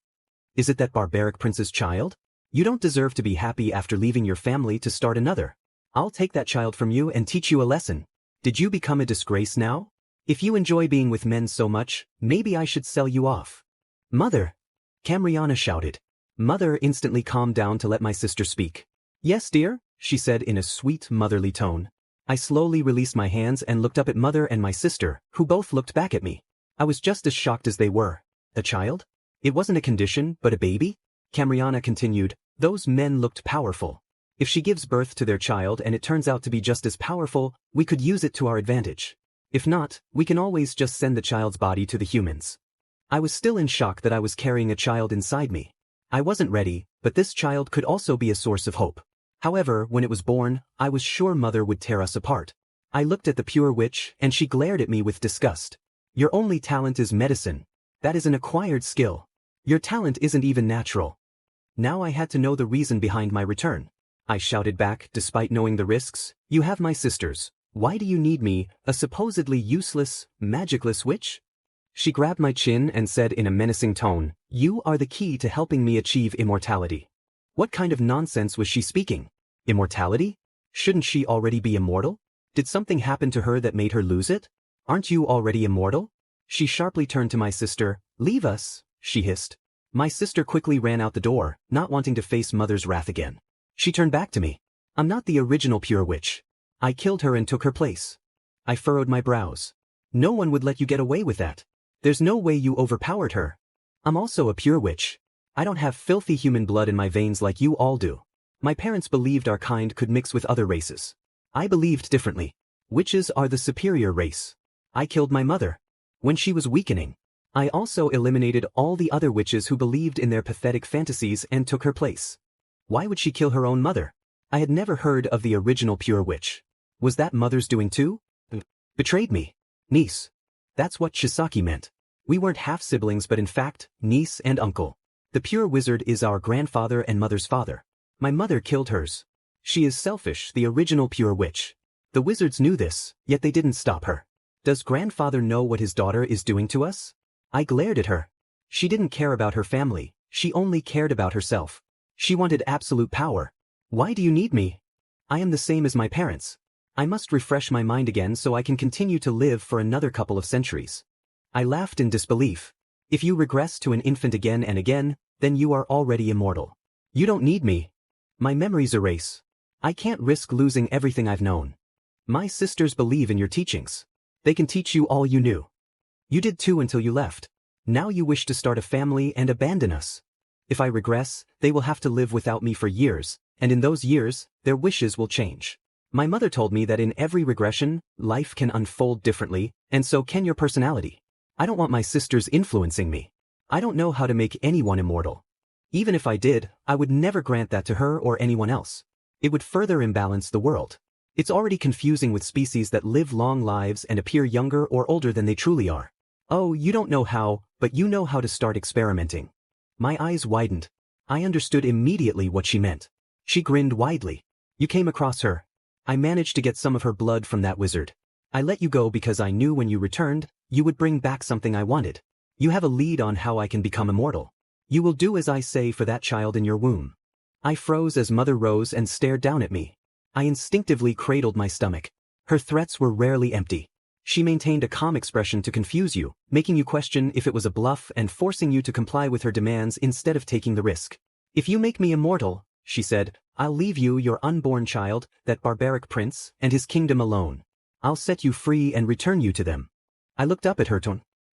Is it that barbaric prince's child? You don't deserve to be happy after leaving your family to start another. I'll take that child from you and teach you a lesson. Did you become a disgrace now? If you enjoy being with men so much, maybe I should sell you off. Mother! Camriana shouted. Mother instantly calmed down to let my sister speak. Yes, dear, she said in a sweet, motherly tone. I slowly released my hands and looked up at Mother and my sister, who both looked back at me. I was just as shocked as they were. A child? It wasn't a condition, but a baby? Camriana continued. Those men looked powerful. If she gives birth to their child and it turns out to be just as powerful, we could use it to our advantage. If not, we can always just send the child's body to the humans. I was still in shock that I was carrying a child inside me. I wasn't ready, but this child could also be a source of hope. However, when it was born, I was sure Mother would tear us apart. I looked at the pure witch, and she glared at me with disgust. Your only talent is medicine. That is an acquired skill. Your talent isn't even natural. Now I had to know the reason behind my return. I shouted back, despite knowing the risks. You have my sisters. Why do you need me, a supposedly useless, magicless witch? She grabbed my chin and said in a menacing tone, You are the key to helping me achieve immortality. What kind of nonsense was she speaking? Immortality? Shouldn't she already be immortal? Did something happen to her that made her lose it? Aren't you already immortal? She sharply turned to my sister. Leave us, she hissed. My sister quickly ran out the door, not wanting to face Mother's wrath again. She turned back to me. I'm not the original pure witch. I killed her and took her place. I furrowed my brows. No one would let you get away with that. There's no way you overpowered her. I'm also a pure witch. I don't have filthy human blood in my veins like you all do. My parents believed our kind could mix with other races. I believed differently. Witches are the superior race. I killed my mother. When she was weakening. I also eliminated all the other witches who believed in their pathetic fantasies and took her place. Why would she kill her own mother? I had never heard of the original pure witch. Was that Mother's doing too? Betrayed me. Niece. That's what Chisaki meant. We weren't half-siblings but in fact, niece and uncle. The pure wizard is our grandfather and Mother's father. My mother killed hers. She is selfish, the original pure witch. The wizards knew this, yet they didn't stop her. Does grandfather know what his daughter is doing to us? I glared at her. She didn't care about her family, she only cared about herself. She wanted absolute power. Why do you need me? I am the same as my parents. I must refresh my mind again so I can continue to live for another couple of centuries. I laughed in disbelief. If you regress to an infant again and again, then you are already immortal. You don't need me. My memories erase. I can't risk losing everything I've known. My sisters believe in your teachings. They can teach you all you knew. You did too until you left. Now you wish to start a family and abandon us. If I regress, they will have to live without me for years, and in those years, their wishes will change. My mother told me that in every regression, life can unfold differently, and so can your personality. I don't want my sisters influencing me. I don't know how to make anyone immortal. Even if I did, I would never grant that to her or anyone else. It would further imbalance the world. It's already confusing with species that live long lives and appear younger or older than they truly are. Oh, you don't know how, but you know how to start experimenting. My eyes widened. I understood immediately what she meant. She grinned widely. You came across her. I managed to get some of her blood from that wizard. I let you go because I knew when you returned, you would bring back something I wanted. You have a lead on how I can become immortal. You will do as I say for that child in your womb. I froze as Mother rose and stared down at me. I instinctively cradled my stomach. Her threats were rarely empty. She maintained a calm expression to confuse you, making you question if it was a bluff and forcing you to comply with her demands instead of taking the risk. If you make me immortal, she said, I'll leave you your unborn child, that barbaric prince, and his kingdom alone. I'll set you free and return you to them. I looked up at her.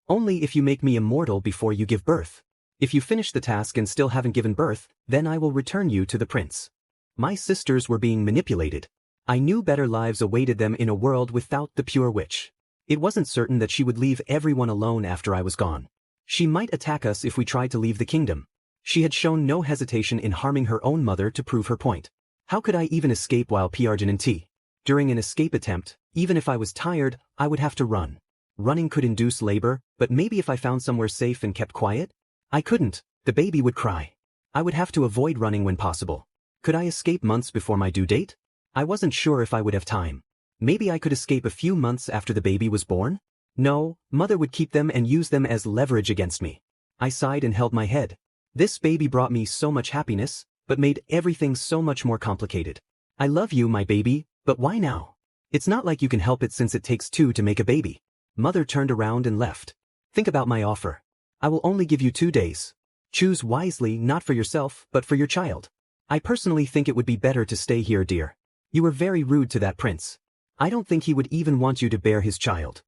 Only if you make me immortal before you give birth. If you finish the task and still haven't given birth, then I will return you to the prince. My sisters were being manipulated. I knew better lives awaited them in a world without the pure witch. It wasn't certain that she would leave everyone alone after I was gone. She might attack us if we tried to leave the kingdom. She had shown no hesitation in harming her own mother to prove her point. How could I even escape while Piarjan and T? During an escape attempt, even if I was tired, I would have to run. Running could induce labor, but maybe if I found somewhere safe and kept quiet? I couldn't. The baby would cry. I would have to avoid running when possible. Could I escape months before my due date? I wasn't sure if I would have time. Maybe I could escape a few months after the baby was born? No, Mother would keep them and use them as leverage against me. I sighed and held my head. This baby brought me so much happiness, but made everything so much more complicated. I love you, my baby, but why now? It's not like you can help it since it takes two to make a baby. Mother turned around and left. Think about my offer. I will only give you 2 days. Choose wisely, not for yourself, but for your child. I personally think it would be better to stay here, dear. You were very rude to that prince. I don't think he would even want you to bear his child.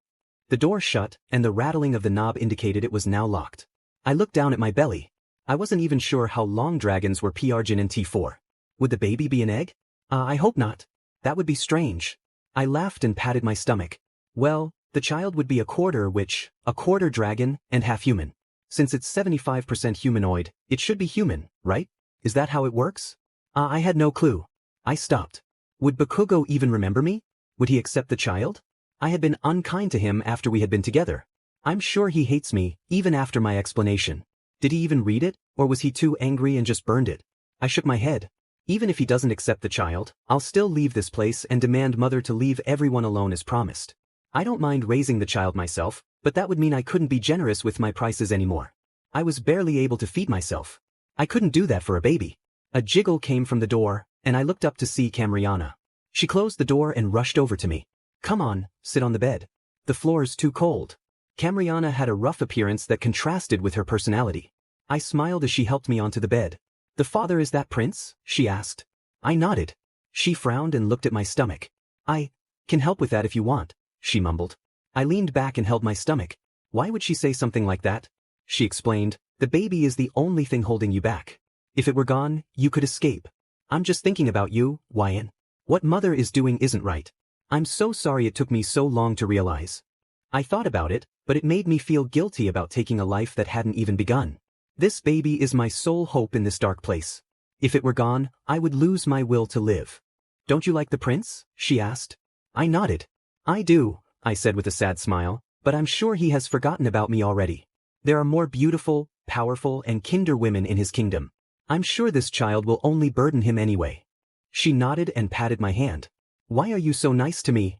The door shut, and the rattling of the knob indicated it was now locked. I looked down at my belly. I wasn't even sure how long dragons were Prjin and T4. Would the baby be an egg? I hope not. That would be strange. I laughed and patted my stomach. Well, the child would be a quarter dragon and half human. Since it's 75% humanoid, it should be human, right? Is that how it works? I had no clue. I stopped. Would Bakugo even remember me? Would he accept the child? I had been unkind to him after we had been together. I'm sure he hates me, even after my explanation. Did he even read it, or was he too angry and just burned it? I shook my head. Even if he doesn't accept the child, I'll still leave this place and demand Mother to leave everyone alone as promised. I don't mind raising the child myself, but that would mean I couldn't be generous with my prices anymore. I was barely able to feed myself. I couldn't do that for a baby. A jiggle came from the door, and I looked up to see Cameron. She closed the door and rushed over to me. Come on, sit on the bed. The floor's too cold. Cameron had a rough appearance that contrasted with her personality. I smiled as she helped me onto the bed. The father is that prince? She asked. I nodded. She frowned and looked at my stomach. I can help with that if you want, she mumbled. I leaned back and held my stomach. Why would she say something like that? She explained, the baby is the only thing holding you back. If it were gone, you could escape. I'm just thinking about you, Xueyun. What Mother is doing isn't right. I'm so sorry it took me so long to realize. I thought about it, but it made me feel guilty about taking a life that hadn't even begun. This baby is my sole hope in this dark place. If it were gone, I would lose my will to live. Don't you like the prince? She asked. I nodded. I do, I said with a sad smile, but I'm sure he has forgotten about me already. There are more beautiful, powerful, and kinder women in his kingdom. I'm sure this child will only burden him anyway. She nodded and patted my hand. Why are you so nice to me?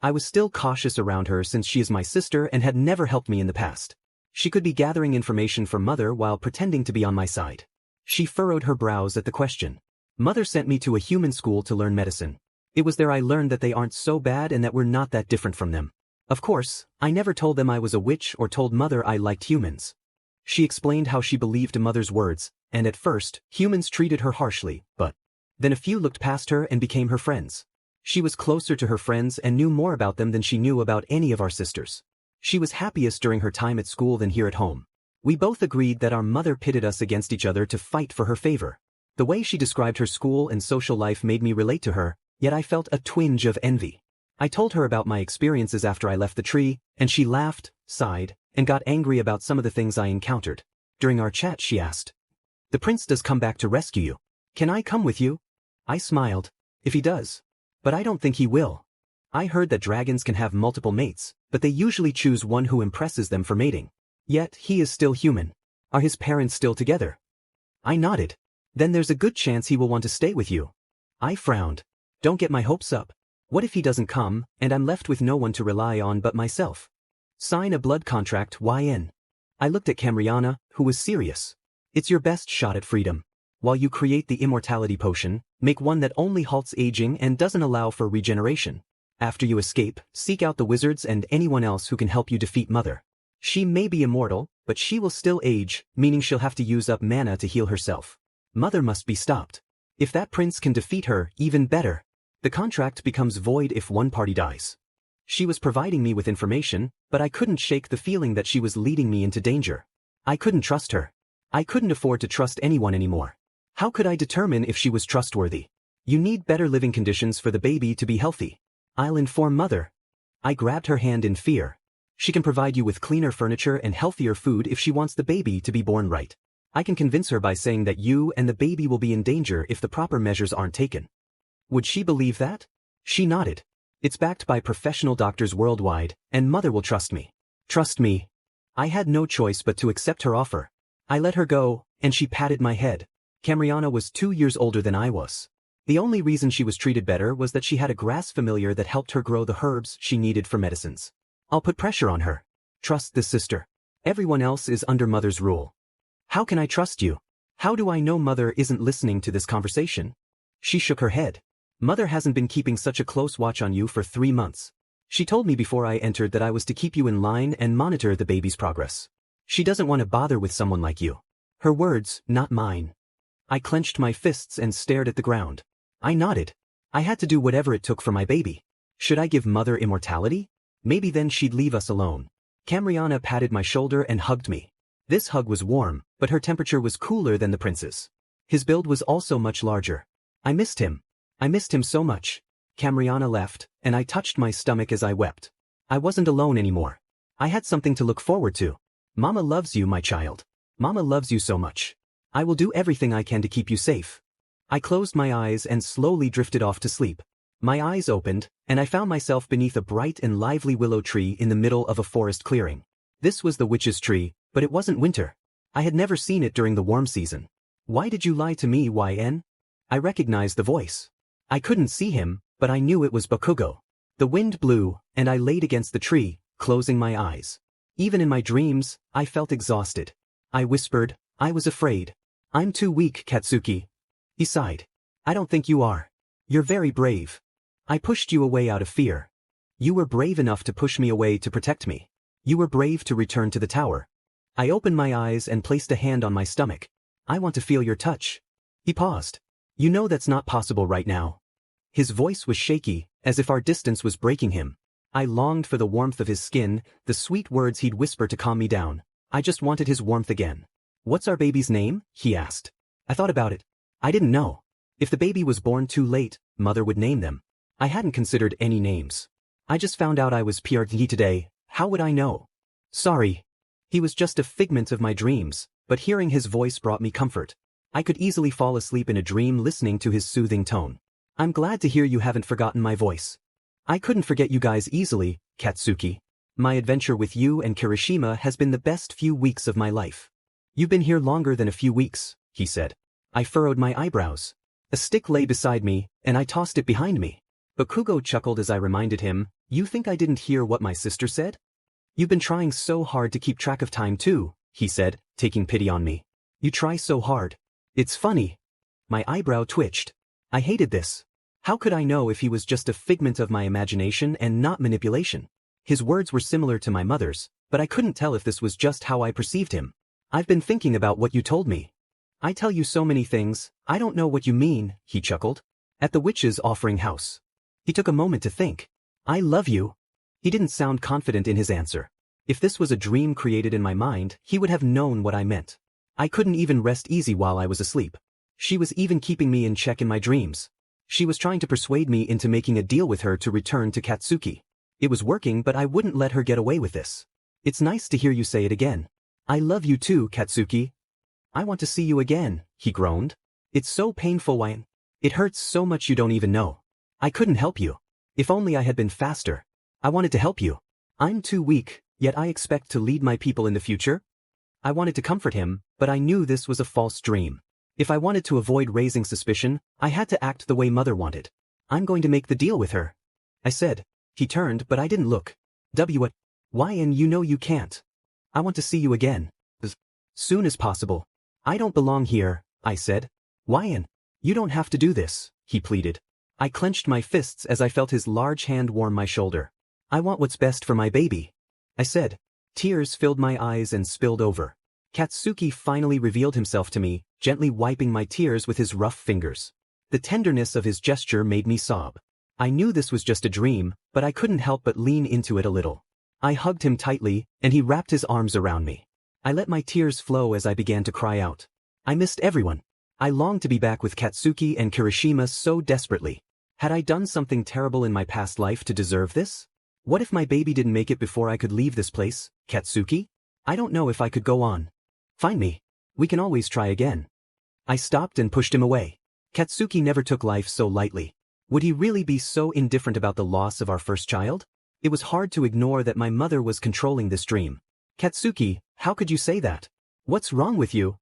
I was still cautious around her since she is my sister and had never helped me in the past. She could be gathering information from Mother while pretending to be on my side. She furrowed her brows at the question. Mother sent me to a human school to learn medicine. It was there I learned that they aren't so bad and that we're not that different from them. Of course, I never told them I was a witch or told Mother I liked humans. She explained how she believed Mother's words, and at first, humans treated her harshly, but then a few looked past her and became her friends. She was closer to her friends and knew more about them than she knew about any of our sisters. She was happiest during her time at school than here at home. We both agreed that our mother pitted us against each other to fight for her favor. The way she described her school and social life made me relate to her, yet I felt a twinge of envy. I told her about my experiences after I left the tree, and she laughed, sighed, and got angry about some of the things I encountered. During our chat she asked, "The prince does come back to rescue you. Can I come with you?" I smiled. If he does. But I don't think he will. I heard that dragons can have multiple mates, but they usually choose one who impresses them for mating. Yet, he is still human. Are his parents still together? I nodded. Then there's a good chance he will want to stay with you. I frowned. Don't get my hopes up. What if he doesn't come, and I'm left with no one to rely on but myself? Sign a blood contract, Xueyun. I looked at Cameron, who was serious. It's your best shot at freedom. While you create the immortality potion, make one that only halts aging and doesn't allow for regeneration. After you escape, seek out the wizards and anyone else who can help you defeat Mother. She may be immortal, but she will still age, meaning she'll have to use up mana to heal herself. Mother must be stopped. If that prince can defeat her, even better. The contract becomes void if one party dies. She was providing me with information, but I couldn't shake the feeling that she was leading me into danger. I couldn't trust her. I couldn't afford to trust anyone anymore. How could I determine if she was trustworthy? You need better living conditions for the baby to be healthy. I'll inform Mother. I grabbed her hand in fear. She can provide you with cleaner furniture and healthier food if she wants the baby to be born right. I can convince her by saying that you and the baby will be in danger if the proper measures aren't taken. Would she believe that? She nodded. It's backed by professional doctors worldwide, and Mother will trust me. Trust me. I had no choice but to accept her offer. I let her go, and she patted my head. Cameron was 2 years older than I was. The only reason she was treated better was that she had a grass familiar that helped her grow the herbs she needed for medicines. I'll put pressure on her. Trust this sister. Everyone else is under Mother's rule. How can I trust you? How do I know Mother isn't listening to this conversation? She shook her head. Mother hasn't been keeping such a close watch on you for 3 months. She told me before I entered that I was to keep you in line and monitor the baby's progress. She doesn't want to bother with someone like you. Her words, not mine. I clenched my fists and stared at the ground. I nodded. I had to do whatever it took for my baby. Should I give Mother immortality? Maybe then she'd leave us alone. Camriana patted my shoulder and hugged me. This hug was warm, but her temperature was cooler than the prince's. His build was also much larger. I missed him. I missed him so much. Camriana left, and I touched my stomach as I wept. I wasn't alone anymore. I had something to look forward to. Mama loves you, my child. Mama loves you so much. I will do everything I can to keep you safe. I closed my eyes and slowly drifted off to sleep. My eyes opened, and I found myself beneath a bright and lively willow tree in the middle of a forest clearing. This was the witch's tree, but it wasn't winter. I had never seen it during the warm season. Why did you lie to me, Xueyun? I recognized the voice. I couldn't see him, but I knew it was Bakugo. The wind blew, and I laid against the tree, closing my eyes. Even in my dreams, I felt exhausted. I whispered, I was afraid. I'm too weak, Katsuki. He sighed. I don't think you are. You're very brave. I pushed you away out of fear. You were brave enough to push me away to protect me. You were brave to return to the tower. I opened my eyes and placed a hand on my stomach. I want to feel your touch. He paused. You know that's not possible right now. His voice was shaky, as if our distance was breaking him. I longed for the warmth of his skin, the sweet words he'd whisper to calm me down. I just wanted his warmth again. What's our baby's name? He asked. I thought about it. I didn't know. If the baby was born too late, Mother would name them. I hadn't considered any names. I just found out I was Bnha today. How would I know? Sorry. He was just a figment of my dreams, but hearing his voice brought me comfort. I could easily fall asleep in a dream listening to his soothing tone. I'm glad to hear you haven't forgotten my voice. I couldn't forget you guys easily, Katsuki. My adventure with you and Kirishima has been the best few weeks of my life. You've been here longer than a few weeks, he said. I furrowed my eyebrows. A stick lay beside me, and I tossed it behind me. Bakugo chuckled as I reminded him, you think I didn't hear what my sister said? You've been trying so hard to keep track of time too, he said, taking pity on me. You try so hard. It's funny. My eyebrow twitched. I hated this. How could I know if he was just a figment of my imagination and not manipulation? His words were similar to my mother's, but I couldn't tell if this was just how I perceived him. I've been thinking about what you told me. I tell you so many things, I don't know what you mean, he chuckled. At the witch's offering house. He took a moment to think. I love you. He didn't sound confident in his answer. If this was a dream created in my mind, he would have known what I meant. I couldn't even rest easy while I was asleep. She was even keeping me in check in my dreams. She was trying to persuade me into making a deal with her to return to Katsuki. It was working, but I wouldn't let her get away with this. It's nice to hear you say it again. I love you too, Katsuki. I want to see you again, he groaned. It's so painful, Xueyun. It hurts so much you don't even know. I couldn't help you. If only I had been faster. I wanted to help you. I'm too weak, yet I expect to lead my people in the future. I wanted to comfort him, but I knew this was a false dream. If I wanted to avoid raising suspicion, I had to act the way Mother wanted. I'm going to make the deal with her, I said. He turned, but I didn't look. What? Xueyun, you know you can't. I want to see you again. As soon as possible. I don't belong here, I said. Xueyun, you don't have to do this, he pleaded. I clenched my fists as I felt his large hand warm my shoulder. I want what's best for my baby, I said. Tears filled my eyes and spilled over. Katsuki finally revealed himself to me, gently wiping my tears with his rough fingers. The tenderness of his gesture made me sob. I knew this was just a dream, but I couldn't help but lean into it a little. I hugged him tightly, and he wrapped his arms around me. I let my tears flow as I began to cry out. I missed everyone. I longed to be back with Katsuki and Kirishima so desperately. Had I done something terrible in my past life to deserve this? What if my baby didn't make it before I could leave this place, Katsuki? I don't know if I could go on. Find me. We can always try again. I stopped and pushed him away. Katsuki never took life so lightly. Would he really be so indifferent about the loss of our first child? It was hard to ignore that my mother was controlling this dream. Katsuki, how could you say that? What's wrong with you?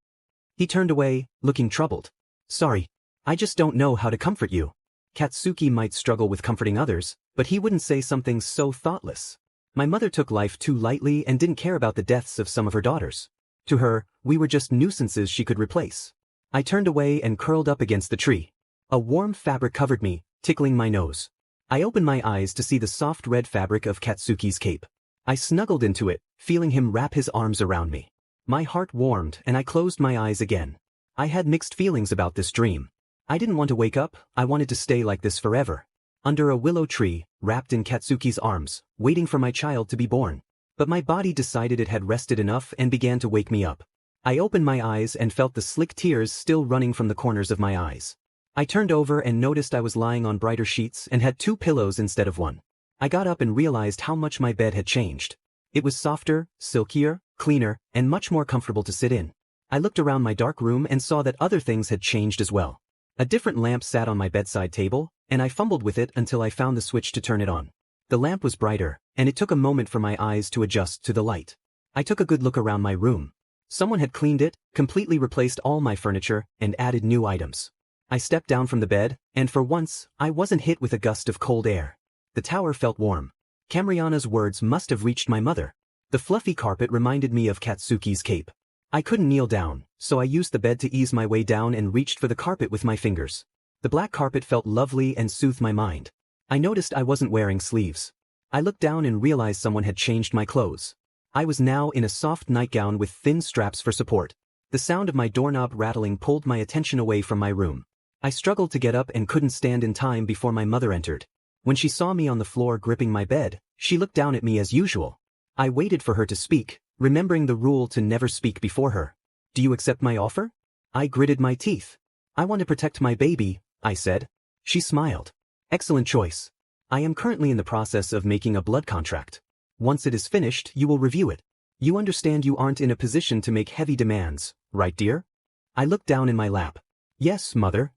He turned away, looking troubled. Sorry. I just don't know how to comfort you. Katsuki might struggle with comforting others, but he wouldn't say something so thoughtless. My mother took life too lightly and didn't care about the deaths of some of her daughters. To her, we were just nuisances she could replace. I turned away and curled up against the tree. A warm fabric covered me, tickling my nose. I opened my eyes to see the soft red fabric of Katsuki's cape. I snuggled into it, feeling him wrap his arms around me. My heart warmed and I closed my eyes again. I had mixed feelings about this dream. I didn't want to wake up, I wanted to stay like this forever. Under a willow tree, wrapped in Katsuki's arms, waiting for my child to be born. But my body decided it had rested enough and began to wake me up. I opened my eyes and felt the slick tears still running from the corners of my eyes. I turned over and noticed I was lying on brighter sheets and had 2 pillows instead of 1. I got up and realized how much my bed had changed. It was softer, silkier, cleaner, and much more comfortable to sit in. I looked around my dark room and saw that other things had changed as well. A different lamp sat on my bedside table, and I fumbled with it until I found the switch to turn it on. The lamp was brighter, and it took a moment for my eyes to adjust to the light. I took a good look around my room. Someone had cleaned it, completely replaced all my furniture, and added new items. I stepped down from the bed, and for once, I wasn't hit with a gust of cold air. The tower felt warm. Camriana's words must have reached my mother. The fluffy carpet reminded me of Katsuki's cape. I couldn't kneel down, so I used the bed to ease my way down and reached for the carpet with my fingers. The black carpet felt lovely and soothed my mind. I noticed I wasn't wearing sleeves. I looked down and realized someone had changed my clothes. I was now in a soft nightgown with thin straps for support. The sound of my doorknob rattling pulled my attention away from my room. I struggled to get up and couldn't stand in time before my mother entered. When she saw me on the floor gripping my bed, she looked down at me as usual. I waited for her to speak, remembering the rule to never speak before her. "Do you accept my offer?" I gritted my teeth. "I want to protect my baby," I said. She smiled. "Excellent choice. I am currently in the process of making a blood contract. Once it is finished, you will review it. You understand you aren't in a position to make heavy demands, right, dear?" I looked down in my lap. "Yes, mother."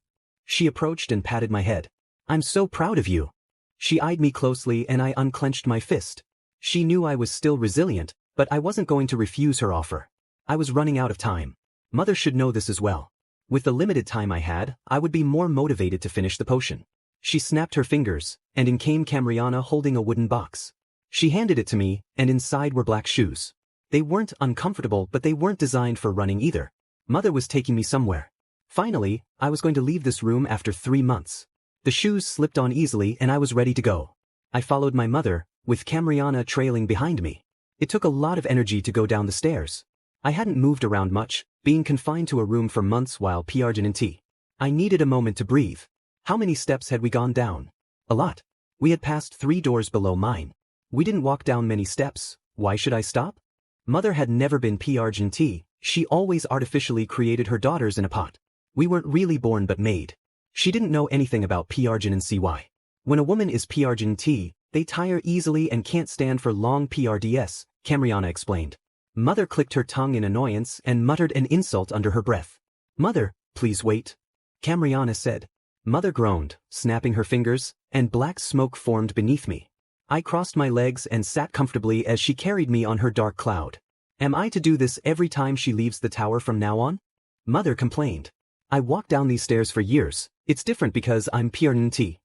She approached and patted my head. "I'm so proud of you." She eyed me closely and I unclenched my fist. She knew I was still resilient, but I wasn't going to refuse her offer. I was running out of time. Mother should know this as well. With the limited time I had, I would be more motivated to finish the potion. She snapped her fingers, and in came Camriana holding a wooden box. She handed it to me, and inside were black shoes. They weren't uncomfortable, but they weren't designed for running either. Mother was taking me somewhere. Finally, I was going to leave this room after 3 months. The shoes slipped on easily and I was ready to go. I followed my mother, with Camriana trailing behind me. It took a lot of energy to go down the stairs. I hadn't moved around much, being confined to a room for months while Bnha. I needed a moment to breathe. How many steps had we gone down? A lot. We had passed 3 doors below mine. We didn't walk down many steps. Why should I stop? Mother had never been Bnha. She always artificially created her daughters in a pot. We weren't really born but made. She didn't know anything about Bnha. When a woman is Bnha, they tire easily and can't stand for long PRDS, Camriana explained. Mother clicked her tongue in annoyance and muttered an insult under her breath. "Mother, please wait," Camriana said. Mother groaned, snapping her fingers, and black smoke formed beneath me. I crossed my legs and sat comfortably as she carried me on her dark cloud. "Am I to do this every time she leaves the tower from now on?" Mother complained. "I walked down these stairs for years. It's different because I'm Bnha.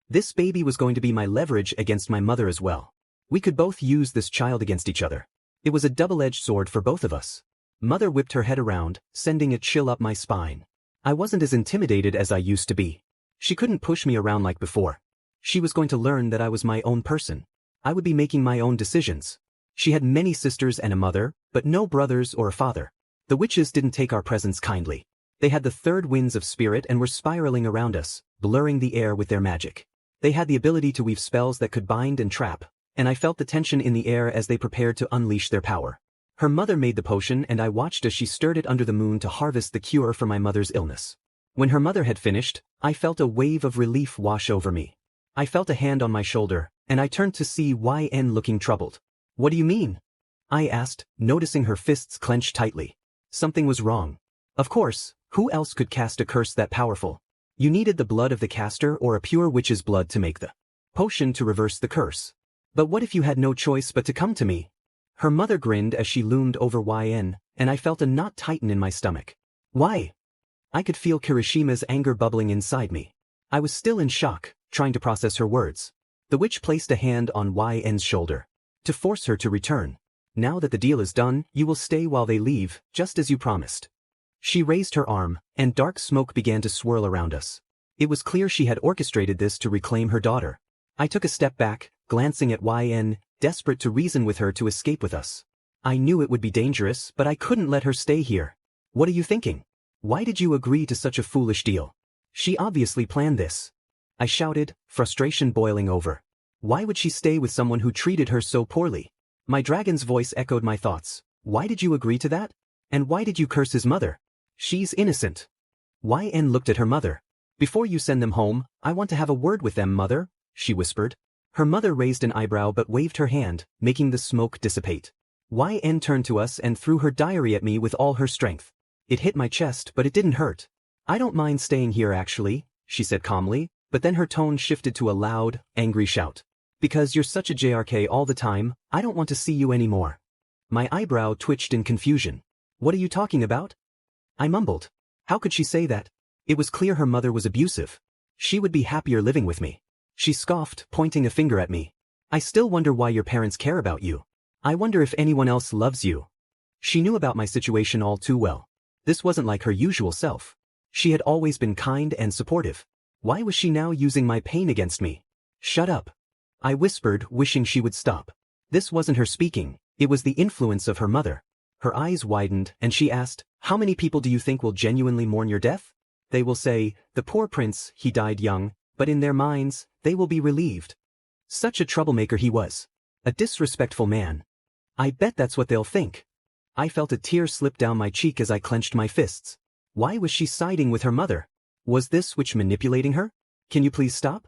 This baby was going to be my leverage against my mother as well. We could both use this child against each other. It was a double-edged sword for both of us." Mother whipped her head around, sending a chill up my spine. I wasn't as intimidated as I used to be. She couldn't push me around like before. She was going to learn that I was my own person. I would be making my own decisions. She had many sisters and a mother, but no brothers or a father. The witches didn't take our presence kindly. They had the 3rd winds of spirit and were spiraling around us, blurring the air with their magic. They had the ability to weave spells that could bind and trap, and I felt the tension in the air as they prepared to unleash their power. Her mother made the potion and I watched as she stirred it under the moon to harvest the cure for my mother's illness. When her mother had finished, I felt a wave of relief wash over me. I felt a hand on my shoulder, and I turned to see Xueyun looking troubled. "What do you mean?" I asked, noticing her fists clenched tightly. Something was wrong. Of course, who else could cast a curse that powerful? You needed the blood of the caster or a pure witch's blood to make the potion to reverse the curse. But what if you had no choice but to come to me? Her mother grinned as she loomed over Xueyun, and I felt a knot tighten in my stomach. "Why?" I could feel Kirishima's anger bubbling inside me. I was still in shock, trying to process her words. The witch placed a hand on Xueyun's shoulder. To force her to return. Now that the deal is done, you will stay while they leave, just as you promised. She raised her arm, and dark smoke began to swirl around us. It was clear she had orchestrated this to reclaim her daughter. I took a step back, glancing at Xueyun, desperate to reason with her to escape with us. I knew it would be dangerous, but I couldn't let her stay here. What are you thinking? Why did you agree to such a foolish deal? She obviously planned this. I shouted, frustration boiling over. Why would she stay with someone who treated her so poorly? My dragon's voice echoed my thoughts. Why did you agree to that? And why did you curse his mother? She's innocent. Xueyun looked at her mother. Before you send them home, I want to have a word with them, mother, she whispered. Her mother raised an eyebrow but waved her hand, making the smoke dissipate. Xueyun turned to us and threw her diary at me with all her strength. It hit my chest, but it didn't hurt. I don't mind staying here actually, she said calmly, but then her tone shifted to a loud, angry shout. Because you're such a JRK all the time, I don't want to see you anymore. My eyebrow twitched in confusion. What are you talking about? I mumbled. How could she say that? It was clear her mother was abusive. She would be happier living with me. She scoffed, pointing a finger at me. I still wonder why your parents care about you. I wonder if anyone else loves you. She knew about my situation all too well. This wasn't like her usual self. She had always been kind and supportive. Why was she now using my pain against me? Shut up. I whispered, wishing she would stop. This wasn't her speaking, it was the influence of her mother. Her eyes widened, and she asked, how many people do you think will genuinely mourn your death? They will say, the poor prince, he died young, but in their minds, they will be relieved. Such a troublemaker he was. A disrespectful man. I bet that's what they'll think. I felt a tear slip down my cheek as I clenched my fists. Why was she siding with her mother? Was this witch manipulating her? Can you please stop?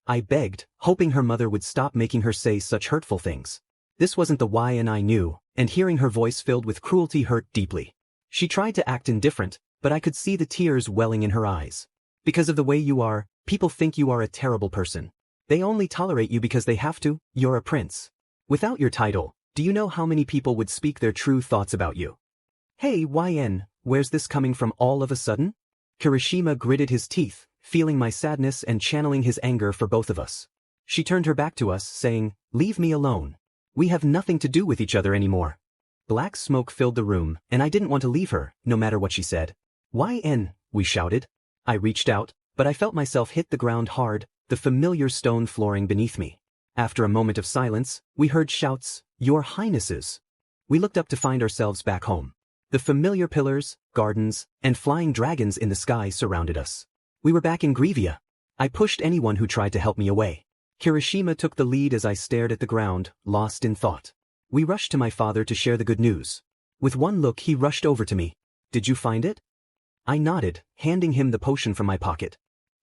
I begged, hoping her mother would stop making her say such hurtful things. This wasn't the Xueyun I knew, and hearing her voice filled with cruelty hurt deeply. She tried to act indifferent, but I could see the tears welling in her eyes. Because of the way you are, people think you are a terrible person. They only tolerate you because they have to, you're a prince. Without your title, do you know how many people would speak their true thoughts about you? Hey Xueyun, where's this coming from all of a sudden? Kirishima gritted his teeth, feeling my sadness and channeling his anger for both of us. She turned her back to us, saying, leave me alone. We have nothing to do with each other anymore. Black smoke filled the room, and I didn't want to leave her, no matter what she said. Xueyun, we shouted. I reached out, but I felt myself hit the ground hard, the familiar stone flooring beneath me. After a moment of silence, we heard shouts, Your Highnesses. We looked up to find ourselves back home. The familiar pillars, gardens, and flying dragons in the sky surrounded us. We were back in Grevia. I pushed anyone who tried to help me away. Kirishima took the lead as I stared at the ground, lost in thought. We rushed to my father to share the good news. With one look he rushed over to me. Did you find it? I nodded, handing him the potion from my pocket.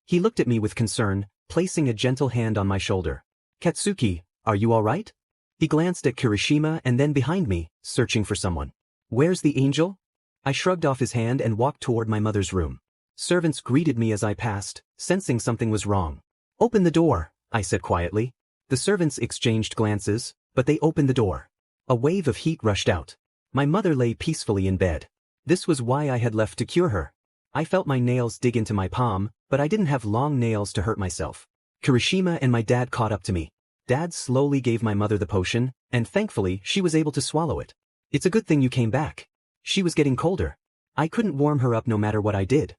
He looked at me with concern, placing a gentle hand on my shoulder. Katsuki, are you all right? He glanced at Kirishima and then behind me, searching for someone. Where's the angel? I shrugged off his hand and walked toward my mother's room. Servants greeted me as I passed, sensing something was wrong. Open the door, I said quietly. The servants exchanged glances, but they opened the door. A wave of heat rushed out. My mother lay peacefully in bed. This was why I had left to cure her. I felt my nails dig into my palm, but I didn't have long nails to hurt myself. Kirishima and my dad caught up to me. Dad slowly gave my mother the potion, and thankfully she was able to swallow it. It's a good thing you came back. She was getting colder. I couldn't warm her up no matter what I did.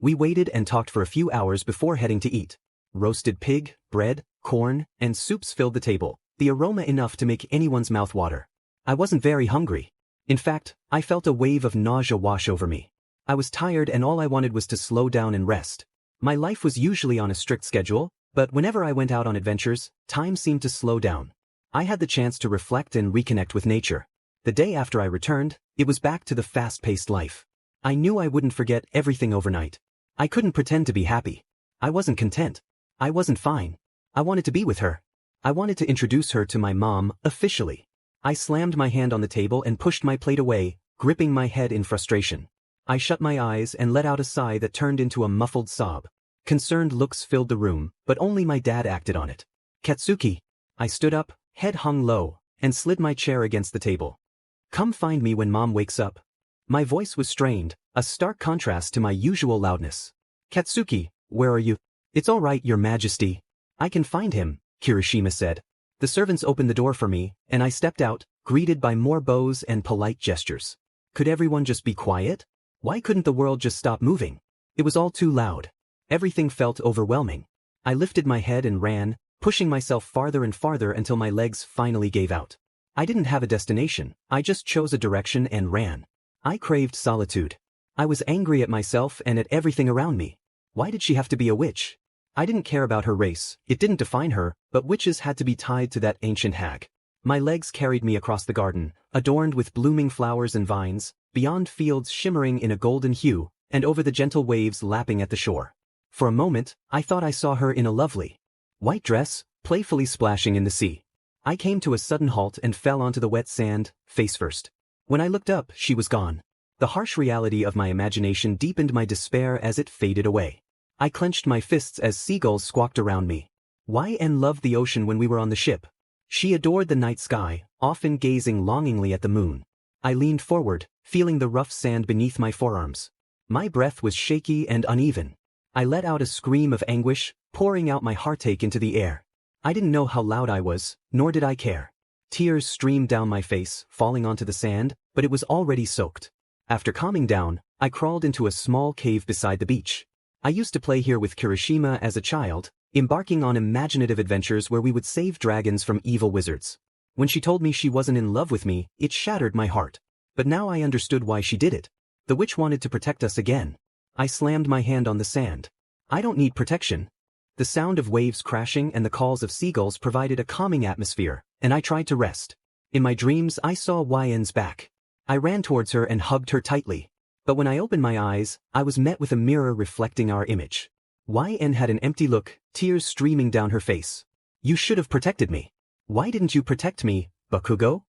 We waited and talked for a few hours before heading to eat. Roasted pig, bread, corn, and soups filled the table, the aroma enough to make anyone's mouth water. I wasn't very hungry. In fact, I felt a wave of nausea wash over me. I was tired and all I wanted was to slow down and rest. My life was usually on a strict schedule, but whenever I went out on adventures, time seemed to slow down. I had the chance to reflect and reconnect with nature. The day after I returned, it was back to the fast-paced life. I knew I wouldn't forget everything overnight. I couldn't pretend to be happy. I wasn't content. I wasn't fine. I wanted to be with her. I wanted to introduce her to my mom, officially. I slammed my hand on the table and pushed my plate away, gripping my head in frustration. I shut my eyes and let out a sigh that turned into a muffled sob. Concerned looks filled the room, but only my dad acted on it. Katsuki. I stood up, head hung low, and slid my chair against the table. Come find me when Mom wakes up. My voice was strained, a stark contrast to my usual loudness. Katsuki, where are you? It's all right, Your Majesty. I can find him, Kirishima said. The servants opened the door for me, and I stepped out, greeted by more bows and polite gestures. Could everyone just be quiet? Why couldn't the world just stop moving? It was all too loud. Everything felt overwhelming. I lifted my head and ran, pushing myself farther and farther until my legs finally gave out. I didn't have a destination, I just chose a direction and ran. I craved solitude. I was angry at myself and at everything around me. Why did she have to be a witch? I didn't care about her race, it didn't define her, but witches had to be tied to that ancient hag. My legs carried me across the garden, adorned with blooming flowers and vines, beyond fields shimmering in a golden hue, and over the gentle waves lapping at the shore. For a moment, I thought I saw her in a lovely white dress, playfully splashing in the sea. I came to a sudden halt and fell onto the wet sand, face first. When I looked up, she was gone. The harsh reality of my imagination deepened my despair as it faded away. I clenched my fists as seagulls squawked around me. YN loved the ocean when we were on the ship. She adored the night sky, often gazing longingly at the moon. I leaned forward, feeling the rough sand beneath my forearms. My breath was shaky and uneven. I let out a scream of anguish, pouring out my heartache into the air. I didn't know how loud I was, nor did I care. Tears streamed down my face, falling onto the sand, but it was already soaked. After calming down, I crawled into a small cave beside the beach. I used to play here with Kirishima as a child, embarking on imaginative adventures where we would save dragons from evil wizards. When she told me she wasn't in love with me, it shattered my heart. But now I understood why she did it. The witch wanted to protect us again. I slammed my hand on the sand. I don't need protection. The sound of waves crashing and the calls of seagulls provided a calming atmosphere, and I tried to rest. In my dreams I saw YN's back. I ran towards her and hugged her tightly. But when I opened my eyes, I was met with a mirror reflecting our image. YN had an empty look, tears streaming down her face. You should have protected me. Why didn't you protect me, Bakugo?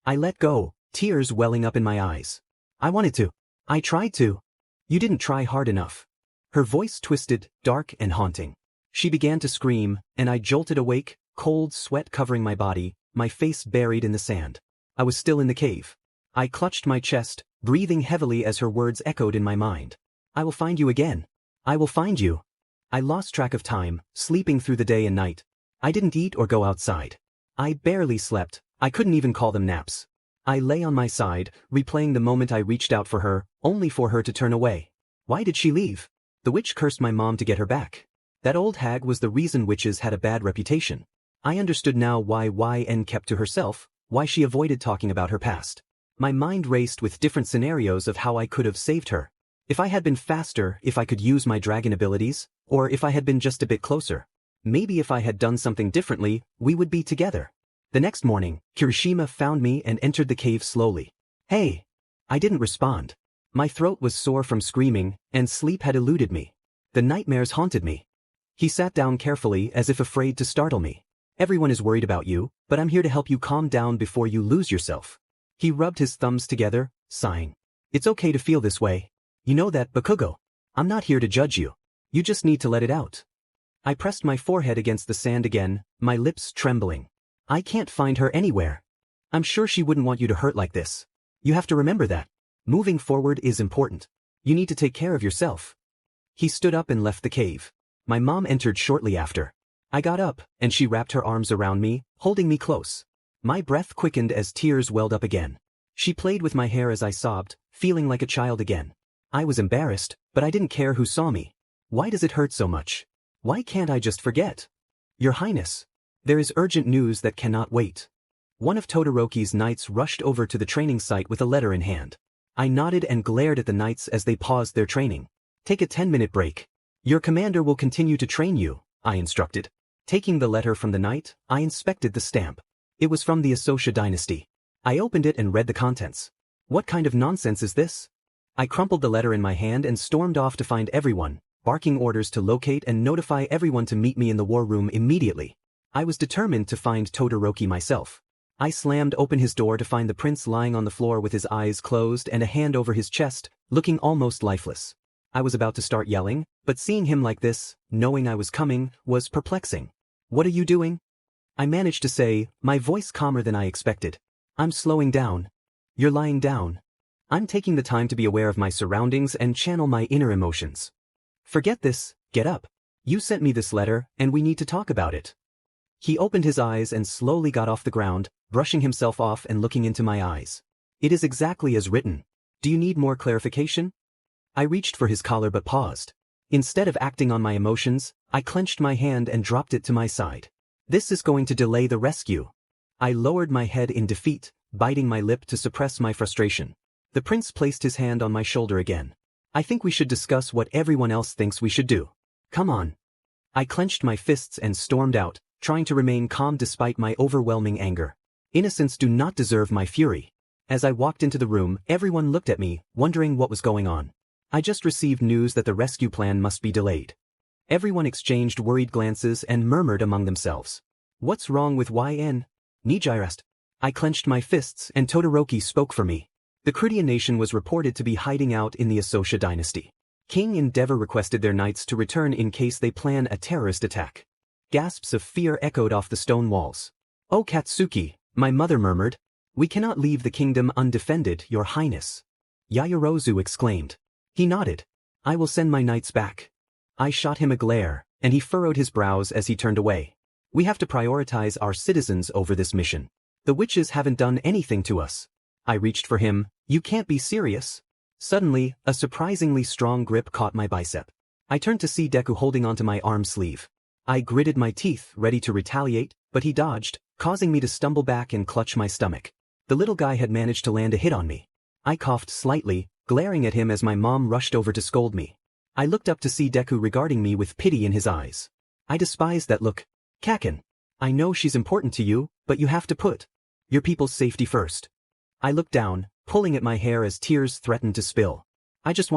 I let go, tears welling up in my eyes. I wanted to. I tried to. You didn't try hard enough. Her voice twisted, dark and haunting. She began to scream, and I jolted awake, cold sweat covering my body, my face buried in the sand. I was still in the cave. I clutched my chest, breathing heavily as her words echoed in my mind. I will find you again. I will find you. I lost track of time, sleeping through the day and night. I didn't eat or go outside. I barely slept, I couldn't even call them naps. I lay on my side, replaying the moment I reached out for her, only for her to turn away. Why did she leave? The witch cursed my mom to get her back. That old hag was the reason witches had a bad reputation. I understood now why YN kept to herself, why she avoided talking about her past. My mind raced with different scenarios of how I could have saved her. If I had been faster, if I could use my dragon abilities, or if I had been just a bit closer. Maybe if I had done something differently, we would be together. The next morning, Kirishima found me and entered the cave slowly. Hey! I didn't respond. My throat was sore from screaming, and sleep had eluded me. The nightmares haunted me. He sat down carefully as if afraid to startle me. Everyone is worried about you, but I'm here to help you calm down before you lose yourself. He rubbed his thumbs together, sighing. It's okay to feel this way. You know that, Bakugo. I'm not here to judge you. You just need to let it out. I pressed my forehead against the sand again, my lips trembling. I can't find her anywhere. I'm sure she wouldn't want you to hurt like this. You have to remember that. Moving forward is important. You need to take care of yourself. He stood up and left the cave. My mom entered shortly after. I got up, and she wrapped her arms around me, holding me close. My breath quickened as tears welled up again. She played with my hair as I sobbed, feeling like a child again. I was embarrassed, but I didn't care who saw me. Why does it hurt so much? Why can't I just forget? Your Highness. There is urgent news that cannot wait. One of Todoroki's knights rushed over to the training site with a letter in hand. I nodded and glared at the knights as they paused their training. Take a 10-minute break. Your commander will continue to train you, I instructed. Taking the letter from the knight, I inspected the stamp. It was from the Asosha dynasty. I opened it and read the contents. What kind of nonsense is this? I crumpled the letter in my hand and stormed off to find everyone, barking orders to locate and notify everyone to meet me in the war room immediately. I was determined to find Todoroki myself. I slammed open his door to find the prince lying on the floor with his eyes closed and a hand over his chest, looking almost lifeless. I was about to start yelling, but seeing him like this, knowing I was coming, was perplexing. What are you doing? I managed to say, my voice calmer than I expected. I'm slowing down. You're lying down. I'm taking the time to be aware of my surroundings and channel my inner emotions. Forget this, get up. You sent me this letter, and we need to talk about it. He opened his eyes and slowly got off the ground, brushing himself off and looking into my eyes. It is exactly as written. Do you need more clarification? I reached for his collar but paused. Instead of acting on my emotions, I clenched my hand and dropped it to my side. This is going to delay the rescue. I lowered my head in defeat, biting my lip to suppress my frustration. The prince placed his hand on my shoulder again. I think we should discuss what everyone else thinks we should do. Come on. I clenched my fists and stormed out, trying to remain calm despite my overwhelming anger. Innocents do not deserve my fury. As I walked into the room, everyone looked at me, wondering what was going on. I just received news that the rescue plan must be delayed. Everyone exchanged worried glances and murmured among themselves. What's wrong with Xueyun? Nijirest. I clenched my fists and Todoroki spoke for me. The Khridian nation was reported to be hiding out in the Asosha dynasty. King Endeavor requested their knights to return in case they plan a terrorist attack. Gasps of fear echoed off the stone walls. Oh Katsuki, my mother murmured. We cannot leave the kingdom undefended, your highness. Yaoyorozu exclaimed. He nodded. I will send my knights back. I shot him a glare, and he furrowed his brows as he turned away. We have to prioritize our citizens over this mission. The witches haven't done anything to us. I reached for him. You can't be serious. Suddenly, a surprisingly strong grip caught my bicep. I turned to see Deku holding onto my arm sleeve. I gritted my teeth, ready to retaliate, but he dodged, causing me to stumble back and clutch my stomach. The little guy had managed to land a hit on me. I coughed slightly, glaring at him as my mom rushed over to scold me. I looked up to see Deku regarding me with pity in his eyes. I despised that look. Kaken. I know she's important to you, but you have to put your people's safety first. I looked down, pulling at my hair as tears threatened to spill. I don't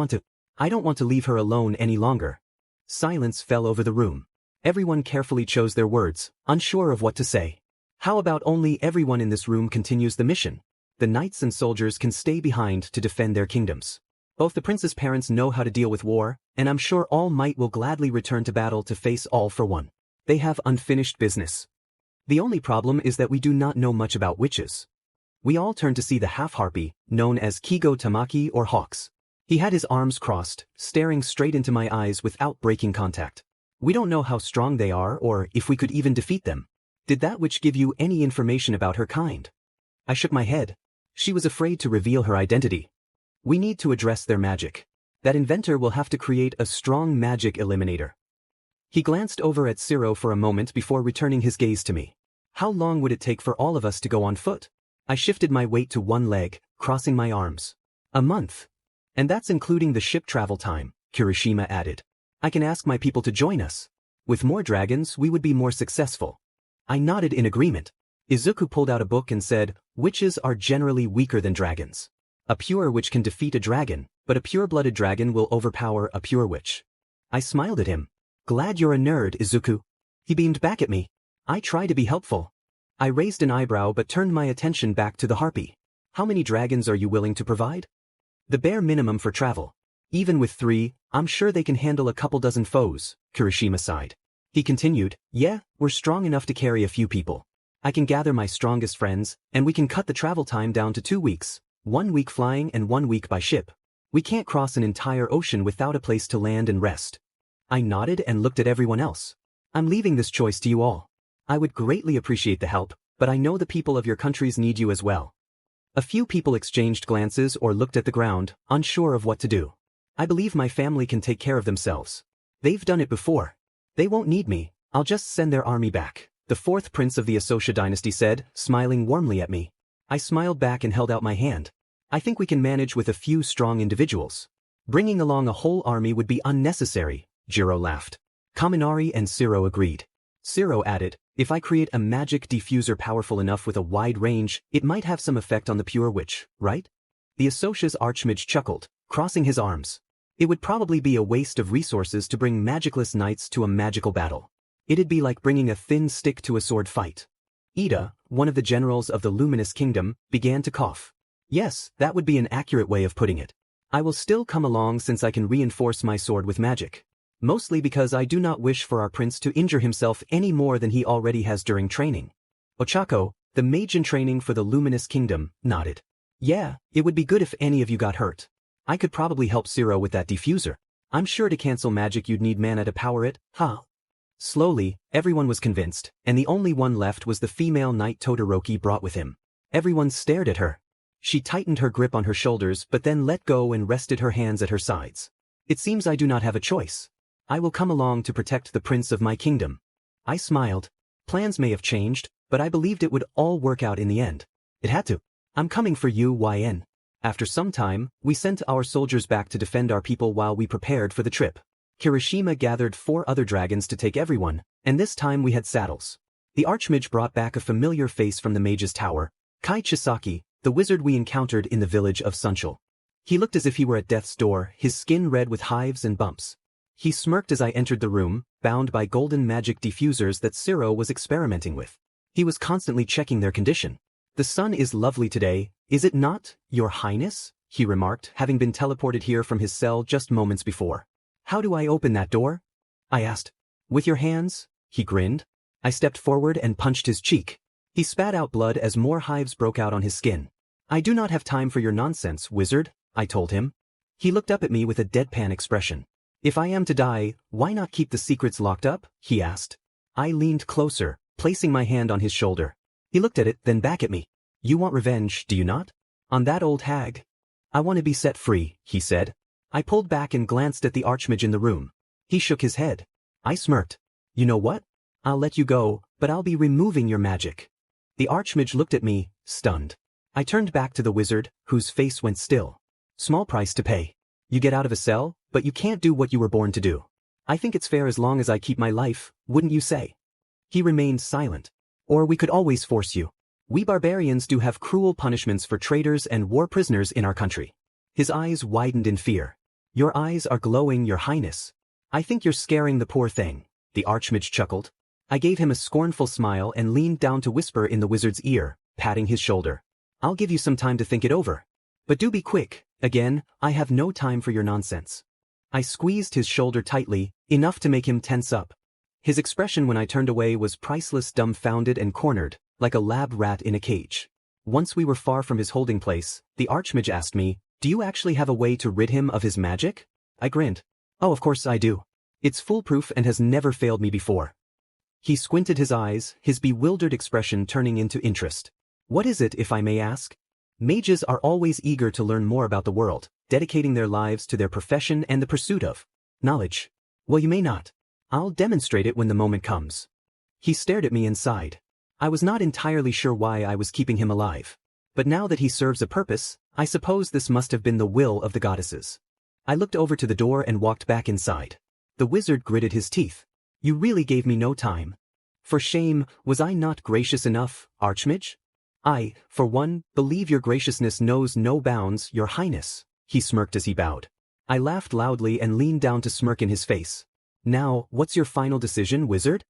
want to leave her alone any longer. Silence fell over the room. Everyone carefully chose their words, unsure of what to say. How about only everyone in this room continues the mission? The knights and soldiers can stay behind to defend their kingdoms. Both the prince's parents know how to deal with war, and I'm sure All Might will gladly return to battle to face All for One. They have unfinished business. The only problem is that we do not know much about witches. We all turned to see the half-harpy, known as Kigo Tamaki or Hawks. He had his arms crossed, staring straight into my eyes without breaking contact. We don't know how strong they are or if we could even defeat them. Did that witch give you any information about her kind? I shook my head. She was afraid to reveal her identity. We need to address their magic. That inventor will have to create a strong magic eliminator. He glanced over at Zero for a moment before returning his gaze to me. How long would it take for all of us to go on foot? I shifted my weight to one leg, crossing my arms. A month. And that's including the ship travel time, Kirishima added. I can ask my people to join us. With more dragons, we would be more successful. I nodded in agreement. Izuku pulled out a book and said, witches are generally weaker than dragons. A pure witch can defeat a dragon, but a pure-blooded dragon will overpower a pure witch. I smiled at him. Glad you're a nerd, Izuku. He beamed back at me. I try to be helpful. I raised an eyebrow but turned my attention back to the harpy. How many dragons are you willing to provide? The bare minimum for travel. Even with 3, I'm sure they can handle a couple dozen foes, Kirishima sighed. He continued, yeah, we're strong enough to carry a few people. I can gather my strongest friends, and we can cut the travel time down to 2 weeks, 1 week flying and 1 week by ship. We can't cross an entire ocean without a place to land and rest. I nodded and looked at everyone else. I'm leaving this choice to you all. I would greatly appreciate the help, but I know the people of your countries need you as well. A few people exchanged glances or looked at the ground, unsure of what to do. I believe my family can take care of themselves. They've done it before. They won't need me, I'll just send their army back, the 4th prince of the Asosha dynasty said, smiling warmly at me. I smiled back and held out my hand. I think we can manage with a few strong individuals. Bringing along a whole army would be unnecessary, Jiro laughed. Kaminari and Zero agreed. Zero added, if I create a magic diffuser powerful enough with a wide range, it might have some effect on the pure witch, right? The Asosha's archmage chuckled, crossing his arms. It would probably be a waste of resources to bring magicless knights to a magical battle. It'd be like bringing a thin stick to a sword fight. Ida, one of the generals of the Luminous Kingdom, began to cough. Yes, that would be an accurate way of putting it. I will still come along since I can reinforce my sword with magic. Mostly because I do not wish for our prince to injure himself any more than he already has during training. Ochako, the mage in training for the Luminous Kingdom, nodded. Yeah, it would be good if any of you got hurt. I could probably help Zero with that diffuser. I'm sure to cancel magic you'd need mana to power it, huh? Slowly, everyone was convinced, and the only one left was the female knight Todoroki brought with him. Everyone stared at her. She tightened her grip on her shoulders but then let go and rested her hands at her sides. It seems I do not have a choice. I will come along to protect the prince of my kingdom. I smiled. Plans may have changed, but I believed it would all work out in the end. It had to. I'm coming for you, Xueyun. After some time, we sent our soldiers back to defend our people while we prepared for the trip. Kirishima gathered 4 other dragons to take everyone, and this time we had saddles. The Archmage brought back a familiar face from the Mage's tower, Chisaki, the wizard we encountered in the village of Sunshal. He looked as if he were at death's door, his skin red with hives and bumps. He smirked as I entered the room, bound by golden magic diffusers that Siro was experimenting with. He was constantly checking their condition. The sun is lovely today, is it not, Your Highness? He remarked, having been teleported here from his cell just moments before. How do I open that door? I asked. With your hands? He grinned. I stepped forward and punched his cheek. He spat out blood as more hives broke out on his skin. I do not have time for your nonsense, wizard, I told him. He looked up at me with a deadpan expression. If I am to die, why not keep the secrets locked up? He asked. I leaned closer, placing my hand on his shoulder. He looked at it, then back at me. You want revenge, do you not? On that old hag? I want to be set free, he said. I pulled back and glanced at the Archmage in the room. He shook his head. I smirked. You know what? I'll let you go, but I'll be removing your magic. The Archmage looked at me, stunned. I turned back to the wizard, whose face went still. Small price to pay. You get out of a cell, but you can't do what you were born to do. I think it's fair as long as I keep my life, wouldn't you say? He remained silent. Or we could always force you. We barbarians do have cruel punishments for traitors and war prisoners in our country. His eyes widened in fear. Your eyes are glowing, Your Highness. I think you're scaring the poor thing, the Archmage chuckled. I gave him a scornful smile and leaned down to whisper in the wizard's ear, patting his shoulder. I'll give you some time to think it over. But do be quick, again, I have no time for your nonsense. I squeezed his shoulder tightly, enough to make him tense up. His expression when I turned away was priceless, dumbfounded and cornered, like a lab rat in a cage. Once we were far from his holding place, the Archmage asked me, do you actually have a way to rid him of his magic? I grinned. Oh, of course I do. It's foolproof and has never failed me before. He squinted his eyes, his bewildered expression turning into interest. What is it, if I may ask? Mages are always eager to learn more about the world, dedicating their lives to their profession and the pursuit of knowledge. Well, you may not. I'll demonstrate it when the moment comes. He stared at me and sighed. I was not entirely sure why I was keeping him alive. But now that he serves a purpose, I suppose this must have been the will of the goddesses. I looked over to the door and walked back inside. The wizard gritted his teeth. You really gave me no time. For shame, was I not gracious enough, Archmage? I, for one, believe your graciousness knows no bounds, Your Highness, he smirked as he bowed. I laughed loudly and leaned down to smirk in his face. Now, what's your final decision, wizard?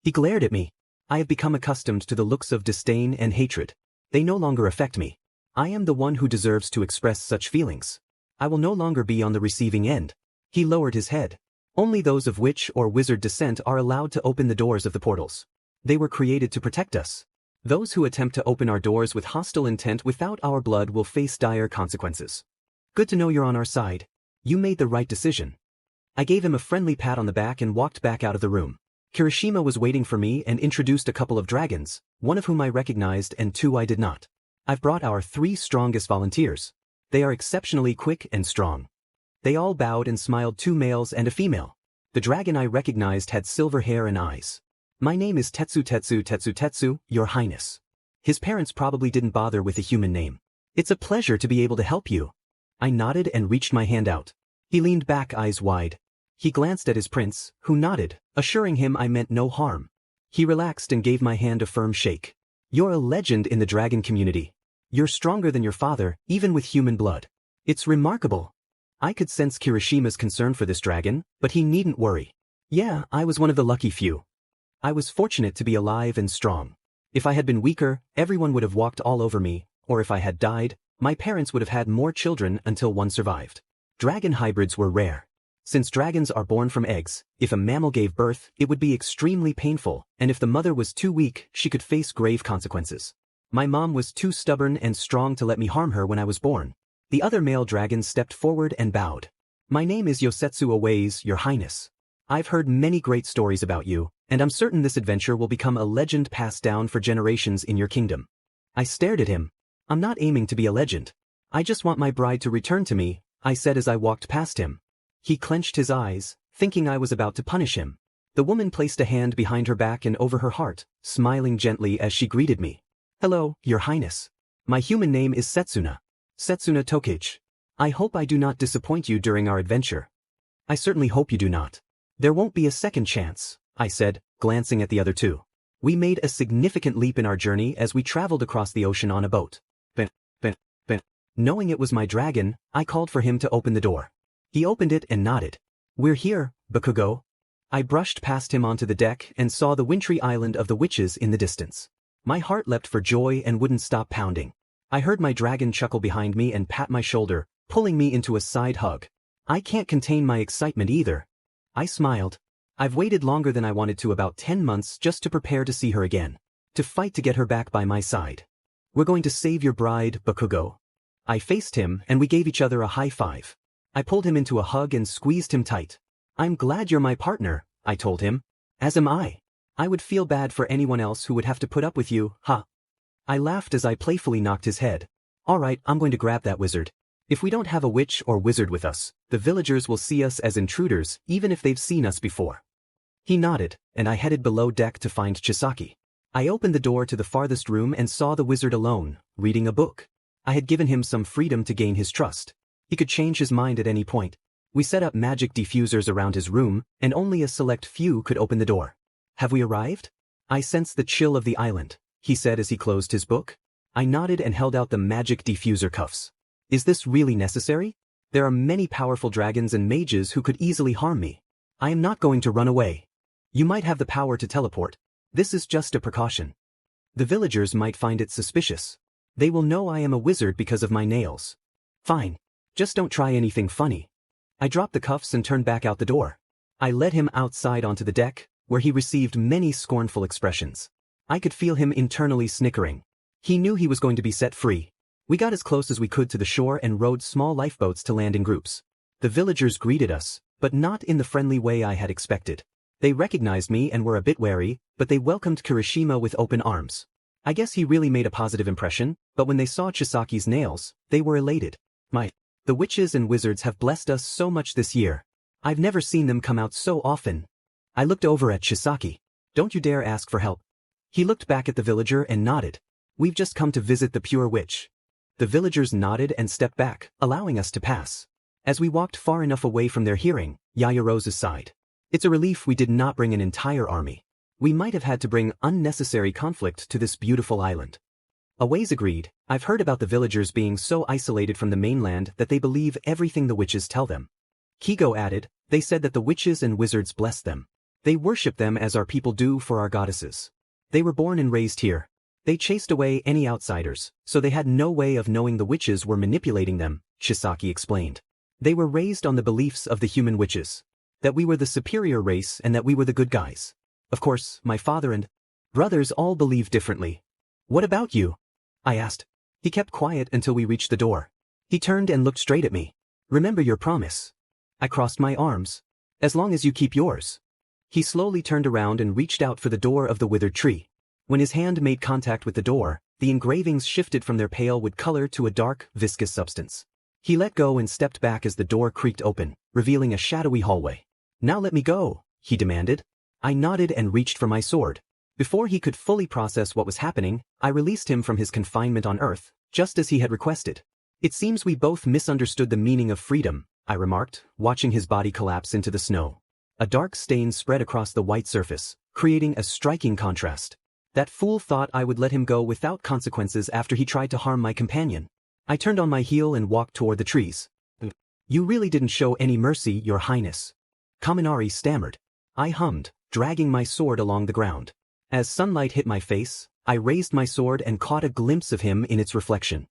He glared at me. I have become accustomed to the looks of disdain and hatred. They no longer affect me. I am the one who deserves to express such feelings. I will no longer be on the receiving end. He lowered his head. Only those of witch or wizard descent are allowed to open the doors of the portals. They were created to protect us. Those who attempt to open our doors with hostile intent without our blood will face dire consequences. Good to know you're on our side. You made the right decision. I gave him a friendly pat on the back and walked back out of the room. Kirishima was waiting for me and introduced a couple of dragons, one of whom I recognized and 2 I did not. I've brought our 3 strongest volunteers. They are exceptionally quick and strong. They all bowed and smiled, 2 males and a female. The dragon I recognized had silver hair and eyes. My name is Tetsu, Your Highness. His parents probably didn't bother with a human name. It's a pleasure to be able to help you. I nodded and reached my hand out. He leaned back, eyes wide. He glanced at his prince, who nodded, assuring him I meant no harm. He relaxed and gave my hand a firm shake. You're a legend in the dragon community. You're stronger than your father, even with human blood. It's remarkable. I could sense Kirishima's concern for this dragon, but he needn't worry. Yeah, I was one of the lucky few. I was fortunate to be alive and strong. If I had been weaker, everyone would have walked all over me, or if I had died, my parents would have had more children until one survived. Dragon hybrids were rare. Since dragons are born from eggs, if a mammal gave birth, it would be extremely painful, and if the mother was too weak, she could face grave consequences. My mom was too stubborn and strong to let me harm her when I was born. The other male dragon stepped forward and bowed. My name is Yosetsu Aways, Your Highness. I've heard many great stories about you, and I'm certain this adventure will become a legend passed down for generations in your kingdom. I stared at him. I'm not aiming to be a legend. I just want my bride to return to me, I said as I walked past him. He clenched his eyes, thinking I was about to punish him. The woman placed a hand behind her back and over her heart, smiling gently as she greeted me. Hello, Your Highness. My human name is Setsuna. Setsuna Tokage. I hope I do not disappoint you during our adventure. I certainly hope you do not. There won't be a second chance, I said, glancing at the other two. We made a significant leap in our journey as we traveled across the ocean on a boat. Knowing it was my dragon, I called for him to open the door. He opened it and nodded. We're here, Bakugo. I brushed past him onto the deck and saw the wintry island of the witches in the distance. My heart leapt for joy and wouldn't stop pounding. I heard my dragon chuckle behind me and pat my shoulder, pulling me into a side hug. I can't contain my excitement either. I smiled. I've waited longer than I wanted to, about 10 months, just to prepare to see her again. To fight to get her back by my side. We're going to save your bride, Bakugo. I faced him and we gave each other a high five. I pulled him into a hug and squeezed him tight. I'm glad you're my partner, I told him. As am I. I would feel bad for anyone else who would have to put up with you, huh? I laughed as I playfully knocked his head. Alright, I'm going to grab that wizard. If we don't have a witch or wizard with us, the villagers will see us as intruders even if they've seen us before. He nodded, and I headed below deck to find Chisaki. I opened the door to the farthest room and saw the wizard alone, reading a book. I had given him some freedom to gain his trust. He could change his mind at any point. We set up magic diffusers around his room, and only a select few could open the door. Have we arrived? I sensed the chill of the island, he said as he closed his book. I nodded and held out the magic diffuser cuffs. Is this really necessary? There are many powerful dragons and mages who could easily harm me. I am not going to run away. You might have the power to teleport. This is just a precaution. The villagers might find it suspicious. They will know I am a wizard because of my nails. Fine. Just don't try anything funny. I dropped the cuffs and turned back out the door. I led him outside onto the deck, where he received many scornful expressions. I could feel him internally snickering. He knew he was going to be set free. We got as close as we could to the shore and rowed small lifeboats to land in groups. The villagers greeted us, but not in the friendly way I had expected. They recognized me and were a bit wary, but they welcomed Kirishima with open arms. I guess he really made a positive impression, but when they saw Chisaki's nails, they were elated. The witches and wizards have blessed us so much this year. I've never seen them come out so often. I looked over at Chisaki. Don't you dare ask for help. He looked back at the villager and nodded. We've just come to visit the pure witch. The villagers nodded and stepped back, allowing us to pass. As we walked far enough away from their hearing, Yayarosa sighed. It's a relief we did not bring an entire army. We might have had to bring unnecessary conflict to this beautiful island. Awais agreed. I've heard about the villagers being so isolated from the mainland that they believe everything the witches tell them. Kigo added, they said that the witches and wizards bless them. They worship them as our people do for our goddesses. They were born and raised here. They chased away any outsiders, so they had no way of knowing the witches were manipulating them, Chisaki explained. They were raised on the beliefs of the human witches. That we were the superior race and that we were the good guys. Of course, my father and brothers all believe differently. What about you? I asked. He kept quiet until we reached the door. He turned and looked straight at me. Remember your promise. I crossed my arms. As long as you keep yours. He slowly turned around and reached out for the door of the withered tree. When his hand made contact with the door, the engravings shifted from their pale wood color to a dark, viscous substance. He let go and stepped back as the door creaked open, revealing a shadowy hallway. Now let me go, he demanded. I nodded and reached for my sword. Before he could fully process what was happening, I released him from his confinement on Earth, just as he had requested. It seems we both misunderstood the meaning of freedom, I remarked, watching his body collapse into the snow. A dark stain spread across the white surface, creating a striking contrast. That fool thought I would let him go without consequences after he tried to harm my companion. I turned on my heel and walked toward the trees. You really didn't show any mercy, Your Highness. Kaminari stammered. I hummed, dragging my sword along the ground. As sunlight hit my face, I raised my sword and caught a glimpse of him in its reflection.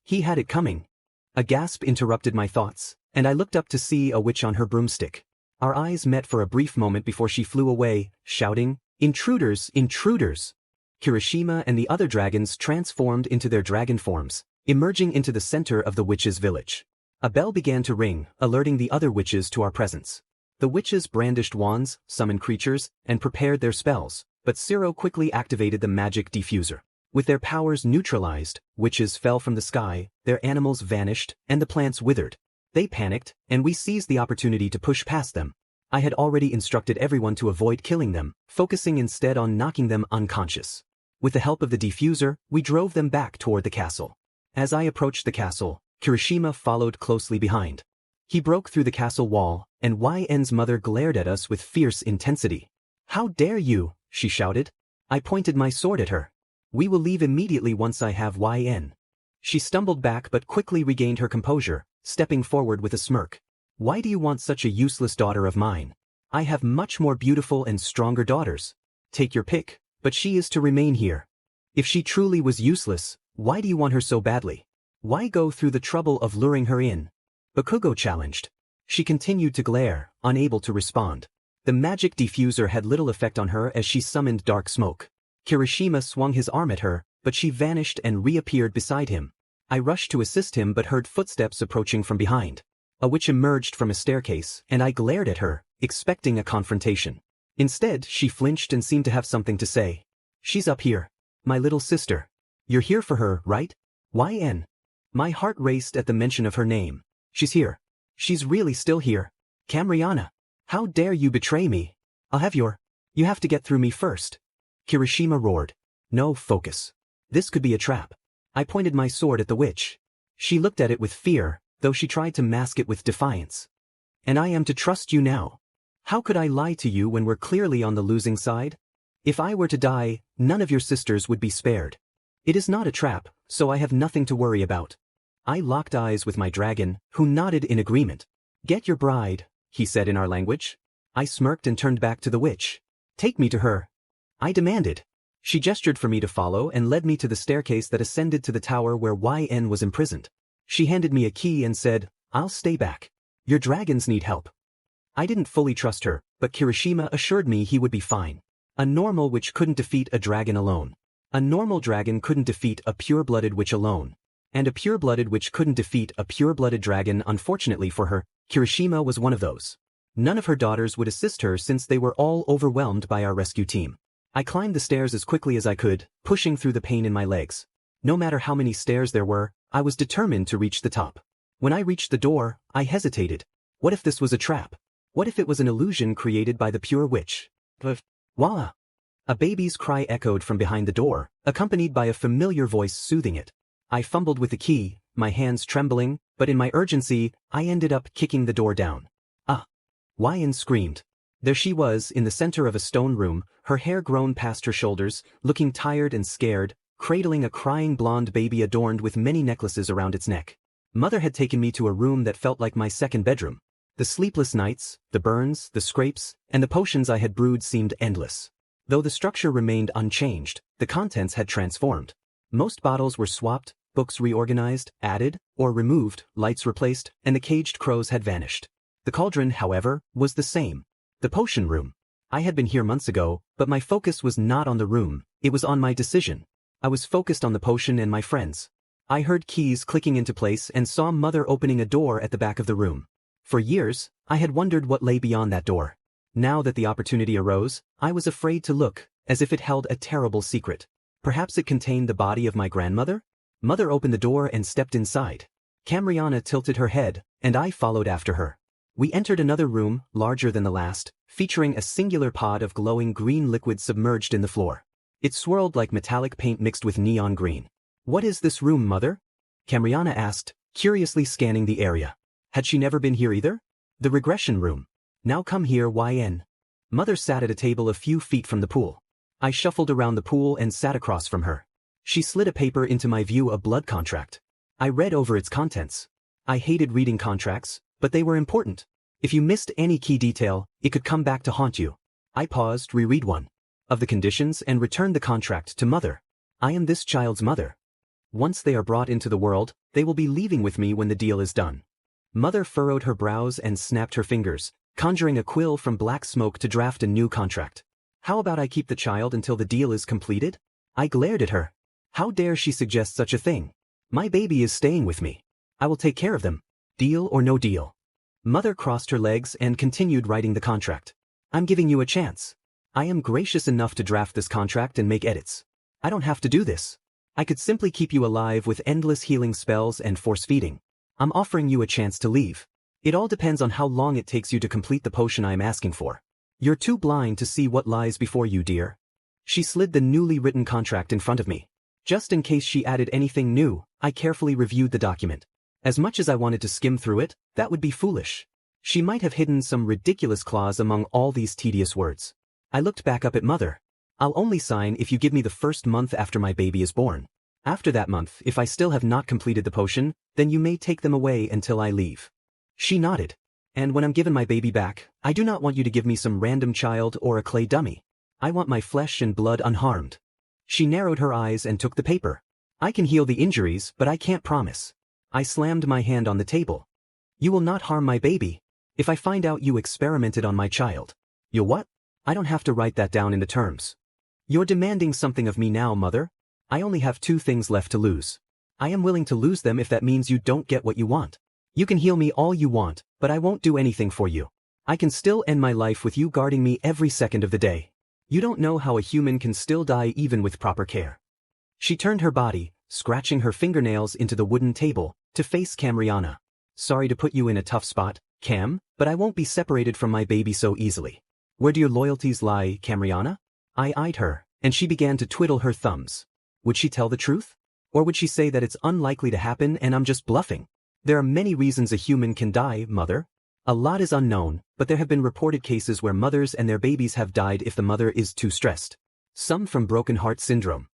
He had it coming. A gasp interrupted my thoughts, and I looked up to see a witch on her broomstick. Our eyes met for a brief moment before she flew away, shouting, "Intruders! Intruders!" Kirishima and the other dragons transformed into their dragon forms, emerging into the center of the witches' village. A bell began to ring, alerting the other witches to our presence. The witches brandished wands, summoned creatures, and prepared their spells, but Zero quickly activated the magic diffuser. With their powers neutralized, witches fell from the sky, their animals vanished, and the plants withered. They panicked, and we seized the opportunity to push past them. I had already instructed everyone to avoid killing them, focusing instead on knocking them unconscious. With the help of the diffuser, we drove them back toward the castle. As I approached the castle, Kirishima followed closely behind. He broke through the castle wall, and YN's mother glared at us with fierce intensity. "How dare you?" she shouted. I pointed my sword at her. "We will leave immediately once I have YN." She stumbled back but quickly regained her composure, stepping forward with a smirk. "Why do you want such a useless daughter of mine? I have much more beautiful and stronger daughters. Take your pick, but she is to remain here. If she truly was useless, why do you want her so badly? Why go through the trouble of luring her in?" Bakugo challenged. She continued to glare, unable to respond. The magic diffuser had little effect on her as she summoned dark smoke. Kirishima swung his arm at her, but she vanished and reappeared beside him. I rushed to assist him but heard footsteps approaching from behind. A witch emerged from a staircase, and I glared at her, expecting a confrontation. Instead, she flinched and seemed to have something to say. "She's up here. My little sister. You're here for her, right? YN." My heart raced at the mention of her name. "She's here. She's really still here. Camriana. How dare you betray me? I'll have your... You have to get through me first." Kirishima roared. "No, focus. This could be a trap." I pointed my sword at the witch. She looked at it with fear, though she tried to mask it with defiance. "And I am to trust you now? How could I lie to you when we're clearly on the losing side? If I were to die, none of your sisters would be spared. It is not a trap, so I have nothing to worry about." I locked eyes with my dragon, who nodded in agreement. "Get your bride," he said in our language. I smirked and turned back to the witch. "Take me to her," I demanded. She gestured for me to follow and led me to the staircase that ascended to the tower where YN was imprisoned. She handed me a key and said, "I'll stay back. Your dragons need help." I didn't fully trust her, but Kirishima assured me he would be fine. A normal witch couldn't defeat a dragon alone. A normal dragon couldn't defeat a pure-blooded witch alone. And a pure-blooded witch couldn't defeat a pure-blooded dragon. Unfortunately for her, Kirishima was one of those. None of her daughters would assist her since they were all overwhelmed by our rescue team. I climbed the stairs as quickly as I could, pushing through the pain in my legs. No matter how many stairs there were, I was determined to reach the top. When I reached the door, I hesitated. What if this was a trap? What if it was an illusion created by the pure witch? Voila! A baby's cry echoed from behind the door, accompanied by a familiar voice soothing it. I fumbled with the key, my hands trembling, but in my urgency, I ended up kicking the door down. "Ah!" YN screamed. There she was, in the center of a stone room, her hair grown past her shoulders, looking tired and scared, cradling a crying blonde baby adorned with many necklaces around its neck. Mother had taken me to a room that felt like my second bedroom. The sleepless nights, the burns, the scrapes, and the potions I had brewed seemed endless. Though the structure remained unchanged, the contents had transformed. Most bottles were swapped, books reorganized, added, or removed, lights replaced, and the caged crows had vanished. The cauldron, however, was the same. The potion room. I had been here months ago, but my focus was not on the room, it was on my decision. I was focused on the potion and my friends. I heard keys clicking into place and saw Mother opening a door at the back of the room. For years, I had wondered what lay beyond that door. Now that the opportunity arose, I was afraid to look, as if it held a terrible secret. Perhaps it contained the body of my grandmother? Mother opened the door and stepped inside. Camriana tilted her head, and I followed after her. We entered another room, larger than the last, featuring a singular pod of glowing green liquid submerged in the floor. It swirled like metallic paint mixed with neon green. "What is this room, Mother?" Camriana asked, curiously scanning the area. Had she never been here either? "The regression room. Now come here, YN." Mother sat at a table a few feet from the pool. I shuffled around the pool and sat across from her. She slid a paper into my view, a blood contract. I read over its contents. I hated reading contracts, but they were important. If you missed any key detail, it could come back to haunt you. I paused, reread one of the conditions and returned the contract to Mother. "I am this child's mother. Once they are brought into the world, they will be leaving with me when the deal is done." Mother furrowed her brows and snapped her fingers, conjuring a quill from black smoke to draft a new contract. "How about I keep the child until the deal is completed?" I glared at her. How dare she suggest such a thing? My baby is staying with me. I will take care of them. Deal or no deal. Mother crossed her legs and continued writing the contract. I'm giving you a chance. I am gracious enough to draft this contract and make edits. I don't have to do this. I could simply keep you alive with endless healing spells and force feeding. I'm offering you a chance to leave. It all depends on how long it takes you to complete the potion I am asking for. You're too blind to see what lies before you, dear. She slid the newly written contract in front of me. Just in case she added anything new, I carefully reviewed the document. As much as I wanted to skim through it, that would be foolish. She might have hidden some ridiculous clause among all these tedious words. I looked back up at Mother. I'll only sign if you give me the first month after my baby is born. After that month, if I still have not completed the potion, then you may take them away until I leave. She nodded. And when I'm given my baby back, I do not want you to give me some random child or a clay dummy. I want my flesh and blood unharmed. She narrowed her eyes and took the paper. I can heal the injuries, but I can't promise. I slammed my hand on the table. You will not harm my baby. If I find out you experimented on my child. You'll what? I don't have to write that down in the terms. You're demanding something of me now, Mother. I only have 2 things left to lose. I am willing to lose them if that means you don't get what you want. You can heal me all you want, but I won't do anything for you. I can still end my life with you guarding me every second of the day. You don't know how a human can still die even with proper care. She turned her body, scratching her fingernails into the wooden table, to face Camriana. Sorry to put you in a tough spot, Cam, but I won't be separated from my baby so easily. Where do your loyalties lie, Camriana? I eyed her, and she began to twiddle her thumbs. Would she tell the truth? Or would she say that it's unlikely to happen and I'm just bluffing? There are many reasons a human can die, Mother. A lot is unknown, but there have been reported cases where mothers and their babies have died if the mother is too stressed. Some from broken heart syndrome.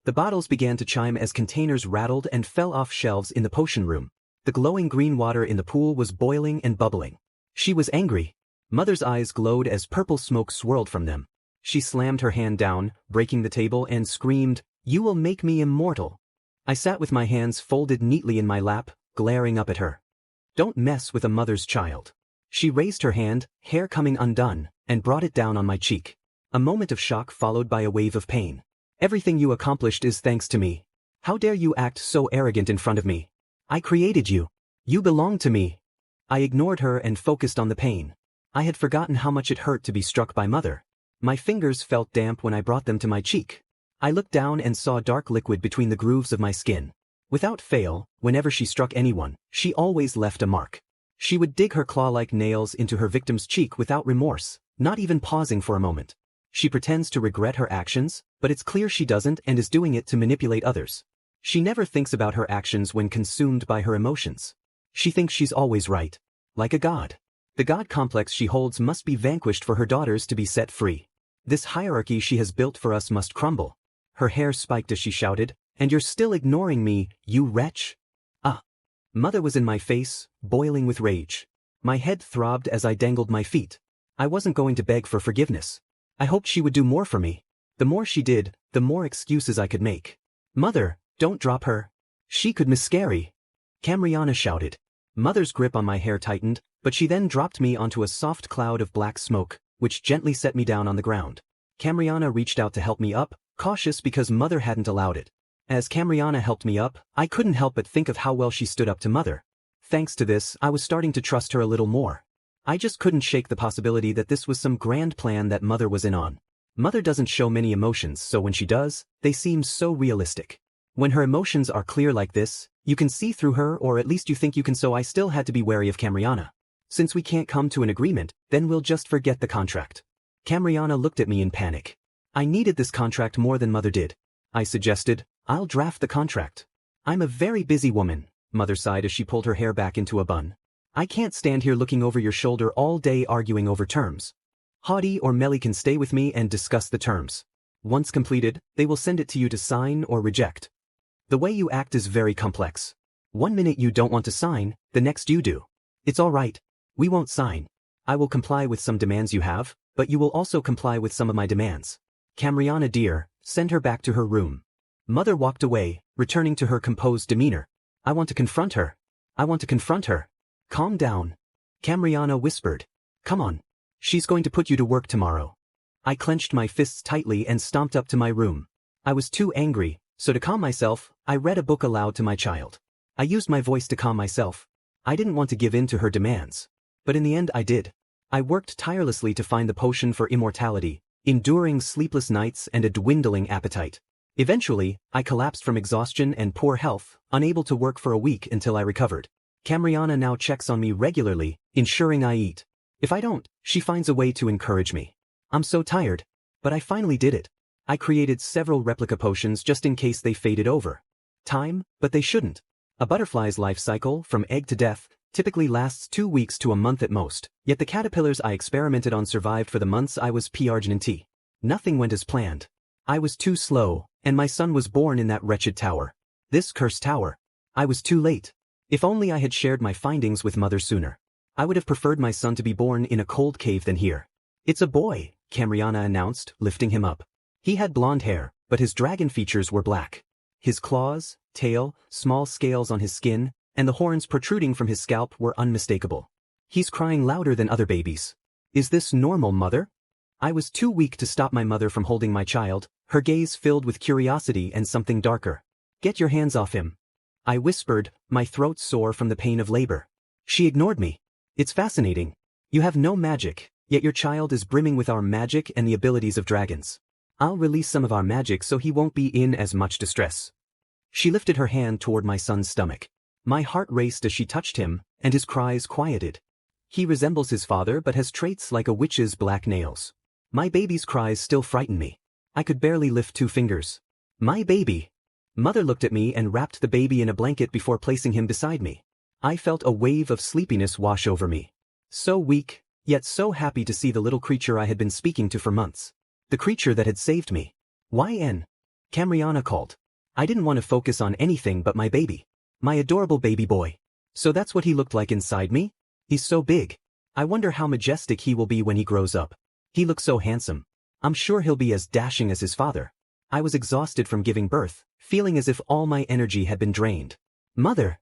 The bottles began to chime as containers rattled and fell off shelves in the potion room. The glowing green water in the pool was boiling and bubbling. She was angry. Mother's eyes glowed as purple smoke swirled from them. She slammed her hand down, breaking the table, and screamed, "You will make me immortal." I sat with my hands folded neatly in my lap, glaring up at her. Don't mess with a mother's child. She raised her hand, hair coming undone, and brought it down on my cheek. A moment of shock followed by a wave of pain. Everything you accomplished is thanks to me. How dare you act so arrogant in front of me? I created you. You belong to me. I ignored her and focused on the pain. I had forgotten how much it hurt to be struck by Mother. My fingers felt damp when I brought them to my cheek. I looked down and saw dark liquid between the grooves of my skin. Without fail, whenever she struck anyone, she always left a mark. She would dig her claw-like nails into her victim's cheek without remorse, not even pausing for a moment. She pretends to regret her actions, but it's clear she doesn't and is doing it to manipulate others. She never thinks about her actions when consumed by her emotions. She thinks she's always right. Like a god. The god complex she holds must be vanquished for her daughters to be set free. This hierarchy she has built for us must crumble. Her hair spiked as she shouted, "And you're still ignoring me, you wretch?" Ah! Mother was in my face, boiling with rage. My head throbbed as I dangled my feet. I wasn't going to beg for forgiveness. I hoped she would do more for me. The more she did, the more excuses I could make. "Mother, don't drop her. She could miscarry," Camriana shouted. Mother's grip on my hair tightened, but she then dropped me onto a soft cloud of black smoke, which gently set me down on the ground. Camriana reached out to help me up, cautious because Mother hadn't allowed it. As Camriana helped me up, I couldn't help but think of how well she stood up to Mother. Thanks to this, I was starting to trust her a little more. I just couldn't shake the possibility that this was some grand plan that Mother was in on. Mother doesn't show many emotions, so when she does, they seem so realistic. When her emotions are clear like this, you can see through her, or at least you think you can, so I still had to be wary of Camriana. Since we can't come to an agreement, then we'll just forget the contract. Camriana looked at me in panic. I needed this contract more than Mother did. I suggested, "I'll draft the contract." "I'm a very busy woman," Mother sighed as she pulled her hair back into a bun. "I can't stand here looking over your shoulder all day arguing over terms. Haughty or Melly can stay with me and discuss the terms. Once completed, they will send it to you to sign or reject. The way you act is very complex. One minute you don't want to sign, the next you do. It's all right. We won't sign. I will comply with some demands you have, but you will also comply with some of my demands. Camriana dear, send her back to her room." Mother walked away, returning to her composed demeanor. "I want to confront her. I want to confront her." "Calm down," Camriana whispered. "Come on. She's going to put you to work tomorrow." I clenched my fists tightly and stomped up to my room. I was too angry, so to calm myself, I read a book aloud to my child. I used my voice to calm myself. I didn't want to give in to her demands. But in the end I did. I worked tirelessly to find the potion for immortality, enduring sleepless nights and a dwindling appetite. Eventually, I collapsed from exhaustion and poor health, unable to work for a week until I recovered. Camriana now checks on me regularly, ensuring I eat. If I don't, she finds a way to encourage me. I'm so tired. But I finally did it. I created several replica potions just in case they faded over time, but they shouldn't. A butterfly's life cycle, from egg to death, typically lasts 2 weeks to a month at most, yet the caterpillars I experimented on survived for the months I was pregnant. Nothing went as planned. I was too slow, and my son was born in that wretched tower. This cursed tower. I was too late. If only I had shared my findings with Mother sooner. I would have preferred my son to be born in a cold cave than here. It's a boy, Camriana announced, lifting him up. He had blonde hair, but his dragon features were black. His claws, tail, small scales on his skin, and the horns protruding from his scalp were unmistakable. He's crying louder than other babies. Is this normal, Mother? I was too weak to stop my mother from holding my child, her gaze filled with curiosity and something darker. Get your hands off him. I whispered, my throat sore from the pain of labor. She ignored me. It's fascinating. You have no magic, yet your child is brimming with our magic and the abilities of dragons. I'll release some of our magic so he won't be in as much distress. She lifted her hand toward my son's stomach. My heart raced as she touched him, and his cries quieted. He resembles his father but has traits like a witch's black nails. My baby's cries still frighten me. I could barely lift 2 fingers. My baby. Mother looked at me and wrapped the baby in a blanket before placing him beside me. I felt a wave of sleepiness wash over me. So weak, yet so happy to see the little creature I had been speaking to for months. The creature that had saved me. YN. Camriana called. I didn't want to focus on anything but my baby. My adorable baby boy. So that's what he looked like inside me? He's so big. I wonder how majestic he will be when he grows up. He looks so handsome. I'm sure he'll be as dashing as his father. I was exhausted from giving birth, feeling as if all my energy had been drained. Mother!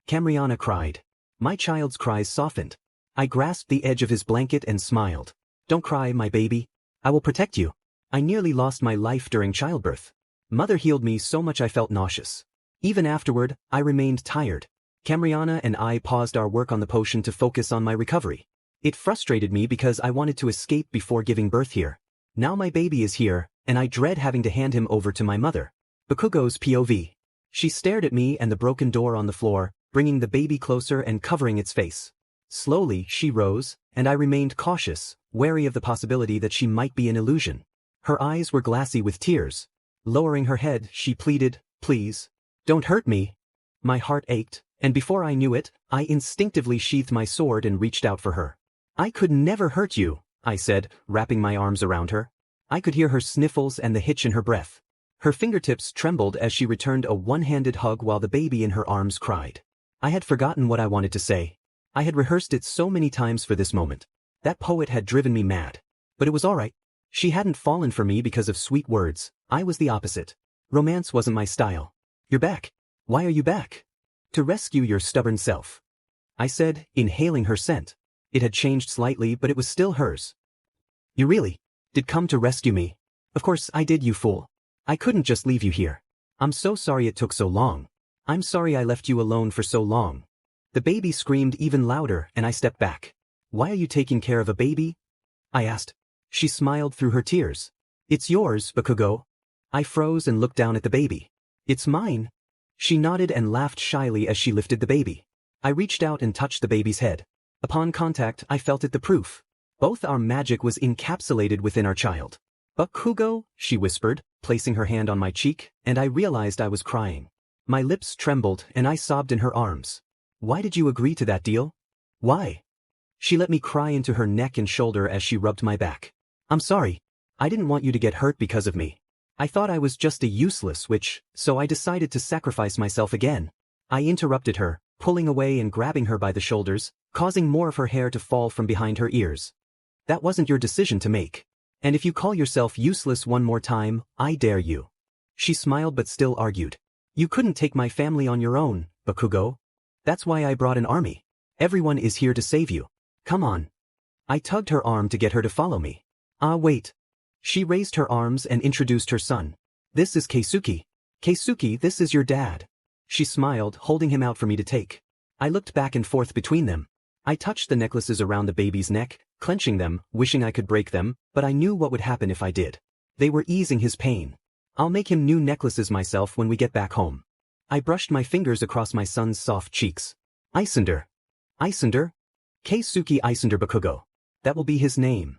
Camriana cried. My child's cries softened. I grasped the edge of his blanket and smiled. Don't cry, my baby. I will protect you. I nearly lost my life during childbirth. Mother healed me so much I felt nauseous. Even afterward, I remained tired. Camriana and I paused our work on the potion to focus on my recovery. It frustrated me because I wanted to escape before giving birth here. Now my baby is here, and I dread having to hand him over to my mother. Bakugo's POV. She stared at me and the broken door on the floor, bringing the baby closer and covering its face. Slowly, she rose, and I remained cautious, wary of the possibility that she might be an illusion. Her eyes were glassy with tears. Lowering her head, she pleaded, please, don't hurt me. My heart ached, and before I knew it, I instinctively sheathed my sword and reached out for her. I could never hurt you, I said, wrapping my arms around her. I could hear her sniffles and the hitch in her breath. Her fingertips trembled as she returned a one-handed hug while the baby in her arms cried. I had forgotten what I wanted to say. I had rehearsed it so many times for this moment. That poet had driven me mad. But it was all right. She hadn't fallen for me because of sweet words. I was the opposite. Romance wasn't my style. You're back. Why are you back? To rescue your stubborn self. I said, inhaling her scent. It had changed slightly, but it was still hers. You really did come to rescue me. Of course I did, you fool. I couldn't just leave you here. I'm so sorry it took so long. I'm sorry I left you alone for so long. The baby screamed even louder and I stepped back. Why are you taking care of a baby? I asked. She smiled through her tears. It's yours, Bakugo. I froze and looked down at the baby. It's mine. She nodded and laughed shyly as she lifted the baby. I reached out and touched the baby's head. Upon contact, I felt it the proof. Both our magic was encapsulated within our child. Bakugo, she whispered, placing her hand on my cheek, and I realized I was crying. My lips trembled and I sobbed in her arms. Why did you agree to that deal? Why? She let me cry into her neck and shoulder as she rubbed my back. I'm sorry. I didn't want you to get hurt because of me. I thought I was just a useless witch, so I decided to sacrifice myself again. I interrupted her, pulling away and grabbing her by the shoulders, causing more of her hair to fall from behind her ears. That wasn't your decision to make. And if you call yourself useless one more time, I dare you. She smiled but still argued. You couldn't take my family on your own, Bakugo. That's why I brought an army. Everyone is here to save you. Come on. I tugged her arm to get her to follow me. Ah, wait. She raised her arms and introduced her son. This is Katsuki. Katsuki, this is your dad. She smiled, holding him out for me to take. I looked back and forth between them. I touched the necklaces around the baby's neck, clenching them, wishing I could break them, but I knew what would happen if I did. They were easing his pain. I'll make him new necklaces myself when we get back home. I brushed my fingers across my son's soft cheeks. Isunder. Isunder? Keisuke Isunder Bakugo. That will be his name.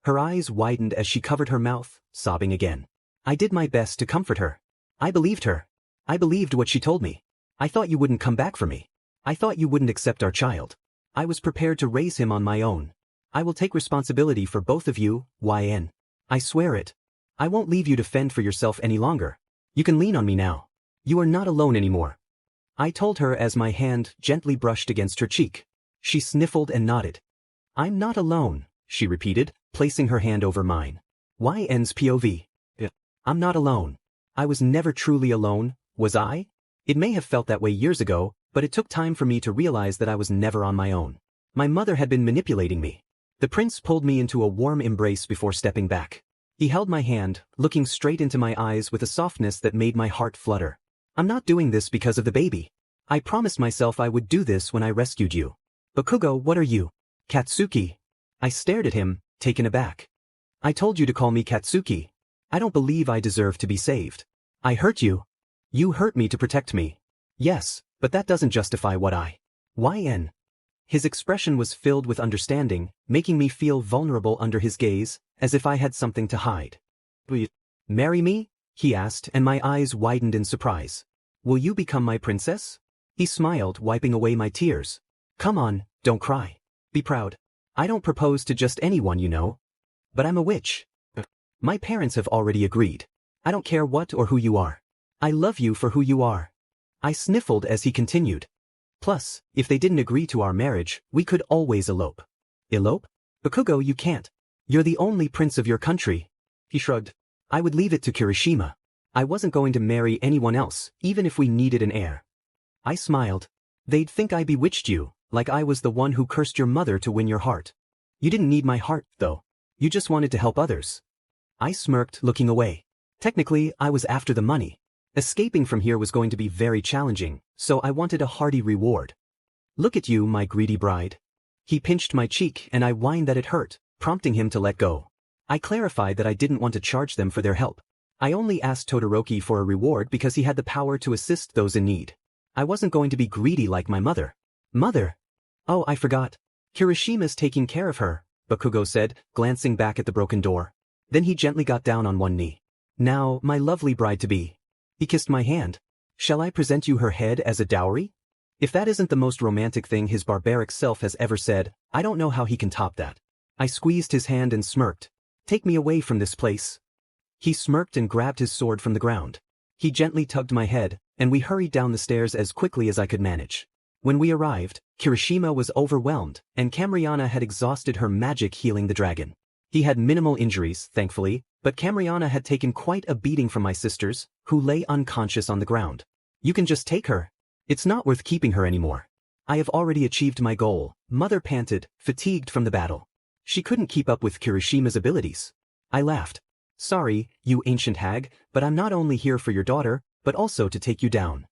Her eyes widened as she covered her mouth, sobbing again. I did my best to comfort her. I believed her. I believed what she told me. I thought you wouldn't come back for me. I thought you wouldn't accept our child. I was prepared to raise him on my own. I will take responsibility for both of you, YN. I swear it. I won't leave you to fend for yourself any longer. You can lean on me now. You are not alone anymore. I told her as my hand gently brushed against her cheek. She sniffled and nodded. I'm not alone, she repeated, placing her hand over mine. YN's POV. I'm not alone. I was never truly alone, was I? It may have felt that way years ago, but it took time for me to realize that I was never on my own. My mother had been manipulating me. The prince pulled me into a warm embrace before stepping back. He held my hand, looking straight into my eyes with a softness that made my heart flutter. I'm not doing this because of the baby. I promised myself I would do this when I rescued you. Bakugo, what are you? Katsuki. I stared at him, taken aback. I told you to call me Katsuki. I don't believe I deserve to be saved. I hurt you. You hurt me to protect me. Yes, but that doesn't justify what I. YN. His expression was filled with understanding, making me feel vulnerable under his gaze, as if I had something to hide. Will you marry me? He asked, and my eyes widened in surprise. Will you become my princess? He smiled, wiping away my tears. Come on, don't cry. Be proud. I don't propose to just anyone, you know. But I'm a witch. My parents have already agreed. I don't care what or who you are. I love you for who you are. I sniffled as he continued. Plus, if they didn't agree to our marriage, we could always elope. Elope? Bakugo, you can't. You're the only prince of your country. He shrugged. I would leave it to Kirishima. I wasn't going to marry anyone else, even if we needed an heir. I smiled. They'd think I bewitched you, like I was the one who cursed your mother to win your heart. You didn't need my heart, though. You just wanted to help others. I smirked, looking away. Technically, I was after the money. Escaping from here was going to be very challenging, so I wanted a hearty reward. Look at you, my greedy bride. He pinched my cheek and I whined that it hurt, prompting him to let go. I clarified that I didn't want to charge them for their help. I only asked Todoroki for a reward because he had the power to assist those in need. I wasn't going to be greedy like my mother. Mother? Oh, I forgot. Kirishima's taking care of her, Bakugo said, glancing back at the broken door. Then he gently got down on one knee. Now, my lovely bride-to-be. He kissed my hand. Shall I present you her head as a dowry? If that isn't the most romantic thing his barbaric self has ever said, I don't know how he can top that. I squeezed his hand and smirked. Take me away from this place. He smirked and grabbed his sword from the ground. He gently tugged my head, and we hurried down the stairs as quickly as I could manage. When we arrived, Kirishima was overwhelmed, and Camriana had exhausted her magic healing the dragon. He had minimal injuries, thankfully, but Camriana had taken quite a beating from my sisters, who lay unconscious on the ground. You can just take her. It's not worth keeping her anymore. I have already achieved my goal, Mother panted, fatigued from the battle. She couldn't keep up with Kirishima's abilities. I laughed. Sorry, you ancient hag, but I'm not only here for your daughter, but also to take you down.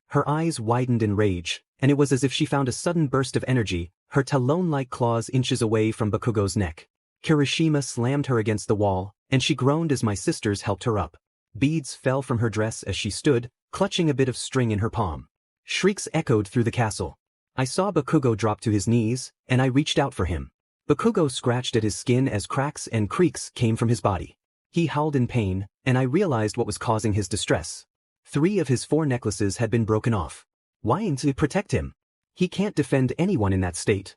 Her eyes widened in rage, and it was as if she found a sudden burst of energy, her talon-like claws inches away from Bakugo's neck. Kirishima slammed her against the wall, and she groaned as my sisters helped her up. Beads fell from her dress as she stood, clutching a bit of string in her palm. Shrieks echoed through the castle. I saw Bakugo drop to his knees, and I reached out for him. Bakugo scratched at his skin as cracks and creaks came from his body. He howled in pain, and I realized what was causing his distress. 3 of his 4 necklaces had been broken off. Why to protect him? He can't defend anyone in that state.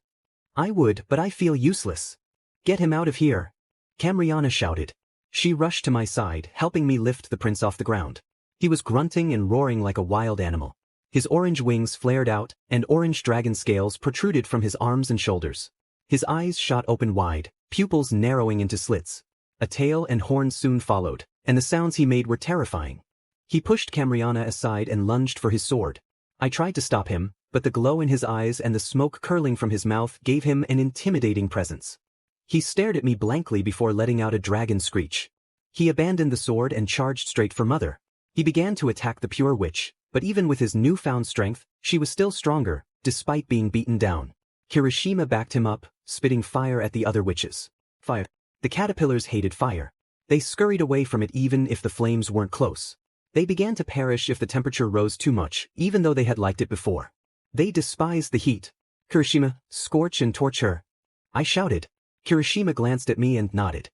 I would, but I feel useless. Get him out of here. Camriana shouted. She rushed to my side, helping me lift the prince off the ground. He was grunting and roaring like a wild animal. His orange wings flared out, and orange dragon scales protruded from his arms and shoulders. His eyes shot open wide, pupils narrowing into slits. A tail and horns soon followed, and the sounds he made were terrifying. He pushed Camriana aside and lunged for his sword. I tried to stop him, but the glow in his eyes and the smoke curling from his mouth gave him an intimidating presence. He stared at me blankly before letting out a dragon screech. He abandoned the sword and charged straight for Mother. He began to attack the pure witch, but even with his newfound strength, she was still stronger, despite being beaten down. Kirishima backed him up, spitting fire at the other witches. Fire. The caterpillars hated fire. They scurried away from it even if the flames weren't close. They began to perish if the temperature rose too much, even though they had liked it before. They despised the heat. Kirishima, scorch and torch her. I shouted. Kirishima glanced at me and nodded.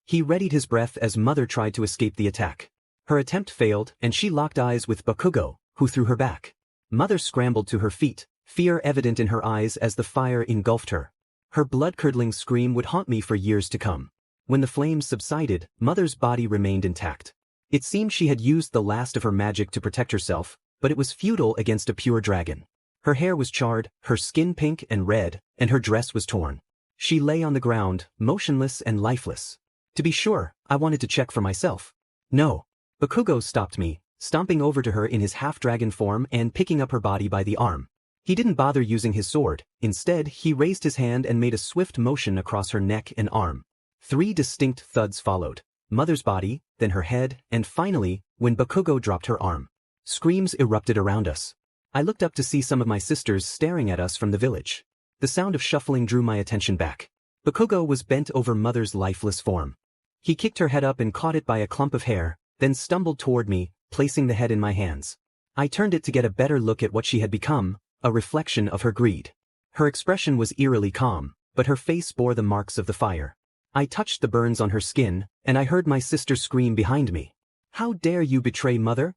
He readied his breath as Mother tried to escape the attack. Her attempt failed, and she locked eyes with Bakugo, who threw her back. Mother scrambled to her feet, fear evident in her eyes as the fire engulfed her. Her blood-curdling scream would haunt me for years to come. When the flames subsided, Mother's body remained intact. It seemed she had used the last of her magic to protect herself, but it was futile against a pure dragon. Her hair was charred, her skin pink and red, and her dress was torn. She lay on the ground, motionless and lifeless. To be sure, I wanted to check for myself. No. Bakugo stopped me, stomping over to her in his half-dragon form and picking up her body by the arm. He didn't bother using his sword. Instead, he raised his hand and made a swift motion across her neck and arm. 3 distinct thuds followed. Mother's body, then her head, and finally, when Bakugo dropped her arm. Screams erupted around us. I looked up to see some of my sisters staring at us from the village. The sound of shuffling drew my attention back. Bakugo was bent over Mother's lifeless form. He kicked her head up and caught it by a clump of hair, then stumbled toward me, placing the head in my hands. I turned it to get a better look at what she had become, a reflection of her greed. Her expression was eerily calm, but her face bore the marks of the fire. I touched the burns on her skin, and I heard my sister scream behind me. How dare you betray Mother?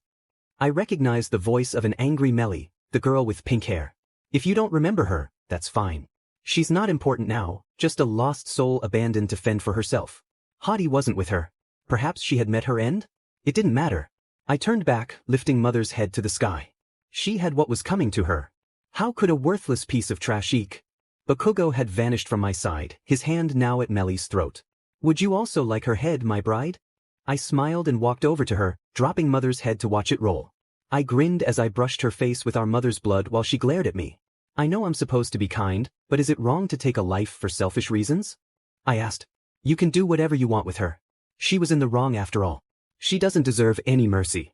I recognized the voice of an angry Melly, the girl with pink hair. If you don't remember her, that's fine. She's not important now, just a lost soul abandoned to fend for herself. Hottie wasn't with her. Perhaps she had met her end? It didn't matter. I turned back, lifting Mother's head to the sky. She had what was coming to her. How could a worthless piece of trash eke? Bakugo had vanished from my side, his hand now at Melly's throat. Would you also like her head, my bride? I smiled and walked over to her, dropping Mother's head to watch it roll. I grinned as I brushed her face with our mother's blood while she glared at me. I know I'm supposed to be kind, but is it wrong to take a life for selfish reasons? I asked. You can do whatever you want with her. She was in the wrong after all. She doesn't deserve any mercy.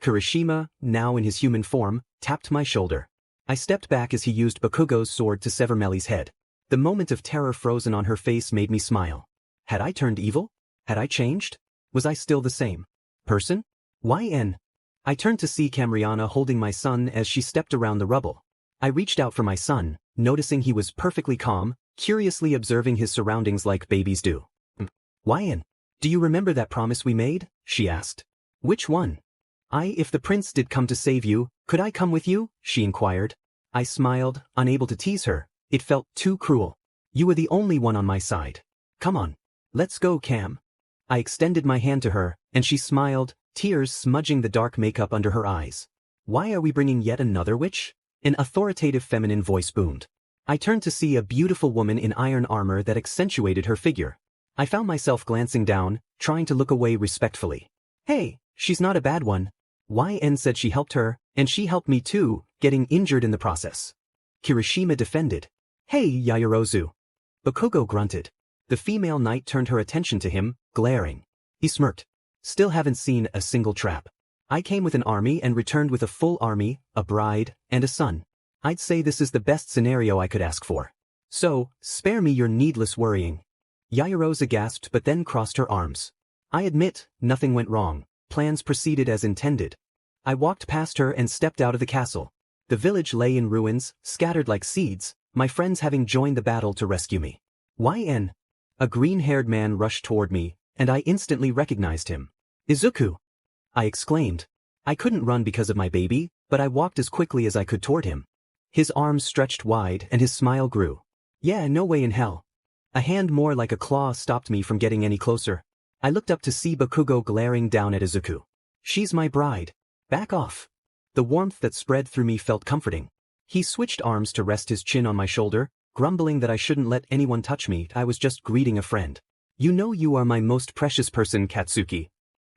Kirishima, now in his human form, tapped my shoulder. I stepped back as he used Bakugo's sword to sever Melly's head. The moment of terror frozen on her face made me smile. Had I turned evil? Had I changed? Was I still the same person? YN. I turned to see Camriana holding my son as she stepped around the rubble. I reached out for my son, noticing he was perfectly calm, curiously observing his surroundings like babies do. YN. Do you remember that promise we made? She asked. Which one? If the prince did come to save you, could I come with you? She inquired. I smiled, unable to tease her. It felt too cruel. You were the only one on my side. Come on. Let's go, Cam. I extended my hand to her, and she smiled, tears smudging the dark makeup under her eyes. Why are we bringing yet another witch? An authoritative feminine voice boomed. I turned to see a beautiful woman in iron armor that accentuated her figure. I found myself glancing down, trying to look away respectfully. Hey, she's not a bad one. YN said she helped her, and she helped me too, getting injured in the process. Kirishima defended. Hey, Yaoyorozu. Bakugo grunted. The female knight turned her attention to him, glaring. He smirked. Still haven't seen a single trap. I came with an army and returned with a full army, a bride, and a son. I'd say this is the best scenario I could ask for. So, spare me your needless worrying. Yaoyorozu gasped but then crossed her arms. I admit, nothing went wrong. Plans proceeded as intended. I walked past her and stepped out of the castle. The village lay in ruins, scattered like seeds, my friends having joined the battle to rescue me. YN. A green-haired man rushed toward me, and I instantly recognized him. Izuku! I exclaimed. I couldn't run because of my baby, but I walked as quickly as I could toward him. His arms stretched wide and his smile grew. Yeah, no way in hell. A hand more like a claw stopped me from getting any closer. I looked up to see Bakugo glaring down at Izuku. She's my bride. Back off. The warmth that spread through me felt comforting. He switched arms to rest his chin on my shoulder, grumbling that I shouldn't let anyone touch me. I was just greeting a friend. You know you are my most precious person, Katsuki.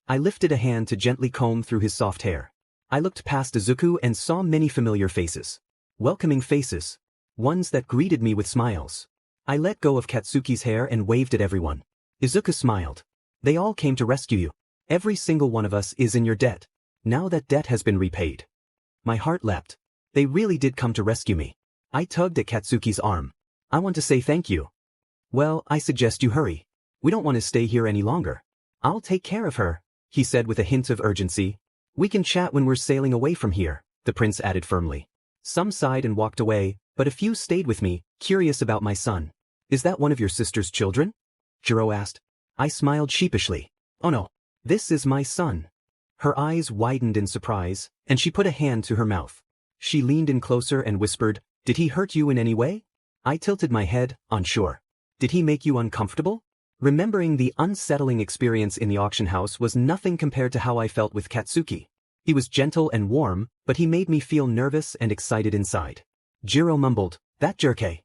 I lifted a hand to gently comb through his soft hair. I looked past Izuku and saw many familiar faces. Welcoming faces. Ones that greeted me with smiles. I let go of Katsuki's hair and waved at everyone. Izuku smiled. They all came to rescue you. Every single one of us is in your debt. Now that debt has been repaid. My heart leapt. They really did come to rescue me. I tugged at Katsuki's arm. I want to say thank you. Well, I suggest you hurry. We don't want to stay here any longer. I'll take care of her, he said with a hint of urgency. We can chat when we're sailing away from here, the prince added firmly. Some sighed and walked away, but a few stayed with me, curious about my son. Is that one of your sister's children? Jiro asked. I smiled sheepishly. Oh no, this is my son. Her eyes widened in surprise, and she put a hand to her mouth. She leaned in closer and whispered, Did he hurt you in any way? I tilted my head, unsure. Did he make you uncomfortable? Remembering the unsettling experience in the auction house was nothing compared to how I felt with Katsuki. He was gentle and warm, but he made me feel nervous and excited inside. Jiro mumbled, That jerk-eh?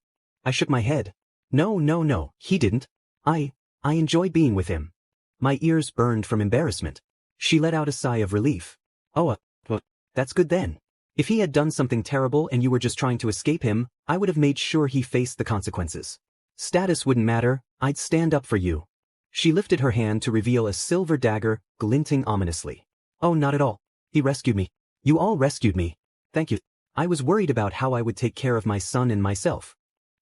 I shook my head. No, he didn't. I enjoyed being with him. My ears burned from embarrassment. She let out a sigh of relief. Oh, well, that's good then. If he had done something terrible and you were just trying to escape him, I would have made sure he faced the consequences. Status wouldn't matter, I'd stand up for you. She lifted her hand to reveal a silver dagger, glinting ominously. Oh, not at all. He rescued me. You all rescued me. Thank you. I was worried about how I would take care of my son and myself.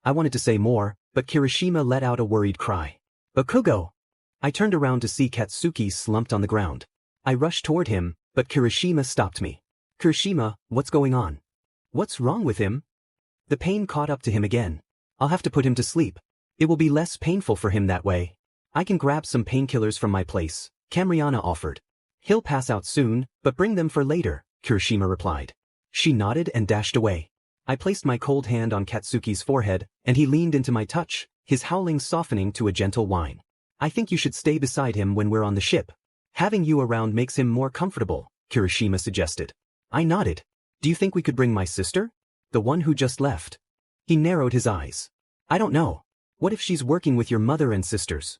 I wanted to say more, but Kirishima let out a worried cry. Bakugo! I turned around to see Katsuki slumped on the ground. I rushed toward him, but Kirishima stopped me. Kirishima, what's going on? What's wrong with him? The pain caught up to him again. I'll have to put him to sleep. It will be less painful for him that way. I can grab some painkillers from my place, Camriana offered. He'll pass out soon, but bring them for later, Kirishima replied. She nodded and dashed away. I placed my cold hand on Katsuki's forehead, and he leaned into my touch, his howling softening to a gentle whine. I think you should stay beside him when we're on the ship. Having you around makes him more comfortable, Kirishima suggested. I nodded. Do you think we could bring my sister? The one who just left. He narrowed his eyes. I don't know. What if she's working with your mother and sisters?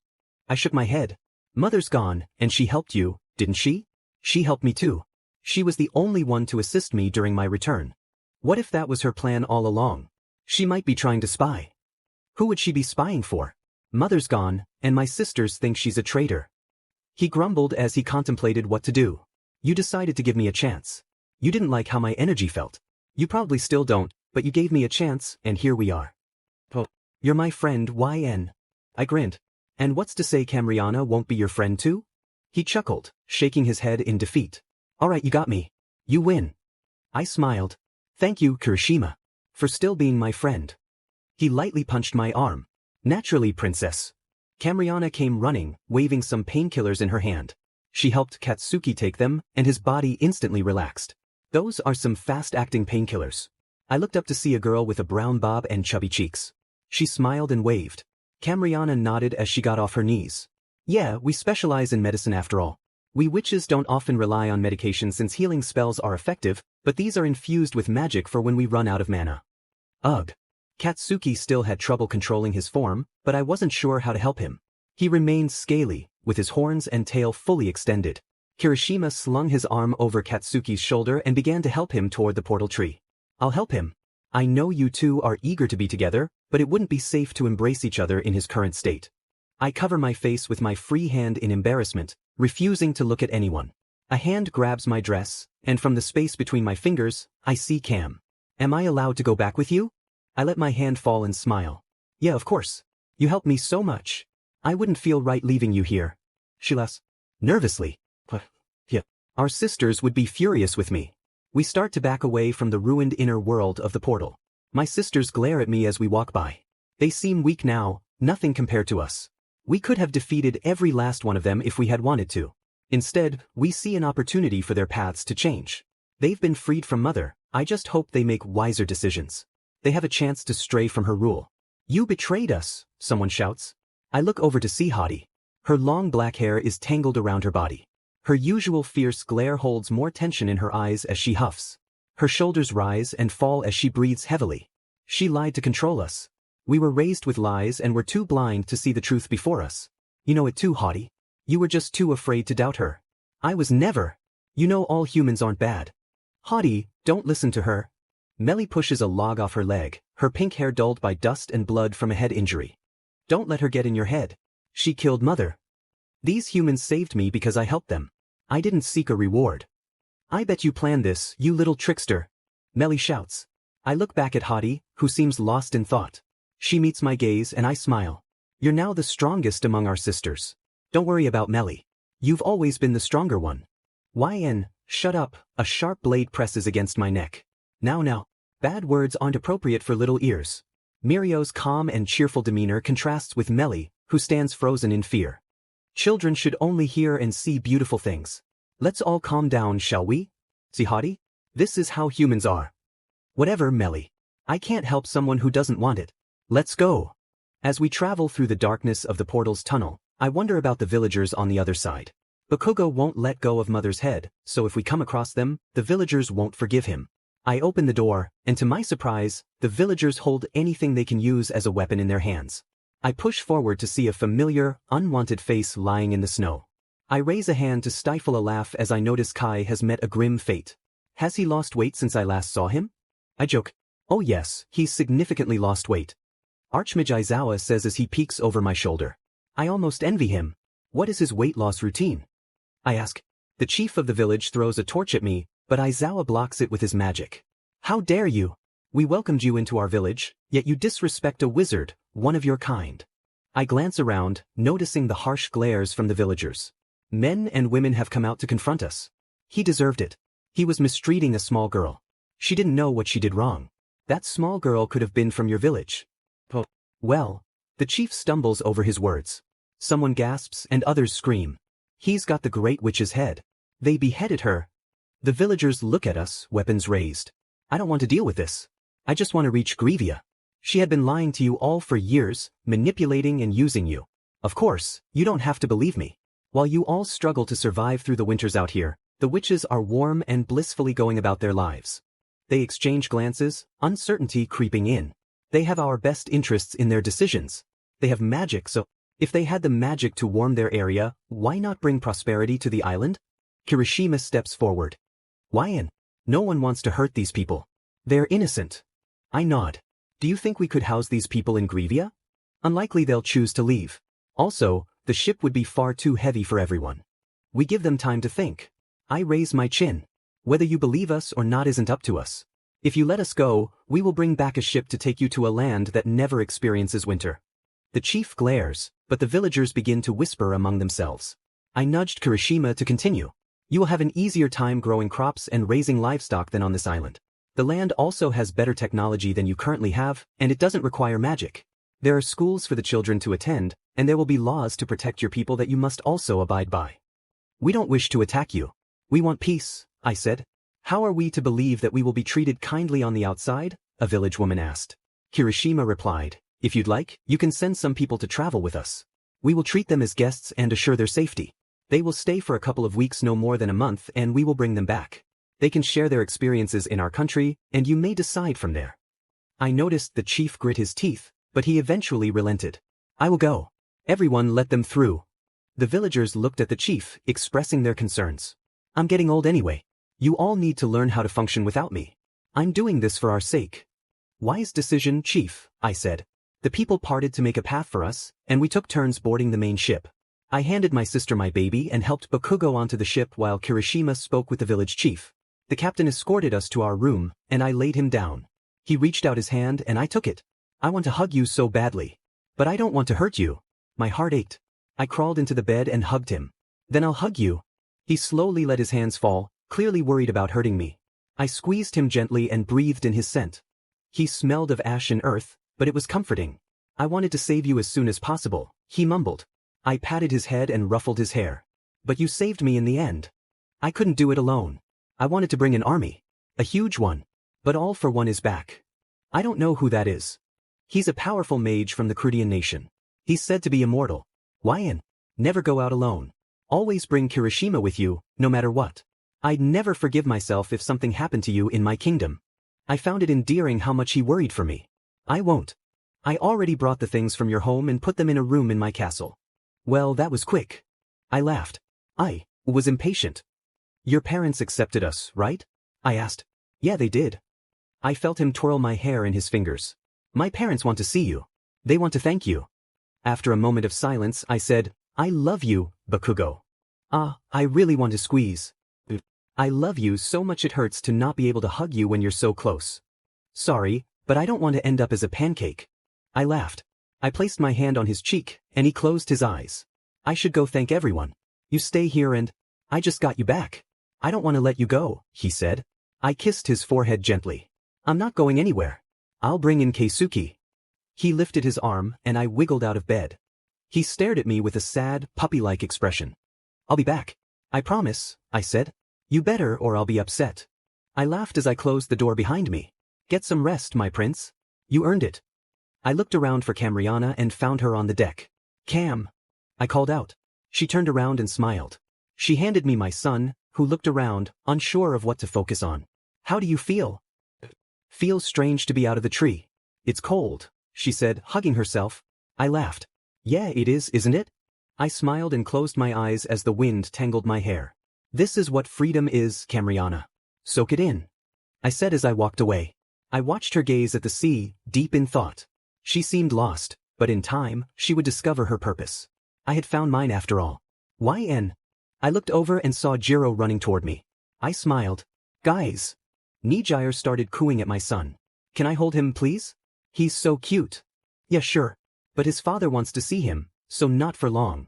I shook my head. Mother's gone, and she helped you, didn't she? She helped me too. She was the only one to assist me during my return. What if that was her plan all along? She might be trying to spy. Who would she be spying for? Mother's gone, and my sisters think she's a traitor. He grumbled as he contemplated what to do. You decided to give me a chance. You didn't like how my energy felt. You probably still don't, but you gave me a chance, and here we are. Oh, you're my friend, YN. I grinned. And what's to say Camriana won't be your friend too? He chuckled, shaking his head in defeat. Alright, you got me. You win. I smiled. Thank you, Kirishima, for still being my friend. He lightly punched my arm. Naturally, princess. Camriana came running, waving some painkillers in her hand. She helped Katsuki take them, and his body instantly relaxed. Those are some fast-acting painkillers. I looked up to see a girl with a brown bob and chubby cheeks. She smiled and waved. Camriana nodded as she got off her knees. Yeah, we specialize in medicine after all. We witches don't often rely on medication since healing spells are effective, but these are infused with magic for when we run out of mana. Ugh. Katsuki still had trouble controlling his form, but I wasn't sure how to help him. He remained scaly, with his horns and tail fully extended. Kirishima slung his arm over Katsuki's shoulder and began to help him toward the portal tree. I'll help him. I know you two are eager to be together, but it wouldn't be safe to embrace each other in his current state. I cover my face with my free hand in embarrassment, refusing to look at anyone. A hand grabs my dress, and from the space between my fingers, I see Cam. Am I allowed to go back with you? I let my hand fall and smile. Yeah, of course. You helped me so much. I wouldn't feel right leaving you here. She laughs. Nervously. Yeah. Our sisters would be furious with me. We start to back away from the ruined inner world of the portal. My sisters glare at me as we walk by. They seem weak now, nothing compared to us. We could have defeated every last one of them if we had wanted to. Instead, we see an opportunity for their paths to change. They've been freed from Mother, I just hope they make wiser decisions. They have a chance to stray from her rule. You betrayed us, someone shouts. I look over to see Hottie. Her long black hair is tangled around her body. Her usual fierce glare holds more tension in her eyes as she huffs. Her shoulders rise and fall as she breathes heavily. She lied to control us. We were raised with lies and were too blind to see the truth before us. You know it too, Hottie. You were just too afraid to doubt her. I was never. You know all humans aren't bad. Hottie, don't listen to her. Melly pushes a log off her leg, her pink hair dulled by dust and blood from a head injury. Don't let her get in your head. She killed Mother. These humans saved me because I helped them. I didn't seek a reward. I bet you planned this, you little trickster. Melly shouts. I look back at Hottie, who seems lost in thought. She meets my gaze and I smile. You're now the strongest among our sisters. Don't worry about Melly. You've always been the stronger one. Xueyun, shut up, a sharp blade presses against my neck. Now. Bad words aren't appropriate for little ears. Mirio's calm and cheerful demeanor contrasts with Melly, who stands frozen in fear. Children should only hear and see beautiful things. Let's all calm down, shall we? Zihadi? This is how humans are. Whatever, Melly. I can't help someone who doesn't want it. Let's go. As we travel through the darkness of the portal's tunnel, I wonder about the villagers on the other side. Bakugo won't let go of Mother's head, so if we come across them, the villagers won't forgive him. I open the door, and to my surprise, the villagers hold anything they can use as a weapon in their hands. I push forward to see a familiar, unwanted face lying in the snow. I raise a hand to stifle a laugh as I notice Kai has met a grim fate. Has he lost weight since I last saw him? I joke. Oh yes, he's significantly lost weight. Archmage Aizawa says as he peeks over my shoulder. I almost envy him. What is his weight loss routine? I ask. The chief of the village throws a torch at me, but Aizawa blocks it with his magic. How dare you? We welcomed you into our village, yet you disrespect a wizard, one of your kind. I glance around, noticing the harsh glares from the villagers. Men and women have come out to confront us. He deserved it. He was mistreating a small girl. She didn't know what she did wrong. That small girl could have been from your village. Oh. Well, the chief stumbles over his words. Someone gasps and others scream. He's got the great witch's head. They beheaded her. The villagers look at us, weapons raised. I don't want to deal with this. I just want to reach Grevia. She had been lying to you all for years, manipulating and using you. Of course, you don't have to believe me. While you all struggle to survive through the winters out here, the witches are warm and blissfully going about their lives. They exchange glances, uncertainty creeping in. They have our best interests in their decisions. They have magic, so if they had the magic to warm their area, why not bring prosperity to the island? Kirishima steps forward. Xueyun, no one wants to hurt these people. They're innocent. I nod. Do you think we could house these people in Grevia? Unlikely they'll choose to leave. Also, the ship would be far too heavy for everyone. We give them time to think. I raise my chin. Whether you believe us or not isn't up to us. If you let us go, we will bring back a ship to take you to a land that never experiences winter. The chief glares, but the villagers begin to whisper among themselves. I nudged Kirishima to continue. You will have an easier time growing crops and raising livestock than on this island. The land also has better technology than you currently have, and it doesn't require magic. There are schools for the children to attend, and there will be laws to protect your people that you must also abide by. We don't wish to attack you. We want peace, I said. How are we to believe that we will be treated kindly on the outside? A village woman asked. Kirishima replied, if you'd like, you can send some people to travel with us. We will treat them as guests and assure their safety. They will stay for a couple of weeks, no more than a month, and we will bring them back. They can share their experiences in our country, and you may decide from there. I noticed the chief grit his teeth, but he eventually relented. I will go. Everyone let them through. The villagers looked at the chief, expressing their concerns. I'm getting old anyway. You all need to learn how to function without me. I'm doing this for our sake. Wise decision, chief, I said. The people parted to make a path for us, and we took turns boarding the main ship. I handed my sister my baby and helped Bakugo onto the ship while Kirishima spoke with the village chief. The captain escorted us to our room, and I laid him down. He reached out his hand and I took it. I want to hug you so badly. But I don't want to hurt you. My heart ached. I crawled into the bed and hugged him. Then I'll hug you. He slowly let his hands fall, clearly worried about hurting me. I squeezed him gently and breathed in his scent. He smelled of ash and earth, but it was comforting. I wanted to save you as soon as possible, he mumbled. I patted his head and ruffled his hair. But you saved me in the end. I couldn't do it alone. I wanted to bring an army. A huge one. But all for one is back. I don't know who that is. He's a powerful mage from the Crudian nation. He's said to be immortal. Xueyun, never go out alone. Always bring Kirishima with you, no matter what. I'd never forgive myself if something happened to you in my kingdom. I found it endearing how much he worried for me. I won't. I already brought the things from your home and put them in a room in my castle. Well, that was quick. I laughed. I was impatient. Your parents accepted us, right? I asked. Yeah, they did. I felt him twirl my hair in his fingers. My parents want to see you. They want to thank you. After a moment of silence, I said, I love you, Bakugo. I really want to squeeze. I love you so much it hurts to not be able to hug you when you're so close. Sorry, but I don't want to end up as a pancake. I laughed. I placed my hand on his cheek, and he closed his eyes. I should go thank everyone. You stay here and I just got you back. I don't want to let you go, he said. I kissed his forehead gently. I'm not going anywhere. I'll bring in Katsuki. He lifted his arm and I wiggled out of bed. He stared at me with a sad, puppy-like expression. I'll be back. I promise, I said. You better or I'll be upset. I laughed as I closed the door behind me. Get some rest, my prince. You earned it. I looked around for Camriana and found her on the deck. Cam. I called out. She turned around and smiled. She handed me my son, who looked around, unsure of what to focus on. How do you feel? Feels strange to be out of the tree. It's cold, she said, hugging herself. I laughed. Yeah, it is, isn't it? I smiled and closed my eyes as the wind tangled my hair. This is what freedom is, Camriana. Soak it in. I said as I walked away. I watched her gaze at the sea, deep in thought. She seemed lost, but in time, she would discover her purpose. I had found mine after all. YN. I looked over and saw Jiro running toward me. I smiled. Guys. Nijire started cooing at my son. Can I hold him, please? He's so cute. Yeah, sure. But his father wants to see him, so not for long.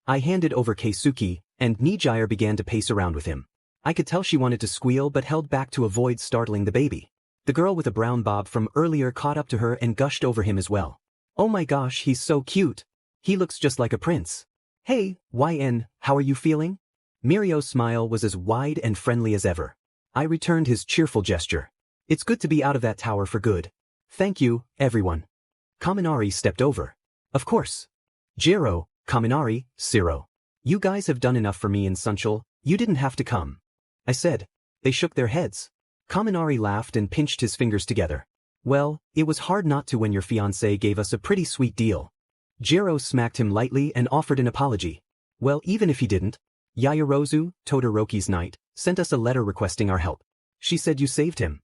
I handed over Katsuki, and Nijire began to pace around with him. I could tell she wanted to squeal but held back to avoid startling the baby. The girl with a brown bob from earlier caught up to her and gushed over him as well. Oh my gosh, he's so cute. He looks just like a prince. Hey, YN, how are you feeling? Mirio's smile was as wide and friendly as ever. I returned his cheerful gesture. It's good to be out of that tower for good. Thank you, everyone. Kaminari stepped over. Of course. Jiro, Kaminari, Siro. You guys have done enough for me and Sunchel, you didn't have to come. I said. They shook their heads. Kaminari laughed and pinched his fingers together. Well, it was hard not to when your fiancé gave us a pretty sweet deal. Jiro smacked him lightly and offered an apology. Well, even if he didn't, Yaoyorozu, Todoroki's knight, sent us a letter requesting our help. She said you saved him.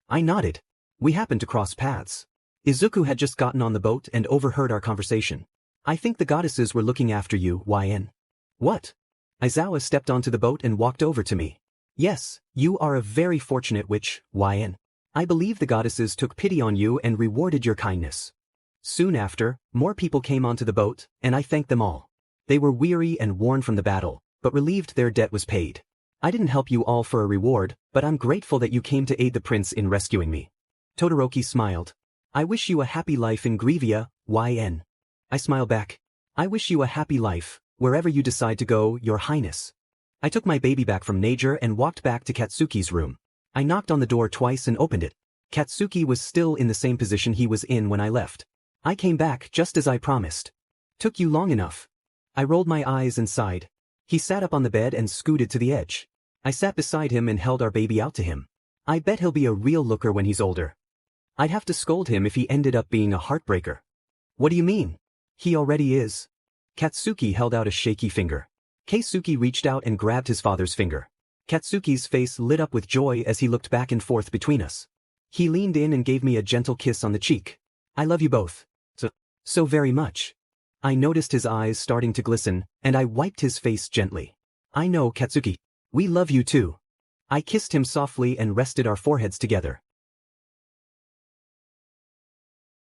I nodded. We happened to cross paths. Izuku had just gotten on the boat and overheard our conversation. I think the goddesses were looking after you, YN. What? Aizawa stepped onto the boat and walked over to me. Yes, you are a very fortunate witch, YN. I believe the goddesses took pity on you and rewarded your kindness. Soon after, more people came onto the boat, and I thanked them all. They were weary and worn from the battle, but relieved their debt was paid. I didn't help you all for a reward, but I'm grateful that you came to aid the prince in rescuing me. Todoroki smiled. I wish you a happy life in Grevia, YN. I smiled back. I wish you a happy life, wherever you decide to go, your highness. I took my baby back from Nager and walked back to Katsuki's room. I knocked on the door twice and opened it. Katsuki was still in the same position he was in when I left. I came back just as I promised. Took you long enough. I rolled my eyes and sighed. He sat up on the bed and scooted to the edge. I sat beside him and held our baby out to him. I bet he'll be a real looker when he's older. I'd have to scold him if he ended up being a heartbreaker. What do you mean? He already is. Katsuki held out a shaky finger. Keisuke reached out and grabbed his father's finger. Katsuki's face lit up with joy as he looked back and forth between us. He leaned in and gave me a gentle kiss on the cheek. I love you both. So very much. I noticed his eyes starting to glisten, and I wiped his face gently. I know, Katsuki. We love you too. I kissed him softly and rested our foreheads together.